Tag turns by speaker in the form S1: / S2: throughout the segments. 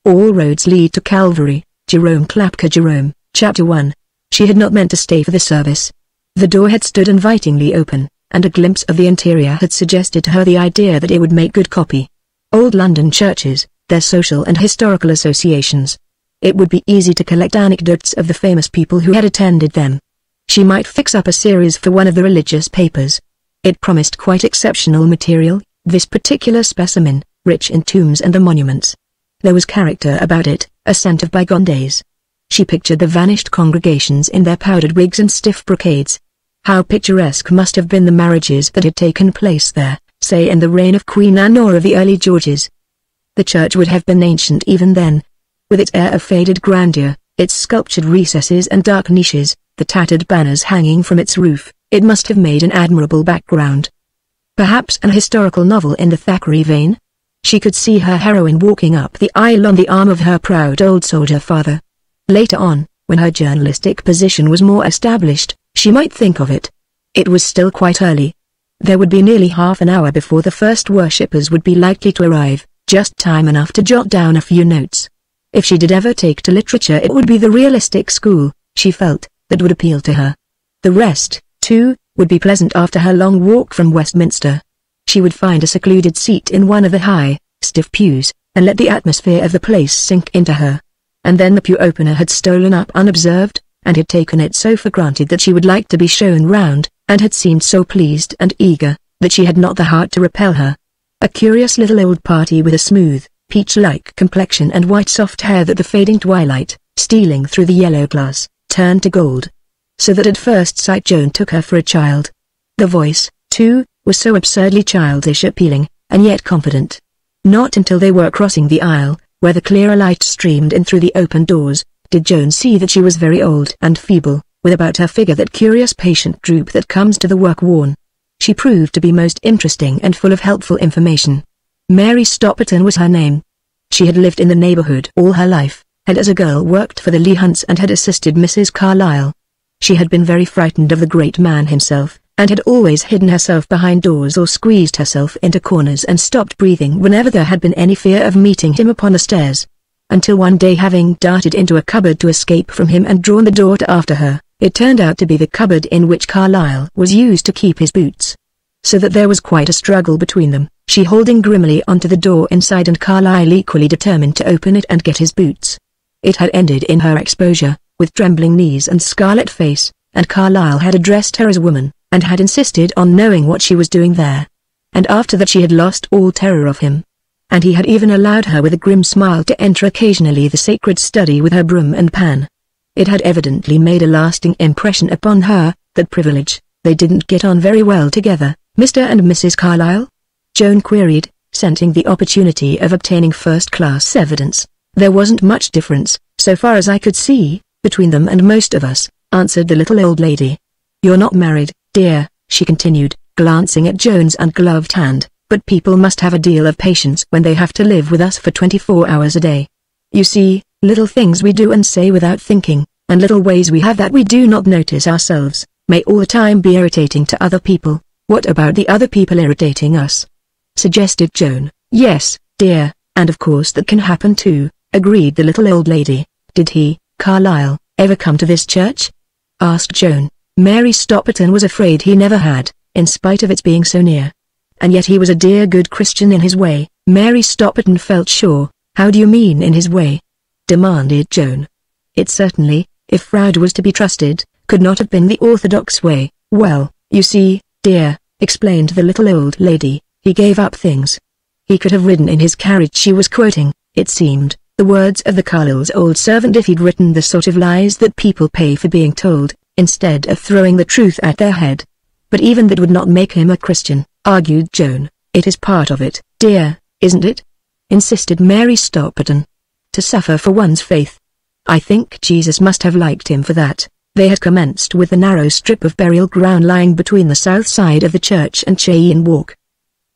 S1: All roads lead to Calvary. Jerome Klapka. Jerome, Chapter 1. She had not meant to stay for the service. The door had stood invitingly open, and a glimpse of the interior had suggested to her the idea that it would make good copy. Old London churches, their social and historical associations. It would be easy to collect anecdotes of the famous people who had attended them. She might fix up a series for one of the religious papers. It promised quite exceptional material, this particular specimen, rich in tombs and the monuments. There was character about it, a scent of bygone days. She pictured the vanished congregations in their powdered wigs and stiff brocades. How picturesque must have been the marriages that had taken place there, say in the reign of Queen Anne or of the early Georges. The church would have been ancient even then. With its air of faded grandeur, its sculptured recesses and dark niches, the tattered banners hanging from its roof, it must have made an admirable background. Perhaps an historical novel in the Thackeray vein? She could see her heroine walking up the aisle on the arm of her proud old soldier father. Later on, when her journalistic position was more established, she might think of it. It was still quite early. There would be nearly half an hour before the first worshippers would be likely to arrive, just time enough to jot down a few notes. If she did ever take to literature, it would be the realistic school, she felt, that would appeal to her. The rest, too, would be pleasant after her long walk from Westminster. She would find a secluded seat in one of the high, stiff pews, and let the atmosphere of the place sink into her. And then the pew opener had stolen up unobserved, and had taken it so for granted that she would like to be shown round, and had seemed so pleased and eager, that she had not the heart to repel her. A curious little old party with a smooth, peach-like complexion and white soft hair that the fading twilight, stealing through the yellow glass, turned to gold. So that at first sight Joan took her for a child. The voice, too, was so absurdly childish appealing, and yet confident. Not until they were crossing the aisle, where the clearer light streamed in through the open doors, did Joan see that she was very old and feeble, with about her figure that curious patient droop that comes to the work-worn. She proved to be most interesting and full of helpful information. Mary Stopperton was her name. She had lived in the neighborhood all her life, had as a girl worked for the Lee Hunts and had assisted Mrs. Carlyle. She had been very frightened of the great man himself, and had always hidden herself behind doors or squeezed herself into corners and stopped breathing whenever there had been any fear of meeting him upon the stairs. Until one day, having darted into a cupboard to escape from him and drawn the door to after her, it turned out to be the cupboard in which Carlyle was used to keep his boots. So that there was quite a struggle between them, she holding grimly onto the door inside and Carlyle equally determined to open it and get his boots. It had ended in her exposure, with trembling knees and scarlet face, and Carlyle had addressed her as a woman, and had insisted on knowing what she was doing there. And after that she had lost all terror of him. And he had even allowed her with a grim smile to enter occasionally the sacred study with her broom and pan. It had evidently made a lasting impression upon her, that privilege. They didn't get on very well together, Mr. and Mrs. Carlyle? Joan queried, scenting the opportunity of obtaining first-class evidence. There wasn't much difference, so far as I could see, between them and most of us, answered the little old lady. You're not married, dear, she continued, glancing at Joan's ungloved hand, but people must have a deal of patience when they have to live with us for 24 hours a day. You see, little things we do and say without thinking, and little ways we have that we do not notice ourselves, may all the time be irritating to other people. What about the other people irritating us? Suggested Joan. Yes, dear, and of course that can happen too, agreed the little old lady. Did he, Carlyle, ever come to this church? Asked Joan. Mary Stopperton was afraid he never had, in spite of its being so near. And yet he was a dear good Christian in his way, Mary Stopperton felt sure. How do you mean in his way? Demanded Joan. It certainly, if Froude was to be trusted, could not have been the orthodox way. Well, you see, dear, explained the little old lady, he gave up things. He could have ridden in his carriage. She was quoting, it seemed, the words of the Carlyle's old servant if he'd written the sort of lies that people pay for being told, instead of throwing the truth at their head. But even that would not make him a Christian, argued Joan. It is part of it, dear, isn't it? Insisted Mary Stopperton. To suffer for one's faith. I think Jesus must have liked him for that. They had commenced with the narrow strip of burial ground lying between the south side of the church and Cheyne Walk.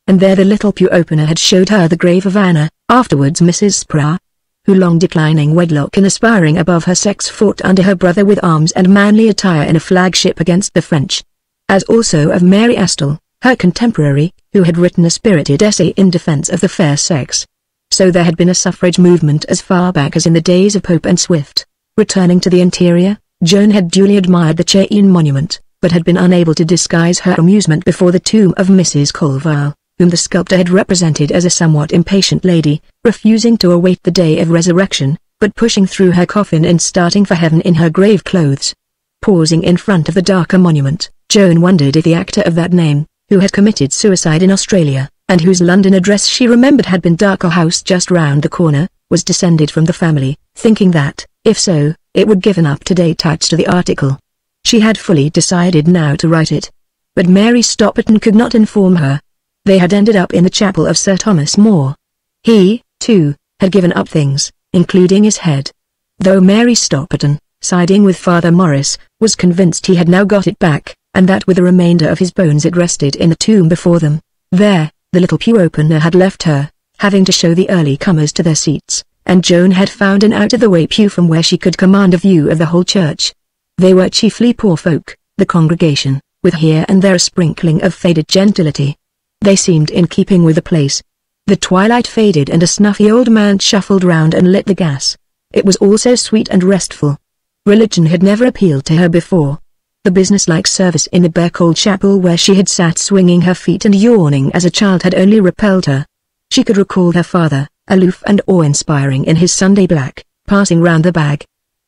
S1: And there the little pew opener had showed her the grave of Anna, afterwards Mrs. Sproul, who long declining wedlock and aspiring above her sex fought under her brother with arms and manly attire in a flagship against the French. As also of Mary Astle, her contemporary, who had written a spirited essay in defense of the fair sex. So there had been a suffrage movement as far back as in the days of Pope and Swift. Returning to the interior, Joan had duly admired the Chain monument, but had been unable to disguise her amusement before the tomb of Mrs. Colville, whom the sculptor had represented as a somewhat impatient lady, refusing to await the day of resurrection, but pushing through her coffin and starting for heaven in her grave clothes. Pausing in front of the darker monument, Joan wondered if the actor of that name, who had committed suicide in Australia, and whose London address she remembered had been Darker House just round the corner, was descended from the family, thinking that, if so, it would give an up-to-date touch to the article. She had fully decided now to write it. But Mary Stopperton could not inform her. They had ended up in the chapel of Sir Thomas More. He, too, had given up things, including his head. Though Mary Stopperton, siding with Father Morris, was convinced he had now got it back, and that with the remainder of his bones it rested in the tomb before them. There, the little pew opener had left her, having to show the early comers to their seats, and Joan had found an out-of-the-way pew from where she could command a view of the whole church. They were chiefly poor folk, the congregation, with here and there a sprinkling of faded gentility. They seemed in keeping with the place. The twilight faded and a snuffy old man shuffled round and lit the gas. It was all so sweet and restful. Religion had never appealed to her before. The businesslike service in the bare cold chapel where she had sat swinging her feet and yawning as a child had only repelled her. She could recall her father, aloof and awe-inspiring in his Sunday black, passing round the bag.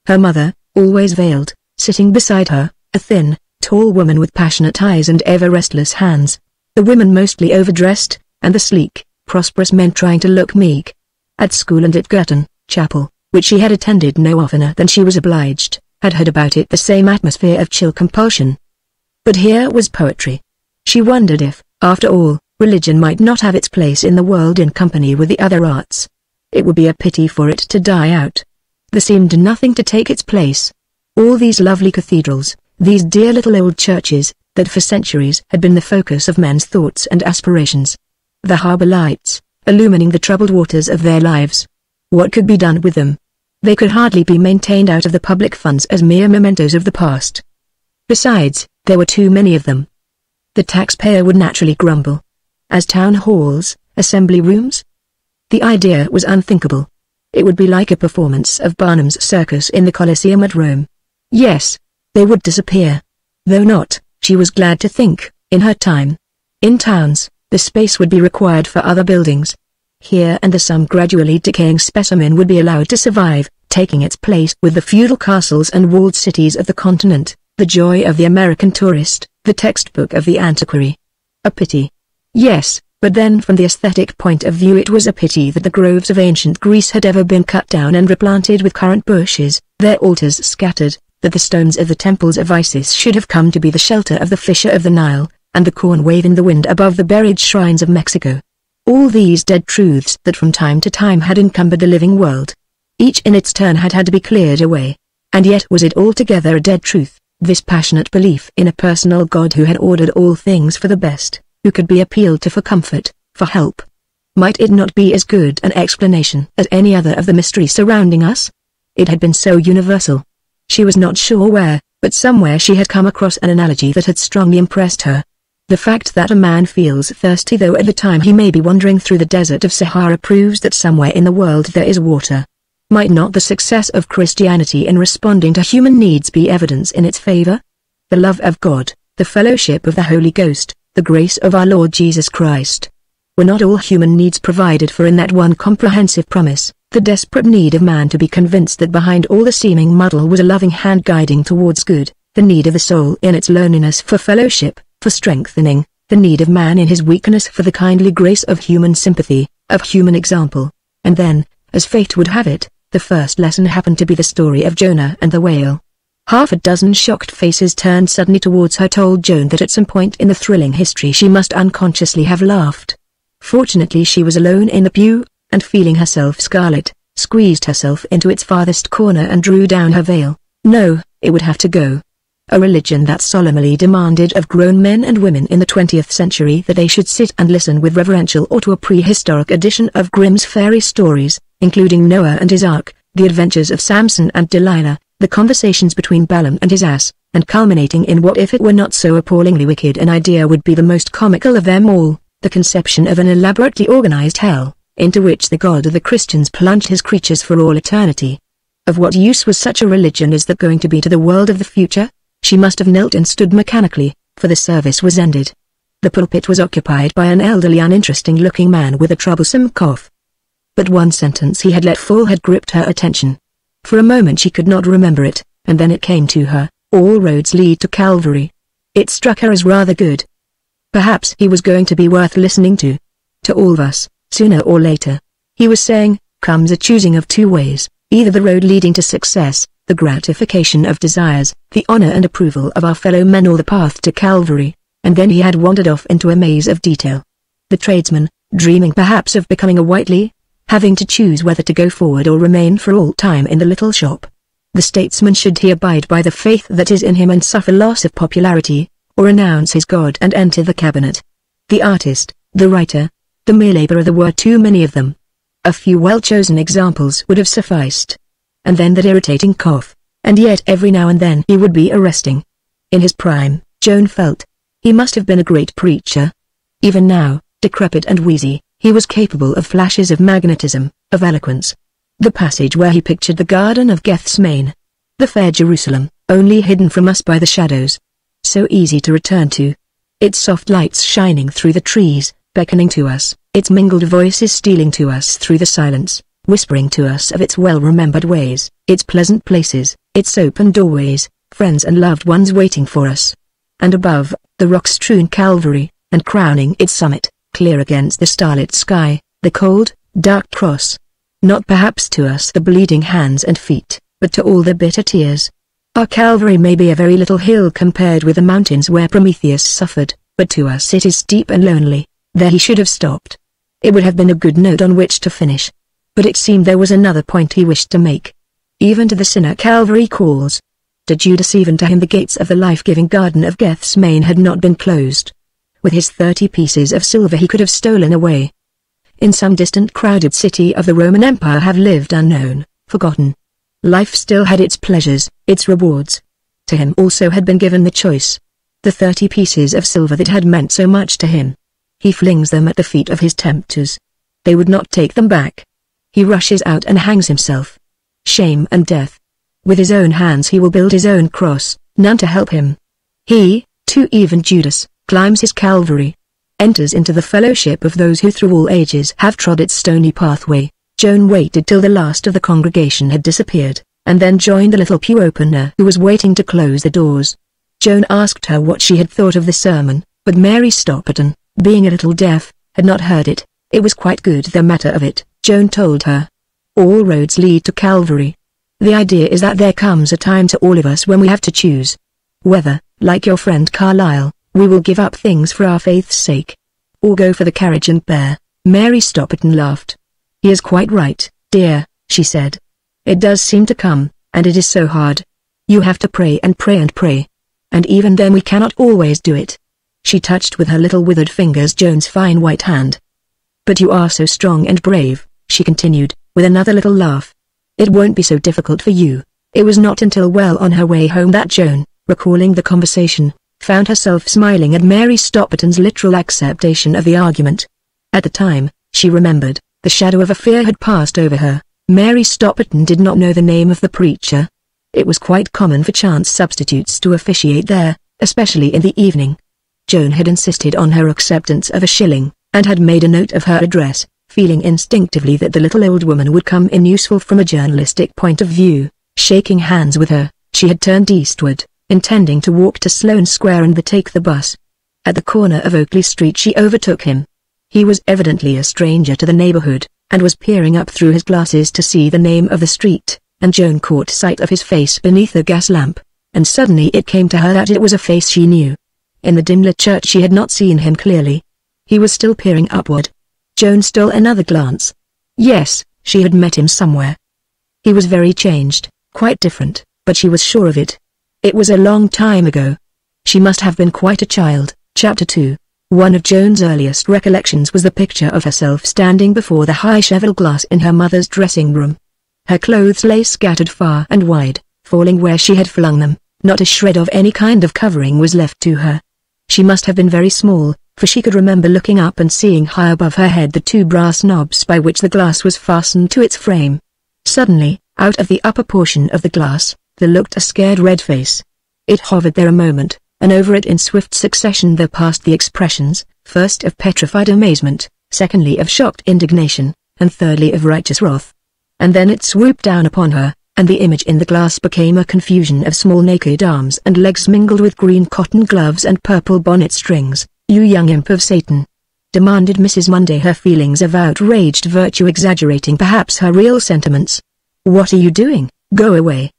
S1: Her mother, always veiled, sitting beside her, a thin, tall woman with passionate eyes and ever restless hands. The women mostly overdressed, and the sleek, prosperous men trying to look meek. At school and at Girton Chapel, which she had attended no oftener than she was obliged, had heard about it the same atmosphere of chill compulsion. But here was poetry. She wondered if, after all, religion might not have its place in the world in company with the other arts. It would be a pity for it to die out. There seemed nothing to take its place. All these lovely cathedrals, these dear little old churches, that for centuries had been the focus of men's thoughts and aspirations. The harbour lights, illumining the troubled waters of their lives. What could be done with them? They could hardly be maintained out of the public funds as mere mementos of the past. Besides, there were too many of them. The taxpayer would naturally grumble. As town halls, assembly rooms? The idea was unthinkable. It would be like a performance of Barnum's circus in the Colosseum at Rome. Yes, they would disappear. Though not, she was glad to think, in her time. In towns, the space would be required for other buildings. Here and there some gradually decaying specimen would be allowed to survive, taking its place with the feudal castles and walled cities of the continent, the joy of the American tourist, the textbook of the antiquary. A pity. Yes, but then from the aesthetic point of view it was a pity that the groves of ancient Greece had ever been cut down and replanted with currant bushes, their altars scattered, that the stones of the temples of Isis should have come to be the shelter of the fisher of the Nile, and the corn wave in the wind above the buried shrines of Mexico. All these dead truths that from time to time had encumbered the living world. Each in its turn had had to be cleared away. And yet was it altogether a dead truth, this passionate belief in a personal God who had ordered all things for the best, who could be appealed to for comfort, for help? Might it not be as good an explanation as any other of the mysteries surrounding us? It had been so universal. She was not sure where, but somewhere she had come across an analogy that had strongly impressed her. The fact that a man feels thirsty though at the time he may be wandering through the desert of Sahara proves that somewhere in the world there is water. Might not the success of Christianity in responding to human needs be evidence in its favor? The love of God, the fellowship of the Holy Ghost, the grace of our Lord Jesus Christ. Were not all human needs provided for in that one comprehensive promise, the desperate need of man to be convinced that behind all the seeming muddle was a loving hand guiding towards good, the need of the soul in its loneliness for fellowship, for strengthening, the need of man in his weakness for the kindly grace of human sympathy, of human example. And then, as fate would have it, the first lesson happened to be the story of Jonah and the whale. Half a dozen shocked faces turned suddenly towards her told Joan that at some point in the thrilling history she must unconsciously have laughed. Fortunately she was alone in the pew, and feeling herself scarlet, squeezed herself into its farthest corner and drew down her veil. No, it would have to go. A religion that solemnly demanded of grown men and women in the 20th century that they should sit and listen with reverential awe to a prehistoric edition of Grimm's fairy stories, including Noah and his ark, the adventures of Samson and Delilah, the conversations between Balaam and his ass, and culminating in what if it were not so appallingly wicked an idea would be the most comical of them all, the conception of an elaborately organized hell, into which the God of the Christians plunged his creatures for all eternity. Of what use was such a religion as that going to be to the world of the future? She must have knelt and stood mechanically, for the service was ended. The pulpit was occupied by an elderly uninteresting-looking man with a troublesome cough. But one sentence he had let fall had gripped her attention. For a moment she could not remember it, and then it came to her, "All roads lead to Calvary." It struck her as rather good. Perhaps he was going to be worth listening to. To all of us, sooner or later, he was saying, comes a choosing of two ways, either the road leading to success, the gratification of desires, the honor and approval of our fellow men, or the path to Calvary. And then he had wandered off into a maze of detail. The tradesman, dreaming perhaps of becoming a Whiteley, having to choose whether to go forward or remain for all time in the little shop. The statesman, should he abide by the faith that is in him and suffer loss of popularity, or renounce his God and enter the cabinet. The artist, the writer, the mere laborer, there were too many of them. A few well-chosen examples would have sufficed. And then that irritating cough, and yet every now and then he would be arresting. In his prime, Joan felt, he must have been a great preacher. Even now, decrepit and wheezy, he was capable of flashes of magnetism, of eloquence. The passage where he pictured the Garden of Gethsemane, the fair Jerusalem, only hidden from us by the shadows. So easy to return to. Its soft lights shining through the trees, beckoning to us, its mingled voices stealing to us through the silence, whispering to us of its well-remembered ways, its pleasant places, its open doorways, friends and loved ones waiting for us. And above, the rock-strewn Calvary, and crowning its summit, clear against the starlit sky, the cold, dark cross. Not perhaps to us the bleeding hands and feet, but to all the bitter tears. Our Calvary may be a very little hill compared with the mountains where Prometheus suffered, but to us it is steep and lonely. There he should have stopped. It would have been a good note on which to finish. But it seemed there was another point he wished to make. Even to the sinner Calvary calls. To Judas, even to him, the gates of the life-giving Garden of Gethsemane had not been closed. With his 30 pieces of silver he could have stolen away. In some distant crowded city of the Roman Empire have lived unknown, forgotten. Life still had its pleasures, its rewards. To him also had been given the choice. The 30 pieces of silver that had meant so much to him. He flings them at the feet of his tempters. They would not take them back. He rushes out and hangs himself. Shame and death. With his own hands he will build his own cross, none to help him. He, too, even Judas, climbs his Calvary. Enters into the fellowship of those who through all ages have trod its stony pathway. Joan waited till the last of the congregation had disappeared, and then joined the little pew opener who was waiting to close the doors. Joan asked her what she had thought of the sermon, but Mary Stopperton, being a little deaf, had not heard it. It was quite good, the matter of it, Joan told her. All roads lead to Calvary. The idea is that there comes a time to all of us when we have to choose. Whether, like your friend Carlyle, we will give up things for our faith's sake, or go for the carriage and pair. Mary Stopperton laughed. He is quite right, dear, she said. It does seem to come, and it is so hard. You have to pray and pray and pray. And even then we cannot always do it. She touched with her little withered fingers Joan's fine white hand. But you are so strong and brave, she continued, with another little laugh. It won't be so difficult for you. It was not until well on her way home that Joan, recalling the conversation, found herself smiling at Mary Stopperton's literal acceptation of the argument. At the time, she remembered, the shadow of a fear had passed over her. Mary Stopperton did not know the name of the preacher. It was quite common for chance substitutes to officiate there, especially in the evening. Joan had insisted on her acceptance of a shilling, and had made a note of her address, feeling instinctively that the little old woman would come in useful from a journalistic point of view. Shaking hands with her, she had turned eastward, intending to walk to Sloane Square and take the bus. At the corner of Oakley Street she overtook him. He was evidently a stranger to the neighborhood, and was peering up through his glasses to see the name of the street, and Joan caught sight of his face beneath the gas lamp, and suddenly it came to her that it was a face she knew. In the dim-lit church she had not seen him clearly. He was still peering upward. Joan stole another glance. Yes, she had met him somewhere. He was very changed, quite different, but she was sure of it. It was a long time ago. She must have been quite a child. Chapter 2. One of Joan's earliest recollections was the picture of herself standing before the high cheval glass in her mother's dressing room. Her clothes lay scattered far and wide, falling where she had flung them. Not a shred of any kind of covering was left to her. She must have been very small, for she could remember looking up and seeing high above her head the two brass knobs by which the glass was fastened to its frame. Suddenly, out of the upper portion of the glass, there looked a scared red face. It hovered there a moment, and over it in swift succession there passed the expressions, first of petrified amazement, secondly of shocked indignation, and thirdly of righteous wrath. And then it swooped down upon her, and the image in the glass became a confusion of small naked arms and legs mingled with green cotton gloves and purple bonnet strings. "You young imp of Satan!" demanded Mrs. Munday, her feelings of outraged virtue exaggerating perhaps her real sentiments. "What are you doing? Go away."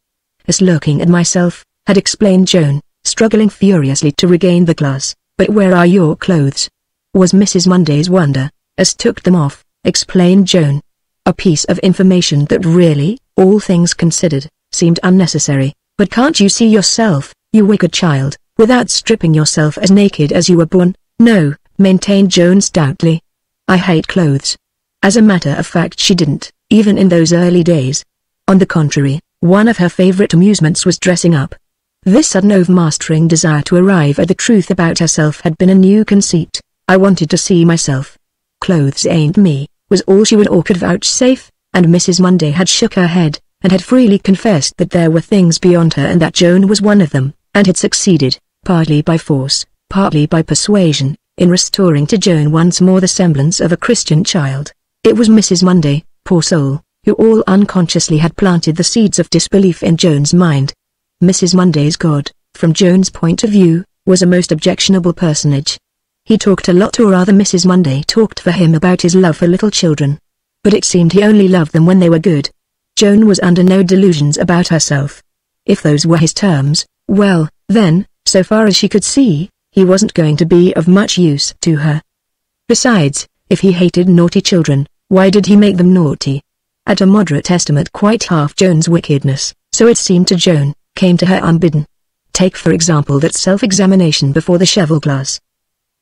S1: "Is looking at myself," had explained Joan, struggling furiously to regain the glass. "But where are your clothes?" was Mrs. Munday's wonder. "As took them off," explained Joan. A piece of information that really, all things considered, seemed unnecessary. "But can't you see yourself, you wicked child, without stripping yourself as naked as you were born?" "No," maintained Joan stoutly. "I hate clothes." As a matter of fact she didn't, even in those early days. On the contrary, one of her favorite amusements was dressing up. This sudden overmastering desire to arrive at the truth about herself had been a new conceit. "I wanted to see myself. Clothes ain't me," was all she would or could vouchsafe, and Mrs. Munday had shook her head, and had freely confessed that there were things beyond her and that Joan was one of them, and had succeeded, partly by force, partly by persuasion, in restoring to Joan once more the semblance of a Christian child. It was Mrs. Munday, poor soul, who all unconsciously had planted the seeds of disbelief in Joan's mind. Mrs. Munday's God, from Joan's point of view, was a most objectionable personage. He talked a lot, or rather Mrs. Munday talked for him about his love for little children. But it seemed he only loved them when they were good. Joan was under no delusions about herself. If those were his terms, well, then, so far as she could see, he wasn't going to be of much use to her. Besides, if he hated naughty children, why did he make them naughty? At a moderate estimate quite half Joan's wickedness, so it seemed to Joan, came to her unbidden. Take for example that self-examination before the cheval glass.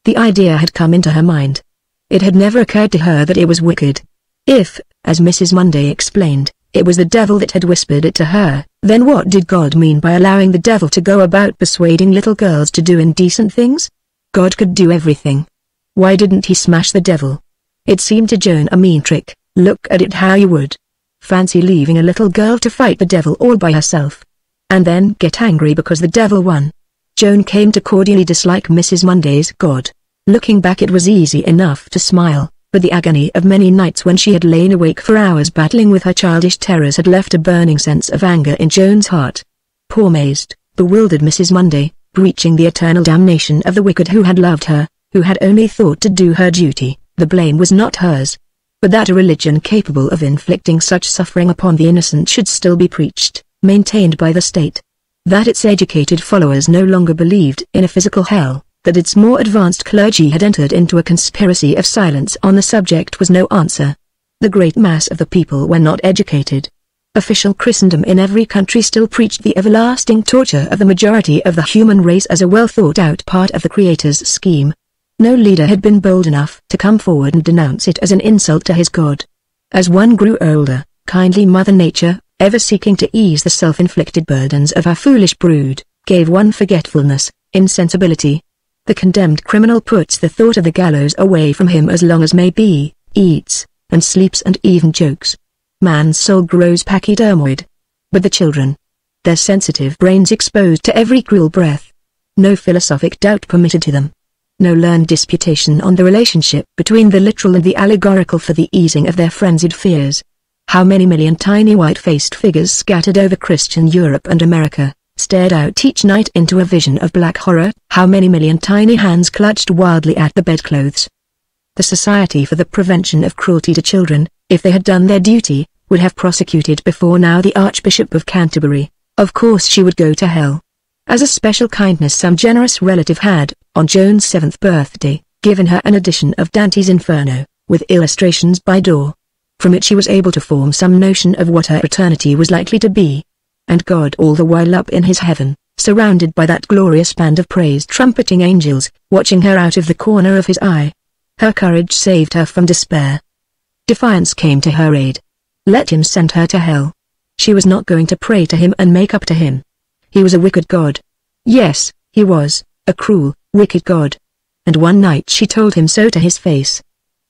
S1: The idea had come into her mind. It had never occurred to her that it was wicked. If, as Mrs. Munday explained, it was the devil that had whispered it to her, then what did God mean by allowing the devil to go about persuading little girls to do indecent things? God could do everything. Why didn't he smash the devil? It seemed to Joan a mean trick. Look at it how you would. Fancy leaving a little girl to fight the devil all by herself. And then get angry because the devil won. Joan came to cordially dislike Mrs. Munday's God. Looking back it was easy enough to smile, but the agony of many nights when she had lain awake for hours battling with her childish terrors had left a burning sense of anger in Joan's heart. Poor mazed, bewildered Mrs. Munday, preaching the eternal damnation of the wicked who had loved her, who had only thought to do her duty. The blame was not hers. But that a religion capable of inflicting such suffering upon the innocent should still be preached, maintained by the state. That its educated followers no longer believed in a physical hell, that its more advanced clergy had entered into a conspiracy of silence on the subject was no answer. The great mass of the people were not educated. Official Christendom in every country still preached the everlasting torture of the majority of the human race as a well thought out part of the Creator's scheme. No leader had been bold enough to come forward and denounce it as an insult to his God. As one grew older, kindly Mother Nature, ever seeking to ease the self-inflicted burdens of her foolish brood, gave one forgetfulness, insensibility. The condemned criminal puts the thought of the gallows away from him as long as may be, eats, and sleeps and even jokes. Man's soul grows pachydermoid. But the children, their sensitive brains exposed to every cruel breath. No philosophic doubt permitted to them. No learned disputation on the relationship between the literal and the allegorical for the easing of their frenzied fears. How many million tiny white-faced figures scattered over Christian Europe and America, stared out each night into a vision of black horror? How many million tiny hands clutched wildly at the bedclothes? The Society for the Prevention of Cruelty to Children, if they had done their duty, would have prosecuted before now the Archbishop of Canterbury. Of course she would go to hell. As a special kindness some generous relative had, on Joan's 7th birthday, given her an edition of Dante's Inferno, with illustrations by Dore. From it she was able to form some notion of what her eternity was likely to be. And God all the while up in his heaven, surrounded by that glorious band of praise-trumpeting angels, watching her out of the corner of his eye. Her courage saved her from despair. Defiance came to her aid. Let him send her to hell. She was not going to pray to him and make up to him. He was a wicked God. Yes, he was, a cruel, wicked God. and one night she told him so to his face.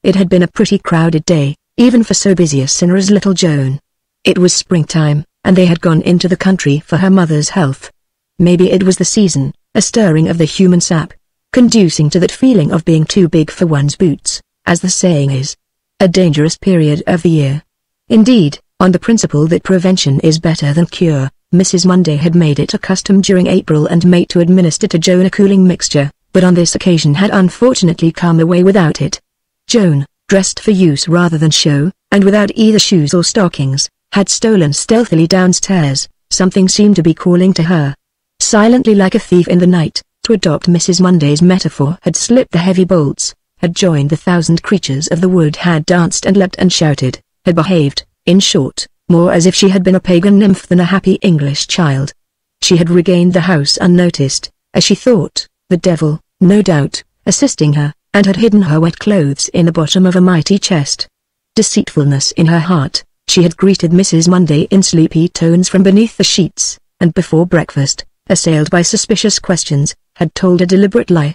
S1: It had been a pretty crowded day, even for so busy a sinner as little Joan. It was springtime, and they had gone into the country for her mother's health. Maybe it was the season, a stirring of the human sap, conducing to that feeling of being too big for one's boots, as the saying is. A dangerous period of the year. Indeed, on the principle that prevention is better than cure, Mrs. Munday had made it a custom during April and May to administer to Joan a cooling mixture, but on this occasion had unfortunately come away without it. Joan, dressed for use rather than show, and without either shoes or stockings, had stolen stealthily downstairs. Something seemed to be calling to her. Silently like a thief in the night, to adopt Mrs. Munday's metaphor, had slipped the heavy bolts, had joined the thousand creatures of the wood, had danced and leapt and shouted, had behaved, in short, more as if she had been a pagan nymph than a happy English child. She had regained the house unnoticed, as she thought, the devil, no doubt, assisting her, and had hidden her wet clothes in the bottom of a mighty chest. Deceitfulness in her heart, she had greeted Mrs. Munday in sleepy tones from beneath the sheets, and before breakfast, assailed by suspicious questions, had told a deliberate lie.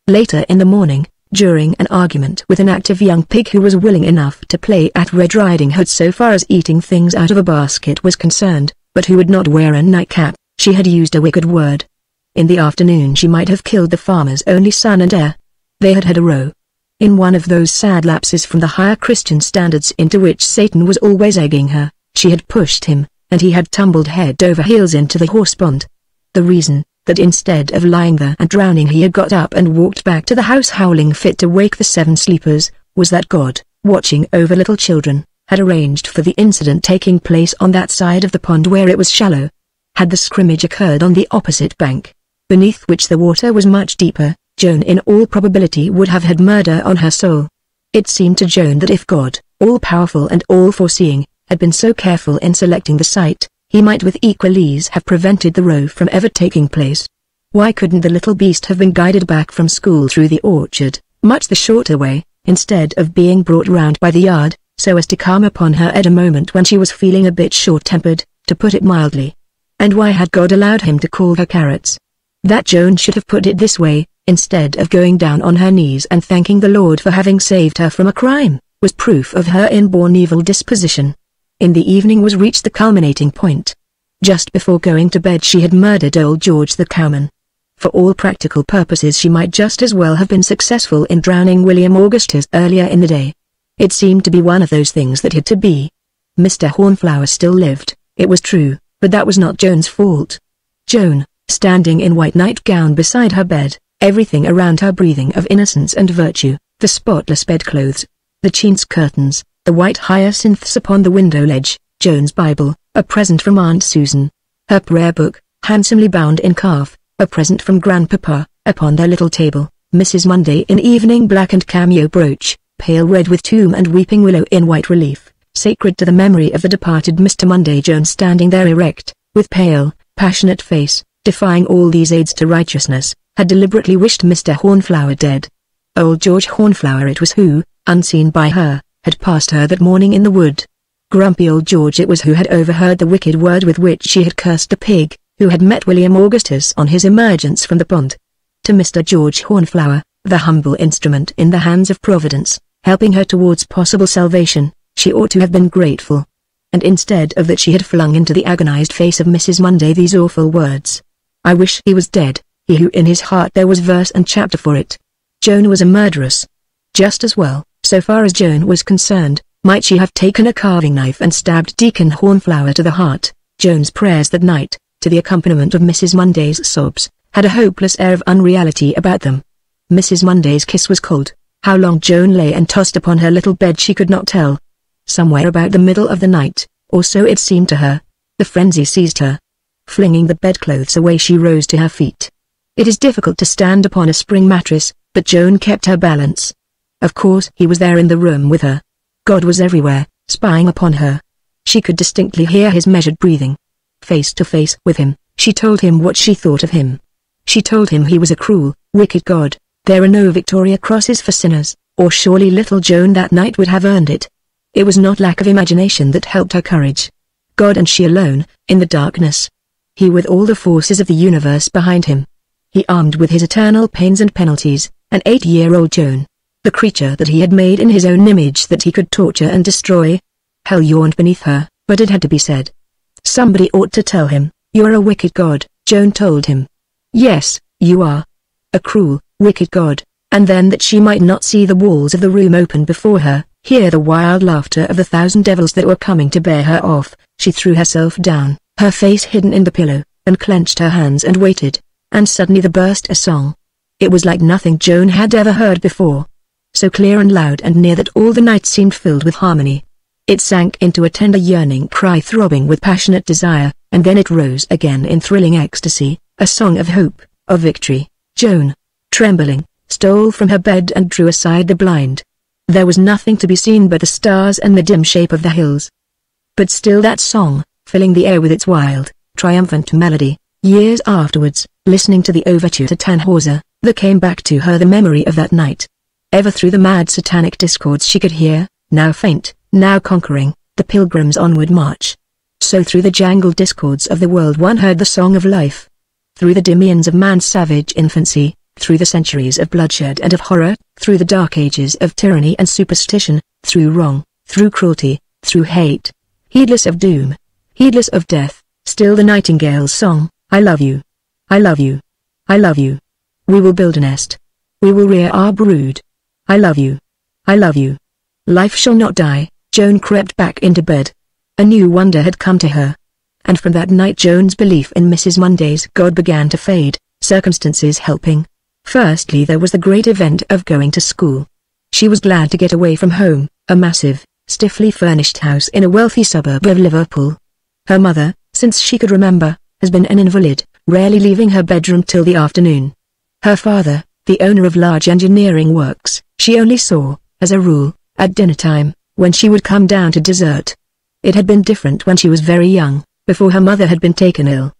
S1: Later in the morning, during an argument with an active young pig who was willing enough to play at Red Riding Hood so far as eating things out of a basket was concerned, but who would not wear a nightcap, she had used a wicked word. In the afternoon she might have killed the farmer's only son and heir. They had had a row. In one of those sad lapses from the higher Christian standards into which Satan was always egging her, she had pushed him, and he had tumbled head over heels into the horse pond. The reason, that instead of lying there and drowning he had got up and walked back to the house howling fit to wake the 7 sleepers, was that God, watching over little children, had arranged for the incident taking place on that side of the pond where it was shallow. Had the scrimmage occurred on the opposite bank, beneath which the water was much deeper, Joan in all probability would have had murder on her soul. It seemed to Joan that if God, all-powerful and all-foreseeing, had been so careful in selecting the site, he might with equal ease have prevented the row from ever taking place. Why couldn't the little beast have been guided back from school through the orchard, much the shorter way, instead of being brought round by the yard, so as to come upon her at a moment when she was feeling a bit short-tempered, to put it mildly? And why had God allowed him to call her carrots? That Joan should have put it this way, instead of going down on her knees and thanking the Lord for having saved her from a crime, was proof of her inborn evil disposition. In the evening was reached the culminating point. Just before going to bed she had murdered old George the cowman. For all practical purposes she might just as well have been successful in drowning William Augustus earlier in the day. It seemed to be one of those things that had to be. Mr. Hornflower still lived, it was true, but that was not Joan's fault. Joan, standing in white nightgown beside her bed, everything around her breathing of innocence and virtue, the spotless bedclothes, the chintz curtains, the white hyacinths upon the window ledge, Joan's Bible, a present from Aunt Susan, her prayer book, handsomely bound in calf, a present from Grandpapa, upon their little table, Mrs. Munday in evening black and cameo brooch, pale red with tomb and weeping willow in white relief, sacred to the memory of the departed Mr. Munday. Joan standing there erect, with pale, passionate face, defying all these aids to righteousness, had deliberately wished Mr. Hornflower dead. Old George Hornflower it was who, unseen by her, had passed her that morning in the wood. Grumpy old George it was who had overheard the wicked word with which she had cursed the pig, who had met William Augustus on his emergence from the pond. To Mr. George Hornflower, the humble instrument in the hands of Providence, helping her towards possible salvation, she ought to have been grateful. And instead of that she had flung into the agonized face of Mrs. Munday these awful words. I wish he was dead, he who in his heart there was verse and chapter for it. Joan was a murderess. Just as well, so far as Joan was concerned, might she have taken a carving knife and stabbed Deacon Hornflower to the heart. Joan's prayers that night, to the accompaniment of Mrs. Munday's sobs, had a hopeless air of unreality about them. Mrs. Munday's kiss was cold. How long Joan lay and tossed upon her little bed she could not tell. Somewhere about the middle of the night, or so it seemed to her, the frenzy seized her. Flinging the bedclothes away she rose to her feet. It is difficult to stand upon a spring mattress, but Joan kept her balance. Of course he was there in the room with her. God was everywhere, spying upon her. She could distinctly hear his measured breathing. Face to face with him, she told him what she thought of him. She told him he was a cruel, wicked God. There are no Victoria Crosses for sinners, or surely little Joan that night would have earned it. It was not lack of imagination that helped her courage. God and she alone, in the darkness. He with all the forces of the universe behind him. He armed with his eternal pains and penalties, an 8-year-old Joan. The creature that he had made in his own image that he could torture and destroy. Hell yawned beneath her, but it had to be said. Somebody ought to tell him, "You're a wicked god," Joan told him. "Yes, you are. A cruel, wicked god." And then that she might not see the walls of the room open before her, hear the wild laughter of the 1,000 devils that were coming to bear her off, she threw herself down, her face hidden in the pillow, and clenched her hands and waited. And suddenly there burst a song. It was like nothing Joan had ever heard before. So clear and loud and near that all the night seemed filled with harmony. It sank into a tender yearning cry throbbing with passionate desire, and then it rose again in thrilling ecstasy, a song of hope, of victory. Joan, trembling, stole from her bed and drew aside the blind. There was nothing to be seen but the stars and the dim shape of the hills. But still that song, filling the air with its wild, triumphant melody. Years afterwards, listening to the overture to Tannhäuser, there came back to her the memory of that night. Ever through the mad satanic discords she could hear, now faint, now conquering, the pilgrim's onward march. So through the jangled discords of the world one heard the song of life. Through the dim eons of man's savage infancy, through the centuries of bloodshed and of horror, through the dark ages of tyranny and superstition, through wrong, through cruelty, through hate, heedless of doom, heedless of death, still the nightingale's song, "I love you. I love you. I love you. We will build a nest. We will rear our brood. I love you. I love you. Life shall not die." Joan crept back into bed. A new wonder had come to her. And from that night Joan's belief in Mrs. Monday's God began to fade, circumstances helping. Firstly there was the great event of going to school. She was glad to get away from home, a massive, stiffly furnished house in a wealthy suburb of Liverpool. Her mother, since she could remember, has been an invalid, rarely leaving her bedroom till the afternoon. Her father, the owner of large engineering works, she only saw, as a rule, at dinner time, when she would come down to dessert. It had been different when she was very young, before her mother had been taken ill.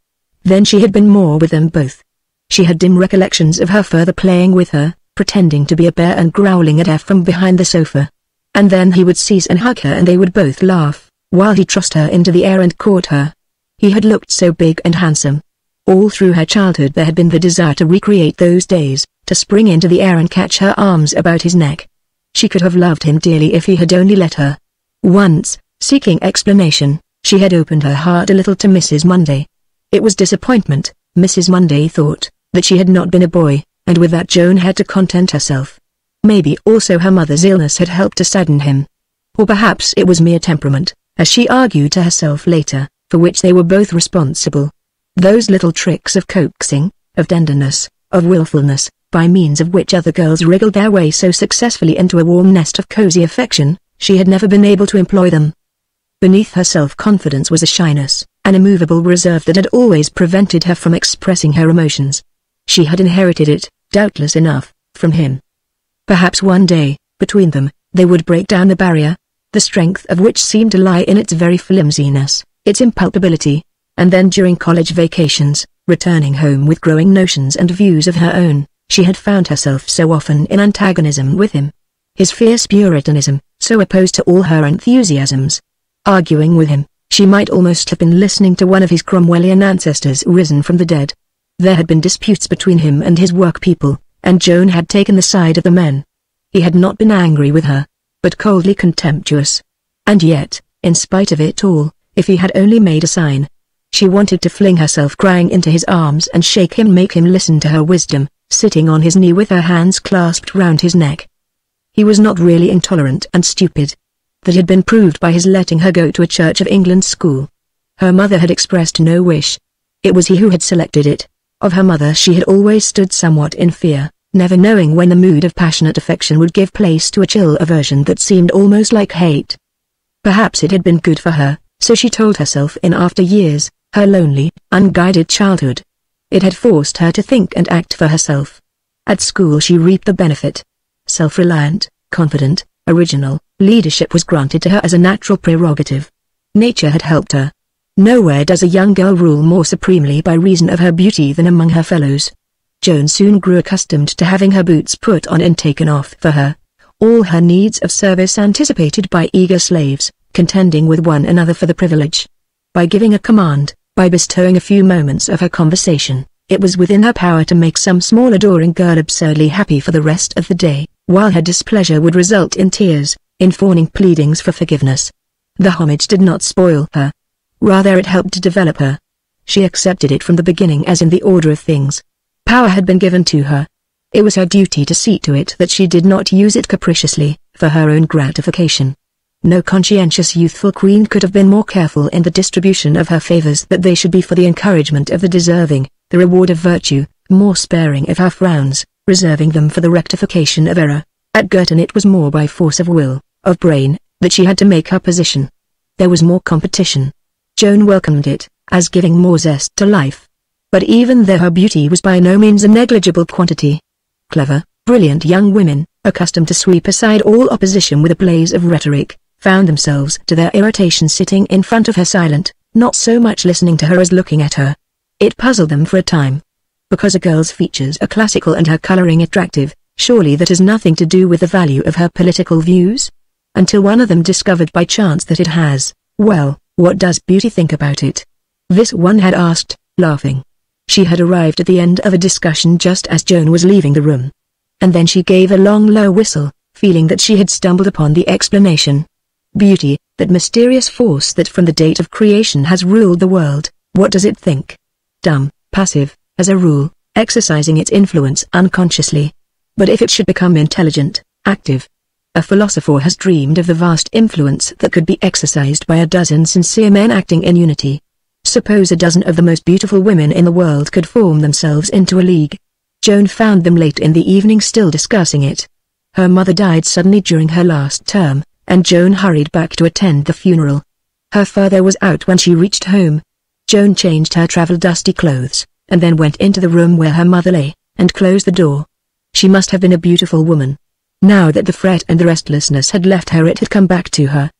S1: Then she had been more with them both. She had dim recollections of her father playing with her, pretending to be a bear and growling at her from behind the sofa. And then he would seize and hug her and they would both laugh, while he tossed her into the air and caught her. He had looked so big and handsome. All through her childhood there had been the desire to recreate those days, to spring into the air and catch her arms about his neck. She could have loved him dearly if he had only let her. Once, seeking explanation, she had opened her heart a little to Mrs. Monday. It was disappointment, Mrs. Monday thought, that she had not been a boy, and with that Joan had to content herself. Maybe also her mother's illness had helped to sadden him. Or perhaps it was mere temperament, as she argued to herself later, for which they were both responsible. Those little tricks of coaxing, of tenderness, of willfulness, by means of which other girls wriggled their way so successfully into a warm nest of cozy affection, she had never been able to employ them. Beneath her self-confidence was a shyness, an immovable reserve that had always prevented her from expressing her emotions. She had inherited it, doubtless enough, from him. Perhaps one day, between them, they would break down the barrier, the strength of which seemed to lie in its very flimsiness, its impalpability, and then during college vacations, returning home with growing notions and views of her own, she had found herself so often in antagonism with him. His fierce puritanism, so opposed to all her enthusiasms. Arguing with him, she might almost have been listening to one of his Cromwellian ancestors risen from the dead. There had been disputes between him and his work people, and Joan had taken the side of the men. He had not been angry with her, but coldly contemptuous. And yet, in spite of it all, if he had only made a sign, she wanted to fling herself crying into his arms and shake him, make him listen to her wisdom, sitting on his knee with her hands clasped round his neck. He was not really intolerant and stupid. That had been proved by his letting her go to a Church of England school. Her mother had expressed no wish. It was he who had selected it. Of her mother she had always stood somewhat in fear, never knowing when the mood of passionate affection would give place to a chill aversion that seemed almost like hate. Perhaps it had been good for her, so she told herself in after years, her lonely, unguided childhood. It had forced her to think and act for herself. At school she reaped the benefit. Self-reliant, confident, original, leadership was granted to her as a natural prerogative. Nature had helped her. Nowhere does a young girl rule more supremely by reason of her beauty than among her fellows. Joan soon grew accustomed to having her boots put on and taken off for her, all her needs of service anticipated by eager slaves, contending with one another for the privilege. By giving a command, by bestowing a few moments of her conversation, It was within her power to make some small adoring girl absurdly happy for the rest of the day, while her displeasure would result in tears, in fawning pleadings for forgiveness. The homage did not spoil her. Rather it helped to develop her. She accepted it from the beginning as in the order of things. Power had been given to her. It was her duty to see to it that she did not use it capriciously, for her own gratification. No conscientious youthful queen could have been more careful in the distribution of her favors that they should be for the encouragement of the deserving, the reward of virtue, more sparing of her frowns, reserving them for the rectification of error. At Girton it was more by force of will, of brain, that she had to make her position. There was more competition. Joan welcomed it, as giving more zest to life. But even though her beauty was by no means a negligible quantity, clever, brilliant young women, accustomed to sweep aside all opposition with a blaze of rhetoric, found themselves to their irritation sitting in front of her silent, not so much listening to her as looking at her. It puzzled them for a time. Because a girl's features are classical and her coloring attractive, surely that has nothing to do with the value of her political views? Until one of them discovered by chance that it has. Well, what does beauty think about it? This one had asked, laughing. She had arrived at the end of a discussion just as Joan was leaving the room. And then she gave a long low whistle, feeling that she had stumbled upon the explanation. Beauty, that mysterious force that from the date of creation has ruled the world, what does it think? Dumb, passive, as a rule, exercising its influence unconsciously. But if it should become intelligent, active? A philosopher has dreamed of the vast influence that could be exercised by a dozen sincere men acting in unity. Suppose a dozen of the most beautiful women in the world could form themselves into a league. Joan found them late in the evening still discussing it. Her mother died suddenly during her last term, and Joan hurried back to attend the funeral. Her father was out when she reached home. Joan changed her travel-dusty clothes, and then went into the room where her mother lay, and closed the door. She must have been a beautiful woman. Now that the fret and the restlessness had left her, it had come back to her.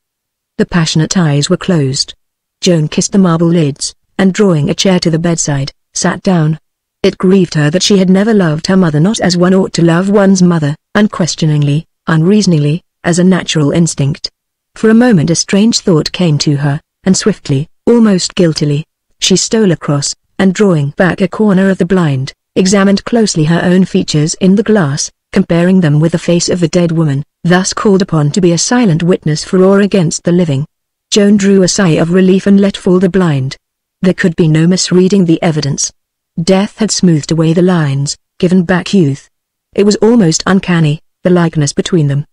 S1: The passionate eyes were closed. Joan kissed the marble lids, and drawing a chair to the bedside, sat down. It grieved her that she had never loved her mother not as one ought to love one's mother, unquestioningly, unreasoningly, as a natural instinct. For a moment a strange thought came to her, and swiftly, almost guiltily, she stole across, and drawing back a corner of the blind, examined closely her own features in the glass, comparing them with the face of the dead woman, thus called upon to be a silent witness for or against the living. Joan drew a sigh of relief and let fall the blind. There could be no misreading the evidence. Death had smoothed away the lines, given back youth. It was almost uncanny, the likeness between them.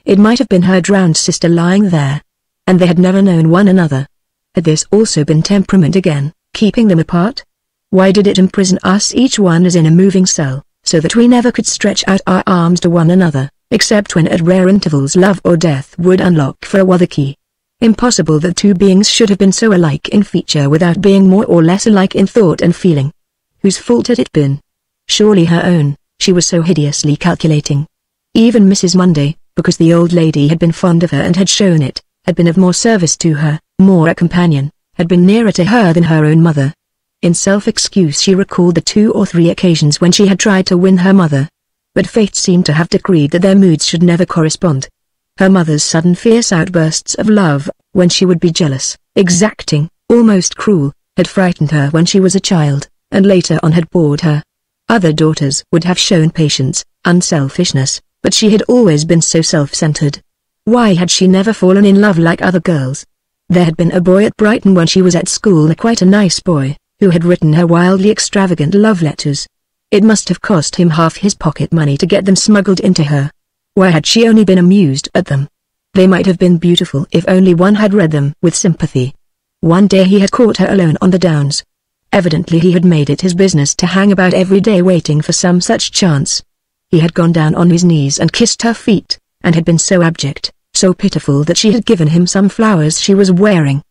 S1: It might have been her drowned sister lying there. And they had never known one another. Had this also been temperament again, keeping them apart? Why did it imprison us each one as in a moving cell, so that we never could stretch out our arms to one another, except when at rare intervals love or death would unlock for a other key? Impossible that two beings should have been so alike in feature without being more or less alike in thought and feeling. Whose fault had it been? Surely her own. She was so hideously calculating. Even Mrs. Munday, because the old lady had been fond of her and had shown it, had been of more service to her, more a companion, had been nearer to her than her own mother. In self-excuse she recalled the 2 or 3 occasions when she had tried to win her mother. But fate seemed to have decreed that their moods should never correspond. Her mother's sudden fierce outbursts of love, when she would be jealous, exacting, almost cruel, had frightened her when she was a child, and later on had bored her. Other daughters would have shown patience, unselfishness, but she had always been so self-centered. Why had she never fallen in love like other girls? There had been a boy at Brighton when she was at school, quite a nice boy, who had written her wildly extravagant love letters. It must have cost him half his pocket money to get them smuggled into her. Why had she only been amused at them? They might have been beautiful if only one had read them with sympathy. One day he had caught her alone on the downs. Evidently he had made it his business to hang about every day waiting for some such chance. He had gone down on his knees and kissed her feet, and had been so abject, so pitiful that she had given him some flowers she was wearing.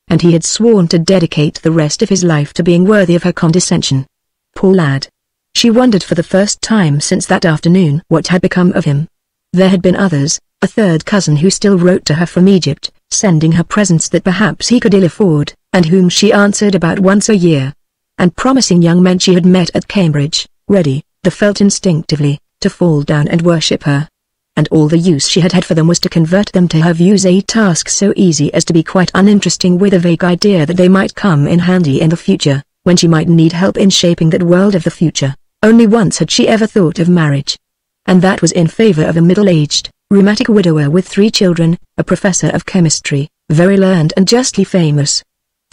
S1: And he had sworn to dedicate the rest of his life to being worthy of her condescension. Poor lad. She wondered for the first time since that afternoon what had become of him. There had been others, a third cousin who still wrote to her from Egypt, sending her presents that perhaps he could ill afford, and whom she answered about once a year. And promising young men she had met at Cambridge, ready, they felt instinctively, to fall down and worship her. And all the use she had had for them was to convert them to her views, a task so easy as to be quite uninteresting, with a vague idea that they might come in handy in the future, when she might need help in shaping that world of the future. Only once had she ever thought of marriage. And that was in favor of a middle-aged, rheumatic widower with 3 children, a professor of chemistry, very learned and justly famous.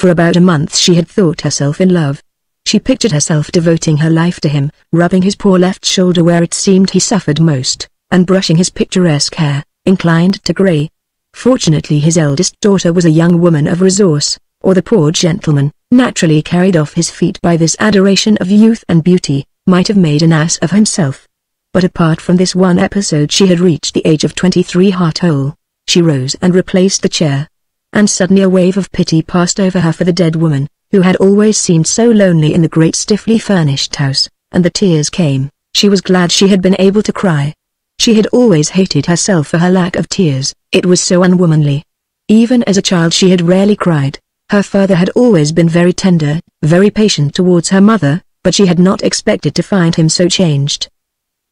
S1: For about a month she had thought herself in love. She pictured herself devoting her life to him, rubbing his poor left shoulder where it seemed he suffered most, and brushing his picturesque hair, inclined to grey. Fortunately his eldest daughter was a young woman of resource, or the poor gentleman, naturally carried off his feet by this adoration of youth and beauty, might have made an ass of himself. But apart from this one episode she had reached the age of 23 heart whole. She rose and replaced the chair. And suddenly a wave of pity passed over her for the dead woman, who had always seemed so lonely in the great stiffly furnished house, and the tears came. She was glad she had been able to cry. She had always hated herself for her lack of tears, it was so unwomanly. Even as a child she had rarely cried. Her father had always been very tender, very patient towards her mother, but she had not expected to find him so changed.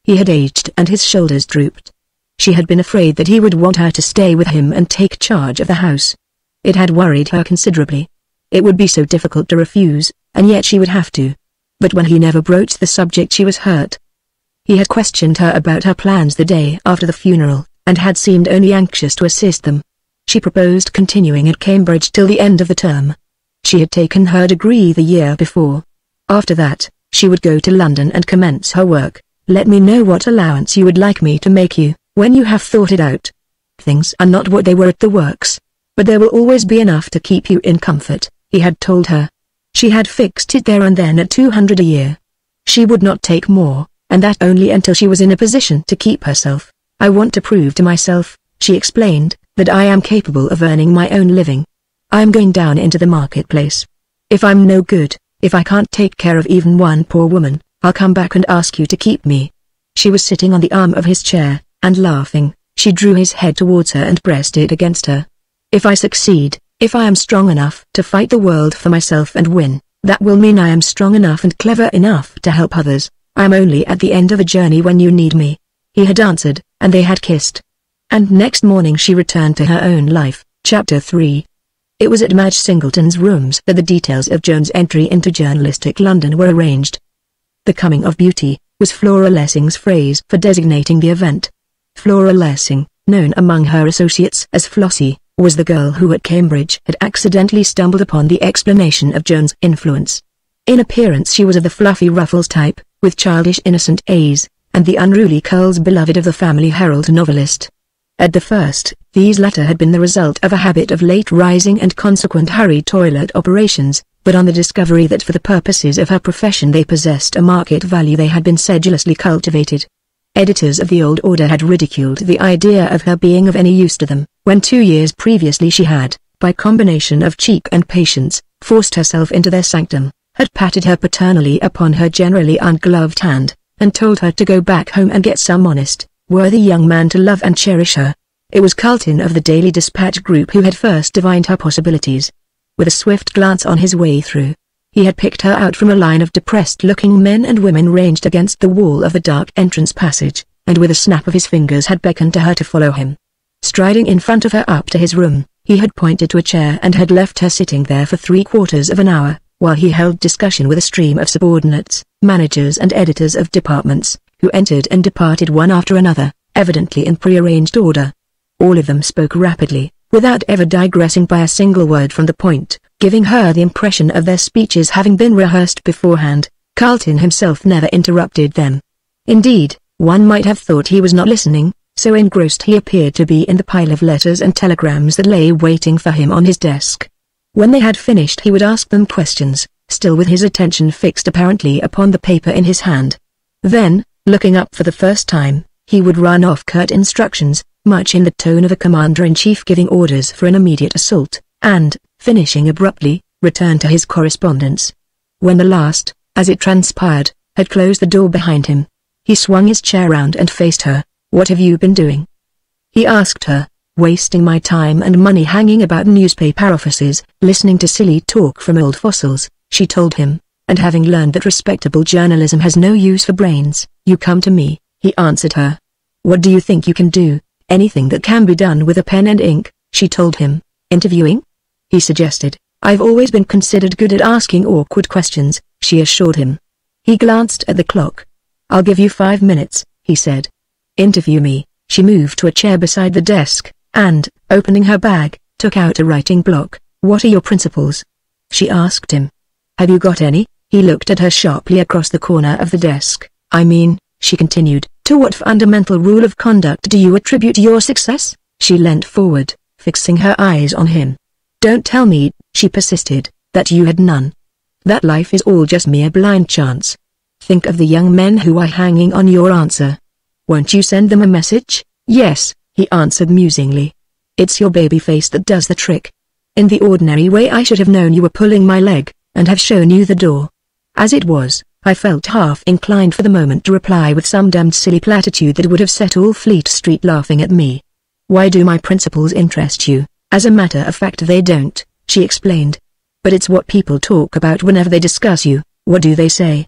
S1: He had aged and his shoulders drooped. She had been afraid that he would want her to stay with him and take charge of the house. It had worried her considerably. It would be so difficult to refuse, and yet she would have to. But when he never broached the subject she was hurt. He had questioned her about her plans the day after the funeral, and had seemed only anxious to assist them. She proposed continuing at Cambridge till the end of the term. She had taken her degree the year before. After that, she would go to London and commence her work. Let me know what allowance you would like me to make you, when you have thought it out. Things are not what they were at the works, but there will always be enough to keep you in comfort, he had told her. She had fixed it there and then at 200 a year. She would not take more, and that only until she was in a position to keep herself. I want to prove to myself, she explained, that I am capable of earning my own living. I am going down into the marketplace. If I'm no good, if I can't take care of even one poor woman, I'll come back and ask you to keep me. She was sitting on the arm of his chair, and laughing, she drew his head towards her and pressed it against her. If I succeed, if I am strong enough to fight the world for myself and win, that will mean I am strong enough and clever enough to help others. I am only at the end of a journey when you need me. He had answered, and they had kissed. And next morning she returned to her own life. Chapter 3. It was at Madge Singleton's rooms that the details of Joan's entry into journalistic London were arranged. The coming of beauty was Flora Lessing's phrase for designating the event. Flora Lessing, known among her associates as Flossie, was the girl who at Cambridge had accidentally stumbled upon the explanation of Joan's influence. In appearance she was of the fluffy ruffles type, with childish innocent A's, and the unruly curls beloved of the Family Herald novelist. At the first, these latter had been the result of a habit of late rising and consequent hurried toilet operations, but on the discovery that for the purposes of her profession they possessed a market value they had been sedulously cultivated. Editors of the old order had ridiculed the idea of her being of any use to them, when 2 years previously she had, by combination of cheek and patience, forced herself into their sanctum, had patted her paternally upon her generally ungloved hand, and told her to go back home and get some honest, worthy young man to love and cherish her. It was Carlton of the Daily Dispatch group who had first divined her possibilities. With a swift glance on his way through, he had picked her out from a line of depressed-looking men and women ranged against the wall of the dark entrance passage, and with a snap of his fingers had beckoned to her to follow him. Striding in front of her up to his room, he had pointed to a chair and had left her sitting there for 3/4 of an hour, while he held discussion with a stream of subordinates, managers and editors of departments, who entered and departed one after another, evidently in prearranged order. All of them spoke rapidly, without ever digressing by a single word from the point, giving her the impression of their speeches having been rehearsed beforehand. Carlton himself never interrupted them. Indeed, one might have thought he was not listening, so engrossed he appeared to be in the pile of letters and telegrams that lay waiting for him on his desk. When they had finished he would ask them questions, still with his attention fixed apparently upon the paper in his hand. Then, looking up for the first time, he would run off curt instructions, much in the tone of a commander-in-chief giving orders for an immediate assault, and, finishing abruptly, return to his correspondence. When the last, as it transpired, had closed the door behind him, he swung his chair round and faced her. "What have you been doing?" he asked her. "Wasting my time and money hanging about newspaper offices, listening to silly talk from old fossils," she told him, "and having learned that respectable journalism has no use for brains, you come to me," he answered her. "What do you think you can do?" "Anything that can be done with a pen and ink," she told him. "Interviewing?" he suggested. I've always been considered good at asking awkward questions, she assured him. He glanced at the clock. I'll give you 5 minutes, he said. Interview me. She moved to a chair beside the desk, and, opening her bag, took out a writing block. What are your principles? She asked him. Have you got any? He looked at her sharply across the corner of the desk. I mean, she continued, to what fundamental rule of conduct do you attribute your success? She leant forward, fixing her eyes on him. Don't tell me, she persisted, that you had none. That life is all just mere blind chance. Think of the young men who are hanging on your answer. Won't you send them a message? Yes, he answered musingly. It's your baby face that does the trick. In the ordinary way I should have known you were pulling my leg, and have shown you the door. As it was, I felt half inclined for the moment to reply with some damned silly platitude that would have set all Fleet Street laughing at me. Why do my principles interest you? As a matter of fact they don't, she explained. But it's what people talk about whenever they discuss you. What do they say?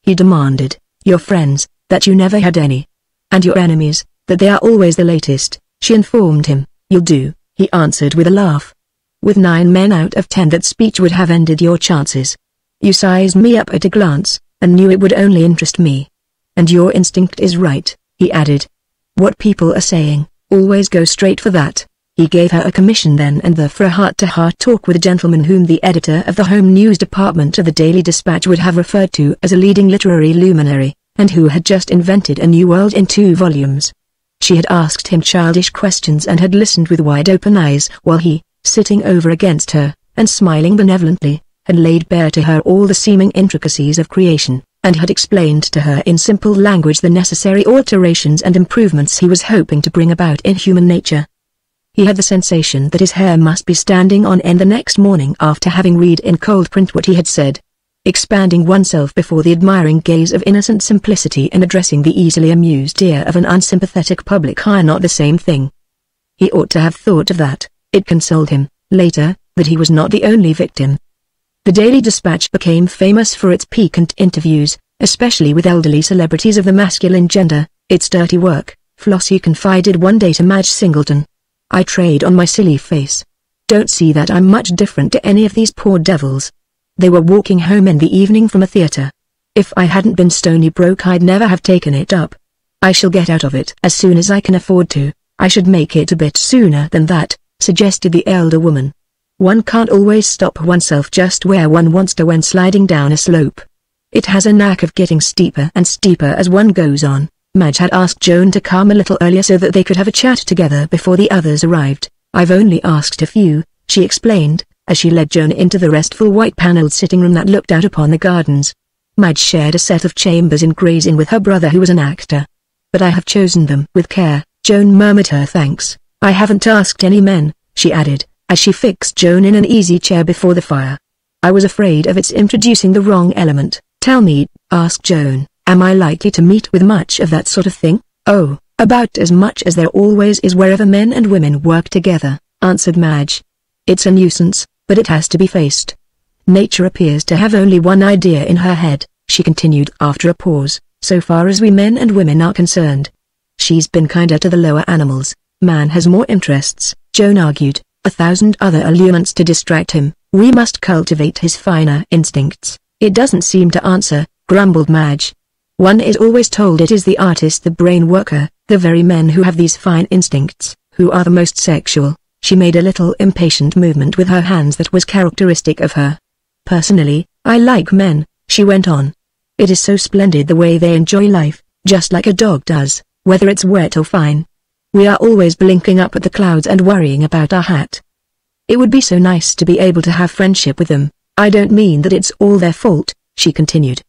S1: He demanded. Your friends, that you never had any. And your enemies, that they are always the latest, she informed him. You'll do, he answered with a laugh. With 9 men out of 10 that speech would have ended your chances. You sized me up at a glance, and knew it would only interest me. And your instinct is right, he added. What people are saying, always go straight for that. He gave her a commission then and there for a heart-to-heart talk with a gentleman whom the editor of the Home News Department of the Daily Dispatch would have referred to as a leading literary luminary, and who had just invented a new world in 2 volumes. She had asked him childish questions and had listened with wide-open eyes while he, sitting over against her, and smiling benevolently, had laid bare to her all the seeming intricacies of creation, and had explained to her in simple language the necessary alterations and improvements he was hoping to bring about in human nature. He had the sensation that his hair must be standing on end the next morning after having read in cold print what he had said. Expanding oneself before the admiring gaze of innocent simplicity and addressing the easily amused ear of an unsympathetic public are not the same thing. He ought to have thought of that, it consoled him, later, that he was not the only victim. The Daily Dispatch became famous for its piquant interviews, especially with elderly celebrities of the masculine gender. It's dirty work, Flossie confided one day to Madge Singleton. I trade on my silly face. Don't see that I'm much different to any of these poor devils. They were walking home in the evening from a theater. If I hadn't been stony broke I'd never have taken it up. I shall get out of it as soon as I can afford to. I should make it a bit sooner than that, suggested the elder woman. One can't always stop oneself just where one wants to when sliding down a slope. It has a knack of getting steeper and steeper as one goes on. Madge had asked Joan to come a little earlier so that they could have a chat together before the others arrived. I've only asked a few, she explained, as she led Joan into the restful white-paneled sitting room that looked out upon the gardens. Madge shared a set of chambers in Gray's Inn with her brother who was an actor. But I have chosen them with care. Joan murmured her thanks. I haven't asked any men, she added, as she fixed Joan in an easy chair before the fire. I was afraid of its introducing the wrong element. Tell me, asked Joan. Am I likely to meet with much of that sort of thing? Oh, about as much as there always is wherever men and women work together, answered Madge. It's a nuisance, but it has to be faced. Nature appears to have only one idea in her head, she continued after a pause, so far as we men and women are concerned. She's been kinder to the lower animals. Man has more interests, Joan argued, 1,000 other allurements to distract him. We must cultivate his finer instincts. It doesn't seem to answer, grumbled Madge. One is always told it is the artist, the brain worker, the very men who have these fine instincts, who are the most sexual. She made a little impatient movement with her hands that was characteristic of her. Personally, I like men, she went on. It is so splendid the way they enjoy life, just like a dog does, whether it's wet or fine. We are always blinking up at the clouds and worrying about our hat. It would be so nice to be able to have friendship with them. I don't mean that it's all their fault, she continued.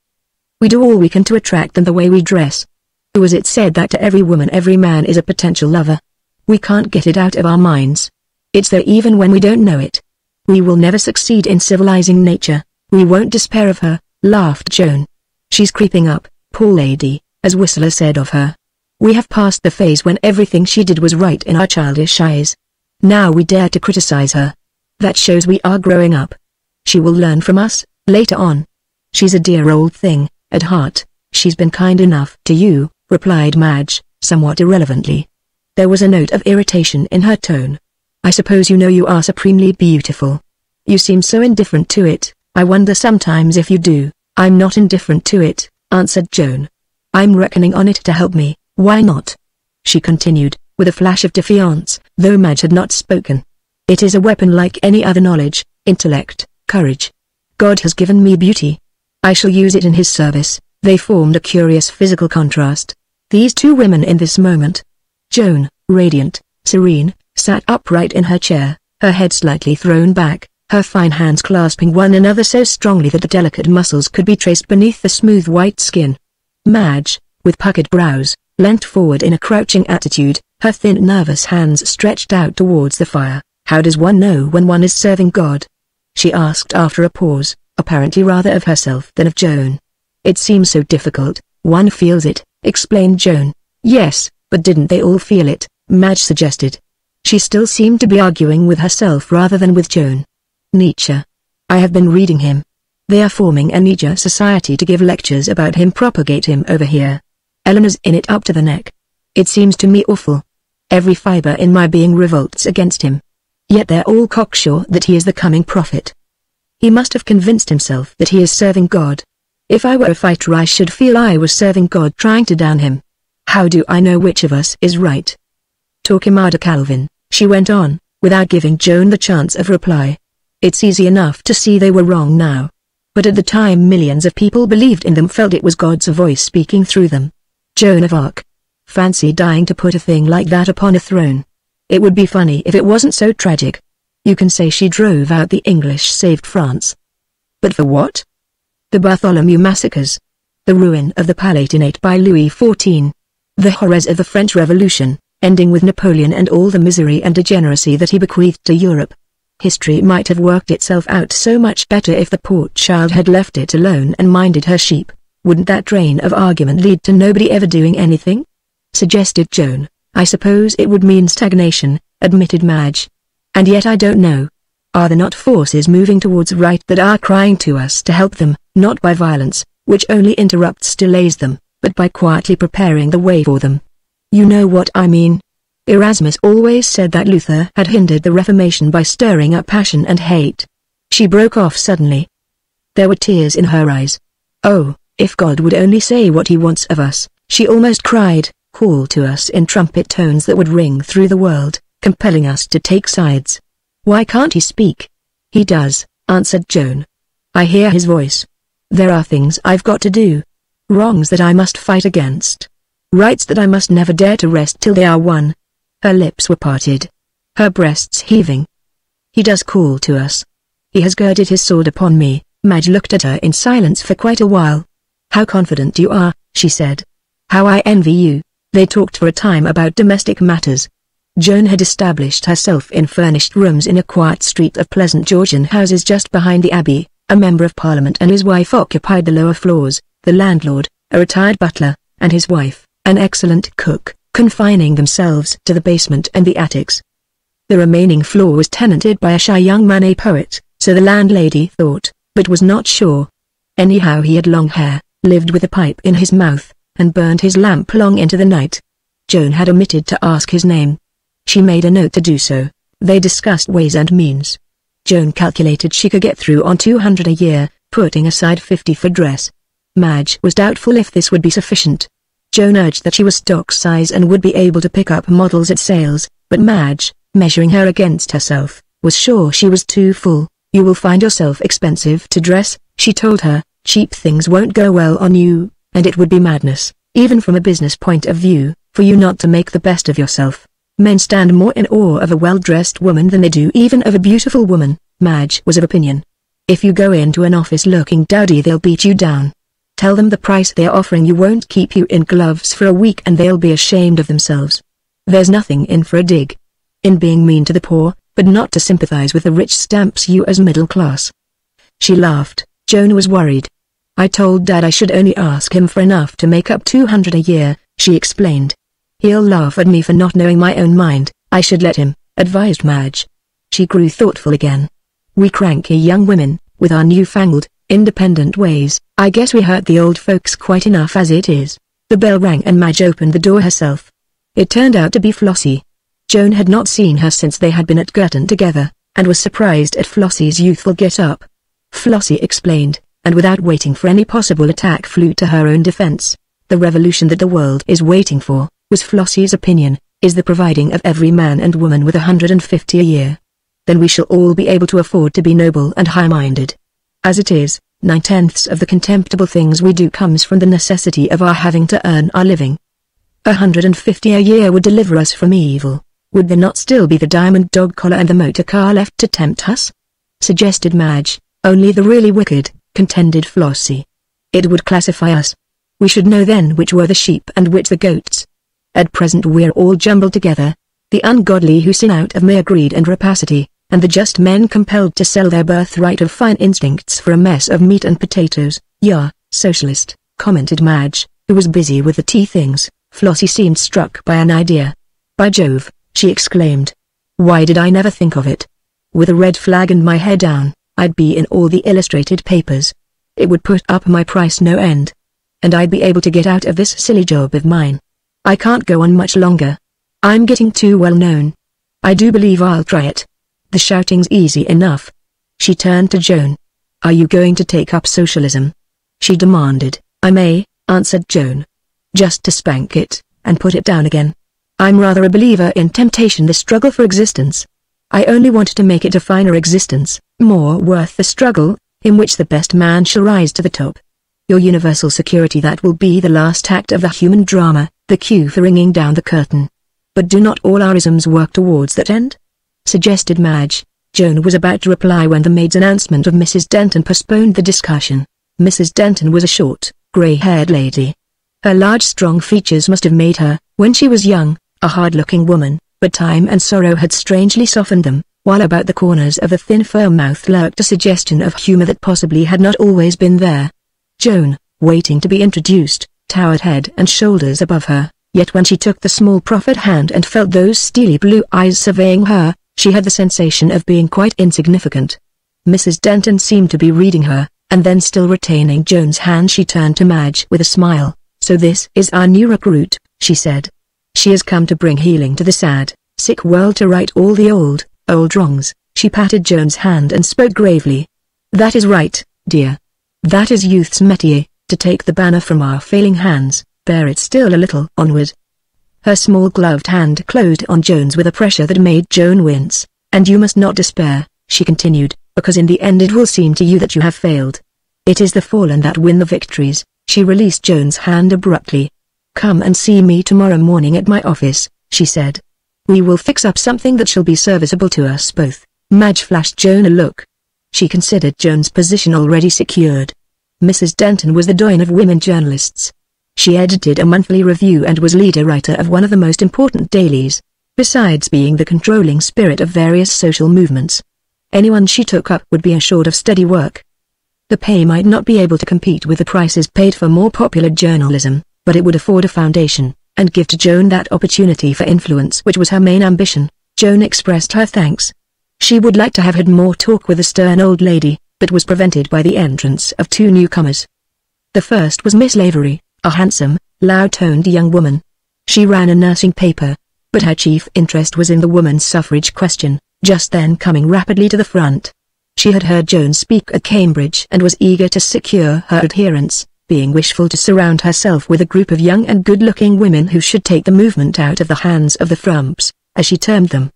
S1: We do all we can to attract them the way we dress. Who has it said that to every woman every man is a potential lover? We can't get it out of our minds. It's there even when we don't know it. We will never succeed in civilizing nature. We won't despair of her, laughed Joan. She's creeping up, poor lady, as Whistler said of her. We have passed the phase when everything she did was right in our childish eyes. Now we dare to criticize her. That shows we are growing up. She will learn from us, later on. She's a dear old thing. At heart, she's been kind enough to you, replied Madge, somewhat irrelevantly. There was a note of irritation in her tone. I suppose you know you are supremely beautiful. You seem so indifferent to it. I wonder sometimes if you do. I'm not indifferent to it, answered Joan. I'm reckoning on it to help me. Why not? She continued, with a flash of defiance, though Madge had not spoken. It is a weapon like any other: knowledge, intellect, courage. God has given me beauty. I shall use it in his service. They formed a curious physical contrast. These two women in this moment. Joan, radiant, serene, sat upright in her chair, her head slightly thrown back, her fine hands clasping one another so strongly that the delicate muscles could be traced beneath the smooth white skin. Madge, with puckered brows, leant forward in a crouching attitude, her thin nervous hands stretched out towards the fire. How does one know when one is serving God? She asked after a pause, apparently rather of herself than of Joan. It seems so difficult. One feels it, explained Joan. Yes, but didn't they all feel it? Madge suggested. She still seemed to be arguing with herself rather than with Joan. Nietzsche. I have been reading him. They are forming a Nietzsche society to give lectures about him, propagate him over here. Eleanor's in it up to the neck. It seems to me awful. Every fiber in my being revolts against him. Yet they're all cocksure that he is the coming prophet. He must have convinced himself that he is serving God. If I were a fighter I should feel I was serving God trying to down him. How do I know which of us is right? Torquemada Calvin, she went on, without giving Joan the chance of reply. It's easy enough to see they were wrong now. But at the time millions of people believed in them, felt it was God's voice speaking through them. Joan of Arc. Fancy dying to put a thing like that upon a throne. It would be funny if it wasn't so tragic. You can say she drove out the English, saved France. But for what? The Bartholomew massacres. The ruin of the Palatinate by Louis XIV. The horrors of the French Revolution, ending with Napoleon and all the misery and degeneracy that he bequeathed to Europe. History might have worked itself out so much better if the poor child had left it alone and minded her sheep. Wouldn't that train of argument lead to nobody ever doing anything? Suggested Joan. I suppose it would mean stagnation, admitted Madge. And yet I don't know. Are there not forces moving towards right that are crying to us to help them, not by violence, which only interrupts, delays them, but by quietly preparing the way for them? You know what I mean. Erasmus always said that Luther had hindered the Reformation by stirring up passion and hate. She broke off suddenly. There were tears in her eyes. Oh, if God would only say what he wants of us, she almost cried, call to us in trumpet tones that would ring through the world, compelling us to take sides. Why can't he speak? He does, answered Joan. I hear his voice. There are things I've got to do. Wrongs that I must fight against. Rights that I must never dare to rest till they are won. Her lips were parted. Her breasts heaving. He does call to us. He has girded his sword upon me. Madge looked at her in silence for quite a while. How confident you are, she said. How I envy you. They talked for a time about domestic matters. Joan had established herself in furnished rooms in a quiet street of pleasant Georgian houses just behind the Abbey. A member of Parliament and his wife occupied the lower floors, the landlord, a retired butler, and his wife, an excellent cook, confining themselves to the basement and the attics. The remaining floor was tenanted by a shy young man, a poet, so the landlady thought, but was not sure. Anyhow, he had long hair, lived with a pipe in his mouth, and burned his lamp long into the night. Joan had omitted to ask his name. She made a note to do so. They discussed ways and means. Joan calculated she could get through on 200 a year, putting aside 50 for dress. Madge was doubtful if this would be sufficient. Joan urged that she was stock size and would be able to pick up models at sales, but Madge, measuring her against herself, was sure she was too full. You will find yourself expensive to dress, she told her. Cheap things won't go well on you, and it would be madness, even from a business point of view, for you not to make the best of yourself. Men stand more in awe of a well-dressed woman than they do even of a beautiful woman, Madge was of opinion. If you go into an office looking dowdy, they'll beat you down. Tell them the price they are offering you won't keep you in gloves for a week and they'll be ashamed of themselves. There's nothing in for a dig. In being mean to the poor, but not to sympathize with the rich stamps you as middle class. She laughed. Joan was worried. I told Dad I should only ask him for enough to make up 200 a year, she explained. He'll laugh at me for not knowing my own mind. I should let him, advised Madge. She grew thoughtful again. We cranky young women, with our newfangled, independent ways, I guess we hurt the old folks quite enough as it is. The bell rang and Madge opened the door herself. It turned out to be Flossie. Joan had not seen her since they had been at Girton together. and was surprised at Flossie's youthful get-up. Flossie explained, and without waiting for any possible attack flew to her own defense. The revolution that the world is waiting for, was Flossie's opinion, is the providing of every man and woman with 150 a year. Then we shall all be able to afford to be noble and high-minded. As it is, 9/10 of the contemptible things we do comes from the necessity of our having to earn our living. 150 a year would deliver us from evil. Would there not still be the diamond dog collar and the motor car left to tempt us? Suggested Madge. Only the really wicked, contended Flossie. It would classify us. We should know then which were the sheep and which the goats. At present we're all jumbled together. The ungodly who sin out of mere greed and rapacity, and the just men compelled to sell their birthright of fine instincts for a mess of meat and potatoes. "Yah, socialist," commented Madge, who was busy with the tea things. Flossie seemed struck by an idea. "By Jove," she exclaimed. "Why did I never think of it? With a red flag and my hair down, I'd be in all the illustrated papers. It would put up my price no end. And I'd be able to get out of this silly job of mine. I can't go on much longer. I'm getting too well known. I do believe I'll try it. The shouting's easy enough." She turned to Joan. "Are you going to take up socialism?" she demanded. "I may," answered Joan. "Just to spank it, and put it down again. I'm rather a believer in temptation, the struggle for existence. I only want to make it a finer existence, more worth the struggle, in which the best man shall rise to the top. Your universal security, that will be the last act of the human drama, the cue for ringing down the curtain. But do not all our isms work towards that end?" suggested Madge. Joan was about to reply when the maid's announcement of Mrs. Denton postponed the discussion. Mrs. Denton was a short, grey-haired lady. Her large strong features must have made her, when she was young, a hard-looking woman, but time and sorrow had strangely softened them, while about the corners of the thin firm mouth lurked a suggestion of humor that possibly had not always been there. Joan, waiting to be introduced, towered head and shoulders above her, yet when she took the small proffered hand and felt those steely blue eyes surveying her, she had the sensation of being quite insignificant. Mrs. Denton seemed to be reading her, and then still retaining Joan's hand she turned to Madge with a smile. "So this is our new recruit," she said. "She has come to bring healing to the sad, sick world, to right all the old wrongs." She patted Joan's hand and spoke gravely. "That is right, dear. That is youth's métier, to take the banner from our failing hands, bear it still a little onward." Her small gloved hand closed on Joan's with a pressure that made Joan wince. "And you must not despair," she continued, "because in the end it will seem to you that you have failed. It is the fallen that win the victories." She released Joan's hand abruptly. "Come and see me tomorrow morning at my office," she said. "We will fix up something that shall be serviceable to us both." Madge flashed Joan a look. She considered Joan's position already secured. Mrs. Denton was the doyen of women journalists. She edited a monthly review and was leader writer of one of the most important dailies, besides being the controlling spirit of various social movements. Anyone she took up would be assured of steady work. The pay might not be able to compete with the prices paid for more popular journalism, but it would afford a foundation, and give to Joan that opportunity for influence which was her main ambition. Joan expressed her thanks. She would like to have had more talk with the stern old lady, but was prevented by the entrance of two newcomers. The first was Miss Lavery, a handsome, loud-toned young woman. She ran a nursing paper, but her chief interest was in the woman's suffrage question, just then coming rapidly to the front. She had heard Joan speak at Cambridge and was eager to secure her adherents, being wishful to surround herself with a group of young and good-looking women who should take the movement out of the hands of the frumps, as she termed them.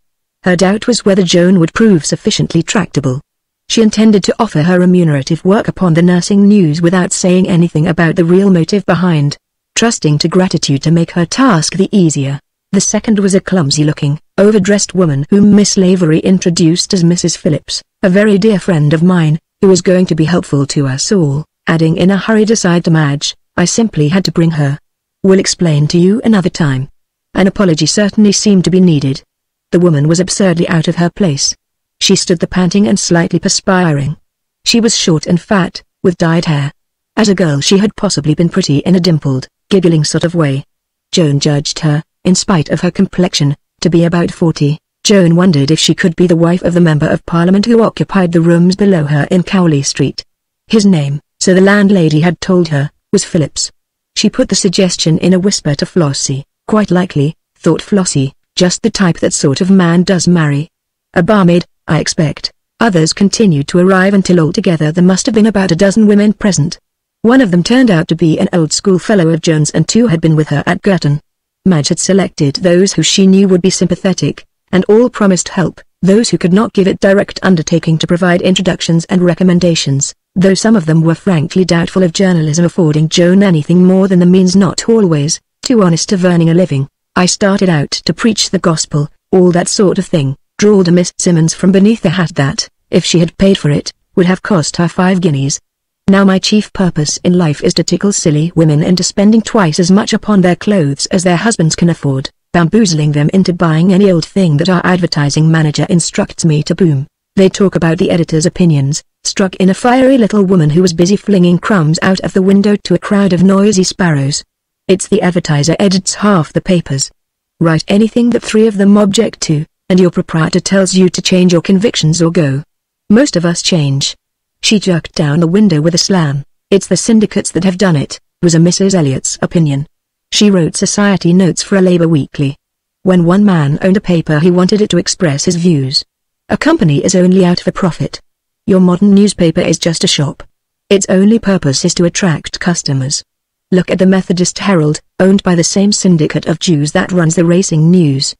S1: Her doubt was whether Joan would prove sufficiently tractable. She intended to offer her remunerative work upon the nursing news without saying anything about the real motive behind, trusting to gratitude to make her task the easier. The second was a clumsy-looking, overdressed woman whom Miss Lavery introduced as Mrs. Phillips, a very dear friend of mine, who is going to be helpful to us all, adding in a hurried aside to Madge, "I simply had to bring her. We'll explain to you another time." An apology certainly seemed to be needed. The woman was absurdly out of her place. She stood there panting and slightly perspiring. She was short and fat, with dyed hair. As a girl she had possibly been pretty in a dimpled, giggling sort of way. Joan judged her, in spite of her complexion, to be about 40. Joan wondered if she could be the wife of the Member of Parliament who occupied the rooms below her in Cowley Street. His name, so the landlady had told her, was Phillips. She put the suggestion in a whisper to Flossie. Quite likely, thought Flossie, just the type that sort of man does marry. A barmaid, I expect. Others continued to arrive until altogether there must have been about a dozen women present. One of them turned out to be an old school fellow of Joan's, and 2 had been with her at Girton. Madge had selected those who she knew would be sympathetic, and all promised help, those who could not give it direct undertaking to provide introductions and recommendations, though some of them were frankly doubtful of journalism affording Joan anything more than the means, not always, too honest, of earning a living. I started out to preach the gospel, all that sort of thing, drawled a Miss Simmons from beneath a hat that, if she had paid for it, would have cost her 5 guineas. Now my chief purpose in life is to tickle silly women into spending twice as much upon their clothes as their husbands can afford, bamboozling them into buying any old thing that our advertising manager instructs me to boom. They talk about the editor's opinions, struck in a fiery little woman who was busy flinging crumbs out of the window to a crowd of noisy sparrows. It's the advertiser edits half the papers. Write anything that 3 of them object to, and your proprietor tells you to change your convictions or go. Most of us change. She jerked down the window with a slam. It's the syndicates that have done it, was a Mrs. Elliott's opinion. She wrote society notes for a Labour weekly. When one man owned a paper, he wanted it to express his views. A company is only out for profit. Your modern newspaper is just a shop. Its only purpose is to attract customers. Look at the Methodist Herald, owned by the same syndicate of Jews that runs the racing news.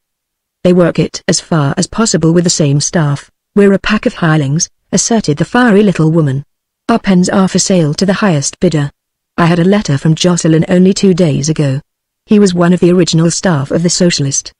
S1: They work it as far as possible with the same staff. We're a pack of hirelings, asserted the fiery little woman. Our pens are for sale to the highest bidder. I had a letter from Jocelyn only 2 days ago. He was one of the original staff of the Socialist.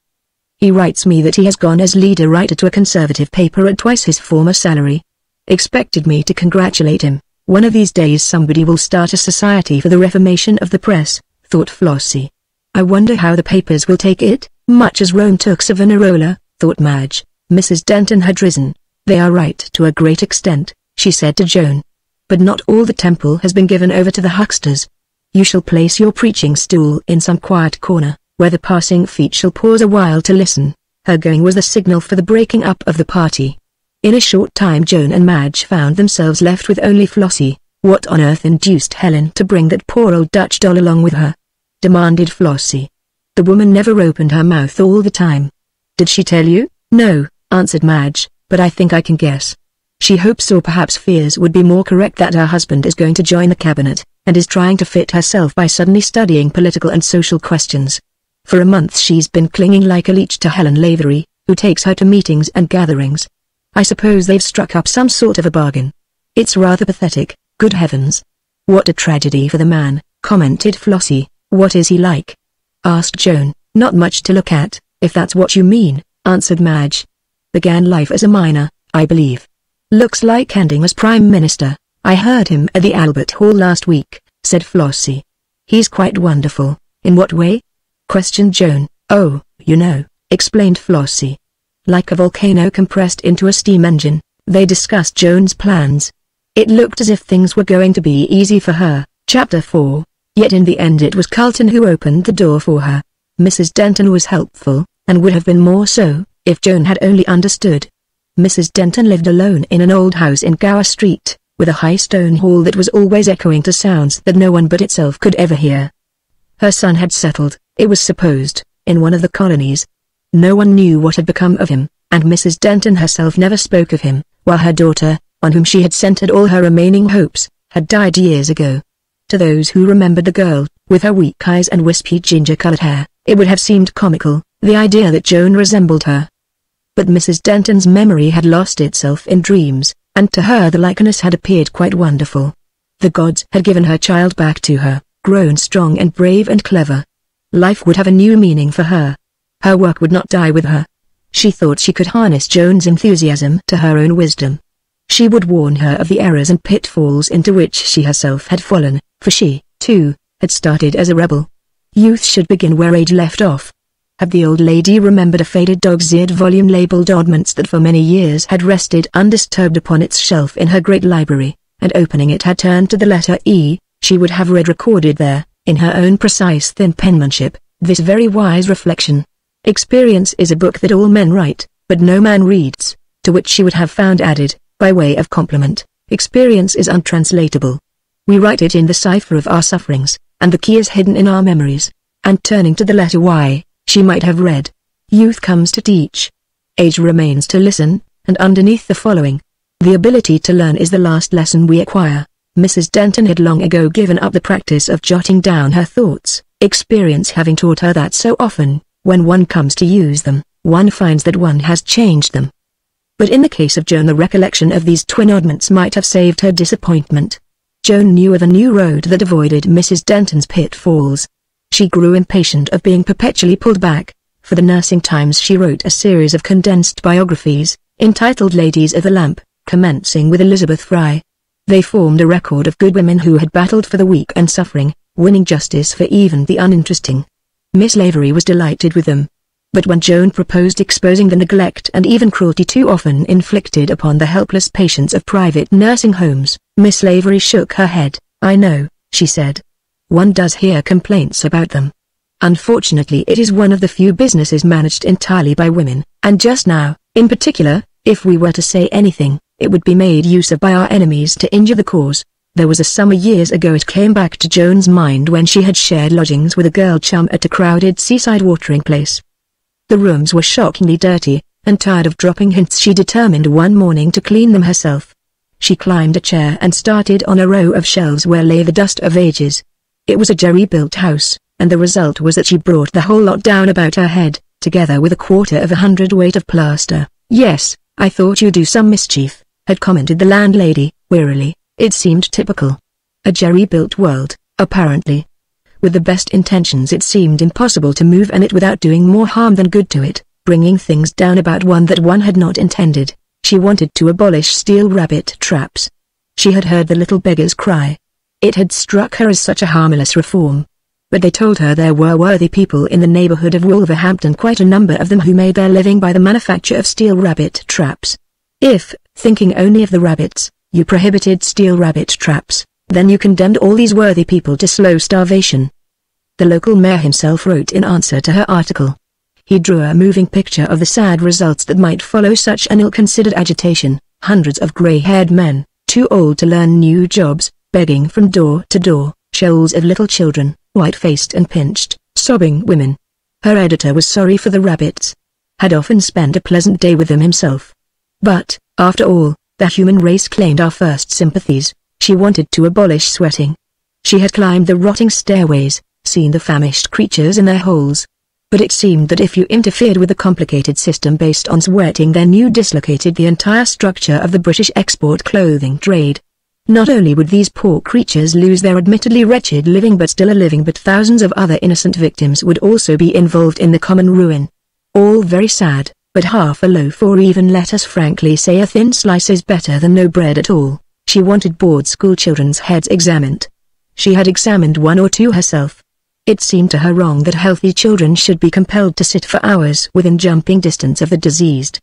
S1: He writes me that he has gone as leader writer to a conservative paper at twice his former salary. Expected me to congratulate him. One of these days somebody will start a society for the reformation of the press, thought Flossie. I wonder how the papers will take it, much as Rome took Savonarola, thought Madge. Mrs. Denton had risen. They are right to a great extent, she said to Joan. But not all the temple has been given over to the hucksters. You shall place your preaching stool in some quiet corner, where the passing feet shall pause a while to listen. Her going was the signal for the breaking up of the party. In a short time Joan and Madge found themselves left with only Flossie. What on earth induced Helen to bring that poor old Dutch doll along with her? Demanded Flossie. The woman never opened her mouth all the time. Did she tell you? No, answered Madge, but I think I can guess. She hopes, or perhaps fears would be more correct, that her husband is going to join the cabinet, and is trying to fit herself by suddenly studying political and social questions. For a month she's been clinging like a leech to Helen Lavery, who takes her to meetings and gatherings. I suppose they've struck up some sort of a bargain. It's rather pathetic, good heavens. What a tragedy for the man, commented Flossie. What is he like? Asked Joan. Not much to look at, if that's what you mean, answered Madge. Began life as a miner, I believe. Looks like ending as Prime Minister. I heard him at the Albert Hall last week, said Flossie. He's quite wonderful. In what way? Questioned Joan. Oh, you know, explained Flossie. Like a volcano compressed into a steam engine, they discussed Joan's plans. It looked as if things were going to be easy for her. Chapter 4. Yet in the end it was Carlton who opened the door for her. Mrs. Denton was helpful, and would have been more so, if Joan had only understood. Mrs. Denton lived alone in an old house in Gower Street, with a high stone hall that was always echoing to sounds that no one but itself could ever hear. Her son had settled, it was supposed, in one of the colonies. No one knew what had become of him, and Mrs. Denton herself never spoke of him, while her daughter, on whom she had centered all her remaining hopes, had died years ago. To those who remembered the girl, with her weak eyes and wispy ginger-colored hair, it would have seemed comical, the idea that Joan resembled her. But Mrs. Denton's memory had lost itself in dreams, and to her the likeness had appeared quite wonderful. The gods had given her child back to her, grown strong and brave and clever. Life would have a new meaning for her. Her work would not die with her. She thought she could harness Joan's enthusiasm to her own wisdom. She would warn her of the errors and pitfalls into which she herself had fallen, for she, too, had started as a rebel. Youth should begin where age left off. Had the old lady remembered a faded dog's-eared volume labeled Oddments that for many years had rested undisturbed upon its shelf in her great library, and opening it had turned to the letter E, she would have read recorded there, in her own precise thin penmanship, this very wise reflection. Experience is a book that all men write, but no man reads, to which she would have found added, by way of compliment, experience is untranslatable. We write it in the cipher of our sufferings, and the key is hidden in our memories. And turning to the letter Y, she might have read, youth comes to teach. Age remains to listen, and underneath the following: "The ability to learn is the last lesson we acquire." Mrs. Denton had long ago given up the practice of jotting down her thoughts, experience having taught her that so often, when one comes to use them, one finds that one has changed them. But in the case of Joan, the recollection of these twin oddments might have saved her disappointment. Joan knew of a new road that avoided Mrs. Denton's pitfalls. She grew impatient of being perpetually pulled back. For the Nursing Times she wrote a series of condensed biographies, entitled Ladies of the Lamp, commencing with Elizabeth Fry. They formed a record of good women who had battled for the weak and suffering, winning justice for even the uninteresting. Miss Lavery was delighted with them. But when Joan proposed exposing the neglect and even cruelty too often inflicted upon the helpless patients of private nursing homes, Miss Lavery shook her head. "I know," she said. "One does hear complaints about them. Unfortunately, it is one of the few businesses managed entirely by women, and just now, in particular, if we were to say anything, it would be made use of by our enemies to injure the cause." There was a summer years ago, it came back to Joan's mind, when she had shared lodgings with a girl chum at a crowded seaside watering place. The rooms were shockingly dirty, and tired of dropping hints, she determined one morning to clean them herself. She climbed a chair and started on a row of shelves where lay the dust of ages. It was a jerry-built house, and the result was that she brought the whole lot down about her head, together with 1/4 weight of plaster. "Yes, I thought you'd do some mischief," had commented the landlady, wearily. It seemed typical. A jerry-built world, apparently. With the best intentions it seemed impossible to move in it without doing more harm than good to it, bringing things down about one that one had not intended. She wanted to abolish steel rabbit traps. She had heard the little beggars cry. It had struck her as such a harmless reform. But they told her there were worthy people in the neighborhood of Wolverhampton, quite a number of them, who made their living by the manufacture of steel rabbit traps. If, thinking only of the rabbits, you prohibited steel rabbit traps, then you condemned all these worthy people to slow starvation. The local mayor himself wrote in answer to her article. He drew a moving picture of the sad results that might follow such an ill-considered agitation: hundreds of grey-haired men, too old to learn new jobs, begging from door to door, shoals of little children, white-faced and pinched, sobbing women. Her editor was sorry for the rabbits. Had often spent a pleasant day with them himself. But, after all, the human race claimed our first sympathies. She wanted to abolish sweating. She had climbed the rotting stairways, seen the famished creatures in their holes. But it seemed that if you interfered with the complicated system based on sweating, then you dislocated the entire structure of the British export clothing trade. Not only would these poor creatures lose their admittedly wretched living, but still a living, but thousands of other innocent victims would also be involved in the common ruin. All very sad, but half a loaf, or even, let us frankly say, a thin slice, is better than no bread at all. She wanted board school children's heads examined. She had examined one or two herself. It seemed to her wrong that healthy children should be compelled to sit for hours within jumping distance of the diseased.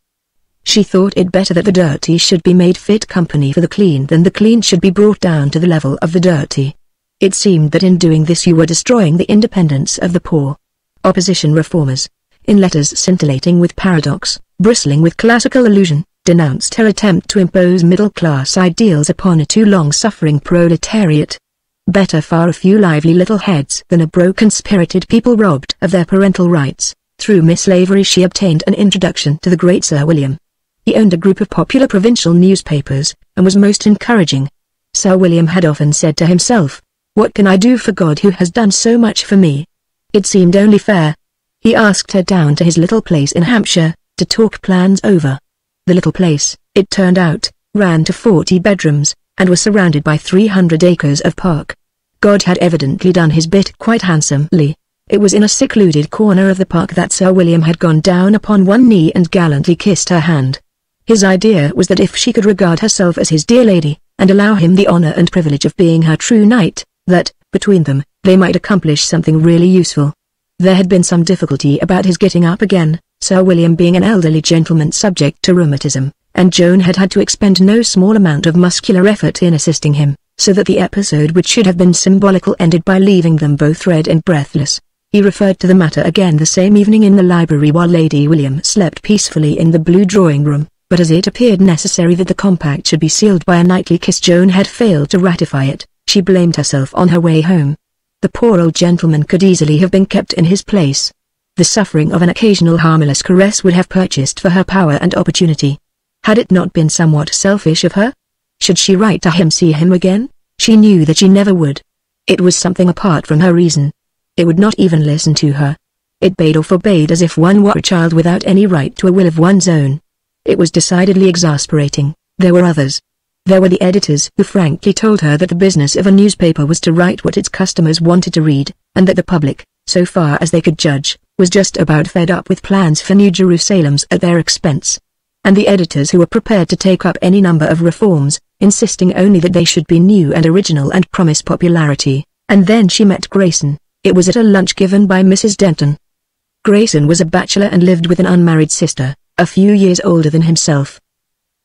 S1: She thought it better that the dirty should be made fit company for the clean than the clean should be brought down to the level of the dirty. It seemed that in doing this you were destroying the independence of the poor. Opposition reformers, in letters scintillating with paradox, bristling with classical allusion, denounced her attempt to impose middle-class ideals upon a too long-suffering proletariat. Better far a few lively little heads than a broken-spirited people robbed of their parental rights. Through Miss Lavery she obtained an introduction to the great Sir William. He owned a group of popular provincial newspapers, and was most encouraging. Sir William had often said to himself, "What can I do for God who has done so much for me?" It seemed only fair. He asked her down to his little place in Hampshire, to talk plans over. The little place, it turned out, ran to 40 bedrooms, and was surrounded by 300 acres of park. God had evidently done his bit quite handsomely. It was in a secluded corner of the park that Sir William had gone down upon one knee and gallantly kissed her hand. His idea was that if she could regard herself as his dear lady, and allow him the honor and privilege of being her true knight, that, between them, they might accomplish something really useful. There had been some difficulty about his getting up again, Sir William being an elderly gentleman subject to rheumatism, and Joan had had to expend no small amount of muscular effort in assisting him, so that the episode, which should have been symbolical, ended by leaving them both red and breathless. He referred to the matter again the same evening in the library while Lady William slept peacefully in the blue drawing-room, but as it appeared necessary that the compact should be sealed by a nightly kiss, Joan had failed to ratify it. She blamed herself on her way home. The poor old gentleman could easily have been kept in his place. The suffering of an occasional harmless caress would have purchased for her power and opportunity. Had it not been somewhat selfish of her? Should she write to him, see him again? She knew that she never would. It was something apart from her reason. It would not even listen to her. It bade or forbade as if one were a child without any right to a will of one's own. It was decidedly exasperating. There were others. There were the editors who frankly told her that the business of a newspaper was to write what its customers wanted to read, and that the public, so far as they could judge, was just about fed up with plans for New Jerusalems at their expense. And the editors who were prepared to take up any number of reforms, insisting only that they should be new and original and promise popularity. And then she met Grayson. It was at a lunch given by Mrs. Denton. Grayson was a bachelor and lived with an unmarried sister, a few years older than himself.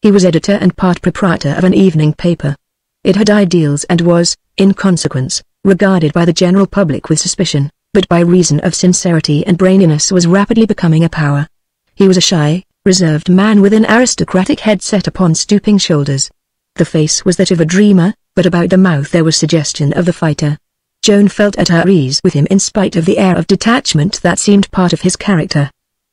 S1: He was editor and part proprietor of an evening paper. It had ideals and was, in consequence, regarded by the general public with suspicion, but by reason of sincerity and braininess was rapidly becoming a power. He was a shy, reserved man with an aristocratic head set upon stooping shoulders. The face was that of a dreamer, but about the mouth there was suggestion of the fighter. Joan felt at her ease with him in spite of the air of detachment that seemed part of his character.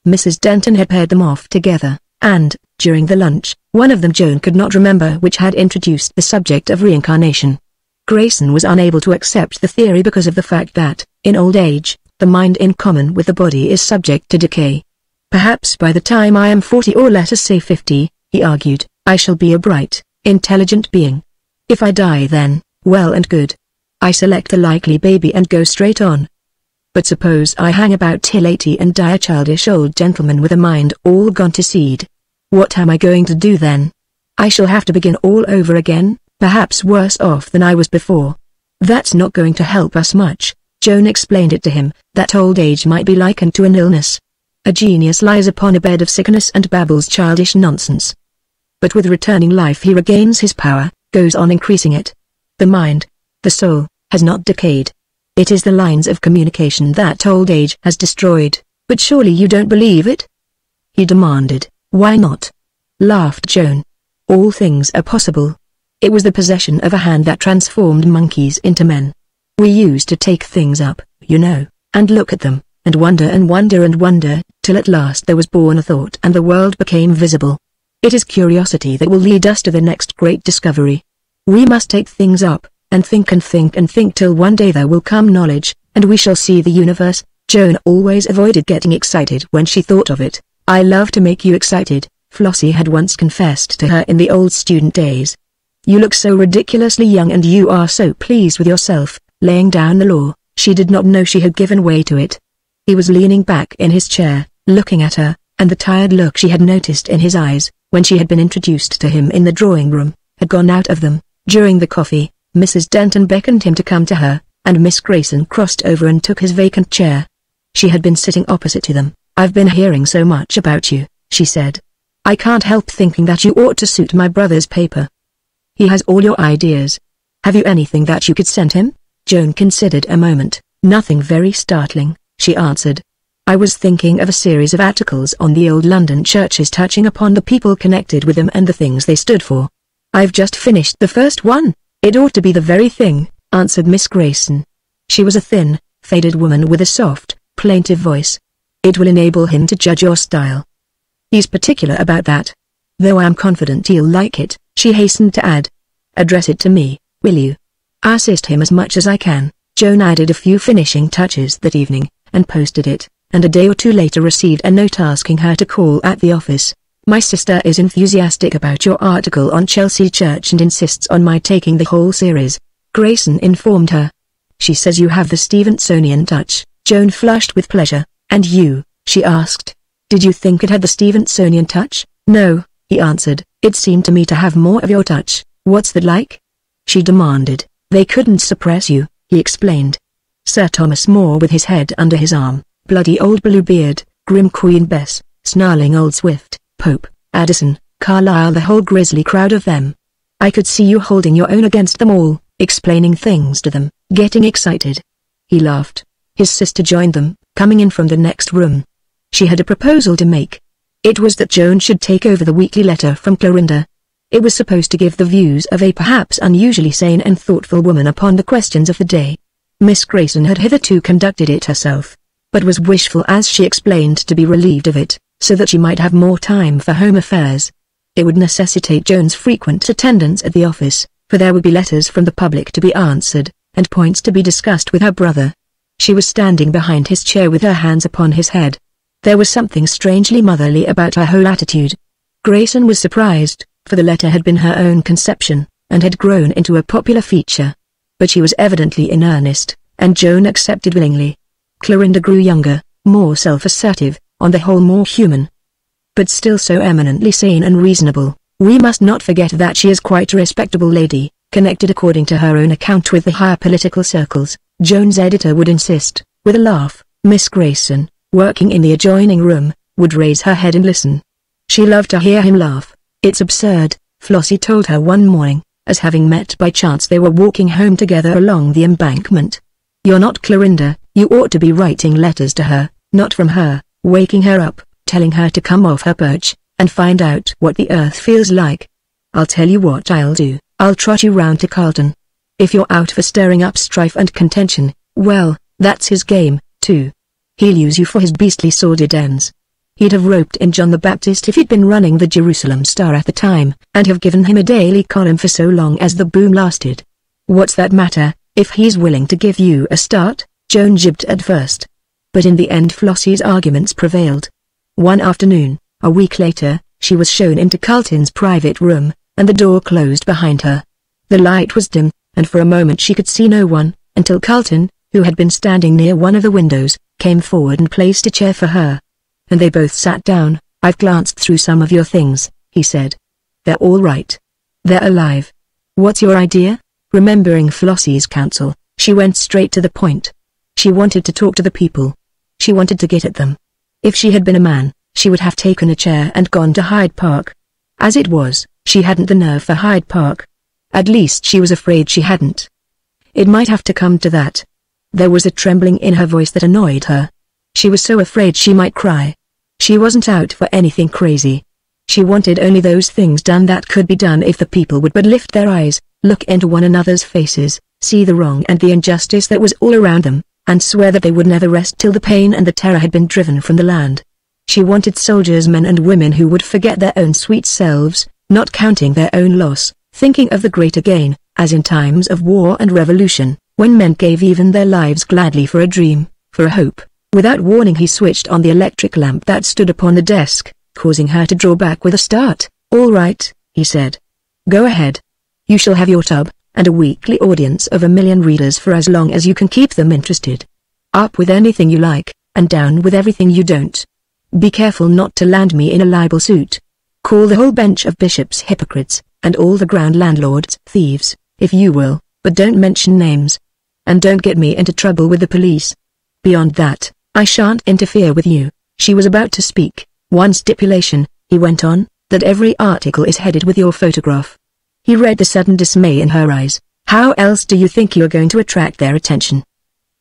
S1: Mrs. Denton had paired them off together, and, during the lunch, one of them, Joan could not remember which, had introduced the subject of reincarnation. Grayson was unable to accept the theory because of the fact that, in old age, the mind in common with the body is subject to decay. Perhaps by the time I am 40, or let us say 50, he argued, I shall be a bright, intelligent being. If I die then, well and good. I select a likely baby and go straight on. But suppose I hang about till 80 and die a childish old gentleman with a mind all gone to seed. What am I going to do then? I shall have to begin all over again, perhaps worse off than I was before. That's not going to help us much. Joan explained it to him, that old age might be likened to an illness. A genius lies upon a bed of sickness and babbles childish nonsense. But with returning life he regains his power, goes on increasing it. The mind, the soul, has not decayed. It is the lines of communication that old age has destroyed. But surely you don't believe it? He demanded. Why not? Laughed Joan. All things are possible. It was the possession of a hand that transformed monkeys into men. We used to take things up, you know, and look at them, and wonder and wonder and wonder, till at last there was born a thought and the world became visible. It is curiosity that will lead us to the next great discovery. We must take things up, and think and think and think till one day there will come knowledge, and we shall see the universe. Joan always avoided getting excited when she thought of it. I love to make you excited, Flossie had once confessed to her in the old student days. You look so ridiculously young and you are so pleased with yourself, laying down the law. She did not know she had given way to it. He was leaning back in his chair, looking at her, and the tired look she had noticed in his eyes, when she had been introduced to him in the drawing-room, had gone out of them. During the coffee, Mrs. Denton beckoned him to come to her, and Miss Grayson crossed over and took his vacant chair. She had been sitting opposite to them. I've been hearing so much about you, she said. I can't help thinking that you ought to suit my brother's paper. He has all your ideas. Have you anything that you could send him? Joan considered a moment. Nothing very startling, she answered. I was thinking of a series of articles on the old London churches touching upon the people connected with them and the things they stood for. I've just finished the first one. It ought to be the very thing, answered Miss Grayson. She was a thin, faded woman with a soft, plaintive voice. It will enable him to judge your style. He's particular about that. Though I am confident he'll like it, she hastened to add. Address it to me, will you? I'll assist him as much as I can. Joan added a few finishing touches that evening, and posted it, and a day or two later received a note asking her to call at the office. My sister is enthusiastic about your article on Chelsea Church and insists on my taking the whole series, Grayson informed her. She says you have the Stevensonian touch. Joan flushed with pleasure. And you, she asked. Did you think it had the Stevensonian touch? No, he answered. It seemed to me to have more of your touch. What's that like? She demanded. They couldn't suppress you, he explained. Sir Thomas More with his head under his arm, bloody old Bluebeard, grim Queen Bess, snarling old Swift, Pope, Addison, Carlyle, the whole grisly crowd of them. I could see you holding your own against them all, explaining things to them, getting excited. He laughed. His sister joined them, coming in from the next room. She had a proposal to make. It was that Joan should take over the weekly letter from Clorinda. It was supposed to give the views of a perhaps unusually sane and thoughtful woman upon the questions of the day. Miss Grayson had hitherto conducted it herself, but was wishful, as she explained, to be relieved of it, so that she might have more time for home affairs. It would necessitate Joan's frequent attendance at the office, for there would be letters from the public to be answered, and points to be discussed with her brother. She was standing behind his chair with her hands upon his head. There was something strangely motherly about her whole attitude. Grayson was surprised, for the letter had been her own conception, and had grown into a popular feature. But she was evidently in earnest, and Joan accepted willingly. Clorinda grew younger, more self-assertive, on the whole more human. But still so eminently sane and reasonable. We must not forget that she is quite a respectable lady, connected according to her own account with the higher political circles, Joan's editor would insist, with a laugh. Miss Grayson, working in the adjoining room, would raise her head and listen. She loved to hear him laugh. It's absurd, Flossie told her one morning, as having met by chance they were walking home together along the embankment. You're not Clorinda, you ought to be writing letters to her, not from her, waking her up, telling her to come off her perch, and find out what the earth feels like. I'll tell you what I'll do, I'll trot you round to Carlton. If you're out for stirring up strife and contention, well, that's his game, too. He'll use you for his beastly sordid ends. He'd have roped in John the Baptist if he'd been running the Jerusalem Star at the time, and have given him a daily column for so long as the boom lasted. What's that matter, if he's willing to give you a start? Joan jibbed at first. But in the end Flossie's arguments prevailed. One afternoon, a week later, she was shown into Carlton's private room, and the door closed behind her. The light was dim, and for a moment she could see no one, until Carlton, who had been standing near one of the windows, came forward and placed a chair for her. And they both sat down. I've glanced through some of your things, he said. They're all right. They're alive. What's your idea? Remembering Flossie's counsel, she went straight to the point. She wanted to talk to the people. She wanted to get at them. If she had been a man, she would have taken a chair and gone to Hyde Park. As it was, she hadn't the nerve for Hyde Park. At least she was afraid she hadn't. It might have to come to that. There was a trembling in her voice that annoyed her. She was so afraid she might cry. She wasn't out for anything crazy. She wanted only those things done that could be done if the people would but lift their eyes, look into one another's faces, see the wrong and the injustice that was all around them, and swear that they would never rest till the pain and the terror had been driven from the land. She wanted soldiers, men and women who would forget their own sweet selves, not counting their own loss, thinking of the greater gain, as in times of war and revolution, when men gave even their lives gladly for a dream, for a hope. Without warning he switched on the electric lamp that stood upon the desk, causing her to draw back with a start. All right, he said. Go ahead. You shall have your tub, and a weekly audience of 1 million readers for as long as you can keep them interested. Up with anything you like, and down with everything you don't. Be careful not to land me in a libel suit. Call the whole bench of bishops hypocrites, and all the ground landlords thieves, if you will, but don't mention names. And don't get me into trouble with the police. Beyond that, I shan't interfere with you. She was about to speak. One stipulation, he went on, that every article is headed with your photograph. He read the sudden dismay in her eyes. How else do you think you're going to attract their attention?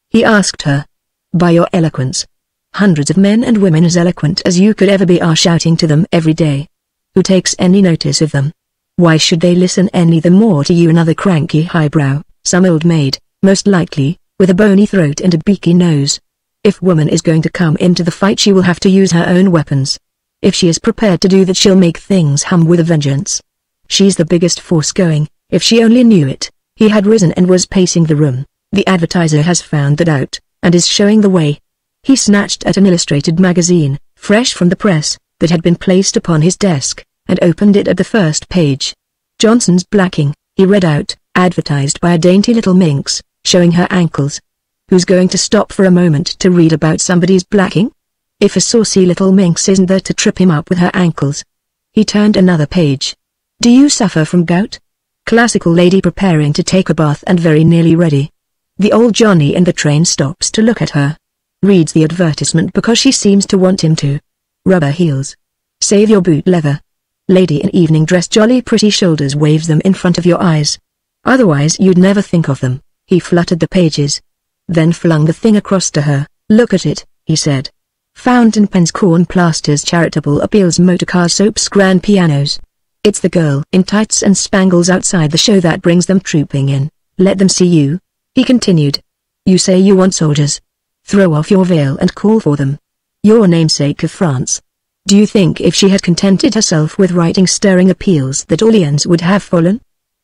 S1: He asked her. By your eloquence. Hundreds of men and women as eloquent as you could ever be are shouting to them every day. Who takes any notice of them? Why should they listen any the more to you, another cranky highbrow, some old maid, most likely, with a bony throat and a beaky nose? If woman is going to come into the fight, she will have to use her own weapons. If she is prepared to do that, she'll make things hum with a vengeance. She's the biggest force going, if she only knew it. He had risen and was pacing the room. The advertiser has found that out, and is showing the way. He snatched at an illustrated magazine, fresh from the press, that had been placed upon his desk, and opened it at the first page. Johnson's blacking, he read out, advertised by a dainty little minx, showing her ankles. Who's going to stop for a moment to read about somebody's blacking? If a saucy little minx isn't there to trip him up with her ankles. He turned another page. Do you suffer from gout? Classical lady preparing to take a bath and very nearly ready. The old Johnny in the train stops to look at her. Reads the advertisement because she seems to want him to. Rubber heels. Save your boot leather. Lady in evening dress, jolly pretty shoulders, waves them in front of your eyes. Otherwise you'd never think of them. He fluttered the pages. Then flung the thing across to her. Look at it, he said. Fountain pens, corn plasters, charitable appeals, motorcars, soaps, grand pianos. It's the girl in tights and spangles outside the show that brings them trooping in. Let them see you. He continued. You say you want soldiers. Throw off your veil and call for them. Your namesake of France. Do you think if she had contented herself with writing stirring appeals that Orleans would have fallen?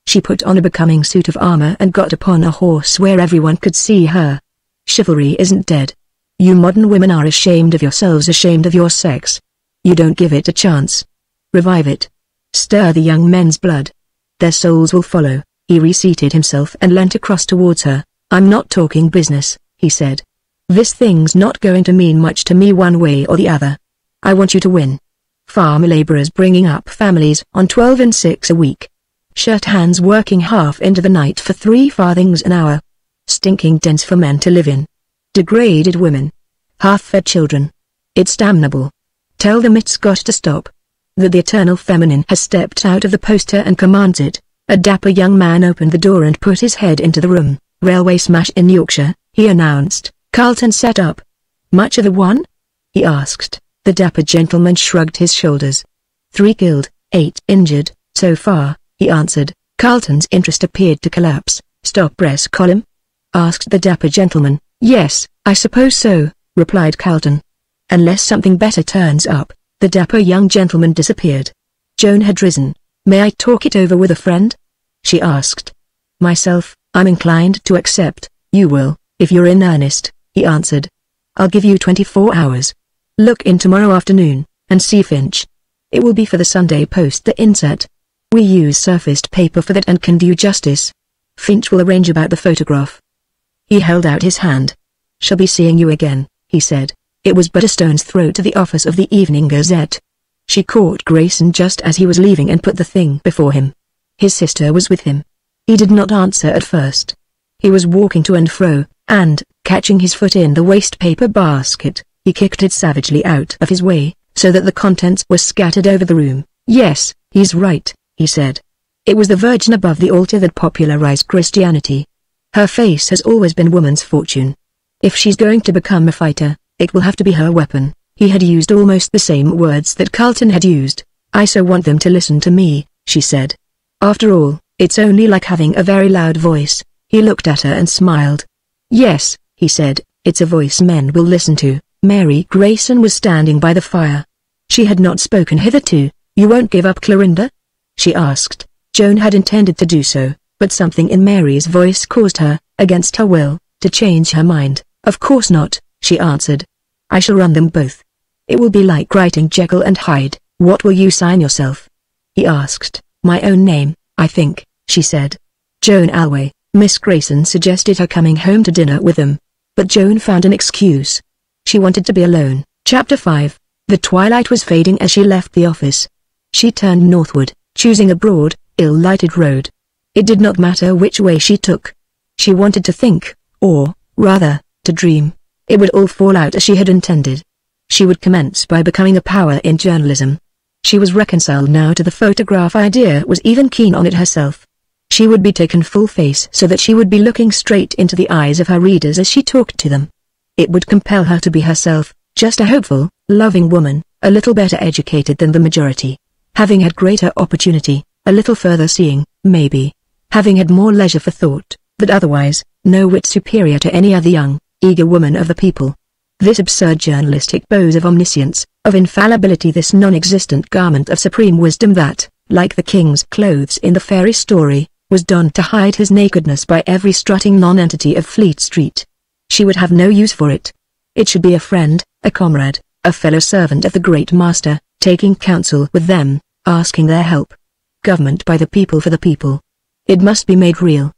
S1: She put on a becoming suit of armor and got upon a horse where everyone could see her. Chivalry isn't dead. You modern women are ashamed of yourselves, ashamed of your sex. You don't give it a chance. Revive it. Stir the young men's blood. Their souls will follow. He reseated himself and leant across towards her. I'm not talking business, he said. This thing's not going to mean much to me one way or the other. I want you to win. Farm laborers bringing up families on 12 and 6 a week. Shirt hands working half into the night for 3 farthings an hour. Stinking dens for men to live in. Degraded women. Half-fed children. It's damnable. Tell them it's got to stop. That the eternal feminine has stepped out of the poster and commands it. A dapper young man opened the door and put his head into the room. Railway smash in Yorkshire, he announced. Carlton sat up. Much of the one? He asked. The dapper gentleman shrugged his shoulders. 3 killed, 8 injured, so far, he answered. Carlton's interest appeared to collapse. Stop press column? Asked the dapper gentleman. Yes, I suppose so, replied Carlton. Unless something better turns up. The dapper young gentleman disappeared. Joan had risen. May I talk it over with a friend? She asked. Myself, I'm inclined to accept. You will, if you're in earnest, he answered. I'll give you 24 hours. Look in tomorrow afternoon, and see Finch. It will be for the Sunday Post, the insert. We use surfaced paper for that and can do justice. Finch will arrange about the photograph. He held out his hand. Shall be seeing you again, he said. It was but a stone's throw to the office of the Evening Gazette. She caught Grayson just as he was leaving and put the thing before him. His sister was with him. He did not answer at first. He was walking to and fro, and, catching his foot in the waste paper basket, he kicked it savagely out of his way, so that the contents were scattered over the room. Yes, he's right, he said. It was the Virgin above the altar that popularized Christianity. Her face has always been woman's fortune. If she's going to become a fighter, it will have to be her weapon. He had used almost the same words that Carlton had used. I so want them to listen to me, she said. After all, it's only like having a very loud voice. He looked at her and smiled. Yes, he said, it's a voice men will listen to. Mary Grayson was standing by the fire. She had not spoken hitherto. You won't give up, Clorinda? She asked. Joan had intended to do so, but something in Mary's voice caused her, against her will, to change her mind. Of course not, she answered. I shall run them both. It will be like writing Jekyll and Hyde. What will you sign yourself? He asked. My own name, I think, she said. Joan Alway. Miss Grayson suggested her coming home to dinner with them. But Joan found an excuse. She wanted to be alone. Chapter 5. The twilight was fading as she left the office. She turned northward, choosing a broad, ill-lighted road. It did not matter which way she took. She wanted to think, or, rather, to dream. It would all fall out as she had intended. She would commence by becoming a power in journalism. She was reconciled now to the photograph idea, was even keen on it herself. She would be taken full face so that she would be looking straight into the eyes of her readers as she talked to them. It would compel her to be herself, just a hopeful, loving woman, a little better educated than the majority. Having had greater opportunity, a little further seeing, maybe. Having had more leisure for thought, but otherwise, no whit superior to any other young, eager woman of the people. This absurd journalistic pose of omniscience, of infallibility, this non-existent garment of supreme wisdom that, like the king's clothes in the fairy story, was donned to hide his nakedness by every strutting nonentity of Fleet Street. She would have no use for it. It should be a friend, a comrade, a fellow servant of the great master, taking counsel with them, asking their help. Government by the people for the people. It must be made real.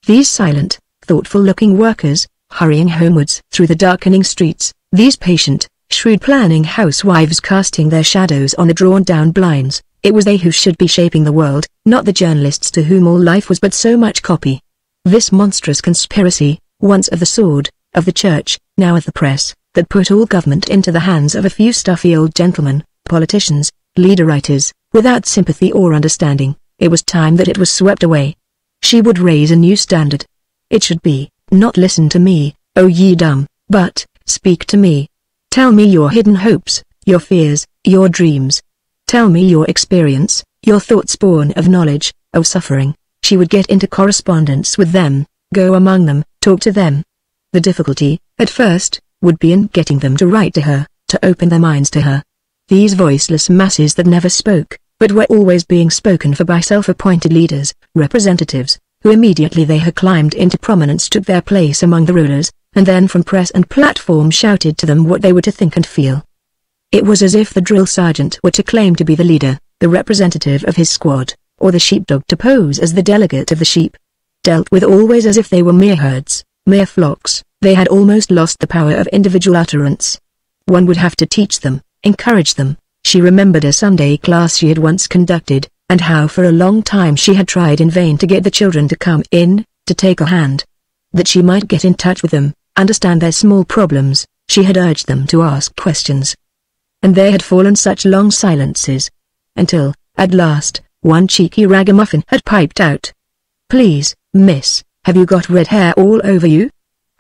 S1: These silent, thoughtful-looking workers, hurrying homewards through the darkening streets, these patient, shrewd planning housewives casting their shadows on the drawn-down blinds, it was they who should be shaping the world, not the journalists to whom all life was but so much copy. This monstrous conspiracy, once of the sword, of the church, now of the press, that put all government into the hands of a few stuffy old gentlemen, politicians, leader-writers, without sympathy or understanding, it was time that it was swept away. She would raise a new standard. It should be, not listen to me, O ye dumb, but, speak to me. Tell me your hidden hopes, your fears, your dreams. Tell me your experience, your thoughts born of knowledge, of suffering. She would get into correspondence with them, go among them, talk to them. The difficulty, at first, would be in getting them to write to her, to open their minds to her. These voiceless masses that never spoke, but were always being spoken for by self-appointed leaders, representatives, who immediately they had climbed into prominence took their place among the rulers, and then from press and platform shouted to them what they were to think and feel. It was as if the drill sergeant were to claim to be the leader, the representative of his squad, or the sheepdog to pose as the delegate of the sheep. Dealt with always as if they were mere herds, mere flocks, they had almost lost the power of individual utterance. One would have to teach them, encourage them. She remembered a Sunday class she had once conducted, and how for a long time she had tried in vain to get the children to come in, to take a hand. That she might get in touch with them, understand their small problems, she had urged them to ask questions. And there had fallen such long silences. Until, at last, one cheeky ragamuffin had piped out. "Please, miss, have you got red hair all over you?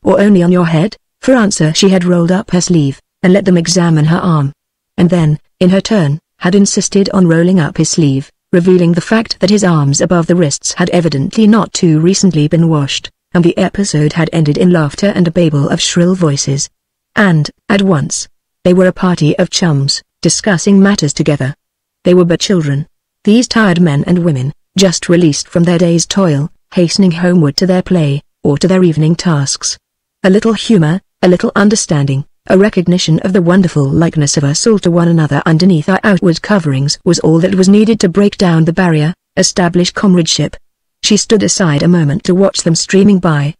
S1: Or only on your head?" For answer she had rolled up her sleeve, and let them examine her arm. And then, in her turn, had insisted on rolling up his sleeve, revealing the fact that his arms above the wrists had evidently not too recently been washed, and the episode had ended in laughter and a babel of shrill voices. And, at once, they were a party of chums, discussing matters together. They were but children. These tired men and women, just released from their day's toil, hastening homeward to their play, or to their evening tasks. A little humor, a little understanding, a recognition of the wonderful likeness of us all to one another underneath our outward coverings was all that was needed to break down the barrier, establish comradeship. She stood aside a moment to watch them streaming by.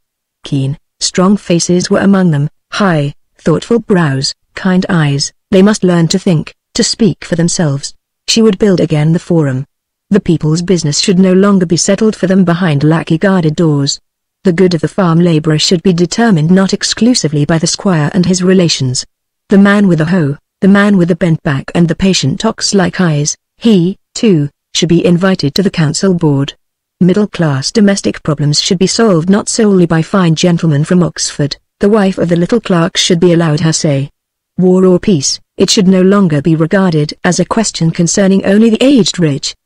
S1: Keen, strong faces were among them, high, thoughtful brows, kind eyes. They must learn to think, to speak for themselves. She would build again the forum. The people's business should no longer be settled for them behind lackey-guarded doors. The good of the farm laborer should be determined not exclusively by the squire and his relations. The man with the hoe, the man with the bent back and the patient ox-like eyes, he, too, should be invited to the council board. Middle-class domestic problems should be solved not solely by fine gentlemen from Oxford. The wife of the little clerk should be allowed her say. War or peace, it should no longer be regarded as a question concerning only the aged rich.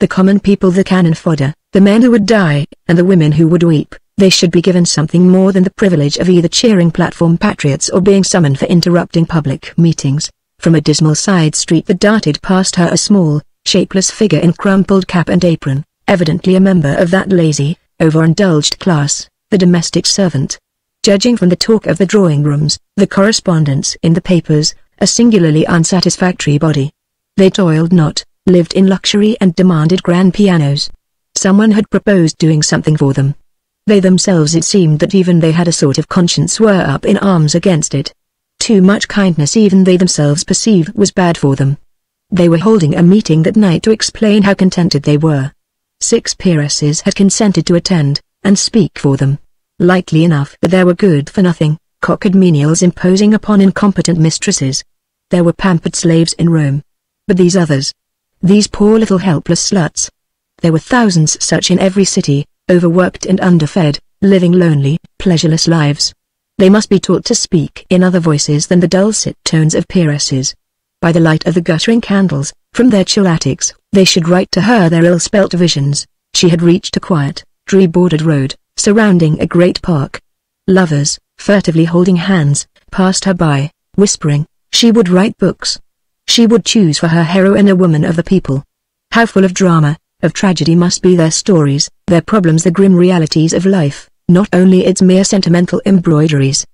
S1: The common people, the cannon fodder, the men who would die, and the women who would weep, they should be given something more than the privilege of either cheering platform patriots or being summoned for interrupting public meetings. From a dismal side street there darted past her a small, shapeless figure in crumpled cap and apron, evidently a member of that lazy, overindulged class, the domestic servant. Judging from the talk of the drawing rooms, the correspondence in the papers, a singularly unsatisfactory body. They toiled not, lived in luxury and demanded grand pianos. Someone had proposed doing something for them. They themselves, it seemed that even they had a sort of conscience, were up in arms against it. Too much kindness even they themselves perceived was bad for them. They were holding a meeting that night to explain how contented they were. 6 peeresses had consented to attend, and speak for them. Likely enough that there were good-for-nothing, cocked menials imposing upon incompetent mistresses. There were pampered slaves in Rome. But these others. These poor little helpless sluts. There were thousands such in every city, overworked and underfed, living lonely, pleasureless lives. They must be taught to speak in other voices than the dulcet tones of peeresses. By the light of the guttering candles, from their chill attics, they should write to her their ill-spelt visions. She had reached a quiet, tree-bordered road, surrounding a great park. Lovers, furtively holding hands, passed her by, whispering. She would write books. She would choose for her heroine a woman of the people. How full of drama, of tragedy must be their stories, their problems, the grim realities of life, not only its mere sentimental embroideries.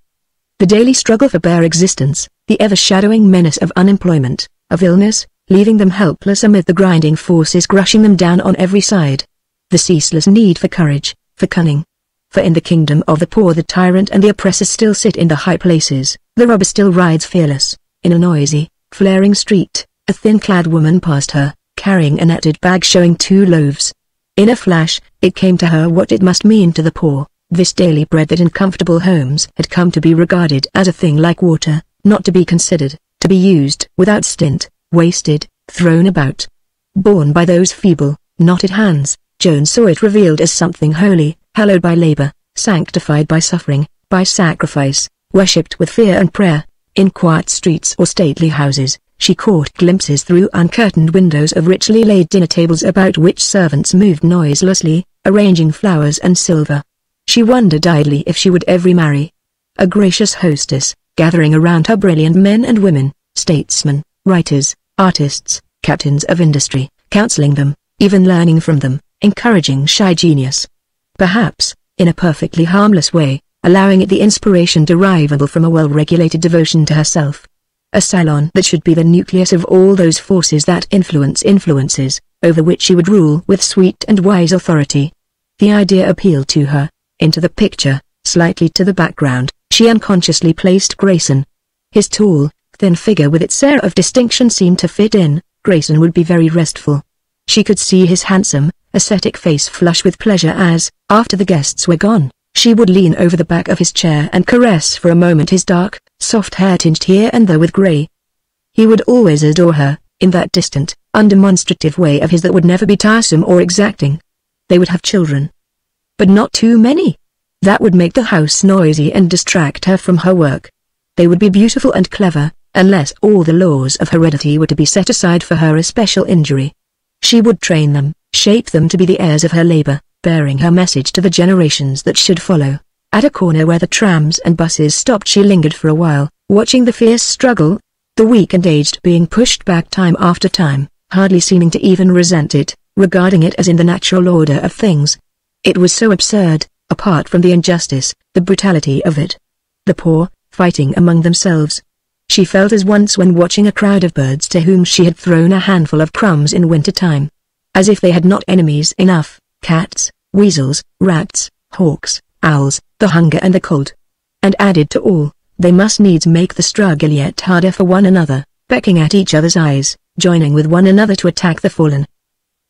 S1: The daily struggle for bare existence, the ever-shadowing menace of unemployment, of illness, leaving them helpless amid the grinding forces crushing them down on every side. The ceaseless need for courage, for cunning. For in the kingdom of the poor the tyrant and the oppressor still sit in the high places, the robber still rides fearless. In a noisy, flaring street, a thin-clad woman passed her, carrying a netted bag showing 2 loaves. In a flash, it came to her what it must mean to the poor. This daily bread that in comfortable homes had come to be regarded as a thing like water, not to be considered, to be used without stint, wasted, thrown about. Borne by those feeble, knotted hands, Joan saw it revealed as something holy, hallowed by labor, sanctified by suffering, by sacrifice, worshipped with fear and prayer. In quiet streets or stately houses, she caught glimpses through uncurtained windows of richly laid dinner tables about which servants moved noiselessly, arranging flowers and silver. She wondered idly if she would ever marry. A gracious hostess, gathering around her brilliant men and women, statesmen, writers, artists, captains of industry, counseling them, even learning from them, encouraging shy genius. Perhaps, in a perfectly harmless way, allowing it the inspiration derivable from a well-regulated devotion to herself. A salon that should be the nucleus of all those forces that influences, over which she would rule with sweet and wise authority. The idea appealed to her. Into the picture, slightly to the background, she unconsciously placed Grayson. His tall, thin figure with its air of distinction seemed to fit in. Grayson would be very restful. She could see his handsome, ascetic face flush with pleasure as, after the guests were gone, she would lean over the back of his chair and caress for a moment his dark, soft hair tinged here and there with grey. He would always adore her, in that distant, undemonstrative way of his that would never be tiresome or exacting. They would have children. But not too many. That would make the house noisy and distract her from her work. They would be beautiful and clever, unless all the laws of heredity were to be set aside for her especial injury. She would train them, shape them to be the heirs of her labor, bearing her message to the generations that should follow. At a corner where the trams and buses stopped she lingered for a while, watching the fierce struggle, the weak and aged being pushed back time after time, hardly seeming to even resent it, regarding it as in the natural order of things. It was so absurd, apart from the injustice, the brutality of it. The poor, fighting among themselves. She felt as once when watching a crowd of birds to whom she had thrown a handful of crumbs in winter time. As if they had not enemies enough, cats, weasels, rats, hawks, owls, the hunger and the cold. And added to all, they must needs make the struggle yet harder for one another, pecking at each other's eyes, joining with one another to attack the fallen.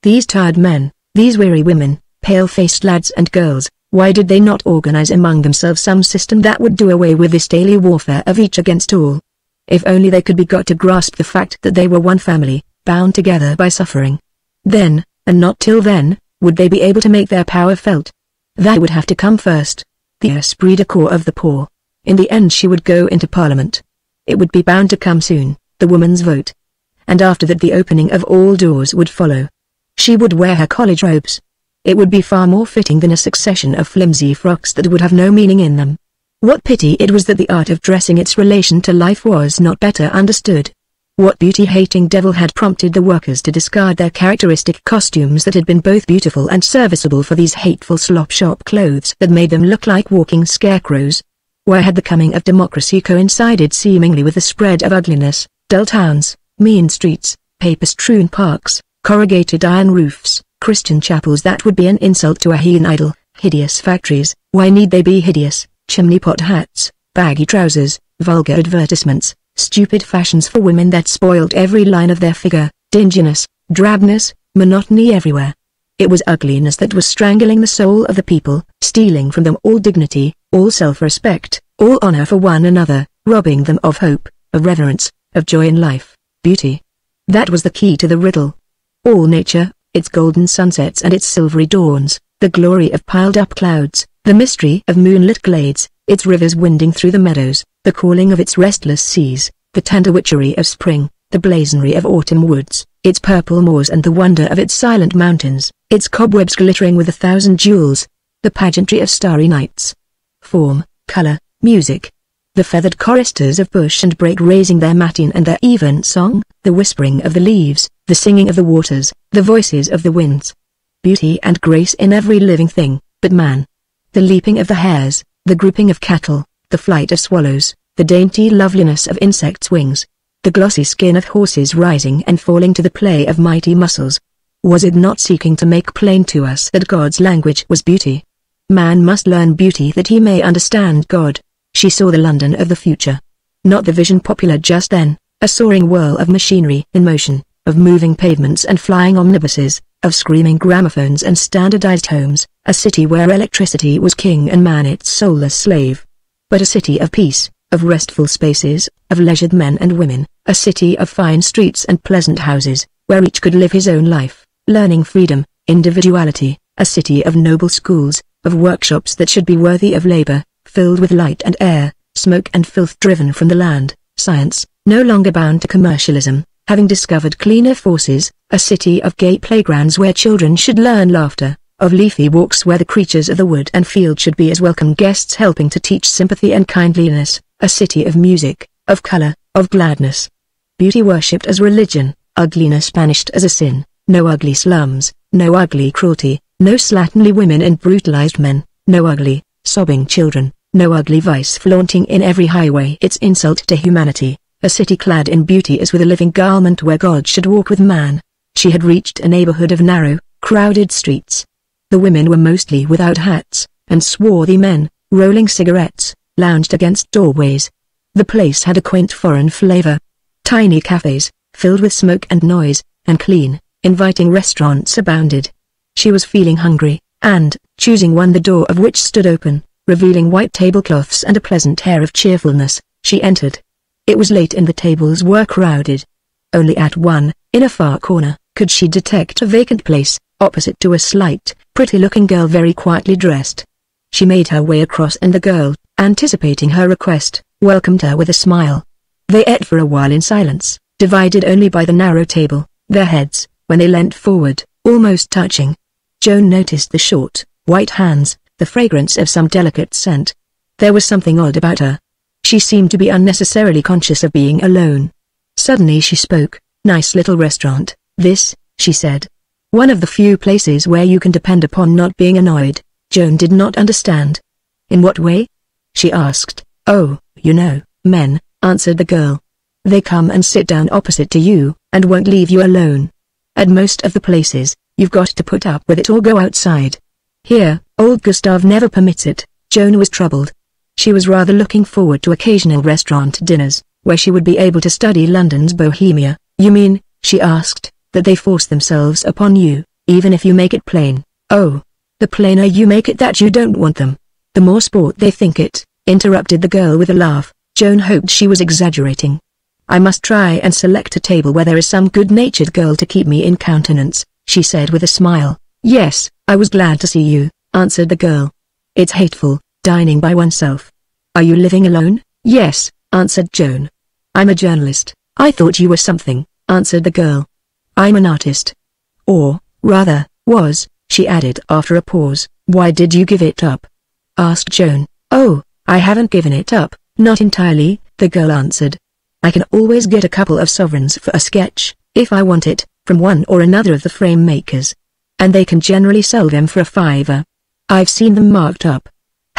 S1: These tired men, these weary women, pale-faced lads and girls, why did they not organize among themselves some system that would do away with this daily warfare of each against all? If only they could be got to grasp the fact that they were one family, bound together by suffering. Then, and not till then, would they be able to make their power felt. That would have to come first. The esprit de corps of the poor. In the end she would go into Parliament. It would be bound to come soon, the woman's vote. And after that the opening of all doors would follow. She would wear her college robes. It would be far more fitting than a succession of flimsy frocks that would have no meaning in them. What pity it was that the art of dressing its relation to life was not better understood. What beauty-hating devil had prompted the workers to discard their characteristic costumes that had been both beautiful and serviceable for these hateful slop-shop clothes that made them look like walking scarecrows? Why had the coming of democracy coincided seemingly with the spread of ugliness, dull towns, mean streets, paper-strewn parks, corrugated iron roofs, Christian chapels that would be an insult to a heathen idol, hideous factories? Why need they be hideous? Chimney-pot hats, baggy trousers, vulgar advertisements, stupid fashions for women that spoiled every line of their figure, dinginess, drabness, monotony everywhere. It was ugliness that was strangling the soul of the people, stealing from them all dignity, all self-respect, all honor for one another, robbing them of hope, of reverence, of joy in life, beauty. That was the key to the riddle. All nature, its golden sunsets and its silvery dawns, the glory of piled-up clouds, the mystery of moonlit glades, its rivers winding through the meadows, the calling of its restless seas, the tender witchery of spring, the blazonry of autumn woods, its purple moors and the wonder of its silent mountains, its cobwebs glittering with 1,000 jewels, the pageantry of starry nights. Form, color, music. The feathered choristers of bush and brake raising their matin and their even song, the whispering of the leaves, the singing of the waters, the voices of the winds. Beauty and grace in every living thing, but man. The leaping of the hares, the grouping of cattle, the flight of swallows, the dainty loveliness of insects' wings, the glossy skin of horses rising and falling to the play of mighty muscles. Was it not seeking to make plain to us that God's language was beauty? Man must learn beauty that he may understand God. She saw the London of the future. Not the vision popular just then, a soaring whirl of machinery in motion, of moving pavements and flying omnibuses, of screaming gramophones and standardized homes, a city where electricity was king and man its soulless slave. But a city of peace, of restful spaces, of leisured men and women, a city of fine streets and pleasant houses, where each could live his own life, learning freedom, individuality, a city of noble schools, of workshops that should be worthy of labor, filled with light and air, smoke and filth driven from the land, science, no longer bound to commercialism, having discovered cleaner forces, a city of gay playgrounds where children should learn laughter, of leafy walks where the creatures of the wood and field should be as welcome guests helping to teach sympathy and kindliness, a city of music, of color, of gladness. beauty worshipped as religion, ugliness banished as a sin, no ugly slums, no ugly cruelty, no slatternly women and brutalized men, no ugly, sobbing children, no ugly vice flaunting in every highway its insult to humanity, a city clad in beauty as with a living garment where God should walk with man. She had reached a neighborhood of narrow, crowded streets. The women were mostly without hats, and swarthy men, rolling cigarettes, lounged against doorways. The place had a quaint foreign flavor. Tiny cafes, filled with smoke and noise, and clean, inviting restaurants abounded. She was feeling hungry, and, choosing one the door of which stood open, revealing white tablecloths and a pleasant air of cheerfulness, she entered. It was late and the tables were crowded. Only at one, in a far corner, could she detect a vacant place, opposite to a slight, pretty-looking girl very quietly dressed. She made her way across and the girl, anticipating her request, welcomed her with a smile. They ate for a while in silence, divided only by the narrow table, their heads, when they leant forward, almost touching. Joan noticed the short, white hands, the fragrance of some delicate scent. There was something odd about her. She seemed to be unnecessarily conscious of being alone. Suddenly she spoke. "Nice little restaurant, this," she said. "One of the few places where you can depend upon not being annoyed." Joan did not understand. "In what way?" she asked. "Oh, you know, men," answered the girl. "They come and sit down opposite to you, and won't leave you alone. At most of the places, you've got to put up with it or go outside. Here, old Gustav never permits it." Joan was troubled. She was rather looking forward to occasional restaurant dinners, where she would be able to study London's bohemia. "You mean," she asked, "that they force themselves upon you, even if you make it plain?" "Oh, the plainer you make it that you don't want them, the more sport they think it," interrupted the girl with a laugh. Joan hoped she was exaggerating. "I must try and select a table where there is some good-natured girl to keep me in countenance," she said with a smile. "Yes, I was glad to see you," answered the girl. "It's hateful, dining by oneself." "Are you living alone?" "Yes," answered Joan. "I'm a journalist." "I thought you were something," answered the girl. "I'm an artist. Or, rather, was," she added after a pause. "Why did you give it up?" asked Joan. "Oh, I haven't given it up, not entirely," the girl answered. "I can always get a couple of sovereigns for a sketch, if I want it, from one or another of the frame makers. And they can generally sell them for a $5. I've seen them marked up."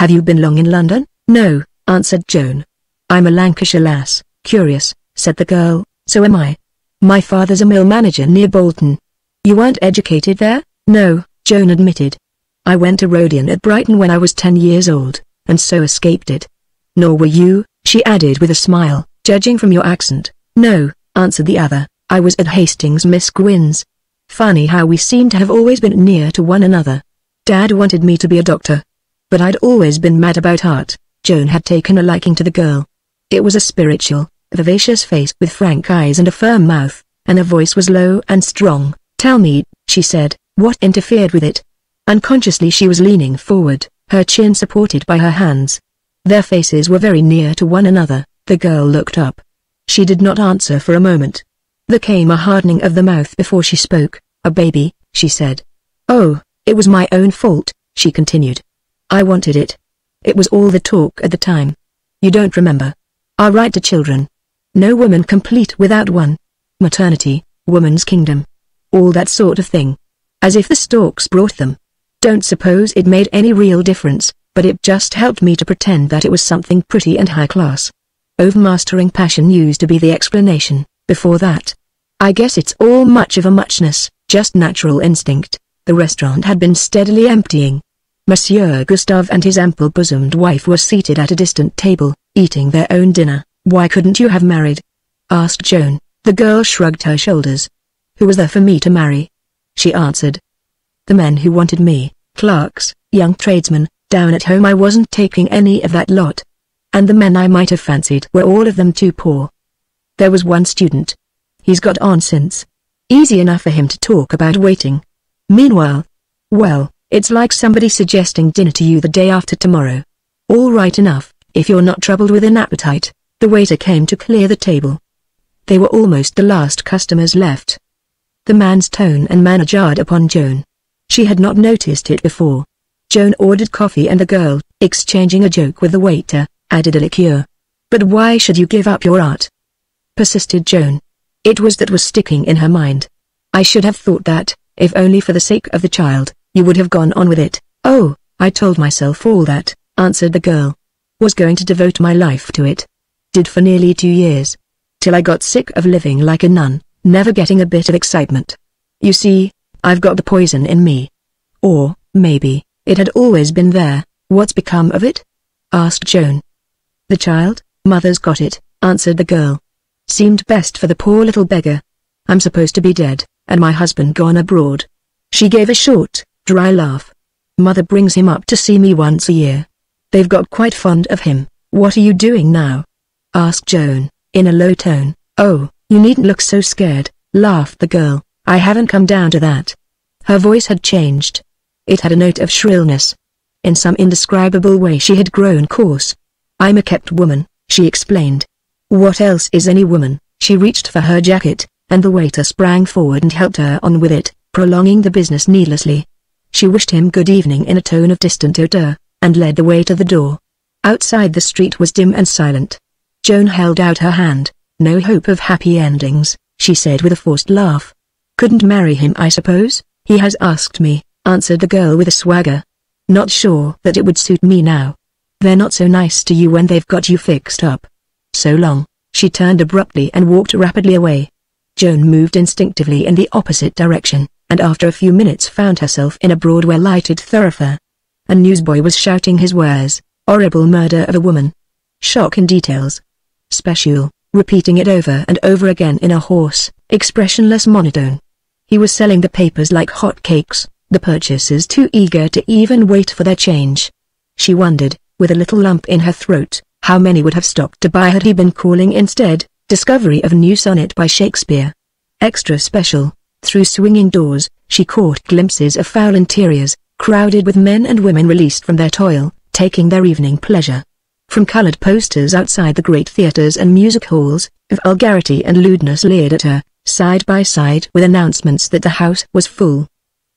S1: "Have you been long in London?" "No," answered Joan. "I'm a Lancashire lass." "Curious," said the girl. "So am I. My father's a mill manager near Bolton." "You weren't educated there?" "No," Joan admitted. "I went to Rodion at Brighton when I was 10 years old, and so escaped it." "Nor were you," she added with a smile, "judging from your accent." "No," answered the other, "I was at Hastings, Miss Gwyn's." "Funny how we seem to have always been near to one another. Dad wanted me to be a doctor. But I'd always been mad about art." Joan had taken a liking to the girl. It was a spiritual, vivacious face with frank eyes and a firm mouth, and her voice was low and strong. "Tell me," she said, "what interfered with it?" Unconsciously she was leaning forward, her chin supported by her hands. Their faces were very near to one another. The girl looked up. She did not answer for a moment. There came a hardening of the mouth before she spoke. "A baby," she said. "Oh, it was my own fault," she continued. "I wanted it. It was all the talk at the time. You don't remember? Our right to children. No woman complete without one. Maternity, woman's kingdom. All that sort of thing. As if the storks brought them. Don't suppose it made any real difference, but it just helped me to pretend that it was something pretty and high class. Overmastering passion used to be the explanation. Before that, I guess it's all much of a muchness, just natural instinct." The restaurant had been steadily emptying. Monsieur Gustave and his ample-bosomed wife were seated at a distant table, eating their own dinner. "Why couldn't you have married?" asked Joan. The girl shrugged her shoulders. "Who was there for me to marry?" she answered. "The men who wanted me, clerks, young tradesmen, down at home. I wasn't taking any of that lot. And the men I might have fancied were all of them too poor. There was one student. He's got on since. Easy enough for him to talk about waiting. Meanwhile, well, it's like somebody suggesting dinner to you the day after tomorrow. All right enough, if you're not troubled with an appetite." The waiter came to clear the table. They were almost the last customers left. The man's tone and manner jarred upon Joan. She had not noticed it before. Joan ordered coffee and the girl, exchanging a joke with the waiter, added a liqueur. "But why should you give up your art?" persisted Joan. It was that was sticking in her mind. I should have thought that, if only for the sake of the child, you would have gone on with it. Oh, I told myself all that, answered the girl. Was going to devote my life to it. Did for nearly 2 years. Till I got sick of living like a nun, never getting a bit of excitement. You see, I've got the poison in me. Or, maybe, it had always been there. What's become of it? Asked Joan. The child, mother's got it, answered the girl. Seemed best for the poor little beggar. I'm supposed to be dead, and my husband gone abroad. She gave a short, dry laugh. Mother brings him up to see me once a year. They've got quite fond of him. What are you doing now? Asked Joan, in a low tone. Oh, you needn't look so scared, laughed the girl. I haven't come down to that. Her voice had changed. It had a note of shrillness. In some indescribable way she had grown coarse. I'm a kept woman, she explained. What else is any woman? She reached for her jacket, and the waiter sprang forward and helped her on with it, prolonging the business needlessly. She wished him good evening in a tone of distant hauteur, and led the way to the door. Outside the street was dim and silent. Joan held out her hand. No hope of happy endings, she said with a forced laugh. Couldn't marry him, I suppose? He has asked me, answered the girl with a swagger. Not sure that it would suit me now. They're not so nice to you when they've got you fixed up. So long. She turned abruptly and walked rapidly away. Joan moved instinctively in the opposite direction, and after a few minutes found herself in a broad well-lighted thoroughfare. A newsboy was shouting his wares. Horrible murder of a woman. Shock in details. Special, repeating it over and over again in a hoarse, expressionless monotone. He was selling the papers like hot cakes, the purchasers too eager to even wait for their change. She wondered, with a little lump in her throat, how many would have stopped to buy had he been calling instead. Discovery of new sonnet by Shakespeare. Extra special. Through swinging doors, she caught glimpses of foul interiors, crowded with men and women released from their toil, taking their evening pleasure. From colored posters outside the great theaters and music halls, vulgarity and lewdness leered at her, side by side with announcements that the house was full.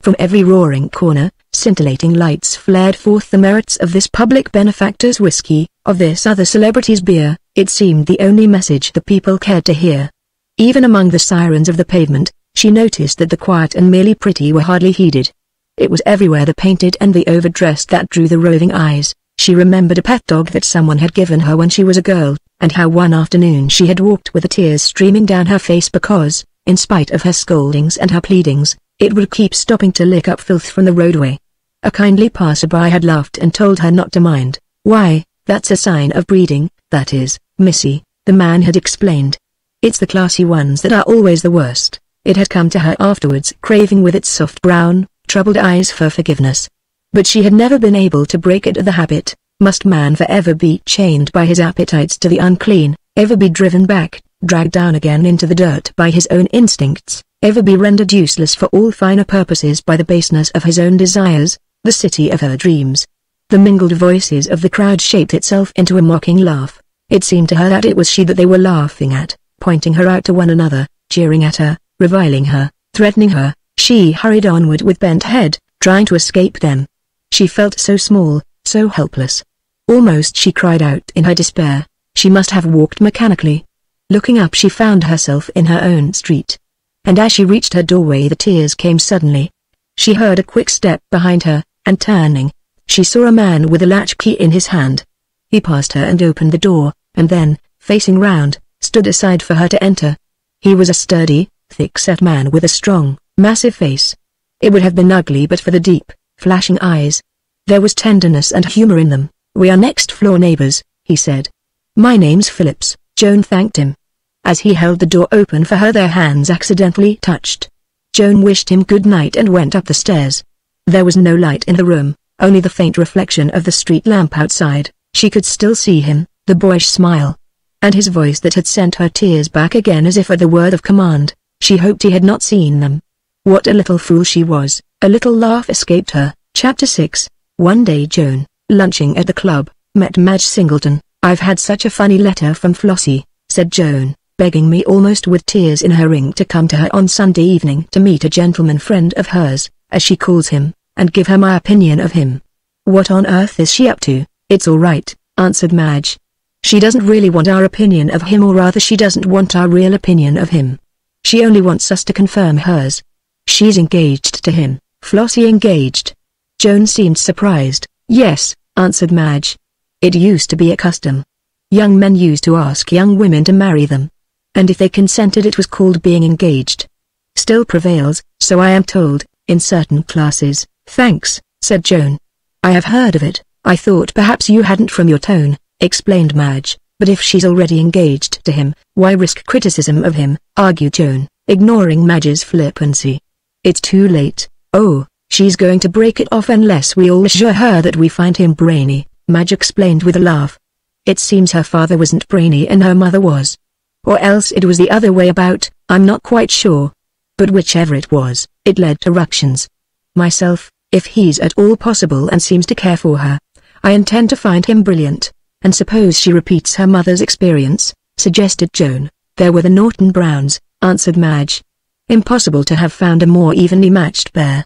S1: From every roaring corner, scintillating lights flared forth the merits of this public benefactor's whiskey, of this other celebrity's beer. It seemed the only message the people cared to hear. Even among the sirens of the pavement, she noticed that the quiet and merely pretty were hardly heeded. It was everywhere the painted and the overdressed that drew the roving eyes. She remembered a pet dog that someone had given her when she was a girl, and how one afternoon she had walked with the tears streaming down her face because, in spite of her scoldings and her pleadings, it would keep stopping to lick up filth from the roadway. A kindly passerby had laughed and told her not to mind. Why, that's a sign of breeding, that is, Missy, the man had explained. It's the classy ones that are always the worst. It had come to her afterwards, craving with its soft brown, troubled eyes for forgiveness. But she had never been able to break it of the habit. Must man forever be chained by his appetites to the unclean, ever be driven back, dragged down again into the dirt by his own instincts, ever be rendered useless for all finer purposes by the baseness of his own desires, the city of her dreams? The mingled voices of the crowd shaped itself into a mocking laugh. It seemed to her that it was she that they were laughing at, pointing her out to one another, jeering at her, reviling her, threatening her. She hurried onward with bent head, trying to escape them. She felt so small, so helpless. Almost she cried out in her despair. She must have walked mechanically. Looking up she found herself in her own street. And as she reached her doorway the tears came suddenly. She heard a quick step behind her, and turning, she saw a man with a latchkey in his hand. He passed her and opened the door, and then, facing round, stood aside for her to enter. He was a sturdy, thick-set man with a strong, massive face. It would have been ugly but for the deep, flashing eyes. There was tenderness and humor in them. "We are next-floor neighbors," he said. "My name's Phillips," Joan thanked him. As he held the door open for her their hands accidentally touched. Joan wished him good night and went up the stairs. There was no light in the room, only the faint reflection of the street lamp outside. She could still see him, the boyish smile, and his voice that had sent her tears back again as if at the word of command. She hoped he had not seen them. What a little fool she was. A little laugh escaped her. Chapter 6. One day Joan, lunching at the club, met Madge Singleton. "I've had such a funny letter from Flossie," said Joan, begging me almost with tears in her ring to come to her on Sunday evening to meet a gentleman friend of hers, as she calls him, and give her my opinion of him. "What on earth is she up to?" "It's all right," answered Madge. "She doesn't really want our opinion of him, or rather she doesn't want our real opinion of him. She only wants us to confirm hers. She's engaged to him. Flossie engaged? Joan seemed surprised. Yes, answered Madge. It used to be a custom. Young men used to ask young women to marry them. And if they consented, it was called being engaged. Still prevails, so I am told, in certain classes. Thanks, said Joan. I have heard of it. I thought perhaps you hadn't from your tone, explained Madge. But if she's already engaged to him, why risk criticism of him, argued Joan, ignoring Madge's flippancy. It's too late. Oh, she's going to break it off unless we all assure her that we find him brainy, Madge explained with a laugh. It seems her father wasn't brainy and her mother was. Or else it was the other way about, I'm not quite sure. But whichever it was, it led to ructions. Myself, if he's at all possible and seems to care for her, I intend to find him brilliant. And suppose she repeats her mother's experience, suggested Joan. There were the Norton Browns, answered Madge. Impossible to have found a more evenly matched pair.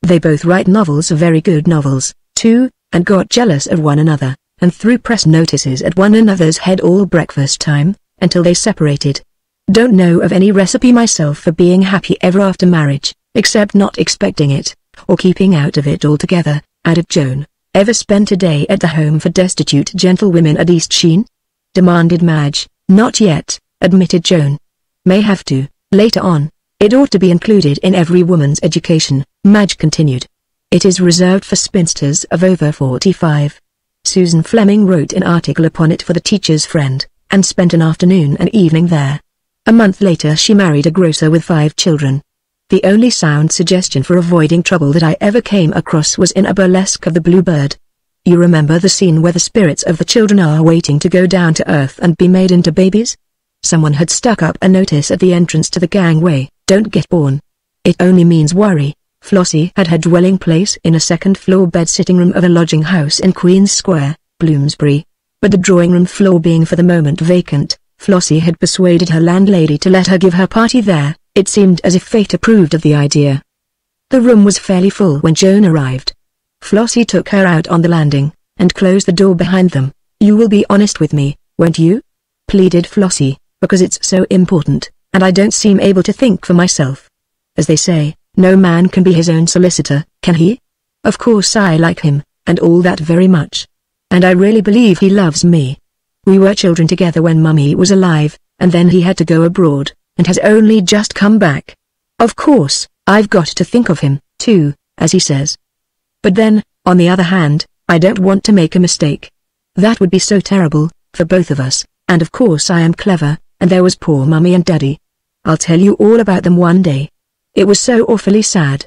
S1: They both write novels, very good novels, too, and got jealous of one another, and threw press notices at one another's head all breakfast time, until they separated. Don't know of any recipe myself for being happy ever after marriage, except not expecting it, or keeping out of it altogether, added Joan. Ever spent a day at the home for destitute gentlewomen at East Sheen? Demanded Madge. Not yet, admitted Joan. May have to, later on. It ought to be included in every woman's education, Madge continued. It is reserved for spinsters of over 45. Susan Fleming wrote an article upon it for the Teacher's Friend, and spent an afternoon and evening there. A month later she married a grocer with 5 children. The only sound suggestion for avoiding trouble that I ever came across was in a burlesque of the Bluebird. You remember the scene where the spirits of the children are waiting to go down to earth and be made into babies? Someone had stuck up a notice at the entrance to the gangway, "Don't get born." It only means worry. Flossie had her dwelling place in a second-floor bed-sitting room of a lodging house in Queen's Square, Bloomsbury. But the drawing-room floor being for the moment vacant, Flossie had persuaded her landlady to let her give her party there. It seemed as if fate approved of the idea. The room was fairly full when Joan arrived. Flossie took her out on the landing, and closed the door behind them. "You will be honest with me, won't you?" pleaded Flossie, "because it's so important, and I don't seem able to think for myself. As they say, no man can be his own solicitor, can he? Of course I like him, and all that very much. And I really believe he loves me. We were children together when Mummy was alive, and then he had to go abroad, and has only just come back. Of course, I've got to think of him, too, as he says. But then, on the other hand, I don't want to make a mistake. That would be so terrible, for both of us, and of course I am clever, and there was poor Mummy and Daddy. I'll tell you all about them one day. It was so awfully sad.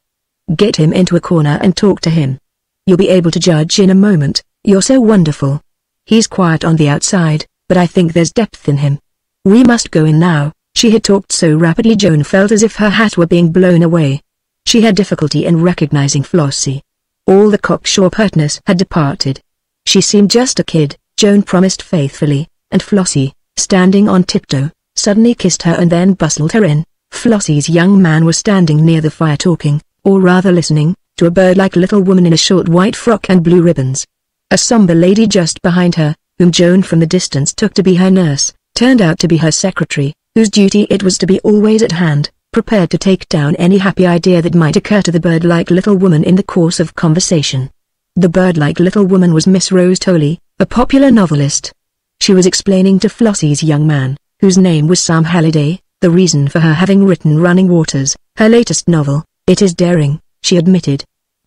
S1: Get him into a corner and talk to him. You'll be able to judge in a moment, you're so wonderful. He's quiet on the outside, but I think there's depth in him. We must go in now." She had talked so rapidly Joan felt as if her hat were being blown away. She had difficulty in recognizing Flossie. All the cocksure pertness had departed. She seemed just a kid, Joan promised faithfully, and Flossie, standing on tiptoe, suddenly kissed her and then bustled her in. Flossie's young man was standing near the fire talking, or rather listening, to a bird-like little woman in a short white frock and blue ribbons. A somber lady just behind her, whom Joan from the distance took to be her nurse, turned out to be her secretary, whose duty it was to be always at hand, prepared to take down any happy idea that might occur to the bird-like little woman in the course of conversation. The bird-like little woman was Miss Rose Tolley, a popular novelist. She was explaining to Flossie's young man, whose name was Sam Halliday, the reason for her having written Running Waters, her latest novel. "It is daring," she admitted.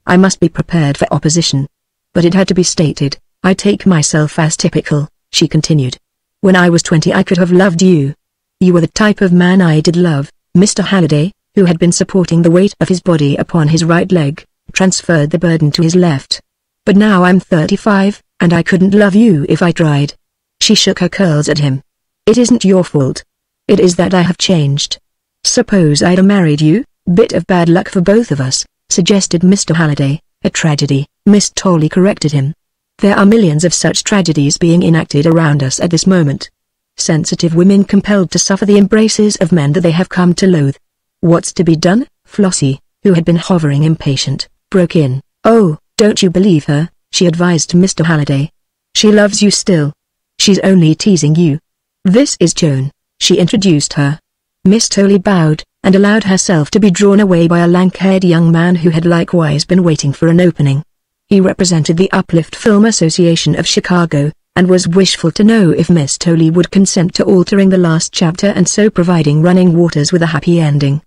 S1: "I must be prepared for opposition. But it had to be stated. I take myself as typical," she continued. "When I was 20 I could have loved you. You were the type of man I did love." Mr. Halliday, who had been supporting the weight of his body upon his right leg, transferred the burden to his left. "But now I'm 35, and I couldn't love you if I tried." She shook her curls at him. "It isn't your fault. It is that I have changed. Suppose I'd married you?" "Bit of bad luck for both of us," suggested Mr. Halliday. "A tragedy," Miss Tolley corrected him. "There are millions of such tragedies being enacted around us at this moment. Sensitive women compelled to suffer the embraces of men that they have come to loathe." "What's to be done?" Flossie, who had been hovering impatient, broke in. "Oh, don't you believe her," she advised Mr. Halliday. "She loves you still. She's only teasing you. This is Joan," she introduced her. Miss Tolley bowed, and allowed herself to be drawn away by a lank-haired young man who had likewise been waiting for an opening. He represented the Uplift Film Association of Chicago, and was wishful to know if Miss Tolley would consent to altering the last chapter and so providing Running Waters with a happy ending.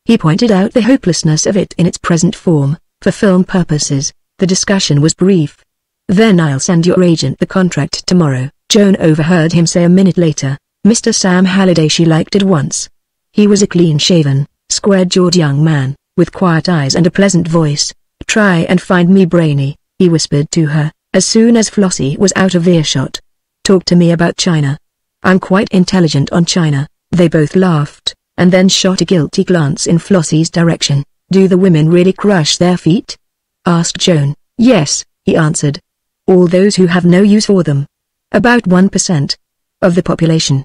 S1: He pointed out the hopelessness of it in its present form. For film purposes, the discussion was brief. "Then I'll send your agent the contract tomorrow," Joan overheard him say a minute later. Mr. Sam Halliday she liked at once. He was a clean-shaven, square-jawed young man, with quiet eyes and a pleasant voice. "Try and find me brainy," he whispered to her, as soon as Flossie was out of earshot. "Talk to me about China. I'm quite intelligent on China." They both laughed, and then shot a guilty glance in Flossie's direction. "Do the women really crush their feet?" asked Joan. "Yes," he answered. "All those who have no use for them. About 1% of the population."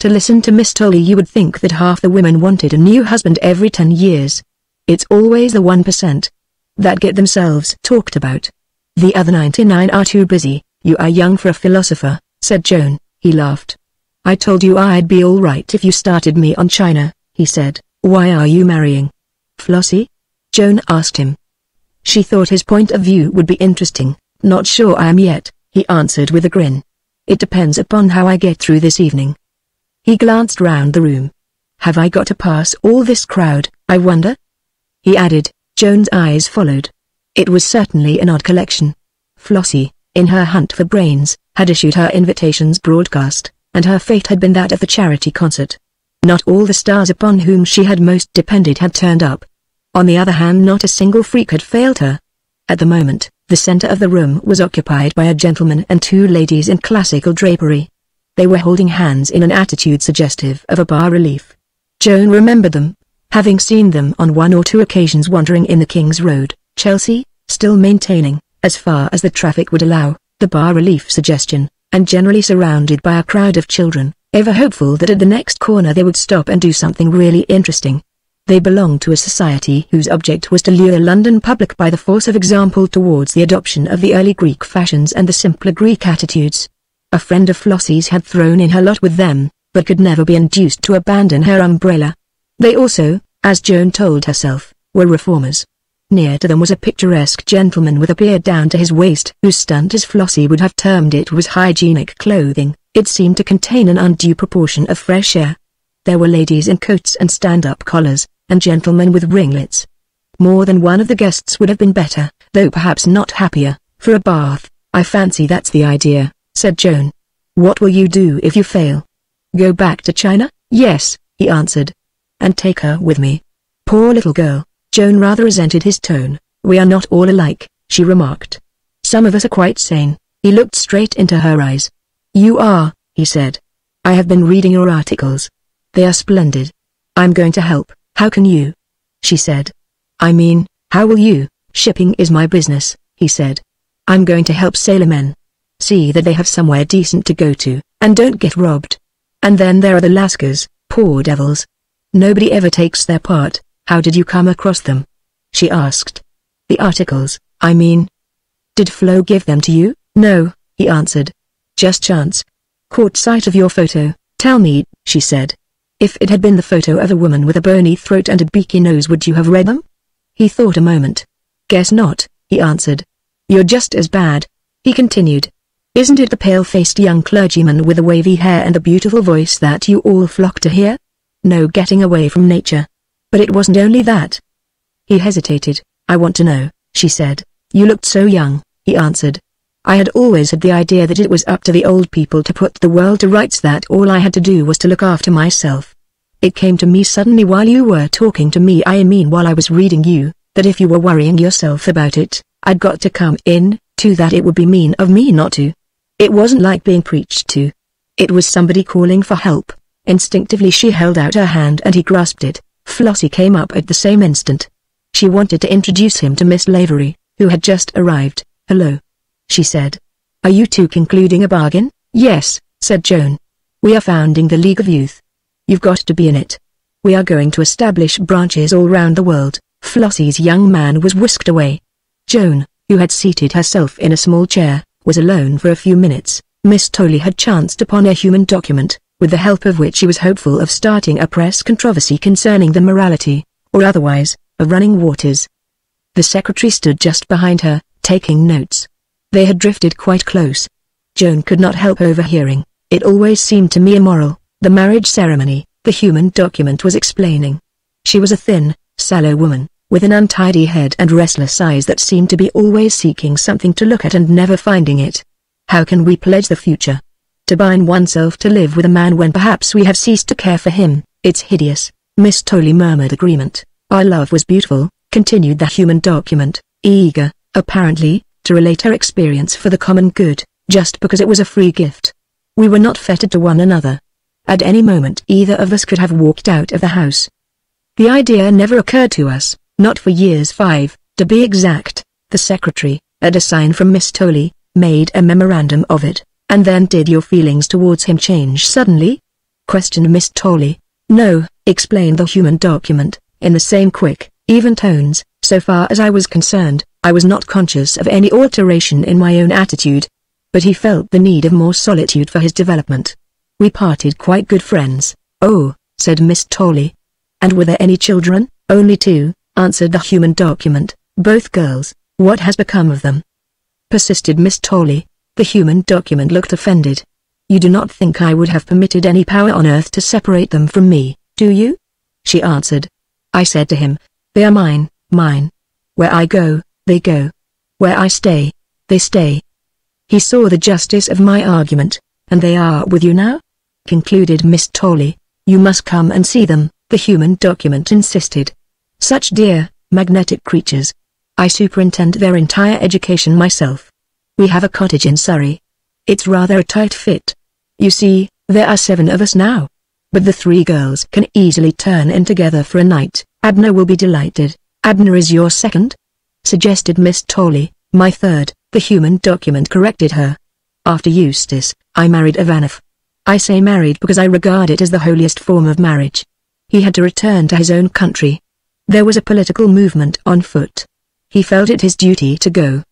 S1: To listen to Miss Tolley you would think that half the women wanted a new husband every 10 years. It's always the 1% that get themselves talked about. "The other 99 are too busy." "You are young for a philosopher," said Joan. He laughed. "I told you I'd be all right if you started me on China," he said. "Why are you marrying Flossie?" Joan asked him. She thought his point of view would be interesting. "Not sure I am yet," he answered with a grin. "It depends upon how I get through this evening." He glanced round the room. "Have I got to pass all this crowd, I wonder?" he added. Joan's eyes followed. It was certainly an odd collection. Flossie, in her hunt for brains, had issued her invitations broadcast, and her fate had been that of the charity concert. Not all the stars upon whom she had most depended had turned up. On the other hand, not a single freak had failed her. At the moment, the center of the room was occupied by a gentleman and two ladies in classical drapery. They were holding hands in an attitude suggestive of a bas-relief. Joan remembered them, having seen them on one or two occasions wandering in the King's Road, Chelsea, still maintaining, as far as the traffic would allow, the bas-relief suggestion, and generally surrounded by a crowd of children, ever hopeful that at the next corner they would stop and do something really interesting. They belonged to a society whose object was to lure the London public by the force of example towards the adoption of the early Greek fashions and the simpler Greek attitudes. A friend of Flossie's had thrown in her lot with them, but could never be induced to abandon her umbrella. They also, as Joan told herself, were reformers. Near to them was a picturesque gentleman with a beard down to his waist whose stunt, as Flossie would have termed it, was hygienic clothing. It seemed to contain an undue proportion of fresh air. There were ladies in coats and stand-up collars, and gentlemen with ringlets. More than one of the guests would have been better, though perhaps not happier, for a bath. "I fancy that's the idea," said Joan. "What will you do if you fail?" "Go back to China?" "Yes," he answered. "And take her with me." Poor little girl. Joan rather resented his tone. "We are not all alike," she remarked. "Some of us are quite sane." He looked straight into her eyes. "You are," he said. "I have been reading your articles. They are splendid. I'm going to help." "How can you?" she said. "I mean, how will you?" "Shipping is my business," he said. "I'm going to help sailormen. See that they have somewhere decent to go to, and don't get robbed. And then there are the Lascars, poor devils. Nobody ever takes their part." "How did you come across them?" she asked. "The articles, I mean." "Did Flo give them to you?" "No," he answered. "Just chance. Caught sight of your photo." "Tell me," she said. "If it had been the photo of a woman with a bony throat and a beaky nose, would you have read them?" He thought a moment. "Guess not," he answered. "You're just as bad," he continued. "Isn't it the pale-faced young clergyman with the wavy hair and the beautiful voice that you all flock to hear? No getting away from nature. But it wasn't only that." He hesitated. "I want to know," she said. "You looked so young," he answered. "I had always had the idea that it was up to the old people to put the world to rights, that all I had to do was to look after myself. It came to me suddenly while you were talking to me, I mean while I was reading you, that if you were worrying yourself about it, I'd got to come in, to that it would be mean of me not to. It wasn't like being preached to. It was somebody calling for help." Instinctively she held out her hand and he grasped it. Flossie came up at the same instant. She wanted to introduce him to Miss Lavery, who had just arrived. "Hello," she said. "Are you two concluding a bargain?" "Yes," said Joan. "We are founding the League of Youth. You've got to be in it. We are going to establish branches all round the world." Flossie's young man was whisked away. Joan, who had seated herself in a small chair, was alone for a few minutes. Miss Tolley had chanced upon a human document, with the help of which she was hopeful of starting a press controversy concerning the morality, or otherwise, of running waters. The secretary stood just behind her, taking notes. They had drifted quite close. Joan could not help overhearing. "It always seemed to me immoral, the marriage ceremony," the human document was explaining. She was a thin, sallow woman, with an untidy head and restless eyes that seemed to be always seeking something to look at and never finding it. "How can we pledge the future? To bind oneself to live with a man when perhaps we have ceased to care for him, it's hideous." Miss Tolley murmured agreement. "Our love was beautiful," continued the human document, eager, apparently, to relate her experience for the common good, just because it was a free gift. "We were not fettered to one another. At any moment either of us could have walked out of the house. The idea never occurred to us, not for years 5, to be exact." The secretary, at a sign from Miss Tolley, made a memorandum of it. "And then did your feelings towards him change suddenly?" questioned Miss Tolley. "No," explained the human document, in the same quick, even tones. "So far as I was concerned, I was not conscious of any alteration in my own attitude. But he felt the need of more solitude for his development. We parted quite good friends." "Oh," said Miss Tolley. "And were there any children?" "Only 2, answered the human document, "both girls." "What has become of them?" persisted Miss Tolley. The human document looked offended. "You do not think I would have permitted any power on earth to separate them from me, do you?" she answered. "I said to him, 'They are mine, mine. Where I go, they go. Where I stay, they stay.' He saw the justice of my argument, and they are with you now?" concluded Miss Tolley. "You must come and see them," the human document insisted. "Such dear, magnetic creatures. I superintend their entire education myself. We have a cottage in Surrey. It's rather a tight fit. You see, there are 7 of us now. But the 3 girls can easily turn in together for a night. Abner will be delighted." "Abner is your second?" suggested Miss Tolley. "My third," the human document corrected her. "After Eustace, I married Ivanov. I say married because I regard it as the holiest form of marriage. He had to return to his own country. There was a political movement on foot. He felt it his duty to go.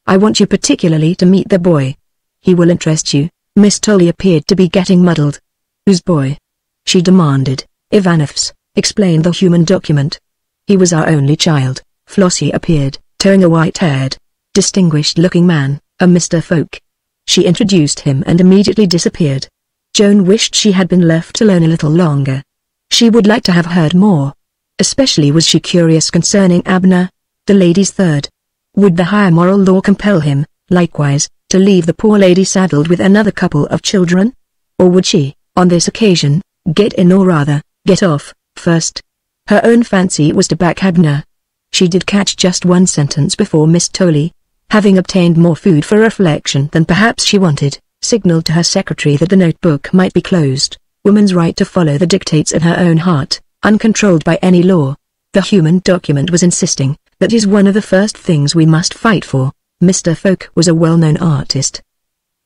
S1: I want you particularly to meet the boy. He will interest you." Miss Tolley appeared to be getting muddled. "Whose boy?" she demanded. "Ivanov's," explained the human document. "He was our only child." Flossie appeared, towing a white-haired, distinguished-looking man, a Mr. Folk. She introduced him and immediately disappeared. Joan wished she had been left alone a little longer. She would like to have heard more. Especially was she curious concerning Abner, the lady's third. Would the higher moral law compel him, likewise, to leave the poor lady saddled with another couple of children? Or would she, on this occasion, get in or rather, get off, first? Her own fancy was to back Abner. She did catch just one sentence before Miss Tolley, having obtained more food for reflection than perhaps she wanted, signaled to her secretary that the notebook might be closed. Woman's right to follow the dictates of her own heart, uncontrolled by any law. The human document was insisting, that is one of the first things we must fight for. Mr. Folk was a well-known artist.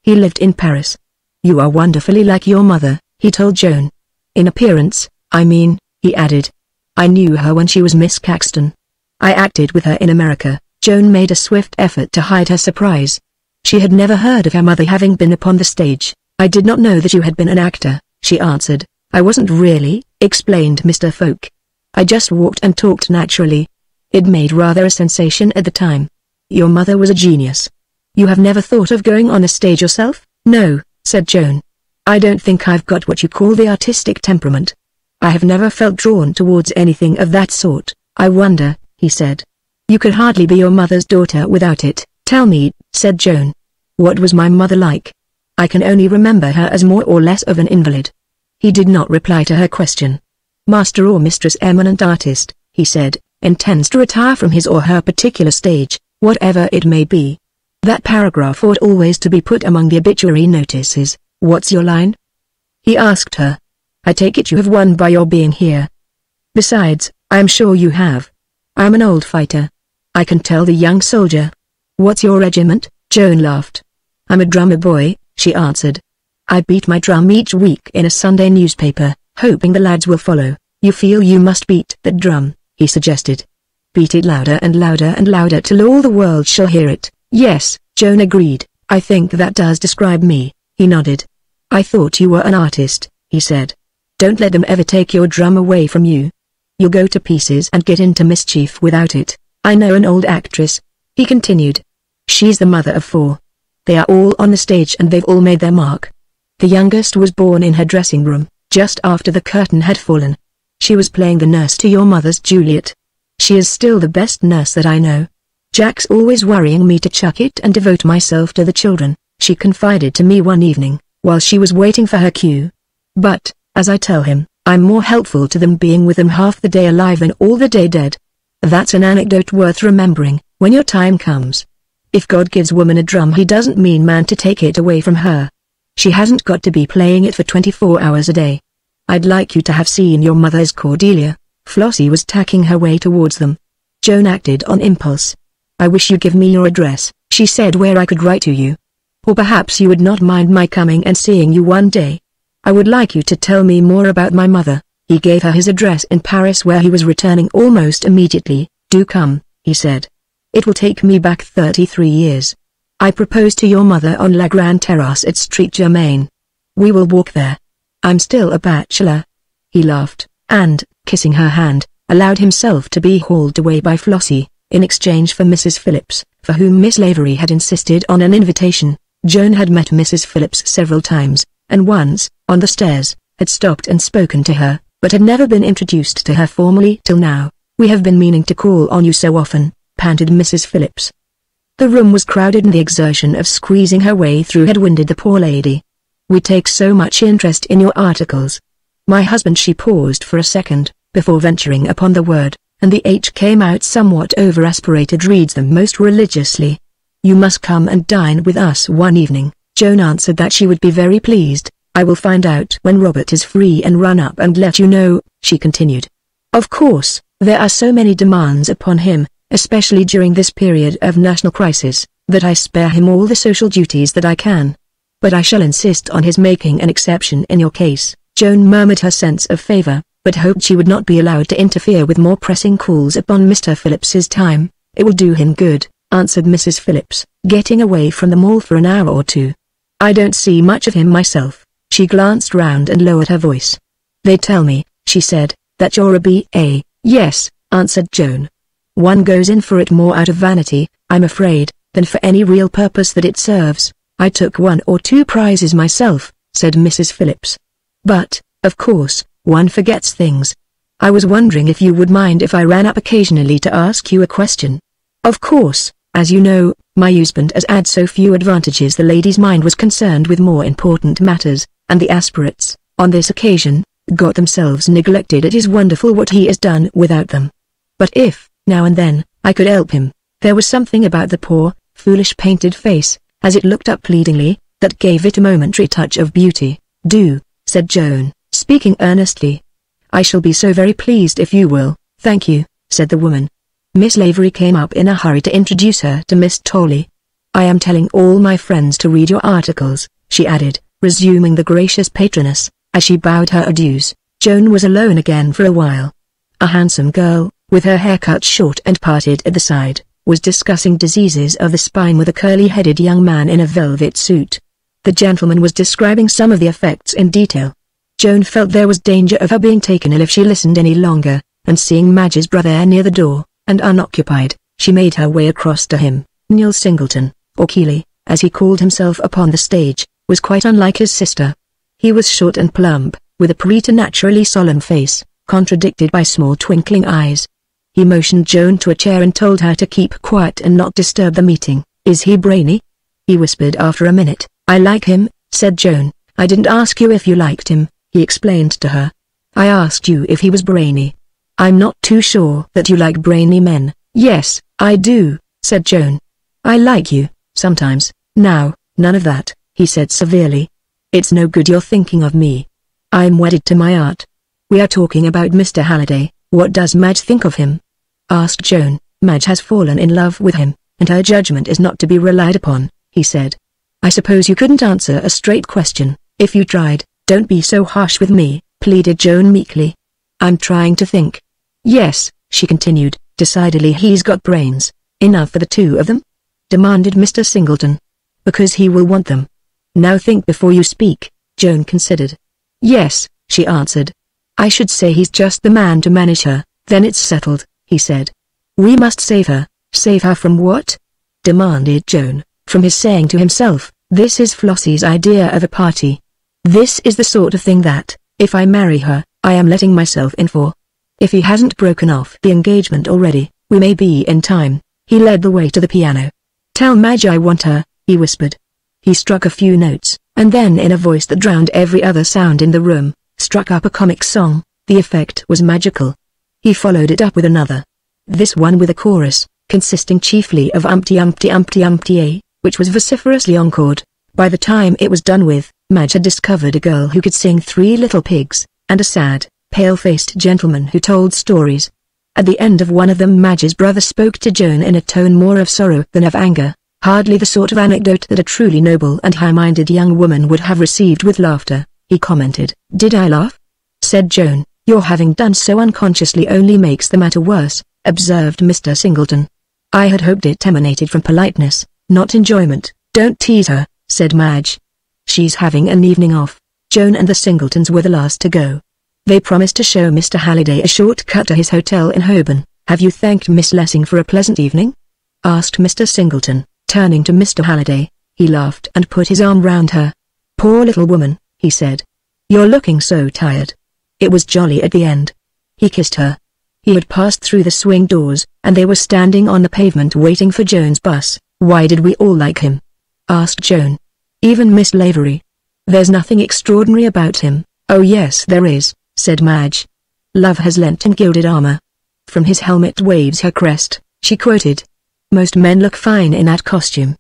S1: He lived in Paris. "You are wonderfully like your mother," he told Joan. "In appearance, I mean," he added. "I knew her when she was Miss Caxton. I acted with her in America." Joan made a swift effort to hide her surprise. She had never heard of her mother having been upon the stage. "I did not know that you had been an actor," she answered. "I wasn't really," explained Mr. Folk. "I just walked and talked naturally. It made rather a sensation at the time." "Your mother was a genius. You have never thought of going on a stage yourself?" "No," said Joan. "I don't think I've got what you call the artistic temperament. I have never felt drawn towards anything of that sort." "I wonder," he said. "You could hardly be your mother's daughter without it." "Tell me," said Joan. "What was my mother like?" "I can only remember her as more or less of an invalid." He did not reply to her question. "Master or mistress eminent artist," he said, "intends to retire from his or her particular stage, whatever it may be. That paragraph ought always to be put among the obituary notices. What's your line?" he asked her. "I take it you have won by your being here. Besides, I am sure you have. I am an old fighter. I can tell the young soldier." "What's your regiment?" Joan laughed. "I'm a drummer boy," she answered. "I beat my drum each week in a Sunday newspaper, hoping the lads will follow." "You feel you must beat that drum," he suggested. "Beat it louder and louder and louder till all the world shall hear it." "Yes," Joan agreed. "I think that does describe me," he nodded. "I thought you were an artist." he said. Don't let them ever take your drum away from you. You'll go to pieces and get into mischief without it. I know an old actress, he continued. She's the mother of 4. They are all on the stage and they've all made their mark. The youngest was born in her dressing room, just after the curtain had fallen. She was playing the nurse to your mother's Juliet. She is still the best nurse that I know. Jack's always worrying me to chuck it and devote myself to the children, she confided to me one evening, while she was waiting for her cue. But, as I tell him, I'm more helpful to them being with them half the day alive than all the day dead. That's an anecdote worth remembering, when your time comes. If God gives woman a drum, he doesn't mean man to take it away from her. She hasn't got to be playing it for 24 hours a day. I'd like you to have seen your mother as Cordelia. Flossie was tacking her way towards them. Joan acted on impulse. I wish you'd give me your address, she said, where I could write to you. Or perhaps you would not mind my coming and seeing you one day. I would like you to tell me more about my mother. He gave her his address in Paris, where he was returning almost immediately. Do come, he said. It will take me back 33 years. I propose to your mother on La Grande Terrasse at Street Germain. We will walk there. I'm still a bachelor. He laughed, and, kissing her hand, allowed himself to be hauled away by Flossie, in exchange for Mrs. Phillips, for whom Miss Lavery had insisted on an invitation. Joan had met Mrs. Phillips several times, and once, on the stairs, had stopped and spoken to her, but had never been introduced to her formally till now. We have been meaning to call on you so often, panted Mrs. Phillips. The room was crowded and the exertion of squeezing her way through had winded the poor lady. We take so much interest in your articles. My husband, she paused for a second, before venturing upon the word, and the H came out somewhat over-aspirated, reads them most religiously. You must come and dine with us one evening. Joan answered that she would be very pleased. I will find out when Robert is free and run up and let you know, she continued. Of course, there are so many demands upon him, especially during this period of national crisis, that I spare him all the social duties that I can. But I shall insist on his making an exception in your case. Joan murmured her sense of favor, but hoped she would not be allowed to interfere with more pressing calls upon Mr. Phillips's time. It will do him good, answered Mrs. Phillips, getting away from them all for an hour or two. I don't see much of him myself. She glanced round and lowered her voice. They tell me, she said, that you're a B.A. Yes, answered Joan. One goes in for it more out of vanity, I'm afraid, than for any real purpose that it serves. I took 1 or 2 prizes myself, said Mrs. Phillips. But, of course, one forgets things. I was wondering if you would mind if I ran up occasionally to ask you a question. Of course, as you know, my husband has had so few advantages. The lady's mind was concerned with more important matters, and the aspirates, on this occasion, got themselves neglected. It is wonderful what he has done without them. But if, now and then, I could help him. There was something about the poor, foolish painted face, as it looked up pleadingly, that gave it a momentary touch of beauty. Do, said Joan, speaking earnestly. I shall be so very pleased if you will. Thank you, said the woman. Miss Lavery came up in a hurry to introduce her to Miss Tolly. I am telling all my friends to read your articles, she added, resuming the gracious patroness. As she bowed her adieus, Joan was alone again for a while. A handsome girl, with her hair cut short and parted at the side, was discussing diseases of the spine with a curly-headed young man in a velvet suit. The gentleman was describing some of the effects in detail. Joan felt there was danger of her being taken ill if she listened any longer, and seeing Madge's brother near the door, and unoccupied, she made her way across to him. Neil Singleton, or Keeley, as he called himself upon the stage, was quite unlike his sister. He was short and plump, with a preternaturally solemn face, contradicted by small twinkling eyes. He motioned Joan to a chair and told her to keep quiet and not disturb the meeting. Is he brainy? He whispered after a minute. I like him, said Joan. I didn't ask you if you liked him, he explained to her. I asked you if he was brainy. I'm not too sure that you like brainy men. Yes, I do, said Joan. I like you, sometimes. Now, none of that, he said severely. It's no good you're thinking of me. I'm wedded to my art. We are talking about Mr. Halliday. What does Madge think of him? Asked Joan. Madge has fallen in love with him, and her judgment is not to be relied upon, he said. I suppose you couldn't answer a straight question. If you tried, don't be so harsh with me, pleaded Joan meekly. I'm trying to think. Yes, she continued, decidedly he's got brains. Enough for the two of them? Demanded Mr. Singleton. Because he will want them. Now think before you speak, Joan considered. Yes, she answered. I should say he's just the man to manage her. Then it's settled, he said. We must save her. Save her from what? Demanded Joan, from his saying to himself, this is Flossie's idea of a party. This is the sort of thing that, if I marry her, I am letting myself in for. If he hasn't broken off the engagement already, we may be in time. He led the way to the piano. Tell Madge I want her, he whispered. He struck a few notes, and then in a voice that drowned every other sound in the room, struck up a comic song. The effect was magical. He followed it up with another. This one with a chorus, consisting chiefly of Umpty Umpty Umpty Umpty A, which was vociferously encored. By the time it was done with, Madge had discovered a girl who could sing Three Little Pigs, and a sad, pale-faced gentleman who told stories. At the end of one of them Madge's brother spoke to Joan in a tone more of sorrow than of anger, hardly the sort of anecdote that a truly noble and high-minded young woman would have received with laughter. He commented. Did I laugh? Said Joan. Your having done so unconsciously only makes the matter worse, observed Mr. Singleton. I had hoped it emanated from politeness, not enjoyment. Don't tease her, said Madge. She's having an evening off. Joan and the Singletons were the last to go. They promised to show Mr. Halliday a short cut to his hotel in Holborn. Have you thanked Miss Lessing for a pleasant evening? Asked Mr. Singleton, turning to Mr. Halliday. He laughed and put his arm round her. Poor little woman, he said. You're looking so tired. It was jolly at the end. He kissed her. He had passed through the swing doors, and they were standing on the pavement waiting for Joan's bus. Why did we all like him? Asked Joan. Even Miss Lavery. There's nothing extraordinary about him. Oh yes there is, said Madge. Love has lent him gilded armor. From his helmet waves her crest, she quoted. Most men look fine in that costume.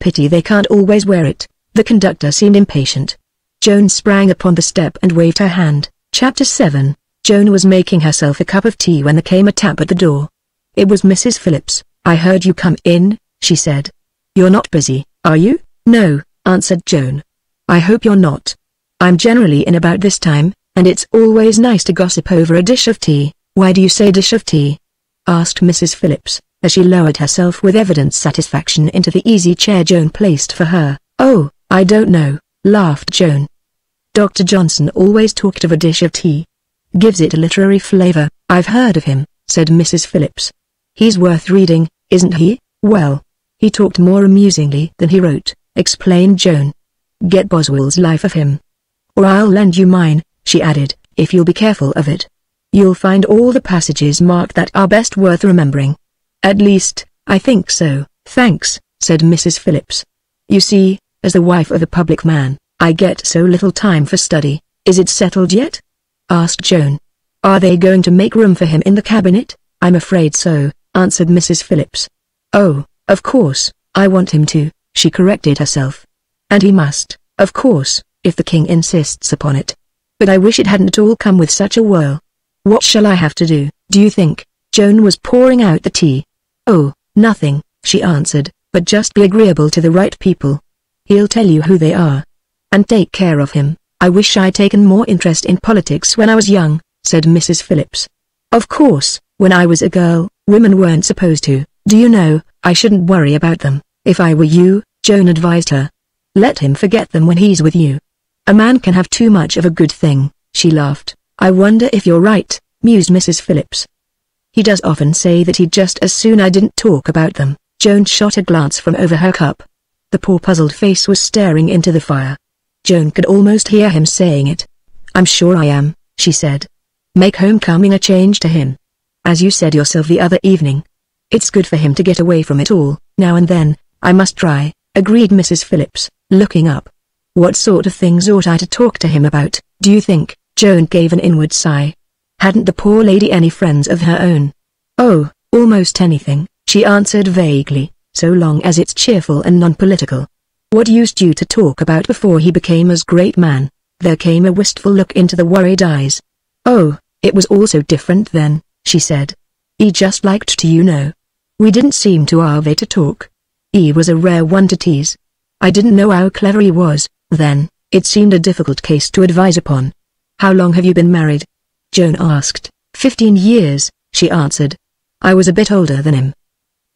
S1: Pity they can't always wear it. The conductor seemed impatient. Joan sprang upon the step and waved her hand. Chapter 7. Joan was making herself a cup of tea when there came a tap at the door. It was Mrs. Phillips. I heard you come in, she said. You're not busy, are you? No, answered Joan. I hope you're not. I'm generally in about this time, and it's always nice to gossip over a dish of tea. Why do you say dish of tea? Asked Mrs. Phillips, as she lowered herself with evident satisfaction into the easy chair Joan placed for her. Oh, I don't know, laughed Joan. Dr. Johnson always talked of a dish of tea. Gives it a literary flavor. I've heard of him, said Mrs. Phillips. He's worth reading, isn't he? Well, he talked more amusingly than he wrote, explained Joan. Get Boswell's Life of him. Or I'll lend you mine, she added, if you'll be careful of it. You'll find all the passages marked that are best worth remembering. At least, I think so. Thanks, said Mrs. Phillips. You see, as the wife of a public man, I get so little time for study. Is it settled yet? Asked Joan. Are they going to make room for him in the cabinet? I'm afraid so, answered Mrs. Phillips. Oh, of course, I want him to, she corrected herself. And he must, of course, if the king insists upon it. But I wish it hadn't all come with such a whirl. What shall I have to do, do you think? Joan was pouring out the tea. Oh, nothing, she answered, but just be agreeable to the right people. He'll tell you who they are. And take care of him. I wish I'd taken more interest in politics when I was young, said Mrs. Phillips. Of course, when I was a girl, women weren't supposed to. Do you know, I shouldn't worry about them. If I were you, Joan advised her. Let him forget them when he's with you. A man can have too much of a good thing, she laughed. I wonder if you're right, mused Mrs. Phillips. He does often say that he'd just as soon I didn't talk about them. Joan shot a glance from over her cup. The poor puzzled face was staring into the fire. Joan could almost hear him saying it. I'm sure I am, she said. Make homecoming a change to him. As you said yourself the other evening. It's good for him to get away from it all, now and then. I must try, agreed Mrs. Phillips, looking up. What sort of things ought I to talk to him about, do you think? Joan gave an inward sigh. Hadn't the poor lady any friends of her own? Oh, almost anything, she answered vaguely, so long as it's cheerful and non-political. What used you to talk about before he became as great man? There came a wistful look into the worried eyes. Oh, it was all so different then, she said. He just liked to, you know. We didn't seem to ave to talk. He was a rare one to tease. I didn't know how clever he was, then. It seemed a difficult case to advise upon. How long have you been married? Joan asked. 15 years, she answered. I was a bit older than him.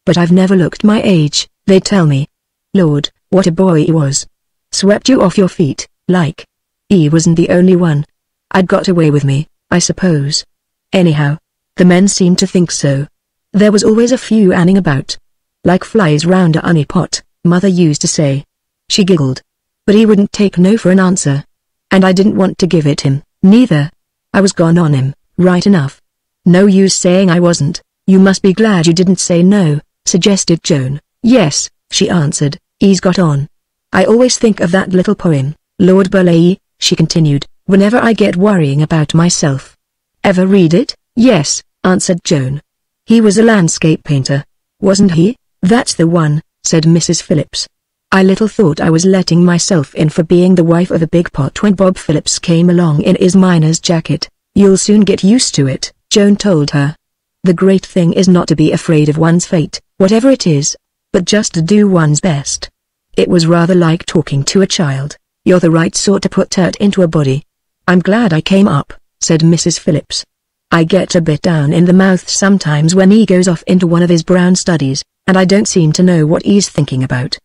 S1: But I've never looked my age, they tell me. Lord, what a boy he was. Swept you off your feet, like. He wasn't the only one, I'd got away with me, I suppose. Anyhow, the men seemed to think so. There was always a few anning about. Like flies round a honey pot, Mother used to say. She giggled. But he wouldn't take no for an answer. And I didn't want to give it him, neither. I was gone on him, right enough. No use saying I wasn't. You must be glad you didn't say no, suggested Joan. Yes, she answered, he's got on. I always think of that little poem, Lord Burleigh, she continued, whenever I get worrying about myself. Ever read it? Yes, answered Joan. He was a landscape painter, wasn't he? That's the one, said Mrs. Phillips. I little thought I was letting myself in for being the wife of a big pot when Bob Phillips came along in his miner's jacket. You'll soon get used to it, Joan told her. The great thing is not to be afraid of one's fate, whatever it is, but just to do one's best. It was rather like talking to a child. You're the right sort to put dirt into a body. I'm glad I came up, said Mrs. Phillips. I get a bit down in the mouth sometimes when he goes off into one of his brown studies, and I don't seem to know what he's thinking about.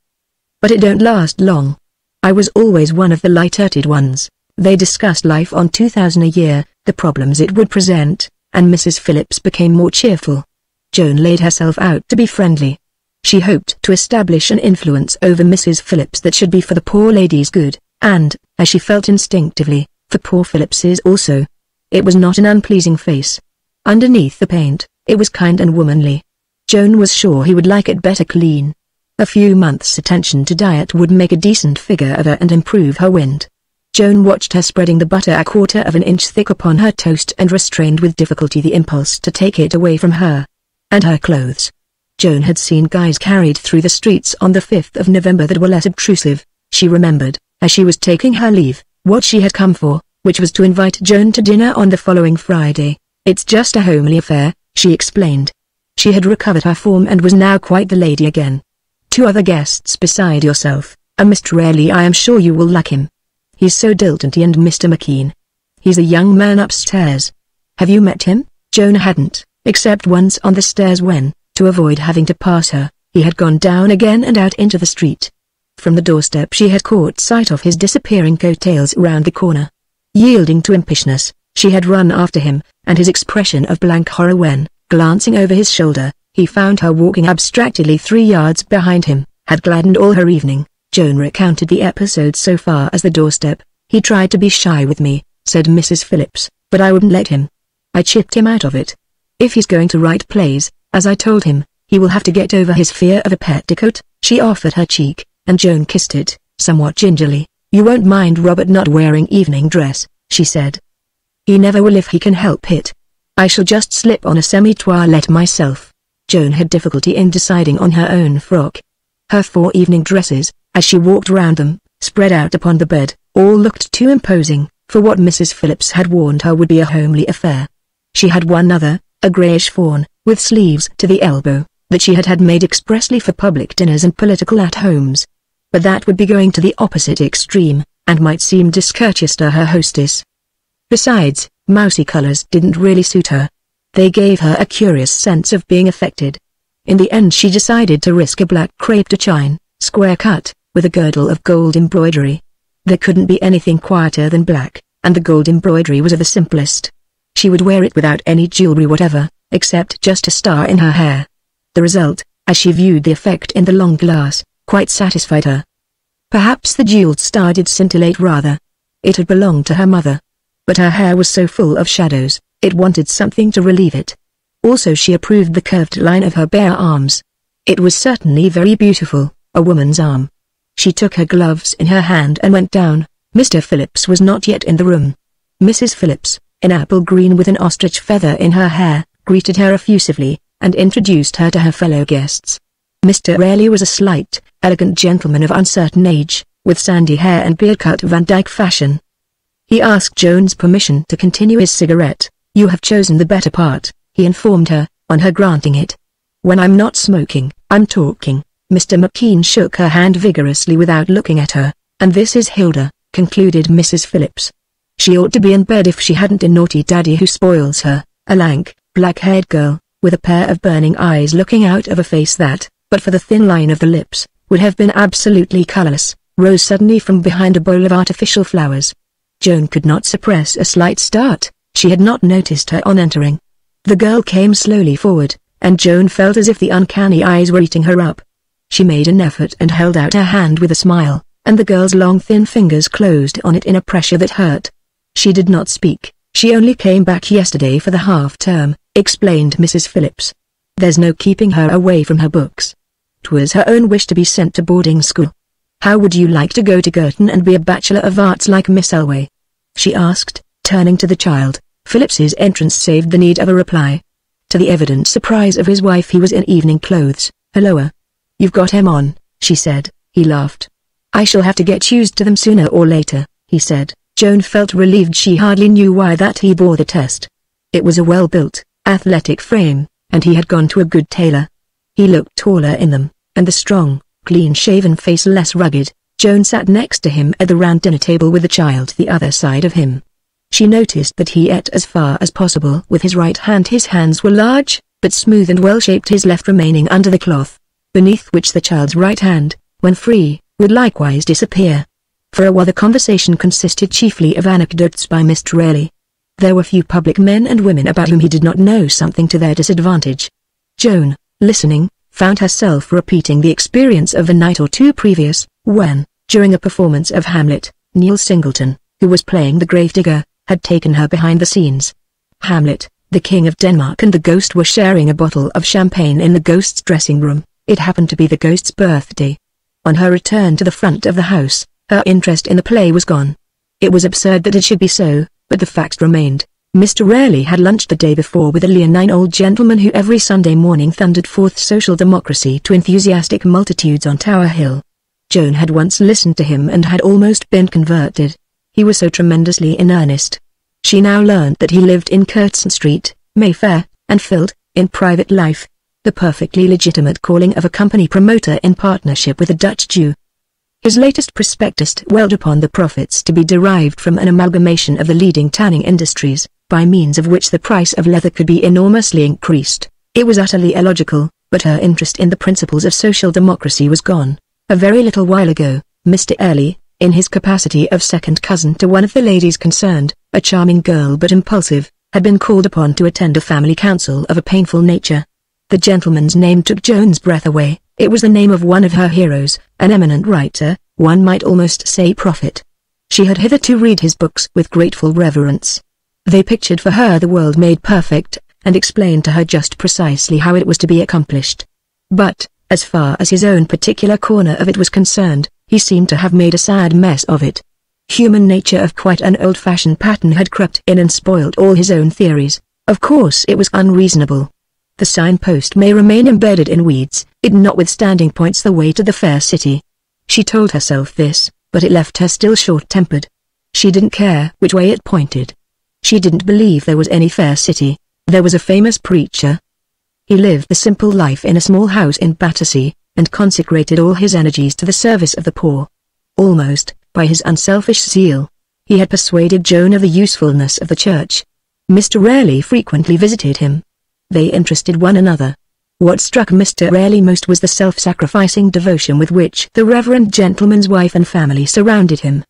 S1: But it don't last long. I was always one of the light-hearted ones. They discussed life on 2,000 a year, the problems it would present, and Mrs. Phillips became more cheerful. Joan laid herself out to be friendly. She hoped to establish an influence over Mrs. Phillips that should be for the poor lady's good, and, as she felt instinctively, for poor Phillips's also. It was not an unpleasing face. Underneath the paint, it was kind and womanly. Joan was sure he would like it better clean. A few months' attention to diet would make a decent figure of her and improve her wind. Joan watched her spreading the butter a quarter of an inch thick upon her toast and restrained with difficulty the impulse to take it away from her. And her clothes. Joan had seen guys carried through the streets on the 5th of November that were less obtrusive. She remembered, as she was taking her leave, what she had come for, which was to invite Joan to dinner on the following Friday. It's just a homely affair, she explained. She had recovered her form and was now quite the lady again. 2 other guests beside yourself, a Mr. Raleigh. I am sure you will like him. He's so dilettante, and Mr. McKean. He's a young man upstairs. Have you met him? Joan hadn't, except once on the stairs when, to avoid having to pass her, he had gone down again and out into the street. From the doorstep she had caught sight of his disappearing coattails round the corner. Yielding to impetuousness, she had run after him, and his expression of blank horror when, glancing over his shoulder, he found her walking abstractedly 3 yards behind him, had gladdened all her evening. Joan recounted the episode so far as the doorstep. He tried to be shy with me, said Mrs. Phillips, but I wouldn't let him. I chipped him out of it. If he's going to write plays, as I told him, he will have to get over his fear of a petticoat. She offered her cheek, and Joan kissed it, somewhat gingerly. You won't mind Robert not wearing evening dress, she said. He never will if he can help it. I shall just slip on a semi-toilette myself. Joan had difficulty in deciding on her own frock. Her 4 evening dresses, as she walked round them, spread out upon the bed, all looked too imposing, for what Mrs. Phillips had warned her would be a homely affair. She had one other, a greyish fawn, with sleeves to the elbow, that she had had made expressly for public dinners and political at-homes. But that would be going to the opposite extreme, and might seem discourteous to her hostess. Besides, mousy colours didn't really suit her. They gave her a curious sense of being affected. In the end she decided to risk a black crepe de chine, square cut, with a girdle of gold embroidery. There couldn't be anything quieter than black, and the gold embroidery was of the simplest. She would wear it without any jewellery whatever, except just a star in her hair. The result, as she viewed the effect in the long glass, quite satisfied her. Perhaps the jewelled star did scintillate rather. It had belonged to her mother. But her hair was so full of shadows, it wanted something to relieve it. Also she approved the curved line of her bare arms. It was certainly very beautiful, a woman's arm. She took her gloves in her hand and went down. Mr. Phillips was not yet in the room. Mrs. Phillips, in apple green with an ostrich feather in her hair, greeted her effusively, and introduced her to her fellow guests. Mr. Raleigh was a slight, elegant gentleman of uncertain age, with sandy hair and beard cut Van Dyck fashion. He asked Joan's permission to continue his cigarette. You have chosen the better part, he informed her, on her granting it. When I'm not smoking, I'm talking. Mr. McKean shook her hand vigorously without looking at her. And this is Hilda, concluded Mrs. Phillips. She ought to be in bed if she hadn't a naughty daddy who spoils her, a lank, black-haired girl, with a pair of burning eyes looking out of a face that, but for the thin line of the lips, would have been absolutely colorless, rose suddenly from behind a bowl of artificial flowers. Joan could not suppress a slight start. She had not noticed her on entering. The girl came slowly forward, and Joan felt as if the uncanny eyes were eating her up. She made an effort and held out her hand with a smile, and the girl's long thin fingers closed on it in a pressure that hurt. She did not speak. "She only came back yesterday for the half-term," explained Mrs. Phillips. "There's no keeping her away from her books. 'Twas her own wish to be sent to boarding school." "How would you like to go to Girton and be a Bachelor of Arts like Miss Elway?" she asked, turning to the child. Phillips's entrance saved the need of a reply. To the evident surprise of his wife, he was in evening clothes. "Hello. You've got him on," she said. He laughed. "I shall have to get used to them sooner or later," he said. Joan felt relieved. She hardly knew why that he bore the test. It was a well-built, athletic frame, and he had gone to a good tailor. He looked taller in them, and the strong, clean-shaven face less rugged. Joan sat next to him at the round dinner table with the child the other side of him. She noticed that he ate as far as possible with his right hand. His hands were large, but smooth and well-shaped, his left remaining under the cloth, beneath which the child's right hand, when free, would likewise disappear. For a while the conversation consisted chiefly of anecdotes by Mr. Raleigh. There were few public men and women about whom he did not know something to their disadvantage. Joan, listening, found herself repeating the experience of a night or two previous, when, during a performance of Hamlet, Neil Singleton, who was playing the gravedigger, had taken her behind the scenes. Hamlet, the King of Denmark and the ghost were sharing a bottle of champagne in the ghost's dressing room. It happened to be the ghost's birthday. On her return to the front of the house, her interest in the play was gone. It was absurd that it should be so, but the fact remained. Mr. Raleigh had lunched the day before with a leonine old gentleman who every Sunday morning thundered forth social democracy to enthusiastic multitudes on Tower Hill. Joan had once listened to him and had almost been converted. He was so tremendously in earnest. She now learned that he lived in Curzon Street, Mayfair, and filled, in private life, the perfectly legitimate calling of a company promoter in partnership with a Dutch Jew. His latest prospectus dwelled upon the profits to be derived from an amalgamation of the leading tanning industries, by means of which the price of leather could be enormously increased. It was utterly illogical, but her interest in the principles of social democracy was gone. A very little while ago, Mr. Early, in his capacity of second cousin to one of the ladies concerned, a charming girl but impulsive, had been called upon to attend a family council of a painful nature. The gentleman's name took Joan's breath away. It was the name of one of her heroes, an eminent writer, one might almost say prophet. She had hitherto read his books with grateful reverence. They pictured for her the world made perfect, and explained to her just precisely how it was to be accomplished. But, as far as his own particular corner of it was concerned, he seemed to have made a sad mess of it. Human nature of quite an old-fashioned pattern had crept in and spoilt all his own theories. Of course it was unreasonable. The signpost may remain embedded in weeds, it notwithstanding points the way to the fair city. She told herself this, but it left her still short-tempered. She didn't care which way it pointed. She didn't believe there was any fair city. There was a famous preacher. He lived the simple life in a small house in Battersea, and consecrated all his energies to the service of the poor. Almost, by his unselfish zeal, he had persuaded Joan of the usefulness of the church. Mr. Raleigh frequently visited him. They interested one another. What struck Mr. Raleigh most was the self-sacrificing devotion with which the reverend gentleman's wife and family surrounded him.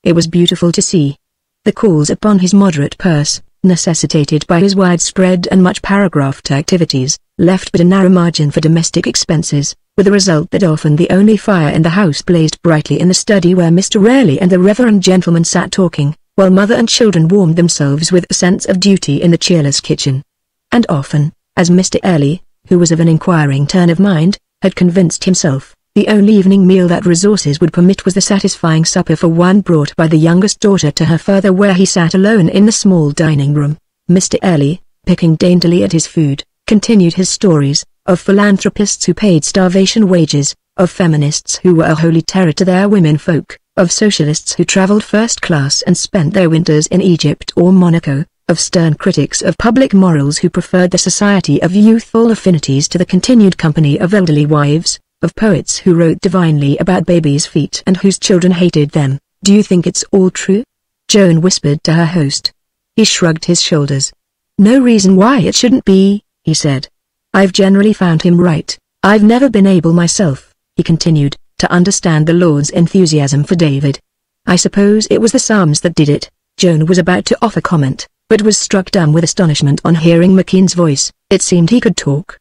S1: It was beautiful to see. The calls upon his moderate purse, necessitated by his widespread and much paragraphed activities, left but a narrow margin for domestic expenses, with the result that often the only fire in the house blazed brightly in the study where Mr. Raleigh and the reverend gentleman sat talking, while mother and children warmed themselves with a sense of duty in the cheerless kitchen. And often, as Mr. Early, who was of an inquiring turn of mind, had convinced himself, the only evening meal that resources would permit was the satisfying supper for one brought by the youngest daughter to her father, where he sat alone in the small dining room. Mr. Early, picking daintily at his food, continued his stories, of philanthropists who paid starvation wages, of feminists who were a holy terror to their womenfolk, of socialists who traveled first class and spent their winters in Egypt or Monaco, of stern critics of public morals who preferred the society of youthful affinities to the continued company of elderly wives, of poets who wrote divinely about babies' feet and whose children hated them. "Do you think it's all true?" Joan whispered to her host. He shrugged his shoulders. "No reason why it shouldn't be," he said. "I've generally found him right. I've never been able myself," he continued, "to understand the Lord's enthusiasm for David. I suppose it was the Psalms that did it. Joan was about to offer comment, but was struck dumb with astonishment on hearing McKean's voice. It seemed he could talk.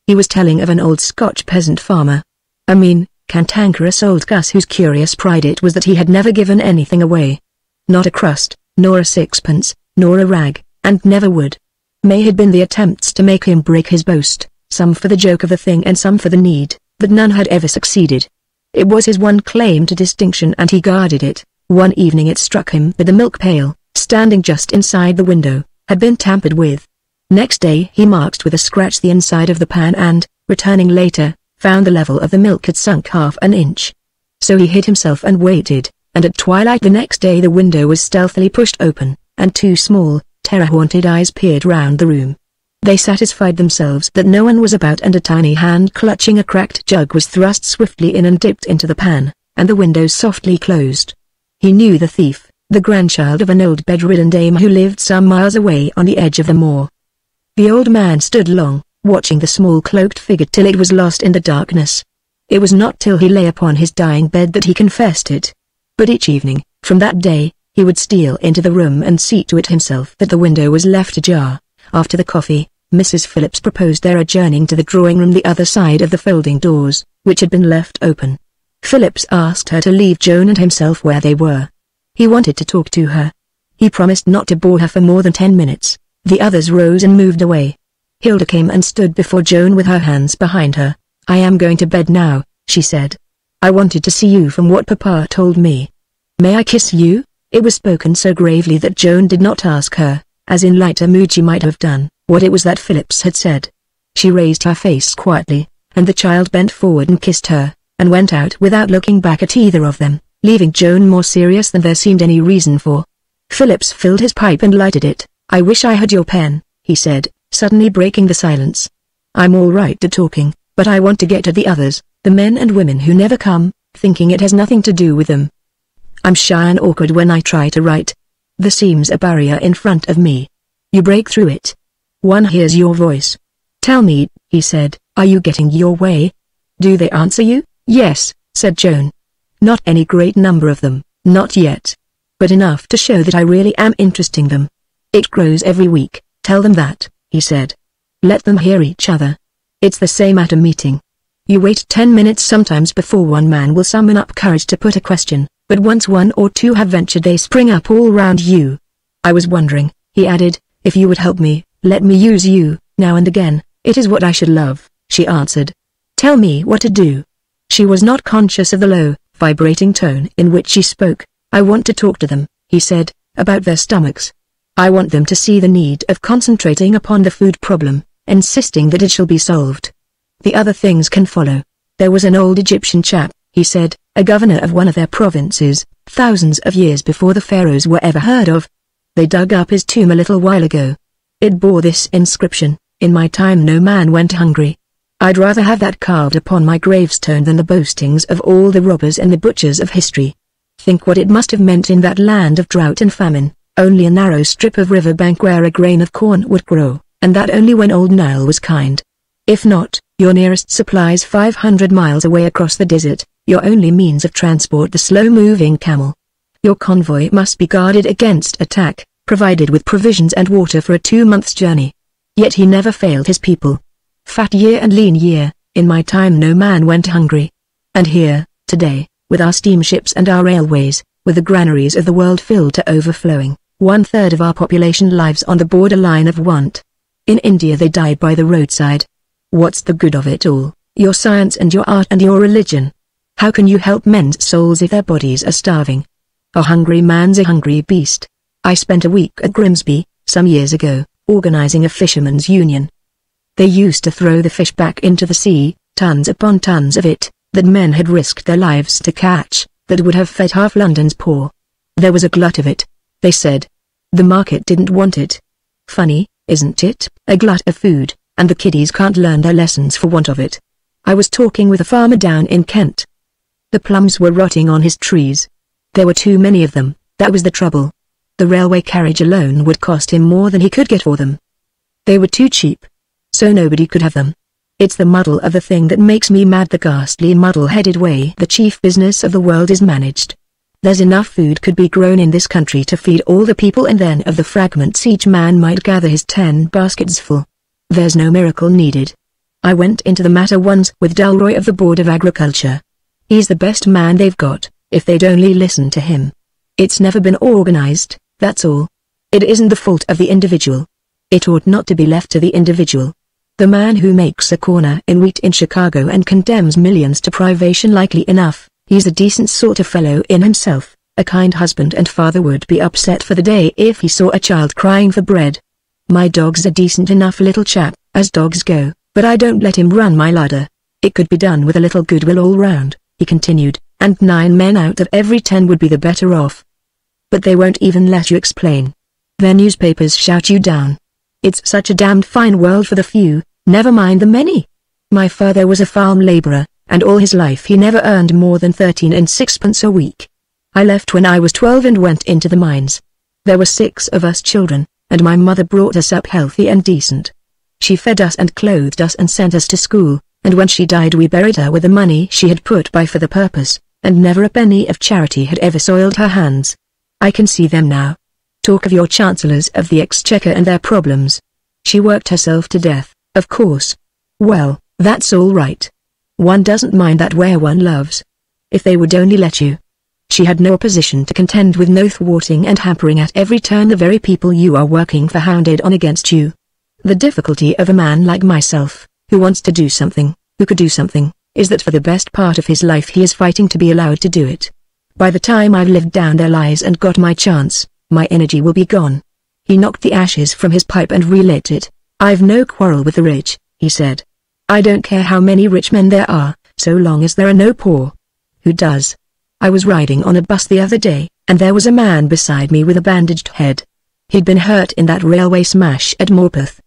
S1: He was telling of an old Scotch peasant farmer. A mean, cantankerous old cuss whose curious pride it was that he had never given anything away. Not a crust, nor a sixpence, nor a rag, and never would. May had been the attempts to make him break his boast, some for the joke of the thing and some for the need, but none had ever succeeded. It was his one claim to distinction and he guarded it. One evening it struck him that the milk pail, standing just inside the window, had been tampered with. Next day he marked with a scratch the inside of the pan and, returning later, found the level of the milk had sunk half an inch. So he hid himself and waited, and at twilight the next day the window was stealthily pushed open, and two small, terror-haunted eyes peered round the room. They satisfied themselves that no one was about and a tiny hand clutching a cracked jug was thrust swiftly in and dipped into the pan, and the window softly closed. He knew the thief, the grandchild of an old bedridden dame who lived some miles away on the edge of the moor. The old man stood long, watching the small cloaked figure till it was lost in the darkness. It was not till he lay upon his dying bed that he confessed it. But each evening, from that day, he would steal into the room and see to it himself that the window was left ajar. After the coffee, Mrs. Phillips proposed their adjourning to the drawing-room the other side of the folding doors, which had been left open. Phillips asked her to leave Joan and himself where they were. He wanted to talk to her. He promised not to bore her for more than 10 minutes. The others rose and moved away. Hilda came and stood before Joan with her hands behind her. "I am going to bed now," she said. "I wanted to see you from what Papa told me." "May I kiss you?" It was spoken so gravely that Joan did not ask her, as in lighter mood she might have done, what it was that Phillips had said. She raised her face quietly, and the child bent forward and kissed her, and went out without looking back at either of them, leaving Joan more serious than there seemed any reason for. Phillips filled his pipe and lighted it. "I wish I had your pen," he said, suddenly breaking the silence. "I'm all right at talking, but I want to get at the others, the men and women who never come, thinking it has nothing to do with them. I'm shy and awkward when I try to write. There seems a barrier in front of me. You break through it. One hears your voice. Tell me," he said, "are you getting your way? Do they answer you?" "Yes," said Joan. "Not any great number of them, not yet. But enough to show that I really am interesting them. It grows every week, tell them that," he said. "Let them hear each other. It's the same at a meeting. You wait 10 minutes sometimes before one man will summon up courage to put a question, but once one or two have ventured they spring up all round you. I was wondering," he added, "if you would help me, let me use you, now and again. It is what I should love," she answered. "Tell me what to do." She was not conscious of the low, vibrating tone in which she spoke. "I want to talk to them," he said, "about their stomachs. I want them to see the need of concentrating upon the food problem, insisting that it shall be solved. The other things can follow. There was an old Egyptian chap," he said, "a governor of one of their provinces, thousands of years before the pharaohs were ever heard of. They dug up his tomb a little while ago. It bore this inscription, 'In my time no man went hungry.' I'd rather have that carved upon my gravestone than the boastings of all the robbers and the butchers of history. Think what it must have meant in that land of drought and famine, only a narrow strip of river bank where a grain of corn would grow, and that only when old Nile was kind. If not, your nearest supplies 500 miles away across the desert, your only means of transport the slow-moving camel. Your convoy must be guarded against attack, provided with provisions and water for a 2 months' journey. Yet he never failed his people. Fat year and lean year, in my time no man went hungry. And here, today, with our steamships and our railways, with the granaries of the world filled to overflowing, 1/3 of our population lives on the borderline of want. In India they die by the roadside. What's the good of it all, your science and your art and your religion? How can you help men's souls if their bodies are starving? A hungry man's a hungry beast. I spent a week at Grimsby, some years ago, organizing a fishermen's union. They used to throw the fish back into the sea, tons upon tons of it, that men had risked their lives to catch, that would have fed half London's poor. There was a glut of it, they said. The market didn't want it. Funny, isn't it, a glut of food, and the kiddies can't learn their lessons for want of it. I was talking with a farmer down in Kent. The plums were rotting on his trees. There were too many of them, that was the trouble. The railway carriage alone would cost him more than he could get for them. They were too cheap. So nobody could have them. It's the muddle of the thing that makes me mad, the ghastly muddle-headed way the chief business of the world is managed. There's enough food could be grown in this country to feed all the people, and then of the fragments each man might gather his 10 baskets full. There's no miracle needed. I went into the matter once with Dalroy of the Board of Agriculture. He's the best man they've got, if they'd only listen to him. It's never been organized, that's all. It isn't the fault of the individual. It ought not to be left to the individual. The man who makes a corner in wheat in Chicago and condemns millions to privation, likely enough, he's a decent sort of fellow in himself. A kind husband and father would be upset for the day if he saw a child crying for bread. My dog's a decent enough little chap, as dogs go, but I don't let him run my larder. It could be done with a little goodwill all round, he continued, and 9 men out of every 10 would be the better off. But they won't even let you explain. Their newspapers shout you down. It's such a damned fine world for the few, never mind the many. My father was a farm laborer, and all his life he never earned more than 13 and 6pence a week. I left when I was 12 and went into the mines. There were 6 of us children, and my mother brought us up healthy and decent. She fed us and clothed us and sent us to school, and when she died we buried her with the money she had put by for the purpose, and never a penny of charity had ever soiled her hands. I can see them now. Talk of your chancellors of the exchequer and their problems. She worked herself to death, of course. Well, that's all right. One doesn't mind that where one loves. If they would only let you. She had no opposition to contend with, no thwarting and hampering at every turn the very people you are working for hounded on against you. The difficulty of a man like myself, who wants to do something, who could do something, is that for the best part of his life he is fighting to be allowed to do it. By the time I've lived down their lies and got my chance, my energy will be gone. He knocked the ashes from his pipe and relit it. I've no quarrel with the rich, he said. I don't care how many rich men there are, so long as there are no poor. Who does? I was riding on a bus the other day, and there was a man beside me with a bandaged head. He'd been hurt in that railway smash at Morpeth.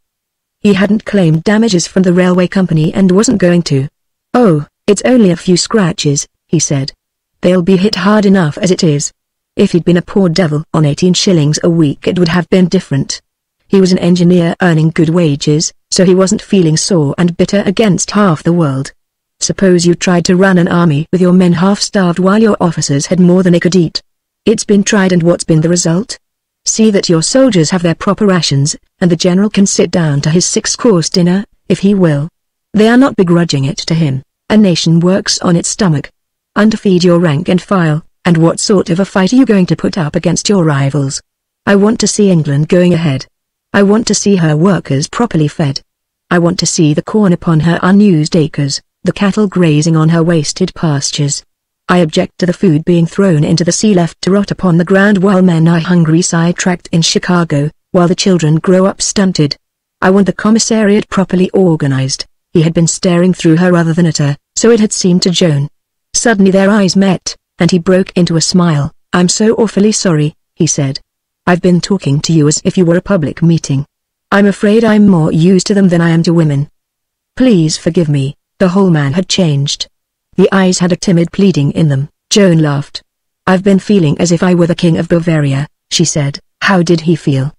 S1: He hadn't claimed damages from the railway company and wasn't going to. Oh, it's only a few scratches, he said. They'll be hit hard enough as it is. If he'd been a poor devil on 18 shillings a week it would have been different. He was an engineer earning good wages, so he wasn't feeling sore and bitter against half the world. Suppose you tried to run an army with your men half-starved while your officers had more than they could eat. It's been tried, and what's been the result? See that your soldiers have their proper rations, and the general can sit down to his 6-course dinner, if he will. They are not begrudging it to him. A nation works on its stomach. Underfeed your rank and file, and what sort of a fight are you going to put up against your rivals? I want to see England going ahead. I want to see her workers properly fed. I want to see the corn upon her unused acres, the cattle grazing on her wasted pastures. I object to the food being thrown into the sea left to rot upon the ground while men are hungry sidetracked in Chicago, while the children grow up stunted. I want the commissariat properly organized. He had been staring through her rather than at her, so it had seemed to Joan. Suddenly their eyes met, and he broke into a smile. I'm so awfully sorry, he said. I've been talking to you as if you were a public meeting. I'm afraid I'm more used to them than I am to women. Please forgive me. The whole man had changed. The eyes had a timid pleading in them. Joan laughed. I've been feeling as if I were the King of Bavaria, she said. How did he feel?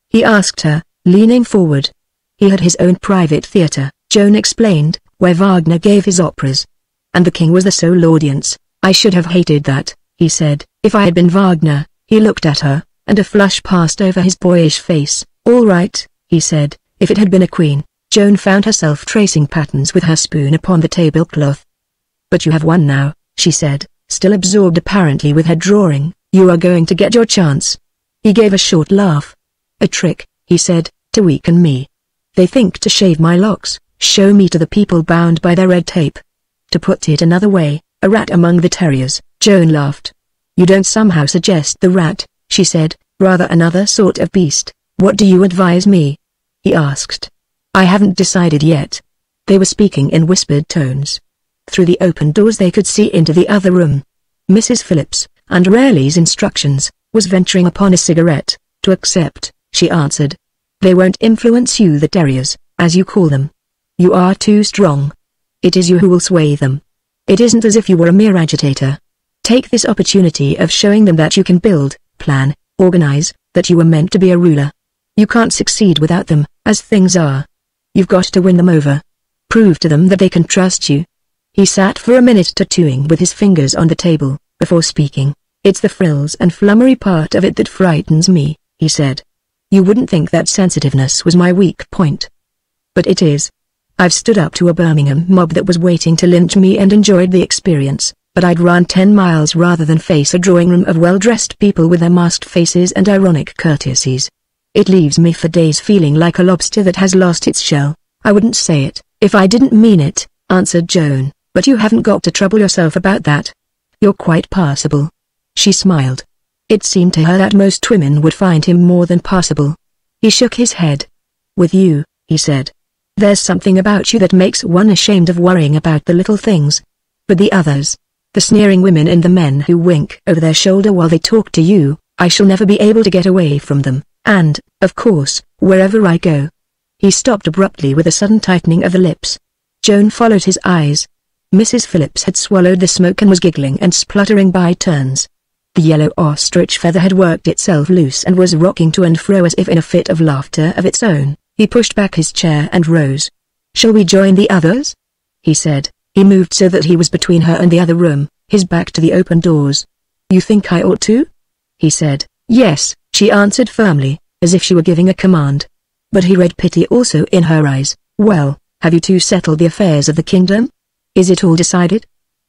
S1: He asked her, leaning forward. He had his own private theatre, Joan explained, where Wagner gave his operas. And the king was the sole audience. I should have hated that, he said, if I had been Wagner. He looked at her, and a flush passed over his boyish face. All right, he said, if it had been a queen. Joan found herself tracing patterns with her spoon upon the tablecloth. But you have won now, she said, still absorbed apparently with her drawing. You are going to get your chance. He gave a short laugh. A trick, he said, to weaken me. They think to shave my locks, show me to the people bound by their red tape. To put it another way, a rat among the terriers. Joan laughed. You don't somehow suggest the rat, she said, rather another sort of beast. What do you advise me? He asked. I haven't decided yet. They were speaking in whispered tones. Through the open doors they could see into the other room. Mrs. Phillips, under Raleigh's instructions, was venturing upon a cigarette. To accept, she answered. They won't influence you, the terriers, as you call them. You are too strong. It is you who will sway them. It isn't as if you were a mere agitator. Take this opportunity of showing them that you can build, plan, organize, that you were meant to be a ruler. You can't succeed without them, as things are. You've got to win them over. Prove to them that they can trust you. He sat for a minute tattooing with his fingers on the table, before speaking. It's the frills and flummery part of it that frightens me, he said. You wouldn't think that sensitiveness was my weak point. But it is. I've stood up to a Birmingham mob that was waiting to lynch me and enjoyed the experience, but I'd run 10 miles rather than face a drawing room of well-dressed people with their masked faces and ironic courtesies. It leaves me for days feeling like a lobster that has lost its shell. I wouldn't say it, if I didn't mean it, answered Joan, but you haven't got to trouble yourself about that. You're quite passable. She smiled. It seemed to her that most women would find him more than passable. He shook his head. With you, he said. There's something about you that makes one ashamed of worrying about the little things. But the others, the sneering women and the men who wink over their shoulder while they talk to you, I shall never be able to get away from them, and, of course, wherever I go. He stopped abruptly with a sudden tightening of the lips. Joan followed his eyes. Mrs. Phillips had swallowed the smoke and was giggling and spluttering by turns. The yellow ostrich feather had worked itself loose and was rocking to and fro as if in a fit of laughter of its own. He pushed back his chair and rose. Shall we join the others? He said. He moved so that he was between her and the other room, his back to the open doors. You think I ought to? He said. Yes, she answered firmly, as if she were giving a command. But he read pity also in her eyes. Well, have you two settled the affairs of the kingdom? Is it all decided?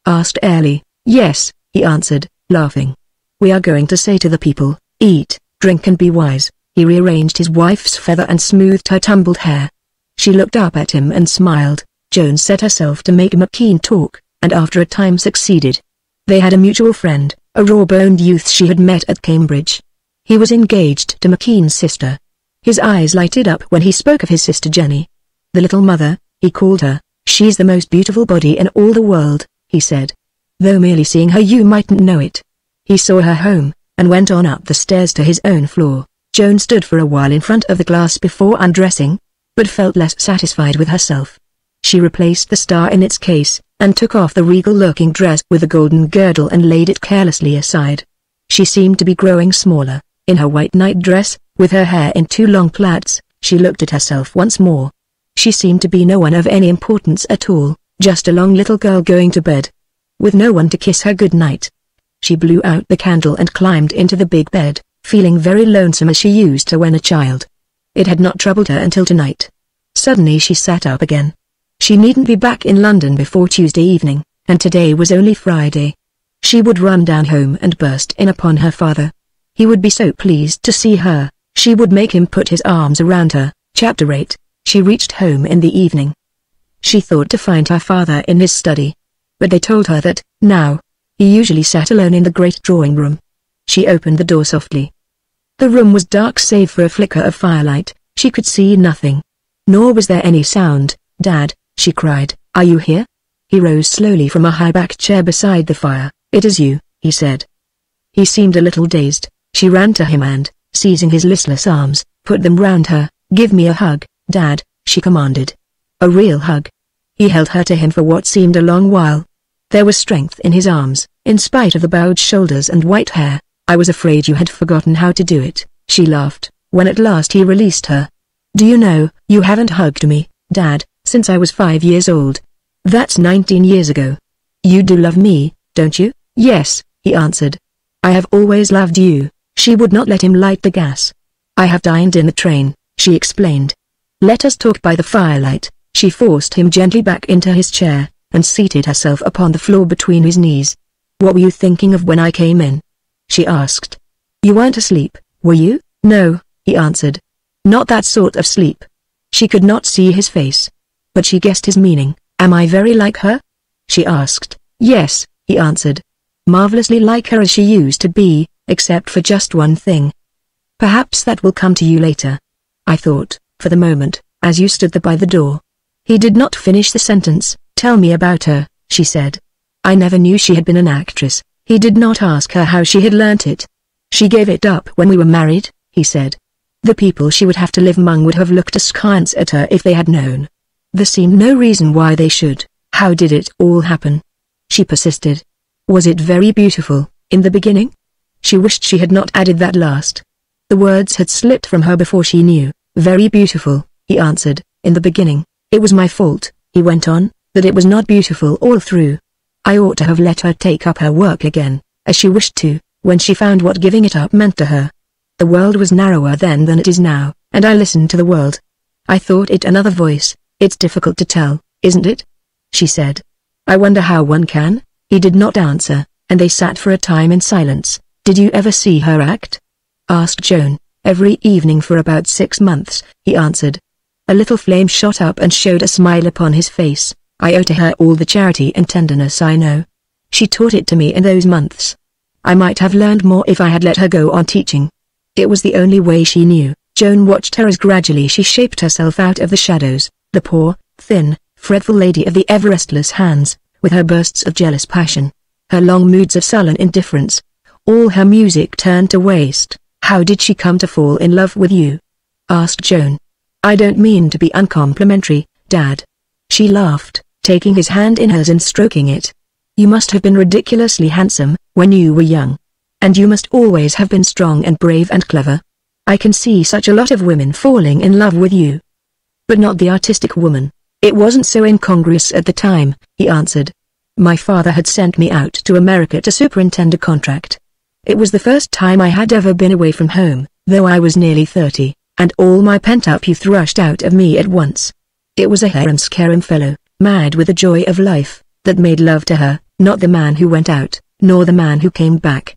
S1: Asked Ellie. Yes, he answered, laughing. We are going to say to the people, eat, drink and be wise. He rearranged his wife's feather and smoothed her tumbled hair. She looked up at him and smiled. Joan set herself to make McKean talk, and after a time succeeded. They had a mutual friend, a raw-boned youth she had met at Cambridge. He was engaged to McKean's sister. His eyes lighted up when he spoke of his sister Jenny. The little mother, he called her. She's the most beautiful body in all the world, he said. Though merely seeing her you mightn't know it. He saw her home, and went on up the stairs to his own floor. Joan stood for a while in front of the glass before undressing, but felt less satisfied with herself. She replaced the star in its case, and took off the regal-looking dress with the golden girdle and laid it carelessly aside. She seemed to be growing smaller, in her white nightdress, with her hair in 2 long plaits. She looked at herself once more. She seemed to be no one of any importance at all, just a long little girl going to bed, with no one to kiss her good night. She blew out the candle and climbed into the big bed, feeling very lonesome as she used to when a child. It had not troubled her until tonight. Suddenly she sat up again. She needn't be back in London before Tuesday evening, and today was only Friday. She would run down home and burst in upon her father. He would be so pleased to see her. She would make him put his arms around her. Chapter 8. She reached home in the evening. She thought to find her father in his study. But they told her that, now, he usually sat alone in the great drawing room. She opened the door softly. The room was dark save for a flicker of firelight. She could see nothing. Nor was there any sound. Dad, she cried, are you here? He rose slowly from a high-backed chair beside the fire. It is you, he said. He seemed a little dazed. She ran to him and, seizing his listless arms, put them round her. Give me a hug, Dad, she commanded. A real hug. He held her to him for what seemed a long while. There was strength in his arms, in spite of the bowed shoulders and white hair. I was afraid you had forgotten how to do it, she laughed, when at last he released her. Do you know, you haven't hugged me, Dad, since I was 5 years old. That's 19 years ago. You do love me, don't you? Yes, he answered. I have always loved you. She would not let him light the gas. I have dined in the train, she explained. Let us talk by the firelight. She forced him gently back into his chair, and seated herself upon the floor between his knees. What were you thinking of when I came in? She asked. You weren't asleep, were you? No, he answered. Not that sort of sleep. She could not see his face. But she guessed his meaning. Am I very like her? She asked. Yes, he answered. Marvelously like her as she used to be, except for just one thing. Perhaps that will come to you later. I thought, for the moment, as you stood there by the door. He did not finish the sentence. Tell me about her, she said. I never knew she had been an actress. He did not ask her how she had learnt it. She gave it up when we were married, he said. The people she would have to live among would have looked askance at her if they had known. There seemed no reason why they should. How did it all happen? She persisted. Was it very beautiful, in the beginning? She wished she had not added that last. The words had slipped from her before she knew. Very beautiful, he answered, in the beginning. It was my fault, he went on, that it was not beautiful all through. I ought to have let her take up her work again, as she wished to. when she found what giving it up meant to her. The world was narrower then than it is now, and I listened to the world. I thought it another voice. It's difficult to tell, isn't it? She said. I wonder how one can? He did not answer, and they sat for a time in silence. Did you ever see her act? Asked Joan. Every evening for about 6 months, he answered. A little flame shot up and showed a smile upon his face. I owe to her all the charity and tenderness I know. She taught it to me in those months. I might have learned more if I had let her go on teaching. It was the only way she knew. Joan watched her as gradually she shaped herself out of the shadows, the poor, thin, fretful lady of the ever-restless hands, with her bursts of jealous passion, her long moods of sullen indifference. All her music turned to waste. How did she come to fall in love with you? Asked Joan. I don't mean to be uncomplimentary, Dad. She laughed, taking his hand in hers and stroking it. You must have been ridiculously handsome, when you were young. And you must always have been strong and brave and clever. I can see such a lot of women falling in love with you. But not the artistic woman. It wasn't so incongruous at the time, he answered. My father had sent me out to America to superintend a contract. It was the first time I had ever been away from home, though I was nearly 30, and all my pent-up youth rushed out of me at once. It was a harum-scarum fellow, mad with the joy of life, that made love to her, not the man who went out, nor the man who came back.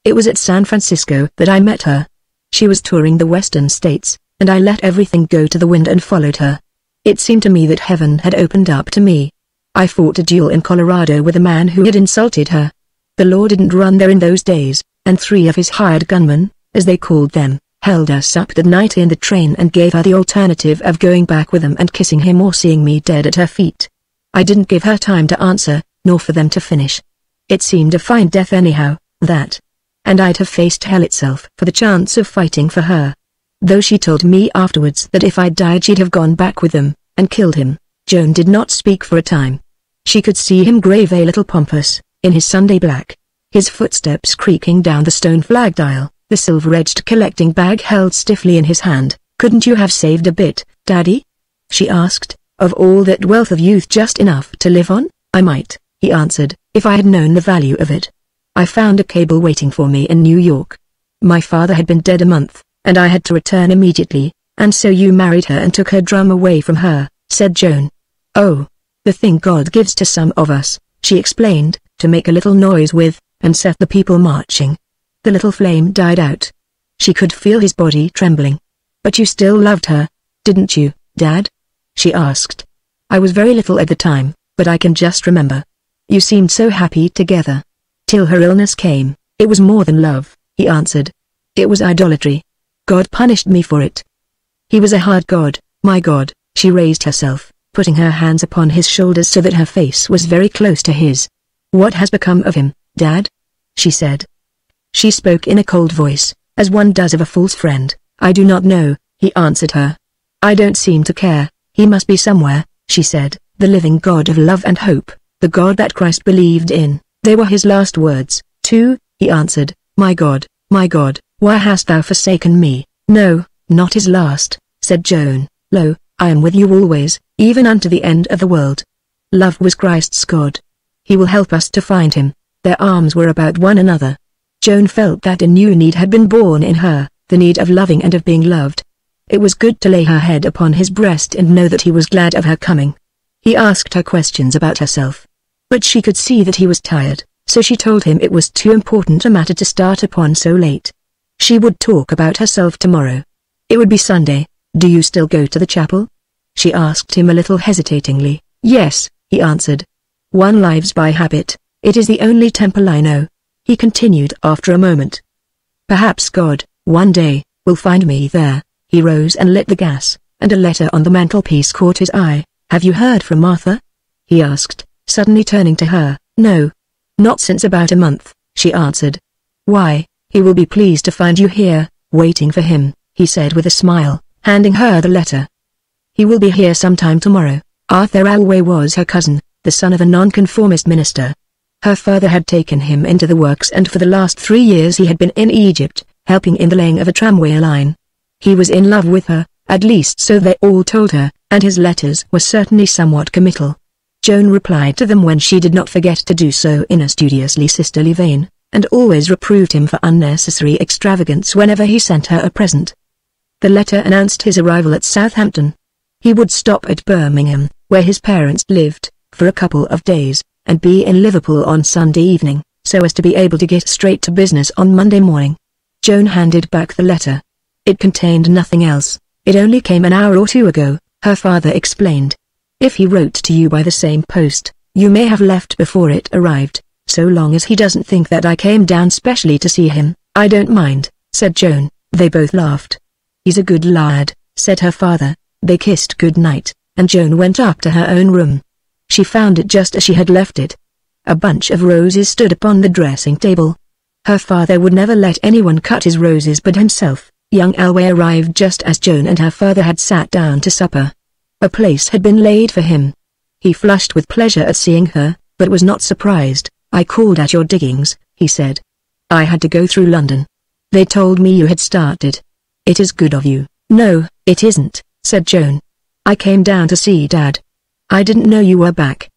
S1: It was at San Francisco that I met her. She was touring the western states, and I let everything go to the wind and followed her. It seemed to me that heaven had opened up to me. I fought a duel in Colorado with a man who had insulted her. The law didn't run there in those days, and 3 of his hired gunmen, as they called them, held us up that night in the train and gave her the alternative of going back with them and kissing him or seeing me dead at her feet. I didn't give her time to answer, nor for them to finish. It seemed a fine death anyhow, that. And I'd have faced hell itself for the chance of fighting for her. Though she told me afterwards that if I died she'd have gone back with them, and killed him. Joan did not speak for a time. She could see him grave a little pompous, in his Sunday black, his footsteps creaking down the stone flagged aisle, the silver-edged collecting bag held stiffly in his hand. Couldn't you have saved a bit, Daddy? She asked. Of all that wealth of youth, just enough to live on? I might, he answered, if I had known the value of it. I found a cable waiting for me in New York. My father had been dead a month, and I had to return immediately, and so you married her and took her drum away from her, said Joan. Oh, the thing God gives to some of us, she explained, to make a little noise with, and set the people marching. The little flame died out. She could feel his body trembling. But you still loved her, didn't you, Dad? She asked. I was very little at the time, but I can just remember. You seemed so happy together. Till her illness came. It was more than love, he answered. It was idolatry. God punished me for it. He was a hard God, my God. She raised herself, putting her hands upon his shoulders so that her face was very close to his. What has become of him, Dad? She said. She spoke in a cold voice, as one does of a false friend. I do not know, he answered her. I don't seem to care. He must be somewhere, she said, the living God of love and hope, the God that Christ believed in. They were his last words, too, he answered. My God, why hast thou forsaken me? No, not his last, said Joan. Lo, I am with you always, even unto the end of the world. Love was Christ's God. He will help us to find him. Their arms were about one another. Joan felt that a new need had been born in her, the need of loving and of being loved. It was good to lay her head upon his breast and know that he was glad of her coming. He asked her questions about herself. But she could see that he was tired, so she told him it was too important a matter to start upon so late. She would talk about herself tomorrow. It would be Sunday. Do you still go to the chapel? She asked him a little hesitatingly. Yes, he answered. One lives by habit. It is the only temple I know. He continued after a moment. Perhaps God, one day, will find me there. He rose and lit the gas, and a letter on the mantelpiece caught his eye. Have you heard from Martha? He asked, suddenly turning to her. No. Not since about a month, she answered. Why? He will be pleased to find you here, waiting for him, he said with a smile, handing her the letter. He will be here sometime tomorrow. Arthur Alway was her cousin, the son of a nonconformist minister. Her father had taken him into the works, and for the last 3 years he had been in Egypt, helping in the laying of a tramway line. He was in love with her, at least so they all told her, and his letters were certainly somewhat committal. Joan replied to them when she did not forget to do so in a studiously sisterly vein, and always reproved him for unnecessary extravagance whenever he sent her a present. The letter announced his arrival at Southampton. He would stop at Birmingham, where his parents lived, for a couple of days, and be in Liverpool on Sunday evening, so as to be able to get straight to business on Monday morning. Joan handed back the letter. It contained nothing else. It only came an hour or two ago, her father explained. If he wrote to you by the same post, you may have left before it arrived, so long as he doesn't think that I came down specially to see him, I don't mind, said Joan. They both laughed. He's a good lad, said her father. They kissed good night, and Joan went up to her own room. She found it just as she had left it. A bunch of roses stood upon the dressing table. Her father would never let anyone cut his roses but himself. Young Elway arrived just as Joan and her father had sat down to supper. A place had been laid for him. He flushed with pleasure at seeing her, but was not surprised. I called at your diggings, he said. I had to go through London. They told me you had started. It is good of you. No, it isn't, said Joan. I came down to see Dad. I didn't know you were back.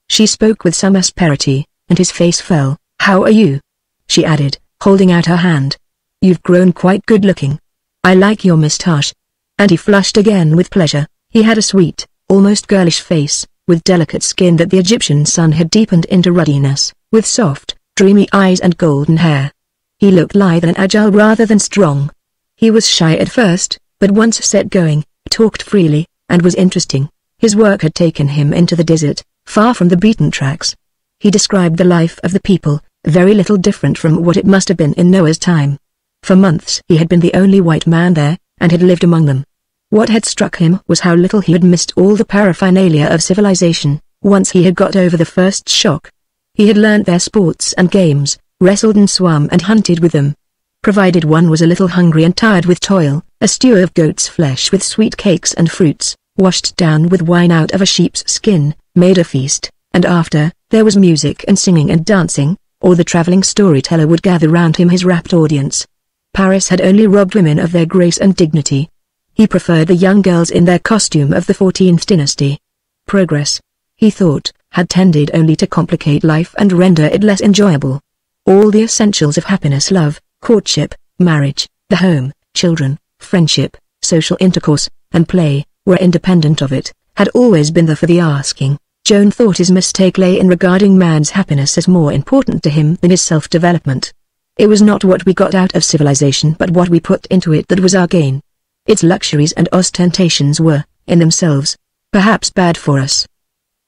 S1: She spoke with some asperity, and his face fell. How are you? She added, holding out her hand. You've grown quite good-looking. I like your moustache. And he flushed again with pleasure. He had a sweet, almost girlish face, with delicate skin that the Egyptian sun had deepened into ruddiness, with soft, dreamy eyes and golden hair. He looked lithe and agile rather than strong. He was shy at first, but once set going, talked freely, and was interesting. His work had taken him into the desert, far from the beaten tracks. He described the life of the people, very little different from what it must have been in Noah's time. For months he had been the only white man there, and had lived among them. What had struck him was how little he had missed all the paraphernalia of civilization, once he had got over the first shock. He had learnt their sports and games, wrestled and swum and hunted with them. Provided one was a little hungry and tired with toil, a stew of goat's flesh with sweet cakes and fruits, washed down with wine out of a sheep's skin, made a feast, and after, there was music and singing and dancing, or the travelling storyteller would gather round him his rapt audience. Paris had only robbed women of their grace and dignity. He preferred the young girls in their costume of the 14th dynasty. Progress, he thought, had tended only to complicate life and render it less enjoyable. All the essentials of happiness, love, courtship, marriage, the home, children, friendship, social intercourse, and play, were independent of it, had always been there for the asking. Joan thought his mistake lay in regarding man's happiness as more important to him than his self-development. It was not what we got out of civilization but what we put into it that was our gain. Its luxuries and ostentations were, in themselves, perhaps bad for us.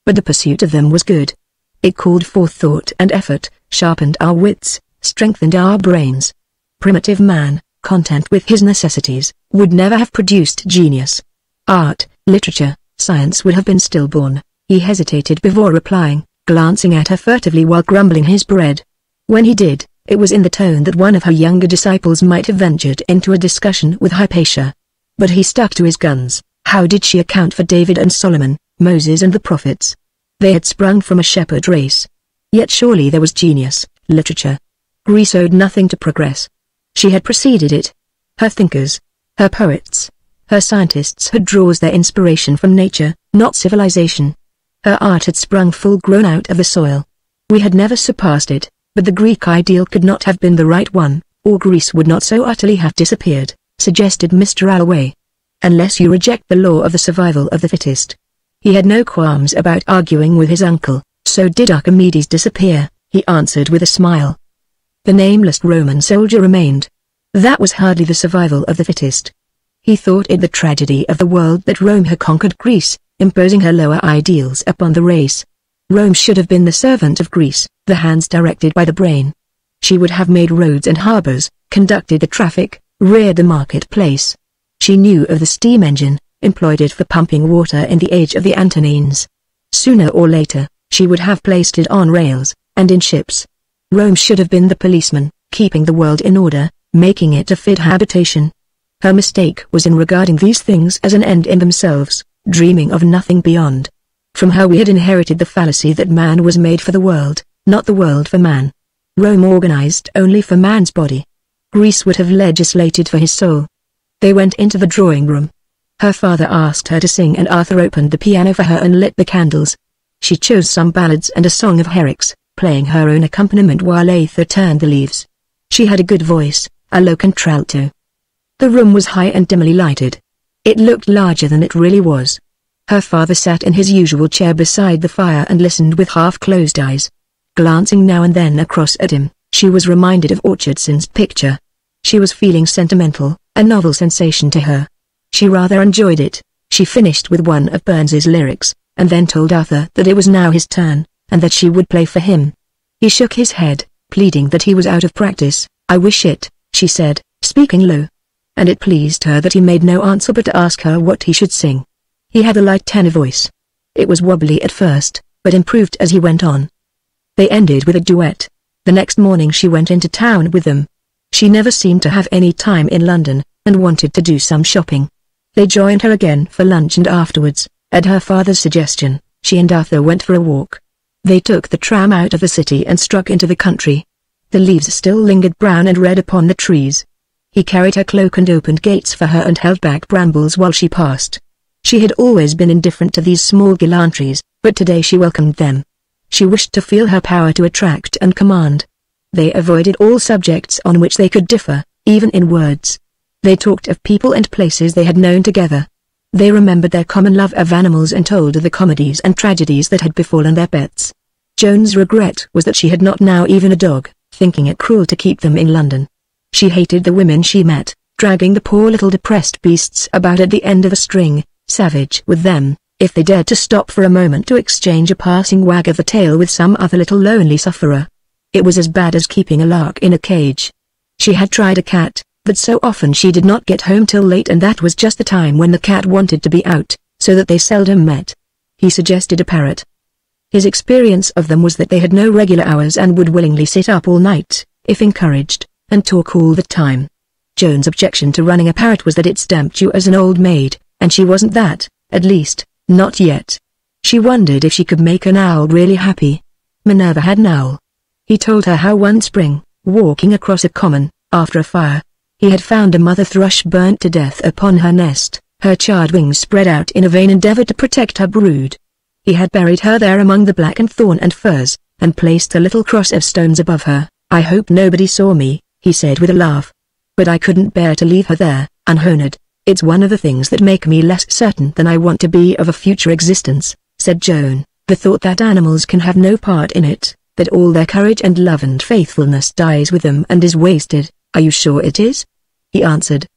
S1: But the pursuit of them was good. It called forth thought and effort, sharpened our wits, strengthened our brains. Primitive man, content with his necessities, would never have produced genius. Art, literature, science would have been stillborn. He hesitated before replying, glancing at her furtively while grumbling his bread. When he did, it was in the tone that one of her younger disciples might have ventured into a discussion with Hypatia. But he stuck to his guns. How did she account for David and Solomon, Moses and the prophets? They had sprung from a shepherd race. Yet surely there was genius, literature. Greece owed nothing to progress. She had preceded it. Her thinkers, her poets, her scientists had draws their inspiration from nature, not civilization. Her art had sprung full-grown out of the soil. We had never surpassed it, but the Greek ideal could not have been the right one, or Greece would not so utterly have disappeared, suggested Mr. Alloway. Unless you reject the law of the survival of the fittest. He had no qualms about arguing with his uncle. So did Archimedes disappear, he answered with a smile. The nameless Roman soldier remained. That was hardly the survival of the fittest. He thought it the tragedy of the world that Rome had conquered Greece, imposing her lower ideals upon the race. Rome should have been the servant of Greece, the hands directed by the brain. She would have made roads and harbors, conducted the traffic, reared the marketplace. She knew of the steam engine, employed it for pumping water in the age of the Antonines. Sooner or later, she would have placed it on rails, and in ships. Rome should have been the policeman, keeping the world in order, making it a fit habitation. Her mistake was in regarding these things as an end in themselves, dreaming of nothing beyond. From her we had inherited the fallacy that man was made for the world, not the world for man. Rome organized only for man's body. Greece would have legislated for his soul. They went into the drawing room. Her father asked her to sing and Arthur opened the piano for her and lit the candles. She chose some ballads and a song of Herrick's, playing her own accompaniment while Arthur turned the leaves. She had a good voice, a low contralto. The room was high and dimly lighted. It looked larger than it really was. Her father sat in his usual chair beside the fire and listened with half-closed eyes. Glancing now and then across at him, she was reminded of Orchardson's picture. She was feeling sentimental, a novel sensation to her. She rather enjoyed it. She finished with one of Burns's lyrics, and then told Arthur that it was now his turn, and that she would play for him. He shook his head, pleading that he was out of practice. "I wish it," she said, speaking low. And it pleased her that he made no answer but to ask her what he should sing. He had a light tenor voice. It was wobbly at first, but improved as he went on. They ended with a duet. The next morning she went into town with them. She never seemed to have any time in London, and wanted to do some shopping. They joined her again for lunch, and afterwards, at her father's suggestion, she and Arthur went for a walk. They took the tram out of the city and struck into the country. The leaves still lingered brown and red upon the trees. He carried her cloak and opened gates for her and held back brambles while she passed. She had always been indifferent to these small gallantries, but today she welcomed them. She wished to feel her power to attract and command. They avoided all subjects on which they could differ, even in words. They talked of people and places they had known together. They remembered their common love of animals and told of the comedies and tragedies that had befallen their pets. Joan's regret was that she had not now even a dog, thinking it cruel to keep them in London. She hated the women she met, dragging the poor little depressed beasts about at the end of a string, savage with them, if they dared to stop for a moment to exchange a passing wag of the tail with some other little lonely sufferer. It was as bad as keeping a lark in a cage. She had tried a cat, but so often she did not get home till late, and that was just the time when the cat wanted to be out, so that they seldom met. He suggested a parrot. His experience of them was that they had no regular hours and would willingly sit up all night, if encouraged, and talk all the time. Joan's objection to running a parrot was that it stamped you as an old maid, and she wasn't that, at least, not yet. She wondered if she could make an owl really happy. Minerva had an owl. He told her how one spring, walking across a common, after a fire, he had found a mother thrush burnt to death upon her nest, her charred wings spread out in a vain endeavor to protect her brood. He had buried her there among the blackened thorn and furze, and placed a little cross of stones above her. "I hope nobody saw me," he said with a laugh. "But I couldn't bear to leave her there, unhonored. It's one of the things that make me less certain than I want to be of a future existence," said Joan. "The thought that animals can have no part in it, that all their courage and love and faithfulness dies with them and is wasted." "Are you sure it is?" he answered.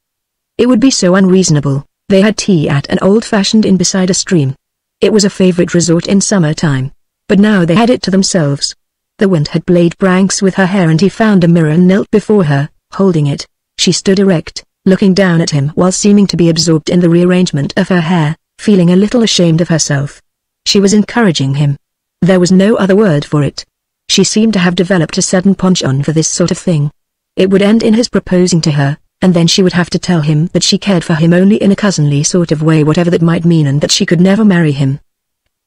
S1: "It would be so unreasonable." They had tea at an old-fashioned inn beside a stream. It was a favorite resort in summer-time, but now they had it to themselves. The wind had played pranks with her hair, and he found a mirror and knelt before her, holding it. She stood erect, looking down at him while seeming to be absorbed in the rearrangement of her hair, feeling a little ashamed of herself. She was encouraging him. There was no other word for it. She seemed to have developed a sudden penchant for this sort of thing. It would end in his proposing to her, and then she would have to tell him that she cared for him only in a cousinly sort of way, whatever that might mean, and that she could never marry him.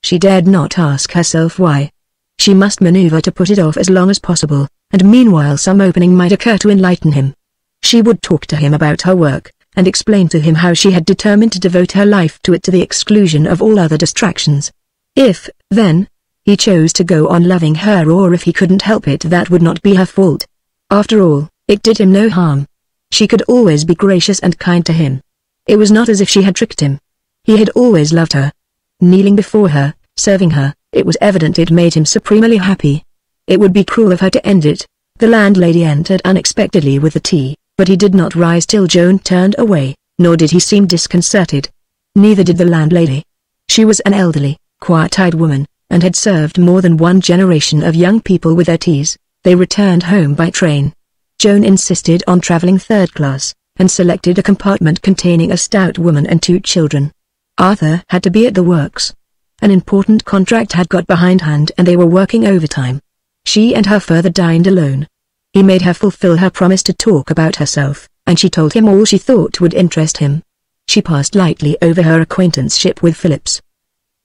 S1: She dared not ask herself why. She must maneuver to put it off as long as possible, and meanwhile some opening might occur to enlighten him. She would talk to him about her work, and explain to him how she had determined to devote her life to it to the exclusion of all other distractions. If, then, he chose to go on loving her, or if he couldn't help it, that would not be her fault. After all, it did him no harm. She could always be gracious and kind to him. It was not as if she had tricked him. He had always loved her. Kneeling before her, serving her, it was evident it made him supremely happy. It would be cruel of her to end it. The landlady entered unexpectedly with the tea, but he did not rise till Joan turned away, nor did he seem disconcerted. Neither did the landlady. She was an elderly, quiet-eyed woman, and had served more than one generation of young people with their teas. They returned home by train. Joan insisted on traveling third class, and selected a compartment containing a stout woman and 2 children. Arthur had to be at the works. An important contract had got behindhand and they were working overtime. She and her father dined alone. He made her fulfill her promise to talk about herself, and she told him all she thought would interest him. She passed lightly over her acquaintanceship with Phillips.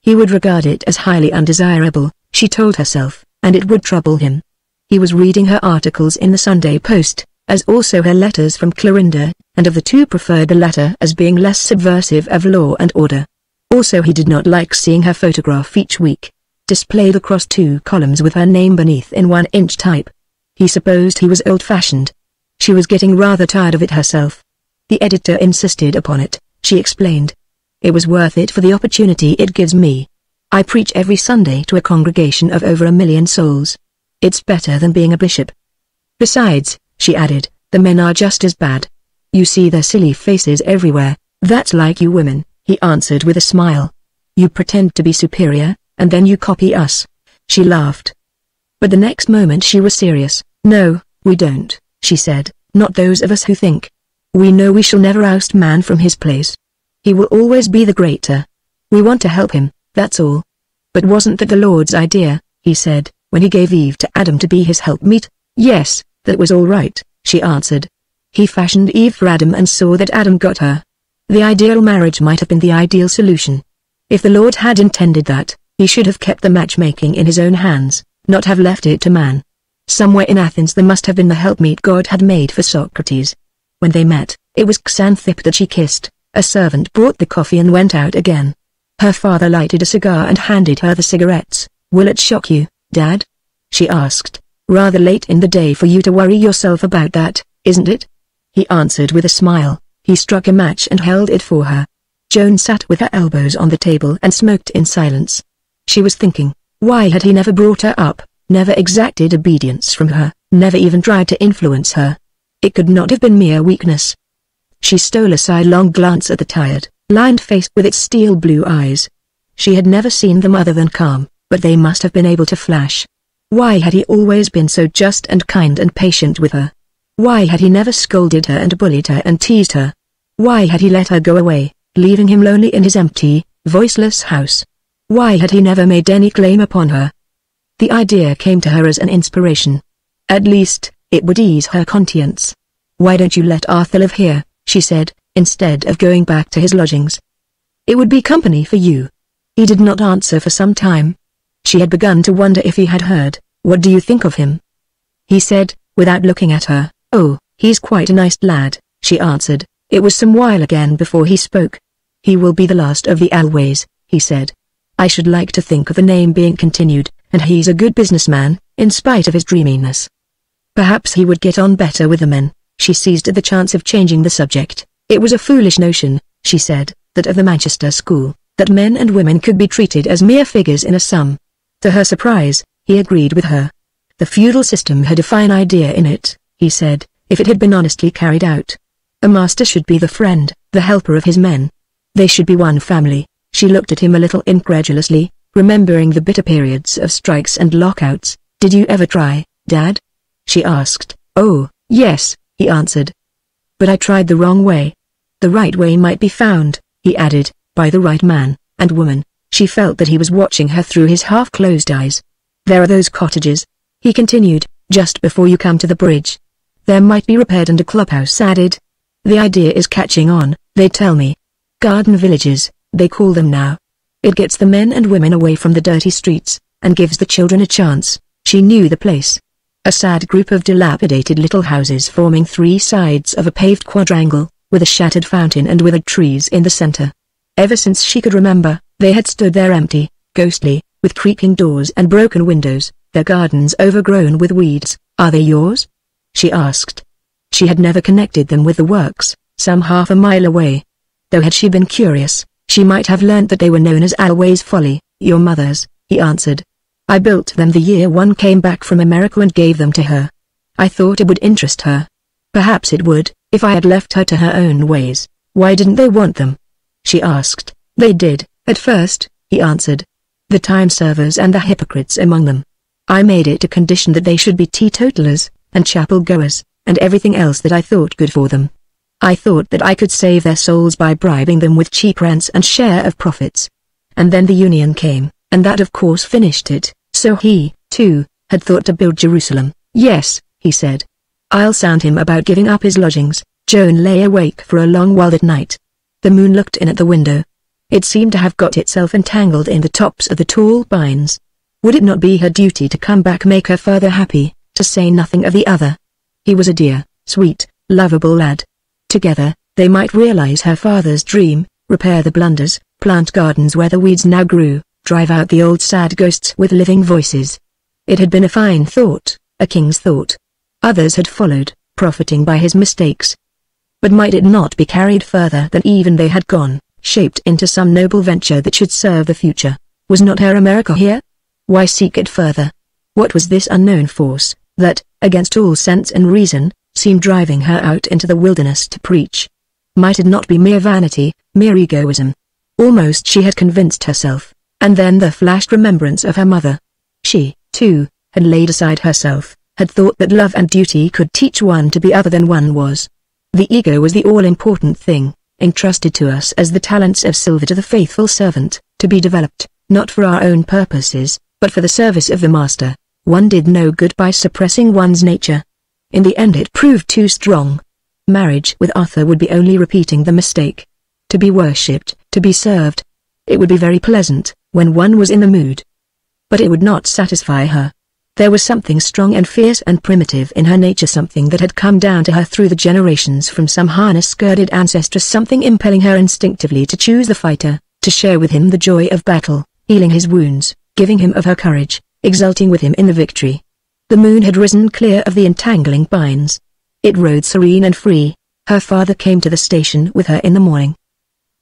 S1: He would regard it as highly undesirable, she told herself, and it would trouble him. He was reading her articles in the Sunday Post, as also her letters from Clorinda, and of the two preferred the latter as being less subversive of law and order. Also he did not like seeing her photograph each week. displayed across 2 columns with her name beneath in 1-inch type. He supposed he was old-fashioned. She was getting rather tired of it herself. The editor insisted upon it, she explained. It was worth it for the opportunity it gives me. I preach every Sunday to a congregation of over 1 million souls. It's better than being a bishop. Besides, she added, the men are just as bad. You see their silly faces everywhere. That's like you women, he answered with a smile. You pretend to be superior, and then you copy us. She laughed. But the next moment she was serious. No, we don't, she said, not those of us who think. We know we shall never oust man from his place. He will always be the greater. We want to help him, that's all. But wasn't that the Lord's idea, he said, when he gave Eve to Adam to be his helpmeet? Yes, that was all right, she answered. He fashioned Eve for Adam and saw that Adam got her. The ideal marriage might have been the ideal solution. If the Lord had intended that, he should have kept the matchmaking in his own hands, not have left it to man. Somewhere in Athens there must have been the helpmeet God had made for Socrates. When they met, it was Xanthippe that she kissed. A servant brought the coffee and went out again. Her father lighted a cigar and handed her the cigarettes. Will it shock you, Dad? She asked. Rather late in the day for you to worry yourself about that, isn't it? He answered with a smile. He struck a match and held it for her. Joan sat with her elbows on the table and smoked in silence. She was thinking, why had he never brought her up, never exacted obedience from her, never even tried to influence her? It could not have been mere weakness. She stole a sidelong glance at the tired, lined face with its steel blue eyes. She had never seen them other than calm, but they must have been able to flash. Why had he always been so just and kind and patient with her? Why had he never scolded her and bullied her and teased her? Why had he let her go away, leaving him lonely in his empty, voiceless house? Why had he never made any claim upon her? The idea came to her as an inspiration. At least, it would ease her conscience. Why don't you let Arthur live here, she said, instead of going back to his lodgings? It would be company for you. He did not answer for some time. She had begun to wonder if he had heard. What do you think of him? He said, without looking at her. Oh, he's quite a nice lad, she answered. It was some while again before he spoke. He will be the last of the Always, he said. I should like to think of the name being continued, and he's a good businessman, in spite of his dreaminess. Perhaps he would get on better with the men. She seized at the chance of changing the subject. It was a foolish notion, she said, that of the Manchester school, that men and women could be treated as mere figures in a sum. To her surprise, he agreed with her. The feudal system had a fine idea in it, he said, if it had been honestly carried out. A master should be the friend, the helper of his men. They should be one family. She looked at him a little incredulously, remembering the bitter periods of strikes and lockouts. Did you ever try, Dad? She asked. Oh, yes, he answered. But I tried the wrong way. The right way might be found, he added, by the right man and woman. She felt that he was watching her through his half-closed eyes. There are those cottages, he continued, just before you come to the bridge. There might be repaired and a clubhouse added. The idea is catching on, they tell me. Garden villages, they call them now. It gets the men and women away from the dirty streets, and gives the children a chance. She knew the place. A sad group of dilapidated little houses forming 3 sides of a paved quadrangle, with a shattered fountain and withered trees in the center. Ever since she could remember, they had stood there empty, ghostly, with creaking doors and broken windows, their gardens overgrown with weeds. Are they yours? She asked. She had never connected them with the works, some half a mile away. Though had she been curious, she might have learnt that they were known as Always Folly. Your mother's, he answered. I built them the year one came back from America and gave them to her. I thought it would interest her. Perhaps it would, if I had left her to her own ways. Why didn't they want them? She asked. They did, at first, he answered. The time servers and the hypocrites among them. I made it a condition that they should be teetotalers, and chapel-goers, and everything else that I thought good for them. I thought that I could save their souls by bribing them with cheap rents and share of profits. And then the Union came, and that of course finished it. So he, too, had thought to build Jerusalem. Yes, he said. I'll sound him about giving up his lodgings. Joan lay awake for a long while that night. The moon looked in at the window. It seemed to have got itself entangled in the tops of the tall pines. Would it not be her duty to come back, make her father happy, to say nothing of the other? He was a dear, sweet, lovable lad. Together, they might realize her father's dream, repair the blunders, plant gardens where the weeds now grew, drive out the old sad ghosts with living voices. It had been a fine thought, a king's thought. Others had followed, profiting by his mistakes. But might it not be carried further than even they had gone, shaped into some noble venture that should serve the future? Was not her America here? Why seek it further? What was this unknown force, that, against all sense and reason, seemed driving her out into the wilderness to preach? Might it not be mere vanity, mere egoism? Almost she had convinced herself, and then there flashed remembrance of her mother. She, too, had laid aside herself, had thought that love and duty could teach one to be other than one was. The ego was the all-important thing, entrusted to us as the talents of silver to the faithful servant, to be developed, not for our own purposes, but for the service of the master. One did no good by suppressing one's nature. In the end it proved too strong. Marriage with Arthur would be only repeating the mistake. To be worshipped, to be served. It would be very pleasant, when one was in the mood. But it would not satisfy her. There was something strong and fierce and primitive in her nature, something that had come down to her through the generations from some harness-girded ancestress, something impelling her instinctively to choose the fighter, to share with him the joy of battle, healing his wounds, giving him of her courage, exulting with him in the victory. The moon had risen clear of the entangling pines. It rode serene and free. Her father came to the station with her in the morning.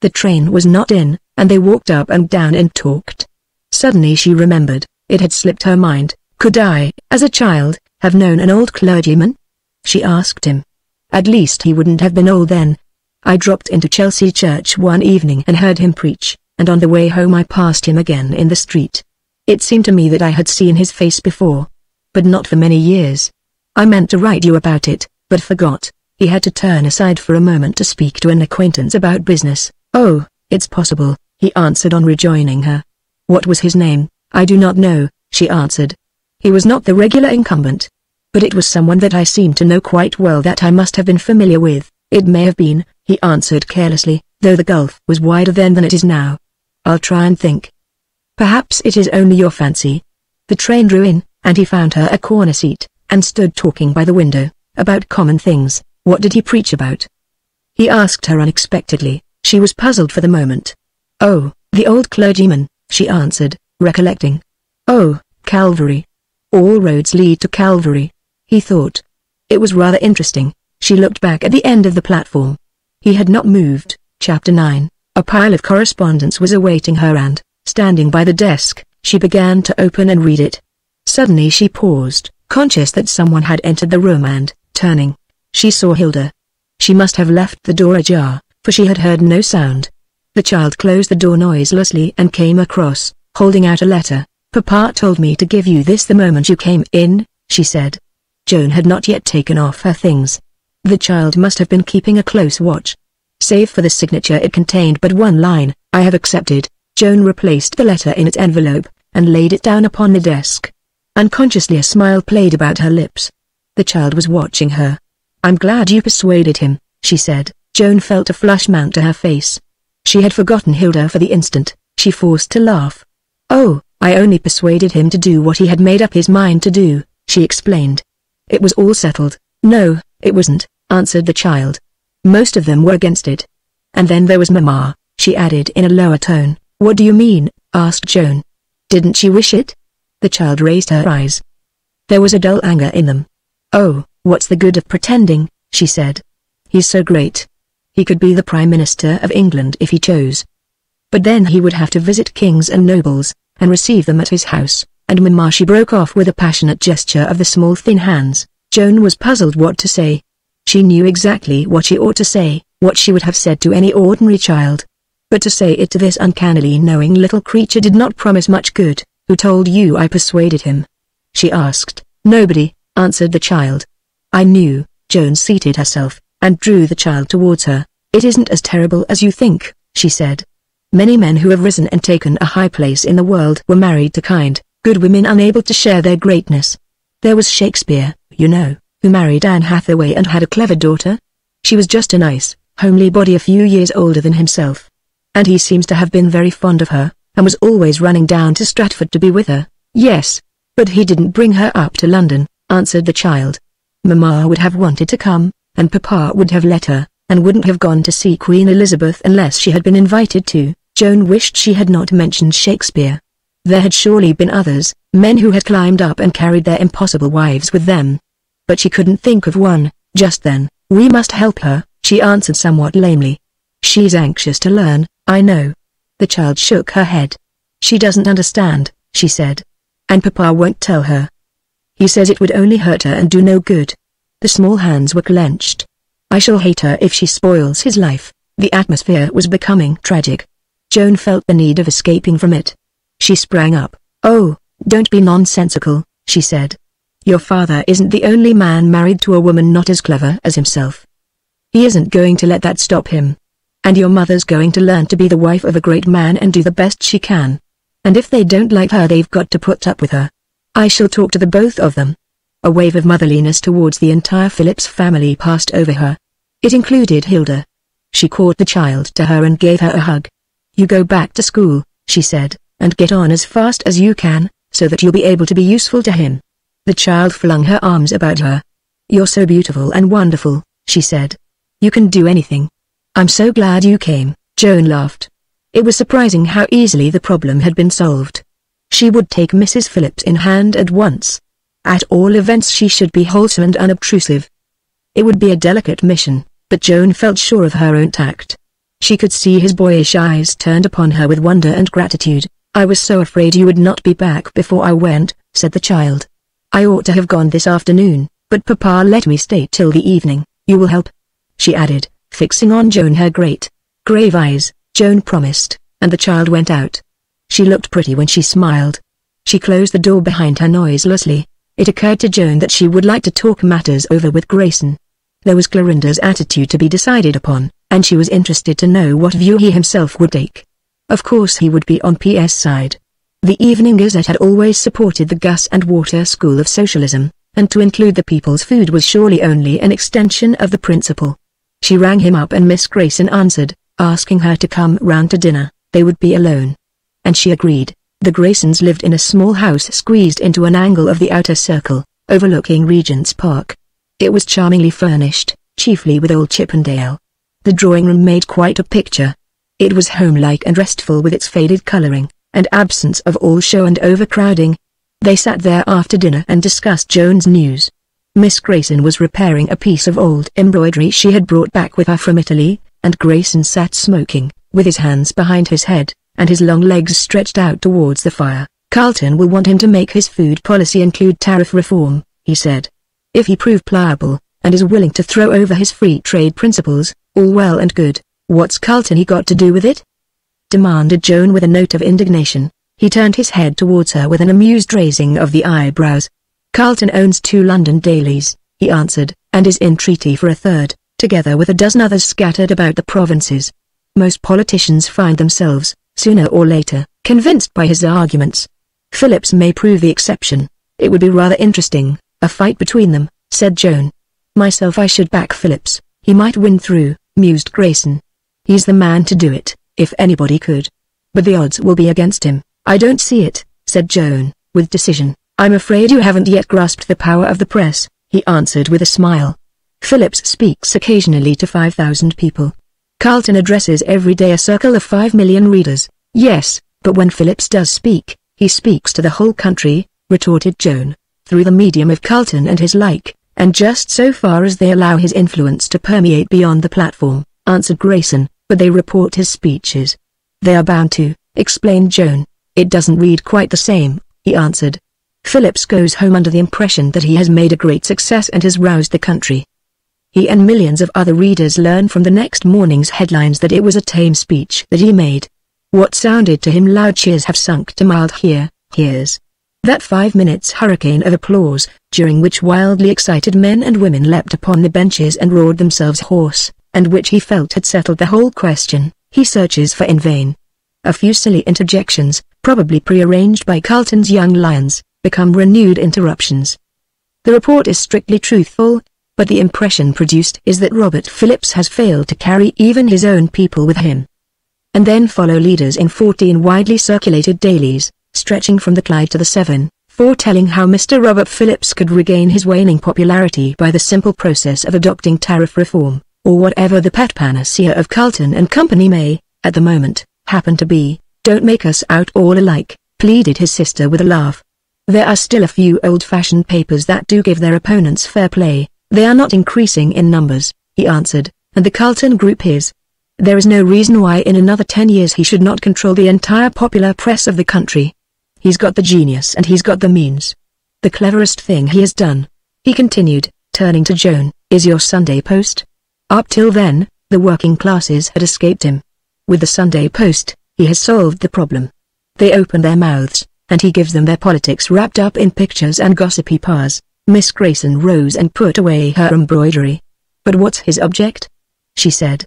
S1: The train was not in, and they walked up and down and talked. Suddenly she remembered, it had slipped her mind, could I, as a child, have known an old clergyman? She asked him. At least he wouldn't have been old then. I dropped into Chelsea Church one evening and heard him preach, and on the way home I passed him again in the street. It seemed to me that I had seen his face before. But not for many years. I meant to write you about it, but forgot. He had to turn aside for a moment to speak to an acquaintance about business. Oh, it's possible, he answered on rejoining her. What was his name? I do not know, she answered. He was not the regular incumbent. But it was someone that I seemed to know quite well, that I must have been familiar with. It may have been, he answered carelessly, though the gulf was wider then than it is now. I'll try and think. Perhaps it is only your fancy. The train drew in, and he found her a corner seat, and stood talking by the window, about common things. What did he preach about? He asked her unexpectedly. She was puzzled for the moment. Oh, the old clergyman, she answered, recollecting. Oh, Calvary. All roads lead to Calvary, he thought. It was rather interesting. She looked back at the end of the platform. He had not moved. Chapter 9. A pile of correspondence was awaiting her and, standing by the desk, she began to open and read it. Suddenly she paused, conscious that someone had entered the room and, turning, she saw Hilda. She must have left the door ajar, for she had heard no sound. The child closed the door noiselessly and came across, holding out a letter. Papa told me to give you this the moment you came in, she said. Joan had not yet taken off her things. The child must have been keeping a close watch. Save for the signature, it contained but one line, I have accepted. Joan replaced the letter in its envelope, and laid it down upon the desk. Unconsciously a smile played about her lips. The child was watching her. I'm glad you persuaded him, she said. Joan felt a flush mount to her face. She had forgotten Hilda for the instant. She forced to laugh. Oh, I only persuaded him to do what he had made up his mind to do, she explained. It was all settled. No, it wasn't, answered the child. Most of them were against it. And then there was Mama, she added in a lower tone. What do you mean? Asked Joan. Didn't she wish it? The child raised her eyes. There was a dull anger in them. Oh, what's the good of pretending, she said. He's so great. He could be the Prime Minister of England if he chose. But then he would have to visit kings and nobles, and receive them at his house, and Mama, she broke off with a passionate gesture of the small thin hands. Joan was puzzled what to say. She knew exactly what she ought to say, what she would have said to any ordinary child. But to say it to this uncannily knowing little creature did not promise much good. Who told you I persuaded him? She asked. Nobody, answered the child. I knew. Joan seated herself, and drew the child towards her. It isn't as terrible as you think, she said. Many men who have risen and taken a high place in the world were married to kind, good women unable to share their greatness. There was Shakespeare, you know, who married Anne Hathaway and had a clever daughter. She was just a nice, homely body a few years older than himself. And he seems to have been very fond of her, and was always running down to Stratford to be with her. Yes, but he didn't bring her up to London, answered the child. Mama would have wanted to come, and Papa would have let her, and wouldn't have gone to see Queen Elizabeth unless she had been invited to. Joan wished she had not mentioned Shakespeare. There had surely been others, men who had climbed up and carried their impossible wives with them. But she couldn't think of one, just then. "We must help her," she answered somewhat lamely. "She's anxious to learn, I know." The child shook her head. "She doesn't understand," she said. "And Papa won't tell her. He says it would only hurt her and do no good." The small hands were clenched. "I shall hate her if she spoils his life." The atmosphere was becoming tragic. Joan felt the need of escaping from it. She sprang up. "Oh, don't be nonsensical," she said. "Your father isn't the only man married to a woman not as clever as himself. He isn't going to let that stop him. And your mother's going to learn to be the wife of a great man and do the best she can. And if they don't like her, they've got to put up with her. I shall talk to the both of them." A wave of motherliness towards the entire Phillips family passed over her. It included Hilda. She caught the child to her and gave her a hug. "You go back to school," she said, "and get on as fast as you can, so that you'll be able to be useful to him." The child flung her arms about her. "You're so beautiful and wonderful," she said. "You can do anything. I'm so glad you came." Joan laughed. It was surprising how easily the problem had been solved. She would take Mrs. Phillips in hand at once. At all events she should be wholesome and unobtrusive. It would be a delicate mission, but Joan felt sure of her own tact. She could see his boyish eyes turned upon her with wonder and gratitude. "I was so afraid you would not be back before I went," said the child. "I ought to have gone this afternoon, but Papa let me stay till the evening." "You will help?" she added, fixing on Joan her great, grave eyes. Joan promised, and the child went out. She looked pretty when she smiled. She closed the door behind her noiselessly. It occurred to Joan that she would like to talk matters over with Grayson. There was Clorinda's attitude to be decided upon, and she was interested to know what view he himself would take. Of course he would be on P.S. side. The Evening Gazette had always supported the Gus and Water school of socialism, and to include the people's food was surely only an extension of the principle. She rang him up and Miss Grayson answered, asking her to come round to dinner. They would be alone. And she agreed. The Graysons lived in a small house squeezed into an angle of the outer circle, overlooking Regent's Park. It was charmingly furnished, chiefly with old Chippendale. The drawing room made quite a picture. It was homelike and restful with its faded coloring, and absence of all show and overcrowding. They sat there after dinner and discussed Joan's news. Miss Grayson was repairing a piece of old embroidery she had brought back with her from Italy, and Grayson sat smoking, with his hands behind his head, and his long legs stretched out towards the fire. "Carlton will want him to make his food policy include tariff reform," he said. "If he prove pliable, and is willing to throw over his free trade principles, all well and good. What's Carlton he got to do with it?" demanded Joan with a note of indignation. He turned his head towards her with an amused raising of the eyebrows. "Carlton owns 2 London dailies," he answered, "and is in treaty for a third, together with a dozen others scattered about the provinces. Most politicians find themselves, sooner or later, convinced by his arguments. Phillips may prove the exception. It would be rather interesting, a fight between them," said Joan. "Myself I should back Phillips. He might win through," mused Grayson. "He's the man to do it, if anybody could. But the odds will be against him." "I don't see it," said Joan, with decision. "I'm afraid you haven't yet grasped the power of the press," he answered with a smile. "Phillips speaks occasionally to 5,000 people. Carlton addresses every day a circle of 5 million readers." "Yes, but when Phillips does speak, he speaks to the whole country," retorted Joan, "through the medium of Carlton and his like, and just so far as they allow his influence to permeate beyond the platform," answered Grayson, "but they report his speeches." "They are bound to," explained Joan. "It doesn't read quite the same," he answered. "Phillips goes home under the impression that he has made a great success and has roused the country. He and millions of other readers learn from the next morning's headlines that it was a tame speech that he made. What sounded to him loud cheers have sunk to mild hears. That 5 minutes hurricane of applause, during which wildly excited men and women leapt upon the benches and roared themselves hoarse, and which he felt had settled the whole question, he searches for in vain. A few silly interjections, probably prearranged by Carlton's young lions, become renewed interruptions. The report is strictly truthful, but the impression produced is that Robert Phillips has failed to carry even his own people with him. And then follow leaders in 14 widely circulated dailies, stretching from the Clyde to the Severn, foretelling how Mr. Robert Phillips could regain his waning popularity by the simple process of adopting tariff reform, or whatever the pet panacea of Carlton and Company may, at the moment, happen to be. "Don't make us out all alike," pleaded his sister with a laugh. There are still a few old-fashioned papers that do give their opponents fair play. They are not increasing in numbers, he answered, and the Carlton Group is. There is no reason why in another 10 years he should not control the entire popular press of the country. He's got the genius and he's got the means. The cleverest thing he has done, he continued, turning to Joan, is your Sunday Post. Up till then, the working classes had escaped him. With the Sunday Post, he has solved the problem. They open their mouths, and he gives them their politics wrapped up in pictures and gossipy pars. Miss Grayson rose and put away her embroidery. But what's his object? She said.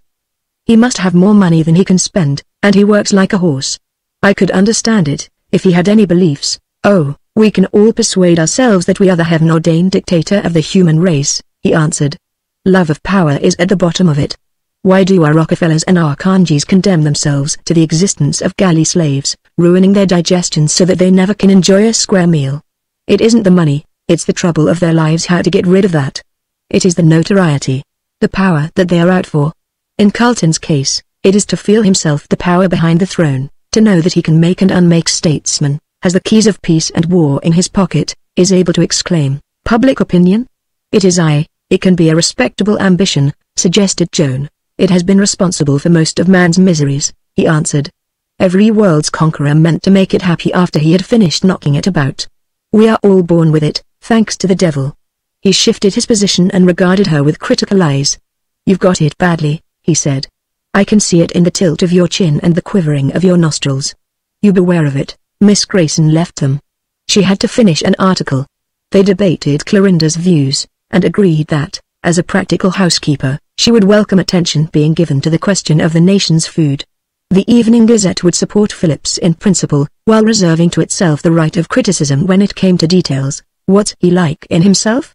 S1: He must have more money than he can spend, and he works like a horse. I could understand it, if he had any beliefs. Oh, we can all persuade ourselves that we are the heaven-ordained dictator of the human race, he answered. Love of power is at the bottom of it. Why do our Rockefellers and our Carnegies condemn themselves to the existence of galley slaves, ruining their digestion so that they never can enjoy a square meal? It isn't the money, it's the trouble of their lives how to get rid of that. It is the notoriety, the power that they are out for. In Carlton's case, it is to feel himself the power behind the throne, to know that he can make and unmake statesmen, has the keys of peace and war in his pocket, is able to exclaim, public opinion? It can be a respectable ambition, suggested Joan. It has been responsible for most of man's miseries, he answered. Every world's conqueror meant to make it happy after he had finished knocking it about. We are all born with it, thanks to the devil. He shifted his position and regarded her with critical eyes. You've got it badly, he said. I can see it in the tilt of your chin and the quivering of your nostrils. You beware of it. Miss Grayson left them. She had to finish an article. They debated Clorinda's views, and agreed that, as a practical housekeeper, she would welcome attention being given to the question of the nation's food. The Evening Gazette would support Phillips in principle, while reserving to itself the right of criticism when it came to details. What's he like in himself?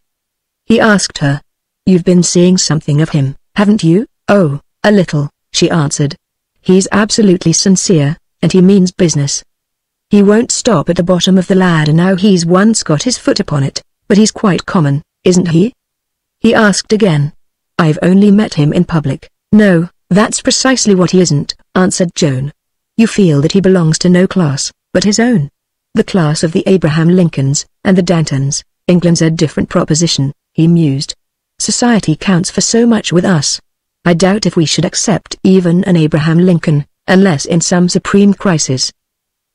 S1: He asked her. You've been seeing something of him, haven't you? Oh, a little, she answered. He's absolutely sincere, and he means business. He won't stop at the bottom of the ladder now he's once got his foot upon it, but he's quite common, isn't he? He asked again. I've only met him in public. No, that's precisely what he isn't, answered Joan. You feel that he belongs to no class, but his own. The class of the Abraham Lincolns, and the Dantons. England's a different proposition, he mused. Society counts for so much with us. I doubt if we should accept even an Abraham Lincoln, unless in some supreme crisis.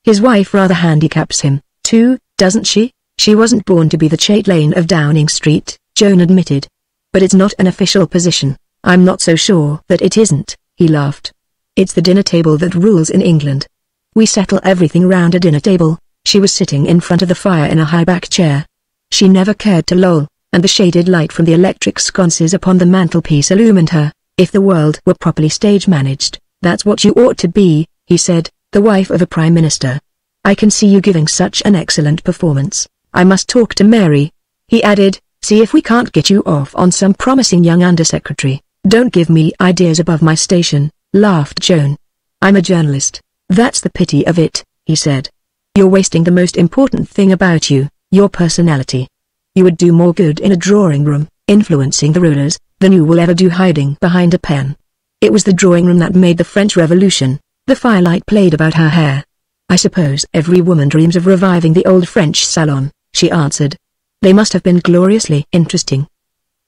S1: His wife rather handicaps him, too, doesn't she? She wasn't born to be the chatelaine of Downing Street, Joan admitted. But it's not an official position. I'm not so sure that it isn't, he laughed. It's the dinner table that rules in England. We settle everything round a dinner table. She was sitting in front of the fire in a high-back chair. She never cared to loll, and the shaded light from the electric sconces upon the mantelpiece illumined her. If the world were properly stage-managed, that's what you ought to be, he said, the wife of a prime minister. I can see you giving such an excellent performance. I must talk to Mary. He added, see if we can't get you off on some promising young undersecretary. Don't give me ideas above my station, laughed Joan. I'm a journalist. That's the pity of it, he said. You're wasting the most important thing about you, your personality. You would do more good in a drawing room, influencing the rulers, than you will ever do hiding behind a pen. It was the drawing room that made the French Revolution. The firelight played about her hair. I suppose every woman dreams of reviving the old French salon, she answered. They must have been gloriously interesting.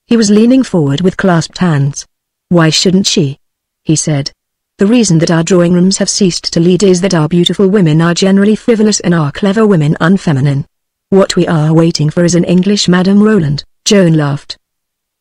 S1: He was leaning forward with clasped hands. Why shouldn't she? He said. The reason that our drawing rooms have ceased to lead is that our beautiful women are generally frivolous and our clever women unfeminine. What we are waiting for is an English Madame Roland, Joan laughed.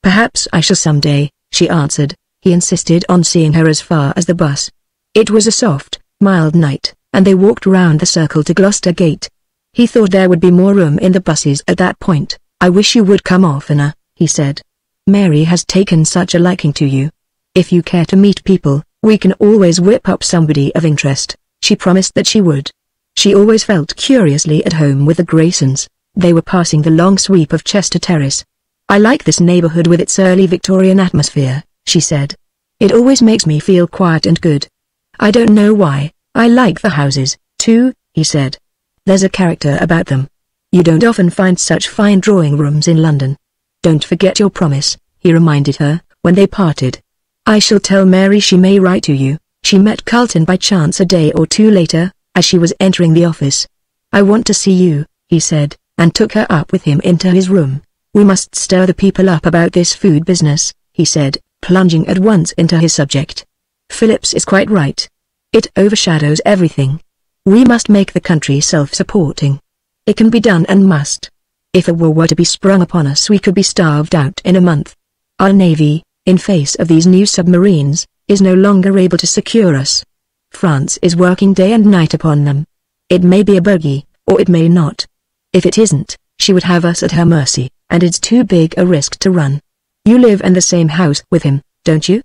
S1: Perhaps I shall someday, she answered. He insisted on seeing her as far as the bus. It was a soft, mild night, and they walked round the circle to Gloucester Gate. He thought there would be more room in the buses at that point. I wish you would come oftener, he said. Mary has taken such a liking to you. If you care to meet people, we can always whip up somebody of interest. She promised that she would. She always felt curiously at home with the Graysons. They were passing the long sweep of Chester Terrace. I like this neighborhood with its early Victorian atmosphere, she said. It always makes me feel quiet and good. I don't know why. I like the houses, too, he said. There's a character about them. You don't often find such fine drawing rooms in London. Don't forget your promise, he reminded her, when they parted. I shall tell Mary she may write to you. She met Carlton by chance a day or two later, as she was entering the office. "I want to see you," he said, and took her up with him into his room. "We must stir the people up about this food business," he said, plunging at once into his subject. "Phillips is quite right. It overshadows everything. We must make the country self-supporting. It can be done and must. If a war were to be sprung upon us, we could be starved out in a month. Our navy, in face of these new submarines, is no longer able to secure us. France is working day and night upon them. It may be a bogey, or it may not. If it isn't, she would have us at her mercy, and it's too big a risk to run. You live in the same house with him, don't you?"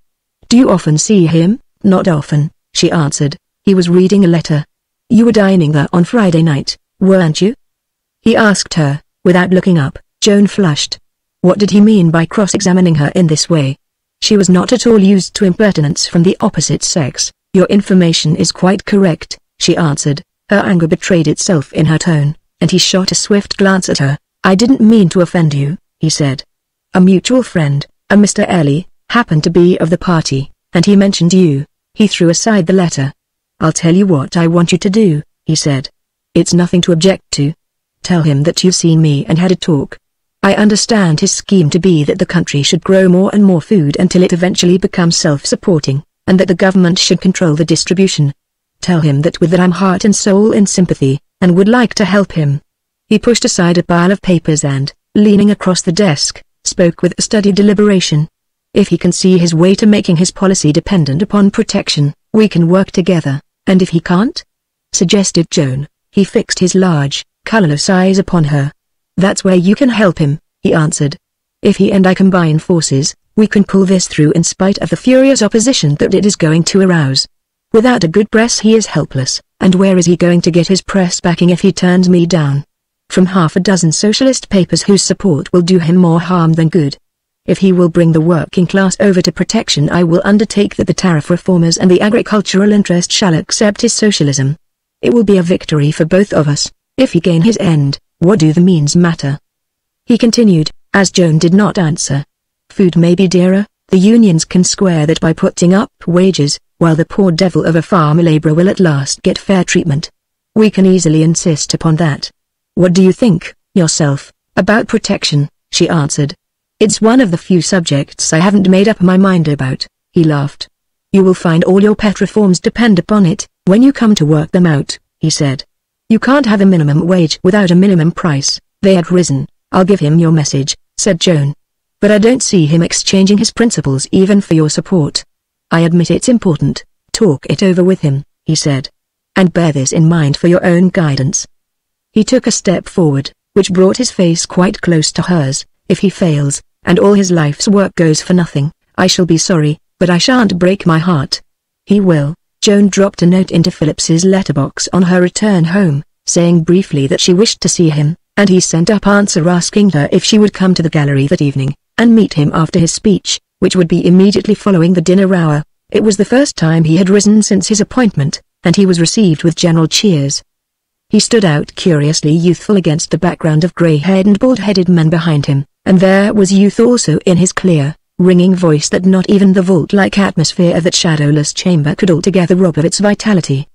S1: "Do you often see him?" "Not often," she answered. "He was reading a letter." "You were dining there on Friday night, weren't you?" he asked her, without looking up. Joan flushed. What did he mean by cross-examining her in this way? She was not at all used to impertinence from the opposite sex. "Your information is quite correct," she answered. Her anger betrayed itself in her tone, and he shot a swift glance at her. "I didn't mean to offend you," he said. "A mutual friend, a Mr. Ellie, happened to be of the party, and he mentioned you." He threw aside the letter. "I'll tell you what I want you to do," he said. "It's nothing to object to. Tell him that you've seen me and had a talk. I understand his scheme to be that the country should grow more and more food until it eventually becomes self-supporting, and that the government should control the distribution. Tell him that with that I'm heart and soul in sympathy, and would like to help him." He pushed aside a pile of papers and, leaning across the desk, spoke with studied deliberation. "If he can see his way to making his policy dependent upon protection, we can work together, and if he can't?" suggested Joan. He fixed his large, colorless eyes upon her. "That's where you can help him," he answered. "If he and I combine forces, we can pull this through in spite of the furious opposition that it is going to arouse. Without a good press he is helpless, and where is he going to get his press backing if he turns me down? From half a dozen socialist papers whose support will do him more harm than good. If he will bring the working class over to protection, I will undertake that the tariff reformers and the agricultural interest shall accept his socialism. It will be a victory for both of us. If he gain his end, what do the means matter?" He continued, as Joan did not answer. "Food may be dearer, the unions can square that by putting up wages, while the poor devil of a farm laborer will at last get fair treatment. We can easily insist upon that. What do you think, yourself, about protection?" she answered. "It's one of the few subjects I haven't made up my mind about," he laughed. "You will find all your pet reforms depend upon it, when you come to work them out," he said. "You can't have a minimum wage without a minimum price." They had risen. "I'll give him your message," said Joan. "But I don't see him exchanging his principles even for your support." "I admit it's important. Talk it over with him," he said. "And bear this in mind for your own guidance." He took a step forward, which brought his face quite close to hers. "If he fails, and all his life's work goes for nothing, I shall be sorry, but I shan't break my heart." "He will." Joan dropped a note into Phillips's letterbox on her return home, saying briefly that she wished to see him, and he sent up answer asking her if she would come to the gallery that evening, and meet him after his speech, which would be immediately following the dinner hour. It was the first time he had risen since his appointment, and he was received with general cheers. He stood out curiously youthful against the background of grey-haired and bald-headed men behind him, and there was youth also in his clear, ringing voice that not even the vault-like atmosphere of that shadowless chamber could altogether rob of its vitality.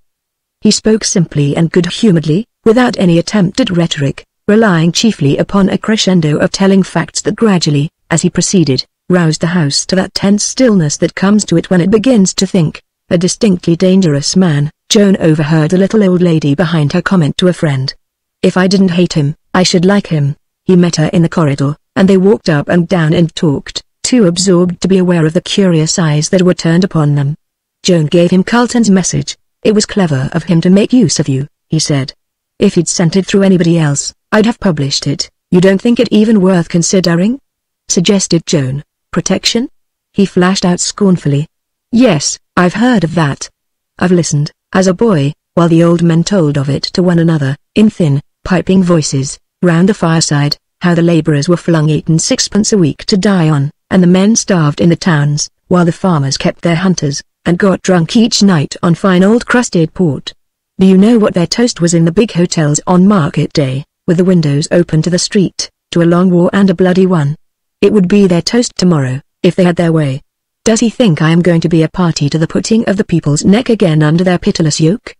S1: He spoke simply and good-humoredly, without any attempt at rhetoric, relying chiefly upon a crescendo of telling facts that gradually, as he proceeded, roused the house to that tense stillness that comes to it when it begins to think. A distinctly dangerous man. Joan overheard a little old lady behind her comment to a friend. "If I didn't hate him, I should like him." He met her in the corridor, and they walked up and down and talked, too absorbed to be aware of the curious eyes that were turned upon them. Joan gave him Carlton's message. "It was clever of him to make use of you," he said. "If he'd sent it through anybody else, I'd have published it." "You don't think it even worth considering?" suggested Joan. "Protection?" he flashed out scornfully. "Yes, I've heard of that. I've listened, as a boy, while the old men told of it to one another, in thin, piping voices, round the fireside, how the labourers were flung 8 and 6pence a week to die on, and the men starved in the towns, while the farmers kept their hunters, and got drunk each night on fine old crusted port. Do you know what their toast was in the big hotels on market day, with the windows open to the street, to a long war and a bloody one? It would be their toast tomorrow, if they had their way. Does he think I am going to be a party to the putting of the people's neck again under their pitiless yoke?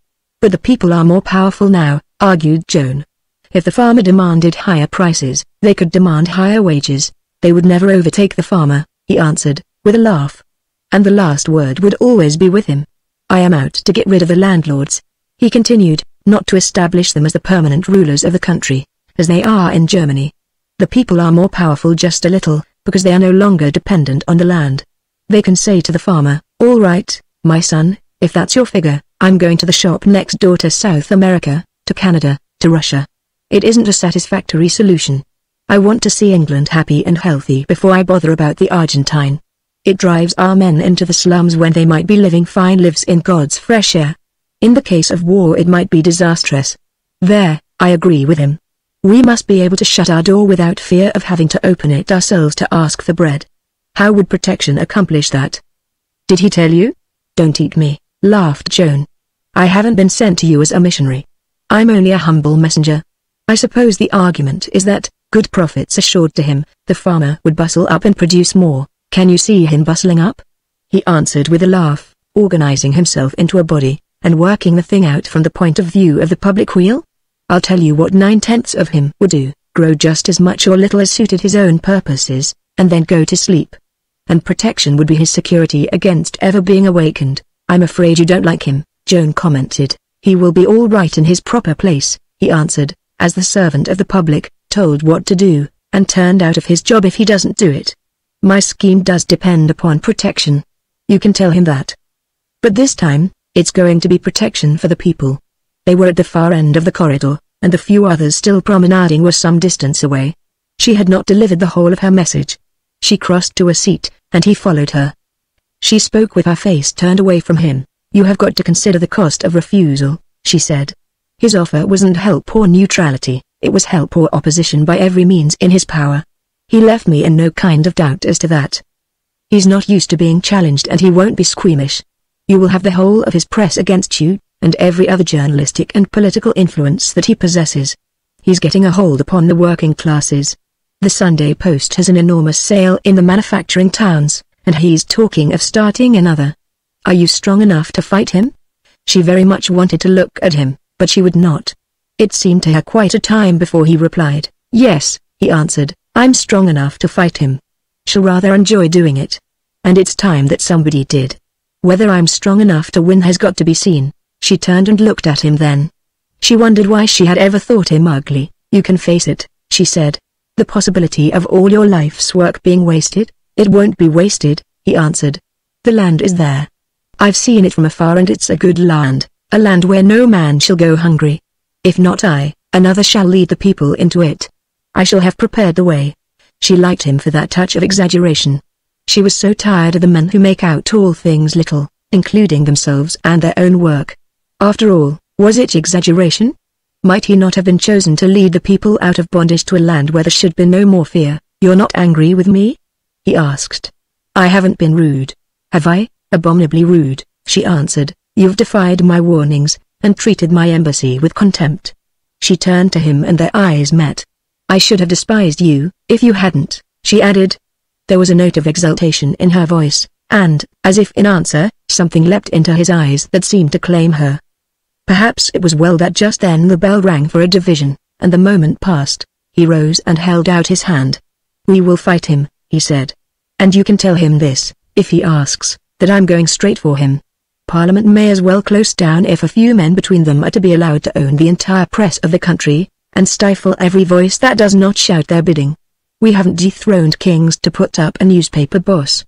S1: But the people are more powerful now, argued Joan. If the farmer demanded higher prices, they could demand higher wages. They would never overtake the farmer, he answered, with a laugh. And the last word would always be with him. I am out to get rid of the landlords, he continued, not to establish them as the permanent rulers of the country, as they are in Germany. The people are more powerful just a little, because they are no longer dependent on the land. They can say to the farmer, all right, my son, if that's your figure, I'm going to the shop next door to South America, to Canada, to Russia. It isn't a satisfactory solution. I want to see England happy and healthy before I bother about the Argentine. It drives our men into the slums when they might be living fine lives in God's fresh air. In the case of war it might be disastrous. There, I agree with him. We must be able to shut our door without fear of having to open it ourselves to ask for bread. How would protection accomplish that? Did he tell you? Don't eat me, laughed Joan. I haven't been sent to you as a missionary. I'm only a humble messenger. I suppose the argument is that, good profits assured to him, the farmer would bustle up and produce more. Can you see him bustling up? He answered with a laugh, organizing himself into a body, and working the thing out from the point of view of the public weal. I'll tell you what 9/10 of him would do, grow just as much or little as suited his own purposes, and then go to sleep. And protection would be his security against ever being awakened. I'm afraid you don't like him, Joan commented. He will be all right in his proper place, he answered, as the servant of the public, told what to do, and turned out of his job if he doesn't do it. My scheme does depend upon protection. You can tell him that. But this time, it's going to be protection for the people. They were at the far end of the corridor, and the few others still promenading were some distance away. She had not delivered the whole of her message. She crossed to a seat, and he followed her. She spoke with her face turned away from him. You have got to consider the cost of refusal, she said. His offer wasn't help or neutrality, it was help or opposition by every means in his power. He left me in no kind of doubt as to that. He's not used to being challenged and he won't be squeamish. You will have the whole of his press against you, and every other journalistic and political influence that he possesses. He's getting a hold upon the working classes. The Sunday Post has an enormous sale in the manufacturing towns, and he's talking of starting another. Are you strong enough to fight him? She very much wanted to look at him, but she would not. It seemed to her quite a time before he replied. Yes, he answered, I'm strong enough to fight him. She'll rather enjoy doing it. And it's time that somebody did. Whether I'm strong enough to win has got to be seen. She turned and looked at him then. She wondered why she had ever thought him ugly. You can face it, she said. The possibility of all your life's work being wasted? It won't be wasted, he answered. The land is there. I've seen it from afar and it's a good land, a land where no man shall go hungry. If not I, another shall lead the people into it. I shall have prepared the way. She liked him for that touch of exaggeration. She was so tired of the men who make out all things little, including themselves and their own work. After all, was it exaggeration? Might he not have been chosen to lead the people out of bondage to a land where there should be no more fear? You're not angry with me? He asked. I haven't been rude. Have I? Abominably rude, she answered. You've defied my warnings, and treated my embassy with contempt. She turned to him and their eyes met. I should have despised you, if you hadn't, she added. There was a note of exultation in her voice, and, as if in answer, something leapt into his eyes that seemed to claim her. Perhaps it was well that just then the bell rang for a division, and the moment passed. He rose and held out his hand. We will fight him, he said. And you can tell him this, if he asks, that I'm going straight for him. Parliament may as well close down if a few men between them are to be allowed to own the entire press of the country, and stifle every voice that does not shout their bidding. We haven't dethroned kings to put up a newspaper boss.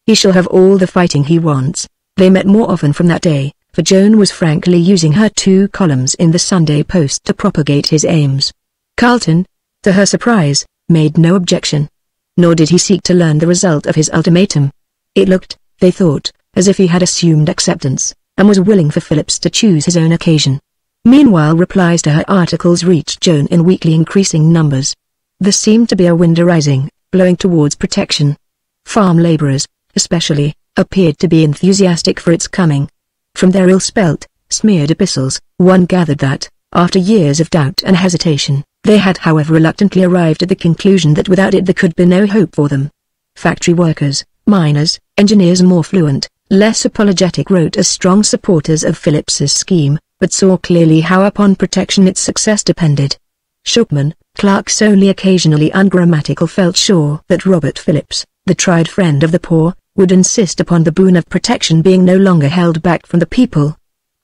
S1: He shall have all the fighting he wants. They met more often from that day, for Joan was frankly using her 2 columns in the Sunday Post to propagate his aims. Carlton, to her surprise, made no objection. Nor did he seek to learn the result of his ultimatum. It looked, they thought, as if he had assumed acceptance, and was willing for Phillips to choose his own occasion. Meanwhile replies to her articles reached Joan in weekly increasing numbers. There seemed to be a wind arising, blowing towards protection. Farm laborers, especially, appeared to be enthusiastic for its coming. From their ill-spelt, smeared epistles, one gathered that, after years of doubt and hesitation, they had however reluctantly arrived at the conclusion that without it there could be no hope for them. Factory workers, miners, engineers more fluent, less apologetic wrote as strong supporters of Phillips's scheme, but saw clearly how upon protection its success depended. Shopman, clerks only occasionally ungrammatical, felt sure that Robert Phillips, the tried friend of the poor, would insist upon the boon of protection being no longer held back from the people.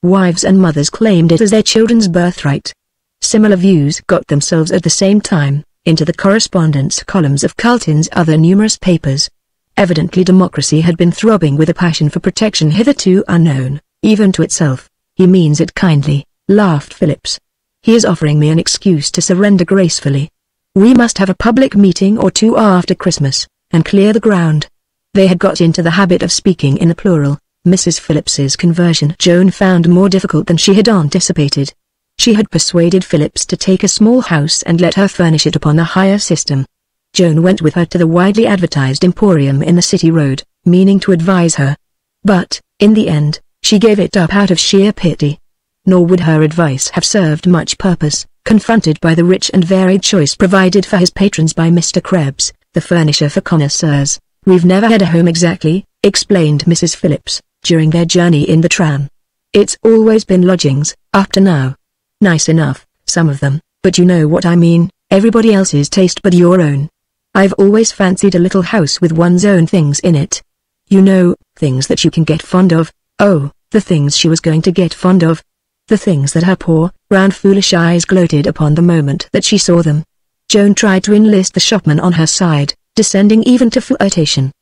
S1: Wives and mothers claimed it as their children's birthright. Similar views got themselves at the same time into the correspondence columns of Carlton's other numerous papers. Evidently democracy had been throbbing with a passion for protection hitherto unknown, even to itself. "He means it kindly," laughed Phillips. "He is offering me an excuse to surrender gracefully. We must have a public meeting or two after Christmas, and clear the ground." They had got into the habit of speaking in the plural. Mrs. Phillips's conversion Joan found more difficult than she had anticipated. She had persuaded Phillips to take a small house and let her furnish it upon a hire system. Joan went with her to the widely advertised emporium in the City Road, meaning to advise her. But, in the end, she gave it up out of sheer pity. Nor would her advice have served much purpose, confronted by the rich and varied choice provided for his patrons by Mr. Krebs, the furnisher for connoisseurs. "We've never had a home exactly," explained Mrs. Phillips, during their journey in the tram. "It's always been lodgings, up to now. Nice enough, some of them, but you know what I mean, everybody else's taste but your own. I've always fancied a little house with one's own things in it. You know, things that you can get fond of." Oh, the things she was going to get fond of. The things that her poor, round foolish eyes gloated upon the moment that she saw them. Joan tried to enlist the shopman on her side, descending even to flirtation.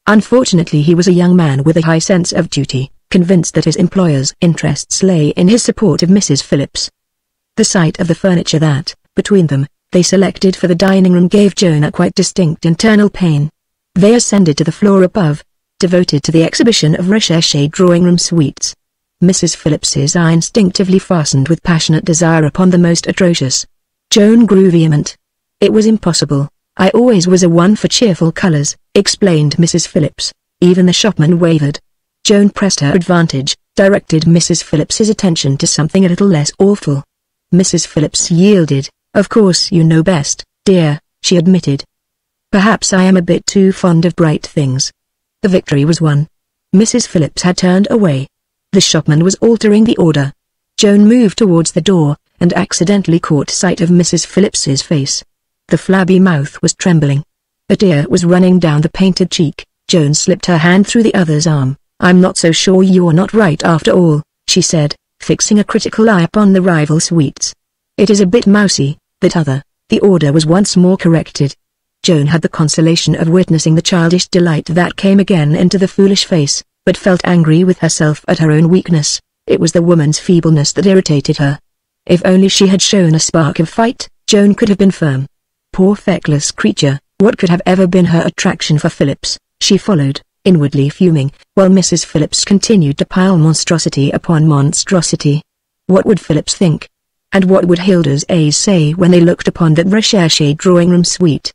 S1: Unfortunately he was a young man with a high sense of duty, convinced that his employer's interests lay in his support of Mrs. Phillips. The sight of the furniture that, between them, they selected for the dining room gave Joan a quite distinct internal pain. They ascended to the floor above, devoted to the exhibition of recherché drawing-room suites. Mrs. Phillips's eye instinctively fastened with passionate desire upon the most atrocious. Joan grew vehement. "It was impossible. I always was a one for cheerful colors," explained Mrs. Phillips. Even the shopman wavered. Joan pressed her advantage, directed Mrs. Phillips's attention to something a little less awful. Mrs. Phillips yielded. "Of course you know best, dear," she admitted. "Perhaps I am a bit too fond of bright things." The victory was won. Mrs. Phillips had turned away. The shopman was altering the order. Joan moved towards the door, and accidentally caught sight of Mrs. Phillips's face. The flabby mouth was trembling. A tear was running down the painted cheek. Joan slipped her hand through the other's arm. "I'm not so sure you're not right after all," she said, fixing a critical eye upon the rival suites. "It is a bit mousy, that other." The order was once more corrected. Joan had the consolation of witnessing the childish delight that came again into the foolish face, but felt angry with herself at her own weakness. It was the woman's feebleness that irritated her. If only she had shown a spark of fight, Joan could have been firm. Poor feckless creature, what could have ever been her attraction for Phillips? She followed, inwardly fuming, while Mrs. Phillips continued to pile monstrosity upon monstrosity. What would Phillips think? And what would Hilda's aides say when they looked upon that recherché drawing-room suite?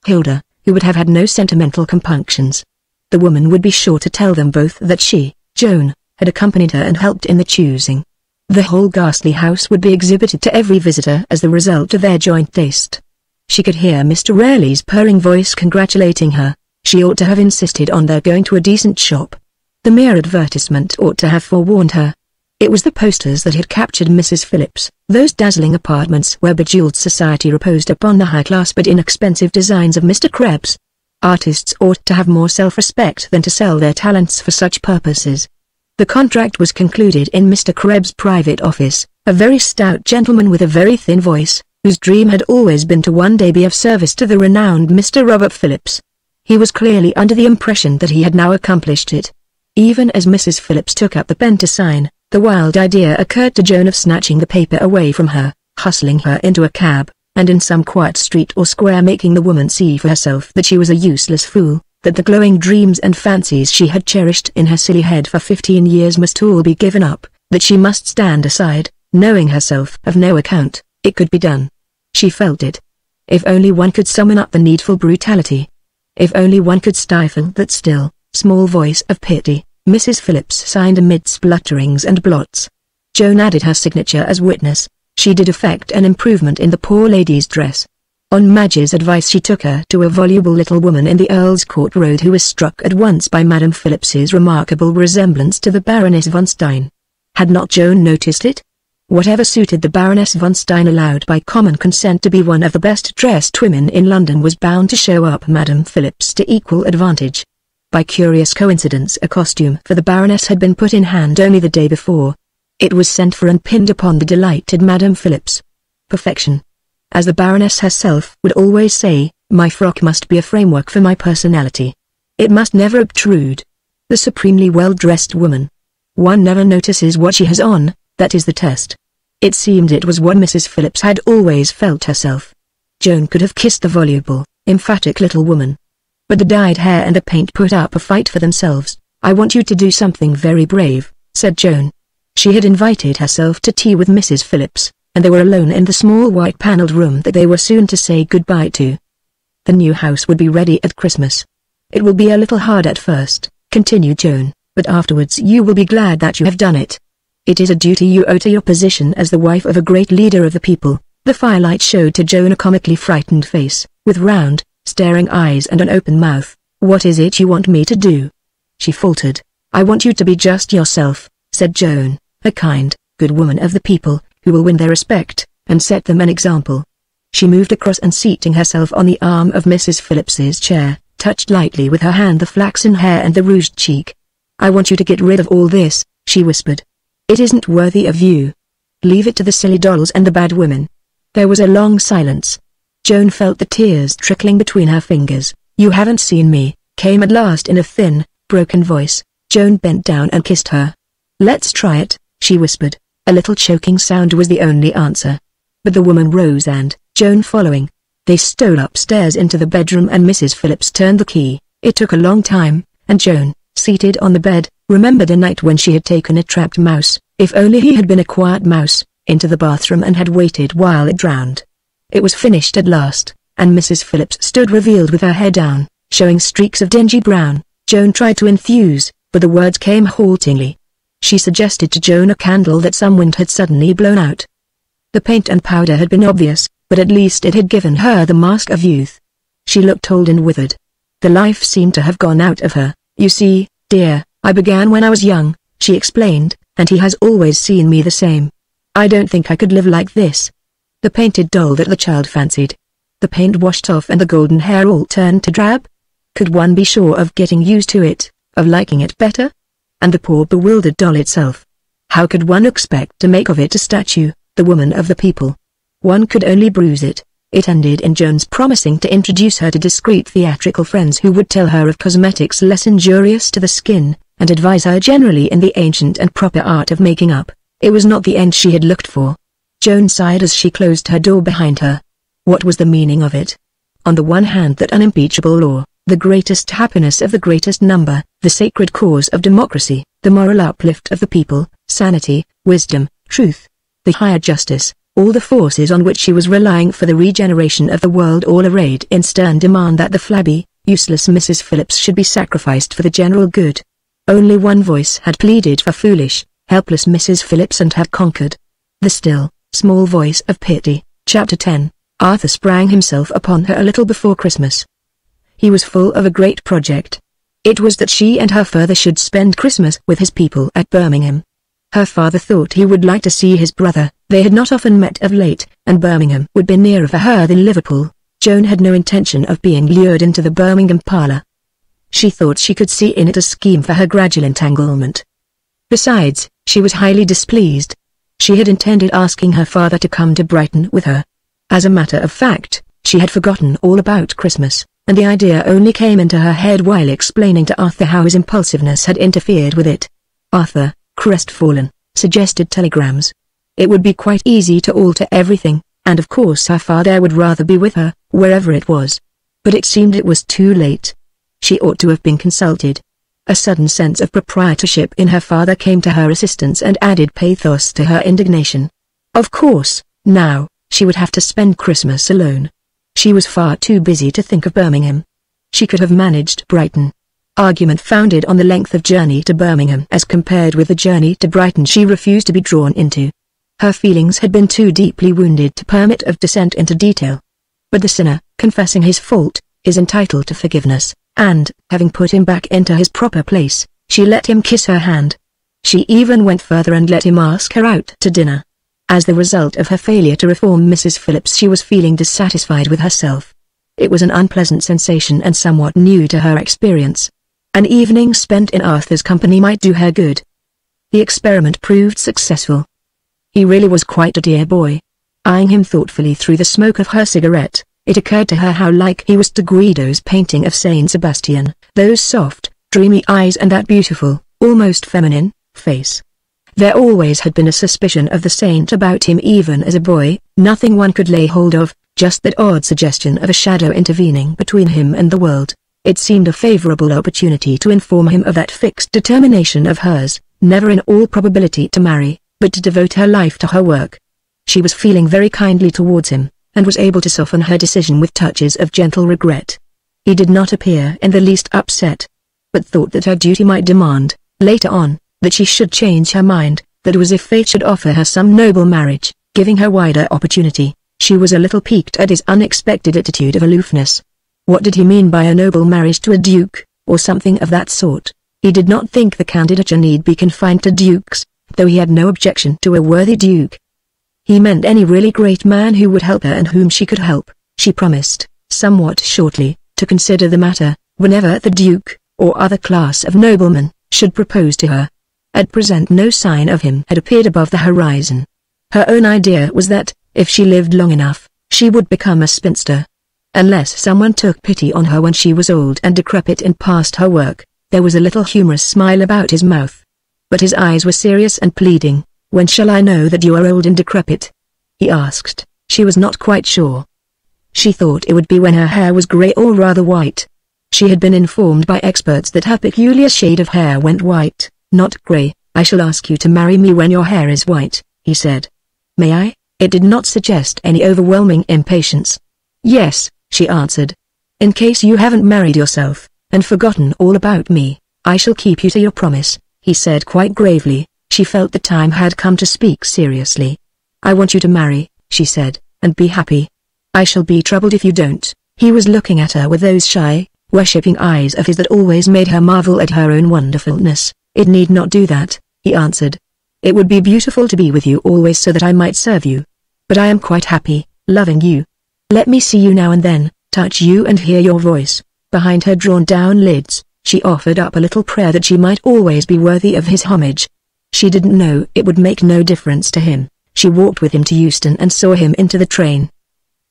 S1: Hilda, who would have had no sentimental compunctions. The woman would be sure to tell them both that she, Joan, had accompanied her and helped in the choosing. The whole ghastly house would be exhibited to every visitor as the result of their joint taste. She could hear Mr. Ralegh's purring voice congratulating her. She ought to have insisted on their going to a decent shop. The mere advertisement ought to have forewarned her. It was the posters that had captured Mrs. Phillips, those dazzling apartments where bejeweled society reposed upon the high-class but inexpensive designs of Mr. Krebs. Artists ought to have more self-respect than to sell their talents for such purposes. The contract was concluded in Mr. Krebs' private office, a very stout gentleman with a very thin voice, whose dream had always been to one day be of service to the renowned Mr. Robert Phillips. He was clearly under the impression that he had now accomplished it. Even as Mrs. Phillips took up the pen to sign, the wild idea occurred to Joan of snatching the paper away from her, hustling her into a cab, and in some quiet street or square making the woman see for herself that she was a useless fool, that the glowing dreams and fancies she had cherished in her silly head for 15 years must all be given up, that she must stand aside, knowing herself of no account. It could be done. She felt it. If only one could summon up the needful brutality. If only one could stifle that still, small voice of pity. Mrs. Phillips signed amid splutterings and blots. Joan added her signature as witness. She did effect an improvement in the poor lady's dress. On Madge's advice she took her to a voluble little woman in the Earl's Court Road who was struck at once by Madame Phillips's remarkable resemblance to the Baroness von Stein. Had not Joan noticed it? Whatever suited the Baroness von Stein, allowed by common consent to be one of the best-dressed women in London, was bound to show up Madame Phillips to equal advantage. By curious coincidence, a costume for the Baroness had been put in hand only the day before. It was sent for and pinned upon the delighted Madame Phillips. Perfection. As the Baroness herself would always say, my frock must be a framework for my personality. It must never obtrude. The supremely well-dressed woman. One never notices what she has on, that is the test. It seemed it was what Mrs. Phillips had always felt herself. Joan could have kissed the voluble, emphatic little woman. But the dyed hair and the paint put up a fight for themselves. I want you to do something very brave, said Joan. She had invited herself to tea with Mrs. Phillips, and they were alone in the small white-paneled room that they were soon to say goodbye to. The new house would be ready at Christmas. It will be a little hard at first, continued Joan, but afterwards you will be glad that you have done it. It is a duty you owe to your position as the wife of a great leader of the people. The firelight showed to Joan a comically frightened face, with round, staring eyes and an open mouth. What is it you want me to do? She faltered. I want you to be just yourself, said Joan, a kind, good woman of the people, who will win their respect, and set them an example. She moved across and seating herself on the arm of Mrs. Phillips's chair, touched lightly with her hand the flaxen hair and the rouged cheek. I want you to get rid of all this, she whispered. It isn't worthy of you. Leave it to the silly dolls and the bad women. There was a long silence. Joan felt the tears trickling between her fingers. You haven't seen me, came at last in a thin, broken voice. Joan bent down and kissed her. Let's try it, she whispered. A little choking sound was the only answer. But the woman rose and, Joan following, they stole upstairs into the bedroom and Mrs. Phillips turned the key. It took a long time, and Joan, seated on the bed, remembered a night when she had taken a trapped mouse, if only he had been a quiet mouse, into the bathroom and had waited while it drowned. It was finished at last, and Mrs. Phillips stood revealed with her hair down, showing streaks of dingy brown. Joan tried to enthuse, but the words came haltingly. She suggested to Joan a candle that some wind had suddenly blown out. The paint and powder had been obvious, but at least it had given her the mask of youth. She looked old and withered. The life seemed to have gone out of her. You see, dear, I began when I was young, she explained, and he has always seen me the same. I don't think I could live like this. The painted doll that the child fancied. The paint washed off and the golden hair all turned to drab? Could one be sure of getting used to it, of liking it better? And the poor bewildered doll itself. How could one expect to make of it a statue, the woman of the people? One could only bruise it. It ended in Joan's promising to introduce her to discreet theatrical friends who would tell her of cosmetics less injurious to the skin, and advise her generally in the ancient and proper art of making up. It was not the end she had looked for. Joan sighed as she closed her door behind her. What was the meaning of it? On the one hand, that unimpeachable law, the greatest happiness of the greatest number, the sacred cause of democracy, the moral uplift of the people, sanity, wisdom, truth, the higher justice, all the forces on which she was relying for the regeneration of the world, all arrayed in stern demand that the flabby, useless Mrs. Phillips should be sacrificed for the general good. Only one voice had pleaded for foolish, helpless Mrs. Phillips and had conquered. The still, small voice of pity. Chapter 10. Arthur sprang himself upon her a little before Christmas. He was full of a great project. It was that she and her father should spend Christmas with his people at Birmingham. Her father thought he would like to see his brother. They had not often met of late, and Birmingham would be nearer for her than Liverpool. Joan had no intention of being lured into the Birmingham parlour. She thought she could see in it a scheme for her gradual entanglement. Besides, she was highly displeased. She had intended asking her father to come to Brighton with her. As a matter of fact, she had forgotten all about Christmas, and the idea only came into her head while explaining to Arthur how his impulsiveness had interfered with it. Arthur, crestfallen, suggested telegrams. It would be quite easy to alter everything, and of course her father would rather be with her, wherever it was. But it seemed it was too late. She ought to have been consulted. A sudden sense of proprietorship in her father came to her assistance and added pathos to her indignation. Of course, now, she would have to spend Christmas alone. She was far too busy to think of Birmingham. She could have managed Brighton. Argument founded on the length of journey to Birmingham as compared with the journey to Brighton she refused to be drawn into. Her feelings had been too deeply wounded to permit of descent into detail. But the sinner, confessing his fault, is entitled to forgiveness, and, having put him back into his proper place, she let him kiss her hand. She even went further and let him ask her out to dinner. As the result of her failure to reform Mrs. Phillips, she was feeling dissatisfied with herself. It was an unpleasant sensation and somewhat new to her experience. An evening spent in Arthur's company might do her good. The experiment proved successful. He really was quite a dear boy. Eyeing him thoughtfully through the smoke of her cigarette, it occurred to her how like he was to Guido's painting of Saint Sebastian, those soft, dreamy eyes and that beautiful, almost feminine, face. There always had been a suspicion of the saint about him even as a boy, nothing one could lay hold of, just that odd suggestion of a shadow intervening between him and the world. It seemed a favorable opportunity to inform him of that fixed determination of hers, never in all probability to marry, but to devote her life to her work. She was feeling very kindly towards him, and was able to soften her decision with touches of gentle regret. He did not appear in the least upset, but thought that her duty might demand, later on, that she should change her mind, that it was if fate should offer her some noble marriage, giving her wider opportunity. She was a little piqued at his unexpected attitude of aloofness. What did he mean by a noble marriage to a duke, or something of that sort? He did not think the candidature need be confined to dukes, though he had no objection to a worthy duke. He meant any really great man who would help her and whom she could help. She promised, somewhat shortly, to consider the matter, whenever the duke, or other class of noblemen, should propose to her. At present no sign of him had appeared above the horizon. Her own idea was that, if she lived long enough, she would become a spinster. Unless someone took pity on her when she was old and decrepit and past her work. There was a little humorous smile about his mouth. But his eyes were serious and pleading. "When shall I know that you are old and decrepit?" he asked. She was not quite sure. She thought it would be when her hair was grey or rather white. She had been informed by experts that her peculiar shade of hair went white, not grey. "I shall ask you to marry me when your hair is white," he said. "May I?" It did not suggest any overwhelming impatience. "Yes," she answered. "In case you haven't married yourself, and forgotten all about me, I shall keep you to your promise," he said quite gravely. She felt the time had come to speak seriously. "I want you to marry," she said, "and be happy. I shall be troubled if you don't." He was looking at her with those shy, worshipping eyes of his that always made her marvel at her own wonderfulness. "It need not do that," he answered. "It would be beautiful to be with you always so that I might serve you. But I am quite happy, loving you. Let me see you now and then, touch you and hear your voice." Behind her drawn-down lids, she offered up a little prayer that she might always be worthy of his homage. She didn't know it would make no difference to him. She walked with him to Euston and saw him into the train.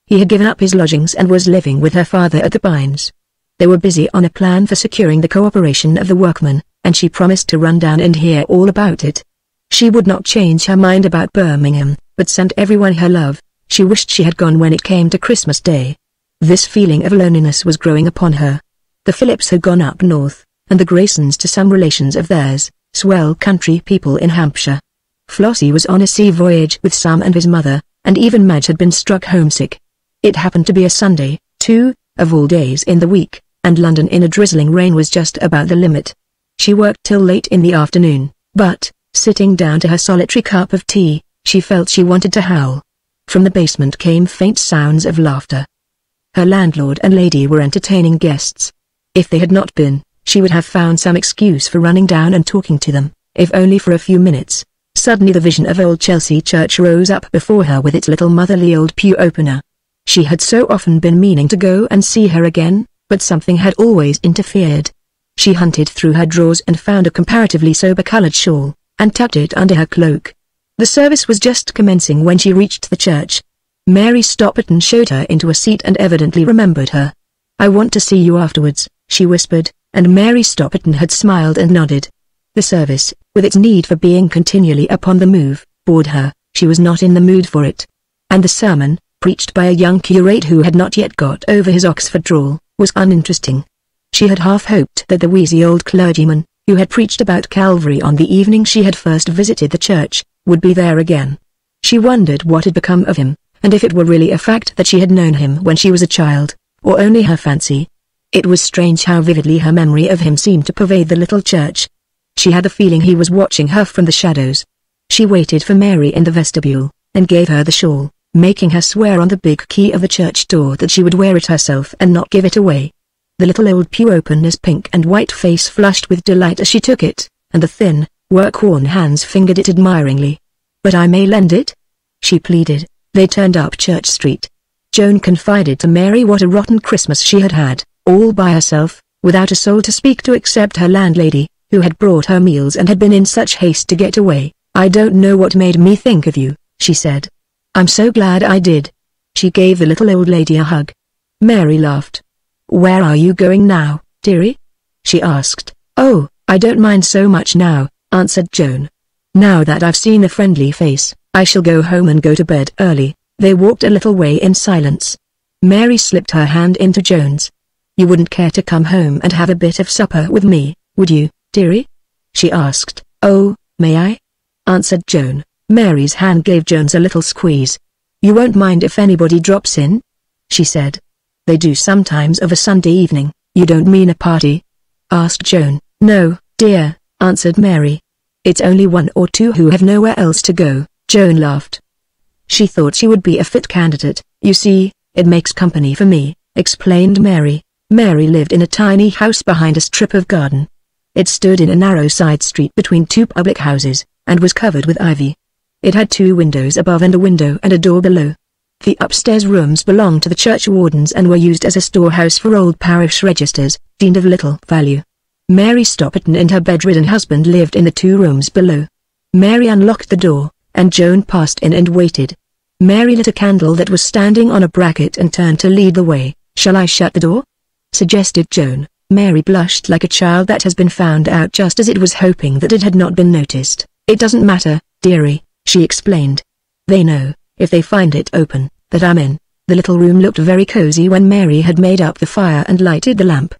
S1: He had given up his lodgings and was living with her father at the Pines. They were busy on a plan for securing the cooperation of the workmen, and she promised to run down and hear all about it. She would not change her mind about Birmingham, but sent everyone her love. She wished she had gone when it came to Christmas Day. This feeling of loneliness was growing upon her. The Phillips had gone up north, and the Graysons to some relations of theirs, swell country people in Hampshire. Flossie was on a sea voyage with Sam and his mother, and even Madge had been struck homesick. It happened to be a Sunday, too, of all days in the week, and London in a drizzling rain was just about the limit. She worked till late in the afternoon, but, sitting down to her solitary cup of tea, she felt she wanted to howl. From the basement came faint sounds of laughter. Her landlord and lady were entertaining guests. If they had not been, she would have found some excuse for running down and talking to them, if only for a few minutes. Suddenly the vision of Old Chelsea Church rose up before her with its little motherly old pew-opener. She had so often been meaning to go and see her again, but something had always interfered. She hunted through her drawers and found a comparatively sober-colored shawl, and tucked it under her cloak. The service was just commencing when she reached the church. Mary Stopperton showed her into a seat and evidently remembered her. "I want to see you afterwards," she whispered, and Mary Stopperton had smiled and nodded. The service, with its need for being continually upon the move, bored her. She was not in the mood for it. And the sermon, preached by a young curate who had not yet got over his Oxford drawl, was uninteresting. She had half hoped that the wheezy old clergyman, who had preached about Calvary on the evening she had first visited the church, would be there again. She wondered what had become of him, and if it were really a fact that she had known him when she was a child, or only her fancy. It was strange how vividly her memory of him seemed to pervade the little church. She had the feeling he was watching her from the shadows. She waited for Mary in the vestibule, and gave her the shawl, making her swear on the big key of the church door that she would wear it herself and not give it away. The little old pew-opener's pink and white face flushed with delight as she took it, and the thin, work-worn hands fingered it admiringly. "But I may lend it?" she pleaded. They turned up Church Street. Joan confided to Mary what a rotten Christmas she had had, all by herself, without a soul to speak to except her landlady, who had brought her meals and had been in such haste to get away. "I don't know what made me think of you," she said. "I'm so glad I did." She gave the little old lady a hug. Mary laughed. "Where are you going now, dearie?" she asked. "Oh, I don't mind so much now," answered Joan. "Now that I've seen a friendly face, I shall go home and go to bed early." They walked a little way in silence. Mary slipped her hand into Joan's. "You wouldn't care to come home and have a bit of supper with me, would you, dearie?" she asked. "Oh, may I?" answered Joan. Mary's hand gave Joan's a little squeeze. "You won't mind if anybody drops in?" she said. "They do sometimes of a Sunday evening." "You don't mean a party?" asked Joan. "No, dear," answered Mary. "It's only one or two who have nowhere else to go." Joan laughed. She thought she would be a fit candidate. "You see, it makes company for me," explained Mary. Mary lived in a tiny house behind a strip of garden. It stood in a narrow side street between two public houses, and was covered with ivy. It had 2 windows above and a window and a door below. The upstairs rooms belonged to the church wardens and were used as a storehouse for old parish registers, deemed of little value. Mary Stopperton and her bedridden husband lived in the 2 rooms below. Mary unlocked the door, and Joan passed in and waited. Mary lit a candle that was standing on a bracket and turned to lead the way. "Shall I shut the door?" suggested Joan. Mary blushed like a child that has been found out just as it was hoping that it had not been noticed. "It doesn't matter, dearie," she explained. "They know, if they find it open, that I'm in." The little room looked very cozy when Mary had made up the fire and lighted the lamp.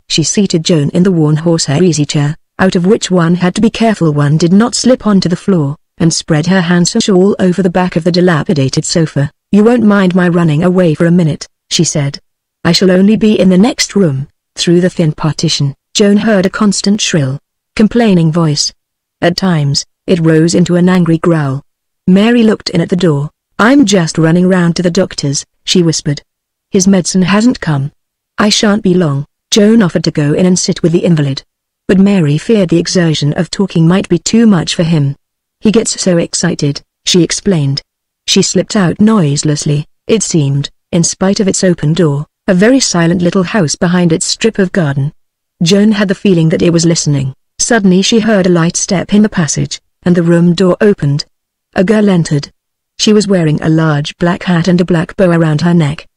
S1: She seated Joan in the worn horsehair easy chair, out of which one had to be careful one did not slip onto the floor, and spread her handsome shawl over the back of the dilapidated sofa. "You won't mind my running away for a minute," she said. "I shall only be in the next room." Through the thin partition, Joan heard a constant shrill, complaining voice. At times, it rose into an angry growl. Mary looked in at the door. "I'm just running round to the doctor's," she whispered. "His medicine hasn't come." "I shan't be long." Joan offered to go in and sit with the invalid. But Mary feared the exertion of talking might be too much for him. "He gets so excited," she explained. She slipped out noiselessly. It seemed, in spite of its open door, a very silent little house behind its strip of garden. Joan had the feeling that it was listening. Suddenly she heard a light step in the passage, and the room door opened. A girl entered. She was wearing a large black hat and a black bow around her neck.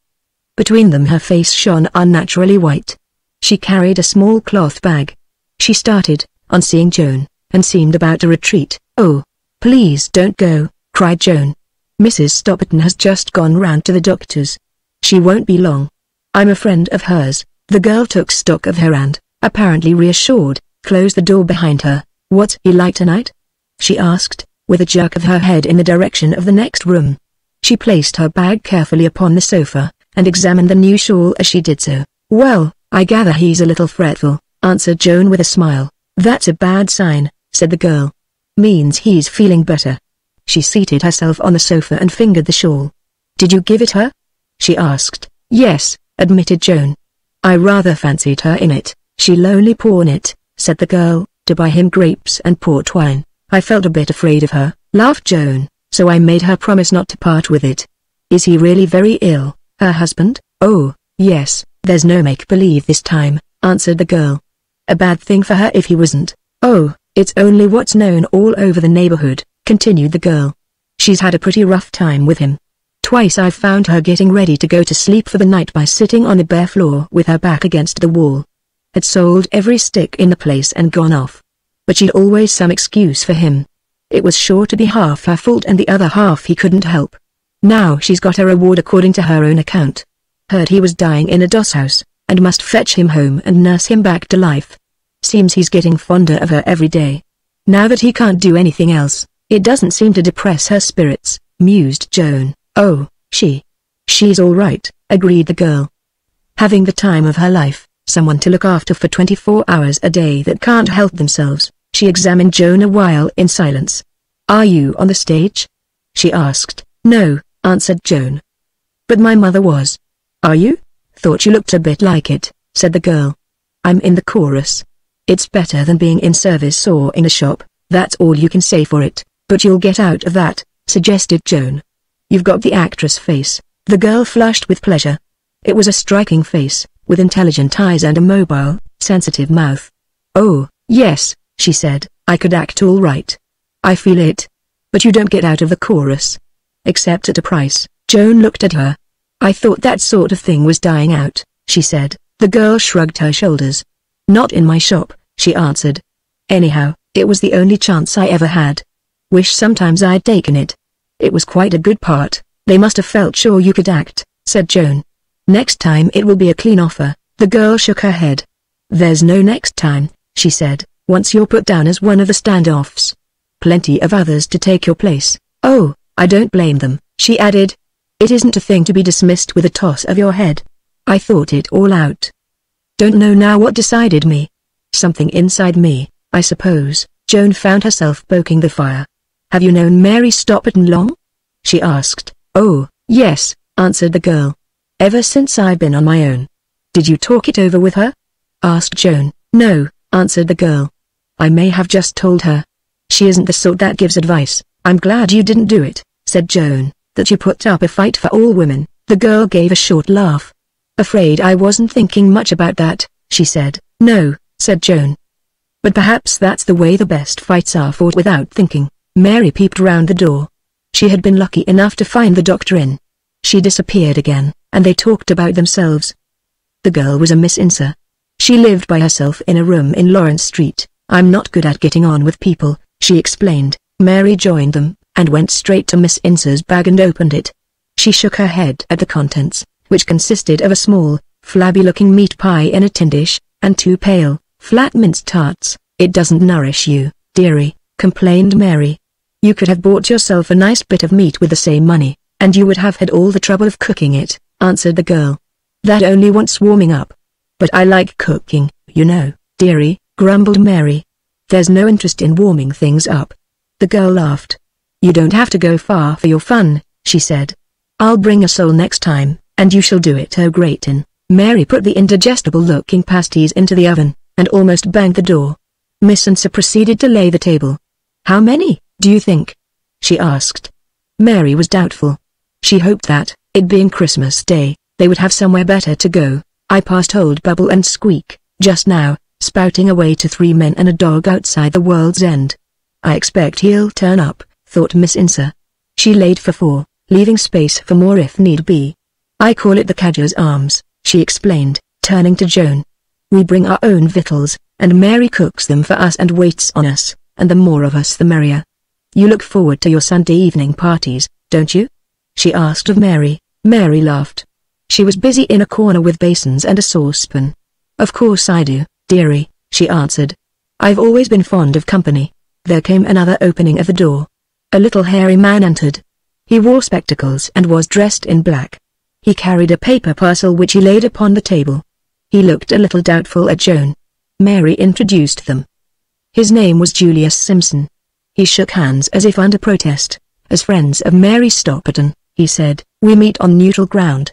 S1: Between them her face shone unnaturally white. She carried a small cloth bag. She started, on seeing Joan, and seemed about to retreat. "Oh, please don't go," cried Joan. "Mrs. Stopperton has just gone round to the doctor's. She won't be long. I'm a friend of hers." The girl took stock of her and, apparently reassured, closed the door behind her. "What's he like tonight?" she asked, with a jerk of her head in the direction of the next room. She placed her bag carefully upon the sofa, and examined the new shawl as she did so. "Well, I gather he's a little fretful," answered Joan with a smile. "That's a bad sign," said the girl. "Means he's feeling better." She seated herself on the sofa and fingered the shawl. "Did you give it her?" she asked. "Yes," admitted Joan. "I rather fancied her in it." "She'll only pawn it," said the girl, "to buy him grapes and port wine." "I felt a bit afraid of her," laughed Joan, "so I made her promise not to part with it." "Is he really very ill, her husband?" "Oh, yes, there's no make-believe this time," answered the girl. "A bad thing for her if he wasn't." "Oh, it's only what's known all over the neighborhood," continued the girl. "She's had a pretty rough time with him. Twice I've found her getting ready to go to sleep for the night by sitting on a bare floor with her back against the wall. Had sold every stick in the place and gone off. But she'd always some excuse for him. It was sure to be half her fault and the other half he couldn't help. Now she's got a reward according to her own account. Heard he was dying in a doss house, and must fetch him home and nurse him back to life. Seems he's getting fonder of her every day. Now that he can't do anything else, it doesn't seem to depress her spirits," mused Joan. "Oh, she's all right," agreed the girl. "Having the time of her life, someone to look after for 24 hours a day that can't help themselves." She examined Joan a while in silence. "Are you on the stage?" she asked. "No," answered Joan. "But my mother was." "Are you? Thought you looked a bit like it," said the girl. "I'm in the chorus. It's better than being in service or in a shop, that's all you can say for it." "But you'll get out of that," suggested Joan. You've got the actress face." The girl flushed with pleasure. It was a striking face, with intelligent eyes and a mobile, sensitive mouth. "Oh, yes," she said, "I could act all right. I feel it. But you don't get out of the chorus. Except at a price." Joan looked at her. "I thought that sort of thing was dying out," she said. The girl shrugged her shoulders. "Not in my shop," she answered. "Anyhow, it was the only chance I ever had. Wish sometimes I'd taken it. It was quite a good part." "They must have felt sure you could act," said Joan. "Next time it will be a clean offer." The girl shook her head. "There's no next time," she said, "once you're put down as one of the standoffs. Plenty of others to take your place." "Oh, I don't blame them," she added. "It isn't a thing to be dismissed with a toss of your head. I thought it all out. Don't know now what decided me. Something inside me, I suppose." Joan found herself poking the fire. "Have you known Mary Stopperton long?" she asked. "Oh, yes," answered the girl. "Ever since I've been on my own." "Did you talk it over with her?" asked Joan. "No," answered the girl. "I may have just told her. She isn't the sort that gives advice." "I'm glad you didn't do it," said Joan, "that you put up a fight for all women." The girl gave a short laugh. "Afraid I wasn't thinking much about that," she said. "No," said Joan. "But perhaps that's the way the best fights are fought without thinking." Mary peeped round the door. She had been lucky enough to find the doctor in. She disappeared again, and they talked about themselves. The girl was a Miss Incer. She lived by herself in a room in Lawrence Street. "I'm not good at getting on with people," she explained. Mary joined them, and went straight to Miss Incer's bag and opened it. She shook her head at the contents, which consisted of a small, flabby-looking meat pie in a tin dish, and 2 pale, flat mince tarts. "It doesn't nourish you, dearie," complained Mary. "You could have bought yourself a nice bit of meat with the same money, and you would have had all the trouble of cooking it," answered the girl. "That only wants warming up." "But I like cooking, you know, dearie," grumbled Mary. "There's no interest in warming things up." The girl laughed. "You don't have to go far for your fun," she said. "I'll bring a sole next time, and you shall do it au gratin." Mary put the indigestible-looking pasties into the oven, and almost banged the door. Miss Incer proceeded to lay the table. "How many, do you think?" she asked. Mary was doubtful. She hoped that, it being Christmas Day, they would have somewhere better to go. "I passed old Bubble and Squeak, just now, spouting away to 3 men and a dog outside the World's End. I expect he'll turn up," thought Miss Incer. She laid for 4, leaving space for more if need be. "I call it the Cadger's Arms," she explained, turning to Joan. "We bring our own victuals, and Mary cooks them for us and waits on us, and the more of us the merrier. You look forward to your Sunday evening parties, don't you?" she asked of Mary. Mary laughed. She was busy in a corner with basins and a saucepan. "Of course I do, dearie," she answered. "I've always been fond of company." There came another opening of the door. A little hairy man entered. He wore spectacles and was dressed in black. He carried a paper parcel which he laid upon the table. He looked a little doubtful at Joan. Mary introduced them. His name was Julius Simpson. He shook hands as if under protest. "As friends of Mary Stopperton," he said, "we meet on neutral ground.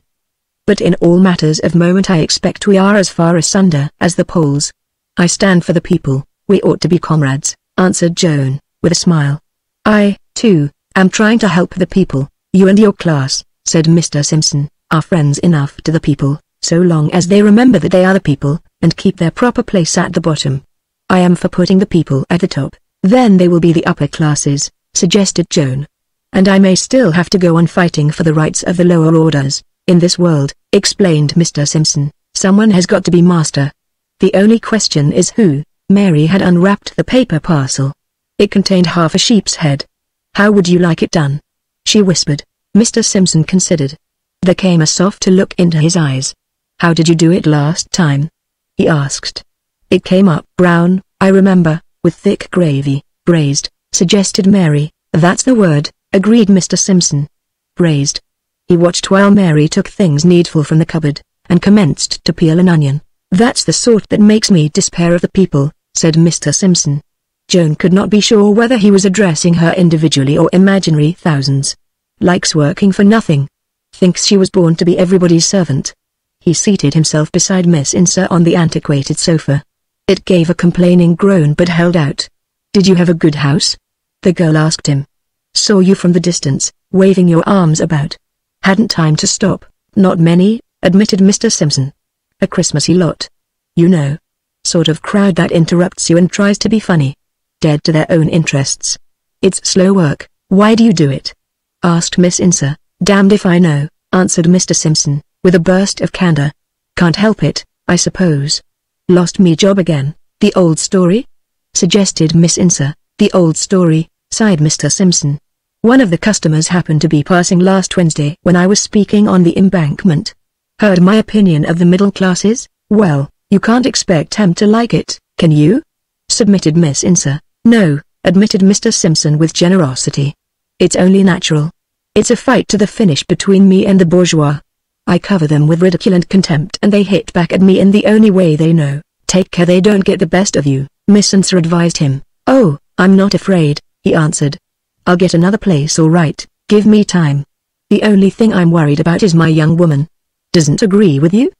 S1: But in all matters of moment I expect we are as far asunder as the poles. I stand for the people, we ought to be comrades," answered Joan, with a smile. "I, too, am trying to help the people. You and your class," said Mr. Simpson, "are friends enough to the people, so long as they remember that they are the people, and keep their proper place at the bottom." "I am for putting the people at the top, then they will be the upper classes," suggested Joan. "And I may still have to go on fighting for the rights of the lower orders. In this world," explained Mr. Simpson, "someone has got to be master. The only question is who." Mary had unwrapped the paper parcel. It contained half a sheep's head. "How would you like it done?" she whispered. Mr. Simpson considered. There came a softer look into his eyes. "How did you do it last time?" he asked. "It came up brown, I remember, with thick gravy." "Braised," suggested Mary. "That's the word," agreed Mr. Simpson. "Braised." He watched while Mary took things needful from the cupboard, and commenced to peel an onion. "That's the sort that makes me despair of the people," said Mr. Simpson. Joan could not be sure whether he was addressing her individually or imaginary thousands. "Likes working for nothing. Thinks she was born to be everybody's servant." He seated himself beside Miss Incer on the antiquated sofa. It gave a complaining groan but held out. "Did you have a good house?" the girl asked him. Saw you from the distance, waving your arms about. Hadn't time to stop. Not many, admitted Mr. Simpson. A Christmassy lot. You know. Sort of crowd that interrupts you and tries to be funny. Dead to their own interests. It's slow work. Why do you do it? Asked Miss Incer. Damned if I know, answered Mr. Simpson, with a burst of candor. Can't help it, I suppose. Lost me job again. The old story? Suggested Miss Incer. The old story, sighed Mr. Simpson. One of the customers happened to be passing last Wednesday when I was speaking on the embankment. Heard my opinion of the middle classes? Well, you can't expect him to like it, can you? Submitted Miss Incer. No, admitted Mr. Simpson with generosity. It's only natural. It's a fight to the finish between me and the bourgeois. I cover them with ridicule and contempt and they hit back at me in the only way they know. Take care they don't get the best of you, Miss Incer advised him. Oh, I'm not afraid, he answered. I'll get another place all right, give me time. The only thing I'm worried about is my young woman. Doesn't agree with you?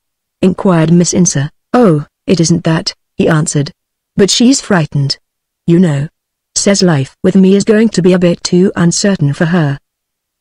S1: Inquired Miss Incer. Oh, it isn't that, he answered. But she's frightened. You know. Says life with me is going to be a bit too uncertain for her.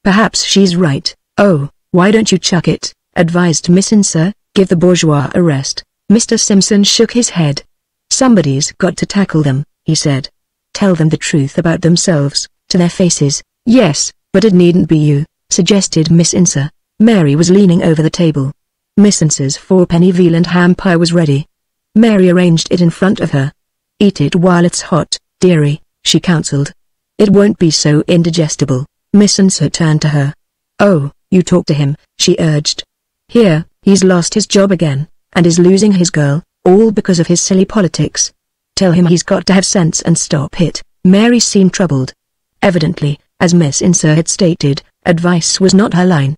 S1: Perhaps she's right. Oh, why don't you chuck it, advised Miss Incer, give the bourgeois a rest. Mr. Simpson shook his head. Somebody's got to tackle them, he said. Tell them the truth about themselves, to their faces. Yes, but it needn't be you, suggested Miss Incer. Mary was leaning over the table. Miss Incer's 4-penny veal and ham pie was ready. Mary arranged it in front of her. Eat it while it's hot, dearie, she counseled. It won't be so indigestible. Miss Incer turned to her. Oh, you talk to him, she urged. Here, he's lost his job again, and is losing his girl, all because of his silly politics. Tell him he's got to have sense and stop it. Mary seemed troubled. Evidently, as Miss Incer had stated, advice was not her line.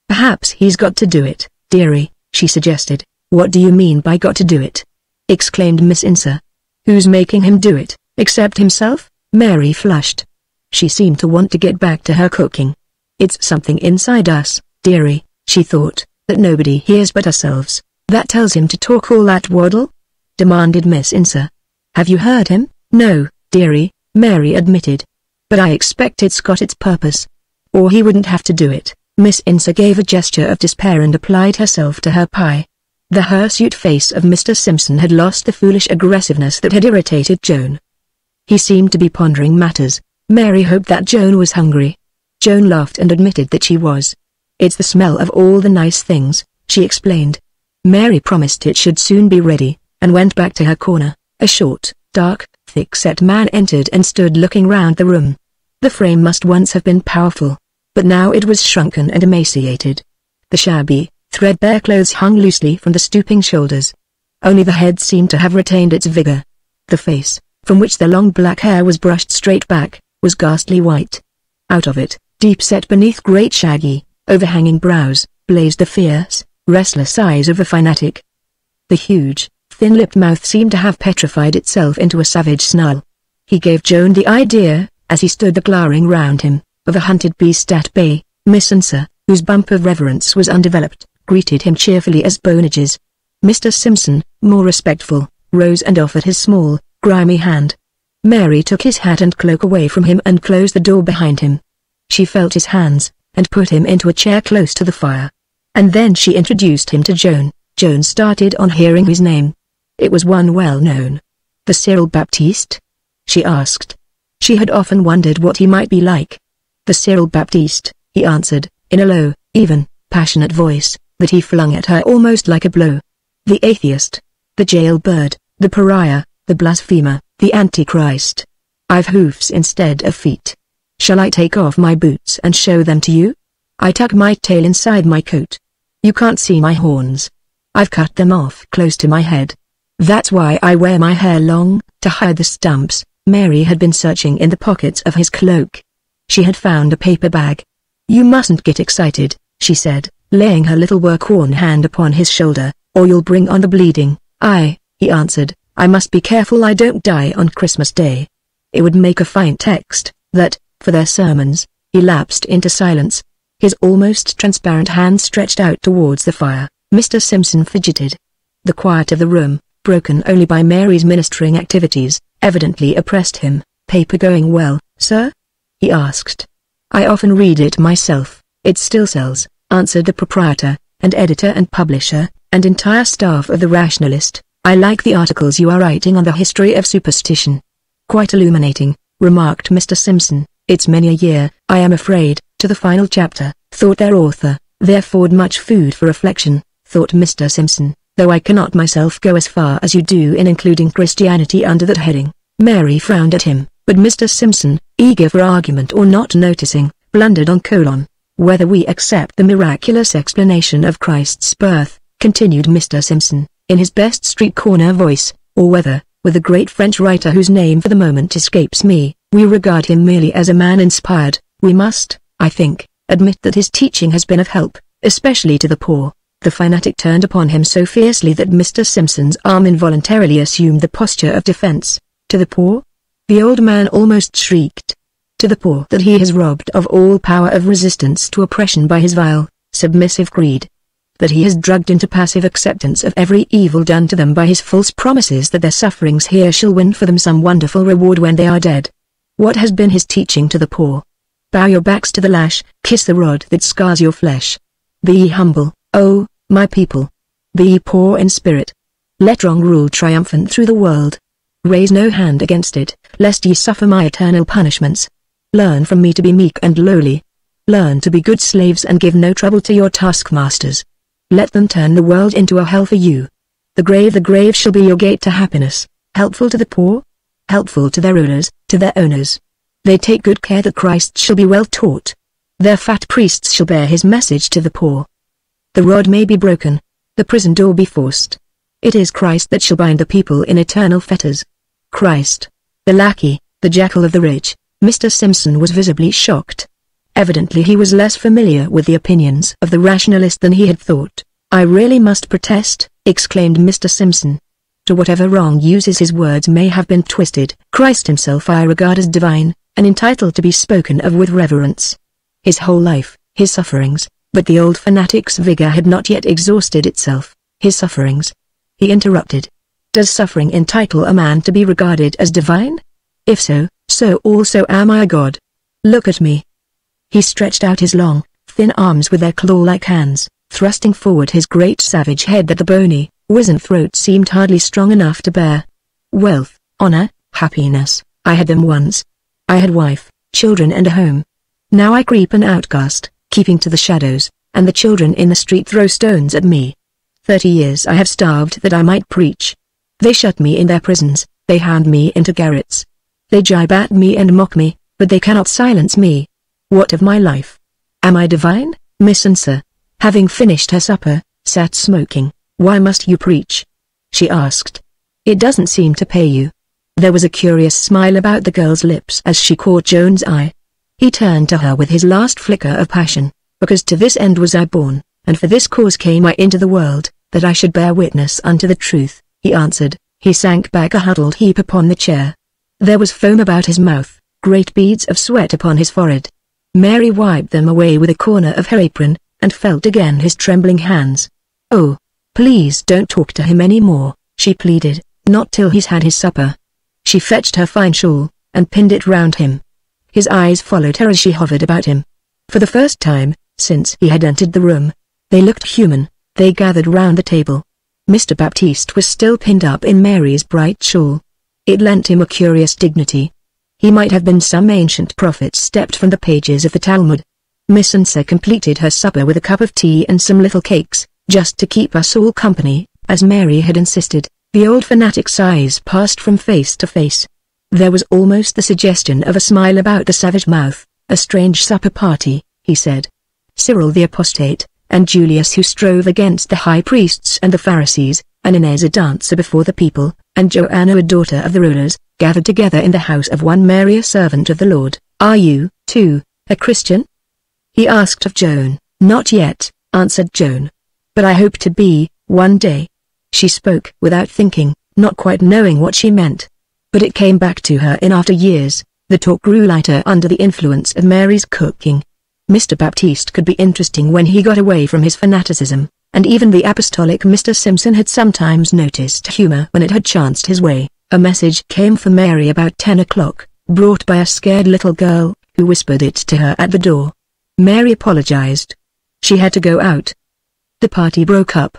S1: Perhaps he's got to do it, dearie, she suggested. What do you mean by got to do it? Exclaimed Miss Incer. Who's making him do it, except himself? Mary flushed. She seemed to want to get back to her cooking. It's something inside us, dearie, she thought, that nobody hears but ourselves. That tells him to talk all that waddle? Demanded Miss Incer. Have you heard him? No, dearie, Mary admitted. But I expect it's got its purpose. Or he wouldn't have to do it. Miss Incer gave a gesture of despair and applied herself to her pie. The hirsute face of Mr. Simpson had lost the foolish aggressiveness that had irritated Joan. He seemed to be pondering matters. Mary hoped that Joan was hungry. Joan laughed and admitted that she was. It's the smell of all the nice things, she explained. Mary promised it should soon be ready, and went back to her corner. A short, dark, thick-set man entered and stood looking round the room. The frame must once have been powerful, but now it was shrunken and emaciated. The shabby, threadbare clothes hung loosely from the stooping shoulders. Only the head seemed to have retained its vigor. The face, from which the long black hair was brushed straight back, was ghastly white. Out of it, deep-set beneath great shaggy, overhanging brows, blazed the fierce, restless eyes of a fanatic. The huge, thin-lipped mouth seemed to have petrified itself into a savage snarl. He gave Joan the idea, as he stood glowering round him, of a hunted beast at bay. Miss Incer, whose bump of reverence was undeveloped, greeted him cheerfully as Bonages. Mr. Simpson, more respectful, rose and offered his small, grimy hand. Mary took his hat and cloak away from him and closed the door behind him. She felt his hands, and put him into a chair close to the fire. And then she introduced him to Joan. Joan started on hearing his name. It was one well known. The Cyril Baptiste? She asked. She had often wondered what he might be like. The Cyril Baptiste, he answered, in a low, even, passionate voice, that he flung at her almost like a blow. The atheist. The jailbird, the pariah, the blasphemer, the Antichrist. I've hoofs instead of feet. Shall I take off my boots and show them to you? I tuck my tail inside my coat. You can't see my horns. I've cut them off close to my head. That's why I wear my hair long, to hide the stumps. Mary had been searching in the pockets of his cloak. She had found a paper bag. You mustn't get excited, she said, laying her little work-worn hand upon his shoulder, or you'll bring on the bleeding. He answered, I must be careful I don't die on Christmas Day. It would make a fine text, that, for their sermons. He lapsed into silence. His almost transparent hand stretched out towards the fire. Mr. Simpson fidgeted. The quiet of the room, broken only by Mary's ministering activities, evidently oppressed him. Paper going well, sir? He asked. I often read it myself. It still sells, answered the proprietor, and editor and publisher, and entire staff of The Rationalist. I like the articles you are writing on the history of superstition. Quite illuminating, remarked Mr. Simpson. It's many a year, I am afraid, to the final chapter, thought their author. They afford much food for reflection, thought Mr. Simpson, though I cannot myself go as far as you do in including Christianity under that heading. Mary frowned at him, but Mr. Simpson, eager for argument or not noticing, blundered on : whether we accept the miraculous explanation of Christ's birth, continued Mr. Simpson, in his best street corner voice, or whether, with the great French writer whose name for the moment escapes me, we regard him merely as a man inspired, we must, I think, admit that his teaching has been of help, especially to the poor. The fanatic turned upon him so fiercely that Mr. Simpson's arm involuntarily assumed the posture of defense. To the poor? The old man almost shrieked. To the poor that he has robbed of all power of resistance to oppression by his vile, submissive greed. That he has drugged into passive acceptance of every evil done to them by his false promises that their sufferings here shall win for them some wonderful reward when they are dead. What has been his teaching to the poor? Bow your backs to the lash, kiss the rod that scars your flesh. Be ye humble, O, my people. Be ye poor in spirit. Let wrong rule triumphant through the world. Raise no hand against it, lest ye suffer my eternal punishments. Learn from me to be meek and lowly. Learn to be good slaves and give no trouble to your taskmasters. Let them turn the world into a hell for you. The grave shall be your gate to happiness, helpful to the poor, helpful to their rulers, to their owners. They take good care that Christ shall be well taught. Their fat priests shall bear his message to the poor. The rod may be broken, the prison door be forced. It is Christ that shall bind the people in eternal fetters. Christ, the lackey, the jackal of the rich. Mr. Simpson was visibly shocked. Evidently he was less familiar with the opinions of the rationalist than he had thought. I really must protest, exclaimed Mr. Simpson. To whatever wrong uses his words may have been twisted, Christ himself I regard as divine, and entitled to be spoken of with reverence. His whole life, his sufferings, but the old fanatic's vigor had not yet exhausted itself. His sufferings. He interrupted. Does suffering entitle a man to be regarded as divine? If so, so also am I a god. Look at me. He stretched out his long, thin arms with their claw-like hands, thrusting forward his great savage head that the bony, wizened throat seemed hardly strong enough to bear. Wealth, honor, happiness, I had them once. I had wife, children and a home. Now I creep an outcast, keeping to the shadows, and the children in the street throw stones at me. 30 years I have starved that I might preach. They shut me in their prisons, they hound me into garrets. They jibe at me and mock me, but they cannot silence me. What of my life? Am I divine? Miss Ansa, having finished her supper, sat smoking. Why must you preach? She asked. It doesn't seem to pay you. There was a curious smile about the girl's lips as she caught Joan's eye. He turned to her with his last flicker of passion. Because to this end was I born, and for this cause came I into the world, that I should bear witness unto the truth, he answered. He sank back a huddled heap upon the chair. There was foam about his mouth, great beads of sweat upon his forehead. Mary wiped them away with a corner of her apron, and felt again his trembling hands. Oh, please don't talk to him any more, she pleaded, not till he's had his supper. She fetched her fine shawl, and pinned it round him. His eyes followed her as she hovered about him. For the first time, since he had entered the room, they looked human. They gathered round the table. Mr. Baptiste was still pinned up in Mary's bright shawl. It lent him a curious dignity. He might have been some ancient prophet stepped from the pages of the Talmud. Miss Ansa completed her supper with a cup of tea and some little cakes, just to keep us all company, as Mary had insisted. The old fanatic's eyes passed from face to face. There was almost the suggestion of a smile about the savage mouth. A strange supper party, he said. Cyril the apostate, and Julius who strove against the high priests and the Pharisees, and Inez a dancer before the people, and Joanna a daughter of the rulers, gathered together in the house of one Mary a servant of the Lord. Are you, too, a Christian? He asked of Joan. Not yet, answered Joan. But I hope to be, one day. She spoke without thinking, not quite knowing what she meant. But it came back to her in after years. The talk grew lighter under the influence of Mary's cooking. Mr. Baptiste could be interesting when he got away from his fanaticism, and even the apostolic Mr. Simpson had sometimes noticed humor when it had chanced his way. A message came for Mary about 10 o'clock, brought by a scared little girl, who whispered it to her at the door. Mary apologized. She had to go out. The party broke up.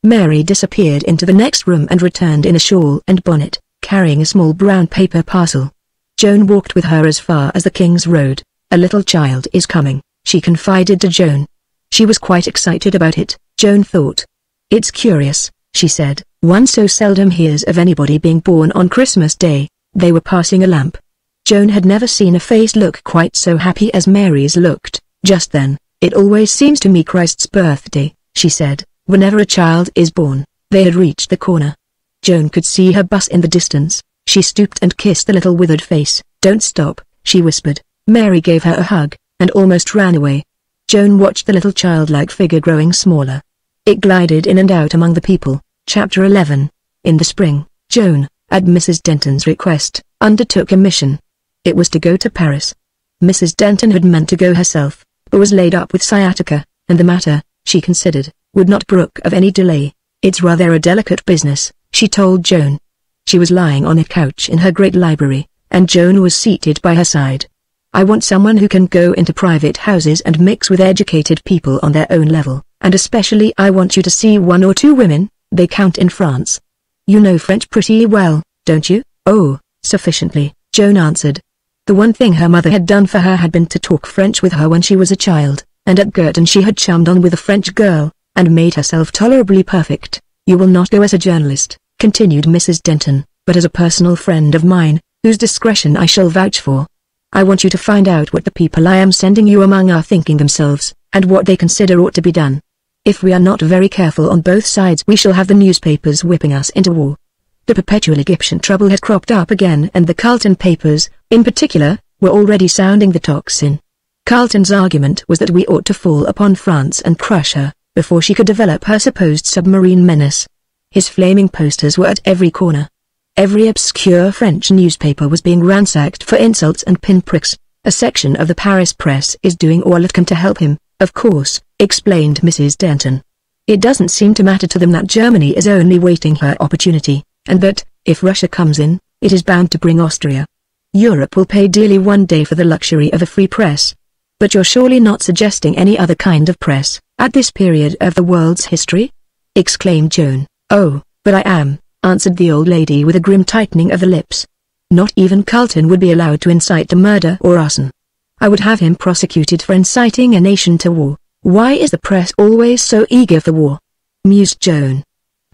S1: Mary disappeared into the next room and returned in a shawl and bonnet, carrying a small brown paper parcel. Joan walked with her as far as the King's Road. "A little child is coming," she confided to Joan. She was quite excited about it, Joan thought. "It's curious," she said, "one so seldom hears of anybody being born on Christmas Day." They were passing a lamp. Joan had never seen a face look quite so happy as Mary's looked, just then. "It always seems to me Christ's birthday," she said, "whenever a child is born." They had reached the corner. Joan could see her bus in the distance. She stooped and kissed the little withered face. "Don't stop," she whispered. Mary gave her a hug, and almost ran away. Joan watched the little childlike figure growing smaller. It glided in and out among the people. Chapter 11. In the spring, Joan, at Mrs. Denton's request, undertook a mission. It was to go to Paris. Mrs. Denton had meant to go herself, but was laid up with sciatica, and the matter, she considered, would not brook of any delay. "It's rather a delicate business," she told Joan. She was lying on a couch in her great library, and Joan was seated by her side. "I want someone who can go into private houses and mix with educated people on their own level, and especially I want you to see one or two women, they count in France." "You know French pretty well, don't you?" "Oh, sufficiently," Joan answered. The one thing her mother had done for her had been to talk French with her when she was a child, and at Girton she had chummed on with a French girl, and made herself tolerably perfect. "You will not go as a journalist," continued Mrs. Denton, "but as a personal friend of mine, whose discretion I shall vouch for. I want you to find out what the people I am sending you among are thinking themselves, and what they consider ought to be done. If we are not very careful on both sides we shall have the newspapers whipping us into war." The perpetual Egyptian trouble had cropped up again, and the Carlton papers, in particular, were already sounding the tocsin. Carlton's argument was that we ought to fall upon France and crush her, before she could develop her supposed submarine menace. His flaming posters were at every corner. Every obscure French newspaper was being ransacked for insults and pinpricks. "A section of the Paris press is doing all it can to help him, of course," explained Mrs. Denton. "It doesn't seem to matter to them that Germany is only waiting her opportunity, and that, if Russia comes in, it is bound to bring Austria. Europe will pay dearly one day for the luxury of a free press. But you're surely not suggesting any other kind of press, at this period of the world's history?" exclaimed Joan. "Oh, but I am," answered the old lady with a grim tightening of the lips. "Not even Carlton would be allowed to incite to murder or arson. I would have him prosecuted for inciting a nation to war. Why is the press always so eager for war?" mused Joan.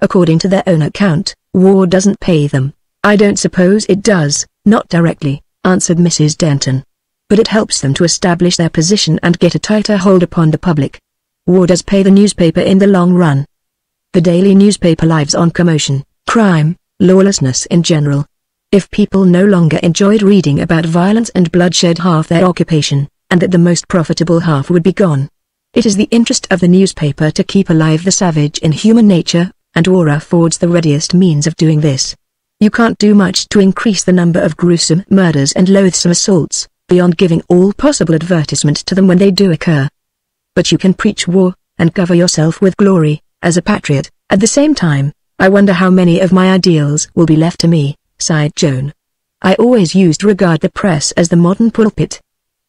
S1: "According to their own account, war doesn't pay them." "I don't suppose it does, not directly," answered Mrs. Denton. "But it helps them to establish their position and get a tighter hold upon the public. War does pay the newspaper in the long run. The daily newspaper lives on commotion, crime, lawlessness in general. If people no longer enjoyed reading about violence and bloodshed half their occupation, and that the most profitable half would be gone. It is the interest of the newspaper to keep alive the savage in human nature, and war affords the readiest means of doing this. You can't do much to increase the number of gruesome murders and loathsome assaults, beyond giving all possible advertisement to them when they do occur. But you can preach war, and cover yourself with glory, as a patriot, at the same time. I wonder how many of my ideals will be left to me," sighed Joan. "I always used to regard the press as the modern pulpit."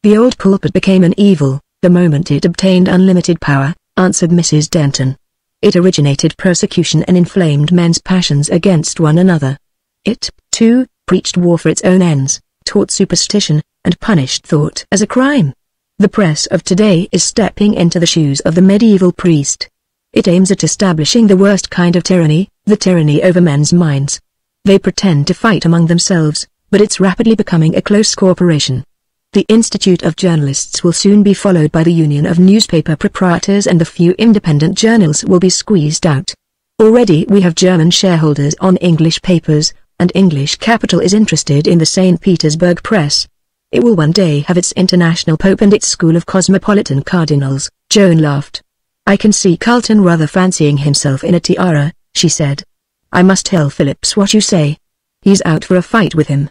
S1: "The old pulpit became an evil, the moment it obtained unlimited power," answered Mrs. Denton. "It originated persecution and inflamed men's passions against one another. It, too, preached war for its own ends, taught superstition, and punished thought as a crime. The press of today is stepping into the shoes of the medieval priest. It aims at establishing the worst kind of tyranny, the tyranny over men's minds. They pretend to fight among themselves, but it's rapidly becoming a close corporation. The Institute of Journalists will soon be followed by the Union of Newspaper Proprietors, and the few independent journals will be squeezed out. Already we have German shareholders on English papers, and English capital is interested in the St. Petersburg press. It will one day have its international pope and its school of cosmopolitan cardinals." Joan laughed. "I can see Carlton rather fancying himself in a tiara," she said. "I must tell Phillips what you say. He's out for a fight with him.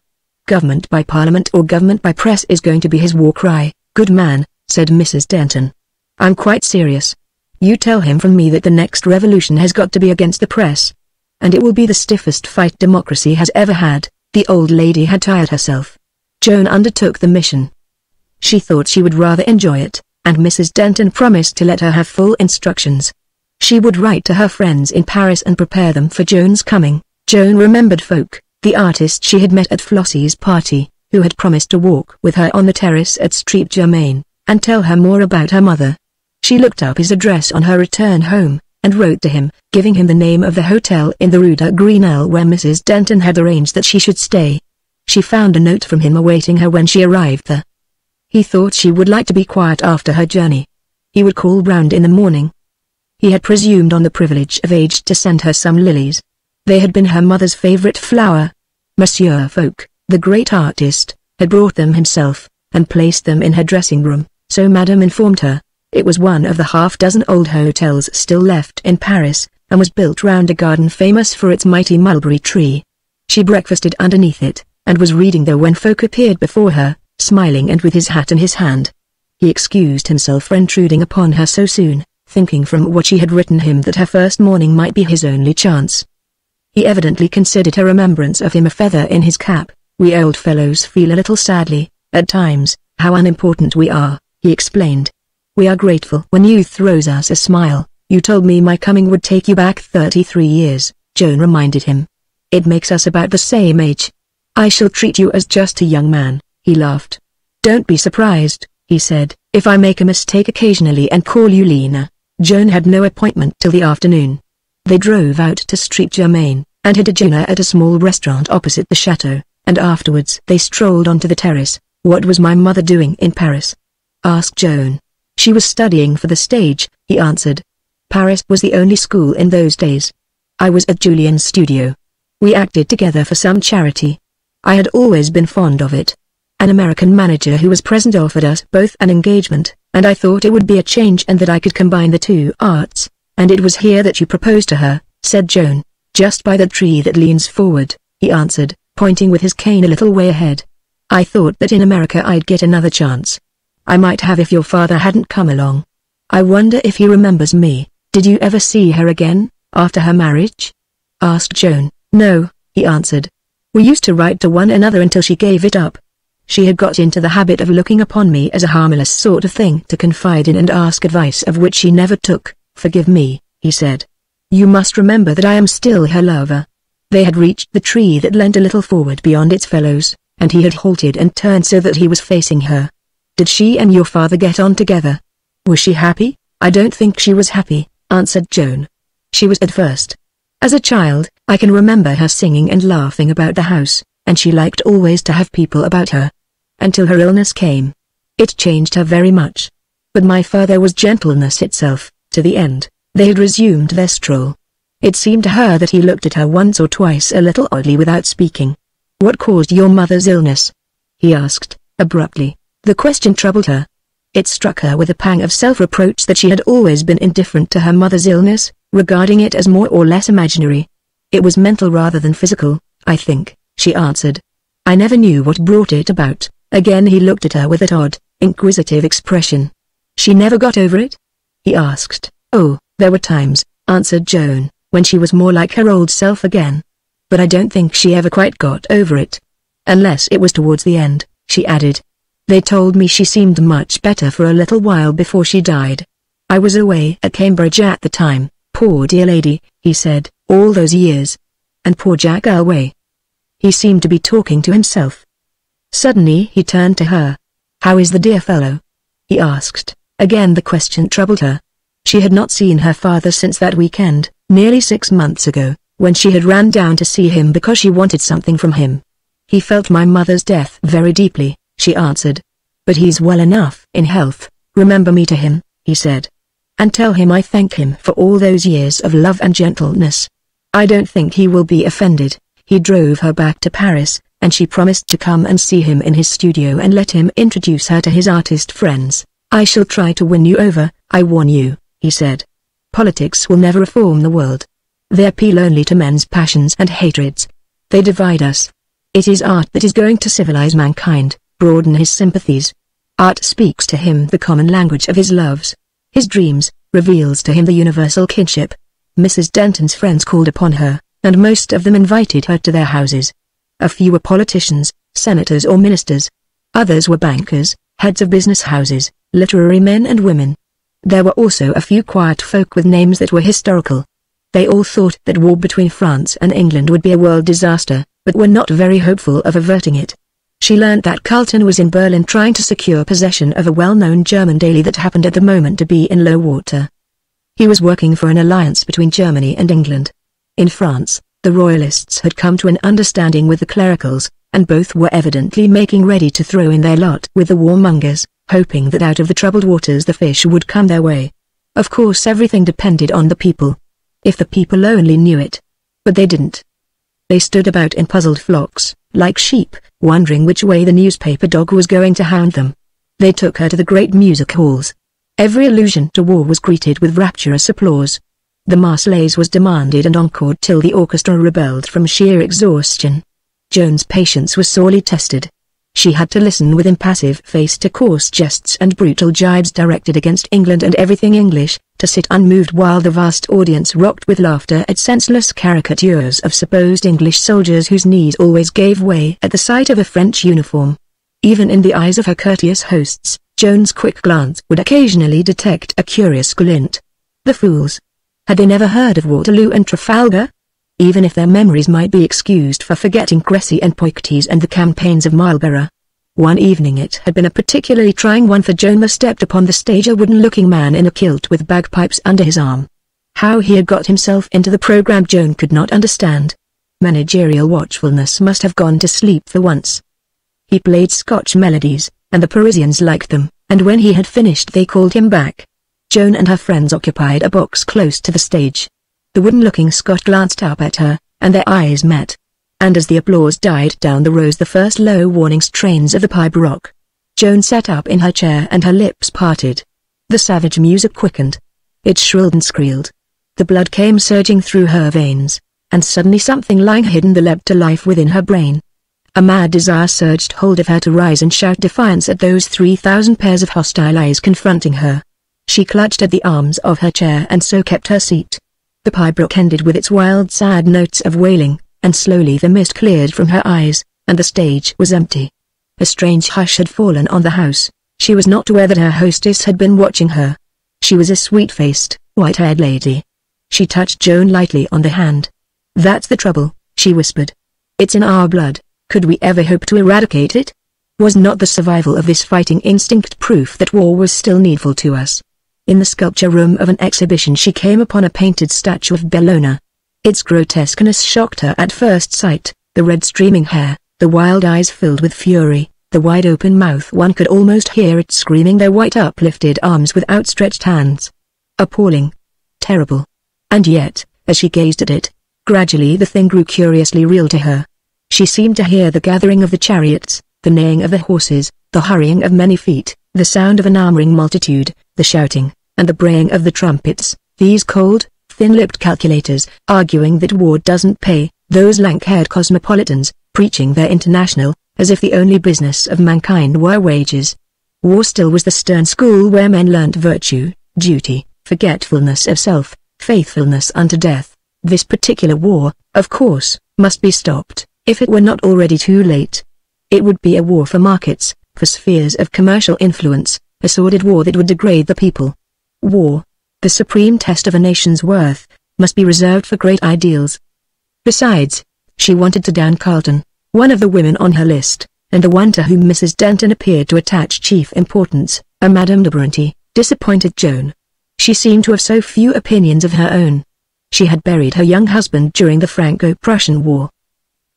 S1: Government by Parliament or government by press is going to be his war cry." "Good man," said Mrs. Denton. "I'm quite serious. You tell him from me that the next revolution has got to be against the press. And it will be the stiffest fight democracy has ever had." The old lady had tired herself. Joan undertook the mission. She thought she would rather enjoy it, and Mrs. Denton promised to let her have full instructions. She would write to her friends in Paris and prepare them for Joan's coming. Joan remembered Folk, the artist she had met at Flossie's party, who had promised to walk with her on the terrace at Street Germain, and tell her more about her mother. She looked up his address on her return home, and wrote to him, giving him the name of the hotel in the Rue de Grenelle where Mrs. Denton had arranged that she should stay. She found a note from him awaiting her when she arrived there. He thought she would like to be quiet after her journey. He would call round in the morning. He had presumed on the privilege of age to send her some lilies. They had been her mother's favorite flower. Monsieur Folk, the great artist, had brought them himself, and placed them in her dressing room, so Madame informed her. It was one of the half-dozen old hotels still left in Paris, and was built round a garden famous for its mighty mulberry tree. She breakfasted underneath it, and was reading there when Folk appeared before her, smiling and with his hat in his hand. He excused himself for intruding upon her so soon, thinking from what she had written him that her first morning might be his only chance. He evidently considered her remembrance of him a feather in his cap. We old fellows feel a little sadly, at times, how unimportant we are, he explained. We are grateful when youth throws us a smile. You told me my coming would take you back 33 years, Joan reminded him. It makes us about the same age. I shall treat you as just a young man, he laughed. Don't be surprised, he said, if I make a mistake occasionally and call you Lena. Joan had no appointment till the afternoon. They drove out to Street Germain, and had a dinner at a small restaurant opposite the chateau, and afterwards they strolled onto the terrace. What was my mother doing in Paris? Asked Joan. She was studying for the stage, he answered. Paris was the only school in those days. I was at Julien's studio. We acted together for some charity. I had always been fond of it. An American manager who was present offered us both an engagement, and I thought it would be a change and that I could combine the two arts. And it was here that you proposed to her, said Joan. Just by the tree that leans forward, he answered, pointing with his cane a little way ahead. I thought that in America I'd get another chance. I might have if your father hadn't come along. I wonder if he remembers me. Did you ever see her again, after her marriage? Asked Joan. No, he answered. We used to write to one another until she gave it up. She had got into the habit of looking upon me as a harmless sort of thing to confide in and ask advice of which she never took. Forgive me, he said. You must remember that I am still her lover. They had reached the tree that leant a little forward beyond its fellows, and he had halted and turned so that he was facing her. Did she and your father get on together? Was she happy? I don't think she was happy, answered Joan. She was at first. As a child, I can remember her singing and laughing about the house, and she liked always to have people about her. Until her illness came. It changed her very much. But my father was gentleness itself, to the end. They had resumed their stroll. It seemed to her that he looked at her once or twice a little oddly without speaking. What caused your mother's illness? He asked, abruptly. The question troubled her. It struck her with a pang of self-reproach that she had always been indifferent to her mother's illness, regarding it as more or less imaginary. It was mental rather than physical, I think, she answered. I never knew what brought it about. Again he looked at her with that odd, inquisitive expression. She never got over it? He asked. Oh, there were times, answered Joan, when she was more like her old self again. But I don't think she ever quite got over it. Unless it was towards the end, she added. They told me she seemed much better for a little while before she died. I was away at Cambridge at the time. Poor dear lady, he said, all those years. And poor Jack Elway. He seemed to be talking to himself. Suddenly he turned to her. How is the dear fellow? He asked. Again the question troubled her. She had not seen her father since that weekend, nearly 6 months ago, when she had ran down to see him because she wanted something from him. He felt my mother's death very deeply, she answered. But he's well enough in health. Remember me to him, he said. And tell him I thank him for all those years of love and gentleness. I don't think he will be offended. He drove her back to Paris, and she promised to come and see him in his studio and let him introduce her to his artist friends. I shall try to win you over, I warn you, he said. Politics will never reform the world. They appeal only to men's passions and hatreds. They divide us. It is art that is going to civilize mankind, broaden his sympathies. Art speaks to him the common language of his loves, his dreams, reveals to him the universal kinship. Mrs. Denton's friends called upon her, and most of them invited her to their houses. A few were politicians, senators or ministers. Others were bankers, heads of business houses, literary men and women. There were also a few quiet folk with names that were historical. They all thought that war between France and England would be a world disaster, but were not very hopeful of averting it. She learnt that Carlton was in Berlin trying to secure possession of a well-known German daily that happened at the moment to be in low water. He was working for an alliance between Germany and England. In France, the royalists had come to an understanding with the clericals, and both were evidently making ready to throw in their lot with the warmongers, hoping that out of the troubled waters the fish would come their way. Of course everything depended on the people. If the people only knew it. But they didn't. They stood about in puzzled flocks, like sheep, wondering which way the newspaper dog was going to hound them. They took her to the great music halls. Every allusion to war was greeted with rapturous applause. The Marseillaise was demanded and encored till the orchestra rebelled from sheer exhaustion. Joan's patience was sorely tested. She had to listen with impassive face to coarse jests and brutal jibes directed against England and everything English, to sit unmoved while the vast audience rocked with laughter at senseless caricatures of supposed English soldiers whose knees always gave way at the sight of a French uniform. Even in the eyes of her courteous hosts, Joan's quick glance would occasionally detect a curious glint. The fools! Had they never heard of Waterloo and Trafalgar? Even if their memories might be excused for forgetting Crécy and Poitiers and the campaigns of Marlborough. One evening it had been a particularly trying one for Joan. Stepped upon the stage a wooden-looking man in a kilt with bagpipes under his arm. How he had got himself into the program Joan could not understand. Managerial watchfulness must have gone to sleep for once. He played Scotch melodies, and the Parisians liked them, and when he had finished they called him back. Joan and her friends occupied a box close to the stage. The wooden-looking Scot glanced up at her, and their eyes met. And as the applause died down there rose the first low warning strains of the pipe rock. Joan sat up in her chair and her lips parted. The savage music quickened. It shrilled and squealed. The blood came surging through her veins, and suddenly something lying hidden leapt to life within her brain. A mad desire surged hold of her to rise and shout defiance at those 3,000 pairs of hostile eyes confronting her. She clutched at the arms of her chair and so kept her seat. The pibroch ended with its wild sad notes of wailing, and slowly the mist cleared from her eyes, and the stage was empty. A strange hush had fallen on the house. She was not aware that her hostess had been watching her. She was a sweet-faced, white-haired lady. She touched Joan lightly on the hand. "That's the trouble," she whispered. "It's in our blood. Could we ever hope to eradicate it? Was not the survival of this fighting instinct proof that war was still needful to us?" In the sculpture room of an exhibition she came upon a painted statue of Bellona. Its grotesqueness shocked her at first sight, the red streaming hair, the wild eyes filled with fury, the wide-open mouth. One could almost hear it screaming, their white uplifted arms with outstretched hands. Appalling. Terrible. And yet, as she gazed at it, gradually the thing grew curiously real to her. She seemed to hear the gathering of the chariots, the neighing of the horses, the hurrying of many feet, the sound of an armoring multitude, the shouting, and the braying of the trumpets, these cold, thin-lipped calculators, arguing that war doesn't pay, those lank-haired cosmopolitans, preaching their international, as if the only business of mankind were wages. War still was the stern school where men learnt virtue, duty, forgetfulness of self, faithfulness unto death. This particular war, of course, must be stopped, if it were not already too late. It would be a war for markets, for spheres of commercial influence, a sordid war that would degrade the people. War, the supreme test of a nation's worth, must be reserved for great ideals. Besides, she wanted to down Carlton, one of the women on her list, and the one to whom Mrs. Denton appeared to attach chief importance, a Madame de Bronte, disappointed Joan. She seemed to have so few opinions of her own. She had buried her young husband during the Franco-Prussian War.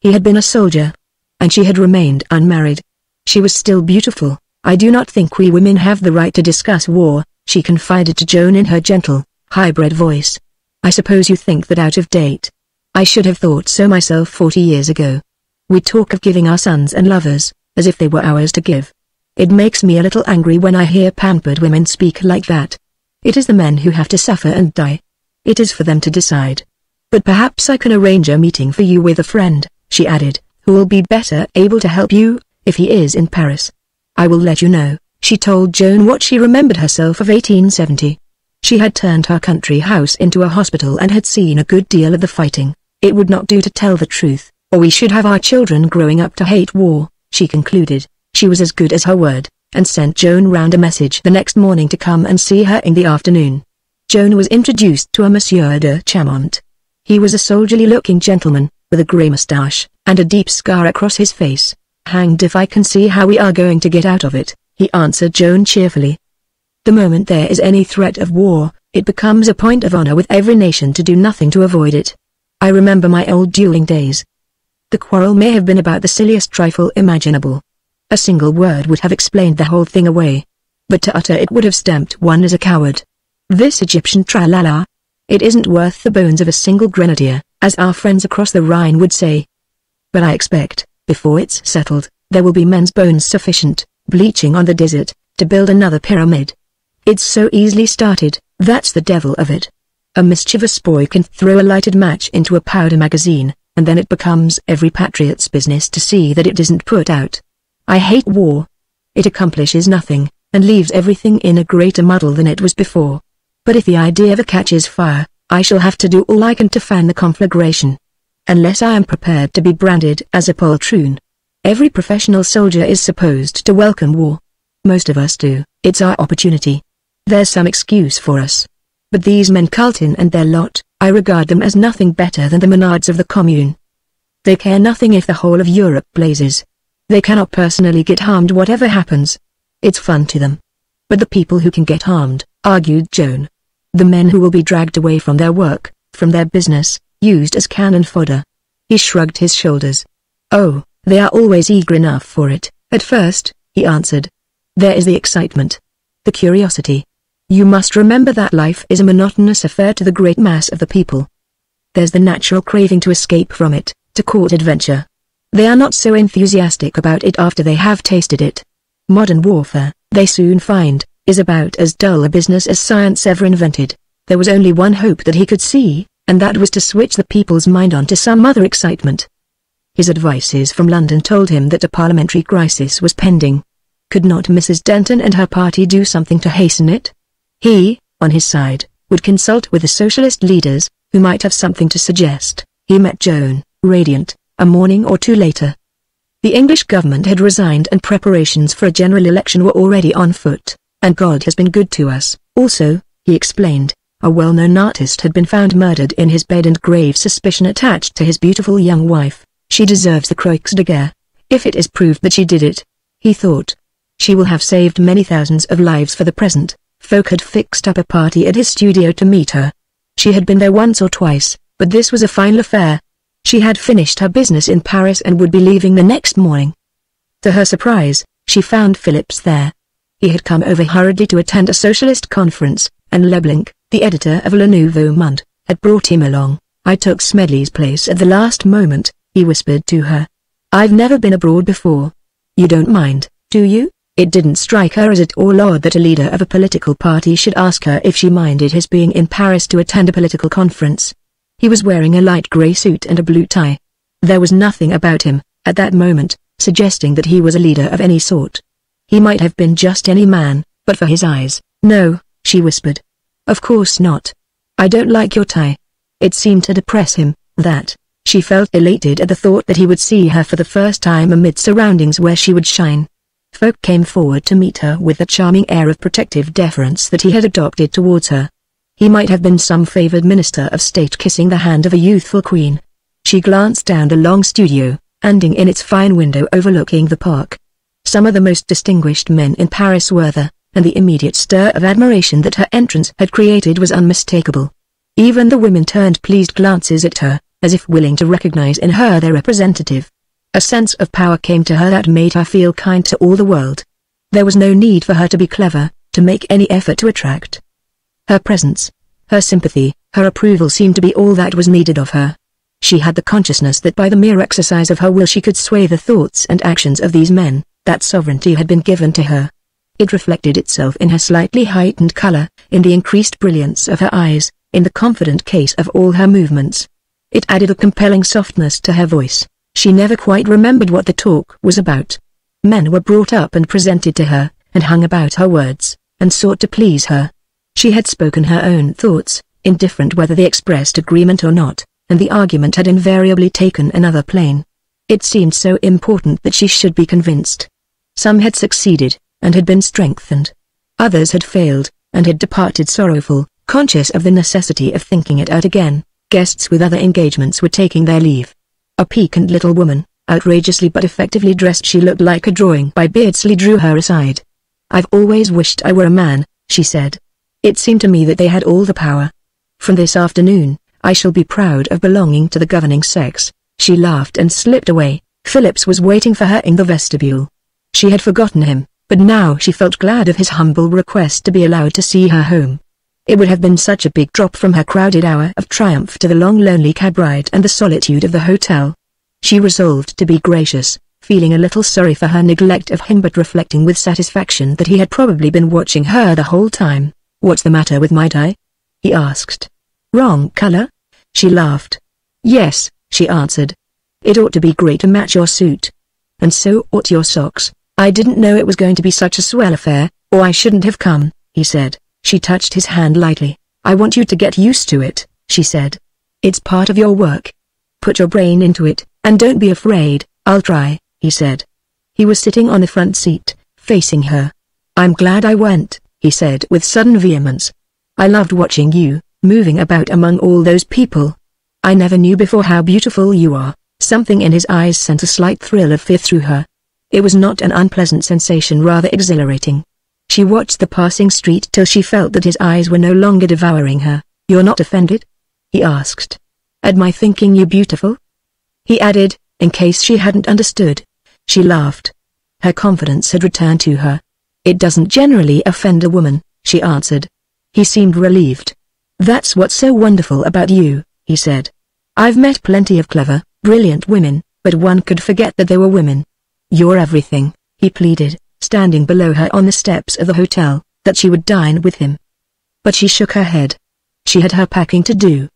S1: He had been a soldier, and she had remained unmarried. She was still beautiful. "I do not think we women have the right to discuss war," she confided to Joan in her gentle, high-bred voice. "I suppose you think that out of date. I should have thought so myself 40 years ago. We talk of giving our sons and lovers, as if they were ours to give. It makes me a little angry when I hear pampered women speak like that. It is the men who have to suffer and die. It is for them to decide. But perhaps I can arrange a meeting for you with a friend," she added, "who will be better able to help you, if he is in Paris. I will let you know." She told Joan what she remembered herself of 1870. She had turned her country house into a hospital and had seen a good deal of the fighting. It would not do to tell the truth, or we should have our children growing up to hate war, she concluded. She was as good as her word. and sent Joan round a message the next morning to come and see her in the afternoon. Joan was introduced to a Monsieur de Chamont. He was a soldierly-looking gentleman, with a grey moustache, and a deep scar across his face. "Hanged if I can see how we are going to get out of it," he answered Joan cheerfully. "The moment there is any threat of war, it becomes a point of honor with every nation to do nothing to avoid it. I remember my old dueling days. The quarrel may have been about the silliest trifle imaginable. A single word would have explained the whole thing away. But to utter it would have stamped one as a coward. This Egyptian tra-la-la. It isn't worth the bones of a single grenadier, as our friends across the Rhine would say. But I expect, before it's settled, there will be men's bones sufficient, bleaching on the desert, to build another pyramid. It's so easily started, that's the devil of it. A mischievous boy can throw a lighted match into a powder magazine, and then it becomes every patriot's business to see that it isn't put out. I hate war. It accomplishes nothing, and leaves everything in a greater muddle than it was before. But if the idea ever catches fire, I shall have to do all I can to fan the conflagration. Unless I am prepared to be branded as a poltroon. Every professional soldier is supposed to welcome war. Most of us do, it's our opportunity. There's some excuse for us. But these men Cultin and their lot, I regard them as nothing better than the monarchs of the Commune. They care nothing if the whole of Europe blazes. They cannot personally get harmed whatever happens. It's fun to them. But the people who can get harmed, argued Joan. The men who will be dragged away from their work, from their business, used as cannon fodder. He shrugged his shoulders. Oh, they are always eager enough for it, at first, he answered. There is the excitement. The curiosity. You must remember that life is a monotonous affair to the great mass of the people. There's the natural craving to escape from it, to court adventure. They are not so enthusiastic about it after they have tasted it. Modern warfare, they soon find, is about as dull a business as science ever invented. There was only one hope that he could see, and that was to switch the people's mind on to some other excitement. His advices from London told him that a parliamentary crisis was pending. Could not Mrs. Denton and her party do something to hasten it? He, on his side, would consult with the socialist leaders, who might have something to suggest. He met Joan, radiant, a morning or two later. The English government had resigned and preparations for a general election were already on foot, and God has been good to us. Also, he explained, a well-known artist had been found murdered in his bed and grave suspicion attached to his beautiful young wife. She deserves the Croix de Guerre, if it is proved that she did it. He thought. She will have saved many thousands of lives for the present. Folk had fixed up a party at his studio to meet her. She had been there once or twice, but this was a final affair. She had finished her business in Paris and would be leaving the next morning. To her surprise, she found Phillips there. He had come over hurriedly to attend a socialist conference, and Leblanc, the editor of Le Nouveau Monde, had brought him along. I took Smedley's place at the last moment, he whispered to her. I've never been abroad before. You don't mind, do you? It didn't strike her as at all odd that a leader of a political party should ask her if she minded his being in Paris to attend a political conference. He was wearing a light grey suit and a blue tie. There was nothing about him, at that moment, suggesting that he was a leader of any sort. He might have been just any man, but for his eyes. No, she whispered. Of course not. I don't like your tie. It seemed to depress him, that. She felt elated at the thought that he would see her for the first time amid surroundings where she would shine. Folk came forward to meet her with the charming air of protective deference that he had adopted towards her. He might have been some favored minister of state kissing the hand of a youthful queen. She glanced down the long studio, ending in its fine window overlooking the park. Some of the most distinguished men in Paris were there, and the immediate stir of admiration that her entrance had created was unmistakable. Even the women turned pleased glances at her, as if willing to recognize in her their representative. A sense of power came to her that made her feel kind to all the world. There was no need for her to be clever, to make any effort to attract. Her presence, her sympathy, her approval seemed to be all that was needed of her. She had the consciousness that by the mere exercise of her will she could sway the thoughts and actions of these men, that sovereignty had been given to her. It reflected itself in her slightly heightened color, in the increased brilliance of her eyes, in the confident case of all her movements. It added a compelling softness to her voice. She never quite remembered what the talk was about. Men were brought up and presented to her, and hung about her words, and sought to please her. She had spoken her own thoughts, indifferent whether they expressed agreement or not, and the argument had invariably taken another plane. It seemed so important that she should be convinced. Some had succeeded, and had been strengthened. Others had failed, and had departed sorrowful, conscious of the necessity of thinking it out again. Guests with other engagements were taking their leave. A piquant little woman, outrageously but effectively dressed, she looked like a drawing by Beardsley, drew her aside. "I've always wished I were a man," she said. "It seemed to me that they had all the power. From this afternoon, I shall be proud of belonging to the governing sex." She laughed and slipped away. Phillips was waiting for her in the vestibule. She had forgotten him, but now she felt glad of his humble request to be allowed to see her home. It would have been such a big drop from her crowded hour of triumph to the long lonely cab ride and the solitude of the hotel. She resolved to be gracious, feeling a little sorry for her neglect of him but reflecting with satisfaction that he had probably been watching her the whole time. "What's the matter with my tie?" he asked. "Wrong color?" She laughed. "Yes," she answered. "It ought to be great to match your suit. And so ought your socks. I didn't know it was going to be such a swell affair, or I shouldn't have come," he said. She touched his hand lightly. "I want you to get used to it," she said. "It's part of your work. Put your brain into it, and don't be afraid." "I'll try," he said. He was sitting on the front seat, facing her. "I'm glad I went," he said with sudden vehemence. "I loved watching you, moving about among all those people. I never knew before how beautiful you are." Something in his eyes sent a slight thrill of fear through her. It was not an unpleasant sensation, rather exhilarating. She watched the passing street till she felt that his eyes were no longer devouring her. "You're not offended?" he asked. "At my thinking you beautiful?" he added, in case she hadn't understood. She laughed. Her confidence had returned to her. "It doesn't generally offend a woman," she answered. He seemed relieved. "That's what's so wonderful about you," he said. "I've met plenty of clever, brilliant women, but one could forget that they were women. You're everything," he pleaded, standing below her on the steps of the hotel, "that she would dine with him." But she shook her head. She had her packing to do.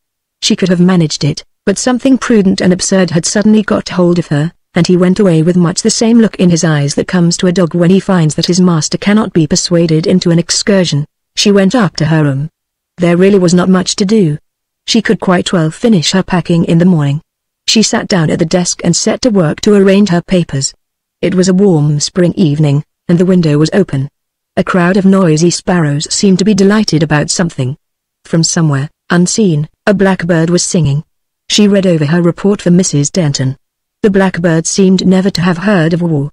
S1: She could have managed it, but something prudent and absurd had suddenly got hold of her, and he went away with much the same look in his eyes that comes to a dog when he finds that his master cannot be persuaded into an excursion. She went up to her room. There really was not much to do. She could quite well finish her packing in the morning. She sat down at the desk and set to work to arrange her papers. It was a warm spring evening, and the window was open. A crowd of noisy sparrows seemed to be delighted about something. From somewhere, unseen, a blackbird was singing. She read over her report for Mrs. Denton. The blackbird seemed never to have heard of war.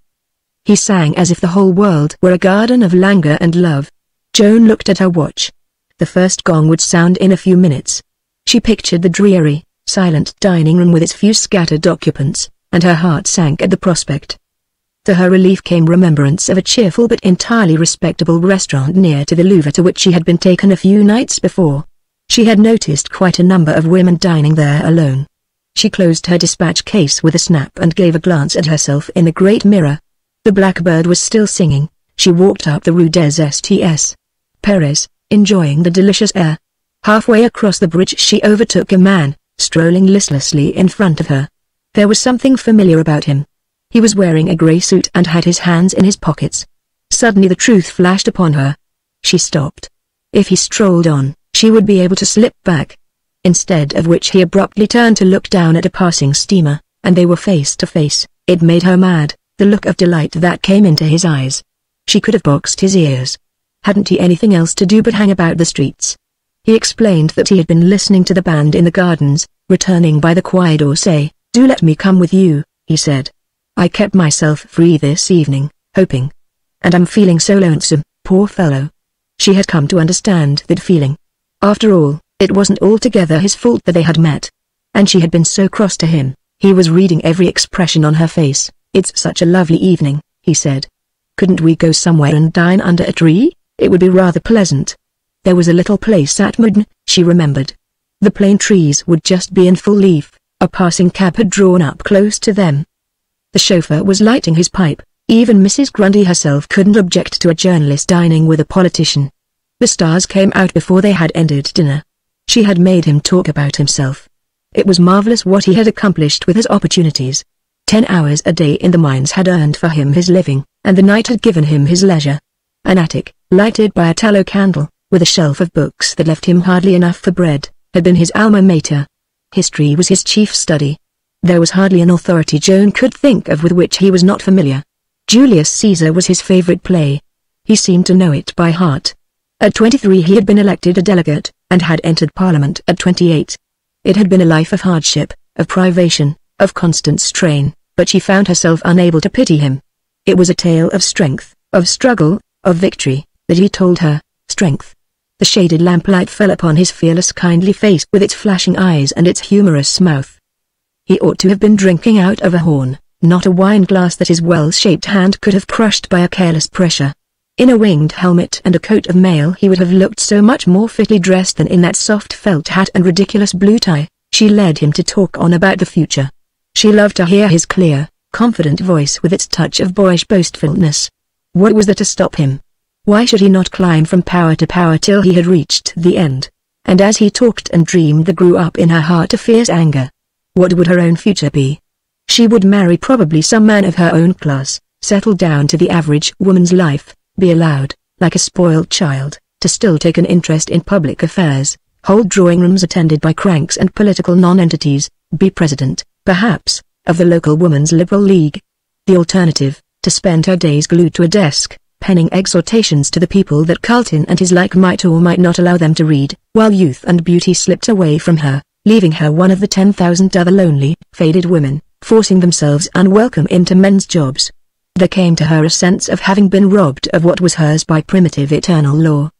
S1: He sang as if the whole world were a garden of languor and love. Joan looked at her watch. The first gong would sound in a few minutes. She pictured the dreary, silent dining room with its few scattered occupants, and her heart sank at the prospect. To her relief came remembrance of a cheerful but entirely respectable restaurant near to the Louvre to which she had been taken a few nights before. She had noticed quite a number of women dining there alone. She closed her dispatch case with a snap and gave a glance at herself in the great mirror. The blackbird was still singing. She walked up the Rue des Sts. Perez, enjoying the delicious air. Halfway across the bridge she overtook a man, strolling listlessly in front of her. There was something familiar about him. He was wearing a grey suit and had his hands in his pockets. Suddenly the truth flashed upon her. She stopped. If he strolled on, she would be able to slip back. Instead of which he abruptly turned to look down at a passing steamer, and they were face to face. It made her mad, the look of delight that came into his eyes. She could have boxed his ears. Hadn't he anything else to do but hang about the streets? He explained that he had been listening to the band in the gardens, returning by the Quai d'Orsay. "Do let me come with you," he said. "I kept myself free this evening, hoping. And I'm feeling so lonesome, poor fellow." She had come to understand that feeling. After all, it wasn't altogether his fault that they had met. And she had been so cross to him. He was reading every expression on her face. "It's such a lovely evening," he said. "Couldn't we go somewhere and dine under a tree? It would be rather pleasant." There was a little place at Meudon, she remembered. The plane trees would just be in full leaf. A passing cab had drawn up close to them. The chauffeur was lighting his pipe. Even Mrs. Grundy herself couldn't object to a journalist dining with a politician. The stars came out before they had ended dinner. She had made him talk about himself. It was marvelous what he had accomplished with his opportunities. 10 hours a day in the mines had earned for him his living, and the night had given him his leisure. An attic, lighted by a tallow candle, with a shelf of books that left him hardly enough for bread, had been his alma mater. History was his chief study. There was hardly an authority Joan could think of with which he was not familiar. Julius Caesar was his favorite play. He seemed to know it by heart. At 23 he had been elected a delegate, and had entered Parliament at 28. It had been a life of hardship, of privation, of constant strain, but she found herself unable to pity him. It was a tale of strength, of struggle, of victory, that he told her. Strength. The shaded lamplight fell upon his fearless kindly face with its flashing eyes and its humorous mouth. He ought to have been drinking out of a horn, not a wine glass that his well-shaped hand could have crushed by a careless pressure. In a winged helmet and a coat of mail he would have looked so much more fitly dressed than in that soft felt hat and ridiculous blue tie. She led him to talk on about the future. She loved to hear his clear, confident voice with its touch of boyish boastfulness. What was there to stop him? Why should he not climb from power to power till he had reached the end? And as he talked and dreamed there grew up in her heart a fierce anger. What would her own future be? She would marry probably some man of her own class, settle down to the average woman's life, be allowed, like a spoiled child, to still take an interest in public affairs, hold drawing rooms attended by cranks and political non-entities, be president, perhaps, of the local Women's Liberal League. The alternative, to spend her days glued to a desk, penning exhortations to the people that Carlton and his like might or might not allow them to read, while youth and beauty slipped away from her, leaving her one of the 10,000 other lonely, faded women, forcing themselves unwelcome into men's jobs. There came to her a sense of having been robbed of what was hers by primitive eternal law.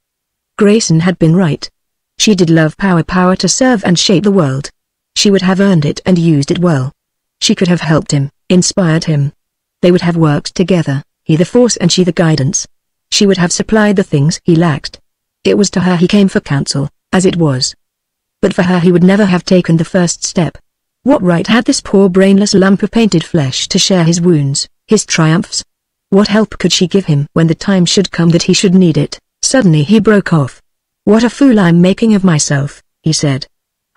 S1: Grayson had been right. She did love power to serve and shape the world. She would have earned it and used it well. She could have helped him, inspired him. They would have worked together, he the force and she the guidance. She would have supplied the things he lacked. It was to her he came for counsel, as it was. But for her he would never have taken the first step. What right had this poor brainless lump of painted flesh to share his wounds, his triumphs? What help could she give him when the time should come that he should need it? Suddenly he broke off. "What a fool I'm making of myself," he said.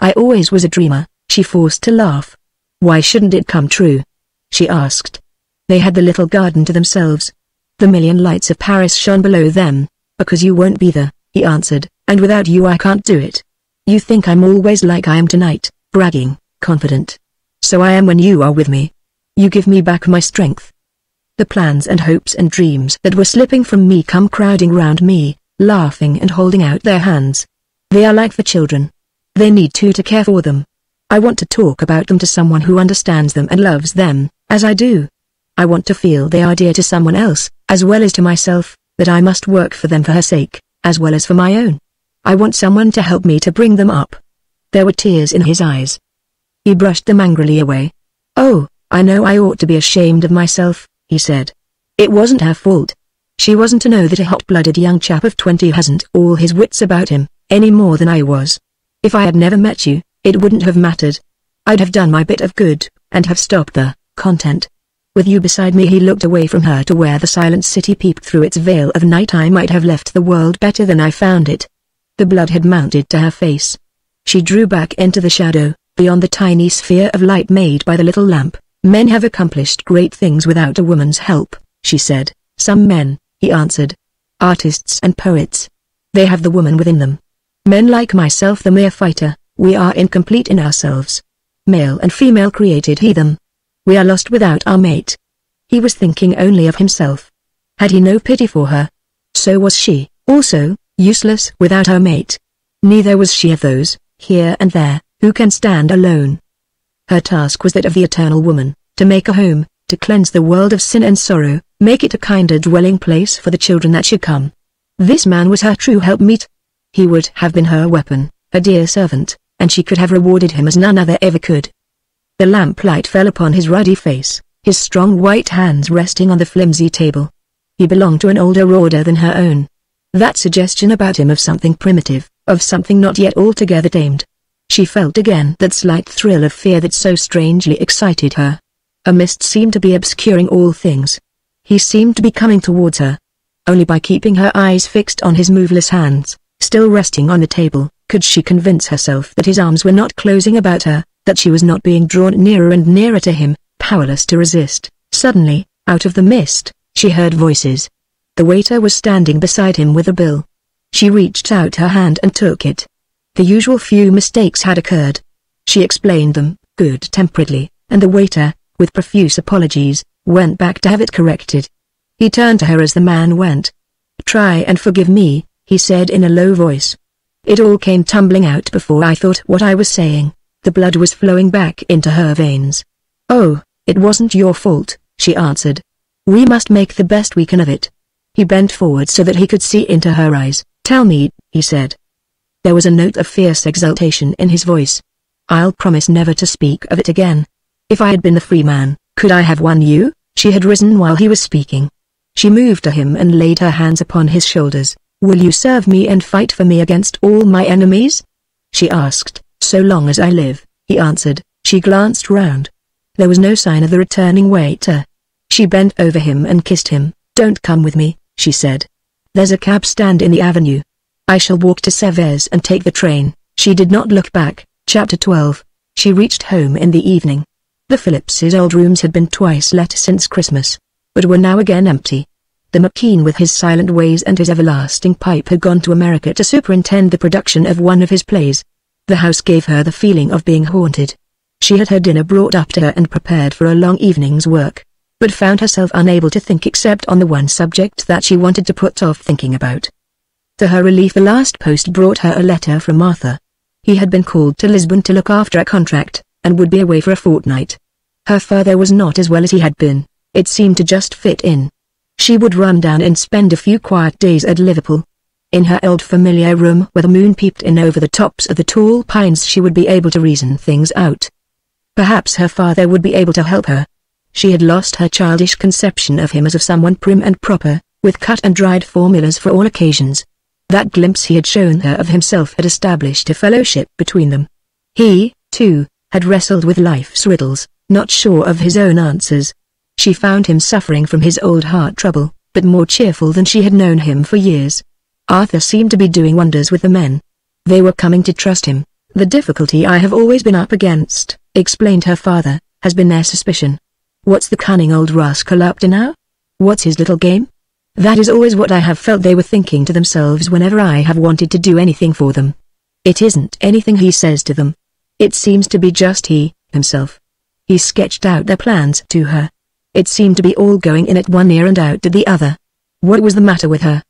S1: "I always was a dreamer," she forced to laugh. "Why shouldn't it come true?" she asked. They had the little garden to themselves. The million lights of Paris shone below them. "Because you won't be there," he answered, "and without you I can't do it. You think I'm always like I am tonight, bragging, confident. So I am when you are with me. You give me back my strength. The plans and hopes and dreams that were slipping from me come crowding round me, laughing and holding out their hands. They are like the children. They need two to care for them. I want to talk about them to someone who understands them and loves them, as I do. I want to feel they are dear to someone else, as well as to myself, that I must work for them for her sake, as well as for my own. I want someone to help me to bring them up." There were tears in his eyes. He brushed them angrily away. "Oh, I know I ought to be ashamed of myself," he said. "It wasn't her fault. She wasn't to know that a hot-blooded young chap of 20 hasn't all his wits about him, any more than I was. If I had never met you, it wouldn't have mattered. I'd have done my bit of good, and have stopped there, content. With you beside me." He looked away from her to where the silent city peeped through its veil of night. "I might have left the world better than I found it." The blood had mounted to her face. She drew back into the shadow, beyond the tiny sphere of light made by the little lamp. "Men have accomplished great things without a woman's help," she said. "Some men," he answered. "Artists and poets. They have the woman within them. Men like myself, the mere fighter, we are incomplete in ourselves. Male and female created he them. We are lost without our mate." He was thinking only of himself. Had he no pity for her? So was she, also, useless without her mate. Neither was she of those, here and there, who can stand alone. Her task was that of the eternal woman, to make a home, to cleanse the world of sin and sorrow, make it a kinder dwelling place for the children that should come. This man was her true helpmeet. He would have been her weapon, a dear servant, and she could have rewarded him as none other ever could. The lamplight fell upon his ruddy face, his strong white hands resting on the flimsy table. He belonged to an older order than her own. That suggestion about him of something primitive, of something not yet altogether tamed. She felt again that slight thrill of fear that so strangely excited her. A mist seemed to be obscuring all things. He seemed to be coming towards her. Only by keeping her eyes fixed on his moveless hands, still resting on the table, could she convince herself that his arms were not closing about her, that she was not being drawn nearer and nearer to him, powerless to resist. Suddenly, out of the mist, she heard voices. The waiter was standing beside him with a bill. She reached out her hand and took it. The usual few mistakes had occurred. She explained them, good-temperedly, and the waiter, with profuse apologies, went back to have it corrected. He turned to her as the man went. "Try and forgive me," he said in a low voice. It all came tumbling out before I thought what I was saying. The blood was flowing back into her veins. "Oh, it wasn't your fault," she answered. "We must make the best we can of it." He bent forward so that he could see into her eyes. "Tell me," he said. There was a note of fierce exultation in his voice. "I'll promise never to speak of it again. If I had been the free man, could I have won you?" She had risen while he was speaking. She moved to him and laid her hands upon his shoulders. "Will you serve me and fight for me against all my enemies?" she asked. "So long as I live," he answered. She glanced round. There was no sign of the returning waiter. She bent over him and kissed him. "Don't come with me," she said. "There's a cab stand in the avenue. I shall walk to Sevres and take the train." She did not look back. Chapter 12. She reached home in the evening. The Phillipses' old rooms had been twice let since Christmas, but were now again empty. The McKean with his silent ways and his everlasting pipe had gone to America to superintend the production of one of his plays. The house gave her the feeling of being haunted. She had her dinner brought up to her and prepared for a long evening's work, but found herself unable to think except on the one subject that she wanted to put off thinking about. To her relief, the last post brought her a letter from Arthur. He had been called to Lisbon to look after a contract, and would be away for a fortnight. Her father was not as well as he had been. It seemed to just fit in. She would run down and spend a few quiet days at Liverpool. In her old familiar room where the moon peeped in over the tops of the tall pines, she would be able to reason things out. Perhaps her father would be able to help her. She had lost her childish conception of him as of someone prim and proper, with cut and dried formulas for all occasions. That glimpse he had shown her of himself had established a fellowship between them. He, too, had wrestled with life's riddles, not sure of his own answers. She found him suffering from his old heart trouble, but more cheerful than she had known him for years. Arthur seemed to be doing wonders with the men. They were coming to trust him. "The difficulty I have always been up against," explained her father, "has been their suspicion. What's the cunning old rascal up to now? What's his little game? That is always what I have felt they were thinking to themselves whenever I have wanted to do anything for them. It isn't anything he says to them. It seems to be just he, himself." He sketched out their plans to her. It seemed to be all going in at one ear and out at the other. What was the matter with her?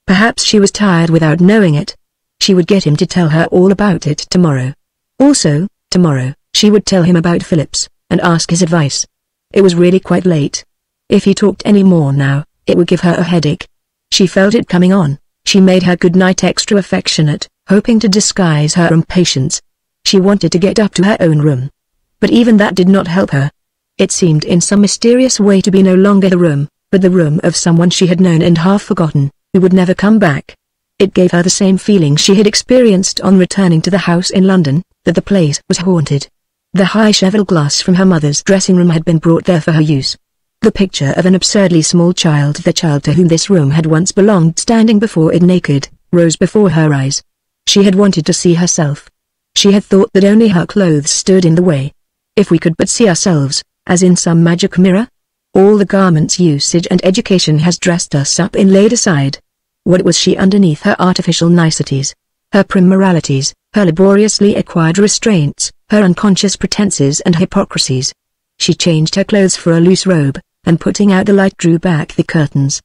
S1: Perhaps she was tired without knowing it. She would get him to tell her all about it tomorrow. Also, tomorrow, she would tell him about Phillips, and ask his advice. It was really quite late. If he talked any more now, it would give her a headache. She felt it coming on. She made her goodnight extra affectionate, hoping to disguise her impatience. She wanted to get up to her own room. But even that did not help her. It seemed in some mysterious way to be no longer the room, but the room of someone she had known and half forgotten, who would never come back. It gave her the same feeling she had experienced on returning to the house in London, that the place was haunted. The high cheval glass from her mother's dressing room had been brought there for her use. The picture of an absurdly small child, the child to whom this room had once belonged, standing before it naked, rose before her eyes. She had wanted to see herself. She had thought that only her clothes stood in the way. If we could but see ourselves, as in some magic mirror? All the garments usage and education has dressed us up in laid aside. What was she underneath her artificial niceties, her prim moralities, her laboriously acquired restraints, her unconscious pretenses and hypocrisies? She changed her clothes for a loose robe, and putting out the light drew back the curtains.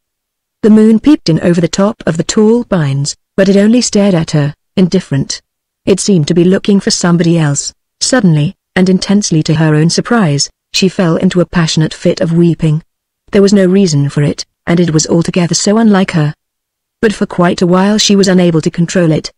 S1: The moon peeped in over the top of the tall pines, but it only stared at her, indifferent. It seemed to be looking for somebody else. Suddenly, and intensely to her own surprise, she fell into a passionate fit of weeping. There was no reason for it, and it was altogether so unlike her. But for quite a while she was unable to control it.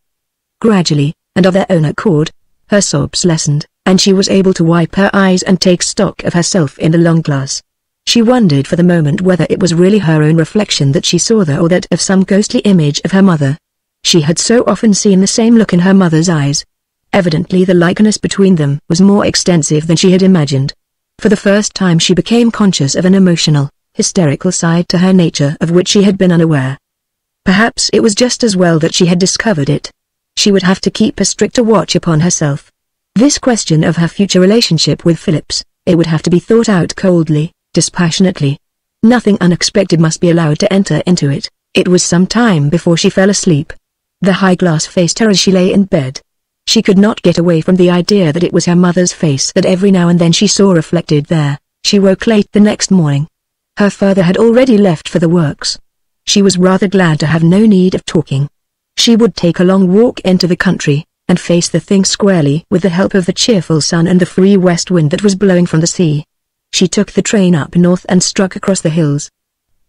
S1: Gradually, and of their own accord, her sobs lessened, and she was able to wipe her eyes and take stock of herself in the long glass. She wondered for the moment whether it was really her own reflection that she saw there or that of some ghostly image of her mother. She had so often seen the same look in her mother's eyes. Evidently the likeness between them was more extensive than she had imagined. For the first time she became conscious of an emotional, hysterical side to her nature of which she had been unaware. Perhaps it was just as well that she had discovered it. She would have to keep a stricter watch upon herself. This question of her future relationship with Phillips, it would have to be thought out coldly, dispassionately. Nothing unexpected must be allowed to enter into it. It was some time before she fell asleep. The high glass faced her as she lay in bed. She could not get away from the idea that it was her mother's face that every now and then she saw reflected there. She woke late the next morning. Her father had already left for the works. She was rather glad to have no need of talking. She would take a long walk into the country, and face the thing squarely with the help of the cheerful sun and the free west wind that was blowing from the sea. She took the train up north and struck across the hills.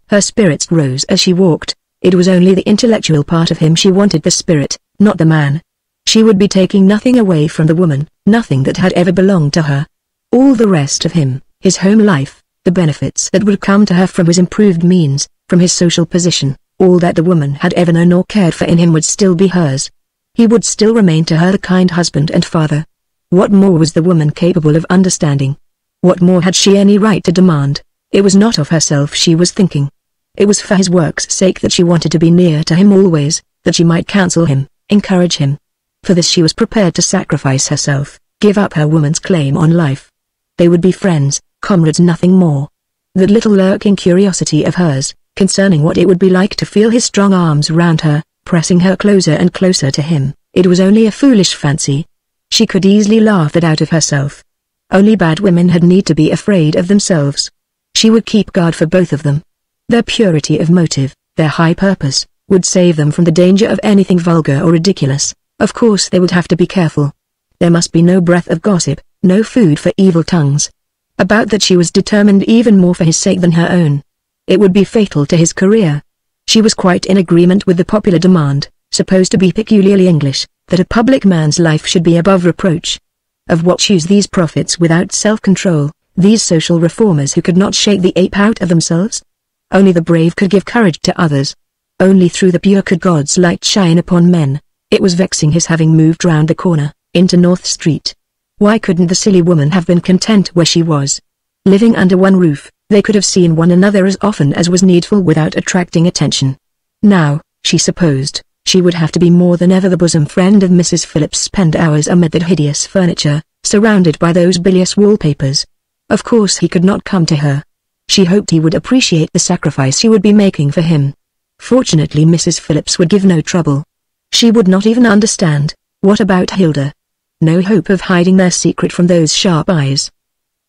S1: Her spirits rose as she walked. It was only the intellectual part of him she wanted, the spirit, not the man. She would be taking nothing away from the woman, nothing that had ever belonged to her. All the rest of him, his home life, the benefits that would come to her from his improved means, from his social position, all that the woman had ever known or cared for in him would still be hers. He would still remain to her the kind husband and father. What more was the woman capable of understanding? What more had she any right to demand? It was not of herself she was thinking. It was for his work's sake that she wanted to be near to him always, that she might counsel him, encourage him. For this she was prepared to sacrifice herself, give up her woman's claim on life. They would be friends, comrades, nothing more. That little lurking curiosity of hers, concerning what it would be like to feel his strong arms round her, pressing her closer and closer to him, it was only a foolish fancy. She could easily laugh that out of herself. Only bad women had need to be afraid of themselves. She would keep guard for both of them. Their purity of motive, their high purpose, would save them from the danger of anything vulgar or ridiculous. Of course they would have to be careful. There must be no breath of gossip, no food for evil tongues. About that she was determined even more for his sake than her own. It would be fatal to his career. She was quite in agreement with the popular demand, supposed to be peculiarly English, that a public man's life should be above reproach. Of what use these prophets without self-control, these social reformers who could not shake the ape out of themselves? Only the brave could give courage to others. Only through the pure could God's light shine upon men. It was vexing his having moved round the corner, into North Street. Why couldn't the silly woman have been content where she was? Living under one roof, they could have seen one another as often as was needful without attracting attention. Now, she supposed, she would have to be more than ever the bosom friend of Mrs. Phillips, spend hours amid that hideous furniture, surrounded by those bilious wallpapers. Of course he could not come to her. She hoped he would appreciate the sacrifice she would be making for him. Fortunately Mrs. Phillips would give no trouble. She would not even understand. What about Hilda? No hope of hiding their secret from those sharp eyes.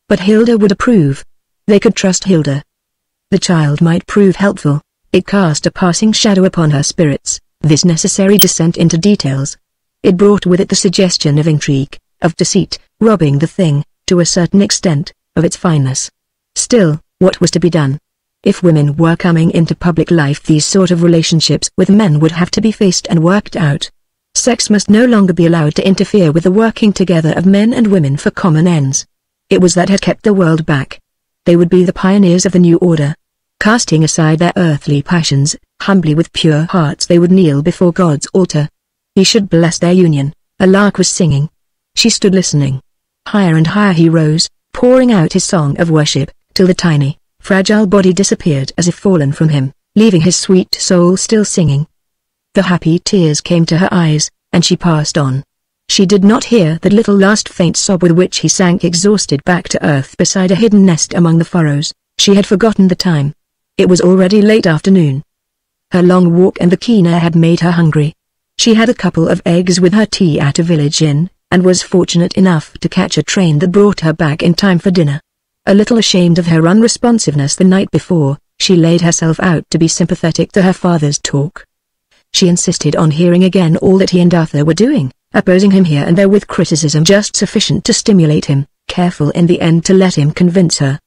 S1: But Hilda would approve. They could trust Hilda. The child might prove helpful. It cast a passing shadow upon her spirits, this necessary descent into details. It brought with it the suggestion of intrigue, of deceit, robbing the thing, to a certain extent, of its fineness. Still, what was to be done? If women were coming into public life, these sort of relationships with men would have to be faced and worked out. Sex must no longer be allowed to interfere with the working together of men and women for common ends. It was that had kept the world back. They would be the pioneers of the new order. Casting aside their earthly passions, humbly with pure hearts they would kneel before God's altar. He should bless their union. A lark was singing. She stood listening. Higher and higher he rose, pouring out his song of worship, till the tiny, fragile body disappeared as if fallen from him, leaving his sweet soul still singing. The happy tears came to her eyes, and she passed on. She did not hear that little last faint sob with which he sank exhausted back to earth beside a hidden nest among the furrows. She had forgotten the time. It was already late afternoon. Her long walk and the keen air had made her hungry. She had a couple of eggs with her tea at a village inn, and was fortunate enough to catch a train that brought her back in time for dinner. A little ashamed of her unresponsiveness the night before, she laid herself out to be sympathetic to her father's talk. She insisted on hearing again all that he and Arthur were doing, opposing him here and there with criticism just sufficient to stimulate him, careful in the end to let him convince her.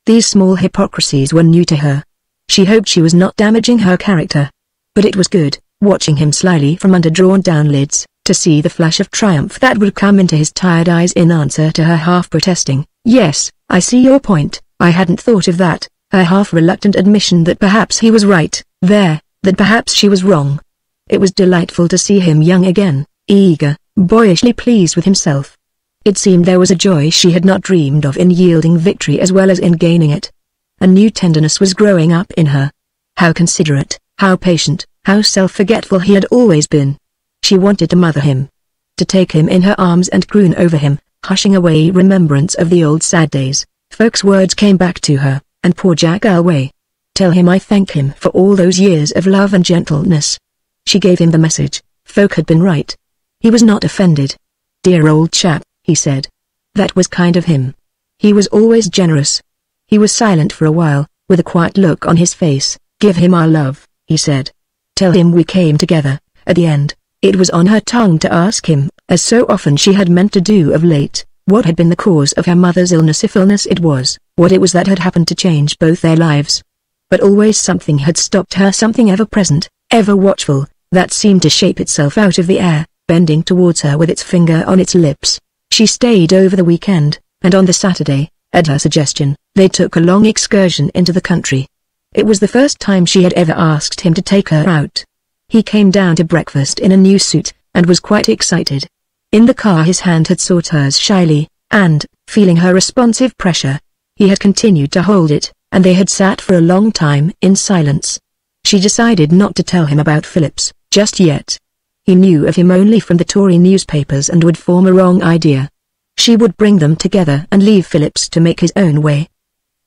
S1: These small hypocrisies were new to her. She hoped she was not damaging her character. But it was good, watching him slyly from under drawn-down lids, to see the flash of triumph that would come into his tired eyes in answer to her half-protesting, "Yes, I see your point, I hadn't thought of that," her half-reluctant admission that perhaps he was right, that perhaps she was wrong. It was delightful to see him young again, eager, boyishly pleased with himself. It seemed there was a joy she had not dreamed of in yielding victory as well as in gaining it. A new tenderness was growing up in her. How considerate, how patient, how self-forgetful he had always been. She wanted to mother him, to take him in her arms and croon over him, hushing away remembrance of the old sad days. Folks' words came back to her, and poor Jack Galway. Tell him I thank him for all those years of love and gentleness. She gave him the message. Folk had been right. He was not offended. "Dear old chap," he said. That was kind of him. He was always generous. He was silent for a while, with a quiet look on his face. "Give him our love," he said. "Tell him we came together." At the end, it was on her tongue to ask him, as so often she had meant to do of late, what had been the cause of her mother's illness, if illness it was, what it was that had happened to change both their lives. But always something had stopped her, something ever present, ever watchful, that seemed to shape itself out of the air, bending towards her with its finger on its lips. She stayed over the weekend, and on the Saturday, at her suggestion, they took a long excursion into the country. It was the first time she had ever asked him to take her out. He came down to breakfast in a new suit, and was quite excited. In the car his hand had sought hers shyly, and, feeling her responsive pressure, he had continued to hold it, and they had sat for a long time in silence. She decided not to tell him about Phillips, just yet. He knew of him only from the Tory newspapers and would form a wrong idea. She would bring them together and leave Phillips to make his own way.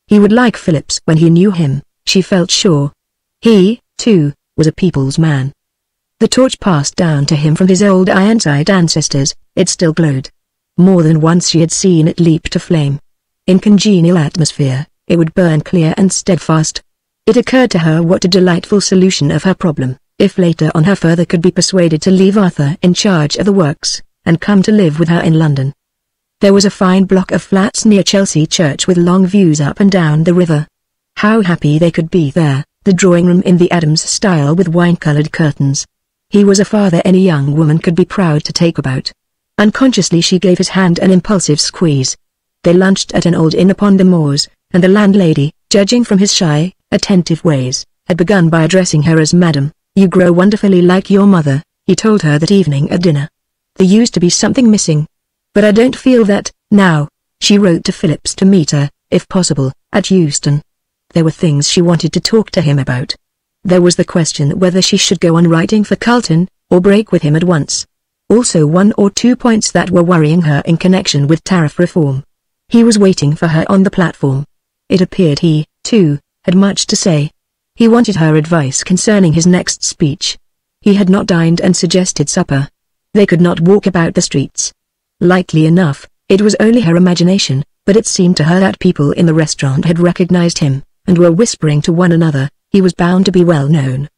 S1: He would like Phillips when he knew him, she felt sure. He, too, was a people's man. The torch passed down to him from his old Ironside ancestors, it still glowed. More than once she had seen it leap to flame. In congenial atmosphere, it would burn clear and steadfast. It occurred to her what a delightful solution of her problem, if later on her father could be persuaded to leave Arthur in charge of the works, and come to live with her in London. There was a fine block of flats near Chelsea Church with long views up and down the river. How happy they could be there, the drawing room in the Adams style with wine-colored curtains. He was a father any young woman could be proud to take about. Unconsciously she gave his hand an impulsive squeeze. They lunched at an old inn upon the moors, and the landlady, judging from his shy, attentive ways, had begun by addressing her as Madam. "You grow wonderfully like your mother," he told her that evening at dinner. "There used to be something missing. But I don't feel that, now." She wrote to Phillips to meet her, if possible, at Euston. There were things she wanted to talk to him about. There was the question whether she should go on writing for Carlton, or break with him at once. Also 1 or 2 points that were worrying her in connection with tariff reform. He was waiting for her on the platform. It appeared he, too, had much to say. He wanted her advice concerning his next speech. He had not dined and suggested supper. They could not walk about the streets. Likely enough, it was only her imagination, but it seemed to her that people in the restaurant had recognized him, and were whispering to one another. He was bound to be well known.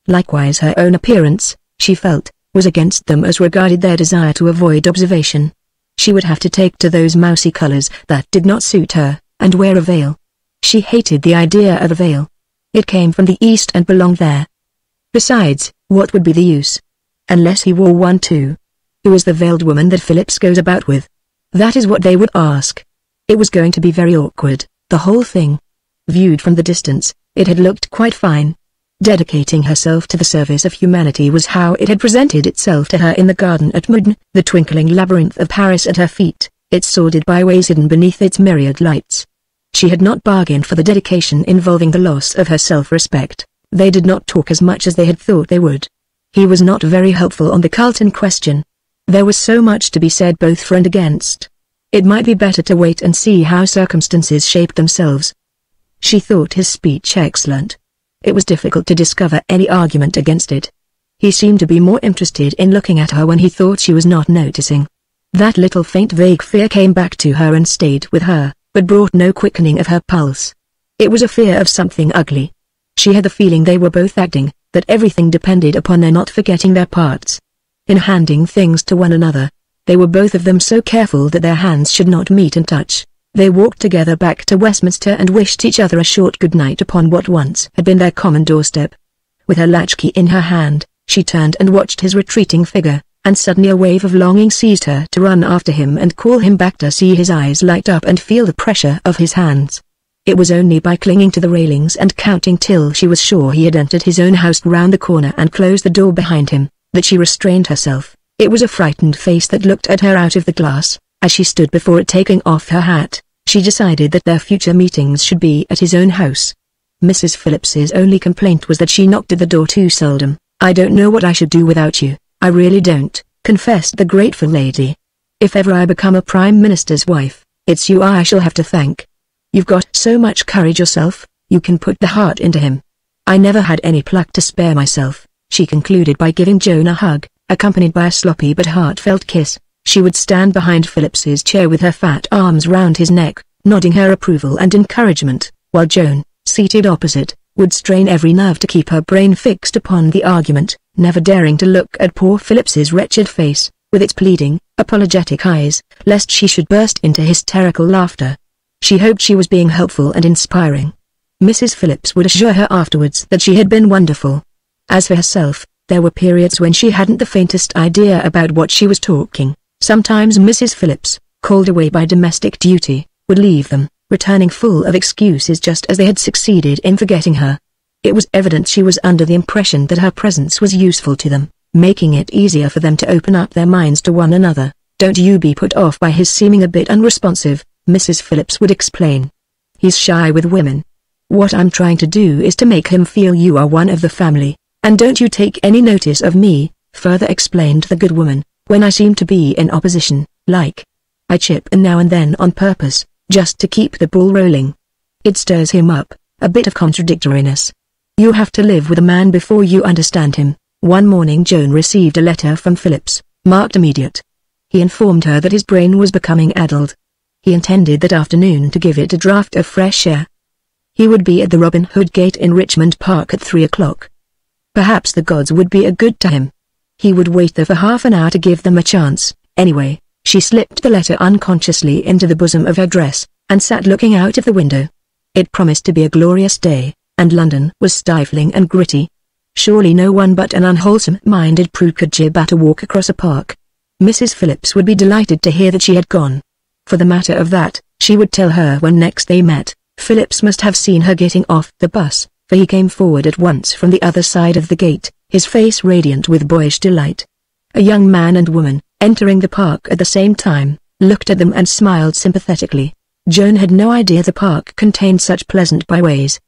S1: Likewise her own appearance, she felt, was against them as regarded their desire to avoid observation. She would have to take to those mousy colors that did not suit her, and wear a veil. She hated the idea of a veil. It came from the East and belonged there. Besides, what would be the use? Unless he wore one too. Who is the veiled woman that Phillips goes about with? That is what they would ask. It was going to be very awkward, the whole thing. Viewed from the distance, it had looked quite fine. Dedicating herself to the service of humanity was how it had presented itself to her in the garden at Meudon, the twinkling labyrinth of Paris at her feet, its sordid byways hidden beneath its myriad lights. She had not bargained for the dedication involving the loss of her self-respect. They did not talk as much as they had thought they would. He was not very helpful on the Carlton question. There was so much to be said both for and against. It might be better to wait and see how circumstances shaped themselves. She thought his speech excellent. It was difficult to discover any argument against it. He seemed to be more interested in looking at her when he thought she was not noticing. That little faint vague fear came back to her and stayed with her, but brought no quickening of her pulse. It was a fear of something ugly. She had the feeling they were both acting, that everything depended upon their not forgetting their parts. In handing things to one another, they were both of them so careful that their hands should not meet and touch. They walked together back to Westminster and wished each other a short good night upon what once had been their common doorstep. With her latchkey in her hand, she turned and watched his retreating figure, and suddenly a wave of longing seized her to run after him and call him back, to see his eyes light up and feel the pressure of his hands. It was only by clinging to the railings and counting till she was sure he had entered his own house round the corner and closed the door behind him, that she restrained herself. It was a frightened face that looked at her out of the glass. As she stood before it taking off her hat, she decided that their future meetings should be at his own house. Mrs. Phillips's only complaint was that she knocked at the door too seldom. "I don't know what I should do without you, I really don't," confessed the grateful lady. "If ever I become a Prime Minister's wife, it's you I shall have to thank. You've got so much courage yourself, you can put the heart into him. I never had any pluck to spare myself," she concluded by giving Joan a hug, accompanied by a sloppy but heartfelt kiss. She would stand behind Phillips's chair with her fat arms round his neck, nodding her approval and encouragement, while Joan, seated opposite, would strain every nerve to keep her brain fixed upon the argument, never daring to look at poor Phillips's wretched face, with its pleading, apologetic eyes, lest she should burst into hysterical laughter. She hoped she was being helpful and inspiring. Mrs. Phillips would assure her afterwards that she had been wonderful. As for herself, there were periods when she hadn't the faintest idea about what she was talking. Sometimes Mrs. Phillips, called away by domestic duty, would leave them, returning full of excuses just as they had succeeded in forgetting her. It was evident she was under the impression that her presence was useful to them, making it easier for them to open up their minds to one another. "Don't you be put off by his seeming a bit unresponsive," Mrs. Phillips would explain. "He's shy with women. What I'm trying to do is to make him feel you are one of the family, and don't you take any notice of me," further explained the good woman, "when I seem to be in opposition, like. I chip in now and then on purpose, just to keep the ball rolling. It stirs him up, a bit of contradictoriness. You have to live with a man before you understand him." One morning Joan received a letter from Phillips, marked immediate. He informed her that his brain was becoming addled. He intended that afternoon to give it a draught of fresh air. He would be at the Robin Hood Gate in Richmond Park at 3 o'clock. Perhaps the gods would be good to him. He would wait there for half an hour to give them a chance. Anyway, she slipped the letter unconsciously into the bosom of her dress, and sat looking out of the window. It promised to be a glorious day, and London was stifling and gritty. Surely no one but an unwholesome-minded prude could jib at a walk across a park. Mrs. Phillips would be delighted to hear that she had gone. For the matter of that, she would tell her when next they met. Phillips must have seen her getting off the bus, for he came forward at once from the other side of the gate, his face radiant with boyish delight. A young man and woman, entering the park at the same time, looked at them and smiled sympathetically. Joan had no idea the park contained such pleasant byways.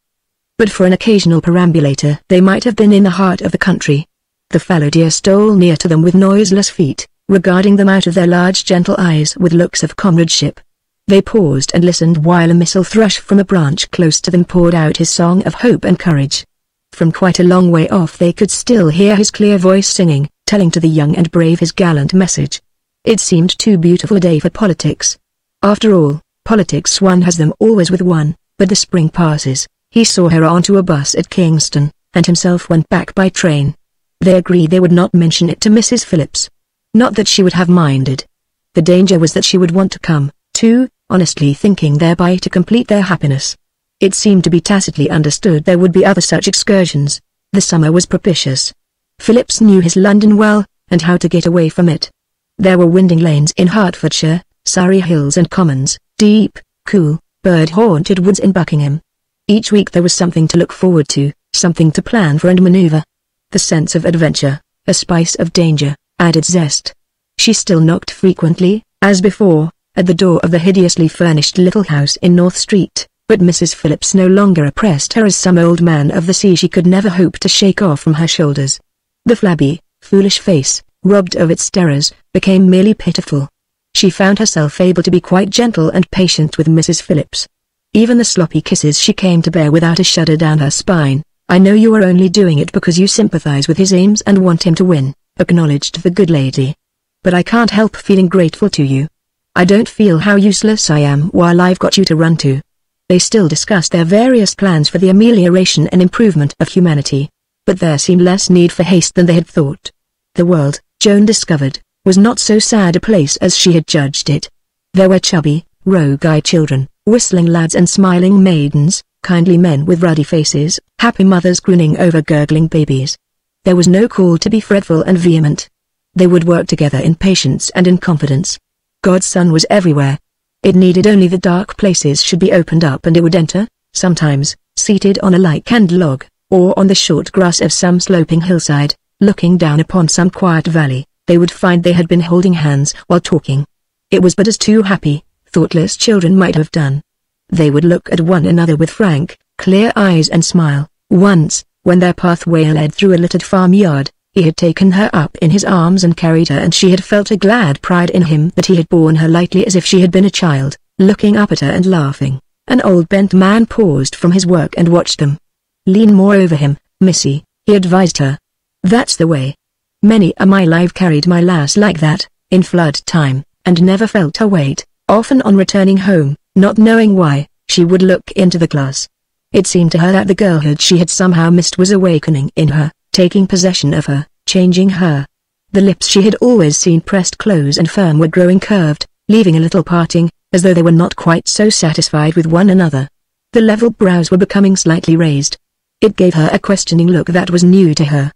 S1: But for an occasional perambulator they might have been in the heart of the country. The fallow deer stole near to them with noiseless feet, regarding them out of their large gentle eyes with looks of comradeship. They paused and listened while a missel thrush from a branch close to them poured out his song of hope and courage. From quite a long way off they could still hear his clear voice singing, telling to the young and brave his gallant message. It seemed too beautiful a day for politics. After all, politics one has them always with one, but the spring passes. He saw her onto a bus at Kingston, and himself went back by train. They agreed they would not mention it to Mrs. Phillips. Not that she would have minded. The danger was that she would want to come, too, honestly thinking thereby to complete their happiness. It seemed to be tacitly understood there would be other such excursions. The summer was propitious. Phillips knew his London well, and how to get away from it. There were winding lanes in Hertfordshire, Surrey hills and commons, deep, cool, bird-haunted woods in Buckingham. Each week there was something to look forward to, something to plan for and maneuver. The sense of adventure, a spice of danger, added zest. She still knocked frequently, as before, at the door of the hideously furnished little house in North Street, but Mrs. Phillips no longer oppressed her as some old man of the sea she could never hope to shake off from her shoulders. The flabby, foolish face, robbed of its terrors, became merely pitiful. She found herself able to be quite gentle and patient with Mrs. Phillips. Even the sloppy kisses she came to bear without a shudder down her spine. "I know you are only doing it because you sympathize with his aims and want him to win," acknowledged the good lady. "But I can't help feeling grateful to you. I don't feel how useless I am while I've got you to run to." They still discussed their various plans for the amelioration and improvement of humanity. But there seemed less need for haste than they had thought. The world, Joan discovered, was not so sad a place as she had judged it. There were chubby, rogue-eyed children, whistling lads and smiling maidens, kindly men with ruddy faces, happy mothers crooning over gurgling babies. There was no call to be fretful and vehement. They would work together in patience and in confidence. God's sun was everywhere. It needed only the dark places should be opened up and it would enter. Sometimes, seated on a light-canned log, or on the short grass of some sloping hillside, looking down upon some quiet valley, they would find they had been holding hands while talking. It was but as two happy, thoughtless children might have done. They would look at one another with frank, clear eyes and smile. Once, when their pathway led through a littered farmyard, he had taken her up in his arms and carried her, and she had felt a glad pride in him that he had borne her lightly as if she had been a child, looking up at her and laughing. An old bent man paused from his work and watched them. "Lean more over him, missy," he advised her. "That's the way. Many a mile I've carried my lass like that, in flood time, and never felt her weight. Often on returning home, not knowing why, she would look into the glass. It seemed to her that the girlhood she had somehow missed was awakening in her, taking possession of her, changing her. The lips she had always seen pressed close and firm were growing curved, leaving a little parting, as though they were not quite so satisfied with one another. The level brows were becoming slightly raised. It gave her a questioning look that was new to her.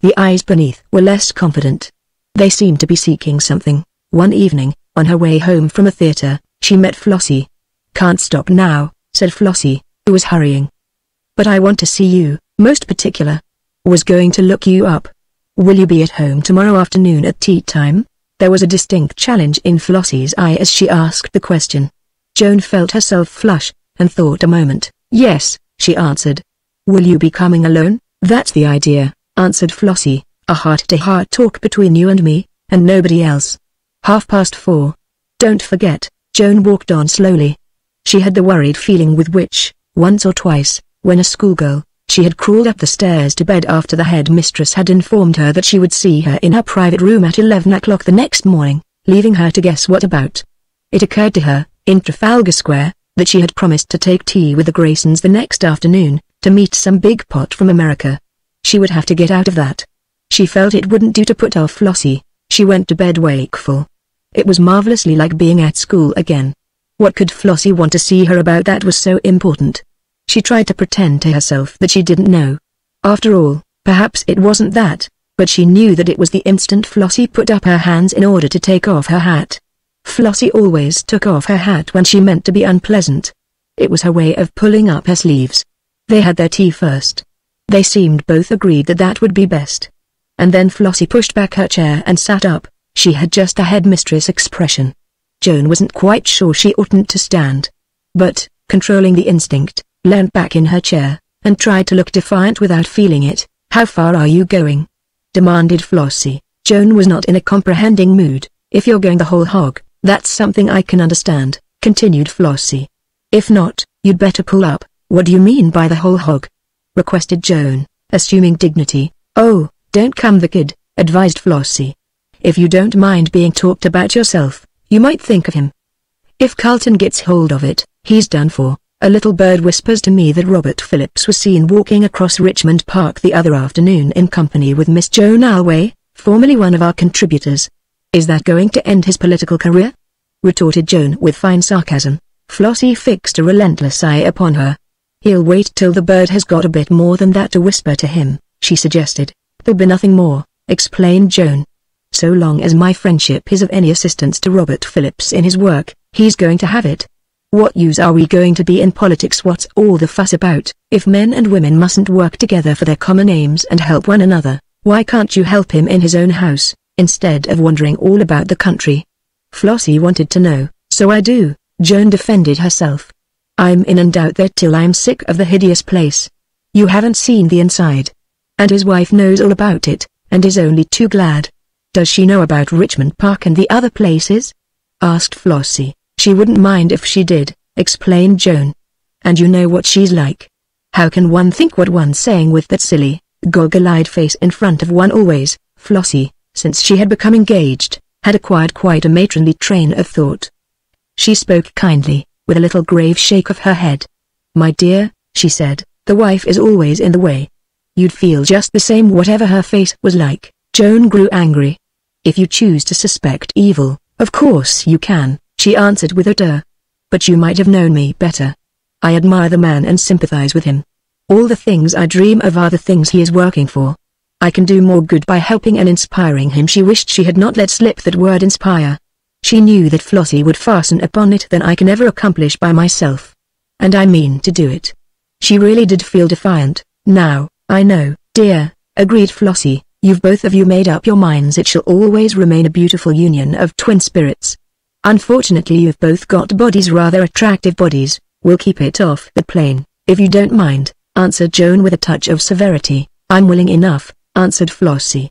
S1: The eyes beneath were less confident. They seemed to be seeking something. One evening, on her way home from a theater, she met Flossie. "Can't stop now," said Flossie, who was hurrying. "But I want to see you, most particular. Was going to look you up. Will you be at home tomorrow afternoon at tea time?" There was a distinct challenge in Flossie's eye as she asked the question. Joan felt herself flush, and thought a moment. "Yes," she answered. "Will you be coming alone?" "That's the idea," answered Flossie. "A heart-to-heart talk between you and me, and nobody else. 4:30. Don't forget." Joan walked on slowly. She had the worried feeling with which, once or twice, when a schoolgirl, she had crawled up the stairs to bed after the headmistress had informed her that she would see her in her private room at 11 o'clock the next morning, leaving her to guess what about. It occurred to her, in Trafalgar Square, that she had promised to take tea with the Graysons the next afternoon, to meet some big pot from America. She would have to get out of that. She felt it wouldn't do to put off Flossie. She went to bed wakeful. It was marvelously like being at school again. What could Flossie want to see her about that was so important? She tried to pretend to herself that she didn't know. After all, perhaps it wasn't that, but she knew that it was the instant Flossie put up her hands in order to take off her hat. Flossie always took off her hat when she meant to be unpleasant. It was her way of pulling up her sleeves. They had their tea first. They seemed both agreed that that would be best. And then Flossie pushed back her chair and sat up. She had just a headmistress expression. Joan wasn't quite sure she oughtn't to stand. But, controlling the instinct, leant back in her chair, and tried to look defiant without feeling it. "How far are you going?" demanded Flossie. Joan was not in a comprehending mood. "If you're going the whole hog, that's something I can understand," continued Flossie. "If not, you'd better pull up." "What do you mean by the whole hog?" requested Joan, assuming dignity. "Oh, don't come the kid," advised Flossie. "If you don't mind being talked about yourself, you might think of him. If Carlton gets hold of it, he's done for." "A little bird whispers to me that Robert Phillips was seen walking across Richmond Park the other afternoon in company with Miss Joan Alway, formerly one of our contributors. Is that going to end his political career?" retorted Joan with fine sarcasm. Flossie fixed a relentless eye upon her. "He'll wait till the bird has got a bit more than that to whisper to him," she suggested. "There'll be nothing more," explained Joan. "So long as my friendship is of any assistance to Robert Phillips in his work, he's going to have it. What use are we going to be in politics? What's all the fuss about? If men and women mustn't work together for their common aims and help one another, why can't you help him in his own house, instead of wandering all about the country?" Flossie wanted to know. "So I do," Joan defended herself. "I'm in and out there till I'm sick of the hideous place. You haven't seen the inside. And his wife knows all about it, and is only too glad." "Does she know about Richmond Park and the other places?" asked Flossie. "She wouldn't mind if she did," explained Joan. "And you know what she's like. How can one think what one's saying with that silly, goggle-eyed face in front of one always?" Flossie, since she had become engaged, had acquired quite a matronly train of thought. She spoke kindly, with a little grave shake of her head. "My dear," she said, "the wife is always in the way. You'd feel just the same whatever her face was like." Joan grew angry. "If you choose to suspect evil, of course you can," she answered with a duh. "But you might have known me better. I admire the man and sympathize with him. All the things I dream of are the things he is working for. I can do more good by helping and inspiring him." She wished she had not let slip that word inspire. She knew that Flossie would fasten upon it than I can ever accomplish by myself. And I mean to do it. She really did feel defiant. "Now, I know, dear," agreed Flossie, "you've both of you made up your minds it shall always remain a beautiful union of twin spirits. Unfortunately you've both got bodies, rather attractive bodies. We'll keep it off the plane, if you don't mind," answered Joan with a touch of severity. "I'm willing enough," answered Flossie.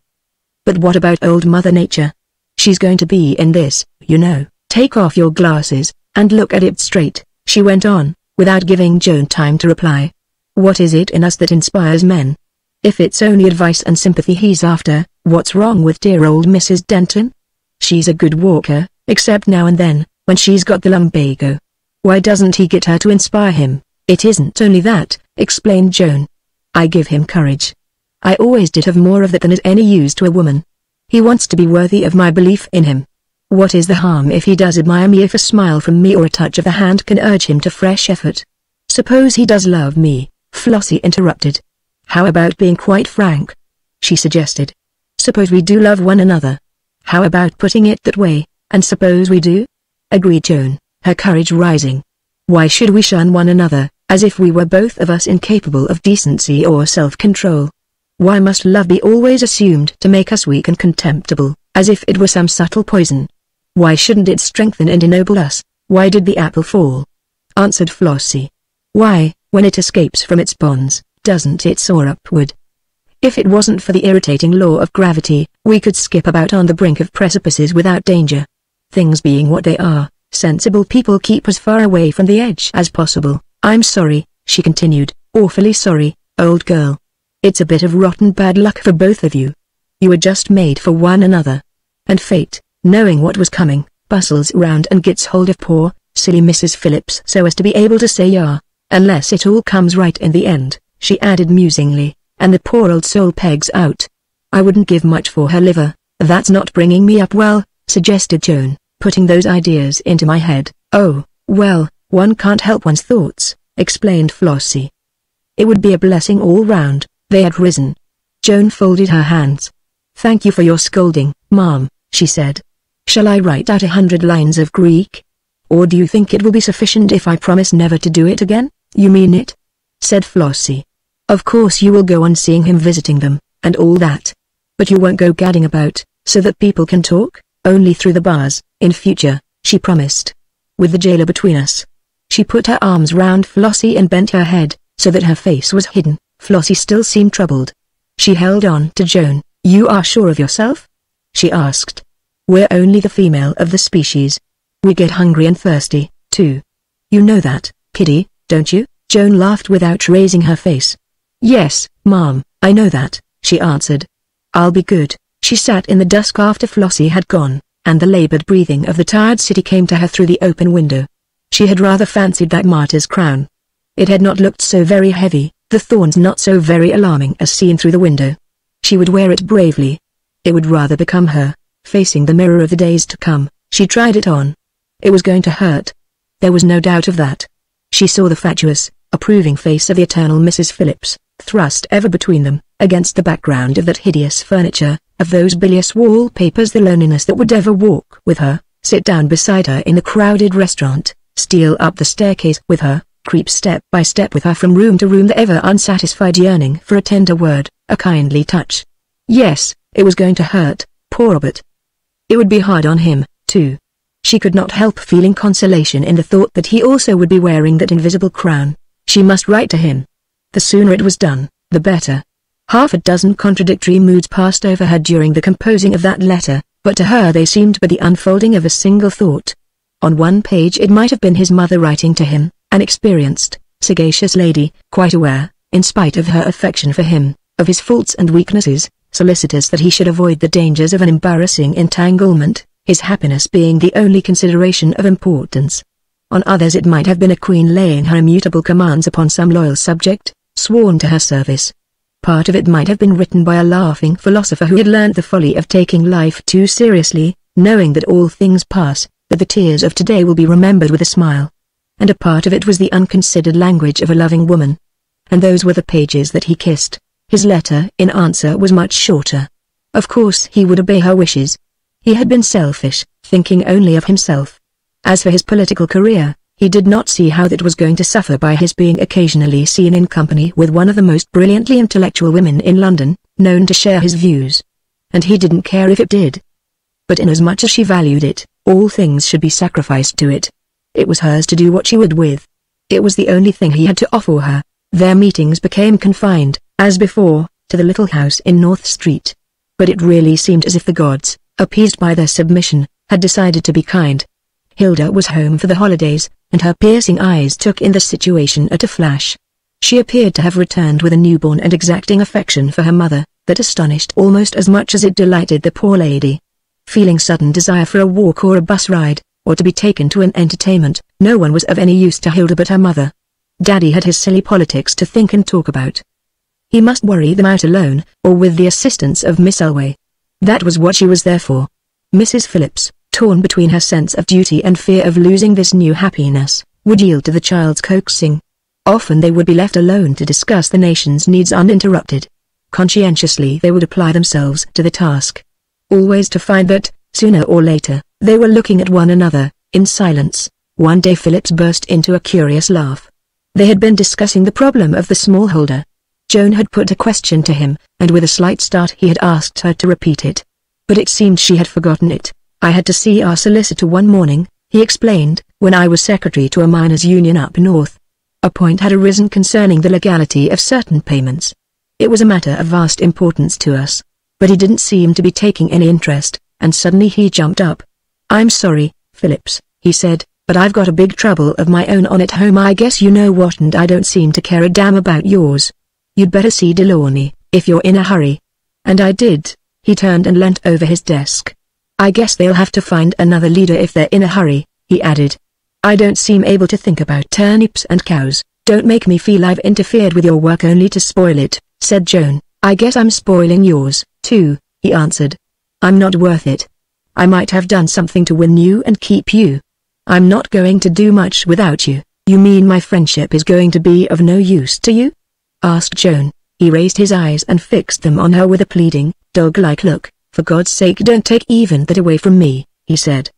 S1: "But what about old Mother Nature? She's going to be in this, you know." "Take off your glasses, and look at it straight," she went on, without giving Joan time to reply. "What is it in us that inspires men? If it's only advice and sympathy he's after, what's wrong with dear old Mrs. Denton? She's a good walker, except now and then, when she's got the lumbago. Why doesn't he get her to inspire him? It isn't only that, explained Joan. I give him courage. I always did have more of that than is any use to a woman. He wants to be worthy of my belief in him. What is the harm if he does admire me, if a smile from me or a touch of the hand can urge him to fresh effort? Suppose he does love me, Flossie interrupted. How about being quite frank? She suggested. Suppose we do love one another. How about putting it that way, and suppose we do? Agreed Joan, her courage rising. Why should we shun one another, as if we were both of us incapable of decency or self-control? Why must love be always assumed to make us weak and contemptible, as if it were some subtle poison? Why shouldn't it strengthen and ennoble us? Why did the apple fall? Answered Flossie. Why, when it escapes from its bonds, doesn't it soar upward? If it wasn't for the irritating law of gravity, we could skip about on the brink of precipices without danger. Things being what they are, sensible people keep as far away from the edge as possible. I'm sorry, she continued, awfully sorry, old girl. It's a bit of rotten bad luck for both of you. You were just made for one another. And fate, knowing what was coming, bustles around and gets hold of poor, silly Mrs. Phillips so as to be able to say yeah, unless it all comes right in the end, she added musingly, and the poor old soul pegs out. I wouldn't give much for her liver. That's not bringing me up well, suggested Joan, putting those ideas into my head. Oh, well, one can't help one's thoughts, explained Flossie. It would be a blessing all round. They had risen. Joan folded her hands. Thank you for your scolding, Mom, she said. Shall I write out 100 lines of Greek? Or do you think it will be sufficient if I promise never to do it again? You mean it? Said Flossie. Of course you will go on seeing him, visiting them, and all that. But you won't go gadding about, so that people can talk, only through the bars, in future, she promised. With the jailer between us. She put her arms round Flossie and bent her head, so that her face was hidden. Flossie still seemed troubled. She held on to Joan. You are sure of yourself? She asked. We're only the female of the species. We get hungry and thirsty, too. You know that, kiddie, don't you? Joan laughed without raising her face. Yes, Mom, I know that, she answered. I'll be good. She sat in the dusk after Flossie had gone, and the labored breathing of the tired city came to her through the open window. She had rather fancied that martyr's crown. It had not looked so very heavy, the thorns not so very alarming as seen through the window. She would wear it bravely. It would rather become her, facing the mirror of the days to come. She tried it on. It was going to hurt. There was no doubt of that. She saw the fatuous, approving face of the eternal Mrs. Phillips, thrust ever between them, against the background of that hideous furniture, of those bilious wallpapers, the loneliness that would ever walk with her, sit down beside her in the crowded restaurant, steal up the staircase with her, creep step by step with her from room to room, the ever unsatisfied yearning for a tender word, a kindly touch. Yes, it was going to hurt, poor Robert. It would be hard on him, too. She could not help feeling consolation in the thought that he also would be wearing that invisible crown. She must write to him. The sooner it was done, the better. Half a dozen contradictory moods passed over her during the composing of that letter, but to her they seemed but the unfolding of a single thought. On one page it might have been his mother writing to him, an experienced, sagacious lady, quite aware, in spite of her affection for him, of his faults and weaknesses, solicitous that he should avoid the dangers of an embarrassing entanglement, his happiness being the only consideration of importance. On others it might have been a queen laying her immutable commands upon some loyal subject, sworn to her service. Part of it might have been written by a laughing philosopher who had learned the folly of taking life too seriously, knowing that all things pass, that the tears of today will be remembered with a smile. And a part of it was the unconsidered language of a loving woman. And those were the pages that he kissed. His letter in answer was much shorter. Of course he would obey her wishes. He had been selfish, thinking only of himself. As for his political career, he did not see how that was going to suffer by his being occasionally seen in company with one of the most brilliantly intellectual women in London, known to share his views. And he didn't care if it did. But inasmuch as she valued it, all things should be sacrificed to it. It was hers to do what she would with. It was the only thing he had to offer her. Their meetings became confined, as before, to the little house in North Street. But it really seemed as if the gods, appeased by their submission, had decided to be kind. Hilda was home for the holidays, and her piercing eyes took in the situation at a flash. She appeared to have returned with a newborn and exacting affection for her mother, that astonished almost as much as it delighted the poor lady. Feeling sudden desire for a walk or a bus ride, or to be taken to an entertainment, no one was of any use to Hilda but her mother. Daddy had his silly politics to think and talk about. He must worry them out alone, or with the assistance of Miss Elway. That was what she was there for. Mrs. Phillips, torn between her sense of duty and fear of losing this new happiness, would yield to the child's coaxing. Often they would be left alone to discuss the nation's needs uninterrupted. Conscientiously they would apply themselves to the task. Always to find that, sooner or later, they were looking at one another, in silence. One day Phillips burst into a curious laugh. They had been discussing the problem of the smallholder. Joan had put a question to him, and with a slight start he had asked her to repeat it. But it seemed she had forgotten it. I had to see our solicitor one morning, he explained, when I was secretary to a miners' union up north. A point had arisen concerning the legality of certain payments. It was a matter of vast importance to us. But he didn't seem to be taking any interest, and suddenly he jumped up. "I'm sorry, Phillips," he said, "but I've got a big trouble of my own on at home. I guess you know what, and I don't seem to care a damn about yours. You'd better see Delawney, if you're in a hurry." And I did. He turned and leant over his desk. "I guess they'll have to find another leader if they're in a hurry," he added. "I don't seem able to think about turnips and cows." "Don't make me feel I've interfered with your work only to spoil it," said Joan. "I guess I'm spoiling yours, too," he answered. "I'm not worth it. I might have done something to win you and keep you. I'm not going to do much without you." "You mean my friendship is going to be of no use to you?" asked Joan. He raised his eyes and fixed them on her with a pleading, dog-like look. "For God's sake don't take even that away from me," he said.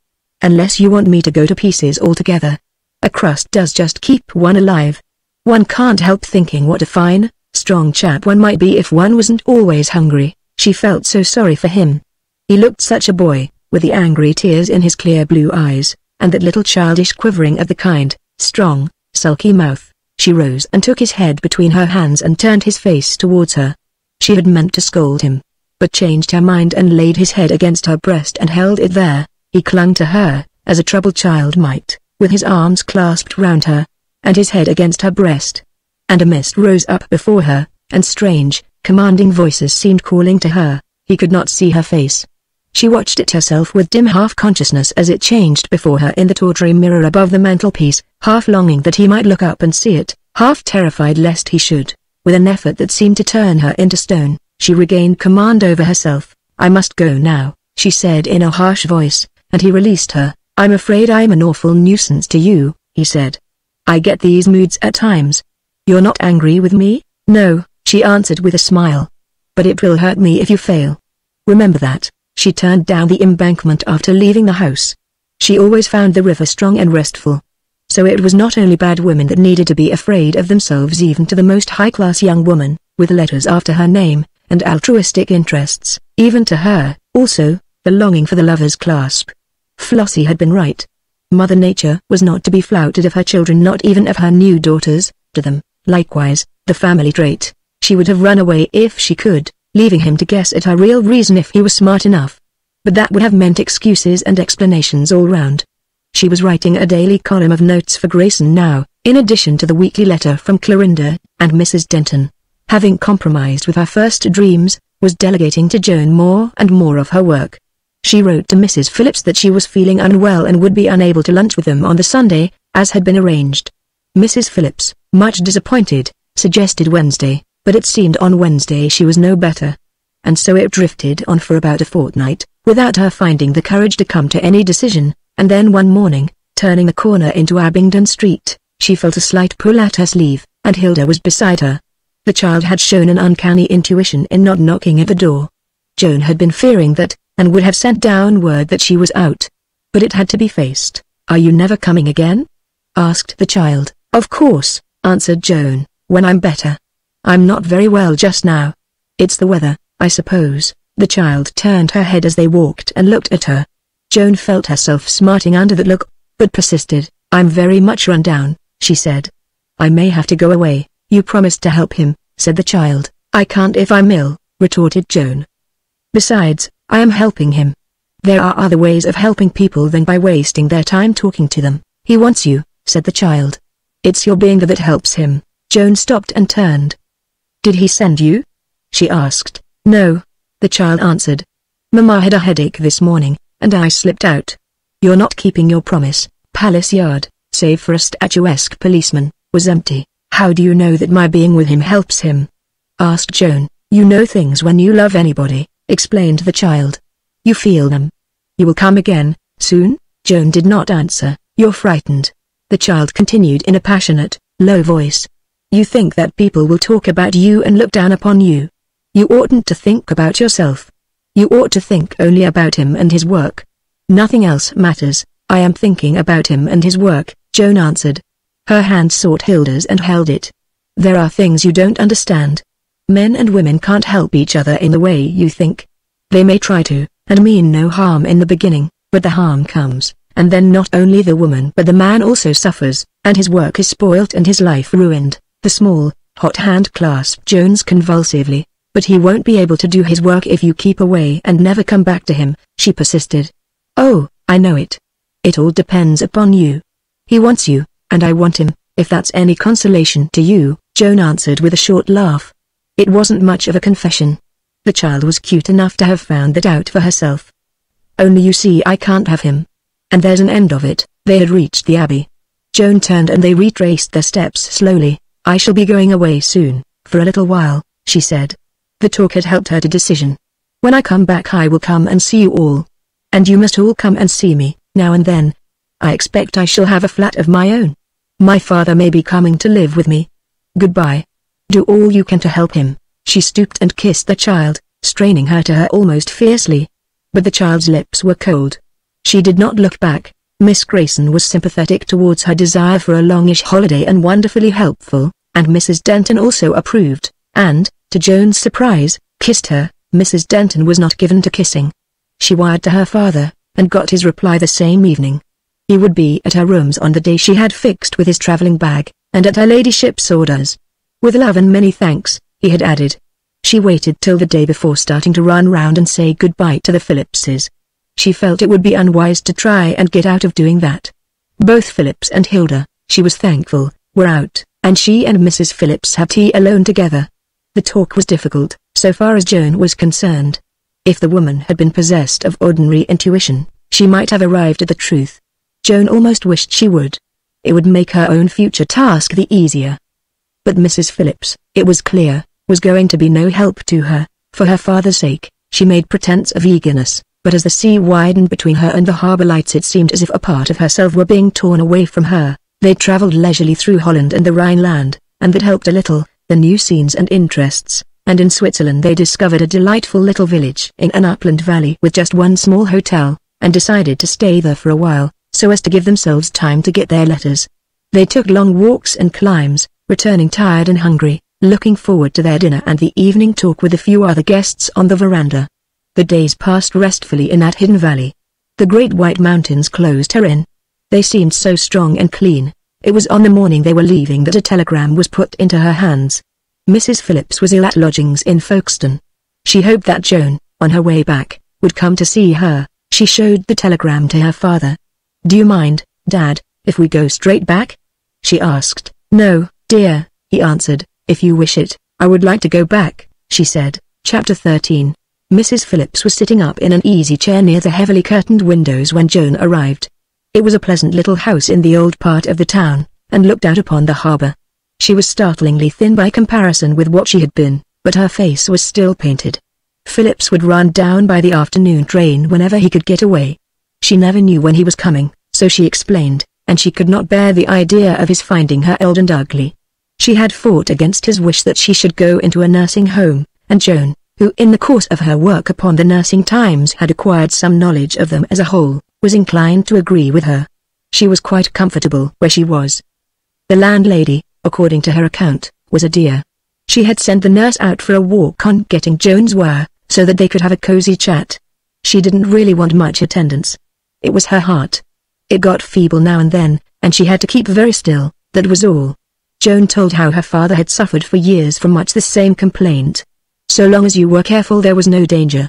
S1: "Unless you want me to go to pieces altogether. A crust does just keep one alive. One can't help thinking what a fine, strong chap one might be if one wasn't always hungry." She felt so sorry for him. He looked such a boy, with the angry tears in his clear blue eyes, and that little childish quivering of the kind, strong, sulky mouth. She rose and took his head between her hands and turned his face towards her. She had meant to scold him, but changed her mind and laid his head against her breast and held it there. He clung to her, as a troubled child might, with his arms clasped round her, and his head against her breast. And a mist rose up before her, and strange, commanding voices seemed calling to her. He could not see her face. She watched it herself with dim half-consciousness as it changed before her in the tawdry mirror above the mantelpiece, half longing that he might look up and see it, half terrified lest he should. With an effort that seemed to turn her into stone, she regained command over herself. "I must go now," she said in a harsh voice, and he released her. "I'm afraid I'm an awful nuisance to you," he said. "I get these moods at times." "You're not angry with me?" "No," she answered with a smile. "But it will hurt me if you fail. Remember that." She turned down the embankment after leaving the house. She always found the river strong and restful. So it was not only bad women that needed to be afraid of themselves, even to the most high-class young woman, with letters after her name, and altruistic interests, even to her, also, the longing for the lover's clasp. Flossie had been right. Mother Nature was not to be flouted of her children, not even of her new daughters. To them, likewise, the family trait. She would have run away if she could, leaving him to guess at her real reason if he was smart enough. But that would have meant excuses and explanations all round. She was writing a daily column of notes for Grayson now, in addition to the weekly letter from Clorinda and Mrs. Denton. Having compromised with her first dreams, was delegating to Joan more and more of her work. She wrote to Mrs. Phillips that she was feeling unwell and would be unable to lunch with them on the Sunday, as had been arranged. Mrs. Phillips, much disappointed, suggested Wednesday, but it seemed on Wednesday she was no better. And so it drifted on for about a fortnight, without her finding the courage to come to any decision, and then one morning, turning the corner into Abingdon Street, she felt a slight pull at her sleeve, and Hilda was beside her. The child had shown an uncanny intuition in not knocking at the door. Joan had been fearing that, and would have sent down word that she was out. But it had to be faced. "Are you never coming again?" asked the child. "Of course," answered Joan, "when I'm better. I'm not very well just now. It's the weather, I suppose." The child turned her head as they walked and looked at her. Joan felt herself smarting under that look, but persisted. "I'm very much run down," she said. "I may have to go away." "You promised to help him," said the child. "I can't if I'm ill," retorted Joan. "Besides, I am helping him. There are other ways of helping people than by wasting their time talking to them." "He wants you," said the child. "It's your being there that helps him." Joan stopped and turned. "Did he send you?" she asked. "No," the child answered. "Mama had a headache this morning, and I slipped out." "You're not keeping your promise." Palace Yard, save for a statuesque policeman, was empty. "How do you know that my being with him helps him?" asked Joan. "You know things when you love anybody," explained the child. "You feel them. You will come again, soon?" Joan did not answer. "You're frightened," the child continued in a passionate, low voice. "You think that people will talk about you and look down upon you. You oughtn't to think about yourself. You ought to think only about him and his work. Nothing else matters." "I am thinking about him and his work," Joan answered. Her hand sought Hilda's and held it. "There are things you don't understand. Men and women can't help each other in the way you think. They may try to, and mean no harm in the beginning, but the harm comes, and then not only the woman but the man also suffers, and his work is spoilt and his life ruined." The small, hot hand clasped Joan's convulsively. "But he won't be able to do his work if you keep away and never come back to him," she persisted. "Oh, I know it. It all depends upon you. He wants you, and I want him, if that's any consolation to you," Joan answered with a short laugh. It wasn't much of a confession. The child was cute enough to have found that out for herself. "Only you see I can't have him. And there's an end of it." They had reached the Abbey. Joan turned and they retraced their steps slowly. "I shall be going away soon, for a little while," she said. The talk had helped her to decision. "When I come back I will come and see you all. And you must all come and see me, now and then. I expect I shall have a flat of my own. My father may be coming to live with me. Goodbye. Do all you can to help him." She stooped and kissed the child, straining her to her almost fiercely. But the child's lips were cold. She did not look back. Miss Grayson was sympathetic towards her desire for a longish holiday and wonderfully helpful, and Mrs. Denton also approved, and, to Joan's surprise, kissed her. Mrs. Denton was not given to kissing. She wired to her father, and got his reply the same evening. He would be at her rooms on the day she had fixed with his travelling bag, and at her ladyship's orders. "With love and many thanks," he had added. She waited till the day before starting to run round and say goodbye to the Phillipses. She felt it would be unwise to try and get out of doing that. Both Phillips and Hilda, she was thankful, were out, and she and Mrs. Phillips had tea alone together. The talk was difficult, so far as Joan was concerned. If the woman had been possessed of ordinary intuition, she might have arrived at the truth. Joan almost wished she would. It would make her own future task the easier. But Mrs. Phillips, it was clear, was going to be no help to her. For her father's sake, she made pretense of eagerness, but as the sea widened between her and the harbour lights it seemed as if a part of herself were being torn away from her. They travelled leisurely through Holland and the Rhineland, and that helped a little, the new scenes and interests, and in Switzerland they discovered a delightful little village in an upland valley with just one small hotel, and decided to stay there for a while, so as to give themselves time to get their letters. They took long walks and climbs, returning tired and hungry, looking forward to their dinner and the evening talk with a few other guests on the veranda. The days passed restfully in that hidden valley. The great white mountains closed her in. They seemed so strong and clean. It was on the morning they were leaving that a telegram was put into her hands. Mrs. Phillips was ill at lodgings in Folkestone. She hoped that Joan, on her way back, would come to see her. She showed the telegram to her father. "Do you mind, Dad, if we go straight back?" she asked. "No, dear," he answered. "If you wish it, I would like to go back," she said. Chapter 13. Mrs. Phillips was sitting up in an easy chair near the heavily curtained windows when Joan arrived. It was a pleasant little house in the old part of the town, and looked out upon the harbour. She was startlingly thin by comparison with what she had been, but her face was still painted. Phillips would run down by the afternoon train whenever he could get away. She never knew when he was coming, so she explained, and she could not bear the idea of his finding her old and ugly. She had fought against his wish that she should go into a nursing home, and Joan, who in the course of her work upon the nursing times had acquired some knowledge of them as a whole, was inclined to agree with her. She was quite comfortable where she was. The landlady, according to her account, was a dear. She had sent the nurse out for a walk on getting Joan's wire, so that they could have a cozy chat. She didn't really want much attendance. It was her heart. It got feeble now and then, and she had to keep very still, that was all. Joan told how her father had suffered for years from much the same complaint. So long as you were careful there was no danger.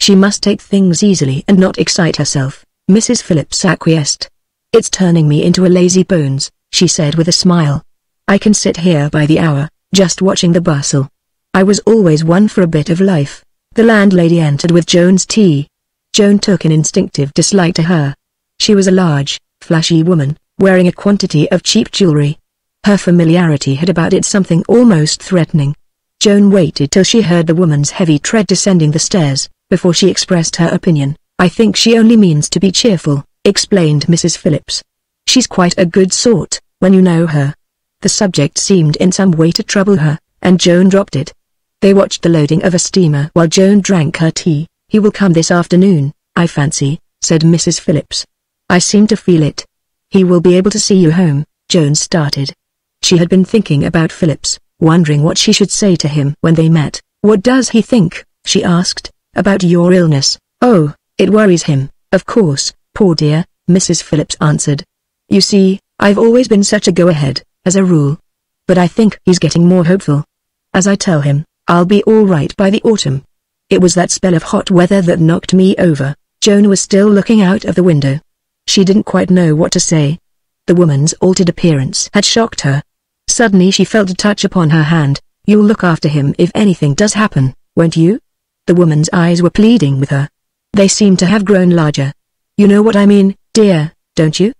S1: She must take things easily and not excite herself. Mrs. Phillips acquiesced. "It's turning me into a lazy bones," she said with a smile. "I can sit here by the hour, just watching the bustle. I was always one for a bit of life." The landlady entered with Joan's tea. Joan took an instinctive dislike to her. She was a large, flashy woman, wearing a quantity of cheap jewelry. Her familiarity had about it something almost threatening. Joan waited till she heard the woman's heavy tread descending the stairs, before she expressed her opinion. "I think she only means to be cheerful," explained Mrs. Phillips. "She's quite a good sort, when you know her." The subject seemed in some way to trouble her, and Joan dropped it. They watched the loading of a steamer while Joan drank her tea. "He will come this afternoon, I fancy," said Mrs. Phillips. "I seem to feel it. He will be able to see you home." Joan started. She had been thinking about Phillips, wondering what she should say to him when they met. "What does he think?" she asked. "About your illness?" "Oh, it worries him, of course, poor dear," Mrs. Phillips answered. "You see, I've always been such a go-ahead, as a rule. But I think he's getting more hopeful. As I tell him, I'll be all right by the autumn. It was that spell of hot weather that knocked me over." Joan was still looking out of the window. She didn't quite know what to say. The woman's altered appearance had shocked her. Suddenly she felt a touch upon her hand. "You'll look after him if anything does happen, won't you?" The woman's eyes were pleading with her. They seemed to have grown larger. "You know what I mean, dear, don't you?"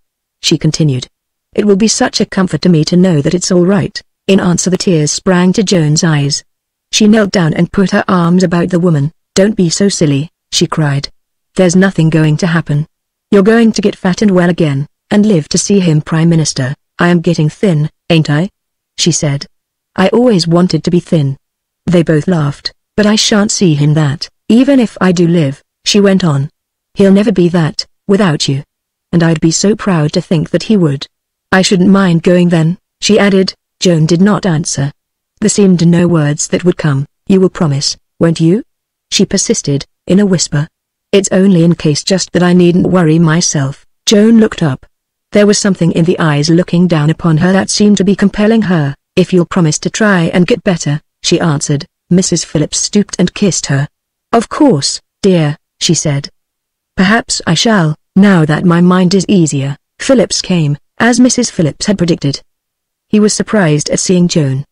S1: she continued. "It will be such a comfort to me to know that it's all right." In answer the tears sprang to Joan's eyes. She knelt down and put her arms about the woman. "Don't be so silly," she cried. "There's nothing going to happen. You're going to get fat and well again, and live to see him Prime Minister." "I am getting thin, ain't I?" she said. "I always wanted to be thin." They both laughed. "But I shan't see him that, even if I do live," she went on. "He'll never be that, without you. And I'd be so proud to think that he would. I shouldn't mind going then," she added. Joan did not answer. There seemed no words that would come. "You will promise, won't you?" she persisted, in a whisper. "It's only in case just that I needn't worry myself." Joan looked up. There was something in the eyes looking down upon her that seemed to be compelling her. "If you'll promise to try and get better," she answered. Mrs. Phillips stooped and kissed her. "Of course, dear," she said. "Perhaps I shall, now that my mind is easier." Phillips came, as Mrs. Phillips had predicted. He was surprised at seeing Joan.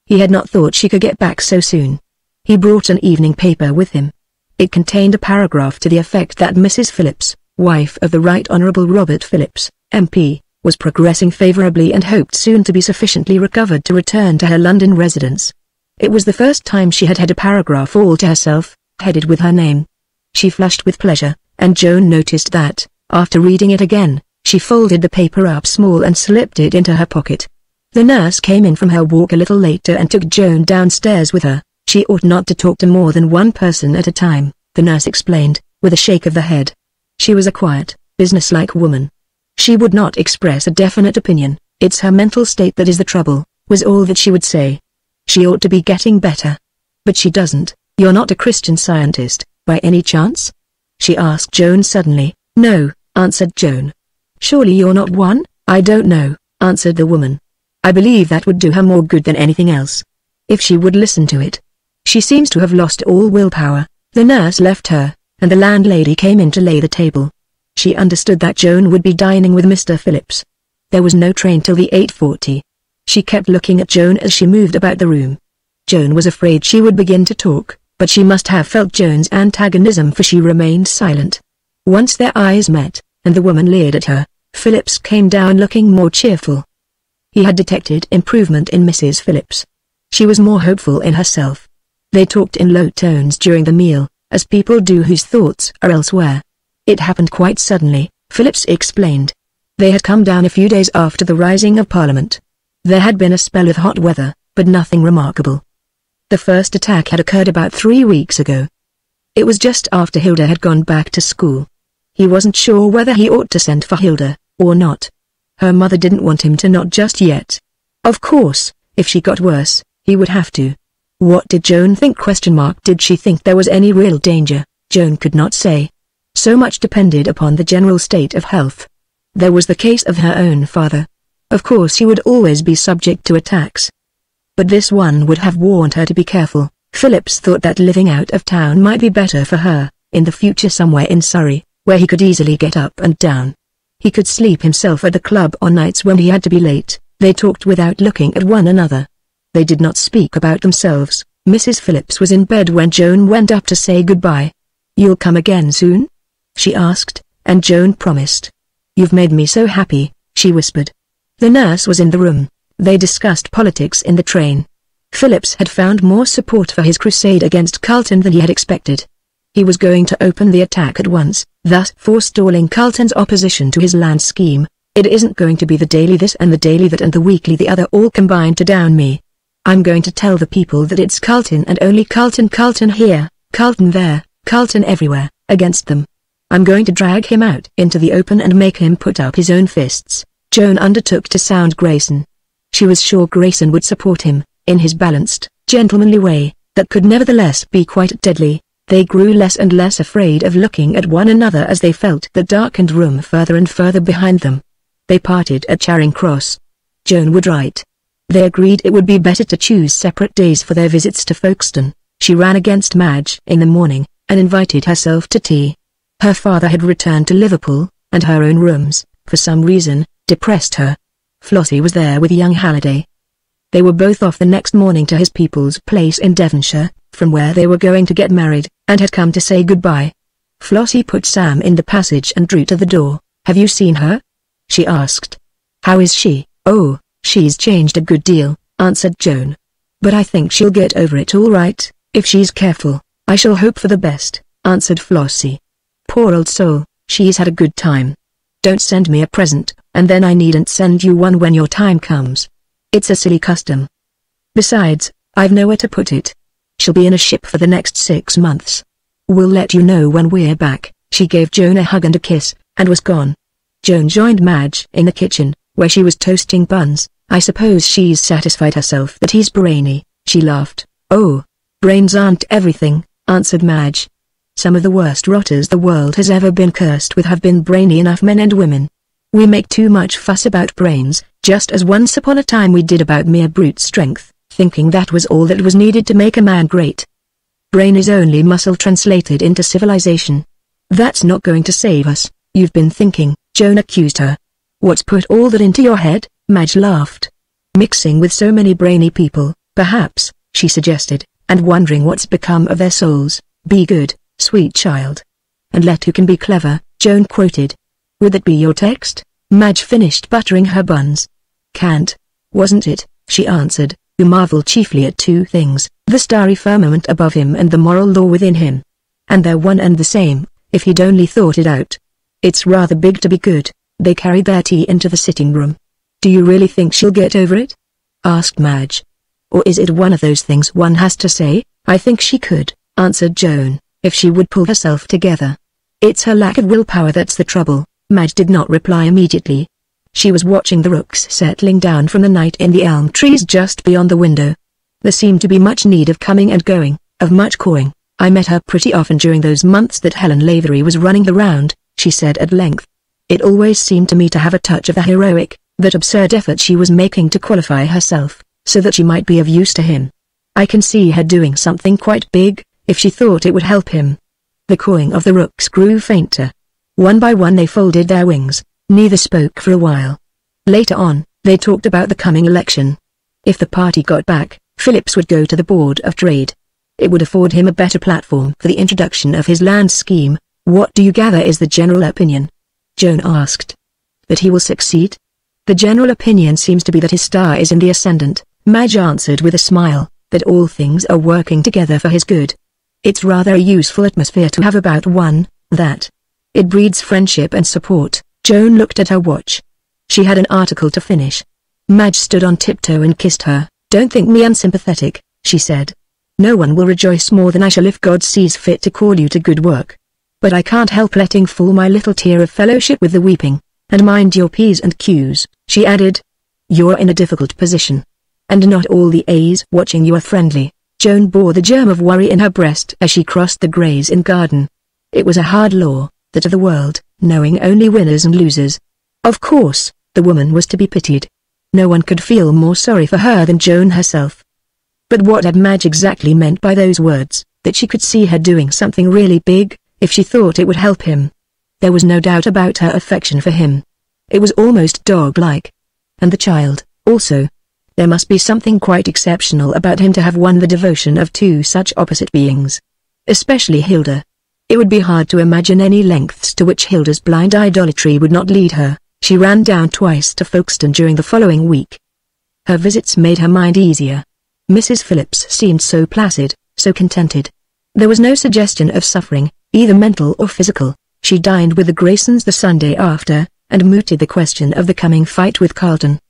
S1: He had not thought she could get back so soon. He brought an evening paper with him. It contained a paragraph to the effect that Mrs. Phillips, wife of the Right Honourable Robert Phillips, MP, was progressing favourably and hoped soon to be sufficiently recovered to return to her London residence. It was the first time she had had a paragraph all to herself, headed with her name. She flushed with pleasure, and Joan noticed that, after reading it again, she folded the paper up small and slipped it into her pocket. The nurse came in from her walk a little later and took Joan downstairs with her. She ought not to talk to more than one person at a time, the nurse explained, with a shake of the head. She was a quiet, businesslike woman. She would not express a definite opinion. "It's her mental state that is the trouble," was all that she would say. "She ought to be getting better. But she doesn't." "You're not a Christian Scientist, by any chance?" she asked Joan suddenly. "No," answered Joan. "Surely you're not one?" "I don't know," answered the woman. "I believe that would do her more good than anything else. If she would listen to it. She seems to have lost all willpower." The nurse left her, and the landlady came in to lay the table. She understood that Joan would be dining with Mr. Phillips. There was no train till the 8:40. She kept looking at Joan as she moved about the room. Joan was afraid she would begin to talk, but she must have felt Joan's antagonism, for she remained silent. Once their eyes met, and the woman leered at her, Phillips came down looking more cheerful. He had detected improvement in Mrs. Phillips. She was more hopeful in herself. They talked in low tones during the meal, as people do whose thoughts are elsewhere. "It happened quite suddenly," Phillips explained. "They had come down a few days after the rising of Parliament. There had been a spell of hot weather, but nothing remarkable. The first attack had occurred about 3 weeks ago. It was just after Hilda had gone back to school. He wasn't sure whether he ought to send for Hilda, or not. Her mother didn't want him to, not just yet. Of course, if she got worse, he would have to. What did Joan think? Did she think there was any real danger? Joan could not say. So much depended upon the general state of health. There was the case of her own father. Of course he would always be subject to attacks. But this one would have warned her to be careful. Phillips thought that living out of town might be better for her, in the future somewhere in Surrey, where he could easily get up and down. He could sleep himself at the club on nights when he had to be late. They talked without looking at one another. They did not speak about themselves. Mrs. Phillips was in bed when Joan went up to say goodbye. "You'll come again soon?" she asked, and Joan promised. "You've made me so happy," she whispered. The nurse was in the room. They discussed politics in the train. Phillips had found more support for his crusade against Carlton than he had expected. He was going to open the attack at once, thus forestalling Carlton's opposition to his land scheme. It isn't going to be the daily this and the daily that and the weekly the other all combined to down me. I'm going to tell the people that it's Carlton and only Carlton, Carlton here, Carlton there, Carlton everywhere, against them. I'm going to drag him out into the open and make him put up his own fists. Joan undertook to sound Grayson. She was sure Grayson would support him, in his balanced, gentlemanly way, that could nevertheless be quite deadly. They grew less and less afraid of looking at one another as they felt the darkened room further and further behind them. They parted at Charing Cross. Joan would write. They agreed it would be better to choose separate days for their visits to Folkestone. She ran against Madge in the morning, and invited herself to tea. Her father had returned to Liverpool, and her own rooms, for some reason, depressed her. Flossie was there with young Halliday. They were both off the next morning to his people's place in Devonshire, from where they were going to get married, and had come to say goodbye. Flossie put Sam in the passage and drew to the door. "Have you seen her?" she asked. "How is she?" "Oh, she's changed a good deal," answered Joan. "But I think she'll get over it all right, if she's careful." "I shall hope for the best," answered Flossie. "Poor old soul, she's had a good time. Don't send me a present, and then I needn't send you one when your time comes. It's a silly custom. Besides, I've nowhere to put it. She'll be in a ship for the next 6 months. We'll let you know when we're back." She gave Joan a hug and a kiss, and was gone. Joan joined Madge in the kitchen, where she was toasting buns. "I suppose she's satisfied herself that he's brainy," she laughed. "Oh, brains aren't everything," answered Madge. "Some of the worst rotters the world has ever been cursed with have been brainy enough men and women. We make too much fuss about brains, just as once upon a time we did about mere brute strength, thinking that was all that was needed to make a man great. Brain is only muscle translated into civilization. That's not going to save us, you've been thinking," Joan accused her. "What's put all that into your head?" Madge laughed. "Mixing with so many brainy people, perhaps," she suggested, "and wondering what's become of their souls." "Be good, sweet child. And let who can be clever," Joan quoted. "Would that be your text?" Madge finished buttering her buns. "Can't, wasn't it?" she answered, who marveled chiefly at two things, the starry firmament above him and the moral law within him. And they're one and the same, if he'd only thought it out. "It's rather big to be good." They carried their tea into the sitting room. "Do you really think she'll get over it?" asked Madge. "Or is it one of those things one has to say?" "I think she could," answered Joan, "if she would pull herself together. It's her lack of willpower that's the trouble." Madge did not reply immediately. She was watching the rooks settling down from the night in the elm trees just beyond the window. There seemed to be much need of coming and going, of much cawing. "I met her pretty often during those months that Helen Lavery was running the round," she said at length. "It always seemed to me to have a touch of the heroic, that absurd effort she was making to qualify herself, so that she might be of use to him. I can see her doing something quite big, if she thought it would help him." The cawing of the rooks grew fainter. One by one they folded their wings. Neither spoke for a while. Later on, they talked about the coming election. If the party got back, Phillips would go to the Board of Trade. It would afford him a better platform for the introduction of his land scheme. "What do you gather is the general opinion?" Joan asked. "That he will succeed? The general opinion seems to be that his star is in the ascendant," Madge answered with a smile, "that all things are working together for his good. It's rather a useful atmosphere to have about one, that. It breeds friendship and support." Joan looked at her watch. She had an article to finish. Madge stood on tiptoe and kissed her. "Don't think me unsympathetic," she said. "No one will rejoice more than I shall if God sees fit to call you to good work. But I can't help letting fall my little tear of fellowship with the weeping. And mind your P's and Q's," she added. "You're in a difficult position. And not all the A's watching you are friendly." Joan bore the germ of worry in her breast as she crossed the Gray's Inn garden. It was a hard law, that of the world, knowing only winners and losers. Of course, the woman was to be pitied. No one could feel more sorry for her than Joan herself. But what had Madge exactly meant by those words, that she could see her doing something really big, if she thought it would help him? There was no doubt about her affection for him. It was almost dog-like. And the child, also. There must be something quite exceptional about him to have won the devotion of two such opposite beings. Especially Hilda. It would be hard to imagine any lengths to which Hilda's blind idolatry would not lead her. She ran down twice to Folkestone during the following week. Her visits made her mind easier. Mrs. Phillips seemed so placid, so contented. There was no suggestion of suffering, either mental or physical. She dined with the Graysons the Sunday after, and mooted the question of the coming fight with Carlton.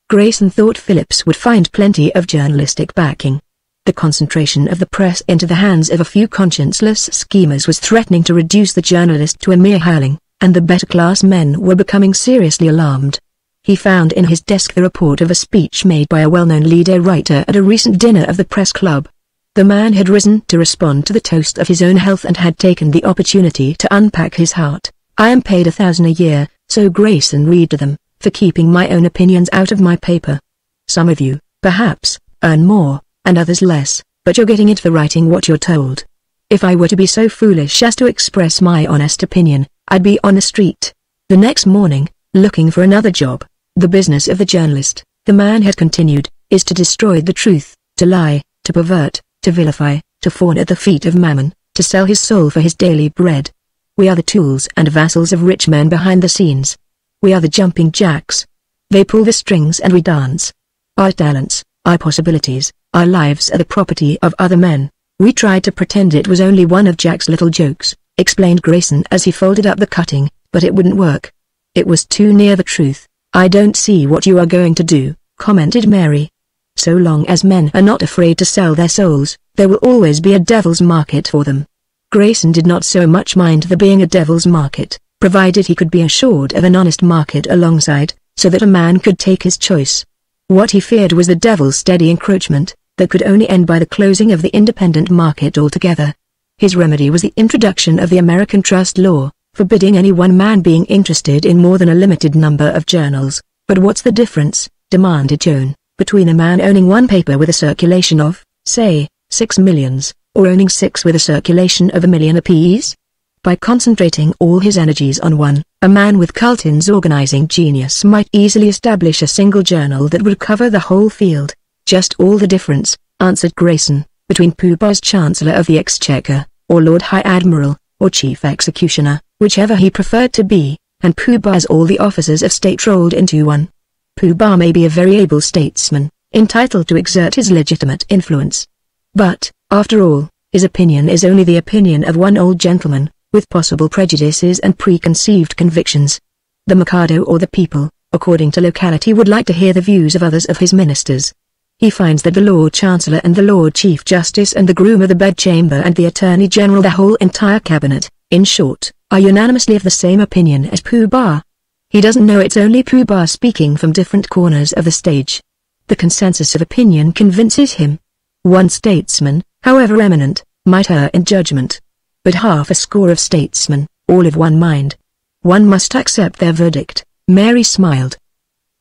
S1: Grayson thought Phillips would find plenty of journalistic backing. The concentration of the press into the hands of a few conscienceless schemers was threatening to reduce the journalist to a mere hireling, and the better-class men were becoming seriously alarmed. He found in his desk the report of a speech made by a well-known leader writer at a recent dinner of the press club. The man had risen to respond to the toast of his own health and had taken the opportunity to unpack his heart. "I am paid $1,000 a year, so Grayson read to them, for keeping my own opinions out of my paper. Some of you, perhaps, earn more, and others less, but you're getting into the writing what you're told. If I were to be so foolish as to express my honest opinion, I'd be on the street the next morning, looking for another job. The business of the journalist," the man had continued, "is to destroy the truth, to lie, to pervert, to vilify, to fawn at the feet of Mammon, to sell his soul for his daily bread. We are the tools and vassals of rich men behind the scenes. We are the jumping jacks. They pull the strings and we dance. Our talents, our possibilities, our lives are the property of other men. We tried to pretend it was only one of Jack's little jokes," explained Grayson as he folded up the cutting, "but it wouldn't work. It was too near the truth." "I don't see what you are going to do," commented Mary. "So long as men are not afraid to sell their souls, there will always be a devil's market for them." Grayson did not so much mind there being a devil's market, provided he could be assured of an honest market alongside, so that a man could take his choice. What he feared was the devil's steady encroachment, that could only end by the closing of the independent market altogether. His remedy was the introduction of the American trust law, forbidding any one man being interested in more than a limited number of journals. "But what's the difference," demanded Joan, "between a man owning one paper with a circulation of, say, 6 millions, or owning 6 with a circulation of 1 million apiece? By concentrating all his energies on one, a man with Carlton's organizing genius might easily establish a single journal that would cover the whole field." "Just all the difference," answered Grayson, "between Pooh Bah's Chancellor of the Exchequer, or Lord High Admiral, or Chief Executioner, whichever he preferred to be, and Pooh Bah's all the officers of state rolled into one. Pooh Bah may be a very able statesman, entitled to exert his legitimate influence. But, after all, his opinion is only the opinion of one old gentleman, with possible prejudices and preconceived convictions. The Mikado or the people, according to locality, would like to hear the views of others of his ministers. He finds that the Lord Chancellor and the Lord Chief Justice and the Groom of the Bedchamber and the Attorney General, the whole entire cabinet, in short, are unanimously of the same opinion as Pooh Bah. He doesn't know it's only Pooh Bah speaking from different corners of the stage. The consensus of opinion convinces him. One statesman, however eminent, might err in judgment. But half a score of statesmen, all of one mind. One must accept their verdict." Mary smiled.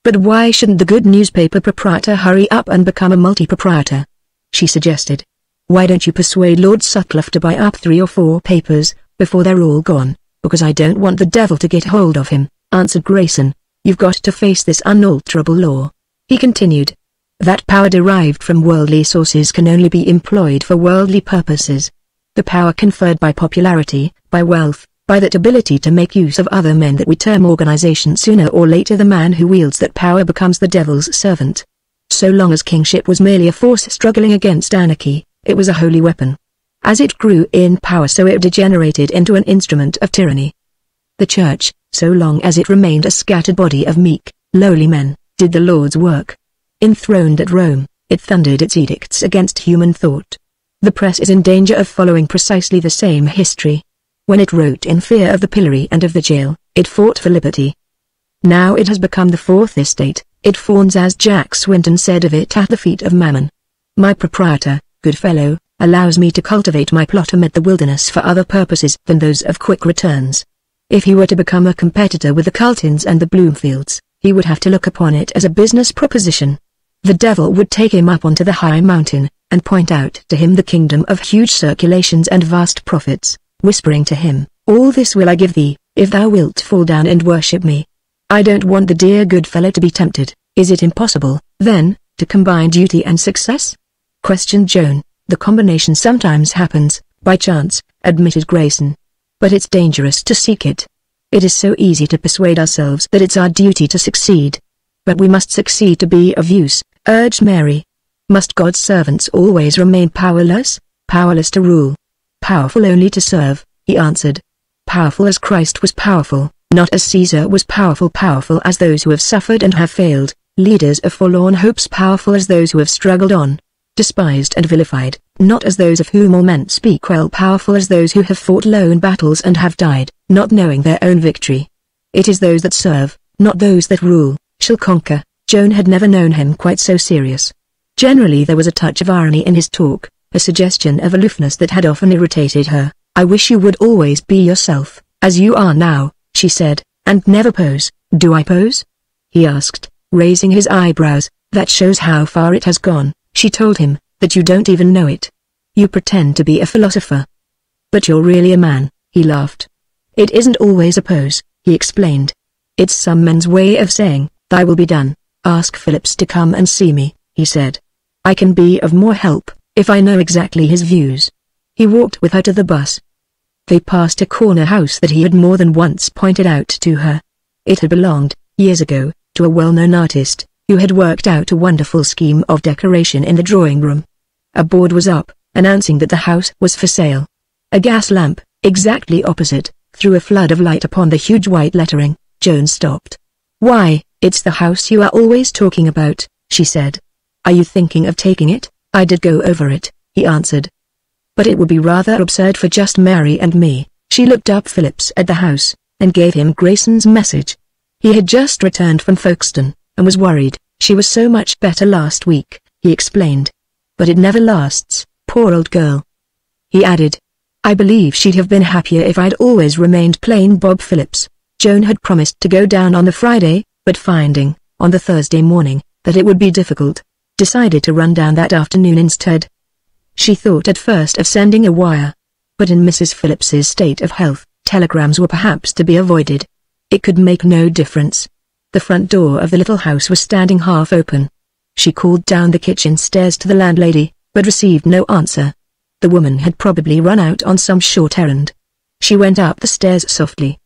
S1: "But why shouldn't the good newspaper proprietor hurry up and become a multi-proprietor?" she suggested. "Why don't you persuade Lord Sutcliffe to buy up 3 or 4 papers, before they're all gone?" "Because I don't want the devil to get hold of him," answered Grayson. "You've got to face this unalterable law," he continued. "That power derived from worldly sources can only be employed for worldly purposes. The power conferred by popularity, by wealth, by that ability to make use of other men that we term organization, sooner or later the man who wields that power becomes the devil's servant. So long as kingship was merely a force struggling against anarchy, it was a holy weapon. As it grew in power, so it degenerated into an instrument of tyranny. The church, so long as it remained a scattered body of meek, lowly men, did the Lord's work. Enthroned at Rome, it thundered its edicts against human thought. The press is in danger of following precisely the same history. When it wrote in fear of the pillory and of the jail, it fought for liberty. Now it has become the fourth estate, it fawns, as Jack Swinton said of it, at the feet of Mammon. My proprietor, good fellow, allows me to cultivate my plot amid the wilderness for other purposes than those of quick returns. If he were to become a competitor with the Carltons and the Bloomfields, he would have to look upon it as a business proposition. The devil would take him up onto the high mountain, and point out to him the kingdom of huge circulations and vast profits, whispering to him, 'All this will I give thee, if thou wilt fall down and worship me.' I don't want the dear good fellow to be tempted." "Is it impossible, then, to combine duty and success?" questioned Joan. "The combination sometimes happens, by chance," admitted Grayson. "But it's dangerous to seek it. It is so easy to persuade ourselves that it's our duty to succeed. But we must succeed to be of use, urged Mary. Must God's servants always remain powerless? Powerless to rule? Powerful only to serve, he answered. Powerful as Christ was powerful, not as Caesar was powerful. Powerful as those who have suffered and have failed, leaders of forlorn hopes. Powerful as those who have struggled on, despised and vilified, not as those of whom all men speak well. Powerful as those who have fought lone battles and have died, not knowing their own victory. It is those that serve, not those that rule, shall conquer. Joan had never known him quite so serious. Generally there was a touch of irony in his talk, a suggestion of aloofness that had often irritated her. I wish you would always be yourself, as you are now, she said, and never pose. Do I pose? He asked, raising his eyebrows. That shows how far it has gone, she told him, that you don't even know it. You pretend to be a philosopher. But you're really a man, he laughed. It isn't always a pose, he explained. It's some men's way of saying, thy will be done. Ask Phillips to come and see me, he said. I can be of more help, if I know exactly his views. He walked with her to the bus. They passed a corner house that he had more than once pointed out to her. It had belonged, years ago, to a well-known artist, who had worked out a wonderful scheme of decoration in the drawing room. A board was up, announcing that the house was for sale. A gas lamp, exactly opposite, threw a flood of light upon the huge white lettering. Joan stopped. Why, it's the house you are always talking about, she said. Are you thinking of taking it? I did go over it, he answered. But it would be rather absurd for just Mary and me. She looked up Phillips at the house, and gave him Grayson's message. He had just returned from Folkestone, and was worried. She was so much better last week, he explained. But it never lasts, poor old girl. He added. I believe she'd have been happier if I'd always remained plain Bob Phillips. Joan had promised to go down on the Friday, but finding, on the Thursday morning, that it would be difficult, decided to run down that afternoon instead. She thought at first of sending a wire. But in Mrs. Phillips's state of health, telegrams were perhaps to be avoided. It could make no difference. The front door of the little house was standing half open. She called down the kitchen stairs to the landlady, but received no answer. The woman had probably run out on some short errand. She went up the stairs softly.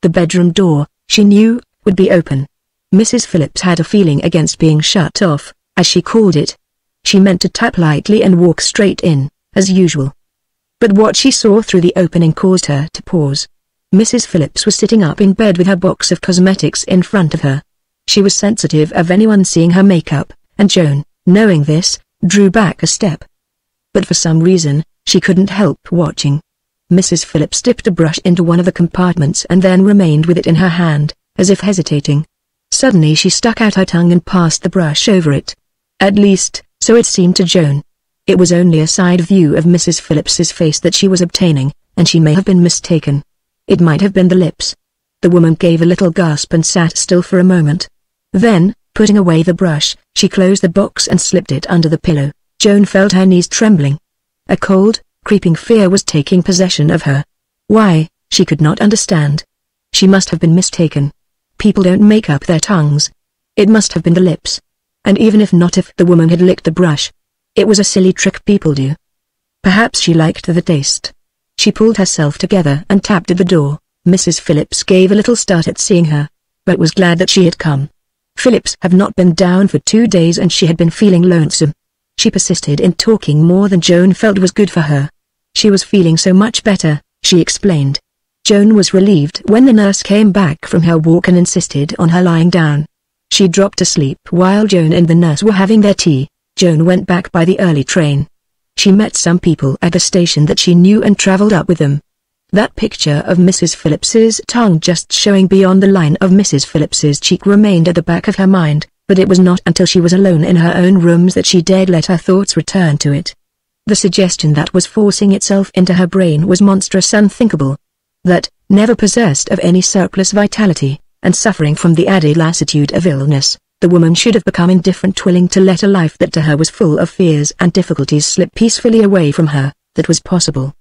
S1: The bedroom door, she knew, would be open. Mrs. Phillips had a feeling against being shut off, as she called it. She meant to tap lightly and walk straight in, as usual. But what she saw through the opening caused her to pause. Mrs. Phillips was sitting up in bed with her box of cosmetics in front of her. She was sensitive of anyone seeing her makeup, and Joan, knowing this, drew back a step. But for some reason, she couldn't help watching. Mrs. Phillips dipped a brush into one of the compartments and then remained with it in her hand, as if hesitating. Suddenly she stuck out her tongue and passed the brush over it. At least, so it seemed to Joan. It was only a side view of Mrs. Phillips's face that she was obtaining, and she may have been mistaken. It might have been the lips. The woman gave a little gasp and sat still for a moment. Then, putting away the brush, she closed the box and slipped it under the pillow. Joan felt her knees trembling. A cold, creeping fear was taking possession of her. Why, she could not understand. She must have been mistaken. People don't make up their tongues. It must have been the lips. And even if not, if the woman had licked the brush. It was a silly trick people do. Perhaps she liked the taste. She pulled herself together and tapped at the door. Mrs. Phillips gave a little start at seeing her, but was glad that she had come. Phillips had not been down for 2 days and she had been feeling lonesome. She persisted in talking more than Joan felt was good for her. She was feeling so much better, she explained. Joan was relieved when the nurse came back from her walk and insisted on her lying down. She dropped asleep while Joan and the nurse were having their tea. Joan went back by the early train. She met some people at the station that she knew and traveled up with them. That picture of Mrs. Phillips's tongue just showing beyond the line of Mrs. Phillips's cheek remained at the back of her mind, but it was not until she was alone in her own rooms that she dared let her thoughts return to it. The suggestion that was forcing itself into her brain was monstrous, unthinkable. That, never possessed of any surplus vitality, and suffering from the added lassitude of illness, the woman should have become indifferent, willing to let a life that to her was full of fears and difficulties slip peacefully away from her. That was possible.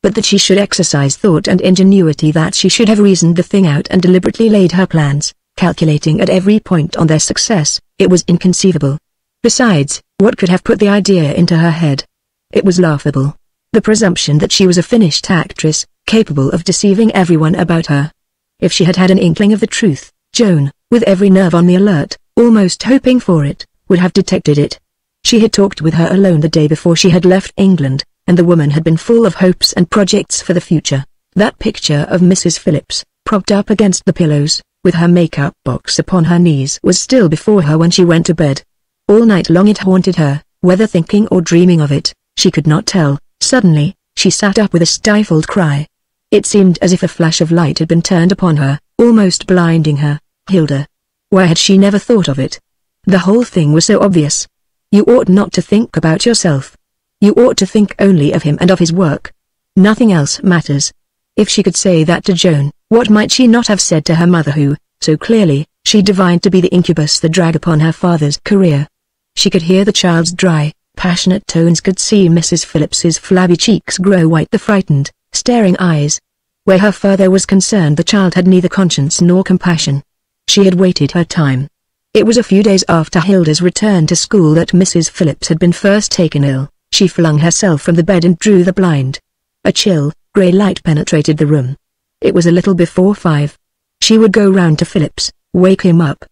S1: But that she should exercise thought and ingenuity, that she should have reasoned the thing out and deliberately laid her plans, calculating at every point on their success, it was inconceivable. Besides, what could have put the idea into her head? It was laughable. The presumption that she was a finished actress, capable of deceiving everyone about her. If she had had an inkling of the truth, Joan, with every nerve on the alert, almost hoping for it, would have detected it. She had talked with her alone the day before she had left England, and the woman had been full of hopes and projects for the future. That picture of Mrs. Phillips, propped up against the pillows, with her makeup box upon her knees, was still before her when she went to bed. All night long it haunted her, whether thinking or dreaming of it, she could not tell. Suddenly, she sat up with a stifled cry. It seemed as if a flash of light had been turned upon her, almost blinding her. Hilda. Why had she never thought of it? The whole thing was so obvious. You ought not to think about yourself. You ought to think only of him and of his work. Nothing else matters. If she could say that to Joan, what might she not have said to her mother who, so clearly, she divined to be the incubus that dragged upon her father's career? She could hear the child's dry, passionate tones, could see Mrs. Phillips's flabby cheeks grow white, the frightened, staring eyes. Where her father was concerned, the child had neither conscience nor compassion. She had waited her time. It was a few days after Hilda's return to school that Mrs. Phillips had been first taken ill. She flung herself from the bed and drew the blind. A chill, grey light penetrated the room. It was a little before 5. She would go round to Phillips, wake him up.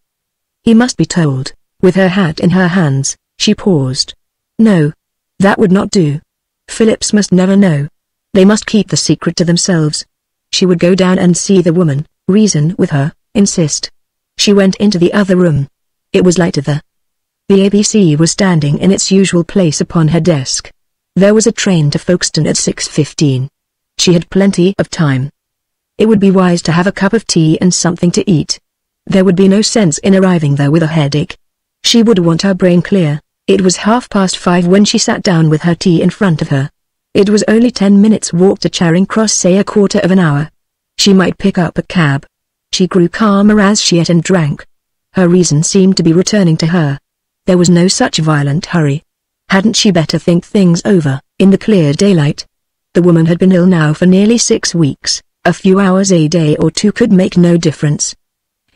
S1: He must be told. With her hat in her hands, she paused. No. That would not do. Phillips must never know. They must keep the secret to themselves. She would go down and see the woman, reason with her, insist. She went into the other room. It was lighter there. The ABC was standing in its usual place upon her desk. There was a train to Folkestone at 6:15. She had plenty of time. It would be wise to have a cup of tea and something to eat. There would be no sense in arriving there with a headache. She would want her brain clear. It was 5:30 when she sat down with her tea in front of her. It was only 10 minutes' walk to Charing Cross, say a quarter of an hour. She might pick up a cab. She grew calmer as she ate and drank. Her reason seemed to be returning to her. There was no such violent hurry. Hadn't she better think things over, in the clear daylight? The woman had been ill now for nearly 6 weeks. A few hours a day or two could make no difference.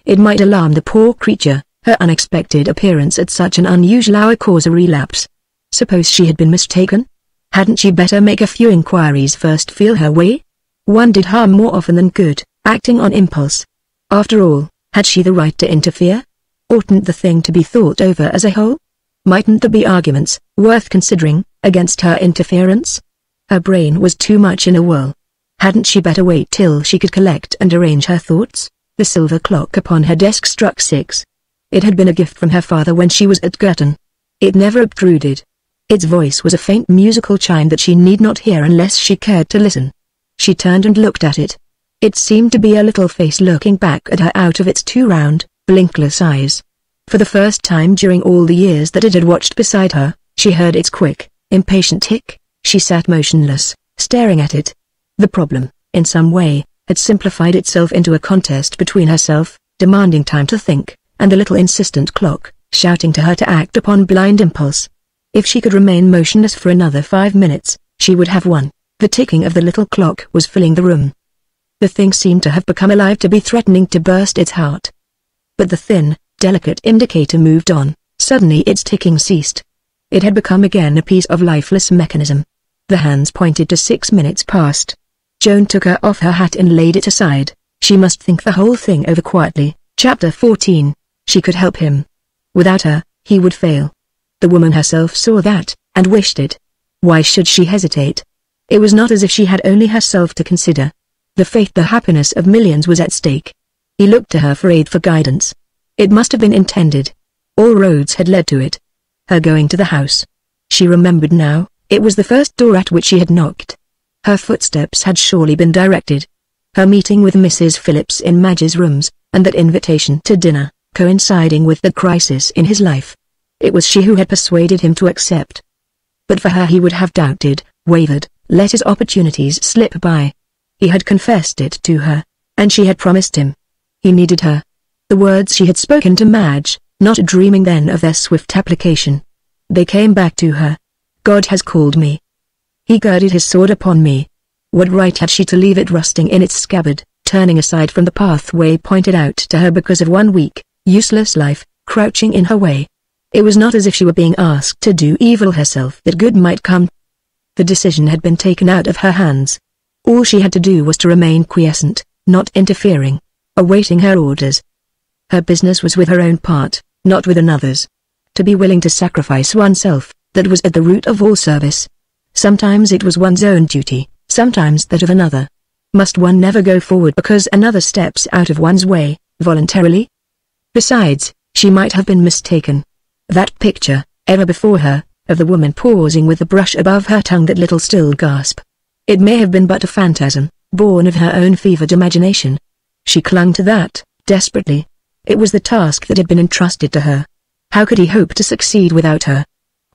S1: It might alarm the poor creature, her unexpected appearance at such an unusual hour cause a relapse. Suppose she had been mistaken? Hadn't she better make a few inquiries first, feel her way? One did harm more often than good, acting on impulse. After all, had she the right to interfere? Oughtn't the thing to be thought over as a whole? Mightn't there be arguments, worth considering, against her interference? Her brain was too much in a whirl. Hadn't she better wait till she could collect and arrange her thoughts? The silver clock upon her desk struck 6. It had been a gift from her father when she was at Girton. It never obtruded. Its voice was a faint musical chime that she need not hear unless she cared to listen. She turned and looked at it. It seemed to be a little face looking back at her out of its 2 round, blinkless eyes. For the first time during all the years that it had watched beside her, she heard its quick, impatient tick. She sat motionless, staring at it. The problem, in some way, had simplified itself into a contest between herself, demanding time to think, and the little insistent clock, shouting to her to act upon blind impulse. If she could remain motionless for another 5 minutes, she would have won. The ticking of the little clock was filling the room. The thing seemed to have become alive, to be threatening to burst its heart. But the thin, delicate indicator moved on. Suddenly its ticking ceased. It had become again a piece of lifeless mechanism. The hands pointed to 6 minutes past. Joan took her off her hat and laid it aside. She must think the whole thing over quietly. Chapter 14. She could help him. Without her, he would fail. The woman herself saw that, and wished it. Why should she hesitate? It was not as if she had only herself to consider. The fate, the happiness of millions was at stake. He looked to her for aid, for guidance. It must have been intended. All roads had led to it. Her going to the house. She remembered now, it was the first door at which she had knocked. Her footsteps had surely been directed. Her meeting with Mrs. Phillips in Madge's rooms, and that invitation to dinner, coinciding with the crisis in his life. It was she who had persuaded him to accept. But for her he would have doubted, wavered, let his opportunities slip by. He had confessed it to her, and she had promised him. He needed her. The words she had spoken to Madge, not dreaming then of their swift application. They came back to her. God has called me. He girded his sword upon me. What right had she to leave it rusting in its scabbard, turning aside from the pathway pointed out to her because of one weak, useless life, crouching in her way? It was not as if she were being asked to do evil herself that good might come. The decision had been taken out of her hands. All she had to do was to remain quiescent, not interfering, awaiting her orders. Her business was with her own part, not with another's. to be willing to sacrifice oneself, that was at the root of all service. Sometimes it was one's own duty, sometimes that of another. Must one never go forward because another steps out of one's way, voluntarily? Besides, she might have been mistaken. That picture, ever before her, of the woman pausing with the brush above her tongue, that little still gasp. It may have been but a phantasm, born of her own fevered imagination. She clung to that, desperately. It was the task that had been entrusted to her. How could he hope to succeed without her?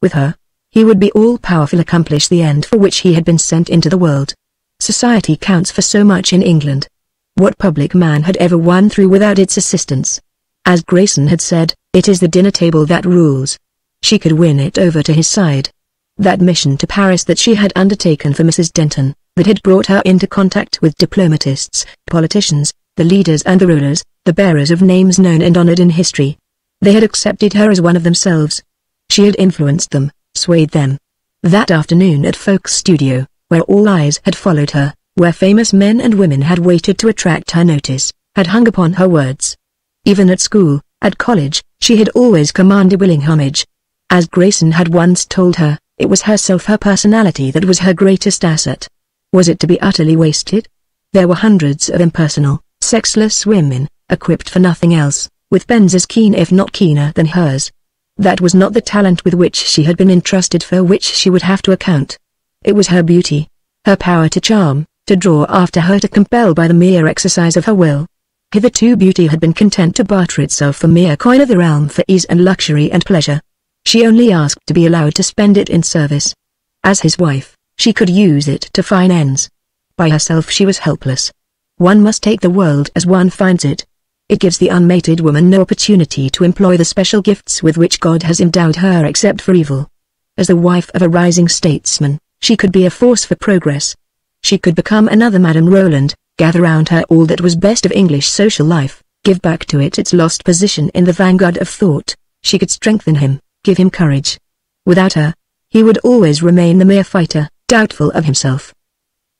S1: With her, he would be all-powerful, accomplish the end for which he had been sent into the world. Society counts for so much in England. What public man had ever won through without its assistance? As Grayson had said, it is the dinner table that rules. She could win it over to his side. That mission to Paris that she had undertaken for Mrs. Denton, that had brought her into contact with diplomatists, politicians, the leaders and the rulers, the bearers of names known and honored in history. They had accepted her as one of themselves. She had influenced them, swayed them. That afternoon at Folk's studio, where all eyes had followed her, where famous men and women had waited to attract her notice, had hung upon her words. Even at school, at college, she had always commanded willing homage. As Grayson had once told her, it was herself, her personality, that was her greatest asset. Was it to be utterly wasted? There were hundreds of impersonal, sexless women, equipped for nothing else, with pens as keen if not keener than hers. That was not the talent with which she had been entrusted, for which she would have to account. It was her beauty, her power to charm, to draw after her, to compel by the mere exercise of her will. Hitherto beauty had been content to barter itself for mere coin of the realm, for ease and luxury and pleasure. She only asked to be allowed to spend it in service. As his wife, she could use it to fine ends. By herself she was helpless. One must take the world as one finds it. It gives the unmated woman no opportunity to employ the special gifts with which God has endowed her except for evil. As the wife of a rising statesman, she could be a force for progress. She could become another Madame Roland, gather round her all that was best of English social life, give back to it its lost position in the vanguard of thought. She could strengthen him, give him courage. Without her, he would always remain the mere fighter, doubtful of himself.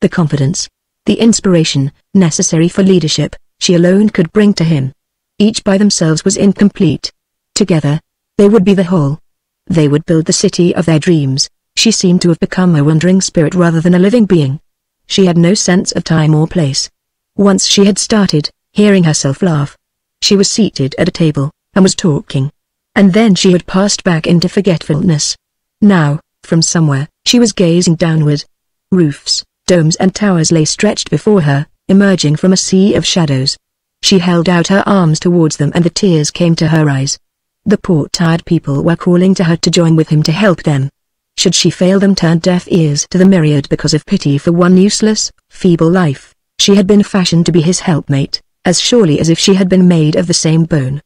S1: The confidence, the inspiration, necessary for leadership, she alone could bring to him. Each by themselves was incomplete. Together, they would be the whole. They would build the city of their dreams. She seemed to have become a wandering spirit rather than a living being. She had no sense of time or place. Once she had started, hearing herself laugh. She was seated at a table, and was talking. And then she had passed back into forgetfulness. Now, from somewhere, she was gazing downward. Roofs, domes and towers lay stretched before her, emerging from a sea of shadows. She held out her arms towards them, and the tears came to her eyes. The poor tired people were calling to her to join with him to help them. Should she fail them, turn deaf ears to the myriad because of pity for one useless, feeble life? She had been fashioned to be his helpmate, as surely as if she had been made of the same bone.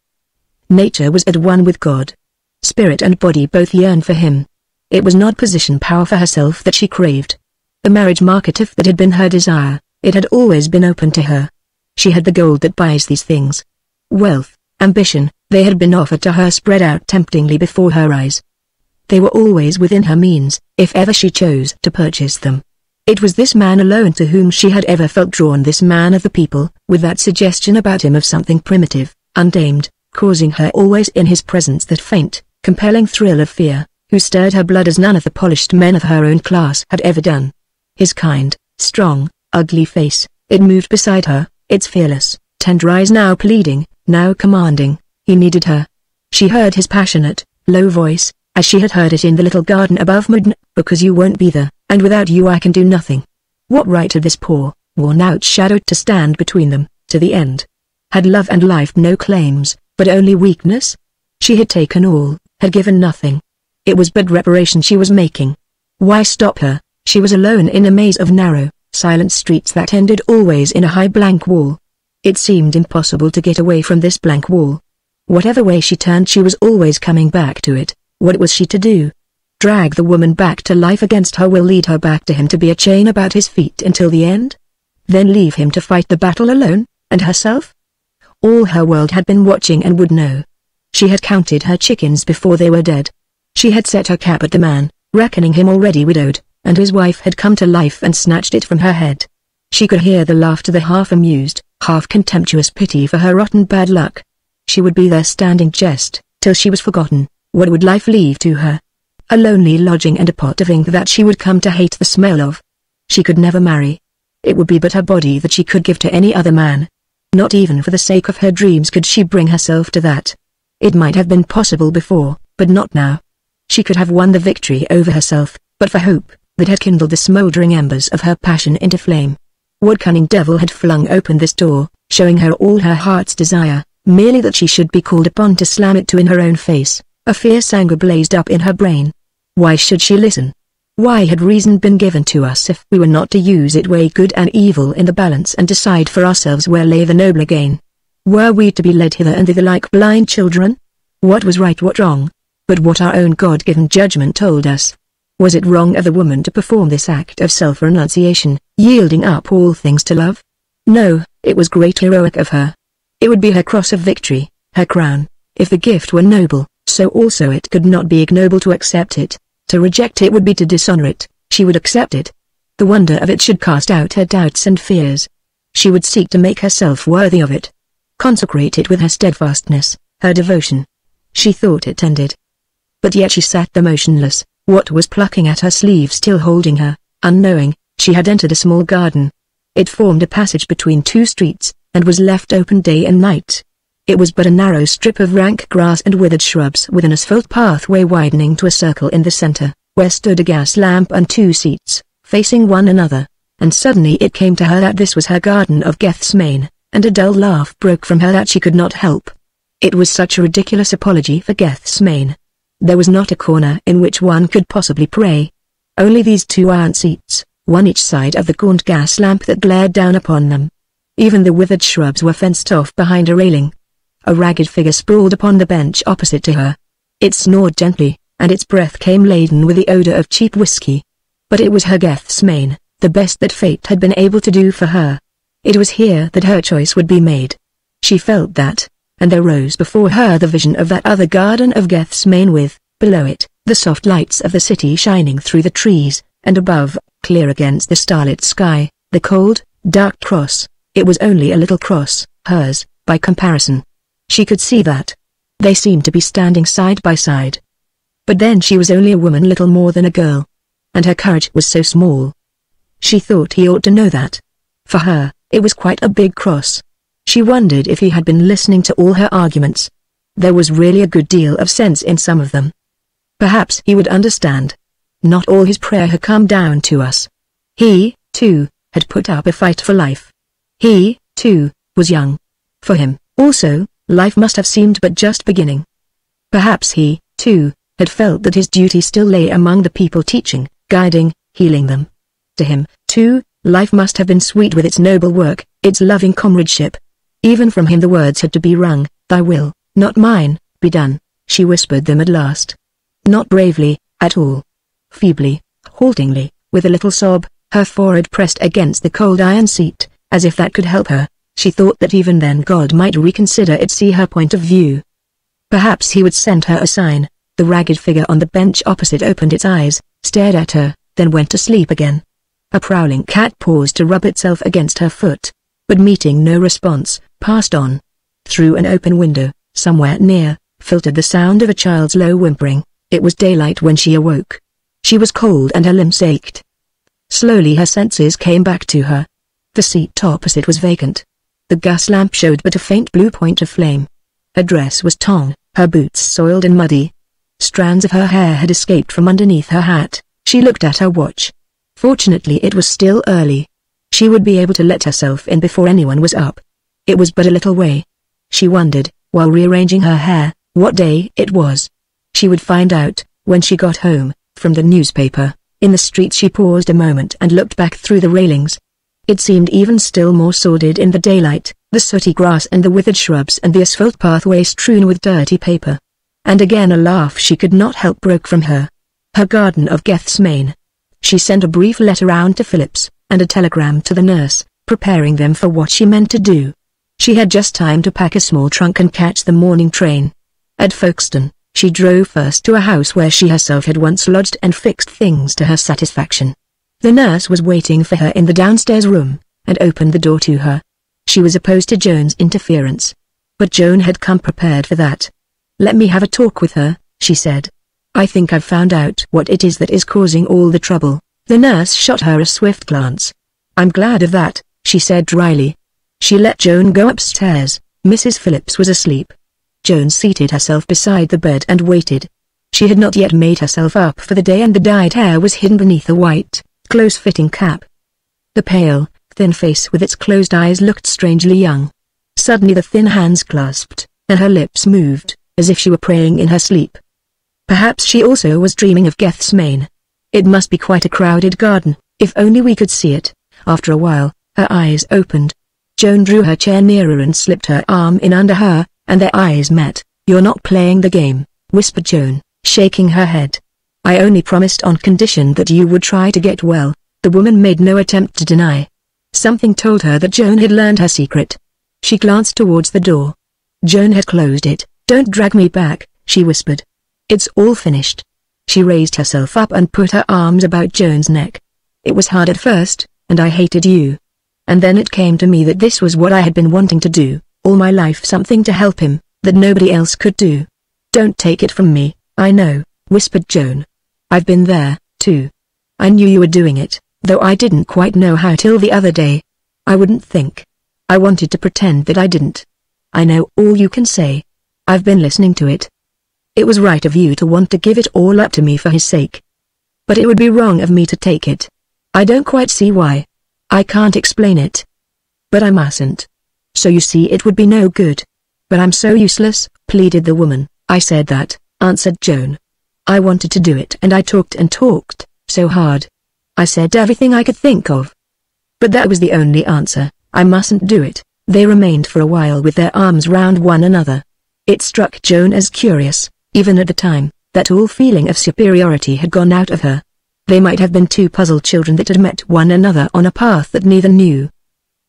S1: Nature was at one with God. Spirit and body both yearned for him. It was not position, power for herself that she craved. The marriage market, if that had been her desire, it had always been open to her. She had the gold that buys these things. Wealth, ambition, they had been offered to her, spread out temptingly before her eyes. They were always within her means, if ever she chose to purchase them. It was this man alone to whom she had ever felt drawn, this man of the people, with that suggestion about him of something primitive, untamed, causing her always in his presence that faint, compelling thrill of fear, who stirred her blood as none of the polished men of her own class had ever done. His kind, strong, ugly face, it moved beside her, its fearless, tender eyes now pleading, now commanding. He needed her. She heard his passionate, low voice, as she had heard it in the little garden above Moudon, because you won't be there, and without you I can do nothing. What right had this poor, worn-out shadow to stand between them, to the end? Had love and life no claims, but only weakness? She had taken all, had given nothing. It was but reparation she was making. Why stop her? She was alone in a maze of narrow, silent streets that ended always in a high blank wall. It seemed impossible to get away from this blank wall. Whatever way she turned, she was always coming back to it. What was she to do? Drag the woman back to life against her will, lead her back to him to be a chain about his feet until the end? Then leave him to fight the battle alone, and herself? All her world had been watching and would know. She had counted her chickens before they were dead. She had set her cap at the man, reckoning him already widowed, and his wife had come to life and snatched it from her head. She could hear the laughter, the half-amused, half-contemptuous pity for her rotten bad luck. She would be there standing just, till she was forgotten, What would life leave to her? A lonely lodging and a pot of ink that she would come to hate the smell of. She could never marry. It would be but her body that she could give to any other man. Not even for the sake of her dreams could she bring herself to that. It might have been possible before, but not now. She could have won the victory over herself, but for hope, that had kindled the smoldering embers of her passion into flame. What cunning devil had flung open this door, showing her all her heart's desire, merely that she should be called upon to slam it to in her own face? A fierce anger blazed up in her brain. Why should she listen? Why had reason been given to us if we were not to use it, weigh good and evil in the balance and decide for ourselves where lay the nobler gain? Were we to be led hither and thither like blind children? What was right, what wrong? But what our own God-given judgment told us. Was it wrong of the woman to perform this act of self-renunciation, yielding up all things to love? No, it was great heroic of her. It would be her cross of victory, her crown. If the gift were noble, so also it could not be ignoble to accept it. To reject it would be to dishonor it. She would accept it. The wonder of it should cast out her doubts and fears. She would seek to make herself worthy of it. Consecrate it with her steadfastness, her devotion. She thought it ended. But yet she sat there motionless, what was plucking at her sleeve still holding her. Unknowing, she had entered a small garden. It formed a passage between two streets, and was left open day and night. It was but a narrow strip of rank grass and withered shrubs with an asphalt pathway widening to a circle in the center, where stood a gas lamp and two seats, facing one another. And suddenly it came to her that this was her garden of Gethsemane, and a dull laugh broke from her that she could not help. It was such a ridiculous apology for Gethsemane. There was not a corner in which one could possibly pray. Only these two iron seats, one each side of the gaunt gas lamp that glared down upon them. Even the withered shrubs were fenced off behind a railing. A ragged figure sprawled upon the bench opposite to her. It snored gently, and its breath came laden with the odor of cheap whiskey. But it was her Gethsemane, the best that fate had been able to do for her. It was here that her choice would be made. She felt that, and there rose before her the vision of that other garden of Gethsemane with, below it, the soft lights of the city shining through the trees, and above, clear against the starlit sky, the cold, dark cross. It was only a little cross, hers, by comparison. She could see that. They seemed to be standing side by side. But then she was only a woman, little more than a girl. And her courage was so small. She thought he ought to know that. For her, it was quite a big cross. She wondered if he had been listening to all her arguments. There was really a good deal of sense in some of them. Perhaps he would understand. Not all his prayer had come down to us. He, too, had put up a fight for life. He, too, was young. For him, also, life must have seemed but just beginning. Perhaps he, too, had felt that his duty still lay among the people, teaching, guiding, healing them. To him, too, life must have been sweet with its noble work, its loving comradeship. Even from him the words had to be wrung, "Thy will, not mine, be done." She whispered them at last. Not bravely, at all. Feebly, haltingly, with a little sob, her forehead pressed against the cold iron seat, as if that could help her. She thought that even then God might reconsider it, see her point of view. Perhaps he would send her a sign. The ragged figure on the bench opposite opened its eyes, stared at her, then went to sleep again. A prowling cat paused to rub itself against her foot, but meeting no response, passed on. Through an open window, somewhere near, filtered the sound of a child's low whimpering. It was daylight when she awoke. She was cold and her limbs ached. Slowly her senses came back to her. The seat opposite was vacant. The gas lamp showed but a faint blue point of flame. Her dress was torn, her boots soiled and muddy. Strands of her hair had escaped from underneath her hat. She looked at her watch. Fortunately it was still early. She would be able to let herself in before anyone was up. It was but a little way. She wondered, while rearranging her hair, what day it was. She would find out, when she got home, from the newspaper. In the street she paused a moment and looked back through the railings. It seemed even still more sordid in the daylight, the sooty grass and the withered shrubs and the asphalt pathway strewn with dirty paper. And again a laugh she could not help broke from her. Her garden of Gethsemane. She sent a brief letter round to Phillips, and a telegram to the nurse, preparing them for what she meant to do. She had just time to pack a small trunk and catch the morning train. At Folkestone, she drove first to a house where she herself had once lodged and fixed things to her satisfaction. The nurse was waiting for her in the downstairs room, and opened the door to her. She was opposed to Joan's interference. But Joan had come prepared for that. "Let me have a talk with her," she said. I think I've found out what it is that is causing all the trouble. The nurse shot her a swift glance. I'm glad of that, she said dryly. She let Joan go upstairs. Mrs. Phillips was asleep. Joan seated herself beside the bed and waited. She had not yet made herself up for the day, and the dyed hair was hidden beneath a white, close-fitting cap. The pale, thin face with its closed eyes looked strangely young. Suddenly the thin hands clasped, and her lips moved, as if she were praying in her sleep. Perhaps she also was dreaming of Gethsemane. It must be quite a crowded garden, if only we could see it. After a while, her eyes opened. Joan drew her chair nearer and slipped her arm in under her, and their eyes met. You're not playing the game, whispered Joan, shaking her head. I only promised on condition that you would try to get well. The woman made no attempt to deny. Something told her that Joan had learned her secret. She glanced towards the door. Joan had closed it. Don't drag me back, she whispered. It's all finished. She raised herself up and put her arms about Joan's neck. It was hard at first, and I hated you. And then it came to me that this was what I had been wanting to do, all my life, something to help him, that nobody else could do. Don't take it from me, I know, whispered Joan. I've been there, too. I knew you were doing it, though I didn't quite know how till the other day. I wouldn't think. I wanted to pretend that I didn't. I know all you can say. I've been listening to it. It was right of you to want to give it all up to me for his sake. But it would be wrong of me to take it. I don't quite see why. I can't explain it. But I mustn't. So you see, it would be no good. But I'm so useless, pleaded the woman. I said that, answered Joan. I wanted to do it, and I talked and talked, so hard. I said everything I could think of. But that was the only answer. I mustn't do it. They remained for a while with their arms round one another. It struck Joan as curious, even at the time, that all feeling of superiority had gone out of her. They might have been two puzzled children that had met one another on a path that neither knew.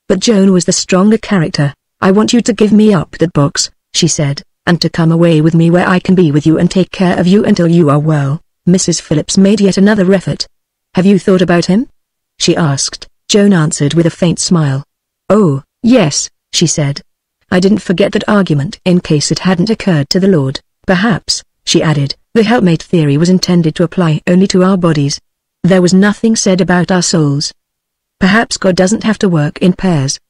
S1: But Joan was the stronger character. I want you to give me up that box, she said, and to come away with me where I can be with you and take care of you until you are well. Mrs. Phillips made yet another effort. Have you thought about him? She asked. Joan answered with a faint smile. Oh, yes, she said. I didn't forget that argument in case it hadn't occurred to the Lord. Perhaps, she added, the helpmate theory was intended to apply only to our bodies. There was nothing said about our souls. Perhaps God doesn't have to work in pairs.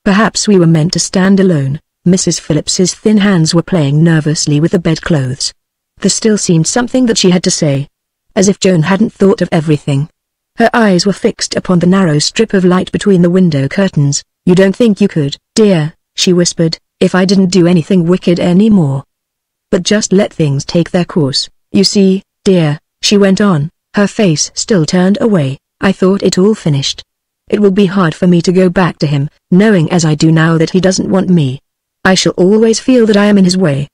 S1: Perhaps we were meant to stand alone. Mrs. Phillips's thin hands were playing nervously with the bedclothes. There still seemed something that she had to say. As if Joan hadn't thought of everything. Her eyes were fixed upon the narrow strip of light between the window curtains. You don't think you could, dear, she whispered, if I didn't do anything wicked anymore. But just let things take their course. You see, dear, she went on, her face still turned away. I thought it all finished. It will be hard for me to go back to him, knowing as I do now that he doesn't want me. I shall always feel that I am in his way.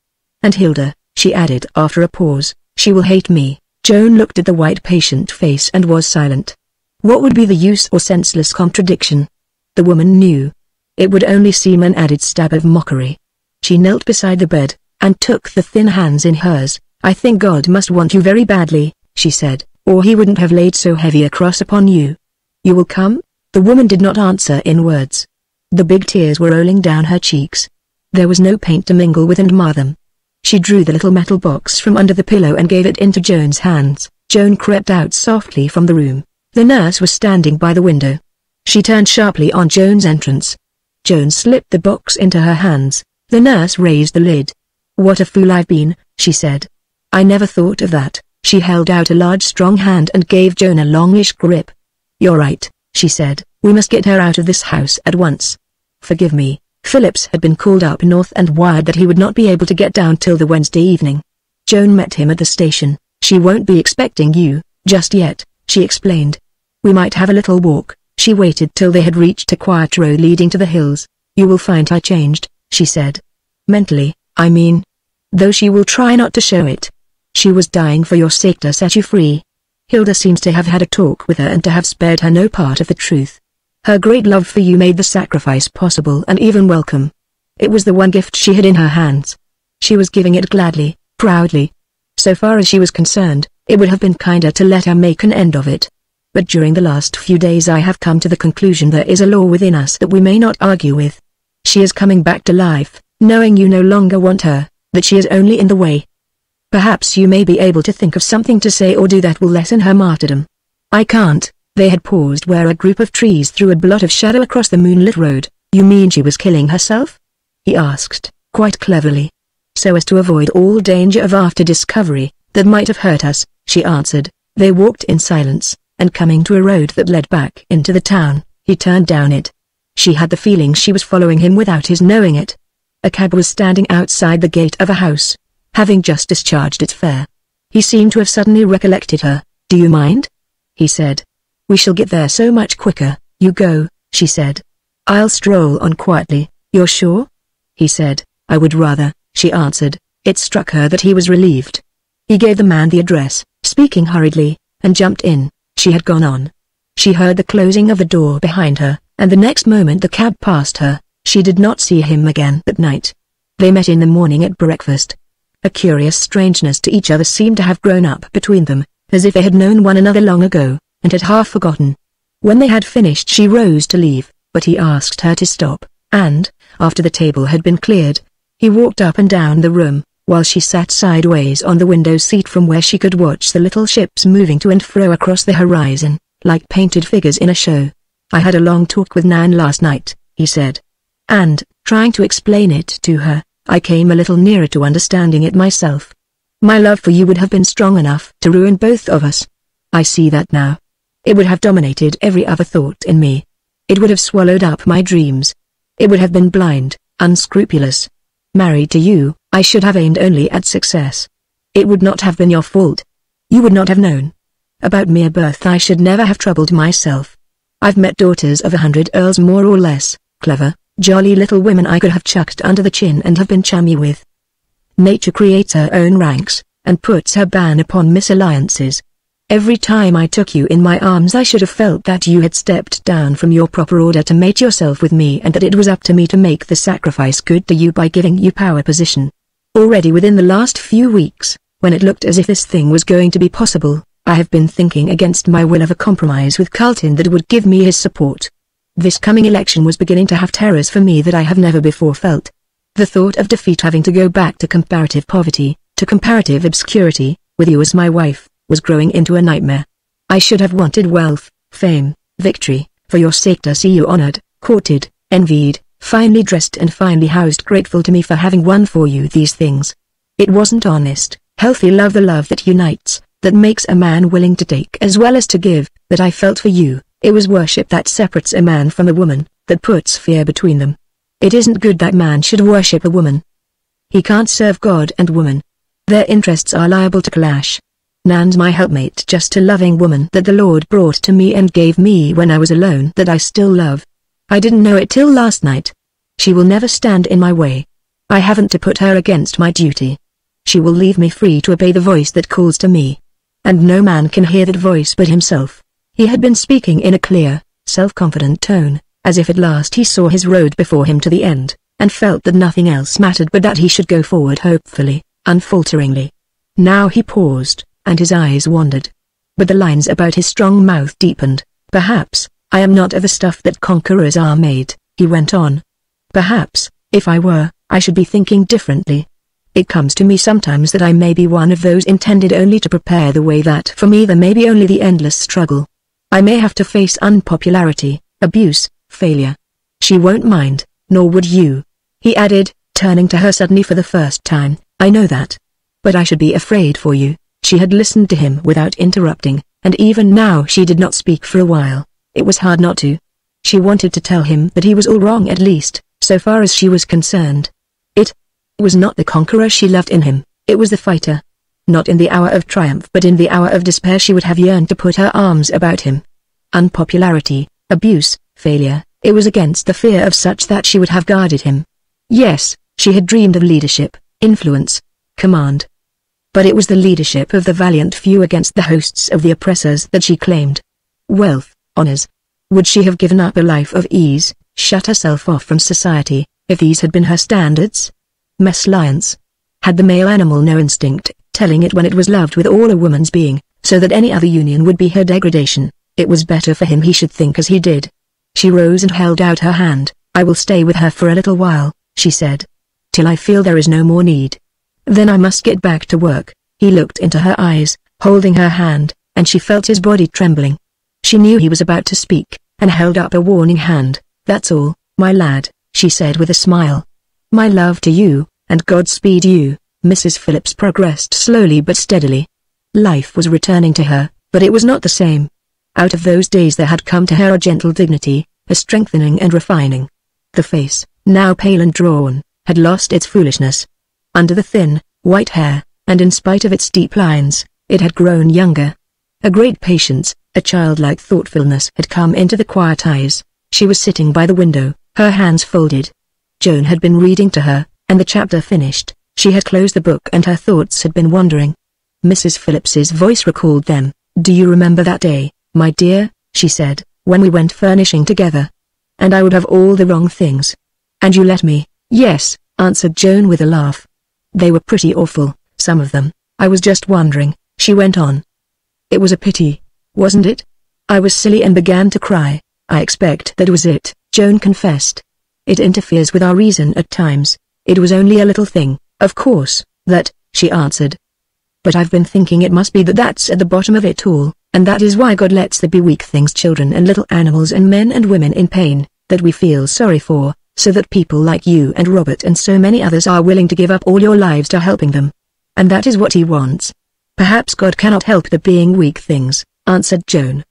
S1: And Hilda, she added after a pause, she will hate me. Joan looked at the white patient face and was silent. What would be the use or senseless contradiction? The woman knew. It would only seem an added stab of mockery. She knelt beside the bed, and took the thin hands in hers. I think God must want you very badly, she said, or he wouldn't have laid so heavy a cross upon you. You will come? The woman did not answer in words. The big tears were rolling down her cheeks. There was no paint to mingle with and mar them. She drew the little metal box from under the pillow and gave it into Joan's hands. Joan crept out softly from the room. The nurse was standing by the window. She turned sharply on Joan's entrance. Joan slipped the box into her hands. The nurse raised the lid. What a fool I've been, she said. I never thought of that. She held out a large strong hand and gave Joan a longish grip. You're right, she said. We must get her out of this house at once. Forgive me. Phillips had been called up north and wired that he would not be able to get down till the Wednesday evening. Joan met him at the station. She won't be expecting you, just yet, she explained. We might have a little walk. She waited till they had reached a quiet road leading to the hills. You will find I changed, she said. Mentally, I mean. Though she will try not to show it. She was dying for your sake to set you free. Hilda seems to have had a talk with her and to have spared her no part of the truth. Her great love for you made the sacrifice possible and even welcome. It was the one gift she had in her hands. She was giving it gladly, proudly. So far as she was concerned, it would have been kinder to let her make an end of it. But during the last few days I have come to the conclusion there is a law within us that we may not argue with. She is coming back to life, knowing you no longer want her, that she is only in the way. Perhaps you may be able to think of something to say or do that will lessen her martyrdom." "I can't." They had paused where a group of trees threw a blot of shadow across the moonlit road. "You mean she was killing herself?" he asked, quite cleverly. "So as to avoid all danger of after discovery, that might have hurt us," she answered. They walked in silence, and coming to a road that led back into the town, he turned down it. She had the feeling she was following him without his knowing it. A cab was standing outside the gate of a house, having just discharged its fare. He seemed to have suddenly recollected her. "Do you mind?" he said. "We shall get there so much quicker." "You go," she said. "I'll stroll on quietly." "You're sure?" he said. "I would rather," she answered. It struck her that he was relieved. He gave the man the address, speaking hurriedly, and jumped in. She had gone on. She heard the closing of the door behind her, and the next moment the cab passed her. She did not see him again that night. They met in the morning at breakfast. A curious strangeness to each other seemed to have grown up between them, as if they had known one another long ago, and had half forgotten. When they had finished she rose to leave, but he asked her to stop, and, after the table had been cleared, he walked up and down the room, while she sat sideways on the window seat from where she could watch the little ships moving to and fro across the horizon, like painted figures in a show. "I had a long talk with Nan last night," he said. "And, trying to explain it to her, I came a little nearer to understanding it myself. My love for you would have been strong enough to ruin both of us. I see that now. It would have dominated every other thought in me. It would have swallowed up my dreams. It would have been blind, unscrupulous. Married to you, I should have aimed only at success. It would not have been your fault. You would not have known. About mere birth I should never have troubled myself. I've met daughters of 100 earls more or less, clever, jolly little women I could have chucked under the chin and have been chummy with. Nature creates her own ranks, and puts her ban upon misalliances. Every time I took you in my arms I should have felt that you had stepped down from your proper order to mate yourself with me and that it was up to me to make the sacrifice good to you by giving you power position. Already within the last few weeks, when it looked as if this thing was going to be possible, I have been thinking against my will of a compromise with Carlton that would give me his support. This coming election was beginning to have terrors for me that I have never before felt. The thought of defeat, having to go back to comparative poverty, to comparative obscurity, with you as my wife, was growing into a nightmare. I should have wanted wealth, fame, victory, for your sake, to see you honored, courted, envied, finely dressed and finely housed, grateful to me for having won for you these things. It wasn't honest, healthy love, the love that unites, that makes a man willing to take as well as to give, that I felt for you. It was worship that separates a man from a woman, that puts fear between them. It isn't good that man should worship a woman. He can't serve God and woman. Their interests are liable to clash. Nan's my helpmate, just a loving woman that the Lord brought to me and gave me when I was alone, that I still love. I didn't know it till last night. She will never stand in my way. I haven't to put her against my duty. She will leave me free to obey the voice that calls to me. And no man can hear that voice but himself." He had been speaking in a clear, self-confident tone, as if at last he saw his road before him to the end, and felt that nothing else mattered but that he should go forward hopefully, unfalteringly. Now he paused, and his eyes wandered. But the lines about his strong mouth deepened. "Perhaps, I am not of the stuff that conquerors are made," he went on. "Perhaps, if I were, I should be thinking differently. It comes to me sometimes that I may be one of those intended only to prepare the way, that for me there may be only the endless struggle. I may have to face unpopularity, abuse, failure. She won't mind, nor would you," he added, turning to her suddenly for the first time. "I know that. But I should be afraid for you." She had listened to him without interrupting, and even now she did not speak for a while. It was hard not to. She wanted to tell him that he was all wrong, at least, so far as she was concerned. It was not the conqueror she loved in him, it was the fighter. Not in the hour of triumph but in the hour of despair she would have yearned to put her arms about him. Unpopularity, abuse, failure, it was against the fear of such that she would have guarded him. Yes, she had dreamed of leadership, influence, command. But it was the leadership of the valiant few against the hosts of the oppressors that she claimed. Wealth, honors. Would she have given up a life of ease, shut herself off from society, if these had been her standards? Mesalliance. Had the male animal no instinct, telling it when it was loved with all a woman's being, so that any other union would be her degradation? It was better for him he should think as he did. She rose and held out her hand. "I will stay with her for a little while," she said. "Till I feel there is no more need. Then I must get back to work." He looked into her eyes, holding her hand, and she felt his body trembling. She knew he was about to speak, and held up a warning hand. "That's all, my lad," she said with a smile. "My love to you, and Godspeed you." Mrs. Phillips progressed slowly but steadily. Life was returning to her, but it was not the same. Out of those days there had come to her a gentle dignity, a strengthening and refining. The face, now pale and drawn, had lost its foolishness. Under the thin, white hair, and in spite of its deep lines, it had grown younger. A great patience, a childlike thoughtfulness had come into the quiet eyes. She was sitting by the window, her hands folded. Joan had been reading to her, and the chapter finished, she had closed the book and her thoughts had been wandering. Mrs. Phillips's voice recalled them. "Do you remember that day, my dear," she said, "when we went furnishing together? And I would have all the wrong things. And you let me." "Yes," answered Joan with a laugh. "They were pretty awful, some of them. I was just wondering," she went on. "It was a pity, wasn't it? I was silly and began to cry. I expect that was it," Joan confessed. "It interferes with our reason at times. It was only a little thing, of course, that," she answered. "But I've been thinking it must be that's at the bottom of it all, and that is why God lets there be weak things, children and little animals and men and women in pain, that we feel sorry for, so that people like you and Robert and so many others are willing to give up all your lives to helping them. And that is what He wants." "Perhaps God cannot help the being weak things," answered Joan.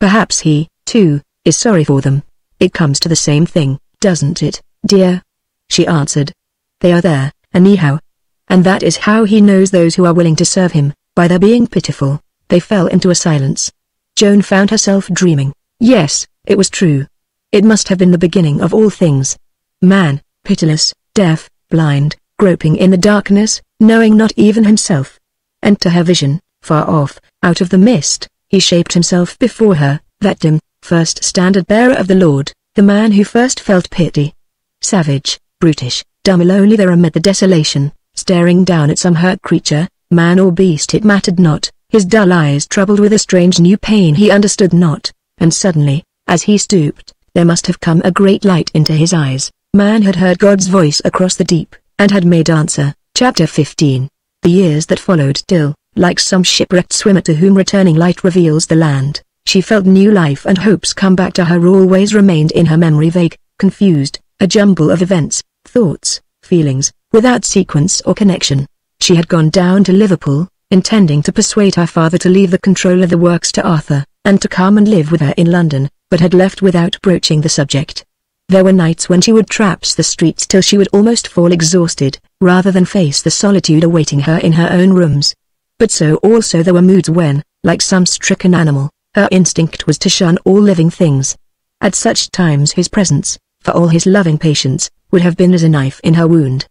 S1: "Perhaps He, too, is sorry for them. It comes to the same thing, doesn't it, dear?" she answered. "They are there, anyhow. And that is how He knows those who are willing to serve Him, by their being pitiful." They fell into a silence. Joan found herself dreaming. Yes, it was true. It must have been the beginning of all things. Man, pitiless, deaf, blind, groping in the darkness, knowing not even himself. And to her vision, far off, out of the mist, He shaped Himself before her, that dim, first standard-bearer of the Lord, the man who first felt pity. Savage, brutish, dumb alone there amid the desolation, staring down at some hurt creature, man or beast it mattered not, his dull eyes troubled with a strange new pain he understood not, and suddenly, as he stooped, there must have come a great light into his eyes. Man had heard God's voice across the deep, and had made answer. Chapter 15. The years that followed till, like some shipwrecked swimmer to whom returning light reveals the land, she felt new life and hopes come back to her, always remained in her memory vague, confused, a jumble of events, thoughts, feelings, without sequence or connection. She had gone down to Liverpool, intending to persuade her father to leave the control of the works to Arthur, and to come and live with her in London, but had left without broaching the subject. There were nights when she would traipse the streets till she would almost fall exhausted, rather than face the solitude awaiting her in her own rooms. But so also there were moods when, like some stricken animal, her instinct was to shun all living things. At such times his presence, for all his loving patience, would have been as a knife in her wound.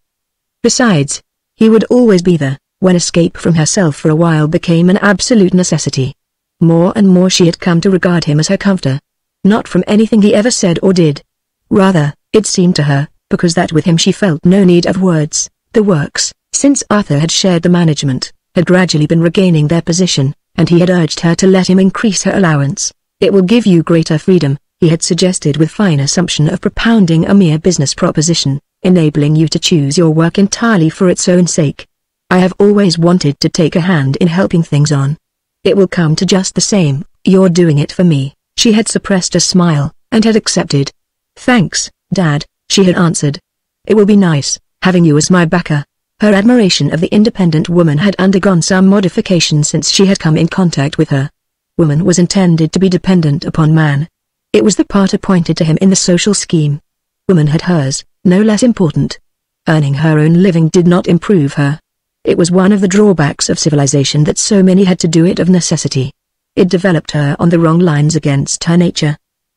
S1: Besides, he would always be there, when escape from herself for a while became an absolute necessity. More and more she had come to regard him as her comforter. Not from anything he ever said or did. Rather, it seemed to her, because that with him she felt no need of words. The works, since Arthur had shared the management, had gradually been regaining their position, and he had urged her to let him increase her allowance. "It will give you greater freedom," he had suggested with fine assumption of propounding a mere business proposition, "enabling you to choose your work entirely for its own sake. I have always wanted to take a hand in helping things on. It will come to just the same, you're doing it for me." She had suppressed a smile, and had accepted. "Thanks, Dad," she had answered. "It will be nice, having you as my backer." Her admiration of the independent woman had undergone some modification since she had come in contact with her. Woman was intended to be dependent upon man. It was the part appointed to him in the social scheme. Woman had hers, no less important. Earning her own living did not improve her. It was one of the drawbacks of civilization that so many had to do it of necessity. It developed her on the wrong lines against her nature.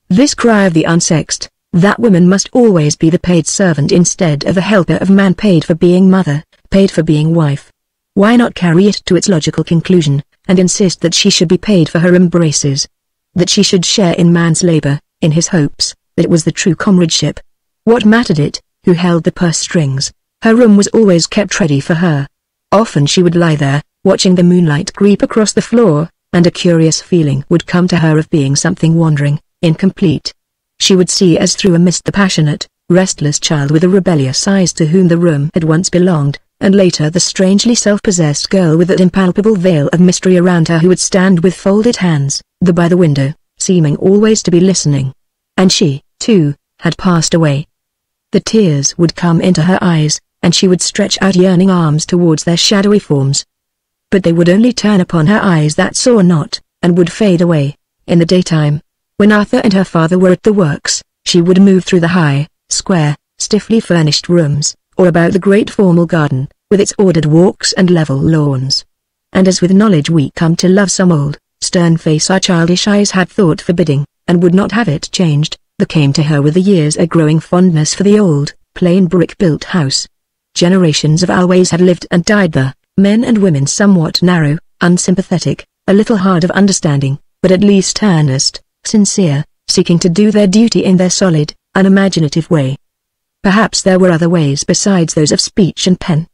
S1: This cry of the unsexed, that woman must always be the paid servant instead of the helper of man, paid for being mother, paid for being wife. Why not carry it to its logical conclusion, and insist that she should be paid for her embraces? That she should share in man's labor, in his hopes, that it was the true comradeship. What mattered it, who held the purse strings? Her room was always kept ready for her. Often she would lie there, watching the moonlight creep across the floor, and a curious feeling would come to her of being something wandering, incomplete. She would see as through a mist the passionate, restless child with the rebellious eyes to whom the room had once belonged, and later the strangely self-possessed girl with that impalpable veil of mystery around her who would stand with folded hands, by the window, seeming always to be listening. And she, too, had passed away. The tears would come into her eyes, and she would stretch out yearning arms towards their shadowy forms. But they would only turn upon her eyes that saw not, and would fade away. In the daytime, when Arthur and her father were at the works, she would move through the high, square, stiffly furnished rooms, or about the great formal garden, with its ordered walks and level lawns. And as with knowledge we come to love some old, stern face our childish eyes had thought forbidding, and would not have it changed, there came to her with the years a growing fondness for the old, plain brick-built house. Generations of Always had lived and died there, men and women somewhat narrow, unsympathetic, a little hard of understanding, but at least earnest, sincere, seeking to do their duty in their solid, unimaginative way. Perhaps there were other ways besides those of speech and pen.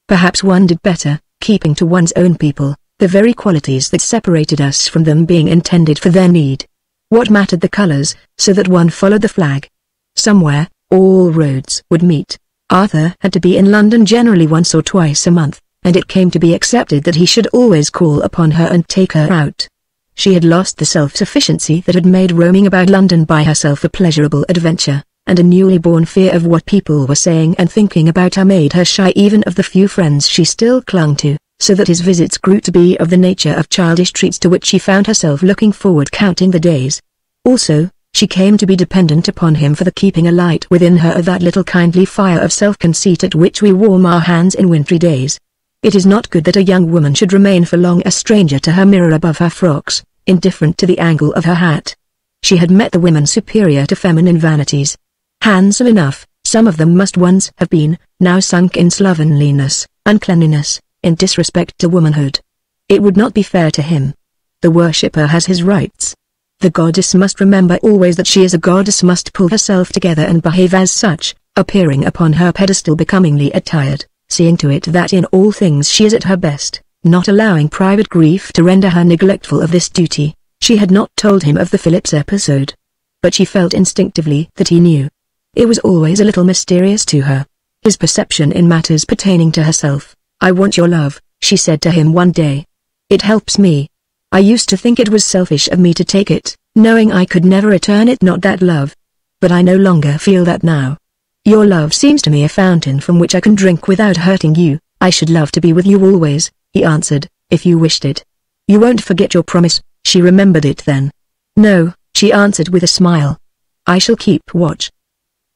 S1: Perhaps one did better, keeping to one's own people, the very qualities that separated us from them being intended for their need. What mattered the colors, so that one followed the flag? Somewhere, all roads would meet. Arthur had to be in London generally once or twice a month, and it came to be accepted that he should always call upon her and take her out. She had lost the self-sufficiency that had made roaming about London by herself a pleasurable adventure, and a newly born fear of what people were saying and thinking about her made her shy even of the few friends she still clung to, so that his visits grew to be of the nature of childish treats to which she found herself looking forward, counting the days. Also, she came to be dependent upon him for the keeping alight within her of that little kindly fire of self-conceit at which we warm our hands in wintry days. It is not good that a young woman should remain for long a stranger to her mirror above her frocks, indifferent to the angle of her hat. She had met the women superior to feminine vanities. Handsome enough, some of them must once have been, now sunk in slovenliness, uncleanliness, in disrespect to womanhood. It would not be fair to him. The worshipper has his rights. The goddess must remember always that she is a goddess, must pull herself together and behave as such, appearing upon her pedestal becomingly attired, seeing to it that in all things she is at her best, not allowing private grief to render her neglectful of this duty. She had not told him of the Phillips episode, but she felt instinctively that he knew. It was always a little mysterious to her, his perception in matters pertaining to herself. "I want your love," she said to him one day. "It helps me. I used to think it was selfish of me to take it, knowing I could never return it, not that love. But I no longer feel that now. Your love seems to me a fountain from which I can drink without hurting you." "I should love to be with you always," he answered, "if you wished it. You won't forget your promise." She remembered it then. "No," she answered with a smile. "I shall keep watch.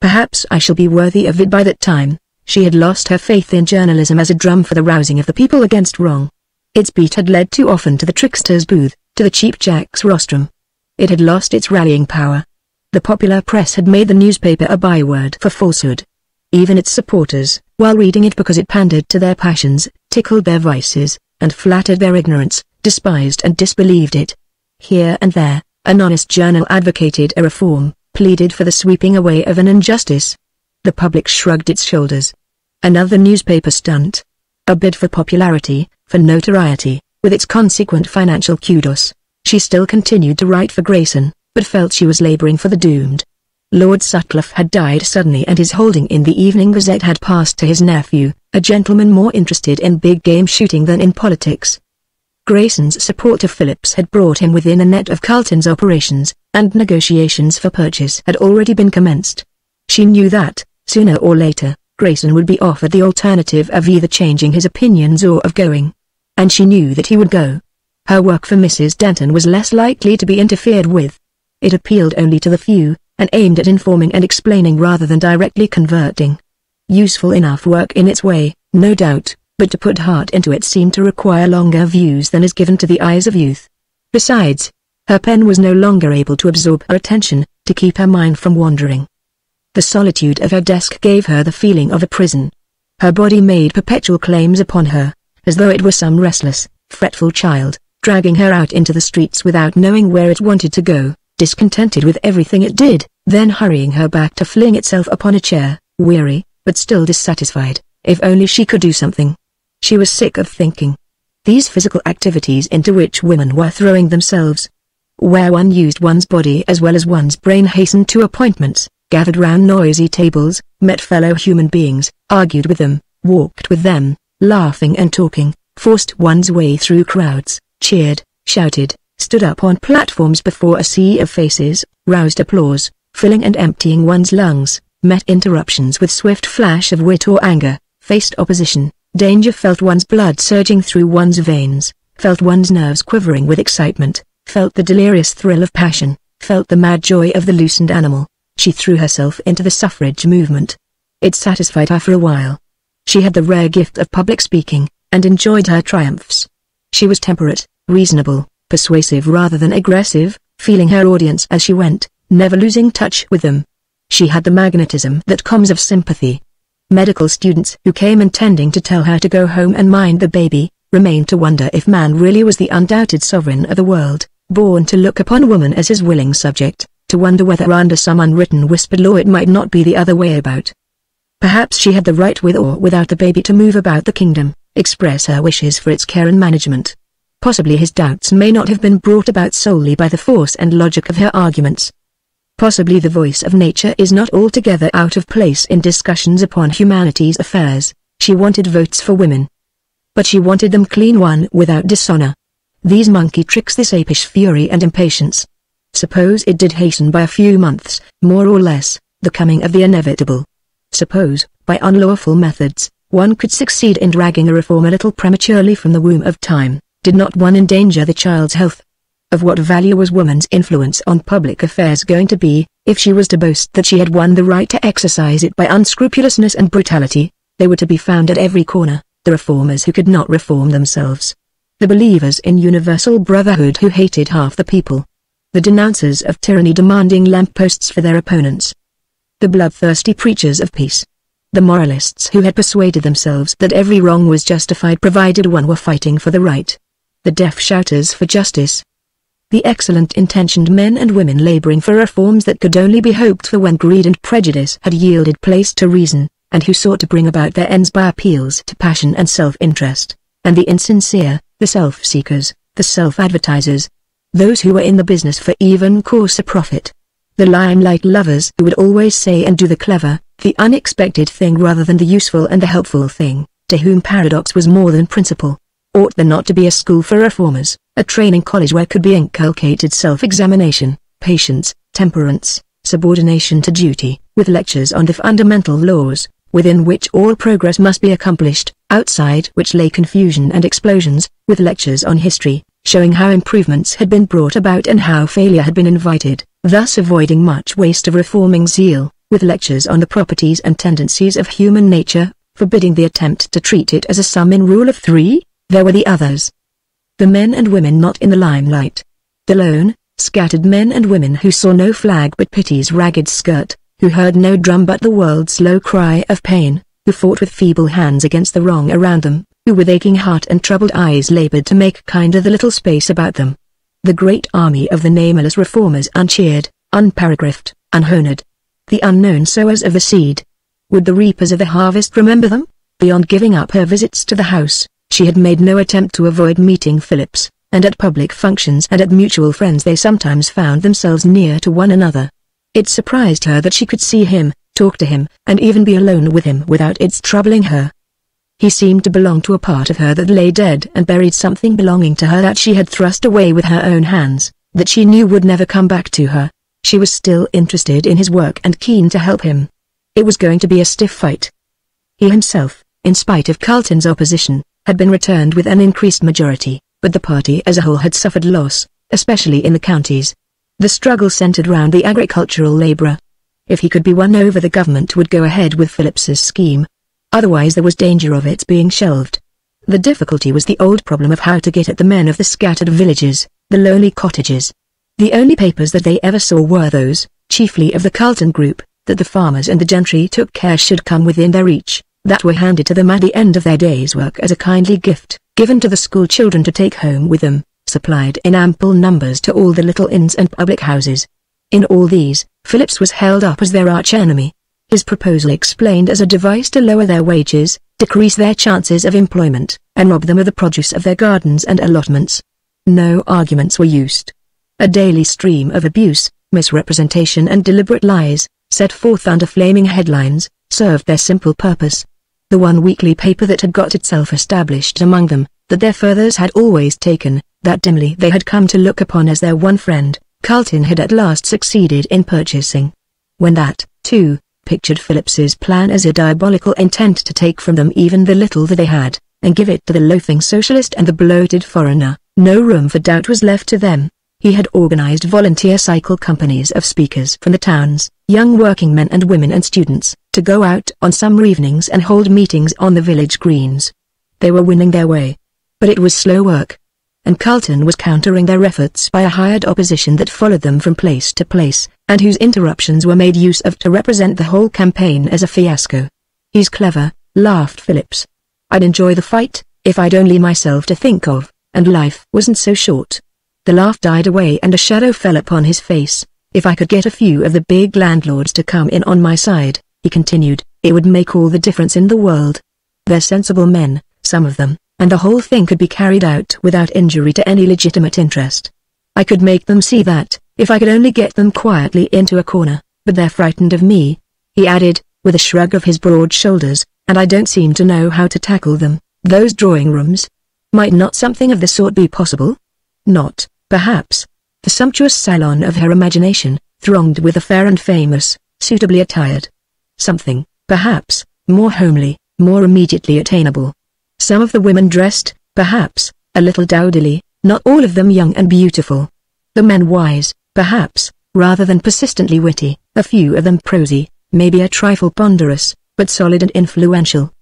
S1: Perhaps I shall be worthy of it by that time." She had lost her faith in journalism as a drum for the rousing of the people against wrong. Its beat had led too often to the trickster's booth, to the cheap jack's rostrum. It had lost its rallying power. The popular press had made the newspaper a byword for falsehood. Even its supporters, while reading it because it pandered to their passions, tickled their vices, and flattered their ignorance, despised and disbelieved it. Here and there, an honest journal advocated a reform, pleaded for the sweeping away of an injustice. The public shrugged its shoulders. Another newspaper stunt. A bid for popularity, for notoriety, with its consequent financial kudos. She still continued to write for Grayson, but felt she was laboring for the doomed. Lord Sutcliffe had died suddenly and his holding in the Evening Gazette had passed to his nephew, a gentleman more interested in big game shooting than in politics. Grayson's support of Phillips had brought him within a net of Carlton's operations, and negotiations for purchase had already been commenced. She knew that, sooner or later, Grayson would be offered the alternative of either changing his opinions or of going. And she knew that he would go. Her work for Mrs. Denton was less likely to be interfered with. It appealed only to the few, and aimed at informing and explaining rather than directly converting. Useful enough work in its way, no doubt, but to put heart into it seemed to require longer views than is given to the eyes of youth. Besides, her pen was no longer able to absorb her attention, to keep her mind from wandering. The solitude of her desk gave her the feeling of a prison. Her body made perpetual claims upon her, as though it were some restless, fretful child, dragging her out into the streets without knowing where it wanted to go, discontented with everything it did, then hurrying her back to fling itself upon a chair, weary, but still dissatisfied. If only she could do something. She was sick of thinking. These physical activities into which women were throwing themselves, where one used one's body as well as one's brain, hastened to appointments, gathered round noisy tables, met fellow human beings, argued with them, walked with them, laughing and talking, forced one's way through crowds, cheered, shouted, stood up on platforms before a sea of faces, roused applause, filling and emptying one's lungs, met interruptions with swift flash of wit or anger, faced opposition, danger, felt one's blood surging through one's veins, felt one's nerves quivering with excitement, felt the delirious thrill of passion, felt the mad joy of the loosened animal. She threw herself into the suffrage movement. It satisfied her for a while. She had the rare gift of public speaking, and enjoyed her triumphs. She was temperate, reasonable, persuasive rather than aggressive, feeling her audience as she went, never losing touch with them. She had the magnetism that comes of sympathy. Medical students who came intending to tell her to go home and mind the baby, remained to wonder if man really was the undoubted sovereign of the world, born to look upon woman as his willing subject, to wonder whether under some unwritten whispered law it might not be the other way about. Perhaps she had the right with or without the baby to move about the kingdom, express her wishes for its care and management. Possibly his doubts may not have been brought about solely by the force and logic of her arguments. Possibly the voice of nature is not altogether out of place in discussions upon humanity's affairs. She wanted votes for women. But she wanted them clean won without dishonor. These monkey tricks, this apish fury and impatience. Suppose it did hasten by a few months, more or less, the coming of the inevitable. Suppose, by unlawful methods, one could succeed in dragging a reform a little prematurely from the womb of time, did not one endanger the child's health? Of what value was woman's influence on public affairs going to be, if she was to boast that she had won the right to exercise it by unscrupulousness and brutality? They were to be found at every corner, the reformers who could not reform themselves. The believers in universal brotherhood who hated half the people. The denouncers of tyranny demanding lampposts for their opponents. The bloodthirsty preachers of peace. The moralists who had persuaded themselves that every wrong was justified provided one were fighting for the right. The deaf shouters for justice. The excellent-intentioned men and women laboring for reforms that could only be hoped for when greed and prejudice had yielded place to reason, and who sought to bring about their ends by appeals to passion and self-interest. And the insincere, the self-seekers, the self-advertisers. Those who were in the business for even coarser profit. The limelight lovers who would always say and do the clever, the unexpected thing rather than the useful and the helpful thing, to whom paradox was more than principle. Ought there not to be a school for reformers, a training college where could be inculcated self-examination, patience, temperance, subordination to duty, with lectures on the fundamental laws, within which all progress must be accomplished, outside which lay confusion and explosions, with lectures on history, showing how improvements had been brought about and how failure had been invited, thus avoiding much waste of reforming zeal, with lectures on the properties and tendencies of human nature, forbidding the attempt to treat it as a sum in rule of three. There were the others. The men and women not in the limelight. The lone, scattered men and women who saw no flag but pity's ragged skirt, who heard no drum but the world's low cry of pain, who fought with feeble hands against the wrong around them, who with aching heart and troubled eyes labored to make kinder the little space about them. The great army of the nameless reformers, uncheered, unparagraphed, unhonored. The unknown sowers of the seed. Would the reapers of the harvest remember them? Beyond giving up her visits to the house, she had made no attempt to avoid meeting Phillips, and at public functions and at mutual friends they sometimes found themselves near to one another. It surprised her that she could see him, talk to him, and even be alone with him without its troubling her. He seemed to belong to a part of her that lay dead and buried, something belonging to her that she had thrust away with her own hands, that she knew would never come back to her. She was still interested in his work and keen to help him. It was going to be a stiff fight. He himself, in spite of Carlton's opposition, had been returned with an increased majority, but the party as a whole had suffered loss, especially in the counties. The struggle centered round the agricultural laborer. If he could be won over, the government would go ahead with Phillips's scheme. Otherwise there was danger of its being shelved. The difficulty was the old problem of how to get at the men of the scattered villages, the lonely cottages. The only papers that they ever saw were those, chiefly of the Carlton group, that the farmers and the gentry took care should come within their reach, that were handed to them at the end of their day's work as a kindly gift, given to the school children to take home with them, supplied in ample numbers to all the little inns and public houses. In all these, Phillips was held up as their arch-enemy. His proposal explained as a device to lower their wages, decrease their chances of employment, and rob them of the produce of their gardens and allotments. No arguments were used. A daily stream of abuse, misrepresentation and deliberate lies, set forth under flaming headlines, served their simple purpose. the one weekly paper that had got itself established among them, that their fathers had always taken, that dimly they had come to look upon as their one friend, Carlton had at last succeeded in purchasing. When that, too, pictured Phillips's plan as a diabolical intent to take from them even the little that they had, and give it to the loafing socialist and the bloated foreigner, no room for doubt was left to them. He had organized volunteer cycle companies of speakers from the towns, young working men and women and students, to go out on summer evenings and hold meetings on the village greens. They were winning their way. But it was slow work. And Carlton was countering their efforts by a hired opposition that followed them from place to place, and whose interruptions were made use of to represent the whole campaign as a fiasco. "He's clever," laughed Phillips. "I'd enjoy the fight, if I'd only myself to think of, and life wasn't so short." The laugh died away and a shadow fell upon his face. "If I could get a few of the big landlords to come in on my side," he continued, "it would make all the difference in the world. They're sensible men, some of them, and the whole thing could be carried out without injury to any legitimate interest. I could make them see that, if I could only get them quietly into a corner, but they're frightened of me," he added, with a shrug of his broad shoulders, "and I don't seem to know how to tackle them. Those drawing rooms. Might not something of the sort be possible? Not, perhaps, the sumptuous salon of her imagination, thronged with the fair and famous, suitably attired. Something, perhaps, more homely, more immediately attainable. Some of the women dressed, perhaps, a little dowdily, not all of them young and beautiful. The men wise, perhaps, rather than persistently witty, a few of them prosy, maybe a trifle ponderous, but solid and influential.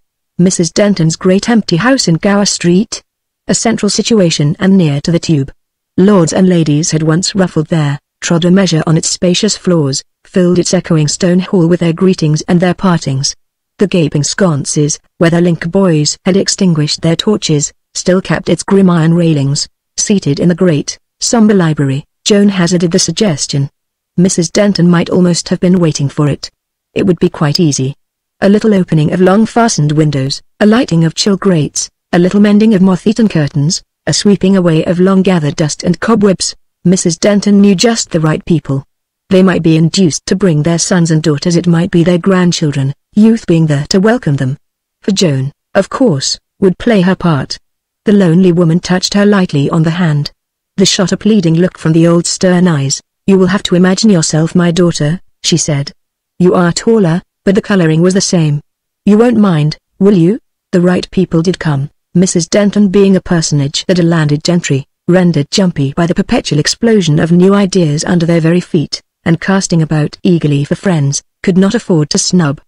S1: Mrs. Denton's great empty house in Gower Street? A central situation and near to the Tube. Lords and ladies had once ruffled there, trod a measure on its spacious floors, filled its echoing stone hall with their greetings and their partings. The gaping sconces, where the link boys had extinguished their torches, still kept its grim iron railings. Seated in the great, somber library, Joan hazarded the suggestion. Mrs. Denton might almost have been waiting for it. It would be quite easy. A little opening of long-fastened windows, a lighting of chill grates, a little mending of moth-eaten curtains, a sweeping away of long-gathered dust and cobwebs. Mrs. Denton knew just the right people. They might be induced to bring their sons and daughters, it might be their grandchildren, youth being there to welcome them. For Joan, of course, would play her part. The lonely woman touched her lightly on the hand. The shot a pleading look from the old stern eyes. "You will have to imagine yourself my daughter," she said. "You are taller, but the coloring was the same. You won't mind, will you?" The right people did come, Mrs. Denton being a personage that a landed gentry, rendered jumpy by the perpetual explosion of new ideas under their very feet, and casting about eagerly for friends, could not afford to snub.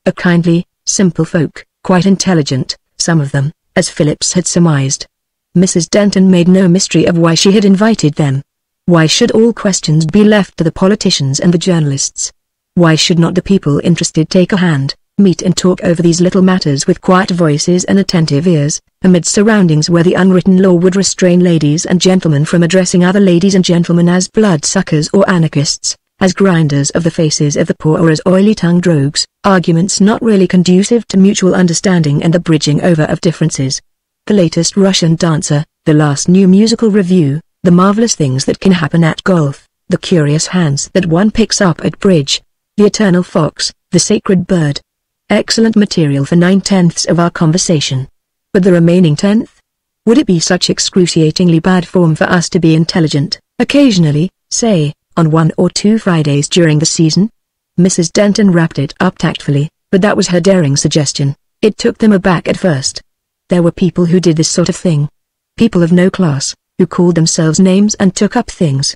S1: A kindly, simple folk, quite intelligent, some of them, as Phillips had surmised. Mrs. Denton made no mystery of why she had invited them. Why should all questions be left to the politicians and the journalists? Why should not the people interested take a hand, meet and talk over these little matters with quiet voices and attentive ears, amid surroundings where the unwritten law would restrain ladies and gentlemen from addressing other ladies and gentlemen as bloodsuckers or anarchists, as grinders of the faces of the poor or as oily-tongued rogues, arguments not really conducive to mutual understanding and the bridging over of differences. The latest Russian dancer, the last new musical review, the marvelous things that can happen at golf, the curious hands that one picks up at bridge, the eternal fox, the sacred bird. Excellent material for 9/10 of our conversation. But the remaining 10th? Would it be such excruciatingly bad form for us to be intelligent, occasionally, say, on 1 or 2 Fridays during the season? Mrs. Denton wrapped it up tactfully, but that was her daring suggestion. It took them aback at first. There were people who did this sort of thing. People of no class, who called themselves names and took up things.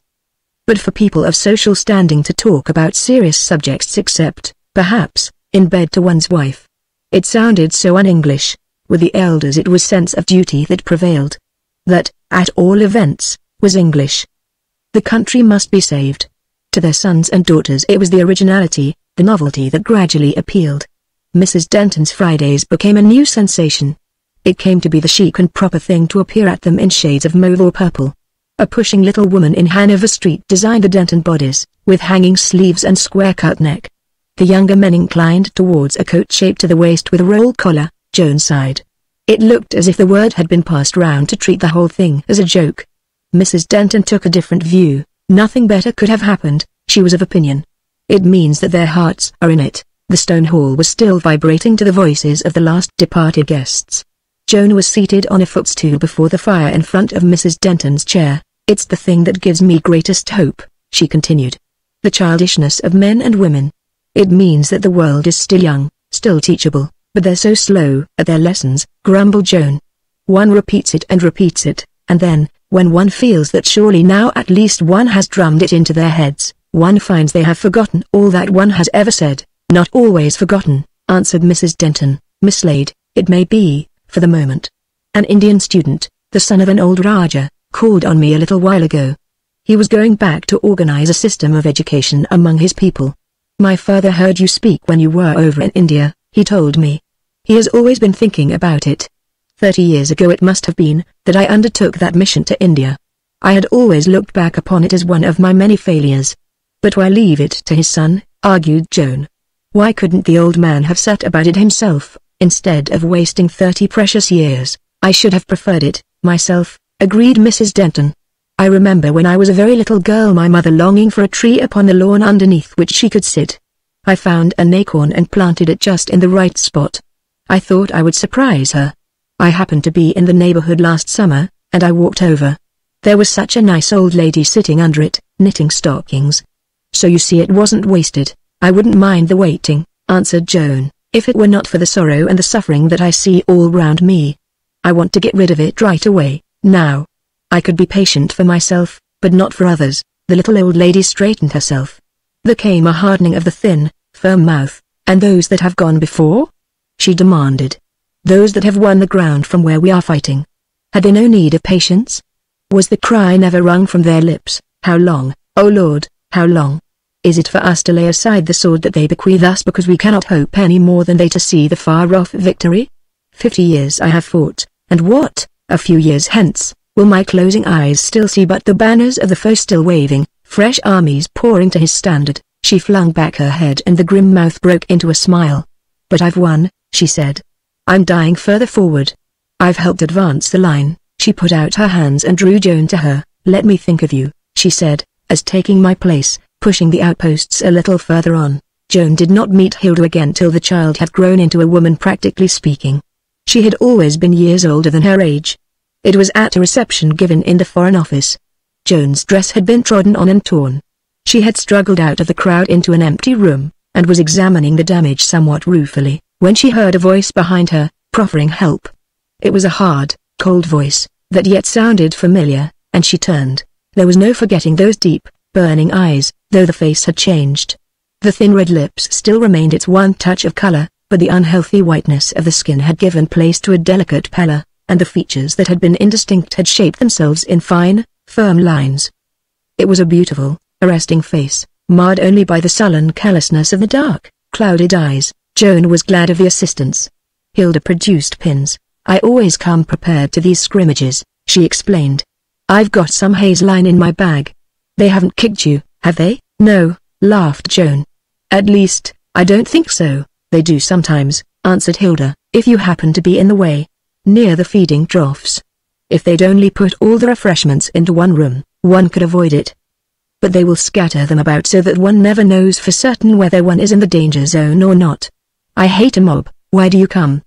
S1: But for people of social standing to talk about serious subjects except, perhaps, in bed to one's wife. It sounded so un-English. With the elders it was sense of duty that prevailed. That, at all events, was English. The country must be saved. To their sons and daughters it was the originality, the novelty that gradually appealed. Mrs. Denton's Fridays became a new sensation. It came to be the chic and proper thing to appear at them in shades of mauve or purple. A pushing little woman in Hanover Street designed the Denton bodice, with hanging sleeves and square-cut neck. The younger men inclined towards a coat shaped to the waist with a roll collar. Joan sighed. It looked as if the word had been passed round to treat the whole thing as a joke. Mrs. Denton took a different view. Nothing better could have happened, she was of opinion. It means that their hearts are in it. The stone hall was still vibrating to the voices of the last departed guests. Joan was seated on a footstool before the fire in front of Mrs. Denton's chair. "It's the thing that gives me greatest hope," she continued. "The childishness of men and women. It means that the world is still young, still teachable, but they're so slow at their lessons," grumbled Joan. "One repeats it, and then, when one feels that surely now at least one has drummed it into their heads, one finds they have forgotten all that one has ever said." "Not always forgotten," answered Mrs. Denton, "mislaid, it may be, for the moment. An Indian student, the son of an old Raja, called on me a little while ago. He was going back to organize a system of education among his people. 'My father heard you speak when you were over in India,' he told me. 'He has always been thinking about it. 30 years ago it must have been, that I undertook that mission to India. I had always looked back upon it as one of my many failures. But why leave it to his son?' argued Joan. 'Why couldn't the old man have set about it himself, instead of wasting 30 precious years?' 'I should have preferred it, myself,' agreed Mrs. Denton. 'I remember when I was a very little girl my mother longing for a tree upon the lawn underneath which she could sit. I found an acorn and planted it just in the right spot. I thought I would surprise her. I happened to be in the neighborhood last summer, and I walked over. There was such a nice old lady sitting under it, knitting stockings. So you see it wasn't wasted.' 'I wouldn't mind the waiting,' answered Joan, 'if it were not for the sorrow and the suffering that I see all round me. I want to get rid of it right away, now. I could be patient for myself, but not for others.' The little old lady straightened herself. There came a hardening of the thin, firm mouth. 'And those that have gone before?' she demanded. 'Those that have won the ground from where we are fighting. Had they no need of patience? Was the cry never wrung from their lips, "How long, O Lord, how long? Is it for us to lay aside the sword that they bequeath us because we cannot hope any more than they to see the far-off victory? 50 years I have fought, and what, a few years hence, will my closing eyes still see but the banners of the foe still waving, fresh armies pouring to his standard?' She flung back her head and the grim mouth broke into a smile. 'But I've won,' she said. 'I'm dying further forward. I've helped advance the line.' She put out her hands and drew Joan to her. 'Let me think of you,' she said, as taking my place, pushing the outposts a little further on. Joan did not meet Hilda again till the child had grown into a woman, practically speaking. She had always been years older than her age. It was at a reception given in the Foreign Office. Joan's dress had been trodden on and torn. She had struggled out of the crowd into an empty room, and was examining the damage somewhat ruefully, when she heard a voice behind her, proffering help. It was a hard, cold voice, that yet sounded familiar, and she turned. There was no forgetting those deep, burning eyes, though the face had changed. The thin red lips still remained its one touch of color, but the unhealthy whiteness of the skin had given place to a delicate pallor, and the features that had been indistinct had shaped themselves in fine, firm lines. It was a beautiful, arresting face, marred only by the sullen callousness of the dark, clouded eyes. Joan was glad of the assistance. Hilda produced pins. "I always come prepared to these scrimmages," she explained. "I've got some hazeline in my bag." "They haven't kicked you, have they?" "No," laughed Joan. "At least, I don't think so." "They do sometimes," answered Hilda, "if you happen to be in the way, near the feeding troughs. If they'd only put all the refreshments into one room, one could avoid it. But they will scatter them about so that one never knows for certain whether one is in the danger zone or not." "I hate a mob." "Why do you come?"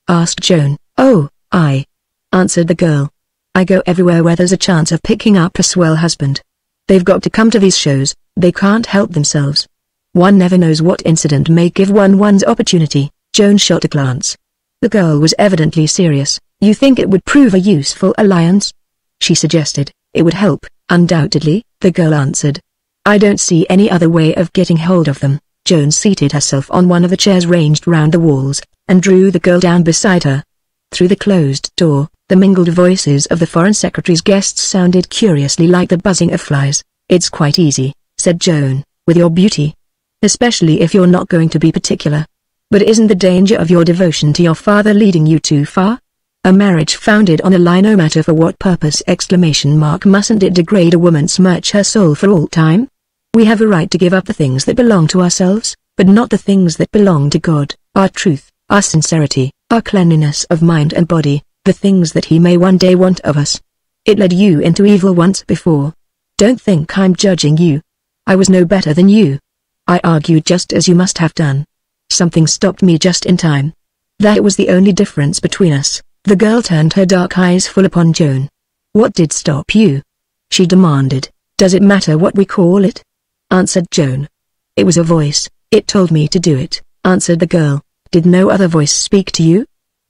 S1: asked Joan. "Oh, I," answered the girl. "I go everywhere where there's a chance of picking up a swell husband. They've got to come to these shows, they can't help themselves. One never knows what incident may give one one's opportunity." Joan shot a glance. The girl was evidently serious. "You think it would prove a useful alliance?" she suggested. "It would help, undoubtedly," the girl answered. "I don't see any other way of getting hold of them." Joan seated herself on one of the chairs ranged round the walls, and drew the girl down beside her. Through the closed door, the mingled voices of the Foreign Secretary's guests sounded curiously like the buzzing of flies. "It's quite easy," said Joan, "with your beauty. Especially if you're not going to be particular. But isn't the danger of your devotion to your father leading you too far? A marriage founded on a lie, no matter for what purpose! Mustn't it degrade a woman, smirch her soul for all time? We have a right to give up the things that belong to ourselves, but not the things that belong to God, our truth, our sincerity, our cleanliness of mind and body, the things that He may one day want of us. It led you into evil once before. Don't think I'm judging you. I was no better than you. I argued just as you must have done. Something stopped me just in time. That was the only difference between us." The girl turned her dark eyes full upon Joan. "What did stop you?" she demanded. "Does it matter what we call it?" answered Joan. "It was a voice, it told me to do it," answered the girl. "Did no other voice speak to you?"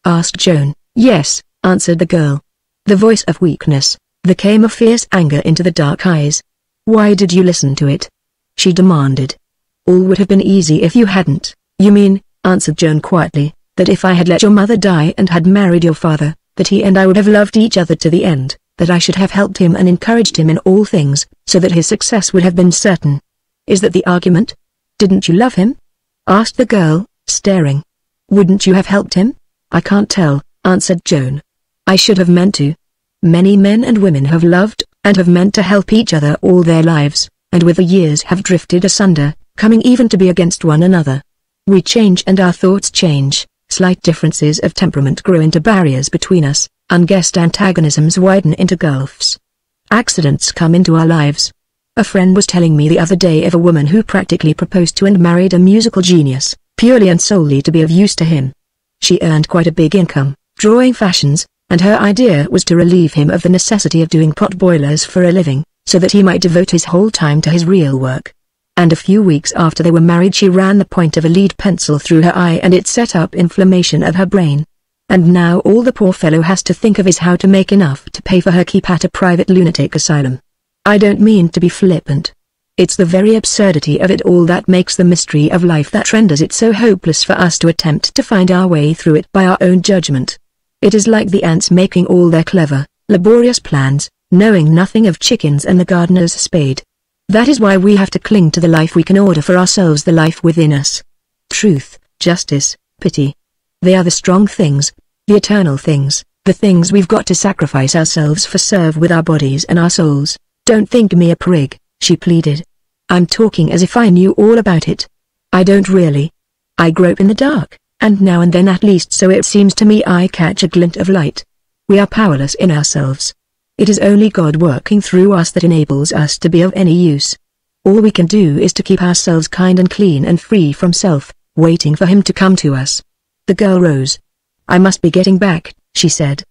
S1: asked Joan. "Yes," answered the girl. "The voice of weakness." There came a fierce anger into the dark eyes. "Why did you listen to it?" she demanded. "All would have been easy if you hadn't." "You mean," answered Joan quietly, "that if I had let your mother die and had married your father, that he and I would have loved each other to the end, that I should have helped him and encouraged him in all things, so that his success would have been certain? Is that the argument? Didn't you love him?" asked the girl, staring. "Wouldn't you have helped him?" "I can't tell," answered Joan. "I should have meant to. Many men and women have loved, and have meant to help each other all their lives, and with the years have drifted asunder, coming even to be against one another. We change and our thoughts change, slight differences of temperament grow into barriers between us, unguessed antagonisms widen into gulfs. Accidents come into our lives. A friend was telling me the other day of a woman who practically proposed to and married a musical genius, purely and solely to be of use to him. She earned quite a big income, drawing fashions, and her idea was to relieve him of the necessity of doing pot boilers for a living, so that he might devote his whole time to his real work. And a few weeks after they were married she ran the point of a lead pencil through her eye and it set up inflammation of her brain. And now all the poor fellow has to think of is how to make enough to pay for her keep at a private lunatic asylum. I don't mean to be flippant. It's the very absurdity of it all that makes the mystery of life that renders it so hopeless for us to attempt to find our way through it by our own judgment. It is like the ants making all their clever, laborious plans, knowing nothing of chickens and the gardener's spade. That is why we have to cling to the life we can order for ourselves, the life within us. Truth, justice, pity. They are the strong things, the eternal things, the things we've got to sacrifice ourselves for, serve with our bodies and our souls. Don't think me a prig, she pleaded. I'm talking as if I knew all about it. I don't really. I grope in the dark, and now and then at least so it seems to me I catch a glint of light. We are powerless in ourselves. It is only God working through us that enables us to be of any use. All we can do is to keep ourselves kind and clean and free from self, waiting for him to come to us. The girl rose. I must be getting back, she said.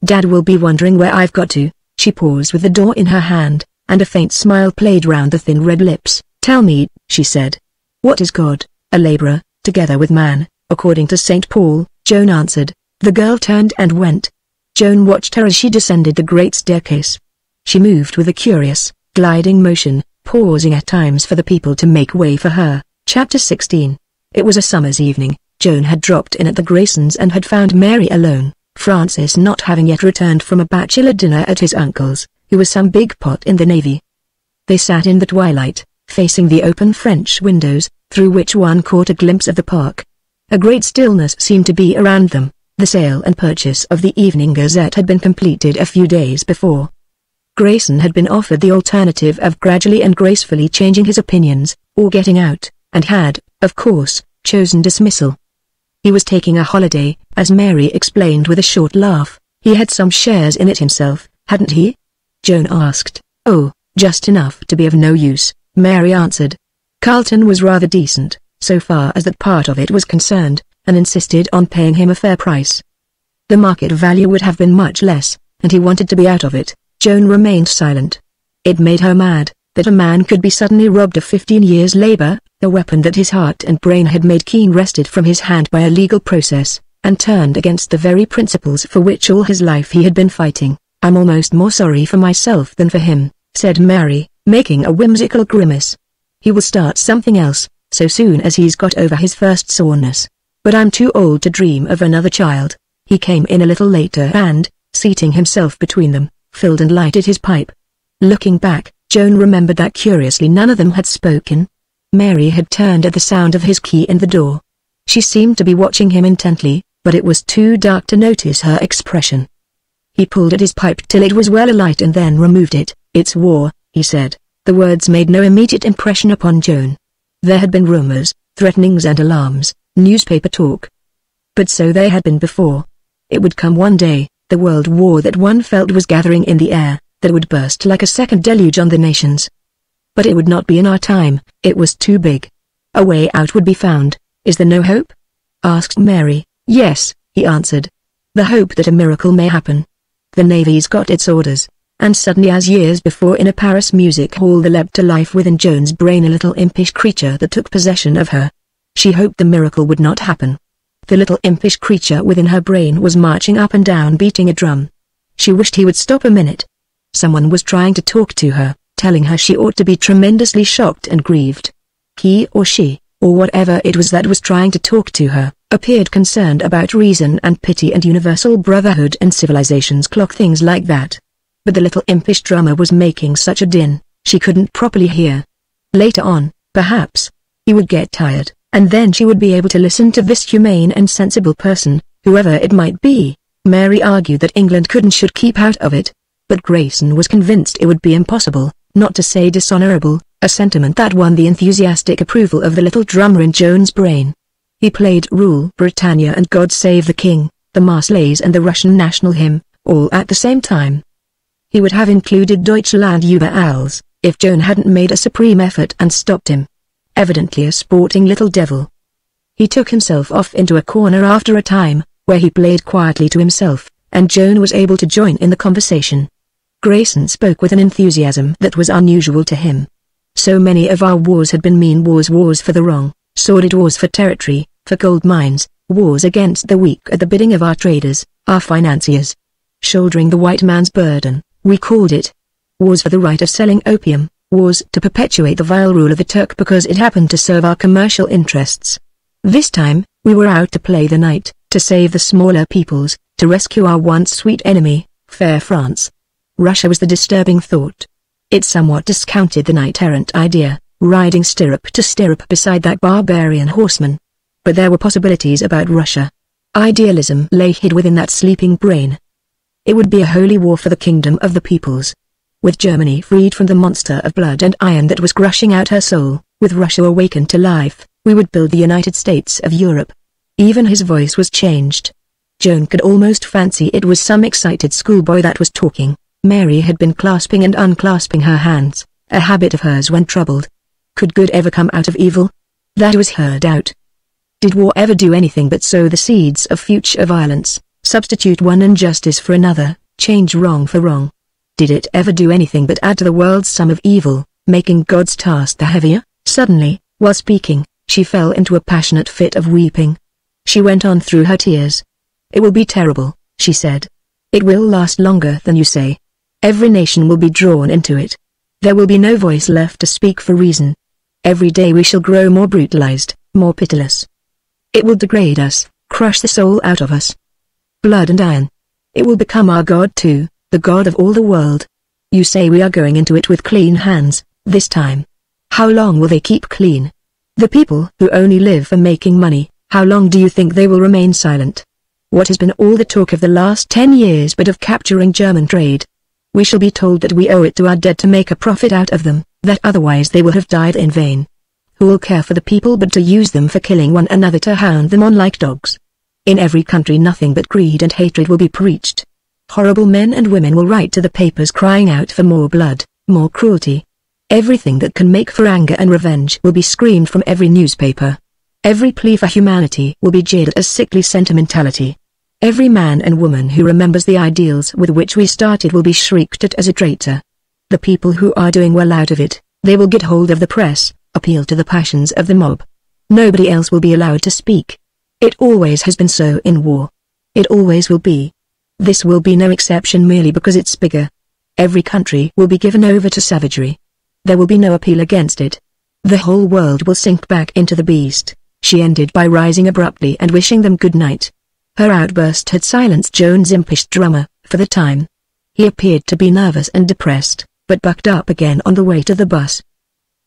S1: Dad will be wondering where I've got to. She paused with the door in her hand, and a faint smile played round the thin red lips. Tell me, she said. What is God? A laborer, together with man, according to St. Paul, Joan answered. The girl turned and went. Joan watched her as she descended the great staircase. She moved with a curious, gliding motion, pausing at times for the people to make way for her. Chapter 16. It was a summer's evening. Joan had dropped in at the Graysons and had found Mary alone, Francis not having yet returned from a bachelor dinner at his uncle's, who was some big pot in the Navy. They sat in the twilight, facing the open French windows, through which one caught a glimpse of the park. A great stillness seemed to be around them. The sale and purchase of the Evening Gazette had been completed a few days before. Grayson had been offered the alternative of gradually and gracefully changing his opinions, or getting out, and had, of course, chosen dismissal. He was taking a holiday, as Mary explained with a short laugh. He had some shares in it himself, hadn't he? Joan asked. Oh, just enough to be of no use, Mary answered. Carlton was rather decent, so far as that part of it was concerned, and insisted on paying him a fair price. The market value would have been much less, and he wanted to be out of it. Joan remained silent. It made her mad, that a man could be suddenly robbed of 15 years' labor, the weapon that his heart and brain had made keen wrested from his hand by a legal process, and turned against the very principles for which all his life he had been fighting. I'm almost more sorry for myself than for him, said Mary, making a whimsical grimace. He will start something else, so soon as he's got over his first soreness. But I'm too old to dream of another child. He came in a little later and, seating himself between them, filled and lighted his pipe. Looking back, Joan remembered that curiously none of them had spoken. Mary had turned at the sound of his key in the door. She seemed to be watching him intently, but it was too dark to notice her expression. He pulled at his pipe till it was well alight and then removed it. It's war, he said. The words made no immediate impression upon Joan. There had been rumors, threatenings and alarms, newspaper talk. But so they had been before. It would come one day, the world war that one felt was gathering in the air, that would burst like a second deluge on the nations. But it would not be in our time, it was too big. A way out would be found. Is there no hope? Asked Mary. Yes, he answered. The hope that a miracle may happen. The Navy's got its orders. And suddenly, as years before in a Paris music hall, there leapt to life within Joan's brain a little impish creature that took possession of her. She hoped the miracle would not happen. The little impish creature within her brain was marching up and down beating a drum. She wished he would stop a minute. Someone was trying to talk to her, telling her she ought to be tremendously shocked and grieved. He or she, or whatever it was that was trying to talk to her, appeared concerned about reason and pity and universal brotherhood and civilization's clock, things like that. But the little impish drummer was making such a din, she couldn't properly hear. Later on, perhaps, he would get tired, and then she would be able to listen to this humane and sensible person, whoever it might be. Mary argued that England could and should keep out of it. But Grayson was convinced it would be impossible, not to say dishonorable, a sentiment that won the enthusiastic approval of the little drummer in Joan's brain. He played Rule Britannia and God Save the King, the Marseillaise and the Russian national hymn, all at the same time. He would have included Deutschland über alles, if Joan hadn't made a supreme effort and stopped him. Evidently a sporting little devil. He took himself off into a corner after a time, where he played quietly to himself, and Joan was able to join in the conversation. Grayson spoke with an enthusiasm that was unusual to him. So many of our wars had been mean wars, wars for the wrong, sordid wars for territory, for gold mines, wars against the weak at the bidding of our traders, our financiers. Shouldering the white man's burden, we called it. Wars for the right of selling opium, wars to perpetuate the vile rule of the Turk because it happened to serve our commercial interests. This time, we were out to play the knight, to save the smaller peoples, to rescue our once sweet enemy, fair France. Russia was the disturbing thought. It somewhat discounted the knight-errant idea, riding stirrup to stirrup beside that barbarian horseman. But there were possibilities about Russia. Idealism lay hid within that sleeping brain. It would be a holy war for the kingdom of the peoples. With Germany freed from the monster of blood and iron that was crushing out her soul, with Russia awakened to life, we would build the United States of Europe. Even his voice was changed. Joan could almost fancy it was some excited schoolboy that was talking. Mary had been clasping and unclasping her hands, a habit of hers when troubled. Could good ever come out of evil? That was her doubt. Did war ever do anything but sow the seeds of future violence, substitute one injustice for another, change wrong for wrong? Did it ever do anything but add to the world's sum of evil, making God's task the heavier? Suddenly, while speaking, she fell into a passionate fit of weeping. She went on through her tears. It will be terrible, she said. It will last longer than you say. Every nation will be drawn into it. There will be no voice left to speak for reason. Every day we shall grow more brutalized, more pitiless. It will degrade us, crush the soul out of us. Blood and iron. It will become our God too, the God of all the world. You say we are going into it with clean hands, this time. How long will they keep clean? The people who only live for making money, how long do you think they will remain silent? What has been all the talk of the last 10 years but of capturing German trade? We shall be told that we owe it to our dead to make a profit out of them, that otherwise they will have died in vain. Who will care for the people but to use them for killing one another, to hound them on like dogs? In every country nothing but greed and hatred will be preached. Horrible men and women will write to the papers crying out for more blood, more cruelty. Everything that can make for anger and revenge will be screamed from every newspaper. Every plea for humanity will be jeered at as sickly sentimentality. Every man and woman who remembers the ideals with which we started will be shrieked at as a traitor. The people who are doing well out of it, they will get hold of the press, appeal to the passions of the mob. Nobody else will be allowed to speak. It always has been so in war. It always will be. This will be no exception merely because it's bigger. Every country will be given over to savagery. There will be no appeal against it. The whole world will sink back into the beast. She ended by rising abruptly and wishing them good night. Her outburst had silenced Joan's impish drummer, for the time. He appeared to be nervous and depressed, but bucked up again on the way to the bus.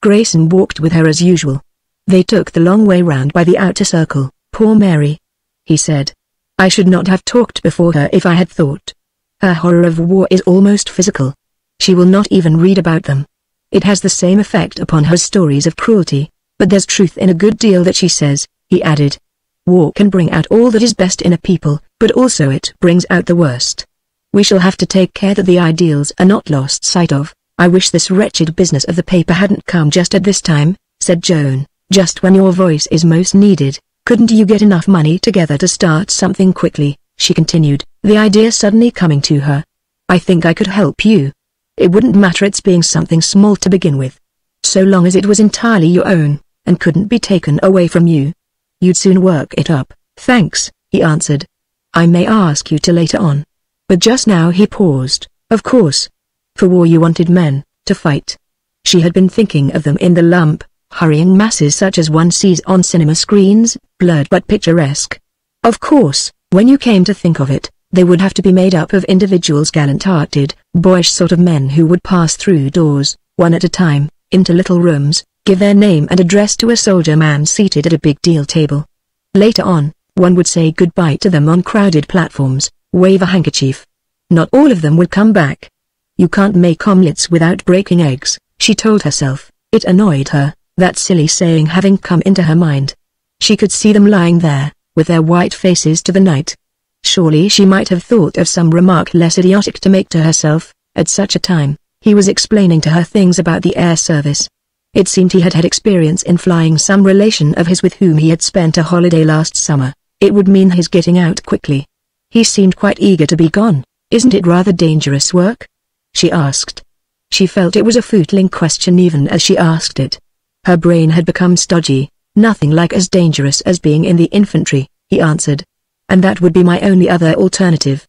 S1: Grayson walked with her as usual. They took the long way round by the outer circle. Poor Mary, he said. I should not have talked before her if I had thought. Her horror of war is almost physical. She will not even read about them. It has the same effect upon her stories of cruelty, but there's truth in a good deal that she says, he added. War can bring out all that is best in a people, but also it brings out the worst. We shall have to take care that the ideals are not lost sight of. I wish this wretched business of the paper hadn't come just at this time, said Joan. just when your voice is most needed. Couldn't you get enough money together to start something quickly?" she continued, the idea suddenly coming to her. "I think I could help you. It wouldn't matter its being something small to begin with. So long as it was entirely your own, and couldn't be taken away from you. You'd soon work it up." "Thanks," he answered. "I may ask you to later on." But just now he paused. "Of course. For war you wanted men, to fight." She had been thinking of them in the lump, hurrying masses such as one sees on cinema screens, blurred but picturesque. Of course, when you came to think of it, they would have to be made up of individuals, gallant-hearted, boyish sort of men who would pass through doors, one at a time, into little rooms, give their name and address to a soldier man seated at a big deal table. Later on, one would say goodbye to them on crowded platforms, wave a handkerchief. Not all of them would come back. "You can't make omelets without breaking eggs," she told herself. It annoyed her, that silly saying having come into her mind. She could see them lying there, with their white faces to the night. Surely she might have thought of some remark less idiotic to make to herself, at such a time. He was explaining to her things about the air service. It seemed he had had experience in flying some relation of his with whom he had spent a holiday last summer. It would mean his getting out quickly. He seemed quite eager to be gone. "Isn't it rather dangerous work?" she asked. She felt it was a footling question even as she asked it. Her brain had become stodgy. "Nothing like as dangerous as being in the infantry," he answered. "And that would be my only other alternative.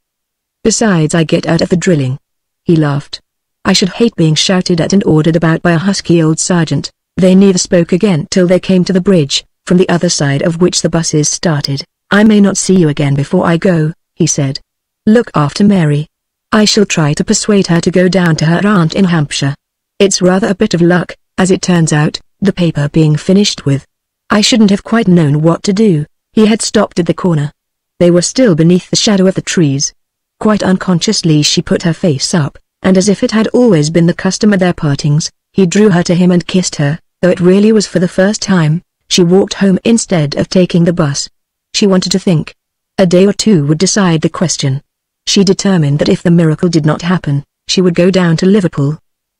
S1: Besides, I get out of the drilling." He laughed. "I should hate being shouted at and ordered about by a husky old sergeant." They neither spoke again till they came to the bridge, from the other side of which the buses started. "I may not see you again before I go," he said. "Look after Mary. I shall try to persuade her to go down to her aunt in Hampshire. It's rather a bit of luck, as it turns out, the paper being finished with. I shouldn't have quite known what to do." He had stopped at the corner. They were still beneath the shadow of the trees. Quite unconsciously she put her face up, and as if it had always been the custom at their partings, he drew her to him and kissed her, though it really was for the first time. She walked home instead of taking the bus. She wanted to think. A day or two would decide the question. She determined that if the miracle did not happen, she would go down to Liverpool.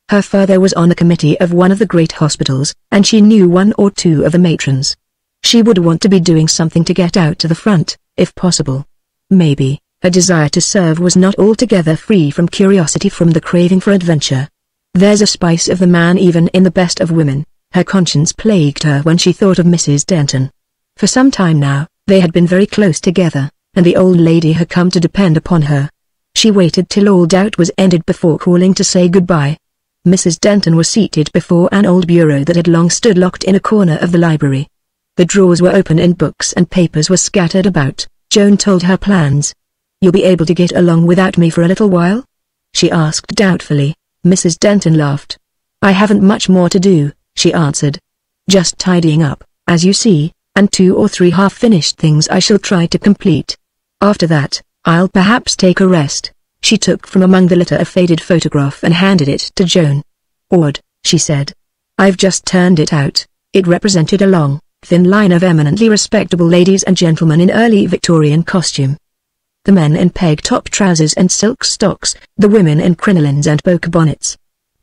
S1: Her father was on the committee of one of the great hospitals, and she knew one or two of the matrons. She would want to be doing something to get out to the front, if possible. Maybe, her desire to serve was not altogether free from curiosity, from the craving for adventure. There's a spice of the man even in the best of women. Her conscience plagued her when she thought of Mrs. Denton. For some time now, they had been very close together, and the old lady had come to depend upon her. She waited till all doubt was ended before calling to say goodbye. Mrs. Denton was seated before an old bureau that had long stood locked in a corner of the library. The drawers were open and books and papers were scattered about. Joan told her plans. "You'll be able to get along without me for a little while?" she asked doubtfully. Mrs. Denton laughed. "I haven't much more to do," she answered. "Just tidying up, as you see, and 2 or 3 half-finished things I shall try to complete. After that, I'll perhaps take a rest." She took from among the litter a faded photograph and handed it to Joan. "Odd," she said. "I've just turned it out." It represented a long, thin line of eminently respectable ladies and gentlemen in early Victorian costume. The men in peg-top trousers and silk stocks, the women in crinolines and poke bonnets.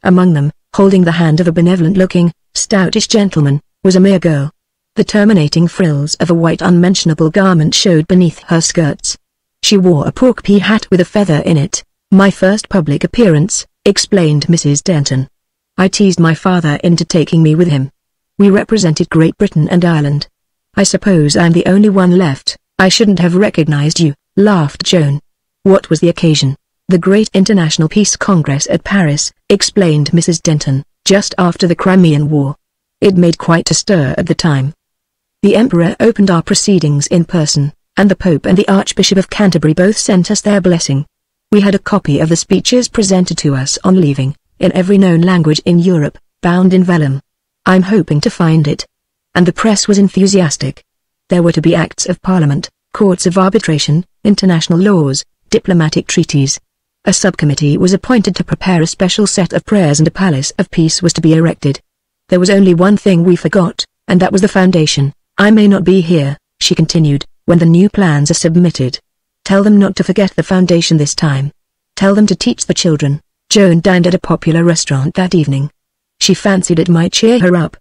S1: Among them, holding the hand of a benevolent-looking, stoutish gentleman, was a mere girl. The terminating frills of a white unmentionable garment showed beneath her skirts. She wore a pork-pea hat with a feather in it. "My first public appearance," explained Mrs. Denton. "I teased my father into taking me with him. We represented Great Britain and Ireland. I suppose I'm the only one left." "I shouldn't have recognized you," laughed Joan. "What was the occasion?" "The Great International Peace Congress at Paris," explained Mrs. Denton, "just after the Crimean War. It made quite a stir at the time. The Emperor opened our proceedings in person, and the Pope and the Archbishop of Canterbury both sent us their blessing. We had a copy of the speeches presented to us on leaving, in every known language in Europe, bound in vellum. I'm hoping to find it." And the press was enthusiastic. There were to be Acts of Parliament, courts of arbitration, international laws, diplomatic treaties. A subcommittee was appointed to prepare a special set of prayers, and a palace of peace was to be erected. There was only one thing we forgot, and that was the foundation. "I may not be here," she continued, "when the new plans are submitted. Tell them not to forget the foundation this time. Tell them to teach the children." Joan dined at a popular restaurant that evening. She fancied it might cheer her up.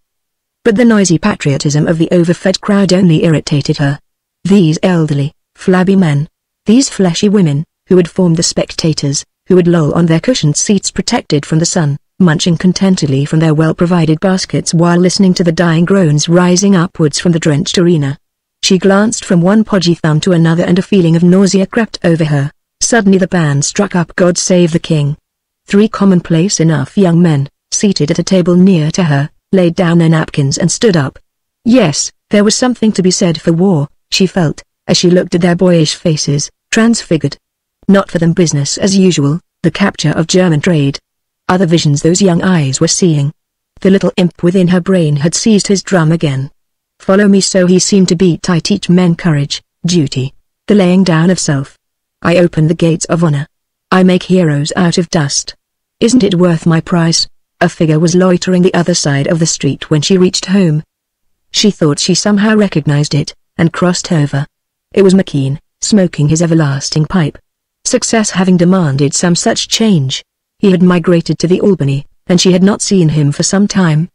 S1: But the noisy patriotism of the overfed crowd only irritated her. These elderly, flabby men, these fleshy women, who would form the spectators, who would loll on their cushioned seats protected from the sun, munching contentedly from their well-provided baskets while listening to the dying groans rising upwards from the drenched arena. She glanced from one podgy thumb to another and a feeling of nausea crept over her. Suddenly the band struck up God Save the King. 3 commonplace enough young men, seated at a table near to her, laid down their napkins and stood up. Yes, there was something to be said for war, she felt, as she looked at their boyish faces, transfigured. Not for them business as usual, the capture of German trade. Other visions those young eyes were seeing. The little imp within her brain had seized his drum again. Follow me, so he seemed to beat. I teach men courage, duty, the laying down of self. I open the gates of honor. I make heroes out of dust. Isn't it worth my price? A figure was loitering the other side of the street when she reached home. She thought she somehow recognized it, and crossed over. It was McKean, smoking his everlasting pipe. Success having demanded some such change. He had migrated to the Albany, and she had not seen him for some time.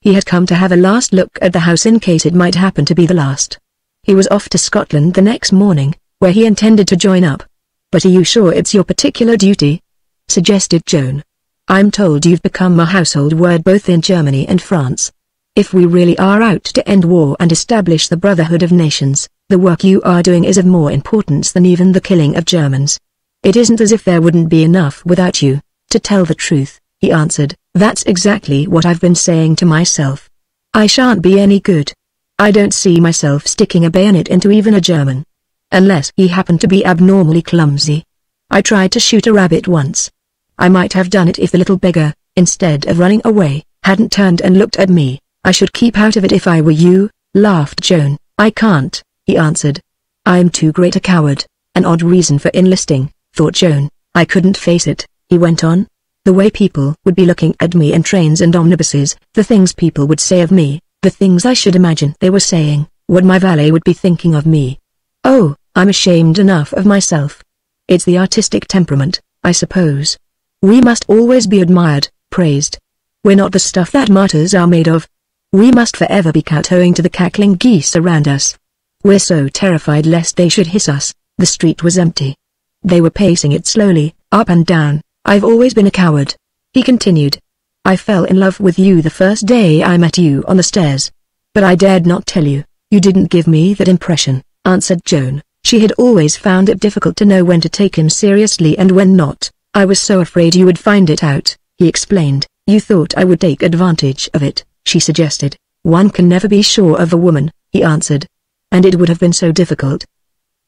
S1: He had come to have a last look at the house in case it might happen to be the last. He was off to Scotland the next morning, where he intended to join up. But are you sure it's your particular duty? Suggested Joan. I'm told you've become a household word both in Germany and France. If we really are out to end war and establish the brotherhood of nations, the work you are doing is of more importance than even the killing of Germans. It isn't as if there wouldn't be enough without you. To tell the truth, he answered, that's exactly what I've been saying to myself. I shan't be any good. I don't see myself sticking a bayonet into even a German. Unless he happened to be abnormally clumsy. I tried to shoot a rabbit once. I might have done it if the little beggar, instead of running away, hadn't turned and looked at me. I should keep out of it if I were you, laughed Joan. I can't, he answered. I'm too great a coward. An odd reason for enlisting, thought Joan. I couldn't face it, he went on. The way people would be looking at me in trains and omnibuses, the things people would say of me, the things I should imagine they were saying, what my valet would be thinking of me. Oh, I'm ashamed enough of myself. It's the artistic temperament, I suppose. We must always be admired, praised. We're not the stuff that martyrs are made of. We must forever be kowtowing to the cackling geese around us. We're so terrified lest they should hiss us. The street was empty. They were pacing it slowly, up and down. I've always been a coward, he continued. I fell in love with you the first day I met you on the stairs. But I dared not tell you. You didn't give me that impression, answered Joan. She had always found it difficult to know when to take him seriously and when not. I was so afraid you would find it out, he explained. You thought I would take advantage of it, she suggested. One can never be sure of a woman, he answered. And it would have been so difficult.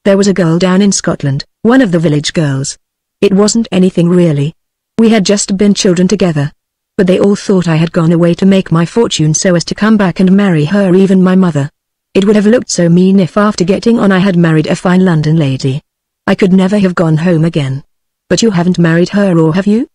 S1: There was a girl down in Scotland, one of the village girls. It wasn't anything really. We had just been children together. But they all thought I had gone away to make my fortune so as to come back and marry her, even my mother. It would have looked so mean if after getting on I had married a fine London lady. I could never have gone home again. But you haven't married her, or have you?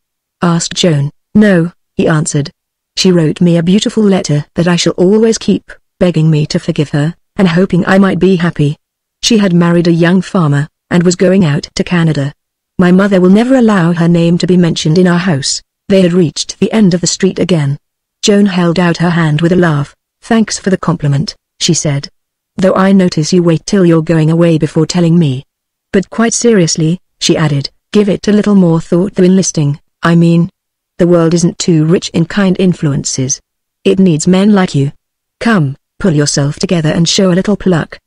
S1: Asked Joan. No, he answered. She wrote me a beautiful letter that I shall always keep, begging me to forgive her, and hoping I might be happy. She had married a young farmer, and was going out to Canada. My mother will never allow her name to be mentioned in our house. They had reached the end of the street again. Joan held out her hand with a laugh. Thanks for the compliment, she said. Though I notice you wait till you're going away before telling me. But quite seriously, she added, give it a little more thought though enlisting, I mean. The world isn't too rich in kind influences. It needs men like you. Come, pull yourself together and show a little pluck.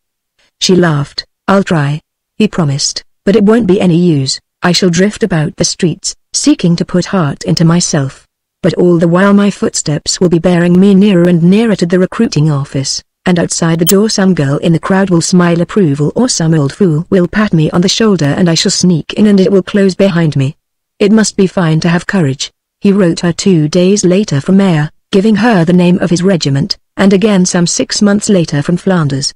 S1: She laughed. I'll try, he promised, but it won't be any use. I shall drift about the streets, seeking to put heart into myself. But all the while my footsteps will be bearing me nearer and nearer to the recruiting office, and outside the door some girl in the crowd will smile approval, or some old fool will pat me on the shoulder, and I shall sneak in and it will close behind me. It must be fine to have courage. He wrote her 2 days later from Mayer, giving her the name of his regiment, and again some 6 months later from Flanders.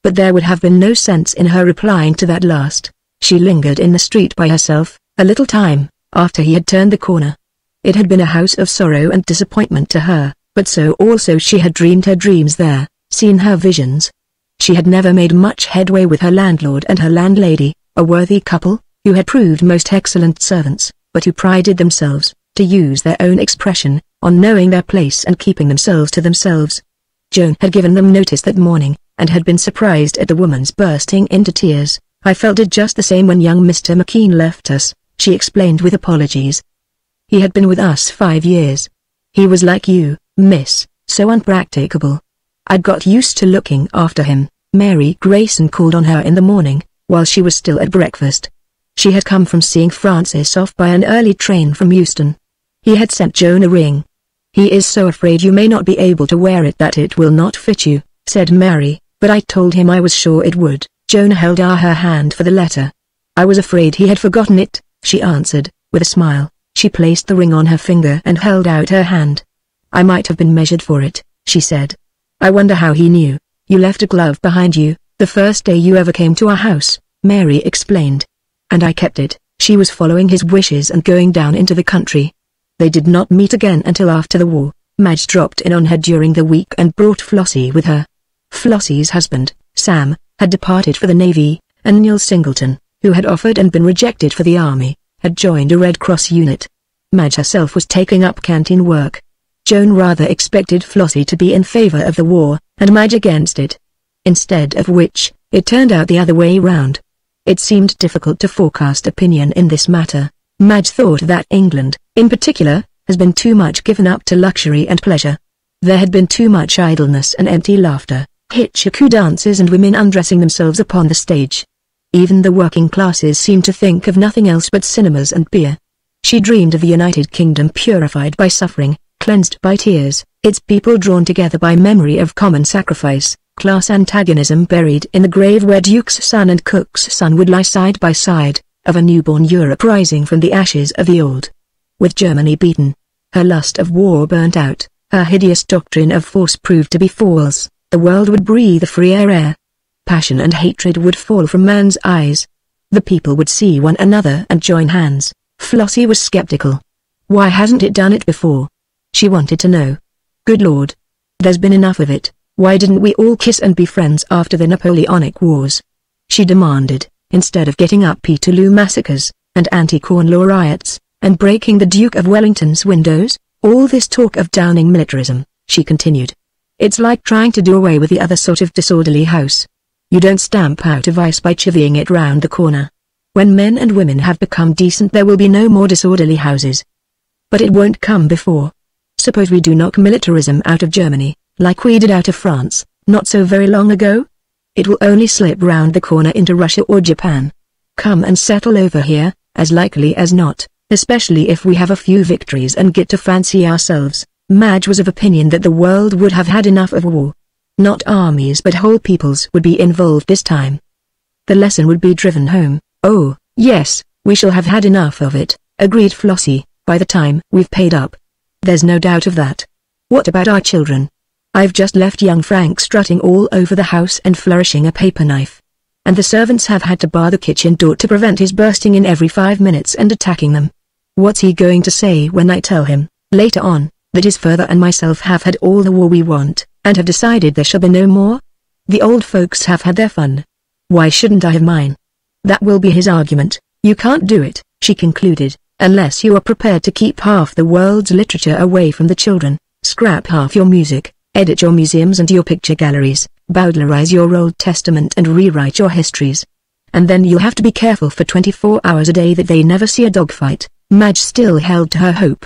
S1: But there would have been no sense in her replying to that last. She lingered in the street by herself, a little time, after he had turned the corner. It had been a house of sorrow and disappointment to her, but so also she had dreamed her dreams there, seen her visions. She had never made much headway with her landlord and her landlady, a worthy couple, who had proved most excellent servants, but who prided themselves, to use their own expression, on knowing their place and keeping themselves to themselves. Joan had given them notice that morning, and had been surprised at the woman's bursting into tears. "I felt it just the same when young Mr. McKean left us," she explained with apologies. "He had been with us 5 years. He was like you, miss, so unpracticable. I'd got used to looking after him." Mary Grayson called on her in the morning, while she was still at breakfast. She had come from seeing Francis off by an early train from Euston. He had sent Joan a ring. "He is so afraid you may not be able to wear it that it will not fit you," said Mary, "but I told him I was sure it would." Joan held out her hand for the letter. "I was afraid he had forgotten it," she answered, with a smile. She placed the ring on her finger and held out her hand. "I might have been measured for it," she said. "I wonder how he knew. You left a glove behind you, the first day you ever came to our house," Mary explained. "And I kept it." She was following his wishes and going down into the country. They did not meet again until after the war. Madge dropped in on her during the week and brought Flossie with her. Flossie's husband, Sam, had departed for the Navy, and Neil Singleton, who had offered and been rejected for the Army, had joined a Red Cross unit. Madge herself was taking up canteen work. Joan rather expected Flossie to be in favor of the war, and Madge against it. Instead of which, it turned out the other way round. It seemed difficult to forecast opinion in this matter. Madge thought that England, in particular, has been too much given up to luxury and pleasure. There had been too much idleness and empty laughter, hitchhiku dances and women undressing themselves upon the stage. Even the working classes seemed to think of nothing else but cinemas and beer. She dreamed of the United Kingdom purified by suffering, cleansed by tears, its people drawn together by memory of common sacrifice, class antagonism buried in the grave where Duke's son and Cook's son would lie side by side, of a newborn Europe rising from the ashes of the old. With Germany beaten, her lust of war burnt out, her hideous doctrine of force proved to be false, the world would breathe a freer air. Passion and hatred would fall from man's eyes. The people would see one another and join hands. Flossie was skeptical. Why hasn't it done it before? She wanted to know. Good Lord. There's been enough of it. Why didn't we all kiss and be friends after the Napoleonic Wars? She demanded, instead of getting up Peterloo massacres, and anti-Corn Law riots, and breaking the Duke of Wellington's windows. All this talk of downing militarism, she continued. It's like trying to do away with the other sort of disorderly house. You don't stamp out a vice by chivying it round the corner. When men and women have become decent there will be no more disorderly houses. But it won't come before. Suppose we do knock militarism out of Germany, like we did out of France, not so very long ago? It will only slip round the corner into Russia or Japan. Come and settle over here, as likely as not, especially if we have a few victories and get to fancy ourselves. Madge was of opinion that the world would have had enough of war. Not armies but whole peoples would be involved this time. The lesson would be driven home. Oh, yes, we shall have had enough of it, agreed Flossie, by the time we've paid up. There's no doubt of that. What about our children? I've just left young Frank strutting all over the house and flourishing a paper knife. And the servants have had to bar the kitchen door to prevent his bursting in every 5 minutes and attacking them. What's he going to say when I tell him, later on, that his father and myself have had all the war we want, and have decided there shall be no more? The old folks have had their fun. Why shouldn't I have mine? That will be his argument. You can't do it, she concluded, unless you are prepared to keep half the world's literature away from the children, scrap half your music, edit your museums and your picture galleries, bowdlerize your Old Testament and rewrite your histories. And then you'll have to be careful for 24 hours a day that they never see a dogfight. Madge still held to her hope.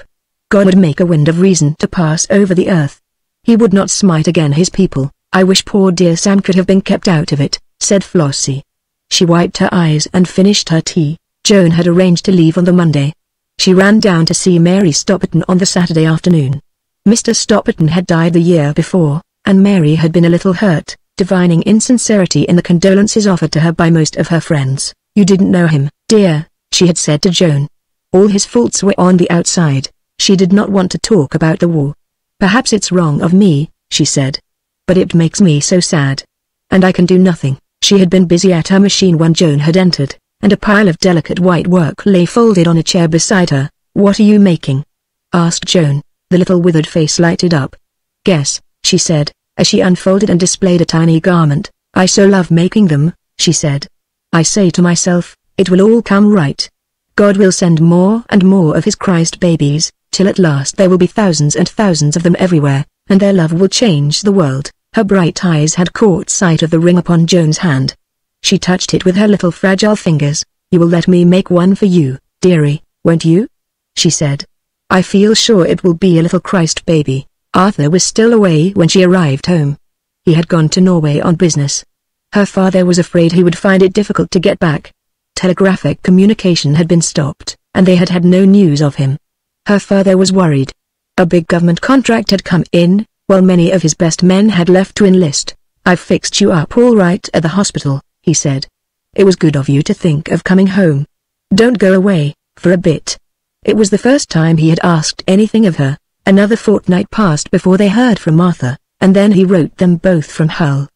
S1: God would make a wind of reason to pass over the earth. He would not smite again his people. I wish poor dear Sam could have been kept out of it, said Flossie. She wiped her eyes and finished her tea. Joan had arranged to leave on the Monday. She ran down to see Mary Stopperton on the Saturday afternoon. Mr. Stopperton had died the year before, and Mary had been a little hurt, divining insincerity in the condolences offered to her by most of her friends. You didn't know him, dear, she had said to Joan. All his faults were on the outside. She did not want to talk about the war. Perhaps it's wrong of me, she said. But it makes me so sad. And I can do nothing. She had been busy at her machine when Joan had entered, and a pile of delicate white work lay folded on a chair beside her. What are you making? Asked Joan. The little withered face lighted up. Guess, she said, as she unfolded and displayed a tiny garment. I so love making them, she said. I say to myself, it will all come right. God will send more and more of his Christ babies, till at last there will be thousands and thousands of them everywhere, and their love will change the world. Her bright eyes had caught sight of the ring upon Joan's hand. She touched it with her little fragile fingers. "You will let me make one for you, dearie, won't you?" she said. "I feel sure it will be a little Christ baby." Arthur was still away when she arrived home. He had gone to Norway on business. Her father was afraid he would find it difficult to get back. Telegraphic communication had been stopped, and they had had no news of him. Her father was worried. A big government contract had come in, while many of his best men had left to enlist. "I've fixed you up all right at the hospital," he said. "It was good of you to think of coming home. Don't go away, for a bit." It was the first time he had asked anything of her. Another fortnight passed before they heard from Arthur, and then he wrote them both from Hull.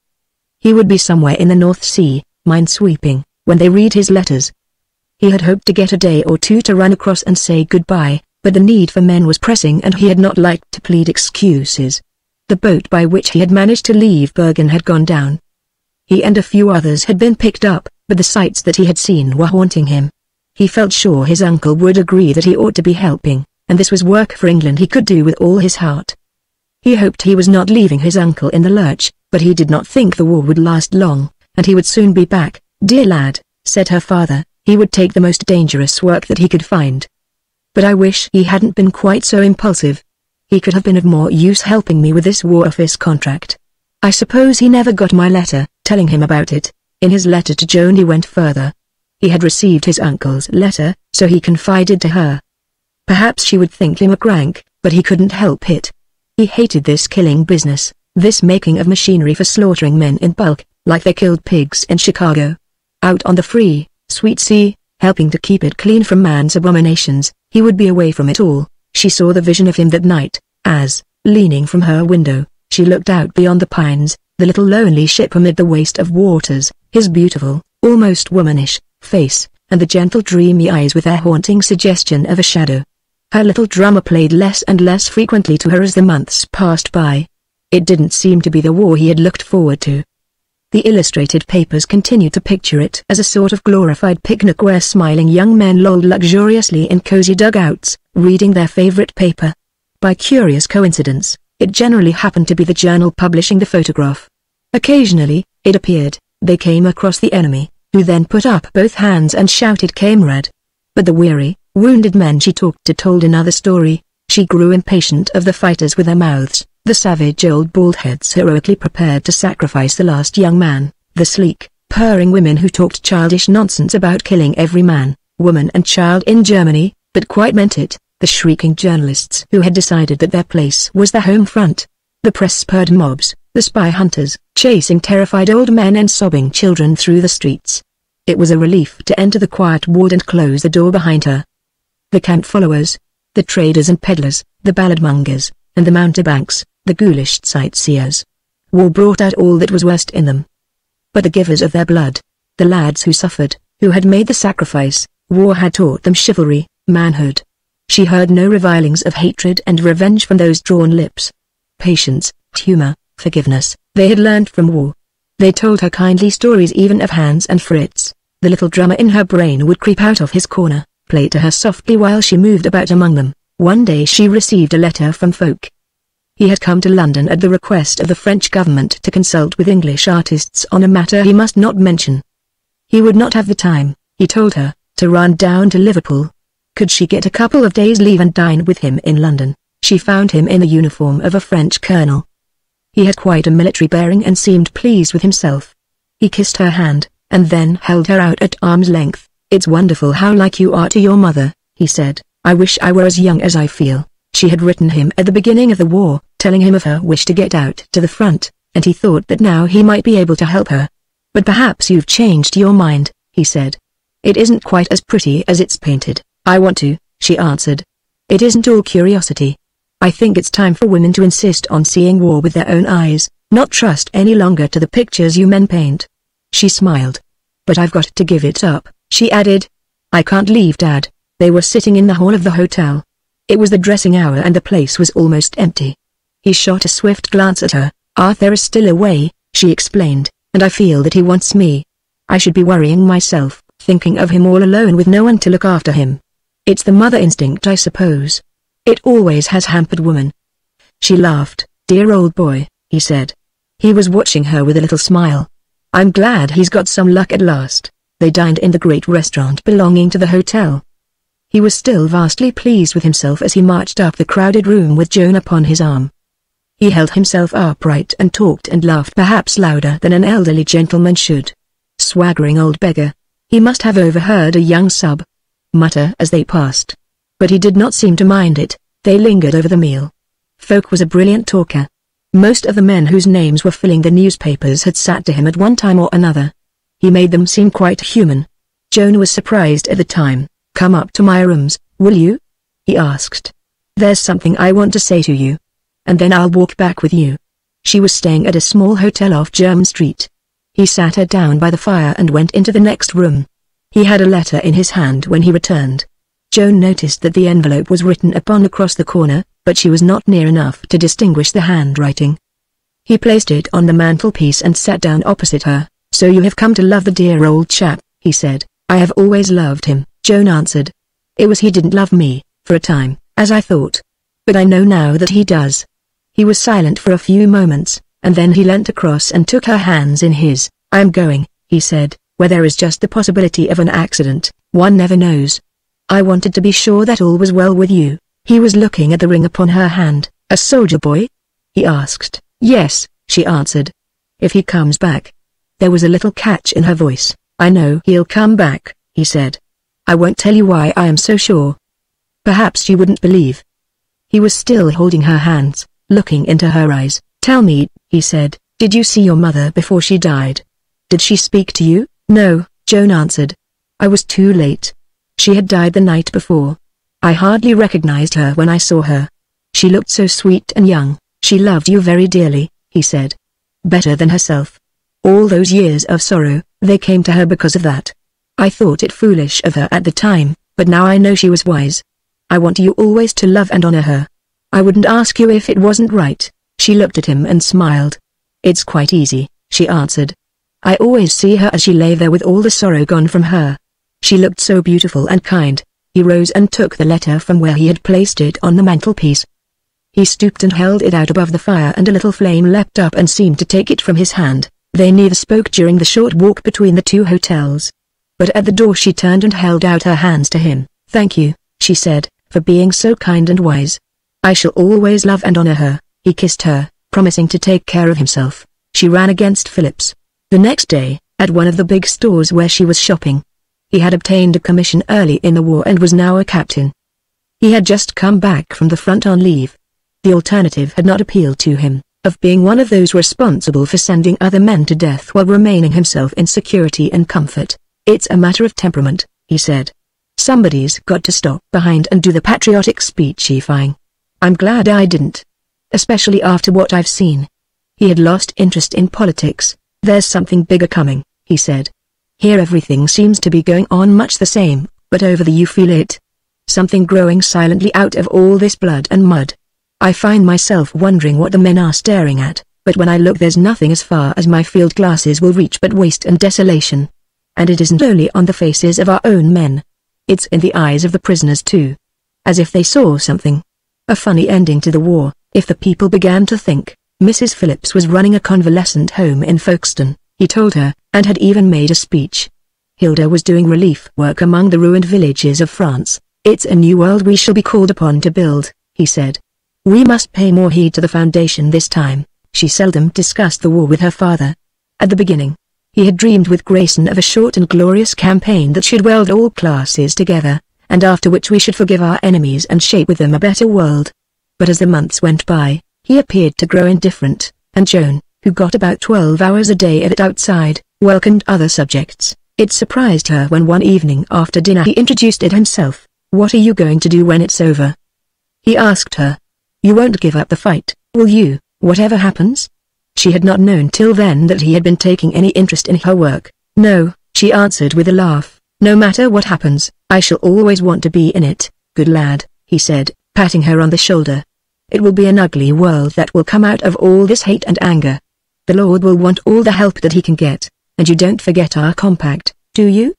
S1: He would be somewhere in the North Sea, minesweeping, when they read his letters. He had hoped to get a day or two to run across and say goodbye, but the need for men was pressing and he had not liked to plead excuses. The boat by which he had managed to leave Bergen had gone down. He and a few others had been picked up, but the sights that he had seen were haunting him. He felt sure his uncle would agree that he ought to be helping, and this was work for England he could do with all his heart. He hoped he was not leaving his uncle in the lurch, but he did not think the war would last long, and he would soon be back. "Dear lad," said her father, "he would take the most dangerous work that he could find. But I wish he hadn't been quite so impulsive. He could have been of more use helping me with this War Office contract. I suppose he never got my letter, telling him about it." In his letter to Joan he went further. He had received his uncle's letter, so he confided to her. Perhaps she would think him a crank, but he couldn't help it. He hated this killing business, this making of machinery for slaughtering men in bulk, like they killed pigs in Chicago. Out on the free, sweet sea, helping to keep it clean from man's abominations, he would be away from it all. She saw the vision of him that night, as, leaning from her window, she looked out beyond the pines, the little lonely ship amid the waste of waters, his beautiful, almost womanish, face, and the gentle dreamy eyes with their haunting suggestion of a shadow. Her little drummer played less and less frequently to her as the months passed by. It didn't seem to be the war he had looked forward to. The illustrated papers continued to picture it as a sort of glorified picnic where smiling young men lolled luxuriously in cozy dugouts, reading their favorite paper. By curious coincidence, it generally happened to be the journal publishing the photograph. Occasionally, it appeared, they came across the enemy, who then put up both hands and shouted "Kamerad." But the weary, wounded men she talked to told another story. She grew impatient of the fighters with their mouths, the savage old bald heads heroically prepared to sacrifice the last young man, the sleek, purring women who talked childish nonsense about killing every man, woman and child in Germany, but quite meant it, the shrieking journalists who had decided that their place was the home front, the press-spurred mobs, the spy hunters, chasing terrified old men and sobbing children through the streets. It was a relief to enter the quiet ward and close the door behind her. The camp followers, the traders and peddlers, the balladmongers, and the mountebanks, the ghoulish sightseers. War brought out all that was worst in them. But the givers of their blood, the lads who suffered, who had made the sacrifice, war had taught them chivalry, manhood. She heard no revilings of hatred and revenge from those drawn lips. Patience, humor, forgiveness, they had learned from war. They told her kindly stories even of Hans and Fritz. The little drummer in her brain would creep out of his corner, play to her softly while she moved about among them. One day she received a letter from Folk. He had come to London at the request of the French government to consult with English artists on a matter he must not mention. He would not have the time, he told her, to run down to Liverpool. Could she get a couple of days' leave and dine with him in London? She found him in the uniform of a French colonel. He had quite a military bearing and seemed pleased with himself. He kissed her hand, and then held her out at arm's length. "It's wonderful how like you are to your mother," he said. "I wish I were as young as I feel." She had written him at the beginning of the war, telling him of her wish to get out to the front, and he thought that now he might be able to help her. "But perhaps you've changed your mind," he said. "It isn't quite as pretty as it's painted." "I want to," she answered. "It isn't all curiosity. I think it's time for women to insist on seeing war with their own eyes, not trust any longer to the pictures you men paint." She smiled. "But I've got to give it up," she added. "I can't leave Dad." They were sitting in the hall of the hotel. It was the dressing hour and the place was almost empty. He shot a swift glance at her. "Arthur is still away," she explained, "and I feel that he wants me. I should be worrying myself, thinking of him all alone with no one to look after him. It's the mother instinct, I suppose. It always has hampered woman." She laughed. "Dear old boy," he said. He was watching her with a little smile. "I'm glad he's got some luck at last." They dined in the great restaurant belonging to the hotel. He was still vastly pleased with himself as he marched up the crowded room with Joan upon his arm. He held himself upright and talked and laughed perhaps louder than an elderly gentleman should. Swaggering old beggar. He must have overheard a young sub mutter as they passed. But he did not seem to mind it. They lingered over the meal. Folk was a brilliant talker. Most of the men whose names were filling the newspapers had sat to him at one time or another. He made them seem quite human. Joan was surprised at the time. "Come up to my rooms, will you?" he asked. "There's something I want to say to you. And then I'll walk back with you." She was staying at a small hotel off Jerome Street. He sat her down by the fire and went into the next room. He had a letter in his hand when he returned. Joan noticed that the envelope was written upon across the corner, but she was not near enough to distinguish the handwriting. He placed it on the mantelpiece and sat down opposite her. "So you have come to love the dear old chap," he said. "I have always loved him," Joan answered. "It was he didn't love me, for a time, as I thought. But I know now that he does." He was silent for a few moments, and then he leant across and took her hands in his. "I am going," he said, "where there is just the possibility of an accident. One never knows. I wanted to be sure that all was well with you." He was looking at the ring upon her hand. "A soldier boy?" he asked. "Yes," she answered. "If he comes back." There was a little catch in her voice. "I know he'll come back," he said. "I won't tell you why I am so sure. Perhaps you wouldn't believe." He was still holding her hands, looking into her eyes. "Tell me," he said, "did you see your mother before she died? Did she speak to you?" "No," Joan answered. "I was too late. She had died the night before. I hardly recognized her when I saw her. She looked so sweet and young." "She loved you very dearly," he said. "Better than herself. All those years of sorrow, they came to her because of that. I thought it foolish of her at the time, but now I know she was wise. I want you always to love and honor her. I wouldn't ask you if it wasn't right." She looked at him and smiled. "It's quite easy," she answered. "I always see her as she lay there with all the sorrow gone from her. She looked so beautiful and kind." He rose and took the letter from where he had placed it on the mantelpiece. He stooped and held it out above the fire, and a little flame leapt up and seemed to take it from his hand. They neither spoke during the short walk between the two hotels. But at the door she turned and held out her hands to him. "Thank you," she said, "for being so kind and wise. I shall always love and honor her." He kissed her, promising to take care of himself. She ran against Phillips. The next day, at one of the big stores where she was shopping. He had obtained a commission early in the war and was now a captain. He had just come back from the front on leave. The alternative had not appealed to him, of being one of those responsible for sending other men to death while remaining himself in security and comfort. "It's a matter of temperament," he said. "Somebody's got to stop behind and do the patriotic speechifying. I'm glad I didn't. Especially after what I've seen." He had lost interest in politics. "There's something bigger coming," he said. "Here everything seems to be going on much the same, but over there you feel it. Something growing silently out of all this blood and mud. I find myself wondering what the men are staring at, but when I look there's nothing as far as my field glasses will reach but waste and desolation. And it isn't only on the faces of our own men. It's in the eyes of the prisoners too. As if they saw something. A funny ending to the war, if the people began to think." Mrs. Phillips was running a convalescent home in Folkestone, he told her, and had even made a speech. Hilda was doing relief work among the ruined villages of France. "It's a new world we shall be called upon to build," he said. "We must pay more heed to the foundation this time." She seldom discussed the war with her father. At the beginning, he had dreamed with Grayson of a short and glorious campaign that should weld all classes together, and after which we should forgive our enemies and shape with them a better world. But as the months went by, he appeared to grow indifferent, and Joan, who got about 12 hours a day of it outside, welcomed other subjects. It surprised her when one evening after dinner he introduced it himself. "What are you going to do when it's over?" he asked her. "You won't give up the fight, will you, whatever happens?" She had not known till then that he had been taking any interest in her work. "No," she answered with a laugh. "No matter what happens, I shall always want to be in it." "Good lad," he said, patting her on the shoulder. "It will be an ugly world that will come out of all this hate and anger. The Lord will want all the help that he can get, and you don't forget our compact, do you?"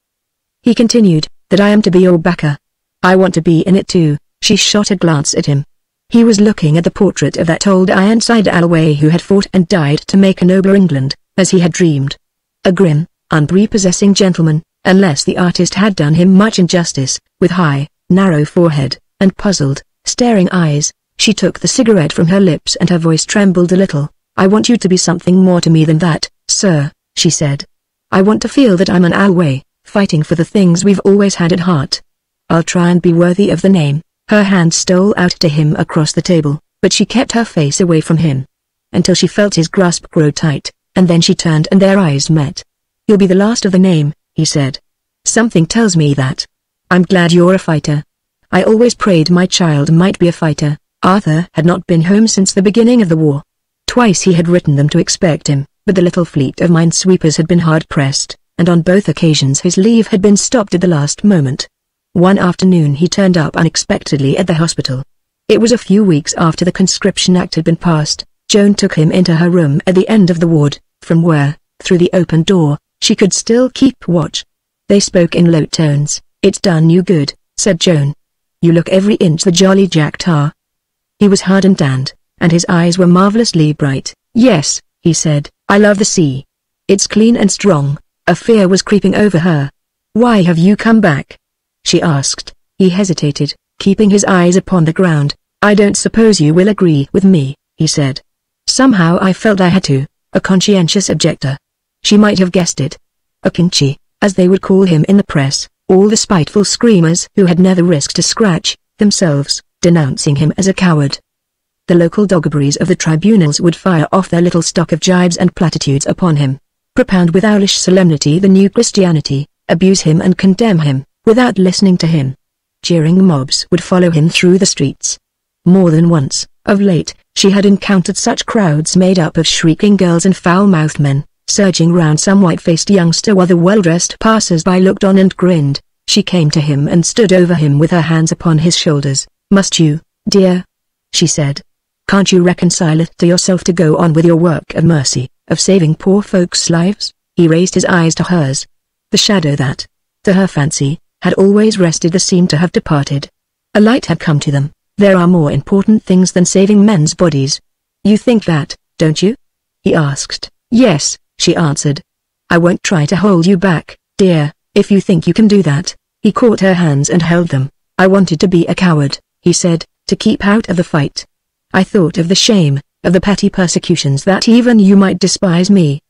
S1: He continued, "that I am to be your backer. I want to be in it too." She shot a glance at him. He was looking at the portrait of that old Ironside Alloway who had fought and died to make a nobler England, as he had dreamed. A grim, unprepossessing gentleman, unless the artist had done him much injustice, with high, narrow forehead, and puzzled, staring eyes. She took the cigarette from her lips and her voice trembled a little. "I want you to be something more to me than that, sir," she said. "I want to feel that I'm an Alloway, fighting for the things we've always had at heart. I'll try and be worthy of the name." Her hand stole out to him across the table, but she kept her face away from him, until she felt his grasp grow tight, and then she turned and their eyes met. "You'll be the last of the name," he said. "Something tells me that. I'm glad you're a fighter. I always prayed my child might be a fighter." Arthur had not been home since the beginning of the war. Twice he had written them to expect him, but the little fleet of minesweepers had been hard-pressed, and on both occasions his leave had been stopped at the last moment. One afternoon he turned up unexpectedly at the hospital. It was a few weeks after the Conscription Act had been passed. Joan took him into her room at the end of the ward, from where, through the open door, she could still keep watch. They spoke in low tones. "It's done you good," said Joan. "You look every inch the Jolly Jack Tar." He was hard and tanned, and his eyes were marvelously bright. "Yes," he said, "I love the sea. It's clean and strong." A fear was creeping over her. "Why have you come back?" she asked. He hesitated, keeping his eyes upon the ground. "I don't suppose you will agree with me," he said. Somehow I felt I had to. A conscientious objector. She might have guessed it. A Kinchi, as they would call him in the press, all the spiteful screamers who had never risked a scratch, themselves, denouncing him as a coward. The local dogberries of the tribunals would fire off their little stock of jibes and platitudes upon him, propound with owlish solemnity the new Christianity, abuse him and condemn him, without listening to him. Jeering mobs would follow him through the streets. More than once, of late, she had encountered such crowds made up of shrieking girls and foul-mouthed men, surging round some white-faced youngster while the well-dressed passers-by looked on and grinned. She came to him and stood over him with her hands upon his shoulders. "Must you, dear?" she said. "Can't you reconcile it to yourself to go on with your work of mercy, of saving poor folks' lives?" He raised his eyes to hers. The shadow that, to her fancy, had always rested there seemed to have departed. A light had come to them. "There are more important things than saving men's bodies." "You think that, don't you?" he asked. "Yes," she answered. "I won't try to hold you back, dear, if you think you can do that." He caught her hands and held them. "I wanted to be a coward," he said, "to keep out of the fight. I thought of the shame, of the petty persecutions that even you might despise me.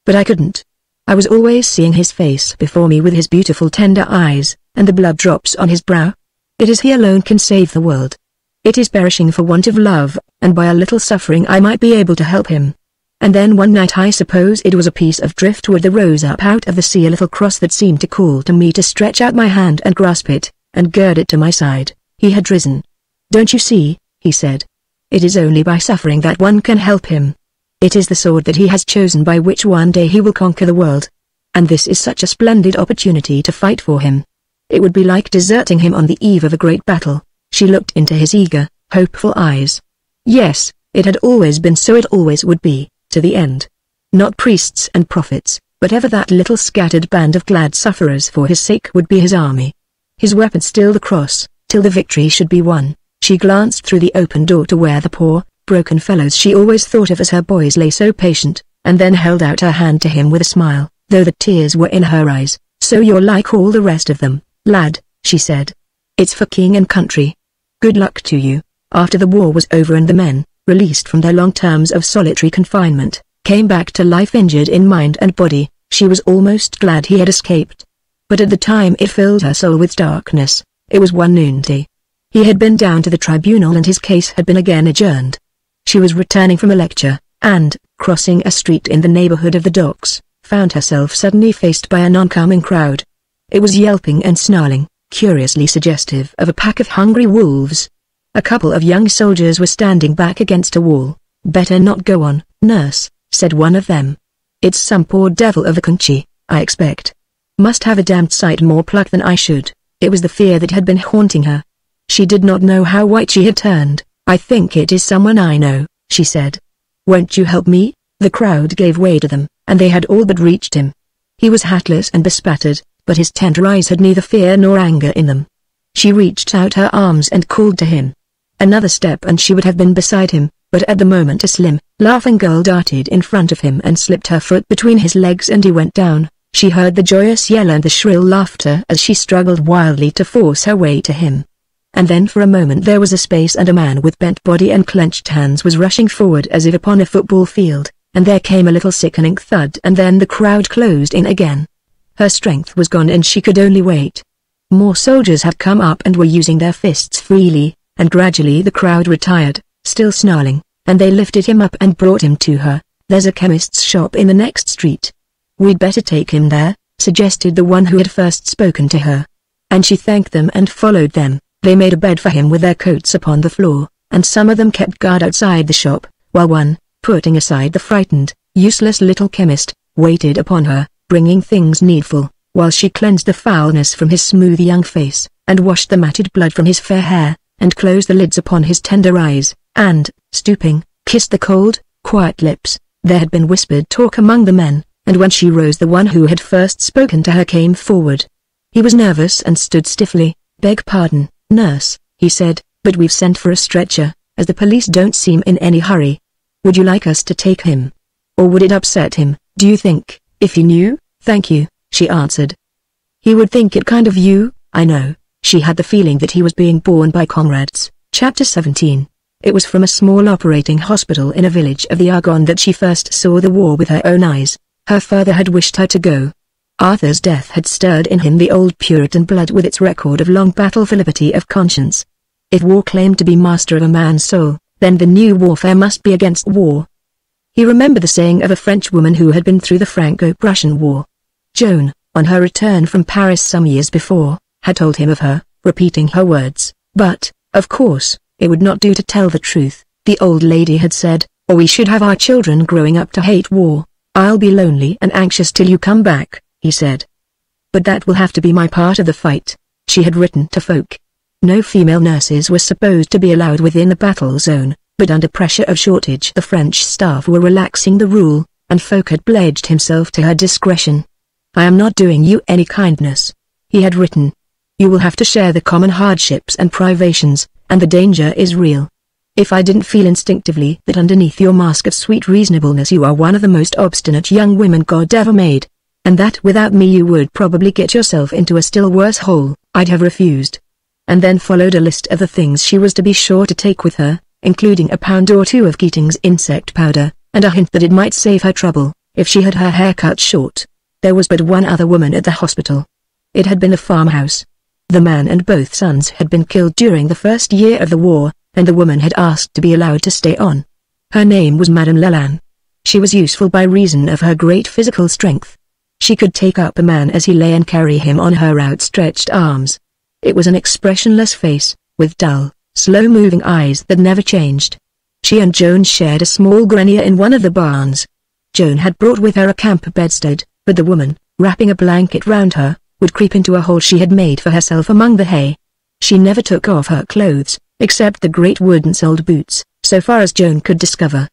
S1: But I couldn't. I was always seeing his face before me with his beautiful tender eyes, and the blood drops on his brow. It is he alone can save the world. It is perishing for want of love, and by a little suffering I might be able to help him." And then one night, I suppose it was a piece of driftwood that rose up out of the sea, a little cross that seemed to call to me to stretch out my hand and grasp it, and gird it to my side. He had risen. "Don't you see," he said. "It is only by suffering that one can help him. It is the sword that he has chosen by which one day he will conquer the world. And this is such a splendid opportunity to fight for him. It would be like deserting him on the eve of a great battle." She looked into his eager, hopeful eyes. Yes, it had always been so, it always would be, to the end. Not priests and prophets, but ever that little scattered band of glad sufferers for his sake would be his army. His weapon still the cross, till the victory should be won. She glanced through the open door to where the poor, broken fellows she always thought of as her boys lay so patient, and then held out her hand to him with a smile, though the tears were in her eyes. "So you're like all the rest of them, lad," she said. "It's for king and country. Good luck to you." After the war was over and the men, released from their long terms of solitary confinement, came back to life injured in mind and body, she was almost glad he had escaped. But at the time it filled her soul with darkness. It was one noonday. He had been down to the tribunal and his case had been again adjourned. She was returning from a lecture, and, crossing a street in the neighborhood of the docks, found herself suddenly faced by an oncoming crowd. It was yelping and snarling, curiously suggestive of a pack of hungry wolves. A couple of young soldiers were standing back against a wall. "Better not go on, nurse," said one of them. "It's some poor devil of a Kunchi, I expect. Must have a damned sight more pluck than I should." It was the fear that had been haunting her. She did not know how white she had turned. "I think it is someone I know," she said. "Won't you help me?" The crowd gave way to them, and they had all but reached him. He was hatless and bespattered, but his tender eyes had neither fear nor anger in them. She reached out her arms and called to him. Another step and she would have been beside him, but at the moment a slim, laughing girl darted in front of him and slipped her foot between his legs and he went down. She heard the joyous yell and the shrill laughter as she struggled wildly to force her way to him. And then for a moment there was a space and a man with bent body and clenched hands was rushing forward as if upon a football field, and there came a little sickening thud and then the crowd closed in again. Her strength was gone and she could only wait. More soldiers had come up and were using their fists freely, and gradually the crowd retired, still snarling, and they lifted him up and brought him to her. "There's a chemist's shop in the next street. We'd better take him there," suggested the one who had first spoken to her. And she thanked them and followed them. They made a bed for him with their coats upon the floor, and some of them kept guard outside the shop, while one, putting aside the frightened, useless little chemist, waited upon her, bringing things needful, while she cleansed the foulness from his smooth young face, and washed the matted blood from his fair hair, and closed the lids upon his tender eyes, and, stooping, kissed the cold, quiet lips. There had been whispered talk among the men, and when she rose the one who had first spoken to her came forward. He was nervous and stood stiffly. "Beg pardon, nurse," he said, "but we've sent for a stretcher, as the police don't seem in any hurry. Would you like us to take him? Or would it upset him, do you think, if he knew?" "Thank you," she answered. "He would think it kind of you, I know." She had the feeling that he was being borne by comrades. Chapter 17. It was from a small operating hospital in a village of the Argonne that she first saw the war with her own eyes. Her father had wished her to go. Arthur's death had stirred in him the old Puritan blood with its record of long battle for liberty of conscience. If war claimed to be master of a man's soul, then the new warfare must be against war. He remembered the saying of a French woman who had been through the Franco-Prussian War. Joan, on her return from Paris some years before, had told him of her, repeating her words, but, of course, it would not do to tell the truth, the old lady had said, or we should have our children growing up to hate war. "I'll be lonely and anxious till you come back," he said. "But that will have to be my part of the fight," she had written to folk. No female nurses were supposed to be allowed within the battle zone, but under pressure of shortage the French staff were relaxing the rule, and folk had pledged himself to her discretion. "I am not doing you any kindness," he had written. "You will have to share the common hardships and privations, and the danger is real. If I didn't feel instinctively that underneath your mask of sweet reasonableness you are one of the most obstinate young women God ever made, and that without me you would probably get yourself into a still worse hole, I'd have refused." And then followed a list of the things she was to be sure to take with her, including a pound or two of Keating's insect powder, and a hint that it might save her trouble, if she had her hair cut short. There was but one other woman at the hospital. It had been the farmhouse. The man and both sons had been killed during the first year of the war, and the woman had asked to be allowed to stay on. Her name was Madame Leland. She was useful by reason of her great physical strength. She could take up a man as he lay and carry him on her outstretched arms. It was an expressionless face, with dull, slow-moving eyes that never changed. She and Joan shared a small grenier in one of the barns. Joan had brought with her a camp bedstead, but the woman, wrapping a blanket round her, would creep into a hole she had made for herself among the hay. She never took off her clothes, except the great wooden-soled boots, so far as Joan could discover.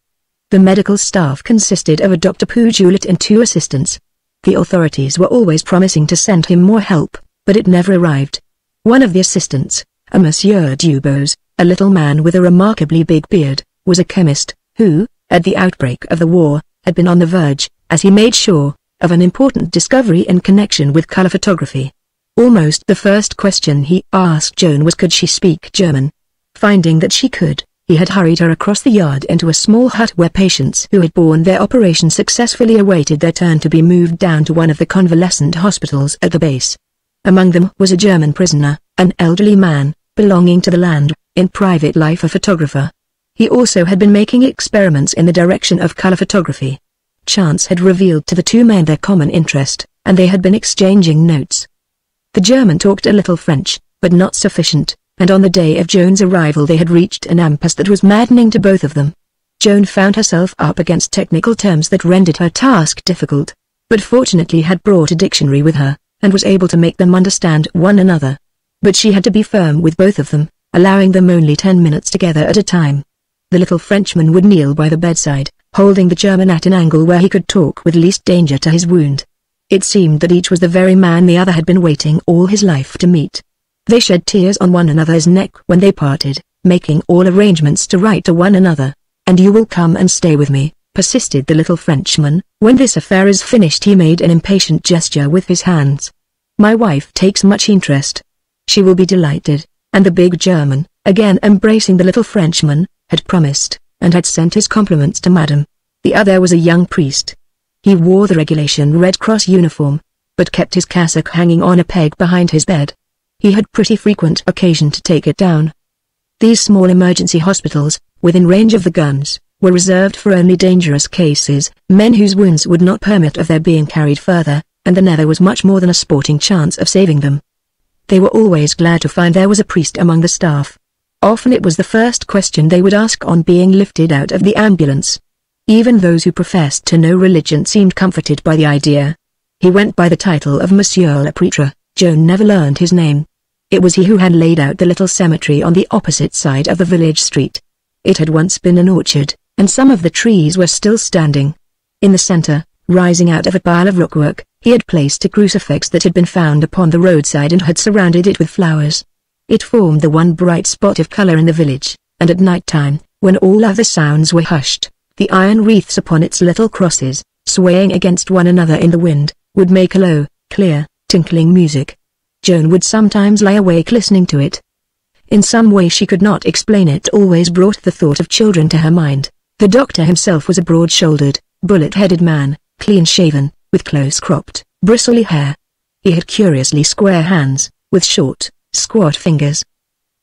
S1: The medical staff consisted of a Dr. Pujulet and 2 assistants. The authorities were always promising to send him more help, but it never arrived. One of the assistants, a Monsieur Dubose, a little man with a remarkably big beard, was a chemist, who, at the outbreak of the war, had been on the verge, as he made sure, of an important discovery in connection with color photography. Almost the first question he asked Joan was could she speak German. Finding that she could, he had hurried her across the yard into a small hut where patients who had borne their operation successfully awaited their turn to be moved down to one of the convalescent hospitals at the base. Among them was a German prisoner, an elderly man, belonging to the land, in private life a photographer. He also had been making experiments in the direction of color photography. Chance had revealed to the 2 men their common interest, and they had been exchanging notes. The German talked a little French, but not sufficient, and on the day of Joan's arrival they had reached an impasse that was maddening to both of them. Joan found herself up against technical terms that rendered her task difficult, but fortunately had brought a dictionary with her, and was able to make them understand one another. But she had to be firm with both of them, allowing them only 10 minutes together at a time. The little Frenchman would kneel by the bedside, holding the German at an angle where he could talk with least danger to his wound. It seemed that each was the very man the other had been waiting all his life to meet. They shed tears on one another's neck when they parted, making all arrangements to write to one another. "And you will come and stay with me," persisted the little Frenchman. When this affair is finished, he made an impatient gesture with his hands. "My wife takes much interest. She will be delighted." And the big German, again embracing the little Frenchman, had promised, and had sent his compliments to Madame. The other was a young priest. He wore the regulation Red Cross uniform, but kept his cassock hanging on a peg behind his bed. He had pretty frequent occasion to take it down. These small emergency hospitals, within range of the guns, were reserved for only dangerous cases, men whose wounds would not permit of their being carried further, and there never was much more than a sporting chance of saving them. They were always glad to find there was a priest among the staff. Often it was the first question they would ask on being lifted out of the ambulance. Even those who professed to no religion seemed comforted by the idea. He went by the title of Monsieur le Prêtre. Joan never learned his name. It was he who had laid out the little cemetery on the opposite side of the village street. It had once been an orchard, and some of the trees were still standing. In the center, rising out of a pile of rookwork, he had placed a crucifix that had been found upon the roadside and had surrounded it with flowers. It formed the one bright spot of color in the village, and at night time, when all other sounds were hushed, the iron wreaths upon its little crosses, swaying against one another in the wind, would make a low, clear, tinkling music. Joan would sometimes lie awake listening to it. In some way she could not explain, it always brought the thought of children to her mind. The doctor himself was a broad-shouldered, bullet-headed man, clean-shaven, with close-cropped, bristly hair. He had curiously square hands, with short, squat fingers.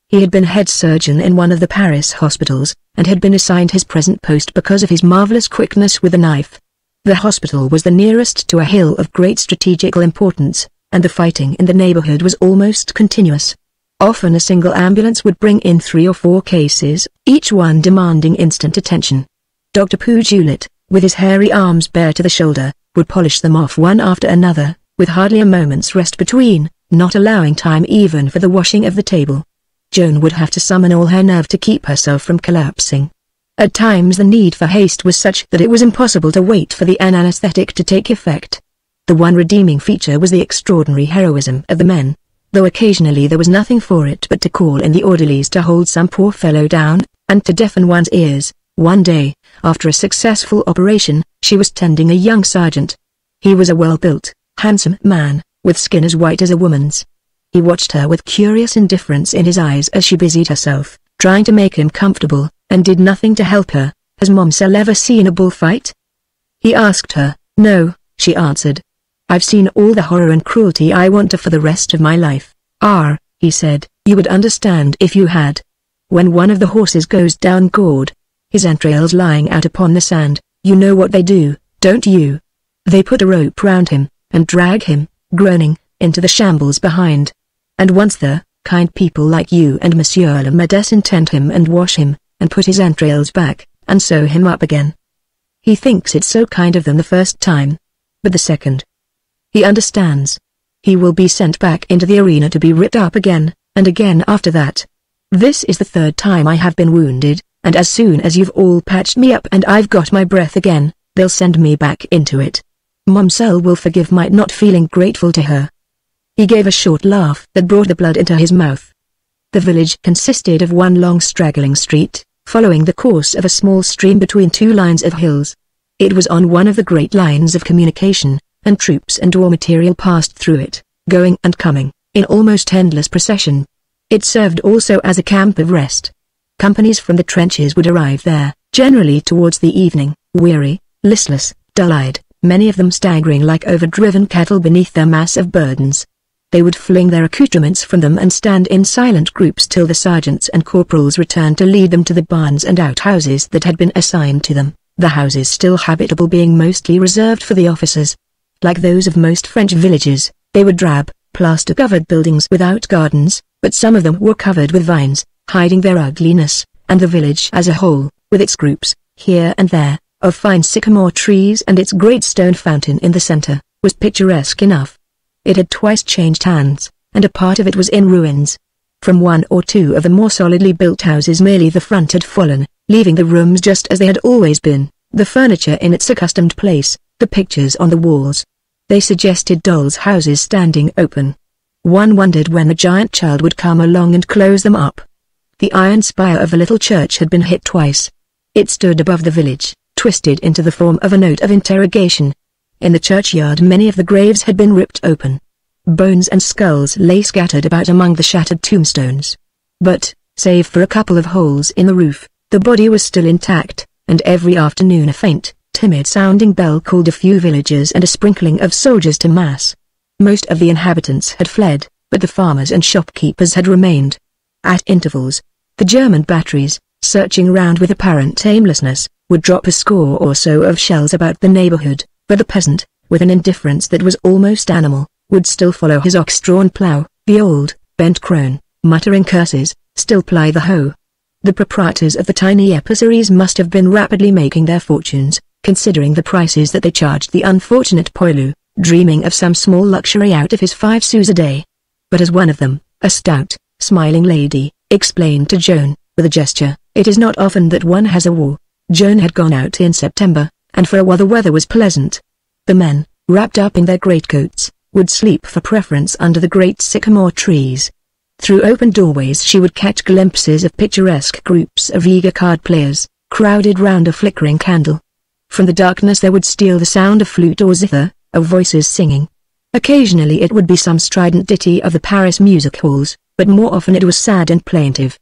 S1: He had been head surgeon in one of the Paris hospitals, and had been assigned his present post because of his marvelous quickness with a knife. The hospital was the nearest to a hill of great strategical importance, and the fighting in the neighborhood was almost continuous. Often a single ambulance would bring in 3 or 4 cases, each one demanding instant attention. Dr. Poujulet, with his hairy arms bare to the shoulder, would polish them off one after another, with hardly a moment's rest between, not allowing time even for the washing of the table. Joan would have to summon all her nerve to keep herself from collapsing. At times the need for haste was such that it was impossible to wait for the anesthetic to take effect. The one redeeming feature was the extraordinary heroism of the men, though occasionally there was nothing for it but to call in the orderlies to hold some poor fellow down, and to deafen one's ears. One day, after a successful operation, she was tending a young sergeant. He was a well-built, handsome man, with skin as white as a woman's. He watched her with curious indifference in his eyes as she busied herself, trying to make him comfortable, and did nothing to help her. "Has Momselle ever seen a bullfight?" he asked her. "No," she answered. "I've seen all the horror and cruelty I want to for the rest of my life." "Ah," he said, "you would understand if you had. When one of the horses goes down gored, his entrails lying out upon the sand, you know what they do, don't you? They put a rope round him, and drag him, groaning, into the shambles behind. And once there, kind people like you and Monsieur le Médecin tend him and wash him, and put his entrails back, and sew him up again. He thinks it so kind of them the first time. But the second, he understands. He will be sent back into the arena to be ripped up again, and again after that. This is the 3rd time I have been wounded, and as soon as you've all patched me up and I've got my breath again, they'll send me back into it. Momselle will forgive my not feeling grateful to her." He gave a short laugh that brought the blood into his mouth. The village consisted of one long straggling street, following the course of a small stream between 2 lines of hills. It was on one of the great lines of communication, and troops and war material passed through it, going and coming, in almost endless procession. It served also as a camp of rest. Companies from the trenches would arrive there, generally towards the evening, weary, listless, dull-eyed, many of them staggering like overdriven cattle beneath their mass of burdens. They would fling their accoutrements from them and stand in silent groups till the sergeants and corporals returned to lead them to the barns and outhouses that had been assigned to them, the houses still habitable being mostly reserved for the officers. Like those of most French villages, they were drab, plaster-covered buildings without gardens, but some of them were covered with vines, hiding their ugliness, and the village as a whole, with its groups, here and there, of fine sycamore trees and its great stone fountain in the center, was picturesque enough. It had twice changed hands, and a part of it was in ruins. From 1 or 2 of the more solidly built houses merely the front had fallen, leaving the rooms just as they had always been, the furniture in its accustomed place, the pictures on the walls. They suggested dolls' houses standing open. One wondered when the giant child would come along and close them up. The iron spire of the little church had been hit twice. It stood above the village, twisted into the form of a note of interrogation. In the churchyard many of the graves had been ripped open. Bones and skulls lay scattered about among the shattered tombstones. But, save for a couple of holes in the roof, the body was still intact, and every afternoon a faint, timid-sounding bell called a few villagers and a sprinkling of soldiers to mass. Most of the inhabitants had fled, but the farmers and shopkeepers had remained. At intervals, the German batteries, searching round with apparent aimlessness, would drop a score or so of shells about the neighborhood, but the peasant, with an indifference that was almost animal, would still follow his ox-drawn plough, the old, bent crone, muttering curses, still ply the hoe. The proprietors of the tiny epiceries must have been rapidly making their fortunes, considering the prices that they charged the unfortunate poilu, dreaming of some small luxury out of his 5 sous a day. But as one of them, a stout, smiling lady, explained to Joan, with a gesture, it is not often that one has a war. Joan had gone out in September, and for a while the weather was pleasant. The men, wrapped up in their greatcoats, would sleep for preference under the great sycamore trees. Through open doorways she would catch glimpses of picturesque groups of eager card players, crowded round a flickering candle. From the darkness there would steal the sound of flute or zither, of voices singing. Occasionally it would be some strident ditty of the Paris music halls, but more often it was sad and plaintive.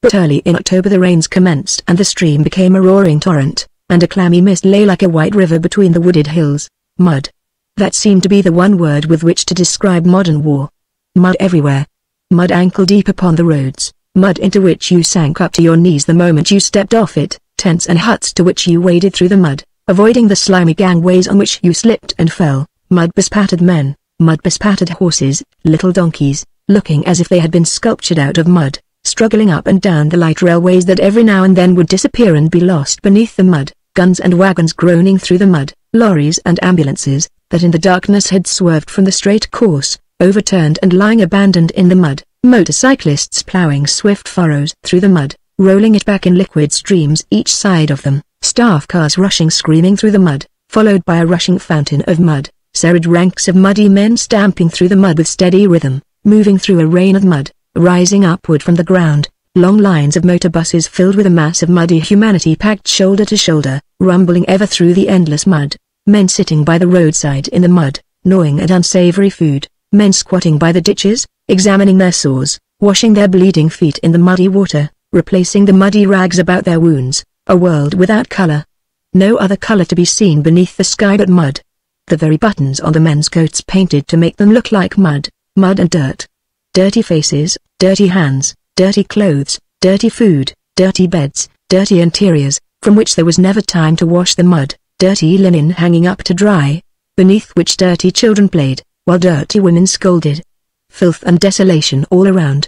S1: But early in October the rains commenced and the stream became a roaring torrent, and a clammy mist lay like a white river between the wooded hills. Mud. That seemed to be the one word with which to describe modern war. Mud everywhere. Mud ankle-deep upon the roads, mud into which you sank up to your knees the moment you stepped off it, tents and huts to which you waded through the mud, avoiding the slimy gangways on which you slipped and fell, mud-bespattered men, mud-bespattered horses, little donkeys, looking as if they had been sculptured out of mud, struggling up and down the light railways that every now and then would disappear and be lost beneath the mud, guns and wagons groaning through the mud, lorries and ambulances, that in the darkness had swerved from the straight course, overturned and lying abandoned in the mud, motorcyclists ploughing swift furrows through the mud, rolling it back in liquid streams each side of them, staff cars rushing screaming through the mud, followed by a rushing fountain of mud, serried ranks of muddy men stamping through the mud with steady rhythm, moving through a rain of mud, rising upward from the ground, long lines of motor buses filled with a mass of muddy humanity packed shoulder to shoulder, rumbling ever through the endless mud, men sitting by the roadside in the mud, gnawing at unsavory food, men squatting by the ditches, examining their sores, washing their bleeding feet in the muddy water, replacing the muddy rags about their wounds, a world without color. No other color to be seen beneath the sky but mud. The very buttons on the men's coats painted to make them look like mud, mud and dirt. Dirty faces, dirty hands, dirty clothes, dirty food, dirty beds, dirty interiors, from which there was never time to wash the mud, dirty linen hanging up to dry, beneath which dirty children played, while dirty women scolded. Filth and desolation all around.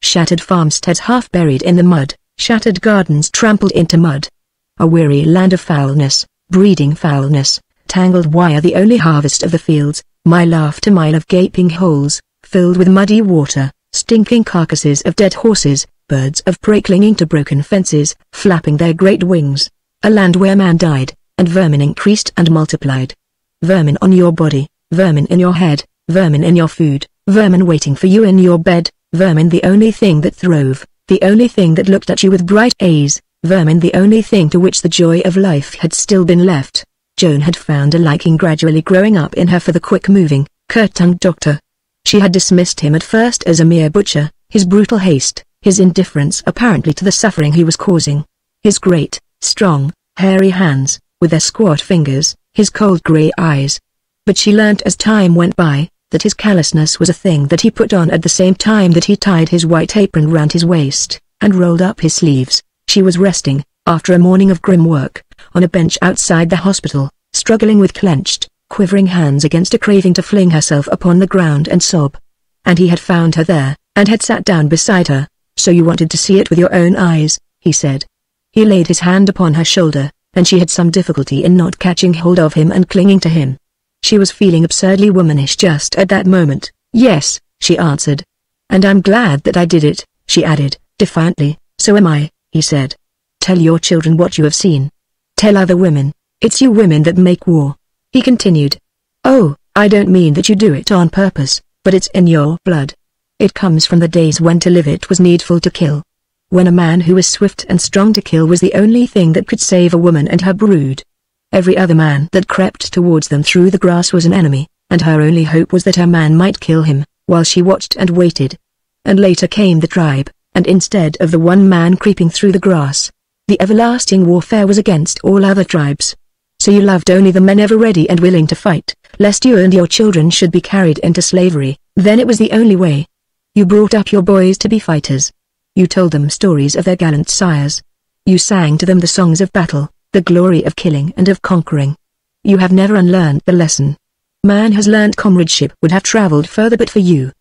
S1: Shattered farmsteads half buried in the mud, shattered gardens trampled into mud. A weary land of foulness, breeding foulness, tangled wire the only harvest of the fields, mile after mile of gaping holes, filled with muddy water, stinking carcasses of dead horses, birds of prey clinging to broken fences, flapping their great wings. A land where man died, and vermin increased and multiplied. Vermin on your body, vermin in your head, vermin in your food, vermin waiting for you in your bed, vermin the only thing that throve, the only thing that looked at you with bright eyes, vermin the only thing to which the joy of life had still been left. Joan had found a liking gradually growing up in her for the quick-moving, curt-tongued doctor. She had dismissed him at first as a mere butcher, his brutal haste, his indifference apparently to the suffering he was causing. His great, strong, hairy hands, with their squat fingers, his cold grey eyes. But she learnt as time went by, that his callousness was a thing that he put on at the same time that he tied his white apron round his waist, and rolled up his sleeves. She was resting, after a morning of grim work, on a bench outside the hospital, struggling with clenched, quivering hands against a craving to fling herself upon the ground and sob. And he had found her there, and had sat down beside her. "So you wanted to see it with your own eyes," he said. He laid his hand upon her shoulder, and she had some difficulty in not catching hold of him and clinging to him. She was feeling absurdly womanish just at that moment. "Yes," she answered. "And I'm glad that I did it," she added, defiantly. "So am I," he said. "Tell your children what you have seen. Tell other women. It's you women that make war," he continued. "Oh, I don't mean that you do it on purpose, but it's in your blood. It comes from the days when to live it was needful to kill. when a man who was swift and strong to kill was the only thing that could save a woman and her brood. Every other man that crept towards them through the grass was an enemy, and her only hope was that her man might kill him, while she watched and waited. And later came the tribe, and instead of the one man creeping through the grass, the everlasting warfare was against all other tribes. So you loved only the men ever ready and willing to fight, lest you and your children should be carried into slavery. Then it was the only way. You brought up your boys to be fighters. You told them stories of their gallant sires. You sang to them the songs of battle, the glory of killing and of conquering. You have never unlearned the lesson. Man has learned comradeship would have traveled further but for you.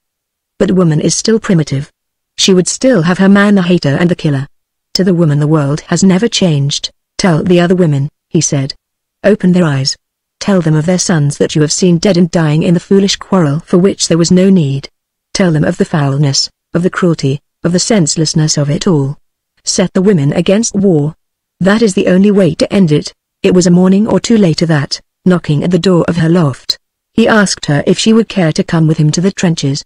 S1: But woman is still primitive. She would still have her man the hater and the killer. To the woman the world has never changed. Tell the other women, he said. Open their eyes. Tell them of their sons that you have seen dead and dying in the foolish quarrel for which there was no need. Tell them of the foulness, of the cruelty, of the senselessness of it all. Set the women against war. That is the only way to end it. It was a morning or two later that, knocking at the door of her loft, he asked her if she would care to come with him to the trenches.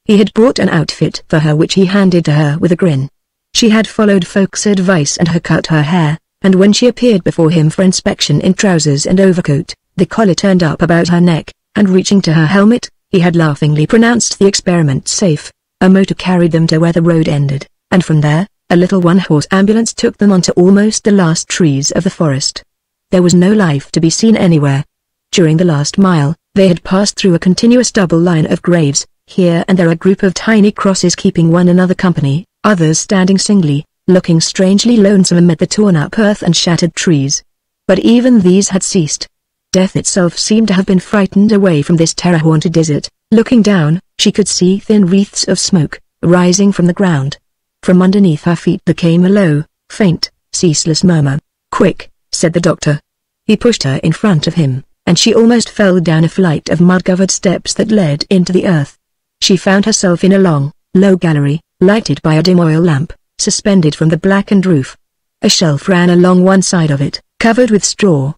S1: He had brought an outfit for her which he handed to her with a grin. She had followed folks' advice and had cut her hair, and when she appeared before him for inspection in trousers and overcoat, the collar turned up about her neck, and reaching to her helmet, he had laughingly pronounced the experiment safe. A motor carried them to where the road ended, and from there, a little one-horse ambulance took them onto almost the last trees of the forest. There was no life to be seen anywhere. During the last mile, they had passed through a continuous double line of graves, here and there a group of tiny crosses keeping one another company, others standing singly, looking strangely lonesome amid the torn-up earth and shattered trees. But even these had ceased. Death itself seemed to have been frightened away from this terror-haunted desert. Looking down, she could see thin wreaths of smoke, rising from the ground. From underneath her feet there came a low, faint, ceaseless murmur. "Quick," said the doctor. He pushed her in front of him, and she almost fell down a flight of mud-covered steps that led into the earth. She found herself in a long, low gallery, lighted by a dim oil lamp, suspended from the blackened roof. A shelf ran along one side of it, covered with straw.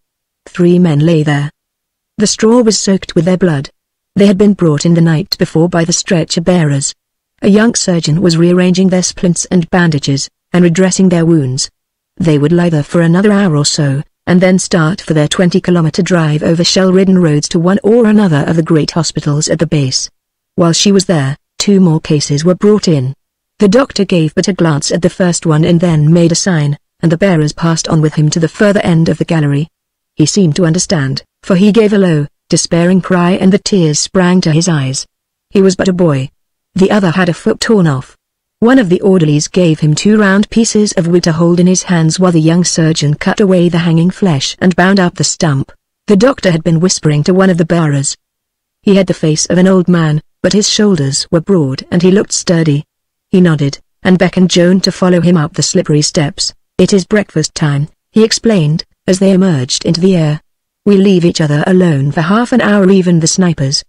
S1: 3 men lay there. The straw was soaked with their blood. They had been brought in the night before by the stretcher-bearers. A young surgeon was rearranging their splints and bandages, and redressing their wounds. They would lie there for another hour or so, and then start for their 20-kilometer drive over shell-ridden roads to one or another of the great hospitals at the base. While she was there, 2 more cases were brought in. The doctor gave but a glance at the first one and then made a sign, and the bearers passed on with him to the further end of the gallery. He seemed to understand, for he gave a low, despairing cry and the tears sprang to his eyes. He was but a boy. The other had a foot torn off. One of the orderlies gave him 2 round pieces of wood to hold in his hands while the young surgeon cut away the hanging flesh and bound up the stump. The doctor had been whispering to one of the bearers. He had the face of an old man, but his shoulders were broad and he looked sturdy. He nodded, and beckoned Joan to follow him up the slippery steps. "It is breakfast time," he explained, as they emerged into the air. "We leave each other alone for half an hour, even the snipers.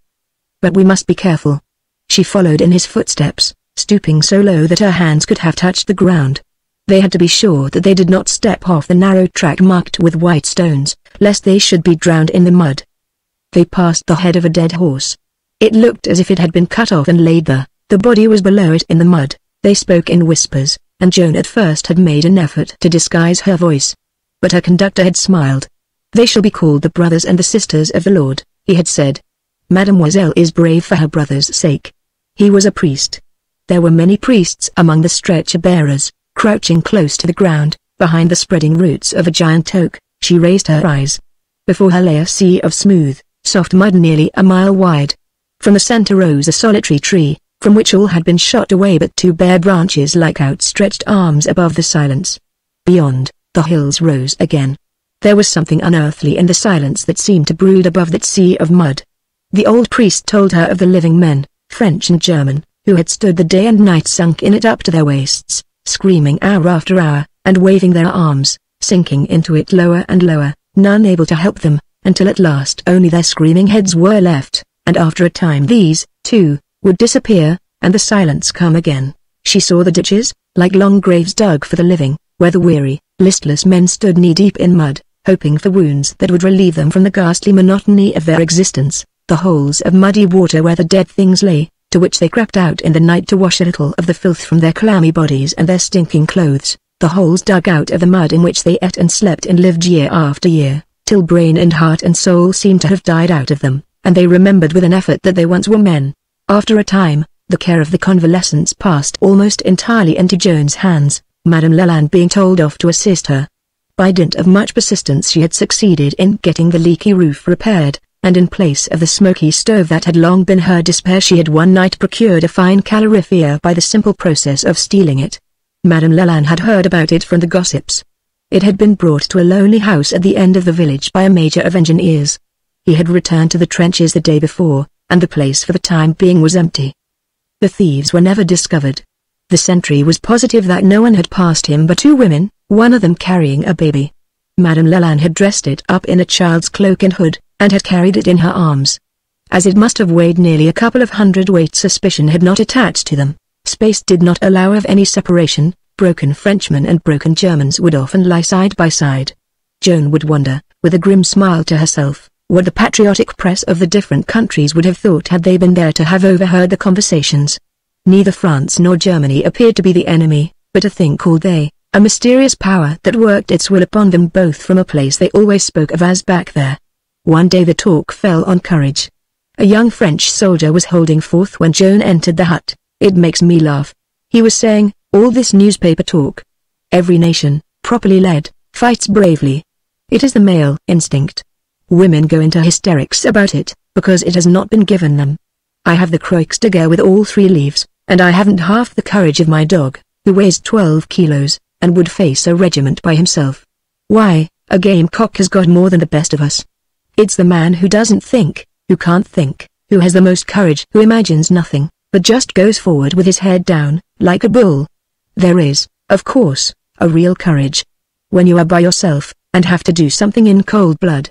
S1: But we must be careful." She followed in his footsteps, stooping so low that her hands could have touched the ground. They had to be sure that they did not step off the narrow track marked with white stones, lest they should be drowned in the mud. They passed the head of a dead horse. It looked as if it had been cut off and laid there. The body was below it in the mud. They spoke in whispers, and Joan at first had made an effort to disguise her voice. But her conductor had smiled. "They shall be called the brothers and the sisters of the Lord," he had said. "Mademoiselle is brave for her brother's sake." He was a priest. There were many priests among the stretcher-bearers, crouching close to the ground, behind the spreading roots of a giant oak. She raised her eyes. Before her lay a sea of smooth, soft mud nearly a mile wide. From the center rose a solitary tree, from which all had been shot away but 2 bare branches like outstretched arms above the silence. Beyond, the hills rose again. There was something unearthly in the silence that seemed to brood above that sea of mud. The old priest told her of the living men, French and German, who had stood the day and night sunk in it up to their waists, screaming hour after hour, and waving their arms, sinking into it lower and lower, none able to help them, until at last only their screaming heads were left, and after a time these, too, would disappear, and the silence come again. She saw the ditches, like long graves dug for the living, where the weary, listless men stood knee-deep in mud, hoping for wounds that would relieve them from the ghastly monotony of their existence, the holes of muddy water where the dead things lay, to which they crept out in the night to wash a little of the filth from their clammy bodies and their stinking clothes, the holes dug out of the mud in which they ate and slept and lived year after year, till brain and heart and soul seemed to have died out of them, and they remembered with an effort that they once were men. After a time, the care of the convalescents passed almost entirely into Joan's hands, Madame Leland being told off to assist her. By dint of much persistence she had succeeded in getting the leaky roof repaired, and in place of the smoky stove that had long been her despair she had one night procured a fine calorifier by the simple process of stealing it. Madame Leland had heard about it from the gossips. It had been brought to a lonely house at the end of the village by a major of engineers. He had returned to the trenches the day before, and the place for the time being was empty. The thieves were never discovered. The sentry was positive that no one had passed him but two women, one of them carrying a baby. Madame Leland had dressed it up in a child's cloak and hood, and had carried it in her arms. As it must have weighed nearly a couple of hundredweight, suspicion had not attached to them. Space did not allow of any separation. Broken Frenchmen and broken Germans would often lie side by side. Joan would wonder, with a grim smile to herself, what the patriotic press of the different countries would have thought had they been there to have overheard the conversations. Neither France nor Germany appeared to be the enemy, but a thing called they, a mysterious power that worked its will upon them both from a place they always spoke of as back there. One day the talk fell on courage. A young French soldier was holding forth when Joan entered the hut. "It makes me laugh," he was saying, "all this newspaper talk. Every nation, properly led, fights bravely. It is the male instinct. Women go into hysterics about it, because it has not been given them. I have the Croix de guerre with all 3 leaves, and I haven't half the courage of my dog, who weighs 12 kilos, and would face a regiment by himself. Why, a gamecock has got more than the best of us. It's the man who doesn't think, who can't think, who has the most courage, who imagines nothing, but just goes forward with his head down, like a bull. There is, of course, a real courage. When you are by yourself, and have to do something in cold blood.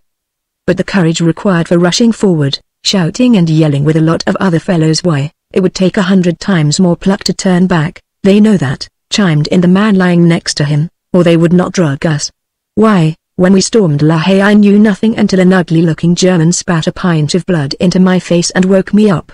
S1: But the courage required for rushing forward, shouting and yelling with a lot of other fellows, why, it would take 100 times more pluck to turn back, they know that," chimed in the man lying next to him, "or they would not drug us. Why, when we stormed La Haye I knew nothing until an ugly-looking German spat a pint of blood into my face and woke me up."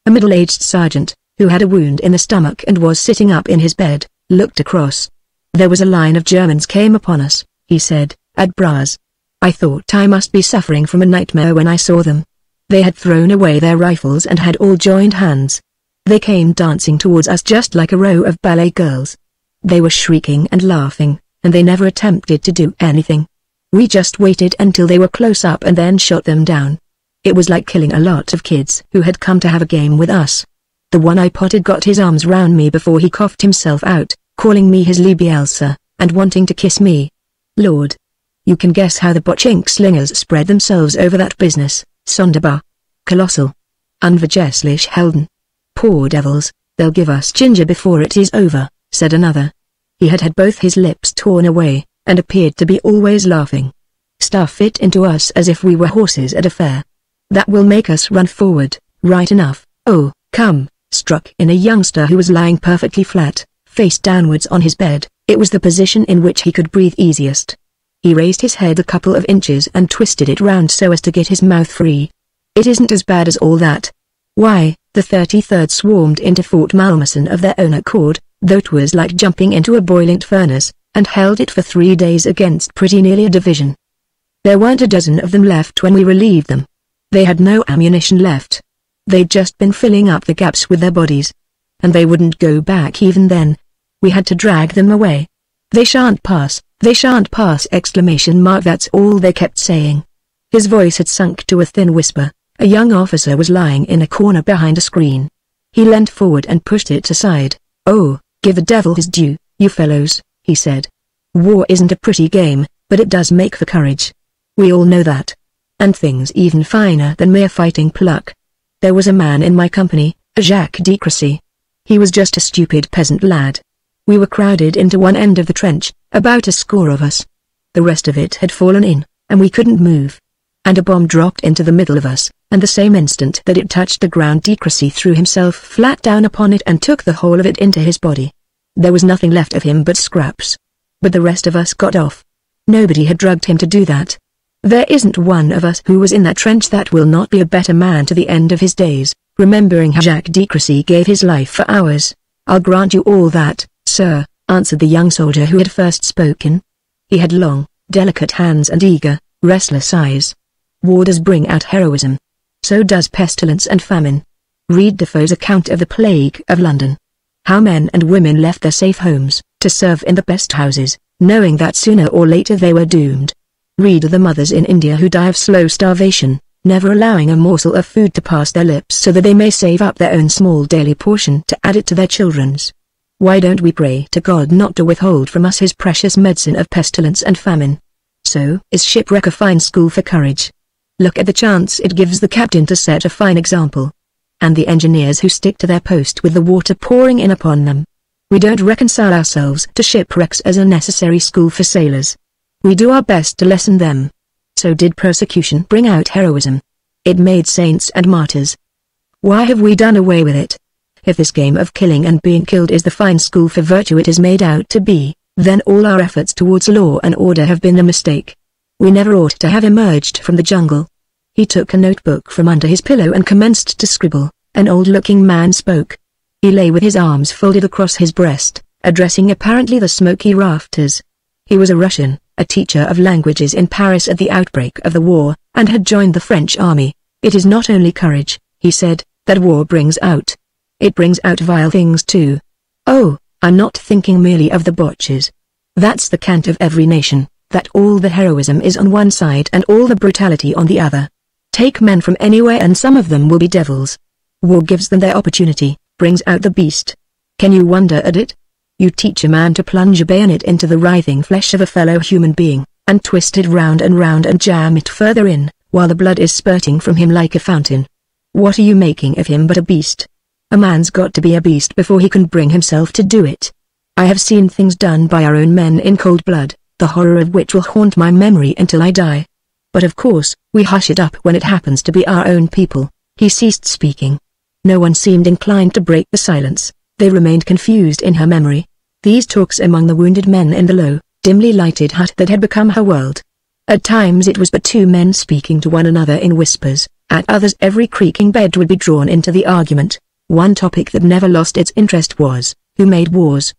S1: A middle-aged sergeant, who had a wound in the stomach and was sitting up in his bed, looked across. "There was a line of Germans came upon us," he said, "at Bras. I thought I must be suffering from a nightmare when I saw them. They had thrown away their rifles and had all joined hands. They came dancing towards us just like a row of ballet girls. They were shrieking and laughing, and they never attempted to do anything. We just waited until they were close up and then shot them down. It was like killing a lot of kids who had come to have a game with us. The one I potted got his arms round me before he coughed himself out, calling me his liebe Elsa, and wanting to kiss me. Lord! You can guess how the Bochink slingers spread themselves over that business, sonderbar. Colossal. Unvergesslich helden. Poor devils, they'll give us ginger before it is over," said another. He had had both his lips torn away, and appeared to be always laughing. "Stuff it into us as if we were horses at a fair. That will make us run forward, right enough. Oh, come," struck in a youngster who was lying perfectly flat, face downwards on his bed. It was the position in which he could breathe easiest. He raised his head a couple of inches and twisted it round so as to get his mouth free. "It isn't as bad as all that. Why, the 33rd swarmed into Fort Malmaison of their own accord, though it was like jumping into a boiling furnace, and held it for 3 days against pretty nearly a division. There weren't a dozen of them left when we relieved them. They had no ammunition left. They'd just been filling up the gaps with their bodies. And they wouldn't go back even then. We had to drag them away. They shan't pass, they shan't pass! That's all they kept saying." His voice had sunk to a thin whisper. A young officer was lying in a corner behind a screen. He leant forward and pushed it aside. "Oh, give the devil his due, you fellows," he said. "War isn't a pretty game, but it does make for courage. We all know that. And things even finer than mere fighting pluck. There was a man in my company, a Jacques de Crécy. He was just a stupid peasant lad. We were crowded into one end of the trench, about a score of us. The rest of it had fallen in, and we couldn't move. And a bomb dropped into the middle of us, and the same instant that it touched the ground de Crécy threw himself flat down upon it and took the whole of it into his body. There was nothing left of him but scraps. But the rest of us got off. Nobody had drugged him to do that. There isn't one of us who was in that trench that will not be a better man to the end of his days. remembering how Jacques de Crecy gave his life for ours. "I'll grant you all that, sir," answered the young soldier who had first spoken. He had long, delicate hands and eager, restless eyes. War does bring out heroism. So does pestilence and famine. Read Defoe's account of the Plague of London. How men and women left their safe homes, to serve in the pest houses, knowing that sooner or later they were doomed. Read of the mothers in India who die of slow starvation, never allowing a morsel of food to pass their lips so that they may save up their own small daily portion to add it to their children's. Why don't we pray to God not to withhold from us his precious medicine of pestilence and famine? So is shipwreck a fine school for courage. Look at the chance it gives the captain to set a fine example. And the engineers who stick to their post with the water pouring in upon them. We don't reconcile ourselves to shipwrecks as a necessary school for sailors. We do our best to lessen them. So did persecution bring out heroism. It made saints and martyrs. Why have we done away with it? If this game of killing and being killed is the fine school for virtue it is made out to be, then all our efforts towards law and order have been a mistake. We never ought to have emerged from the jungle. He took a notebook from under his pillow and commenced to scribble. An old-looking man spoke. He lay with his arms folded across his breast, addressing apparently the smoky rafters. He was a Russian, a teacher of languages in Paris at the outbreak of the war, and had joined the French army. "It is not only courage," he said, "that war brings out. It brings out vile things too. Oh, I'm not thinking merely of the Boches. That's the cant of every nation, that all the heroism is on one side and all the brutality on the other. Take men from anywhere and some of them will be devils. War gives them their opportunity, brings out the beast. Can you wonder at it? You teach a man to plunge a bayonet into the writhing flesh of a fellow human being, and twist it round and jam it further in, while the blood is spurting from him like a fountain. What are you making of him but a beast? A man's got to be a beast before he can bring himself to do it. I have seen things done by our own men in cold blood, the horror of which will haunt my memory until I die. But of course, we hush it up when it happens to be our own people." He ceased speaking. No one seemed inclined to break the silence. They remained confused in her memory. These talks among the wounded men in the low, dimly lighted hut that had become her world. At times it was but two men speaking to one another in whispers, at others every creaking bed would be drawn into the argument. One topic that never lost its interest was, who made wars?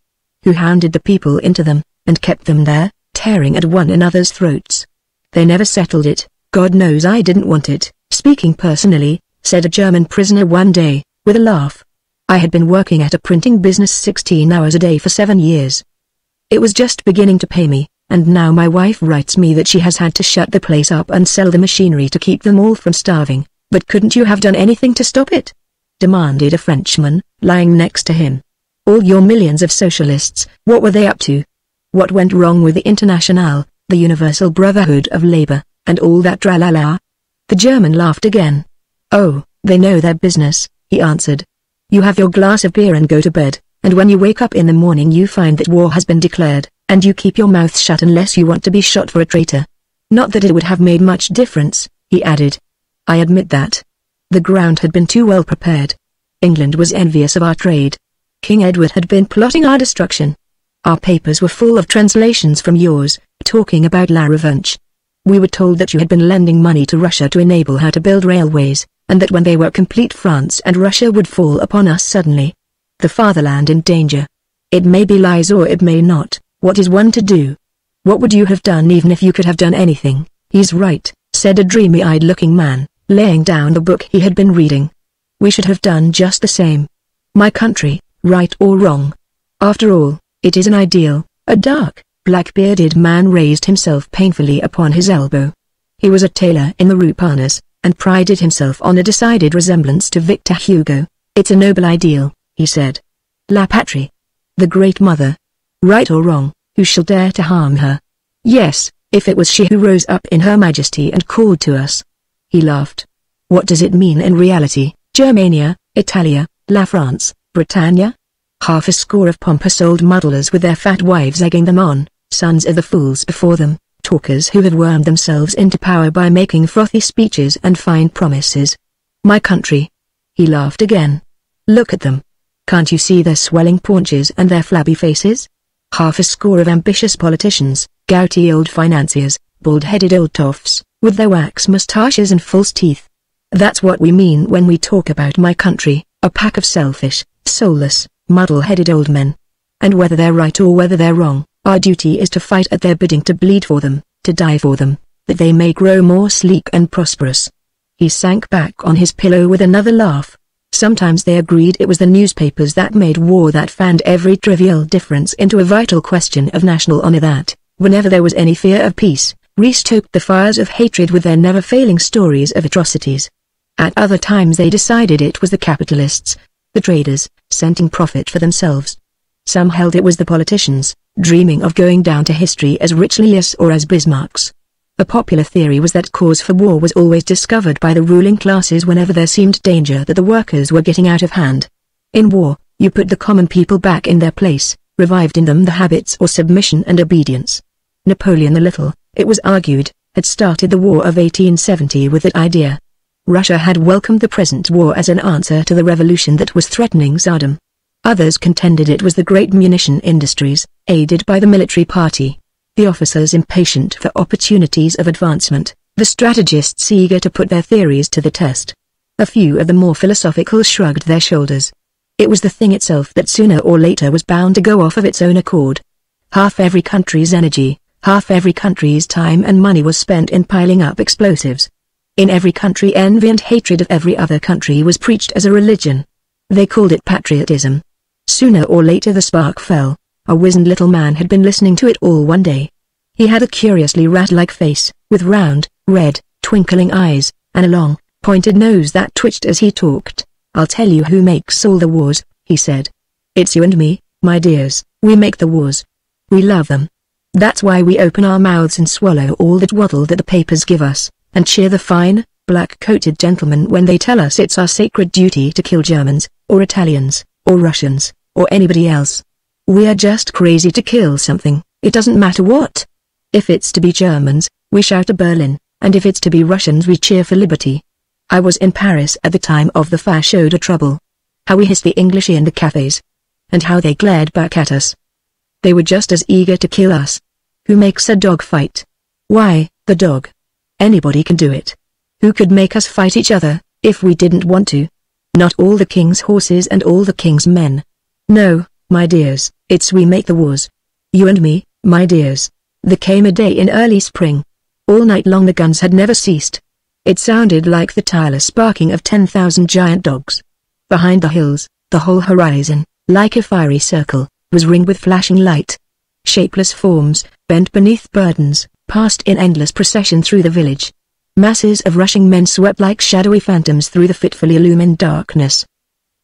S1: Who hounded the people into them, and kept them there, tearing at one another's throats? They never settled it. "God knows I didn't want it, speaking personally," said a German prisoner one day, with a laugh. "I had been working at a printing business 16 hours a day for 7 years. It was just beginning to pay me, and now my wife writes me that she has had to shut the place up and sell the machinery to keep them all from starving. But couldn't you have done anything to stop it?" demanded a Frenchman, lying next to him. "All your millions of socialists, what were they up to? What went wrong with the Internationale, the Universal Brotherhood of Labor, and all that tra-la-la?" The German laughed again. "Oh, they know their business," he answered. "You have your glass of beer and go to bed, and when you wake up in the morning you find that war has been declared, and you keep your mouth shut unless you want to be shot for a traitor. Not that it would have made much difference," he added. "I admit that. The ground had been too well prepared. England was envious of our trade. King Edward had been plotting our destruction. Our papers were full of translations from yours, talking about La Revanche. We were told that you had been lending money to Russia to enable her to build railways, and that when they were complete France and Russia would fall upon us suddenly. The fatherland in danger. It may be lies or it may not. What is one to do? What would you have done even if you could have done anything?" "He's right," said a dreamy-eyed looking man, laying down the book he had been reading. "We should have done just the same. My country, right or wrong. After all, it is an ideal." A dark, black-bearded man raised himself painfully upon his elbow. He was a tailor in the Rue Parnas, and prided himself on a decided resemblance to Victor Hugo. "It's a noble ideal," he said. "La patrie. The great mother. Right or wrong, who shall dare to harm her? Yes, if it was she who rose up in her majesty and called to us." He laughed. "What does it mean in reality? Germania, Italia, La France, Britannia? Half a score of pompous old muddlers with their fat wives egging them on, sons of the fools before them, talkers who have wormed themselves into power by making frothy speeches and fine promises. My country." He laughed again. "Look at them. Can't you see their swelling paunches and their flabby faces? Half a score of ambitious politicians, gouty old financiers, bald-headed old toffs, with their wax moustaches and false teeth. That's what we mean when we talk about my country, a pack of selfish, soulless, muddle-headed old men. And whether they're right or whether they're wrong, our duty is to fight at their bidding, to bleed for them, to die for them, that they may grow more sleek and prosperous." He sank back on his pillow with another laugh. Sometimes they agreed it was the newspapers that made war, that fanned every trivial difference into a vital question of national honor, that, whenever there was any fear of peace, restoked the fires of hatred with their never-failing stories of atrocities. At other times they decided it was the capitalists, the traders, scenting profit for themselves. Some held it was the politicians, dreaming of going down to history as Richelieu's or as Bismarck's. A popular theory was that cause for war was always discovered by the ruling classes whenever there seemed danger that the workers were getting out of hand. In war, you put the common people back in their place, revived in them the habits of submission and obedience. Napoleon the Little, it was argued, had started the War of 1870 with that idea. Russia had welcomed the present war as an answer to the revolution that was threatening Tsardom. Others contended it was the great munition industries, aided by the military party. The officers impatient for opportunities of advancement, the strategists eager to put their theories to the test. A few of the more philosophical shrugged their shoulders. It was the thing itself that sooner or later was bound to go off of its own accord. Half every country's energy, half every country's time and money was spent in piling up explosives. In every country envy and hatred of every other country was preached as a religion. They called it patriotism. Sooner or later the spark fell. A wizened little man had been listening to it all one day. He had a curiously rat-like face, with round, red, twinkling eyes, and a long, pointed nose that twitched as he talked. "I'll tell you who makes all the wars," he said. "It's you and me, my dears. We make the wars. We love them. That's why we open our mouths and swallow all the twaddle that the papers give us, and cheer the fine, black-coated gentlemen when they tell us it's our sacred duty to kill Germans, or Italians, or Russians, or anybody else. We are just crazy to kill something, it doesn't matter what. If it's to be Germans, we shout to Berlin, and if it's to be Russians we cheer for liberty." I was in Paris at the time of the Fascio de Trouble. How we hissed the English in the cafes. And how they glared back at us. They were just as eager to kill us. Who makes a dog fight? Why, the dog. Anybody can do it. Who could make us fight each other, if we didn't want to? Not all the king's horses and all the king's men. No, my dears, it's we make the wars. You and me, my dears. There came a day in early spring. All night long the guns had never ceased. It sounded like the tireless barking of 10,000 giant dogs. Behind the hills, the whole horizon, like a fiery circle, was ringed with flashing light. Shapeless forms, bent beneath burdens, passed in endless procession through the village. Masses of rushing men swept like shadowy phantoms through the fitfully illumined darkness.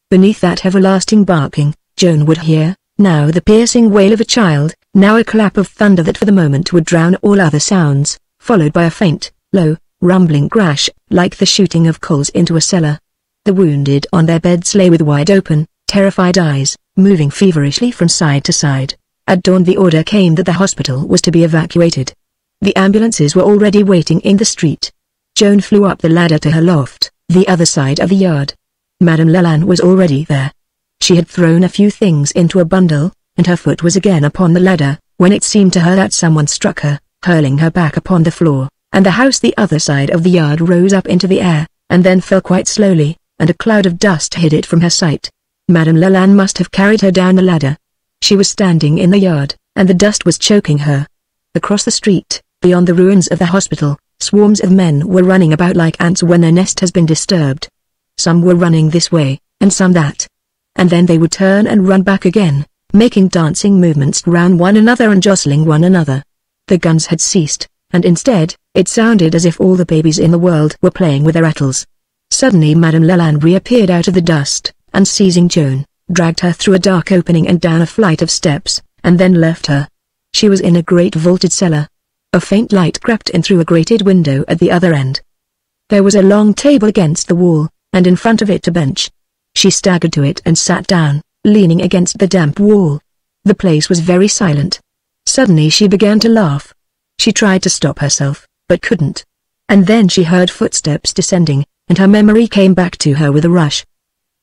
S1: Beneath that everlasting barking, Joan would hear, now the piercing wail of a child, now a clap of thunder that for the moment would drown all other sounds, followed by a faint, low, rumbling crash, like the shooting of coals into a cellar. The wounded on their beds lay with wide open, terrified eyes, moving feverishly from side to side. At dawn the order came that the hospital was to be evacuated. The ambulances were already waiting in the street. Joan flew up the ladder to her loft, the other side of the yard. Madame Leland was already there. She had thrown a few things into a bundle, and her foot was again upon the ladder, when it seemed to her that someone struck her, hurling her back upon the floor, and the house the other side of the yard rose up into the air, and then fell quite slowly, and a cloud of dust hid it from her sight. Madame Leland must have carried her down the ladder. She was standing in the yard, and the dust was choking her. Across the street, beyond the ruins of the hospital, swarms of men were running about like ants when their nest has been disturbed. Some were running this way, and some that. And then they would turn and run back again, making dancing movements round one another and jostling one another. The guns had ceased, and instead, it sounded as if all the babies in the world were playing with their rattles. Suddenly Madame Leland reappeared out of the dust, and seizing Joan, dragged her through a dark opening and down a flight of steps, and then left her. She was in a great vaulted cellar. A faint light crept in through a grated window at the other end. There was a long table against the wall, and in front of it a bench. She staggered to it and sat down, leaning against the damp wall. The place was very silent. Suddenly she began to laugh. She tried to stop herself, but couldn't. And then she heard footsteps descending, and her memory came back to her with a rush.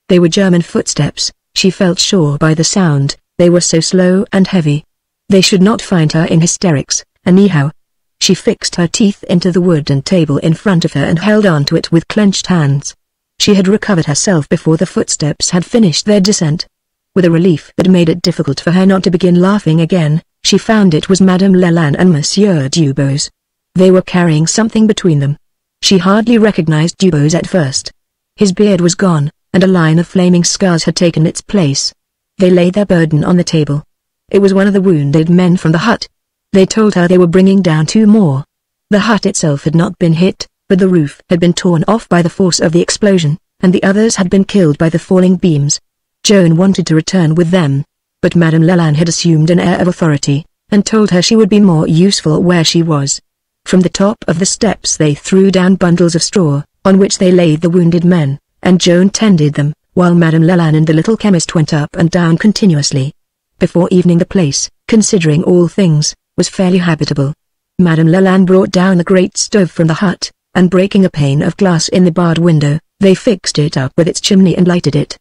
S1: They were German footsteps, she felt sure by the sound, they were so slow and heavy. They should not find her in hysterics, anyhow. She fixed her teeth into the wooden table in front of her and held on to it with clenched hands. She had recovered herself before the footsteps had finished their descent. With a relief that made it difficult for her not to begin laughing again, she found it was Madame Leland and Monsieur Dubose. They were carrying something between them. She hardly recognized Dubose at first. His beard was gone, and a line of flaming scars had taken its place. They laid their burden on the table. It was one of the wounded men from the hut. They told her they were bringing down 2 more. The hut itself had not been hit, but the roof had been torn off by the force of the explosion, and the others had been killed by the falling beams. Joan wanted to return with them, but Madame Leland had assumed an air of authority, and told her she would be more useful where she was. From the top of the steps they threw down bundles of straw, on which they laid the wounded men, and Joan tended them, while Madame Leland and the little chemist went up and down continuously. Before evening the place, considering all things, was fairly habitable. Madame Leland brought down the great stove from the hut, and breaking a pane of glass in the barred window, they fixed it up with its chimney and lighted it.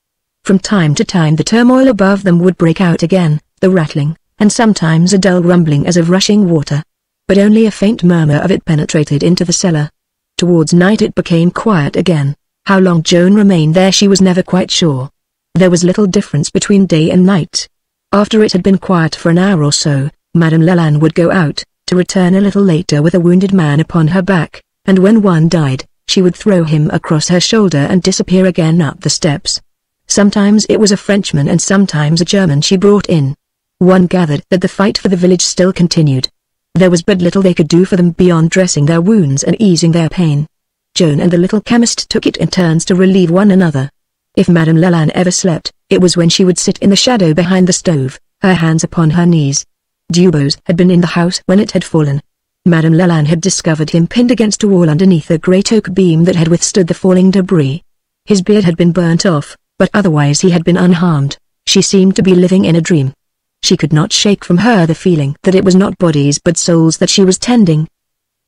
S1: From time to time the turmoil above them would break out again, the rattling, and sometimes a dull rumbling as of rushing water. But only a faint murmur of it penetrated into the cellar. Towards night it became quiet again. How long Joan remained there she was never quite sure. There was little difference between day and night. After it had been quiet for an hour or so, Madame Leland would go out, to return a little later with a wounded man upon her back, and when one died, she would throw him across her shoulder and disappear again up the steps. Sometimes it was a Frenchman and sometimes a German she brought in. One gathered that the fight for the village still continued. There was but little they could do for them beyond dressing their wounds and easing their pain. Joan and the little chemist took it in turns to relieve one another. If Madame Leland ever slept, it was when she would sit in the shadow behind the stove, her hands upon her knees. Dubose had been in the house when it had fallen. Madame Leland had discovered him pinned against a wall underneath a great oak beam that had withstood the falling debris. His beard had been burnt off, but otherwise he had been unharmed. She seemed to be living in a dream. She could not shake from her the feeling that it was not bodies but souls that she was tending.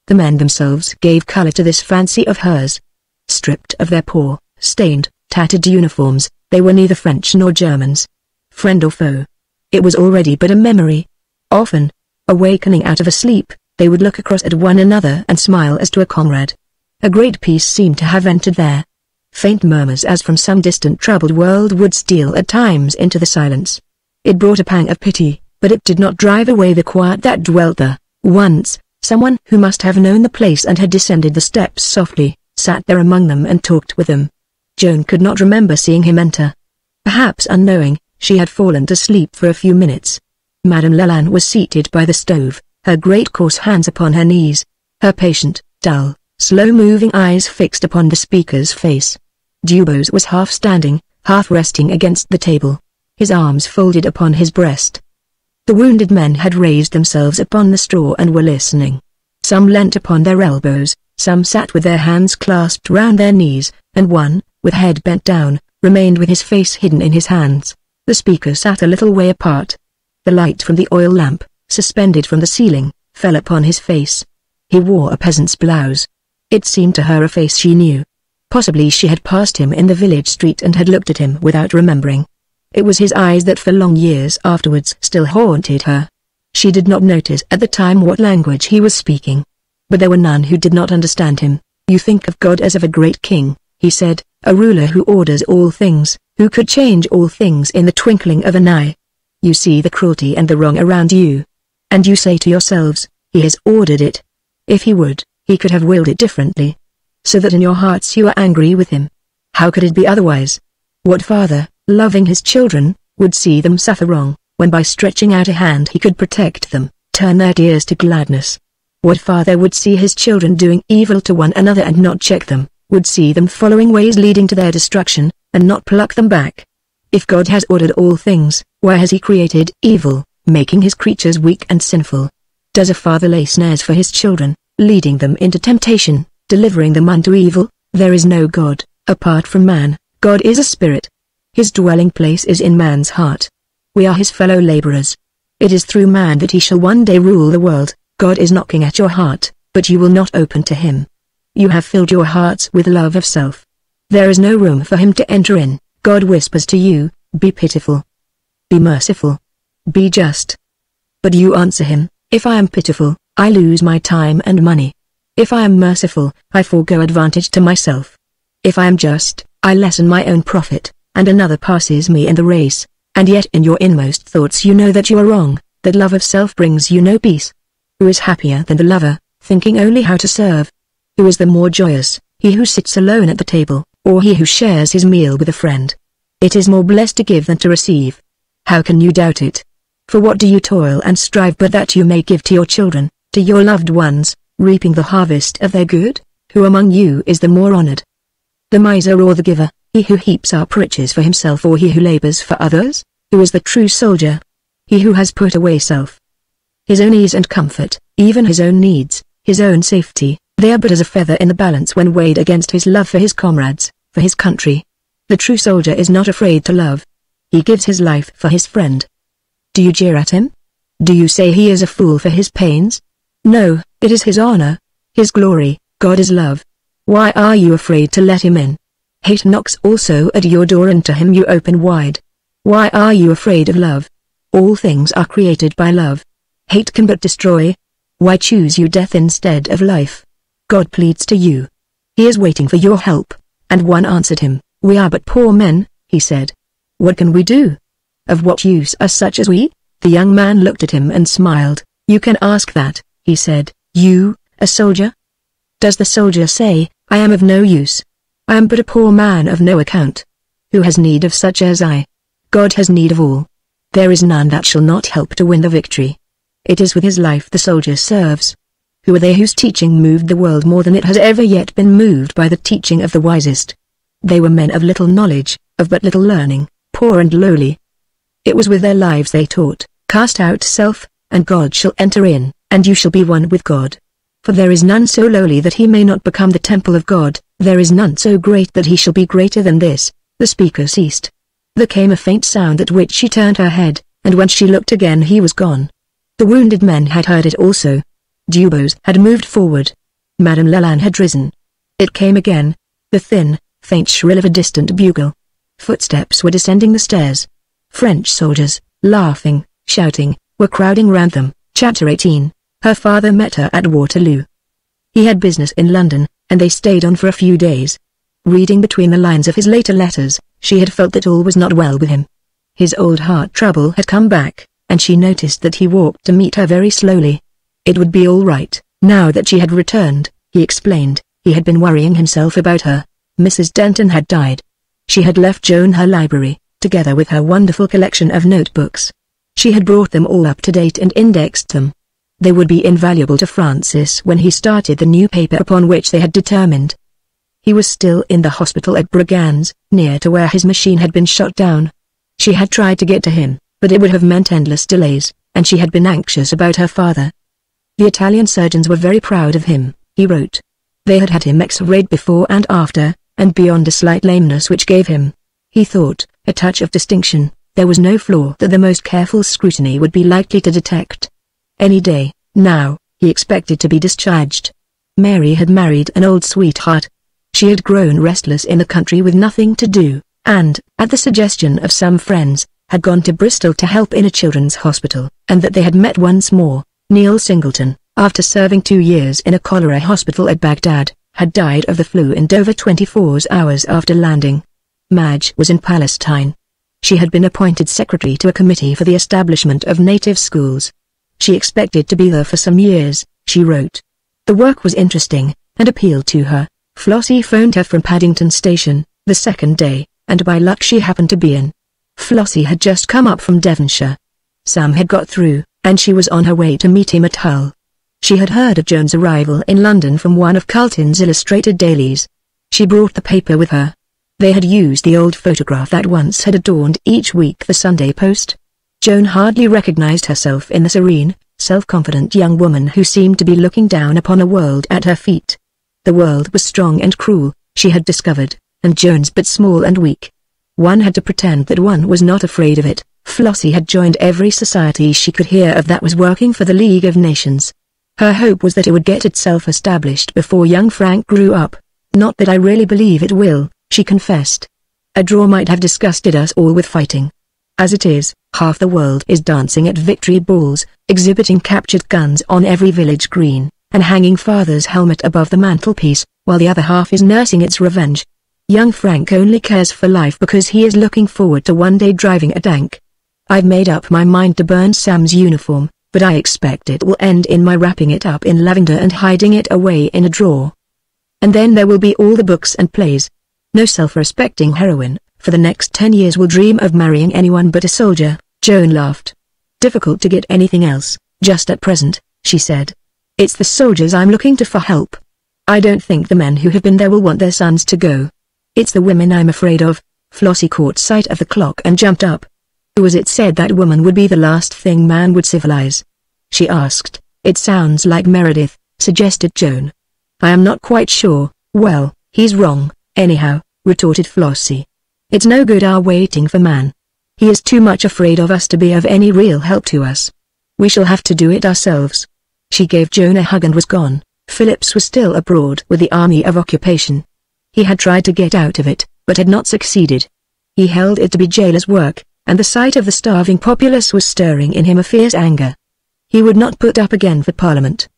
S1: The men themselves gave color to this fancy of hers. Stripped of their poor, stained, tattered uniforms, they were neither French nor Germans. Friend or foe. It was already but a memory. Often, awakening out of a sleep, they would look across at one another and smile as to a comrade. A great peace seemed to have entered there. Faint murmurs as from some distant troubled world would steal at times into the silence. It brought a pang of pity, but it did not drive away the quiet that dwelt there. Once, someone who must have known the place and had descended the steps softly, sat there among them and talked with them. Joan could not remember seeing him enter. Perhaps unknowing, she had fallen to sleep for a few minutes. Madame Leland was seated by the stove, her great coarse hands upon her knees, her patient, dull, slow-moving eyes fixed upon the speaker's face. Dubose was half standing, half resting against the table, his arms folded upon his breast. The wounded men had raised themselves upon the straw and were listening. Some leant upon their elbows, some sat with their hands clasped round their knees, and one, with head bent down, remained with his face hidden in his hands. The speaker sat a little way apart. The light from the oil lamp, suspended from the ceiling, fell upon his face. He wore a peasant's blouse. It seemed to her a face she knew. Possibly she had passed him in the village street and had looked at him without remembering. It was his eyes that for long years afterwards still haunted her. She did not notice at the time what language he was speaking. But there were none who did not understand him. "You think of God as of a great king," he said, "a ruler who orders all things, who could change all things in the twinkling of an eye. You see the cruelty and the wrong around you. And you say to yourselves, He has ordered it. If He would, He could have willed it differently. So that in your hearts you are angry with Him. How could it be otherwise? What father, loving his children, would see them suffer wrong, when by stretching out a hand He could protect them, turn their tears to gladness? What father would see his children doing evil to one another and not check them, would see them following ways leading to their destruction, and not pluck them back? If God has ordered all things, why has He created evil, making His creatures weak and sinful? Does a father lay snares for his children, leading them into temptation, delivering them unto evil? There is no God, apart from man. God is a spirit. His dwelling place is in man's heart. We are His fellow laborers. It is through man that He shall one day rule the world. God is knocking at your heart, but you will not open to Him. You have filled your hearts with love of self. There is no room for Him to enter in. God whispers to you, "Be pitiful. Be merciful. Be just." But you answer Him, "If I am pitiful, I lose my time and money. If I am merciful, I forego advantage to myself. If I am just, I lessen my own profit, and another passes me in the race. And yet in your inmost thoughts you know that you are wrong, that love of self brings you no peace. Who is happier than the lover, thinking only how to serve? Who is the more joyous, he who sits alone at the table, or he who shares his meal with a friend? It is more blessed to give than to receive. How can you doubt it? For what do you toil and strive but that you may give to your children, to your loved ones, reaping the harvest of their good? Who among you is the more honored? The miser or the giver, he who heaps up riches for himself or he who labors for others? Who is the true soldier? He who has put away self. His own ease and comfort, even his own needs, his own safety, they are but as a feather in the balance when weighed against his love for his comrades, for his country. The true soldier is not afraid to love. He gives his life for his friend. Do you jeer at him? Do you say he is a fool for his pains? No, it is his honor, his glory. God is love. Why are you afraid to let him in? Hate knocks also at your door and to him you open wide. Why are you afraid of love? All things are created by love. Hate can but destroy. Why choose you death instead of life? God pleads to you. He is waiting for your help. And one answered him, We are but poor men, he said. What can we do? Of what use are such as we? The young man looked at him and smiled. You can ask that, he said. You, a soldier? Does the soldier say, I am of no use? I am but a poor man of no account. Who has need of such as I? God has need of all. There is none that shall not help to win the victory. It is with his life the soldier serves. Who are they whose teaching moved the world more than it has ever yet been moved by the teaching of the wisest? They were men of little knowledge, of but little learning, poor and lowly. It was with their lives they taught, Cast out self, and God shall enter in, and you shall be one with God. For there is none so lowly that he may not become the temple of God, there is none so great that he shall be greater than this. The speaker ceased. There came a faint sound at which she turned her head, and when she looked again he was gone. The wounded men had heard it also. Dubois had moved forward. Madame Leland had risen. It came again, the thin, faint shrill of a distant bugle. Footsteps were descending the stairs. French soldiers, laughing, shouting, were crowding round them. Chapter 18. Her father met her at Waterloo. He had business in London, and they stayed on for a few days. Reading between the lines of his later letters, she had felt that all was not well with him. His old heart trouble had come back, and she noticed that he walked to meet her very slowly. It would be all right, now that she had returned, he explained. He had been worrying himself about her. Mrs. Denton had died. She had left Joan her library, together with her wonderful collection of notebooks. She had brought them all up to date and indexed them. They would be invaluable to Francis when he started the new paper upon which they had determined. He was still in the hospital at Brigance, near to where his machine had been shot down. She had tried to get to him, but it would have meant endless delays, and she had been anxious about her father. The Italian surgeons were very proud of him, he wrote. They had had him x-rayed before and after, and beyond a slight lameness which gave him, he thought, a touch of distinction, there was no flaw that the most careful scrutiny would be likely to detect. Any day, now, he expected to be discharged. Mary had married an old sweetheart. She had grown restless in the country with nothing to do, and, at the suggestion of some friends, had gone to Bristol to help in a children's hospital, and that they had met once more. Neil Singleton, after serving 2 years in a cholera hospital at Baghdad, had died of the flu in Dover 24 hours after landing. Madge was in Palestine. She had been appointed secretary to a committee for the establishment of native schools. She expected to be there for some years, she wrote. The work was interesting, and appealed to her. Flossie phoned her from Paddington Station, the second day, and by luck she happened to be in. Flossie had just come up from Devonshire. Sam had got through, and she was on her way to meet him at Hull. She had heard of Joan's arrival in London from one of Carlton's illustrated dailies. She brought the paper with her. They had used the old photograph that once had adorned each week the Sunday Post. Joan hardly recognized herself in the serene, self-confident young woman who seemed to be looking down upon a world at her feet. The world was strong and cruel, she had discovered, and Joan's but small and weak. One had to pretend that one was not afraid of it. Flossie had joined every society she could hear of that was working for the League of Nations. Her hope was that it would get itself established before young Frank grew up. Not that I really believe it will, she confessed. A draw might have disgusted us all with fighting. As it is, half the world is dancing at victory balls, exhibiting captured guns on every village green, and hanging father's helmet above the mantelpiece, while the other half is nursing its revenge. Young Frank only cares for life because he is looking forward to one day driving a tank. I've made up my mind to burn Sam's uniform, but I expect it will end in my wrapping it up in lavender and hiding it away in a drawer. And then there will be all the books and plays. No self-respecting heroine, for the next 10 years, will dream of marrying anyone but a soldier. Joan laughed. Difficult to get anything else, just at present, she said. It's the soldiers I'm looking to for help. I don't think the men who have been there will want their sons to go. It's the women I'm afraid of. Flossie caught sight of the clock and jumped up. Who was it said that woman would be the last thing man would civilize? She asked. It sounds like Meredith, suggested Joan. I am not quite sure. Well, he's wrong, anyhow, retorted Flossie. It's no good our waiting for man. He is too much afraid of us to be of any real help to us. We shall have to do it ourselves. She gave Joan a hug and was gone. Phillips was still abroad with the Army of Occupation. He had tried to get out of it, but had not succeeded. He held it to be jailer's work, and the sight of the starving populace was stirring in him a fierce anger. He would not put up again for Parliament.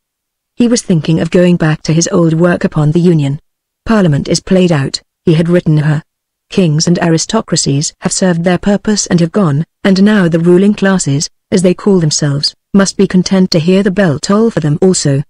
S1: He was thinking of going back to his old work upon the Union. Parliament is played out, he had written her. Kings and aristocracies have served their purpose and have gone, and now the ruling classes, as they call themselves, must be content to hear the bell toll for them also.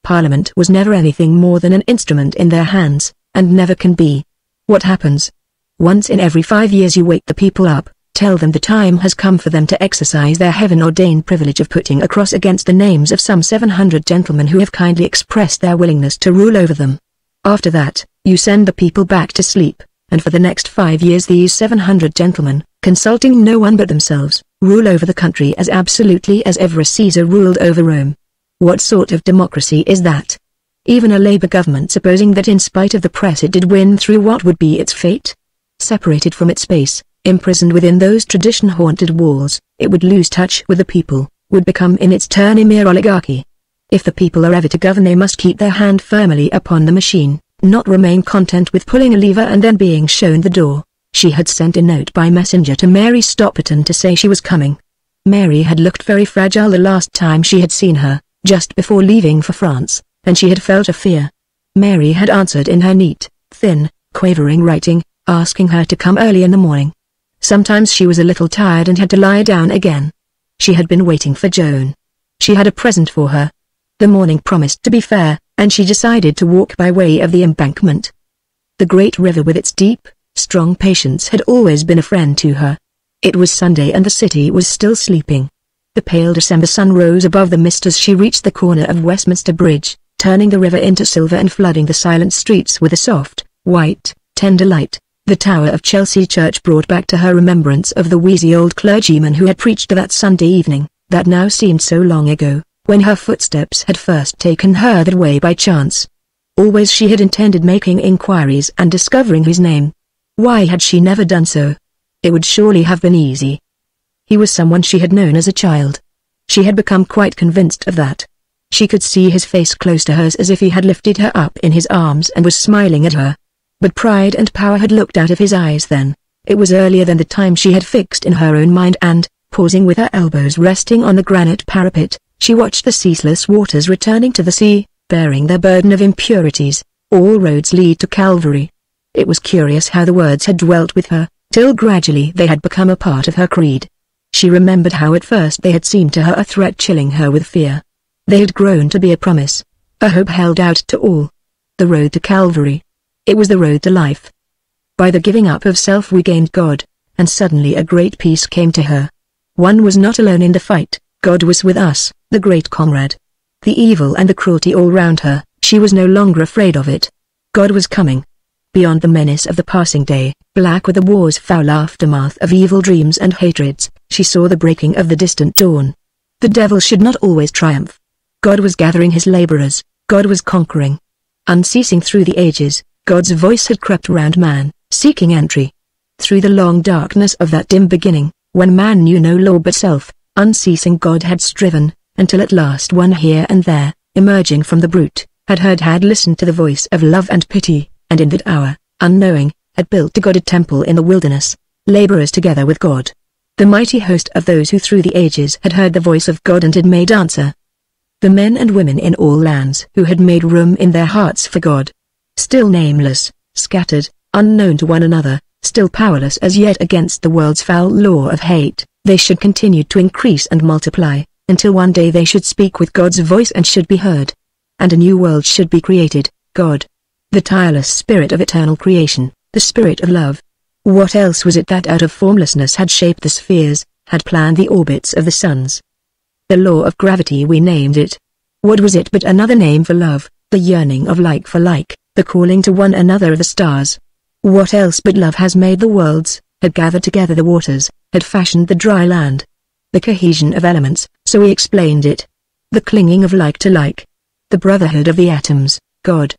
S1: Parliament was never anything more than an instrument in their hands, and never can be. What happens? Once in every 5 years you wake the people up, tell them the time has come for them to exercise their heaven-ordained privilege of putting a cross against the names of some 700 gentlemen who have kindly expressed their willingness to rule over them. After that, you send the people back to sleep, and for the next 5 years these 700 gentlemen, consulting no one but themselves, rule over the country as absolutely as ever a Caesar ruled over Rome. What sort of democracy is that? Even a Labour government, supposing that in spite of the press it did win through, what would be its fate? Separated from its base, imprisoned within those tradition-haunted walls, it would lose touch with the people, would become in its turn a mere oligarchy. If the people are ever to govern, they must keep their hand firmly upon the machine, not remain content with pulling a lever and then being shown the door. She had sent a note by messenger to Mary Stopperton to say she was coming. Mary had looked very fragile the last time she had seen her, just before leaving for France, and she had felt a fear. Mary had answered in her neat, thin, quavering writing, asking her to come early in the morning. Sometimes she was a little tired and had to lie down again. She had been waiting for Joan. She had a present for her. The morning promised to be fair, and she decided to walk by way of the embankment. The great river with its deep, strong patience had always been a friend to her. It was Sunday and the city was still sleeping. The pale December sun rose above the mist as she reached the corner of Westminster Bridge, turning the river into silver and flooding the silent streets with a soft, white, tender light. The tower of Chelsea Church brought back to her remembrance of the wheezy old clergyman who had preached that Sunday evening, that now seemed so long ago, when her footsteps had first taken her that way by chance. Always she had intended making inquiries and discovering his name. Why had she never done so? It would surely have been easy. He was someone she had known as a child. She had become quite convinced of that. She could see his face close to hers as if he had lifted her up in his arms and was smiling at her. But pride and power had looked out of his eyes then. It was earlier than the time she had fixed in her own mind and, pausing with her elbows resting on the granite parapet, she watched the ceaseless waters returning to the sea, bearing their burden of impurities. All roads lead to Calvary. It was curious how the words had dwelt with her, till gradually they had become a part of her creed. She remembered how at first they had seemed to her a threat, chilling her with fear. They had grown to be a promise, a hope held out to all. The road to Calvary. It was the road to life. By the giving up of self we gained God, and suddenly a great peace came to her. One was not alone in the fight, God was with us, the great comrade. The evil and the cruelty all round her, she was no longer afraid of it. God was coming. Beyond the menace of the passing day, black with the war's foul aftermath of evil dreams and hatreds, she saw the breaking of the distant dawn. The devil should not always triumph. God was gathering his laborers, God was conquering. Unceasing through the ages, God's voice had crept round man, seeking entry. Through the long darkness of that dim beginning, when man knew no law but self, unceasing God had striven, until at last one here and there, emerging from the brute, had listened to the voice of love and pity, and in that hour, unknowing, had built to God a temple in the wilderness, laborers together with God. The mighty host of those who through the ages had heard the voice of God and had made answer. The men and women in all lands who had made room in their hearts for God. Still nameless, scattered, unknown to one another, still powerless as yet against the world's foul law of hate, they should continue to increase and multiply, until one day they should speak with God's voice and should be heard. And a new world should be created, God. The tireless spirit of eternal creation, the spirit of love. What else was it that out of formlessness had shaped the spheres, had planned the orbits of the suns? The law of gravity we named it. What was it but another name for love, the yearning of like for like, the calling to one another of the stars? What else but love has made the worlds, had gathered together the waters, had fashioned the dry land? The cohesion of elements, so we explained it. The clinging of like to like. The brotherhood of the atoms, God.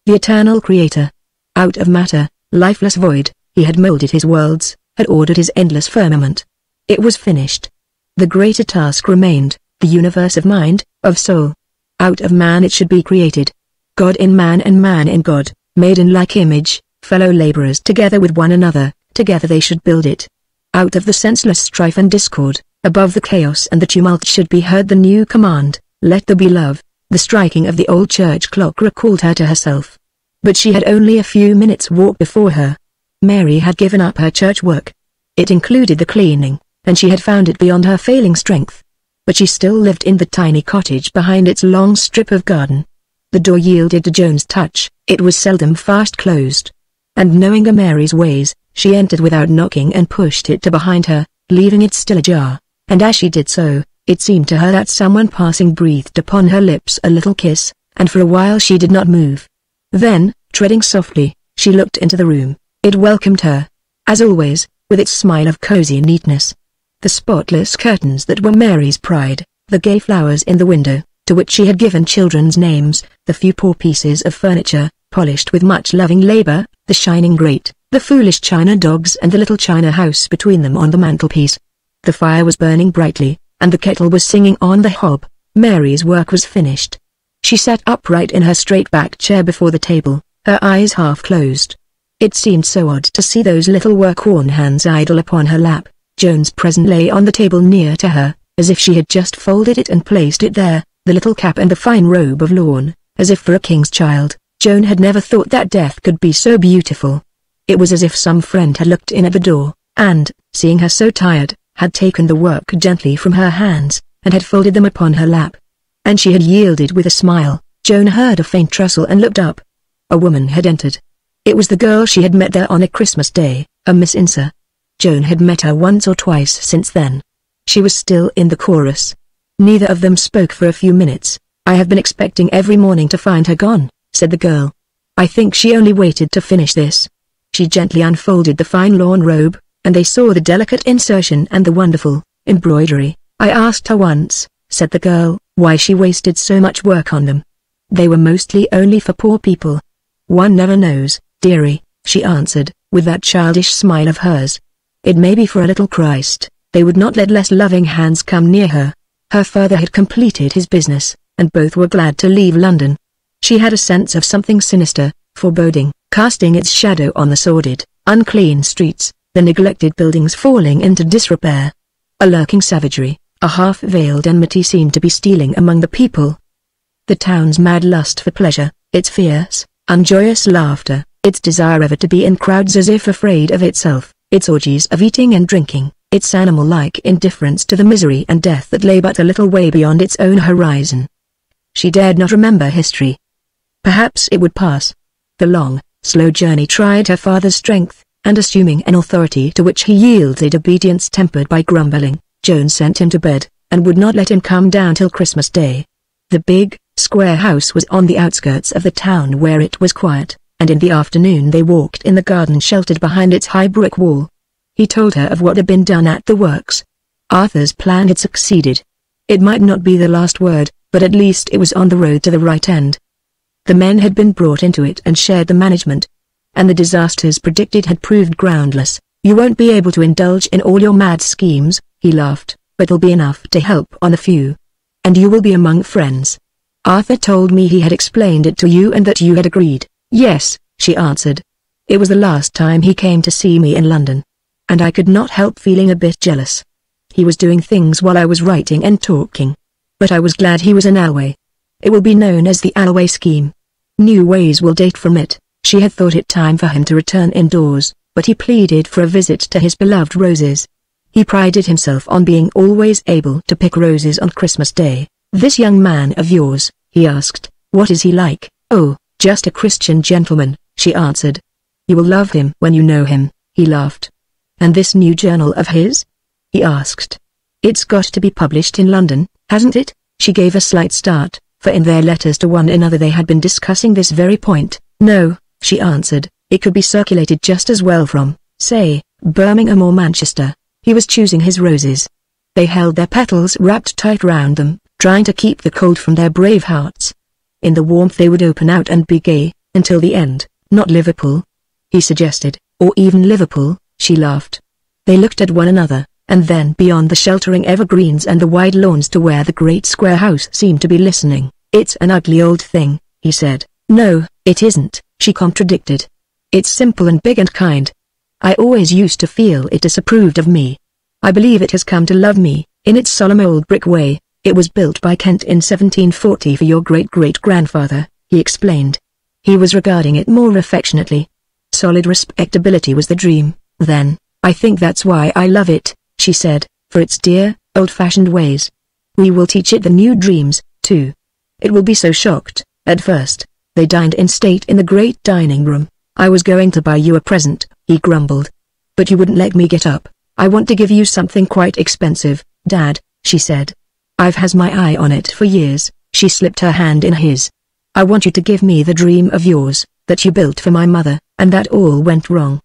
S1: The eternal creator. Out of matter, lifeless void, he had molded his worlds, had ordered his endless firmament. It was finished. The greater task remained, the universe of mind, of soul. Out of man it should be created. God in man and man in God, made in like image, fellow laborers together with one another, together they should build it. Out of the senseless strife and discord, above the chaos and the tumult should be heard the new command, let there be love. The striking of the old church clock recalled her to herself. But she had only a few minutes' walk before her. Mary had given up her church work. It included the cleaning, and she had found it beyond her failing strength. But she still lived in the tiny cottage behind its long strip of garden. The door yielded to Joan's touch, it was seldom fast closed. And knowing Mary's ways, she entered without knocking and pushed it to behind her, leaving it still ajar, and as she did so, it seemed to her that someone passing breathed upon her lips a little kiss, and for a while she did not move. Then, treading softly, she looked into the room. It welcomed her, as always, with its smile of cozy neatness. The spotless curtains that were Mary's pride, the gay flowers in the window, to which she had given children's names, the few poor pieces of furniture, polished with much loving labor, the shining grate, the foolish china dogs and the little china house between them on the mantelpiece. The fire was burning brightly, and the kettle was singing on the hob. Mary's work was finished. She sat upright in her straight-backed chair before the table, her eyes half closed. It seemed so odd to see those little work-worn hands idle upon her lap. Joan's present lay on the table near to her, as if she had just folded it and placed it there, the little cap and the fine robe of lawn, as if for a king's child. Joan had never thought that death could be so beautiful. It was as if some friend had looked in at the door, and, seeing her so tired, had taken the work gently from her hands, and had folded them upon her lap. And she had yielded with a smile. Joan heard a faint rustle and looked up. A woman had entered. It was the girl she had met there on a Christmas day, a Miss Insa. Joan had met her once or twice since then. She was still in the chorus. Neither of them spoke for a few minutes. "I have been expecting every morning to find her gone," said the girl. "I think she only waited to finish this." She gently unfolded the fine lawn robe, and they saw the delicate insertion and the wonderful embroidery. "I asked her once," said the girl, "why she wasted so much work on them. They were mostly only for poor people." "One never knows, dearie," she answered, with that childish smile of hers. "It may be for a little Christ, they would not let less loving hands come near her." Her father had completed his business, and both were glad to leave London. She had a sense of something sinister, foreboding, casting its shadow on the sordid, unclean streets, the neglected buildings falling into disrepair. A lurking savagery, a half-veiled enmity seemed to be stealing among the people. The town's mad lust for pleasure, its fierce, unjoyous laughter, its desire ever to be in crowds as if afraid of itself, its orgies of eating and drinking, its animal-like indifference to the misery and death that lay but a little way beyond its own horizon. She dared not remember history. Perhaps it would pass. The long, slow journey tried her father's strength, and assuming an authority to which he yielded obedience tempered by grumbling, Joan sent him to bed, and would not let him come down till Christmas Day. The big, square house was on the outskirts of the town where it was quiet, and in the afternoon they walked in the garden sheltered behind its high brick wall. He told her of what had been done at the works. Arthur's plan had succeeded. It might not be the last word, but at least it was on the road to the right end. The men had been brought into it and shared the management. And the disasters predicted had proved groundless. "You won't be able to indulge in all your mad schemes," he laughed, "but it'll be enough to help on a few. And you will be among friends. Arthur told me he had explained it to you and that you had agreed." "Yes," she answered. "It was the last time he came to see me in London. and I could not help feeling a bit jealous. He was doing things while I was writing and talking. But I was glad he was an Alway. It will be known as the Alway scheme. New ways will date from it. She had thought it time for him to return indoors, but he pleaded for a visit to his beloved roses. He prided himself on being always able to pick roses on Christmas Day. "This young man of yours," he asked, "what is he like?" "Oh, just a Christian gentleman," she answered. "You will love him when you know him," he laughed. "And this new journal of his?" he asked. "It's got to be published in London, hasn't it?" She gave a slight start, for in their letters to one another they had been discussing this very point. "No," she answered, "it could be circulated just as well from, say, Birmingham or Manchester." He was choosing his roses. They held their petals wrapped tight round them, trying to keep the cold from their brave hearts. In the warmth they would open out and be gay, until the end. "Not Liverpool?" he suggested. "Or even Liverpool," she laughed. They looked at one another, and then beyond the sheltering evergreens and the wide lawns to where the great square house seemed to be listening. "It's an ugly old thing," he said. "No, it isn't," she contradicted. "It's simple and big and kind. I always used to feel it disapproved of me. I believe it has come to love me, in its solemn old brick way. It was built by Kent in 1740 for your great-great-grandfather," he explained. He was regarding it more affectionately. Solid respectability was the dream, then. "I think that's why I love it," she said, "for its dear, old-fashioned ways. We will teach it the new dreams, too. It will be so shocked, at first." They dined in state in the great dining room. "I was going to buy you a present," he grumbled. "But you wouldn't let me get up. I want to give you something quite expensive, Dad," she said. "I've had my eye on it for years." She slipped her hand in his. "I want you to give me the dream of yours, that you built for my mother, and that all went wrong.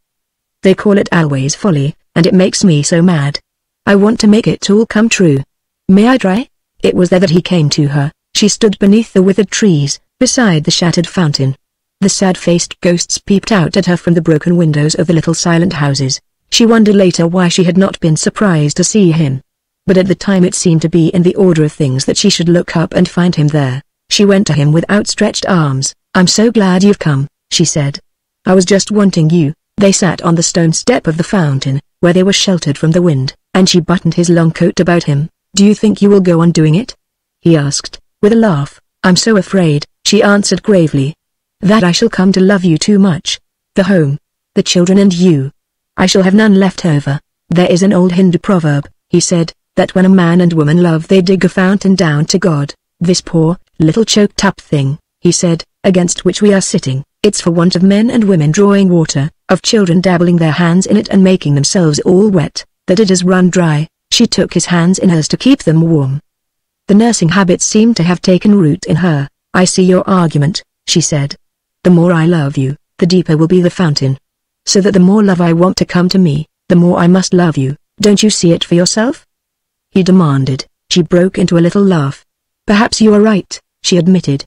S1: They call it Alway's folly, and it makes me so mad. I want to make it all come true. May I try?" It was there that he came to her. She stood beneath the withered trees, beside the shattered fountain. The sad-faced ghosts peeped out at her from the broken windows of the little silent houses. She wondered later why she had not been surprised to see him. But at the time it seemed to be in the order of things that she should look up and find him there. She went to him with outstretched arms. "I'm so glad you've come," she said. "I was just wanting you." They sat on the stone step of the fountain, where they were sheltered from the wind, and she buttoned his long coat about him. "Do you think you will go on doing it?" he asked, with a laugh. "I'm so afraid," she answered gravely, "that I shall come to love you too much. The home, the children and you. I shall have none left over. There is an old Hindu proverb," he said, "that when a man and woman love they dig a fountain down to God. This poor, little choked-up thing," he said, "against which we are sitting, it's for want of men and women drawing water, of children dabbling their hands in it and making themselves all wet, that it has run dry." She took his hands in hers to keep them warm. The nursing habit seemed to have taken root in her. "I see your argument," she said. "The more I love you, the deeper will be the fountain. So that the more love I want to come to me, the more I must love you. Don't you see it for yourself?" he demanded. She broke into a little laugh. "Perhaps you are right," she admitted.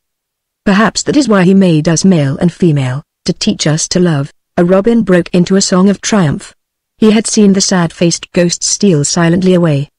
S1: "Perhaps that is why he made us male and female, to teach us to love." A robin broke into a song of triumph. He had seen the sad-faced ghost steal silently away,